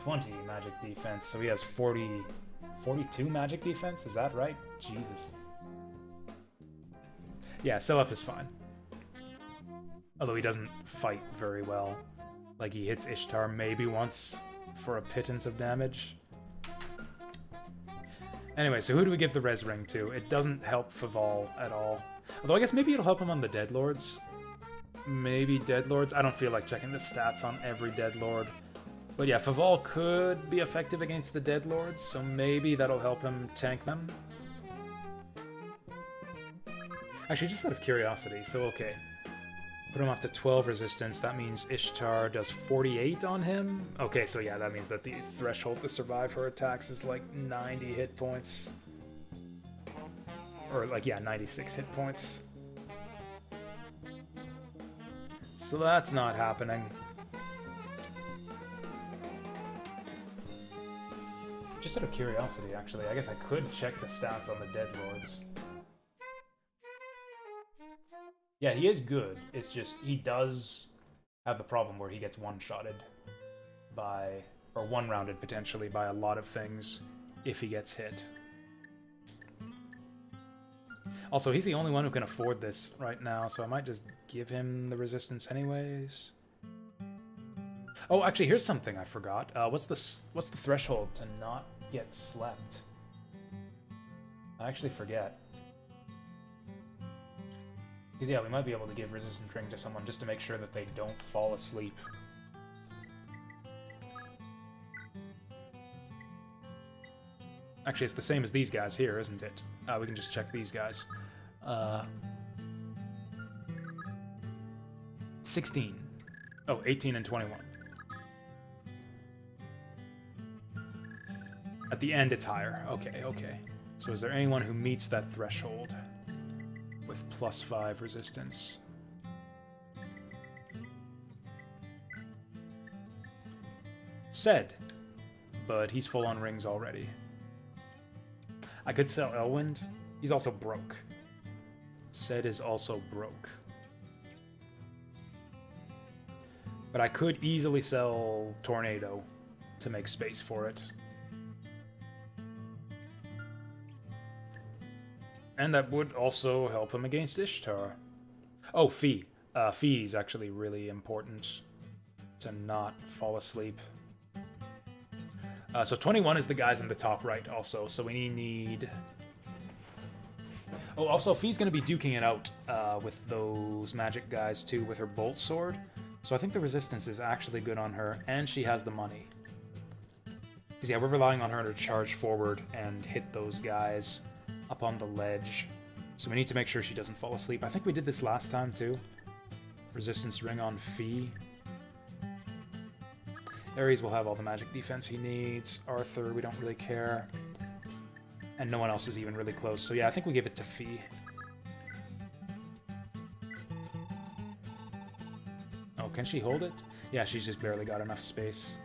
20 magic defense, so he has 42 magic defense? Is that right? Jesus. Yeah, Seliph is fine. Although he doesn't fight very well. Like, he hits Ishtar maybe once for a pittance of damage. Anyway, so who do we give the Res Ring to? It doesn't help Faval at all. Although I guess maybe it'll help him on the Deadlords. Maybe Deadlords? I don't feel like checking the stats on every Deadlord. But yeah, Faval could be effective against the Deadlords, so maybe that'll help him tank them. Actually, just out of curiosity, so okay. Put him up to 12 resistance, that means Ishtar does 48 on him? Okay, so yeah, that means that the threshold to survive her attacks is like 90 hit points. Or like, yeah, 96 hit points. So that's not happening. Just out of curiosity, actually, I guess I could check the stats on the Deadlords. Yeah, he is good. It's just, he does have the problem where he gets one-shotted by, or one-rounded potentially by a lot of things if he gets hit. Also, he's the only one who can afford this right now, so I might just give him the resistance anyways. Oh, actually, here's something I forgot. What's the threshold to not get slept? I actually forget. Because, yeah, we might be able to give Resistant Ring to someone just to make sure that they don't fall asleep. Actually, it's the same as these guys here, isn't it? We can just check these guys. 16. Oh, 18 and 21. At the end, it's higher. Okay, okay. So is there anyone who meets that threshold with +5 resistance? Said, but he's full on rings already. I could sell Elwind. He's also broke. Said is also broke. But I could easily sell Tornado to make space for it. And that would also help him against Ishtar. Oh, Fee. Fee is actually really important to not fall asleep. So 21 is the guys in the top right also, so we need... Oh, also, Fee's going to be duking it out with those magic guys too, with her bolt sword. So I think the resistance is actually good on her, and she has the money. Because yeah, we're relying on her to charge forward and hit those guys up on the ledge. So we need to make sure she doesn't fall asleep. I think we did this last time too. Resistance ring on Fee. Ares will have all the magic defense he needs. Arthur, we don't really care. And no one else is even really close. So yeah, I think we give it to Fee. Oh, can she hold it? Yeah, she's just barely got enough space.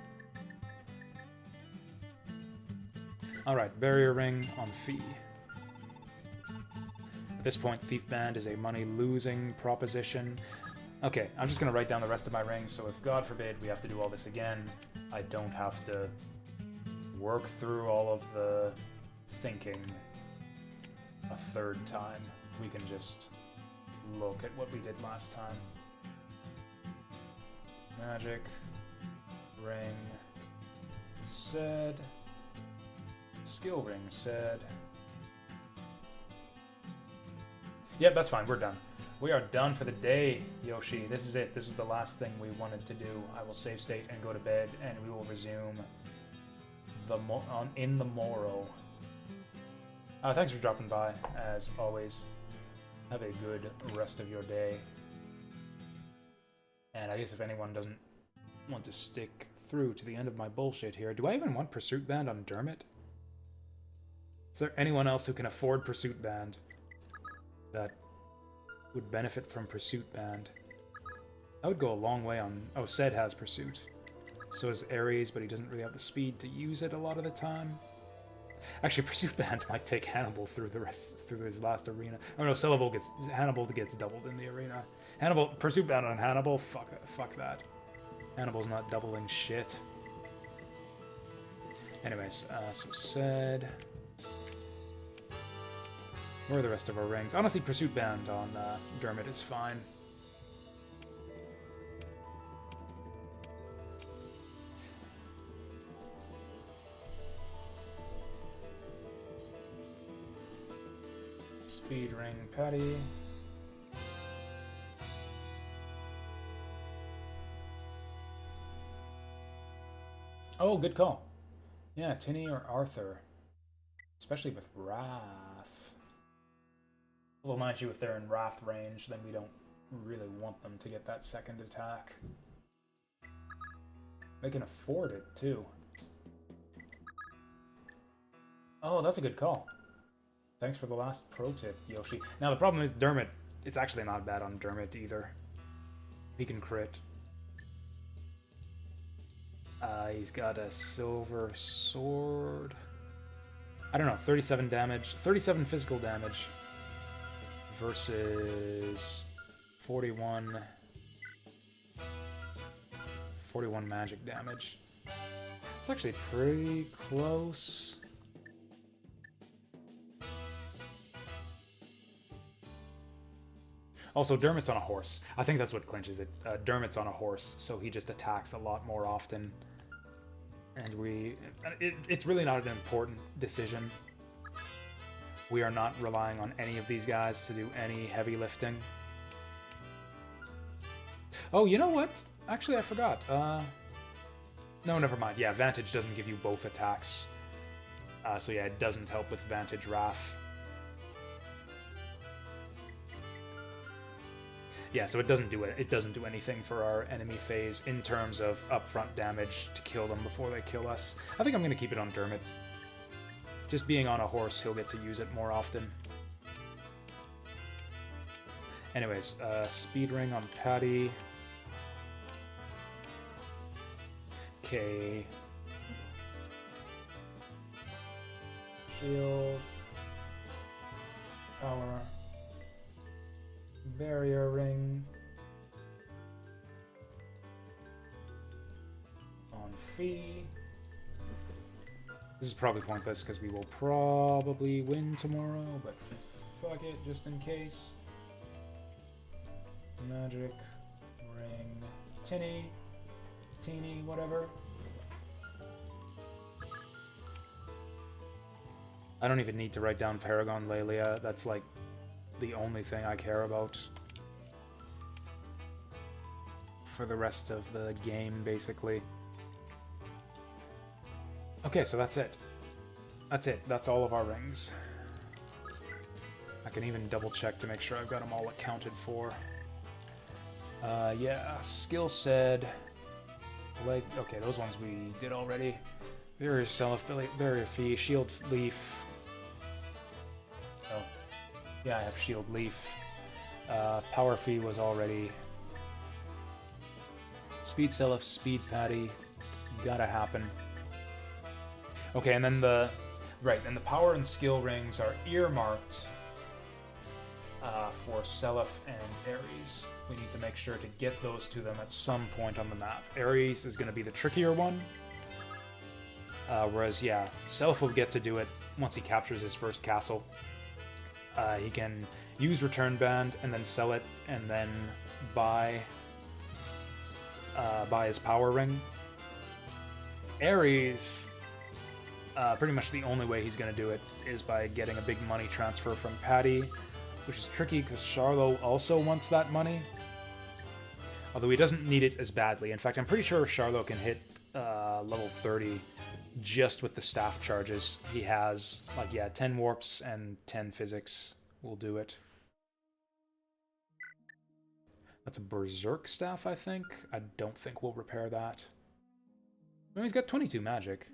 Alright, barrier ring on Fee. At this point, Thief Band is a money-losing proposition. Okay, I'm just going to write down the rest of my rings, so if, God forbid, we have to do all this again, I don't have to work through all of the thinking a third time. We can just look at what we did last time. Magic, ring, said, skill ring, said. Yep, that's fine, we're done. We are done for the day, Yoshi. This is it. This is the last thing we wanted to do. I will save state and go to bed, and we will resume in the morrow. Thanks for dropping by, as always. Have a good rest of your day. And I guess if anyone doesn't want to stick through to the end of my bullshit here, do I even want Pursuit Band on Dermot? Is there anyone else who can afford Pursuit Band that would benefit from Pursuit Band? I would go a long way on... Oh, Ced has Pursuit. So does Ares, but he doesn't really have the speed to use it a lot of the time. Actually, Pursuit Band might take Hannibal through his last arena. Oh no, Hannibal gets doubled in the arena. Pursuit Band on Hannibal? Fuck that. Hannibal's not doubling shit. Anyways, so Ced... Where are the rest of our rings? Honestly, Pursuit Band on Dermot is fine. Speed Ring Patty. Oh, good call. Yeah, Tinny or Arthur. Especially with Wrath. Although, mind you, if they're in Wrath range, then we don't really want them to get that second attack. They can afford it, too. Oh, that's a good call. Thanks for the last pro tip, Yoshi. Now, the problem is Dermot. It's actually not bad on Dermot, either. He can crit. He's got a silver sword. I don't know, 37 damage. 37 physical damage. Versus 41 magic damage. It's actually pretty close. Also, Dermot's on a horse. I think that's what clinches it. Dermot's on a horse, so he just attacks a lot more often. And it's really not an important decision. We are not relying on any of these guys to do any heavy lifting. Oh, you know what? Actually, I forgot. No, never mind. Yeah, Vantage doesn't give you both attacks. So yeah, it doesn't help with Vantage Wrath. Yeah, so it doesn't do it. It doesn't do anything for our enemy phase in terms of upfront damage to kill them before they kill us. I think I'm going to keep it on Dermot. Just being on a horse, he'll get to use it more often. Anyways, Speed Ring on Patty. Okay. Shield. Power. Barrier Ring. On Fee. This is probably pointless because we will probably win tomorrow, but fuck it, just in case. Magic Ring. Tinny. Teeny, whatever. I don't even need to write down Paragon Lelia. That's like the only thing I care about for the rest of the game, basically. Okay, so that's it. That's it. That's all of our rings. I can even double check to make sure I've got them all accounted for. Yeah, skill said. Leg. Okay, those ones we did already. Barrier Self, Barrier Fee, Shield Leaf. Oh, yeah, I have Shield Leaf. Power Fee was already. Speed Self, Speed Patty. Gotta happen. Okay, and then the power and skill rings are earmarked for Seliph and Ares. We need to make sure to get those to them at some point on the map. Ares is going to be the trickier one, whereas, yeah, Seliph will get to do it once he captures his first castle. He can use Return Band and then sell it and then buy his power ring. Ares... pretty much the only way he's going to do it is by getting a big money transfer from Patty, which is tricky because Charlo also wants that money. Although he doesn't need it as badly. In fact, I'm pretty sure Charlo can hit level 30 just with the staff charges. He has, like, yeah, 10 warps and 10 physics will do it. That's a Berserk staff, I think. I don't think we'll repair that. No, he's got 22 magic.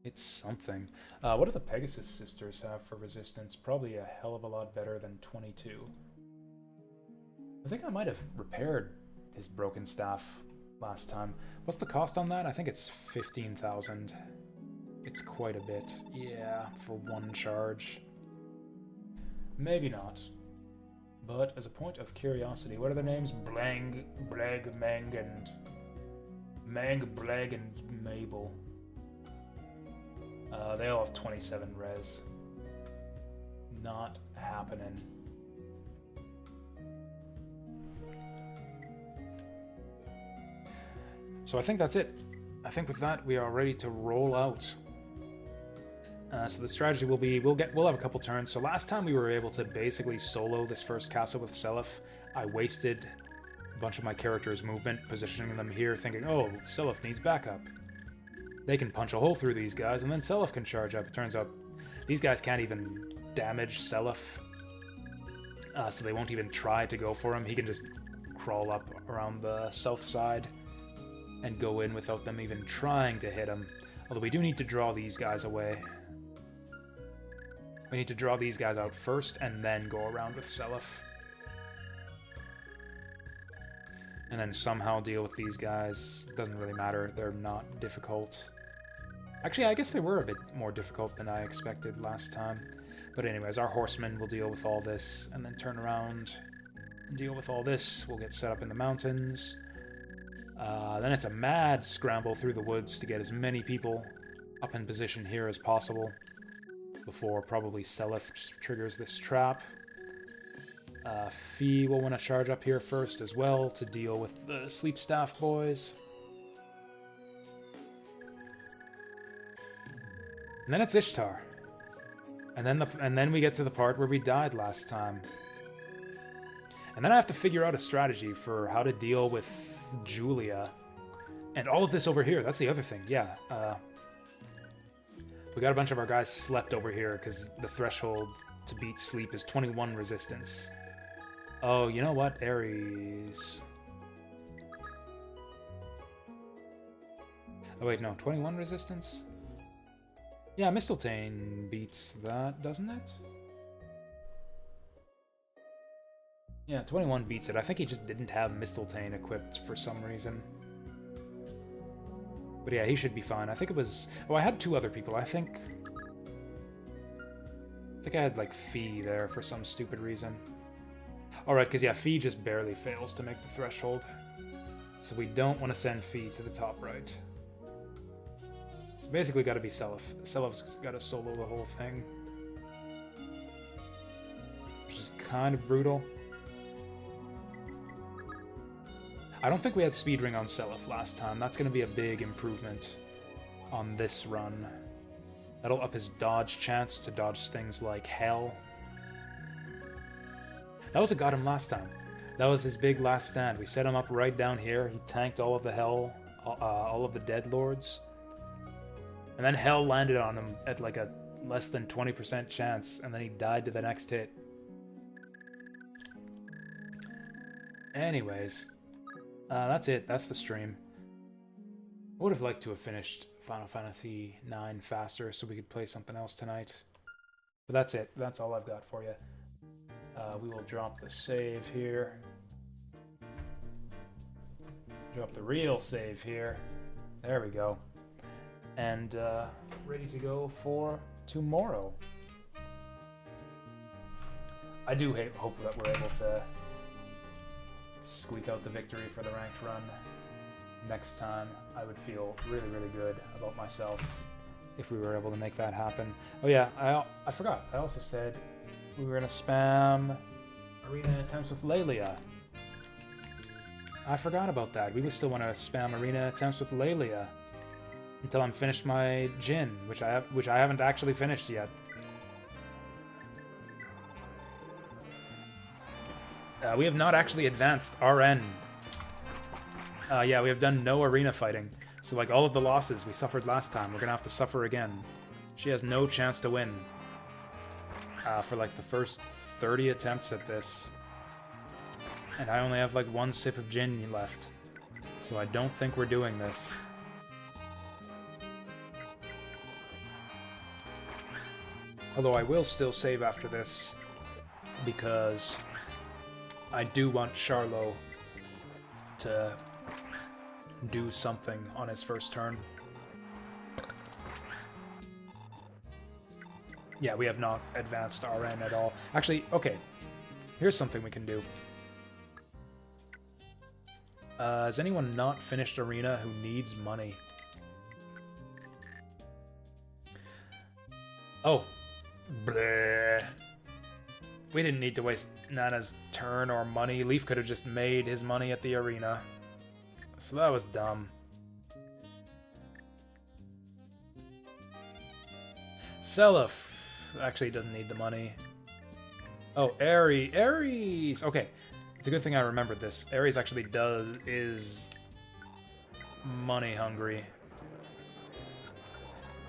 It's something. What do the Pegasus sisters have for resistance? Probably a hell of a lot better than 22. I think I might have repaired his broken staff last time. What's the cost on that? I think it's 15,000. It's quite a bit. Yeah, for one charge. Maybe not. But as a point of curiosity, what are their names? Blang, Blag, Mang, and... Mang, Blag, and Mabel. They all have 27 res. Not happening. So I think that's it. I think with that we are ready to roll out. So the strategy will be we'll have a couple turns. So last time we were able to basically solo this first castle with Seliph. I wasted a bunch of my character's movement, positioning them here, thinking, oh, Seliph needs backup. They can punch a hole through these guys, and then Seliph can charge up. It turns out these guys can't even damage Seliph, so they won't even try to go for him. He can just crawl up around the south side and go in without them even trying to hit him. Although we do need to draw these guys away. We need to draw these guys out first, and then go around with Seliph. And then somehow deal with these guys. Doesn't really matter, they're not difficult. Actually, I guess they were a bit more difficult than I expected last time. But anyways, our horsemen will deal with all this, and then turn around and deal with all this. We'll get set up in the mountains. Then it's a mad scramble through the woods to get as many people up in position here as possible before probably Seliph triggers this trap. Fee will want to charge up here first as well to deal with the sleep staff boys. And then it's Ishtar. And then we get to the part where we died last time. And then I have to figure out a strategy for how to deal with Julia. And all of this over here, that's the other thing, yeah. We got a bunch of our guys slept over here because the threshold to beat sleep is 21 resistance. Oh, you know what? Ares. Oh wait, no, 21 resistance? Yeah, Mistletoe beats that, doesn't it? Yeah, 21 beats it. I think he just didn't have Mistletoe equipped for some reason. But yeah, he should be fine. I think it was... Oh, I had two other people. I think I had, like, Fee there for some stupid reason. Alright, because, yeah, Fee just barely fails to make the threshold. So we don't want to send Fee to the top right. So basically got to be Seliph. Seliph's got to solo the whole thing. Which is kind of brutal. I don't think we had Speed Ring on Seliph last time. That's going to be a big improvement on this run. That'll up his dodge chance to dodge things like Hell. That was what got him last time. That was his big last stand. We set him up right down here. He tanked all of the Hell, all of the Dead Lords. And then Hell landed on him at like a less than 20% chance, and then he died to the next hit. Anyways, that's it. That's the stream. I would have liked to have finished Final Fantasy IX faster so we could play something else tonight. But that's it. That's all I've got for you. We will drop the save here. Drop the real save here. There we go. And ready to go for tomorrow. I do hope that we're able to squeak out the victory for the ranked run next time. I would feel really, really good about myself if we were able to make that happen. Oh yeah, I forgot. I also said we were going to spam arena attempts with Lelia. I forgot about that. We would still want to spam arena attempts with Lelia until I'm finished my Jin, which I haven't actually finished yet. We have not actually advanced RN. Yeah, we have done no arena fighting. So, like, all of the losses we suffered last time, we're gonna have to suffer again. She has no chance to win. For, like, the first 30 attempts at this. And I only have, like, one sip of gin left. So I don't think we're doing this. Although I will still save after this, because I do want Charlo to do something on his first turn. Yeah, we have not advanced RN at all. Actually, okay, here's something we can do. Has anyone not finished Arena who needs money? Oh. Bleh. We didn't need to waste Nana's turn or money. Leaf could have just made his money at the arena. So that was dumb. Seliph actually doesn't need the money. Oh, Ares! Okay. It's a good thing I remembered this. Ares actually is money hungry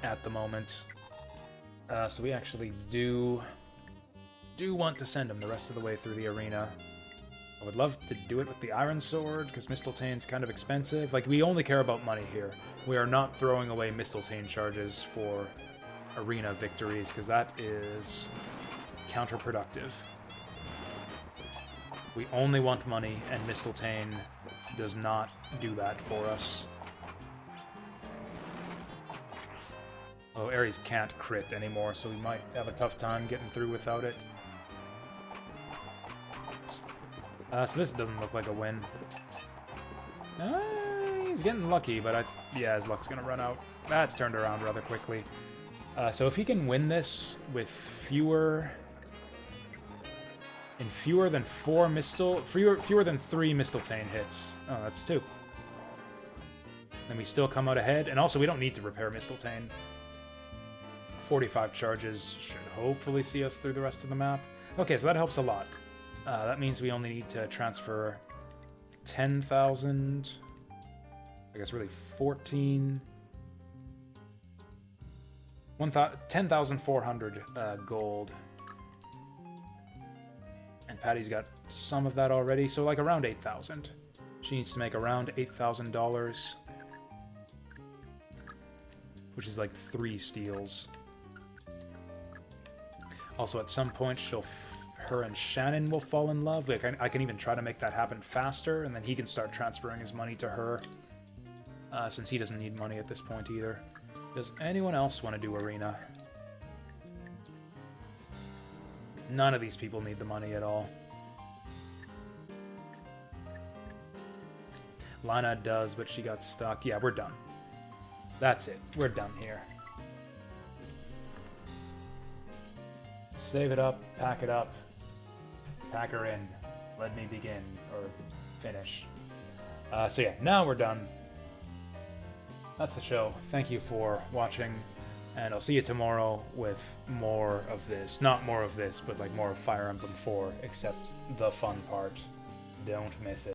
at the moment. So we actually do want to send him the rest of the way through the arena. I would love to do it with the Iron Sword, because Mistletane's kind of expensive. Like, we only care about money here. We are not throwing away Mistletane charges for arena victories, because that is counterproductive. We only want money, and Mistletane does not do that for us. Oh, Ares can't crit anymore, so we might have a tough time getting through without it. So this doesn't look like a win. He's getting lucky, but yeah, his luck's gonna run out. That turned around rather quickly. So if he can win this with fewer than 3 Mistletane hits. Oh, that's 2. Then we still come out ahead, and also we don't need to repair Mistletane. 45 charges should hopefully see us through the rest of the map. Okay, so that helps a lot. That means we only need to transfer 10,000. I guess really 14. 10,400 gold. And Patty's got some of that already, so like around 8,000. She needs to make around $8,000. Which is like 3 steals. Also, at some point, her and Shannon will fall in love. Like, I can even try to make that happen faster, and then he can start transferring his money to her, since he doesn't need money at this point either. Does anyone else want to do Arena? None of these people need the money at all. Lana does, but she got stuck. Yeah, we're done. That's it. We're done here. Save it up, pack it up, pack her in, let me begin, or finish. So yeah, now we're done. That's the show. Thank you for watching, and I'll see you tomorrow with more of this. Not more of this, but like more of Fire Emblem 4, except the fun part. Don't miss it.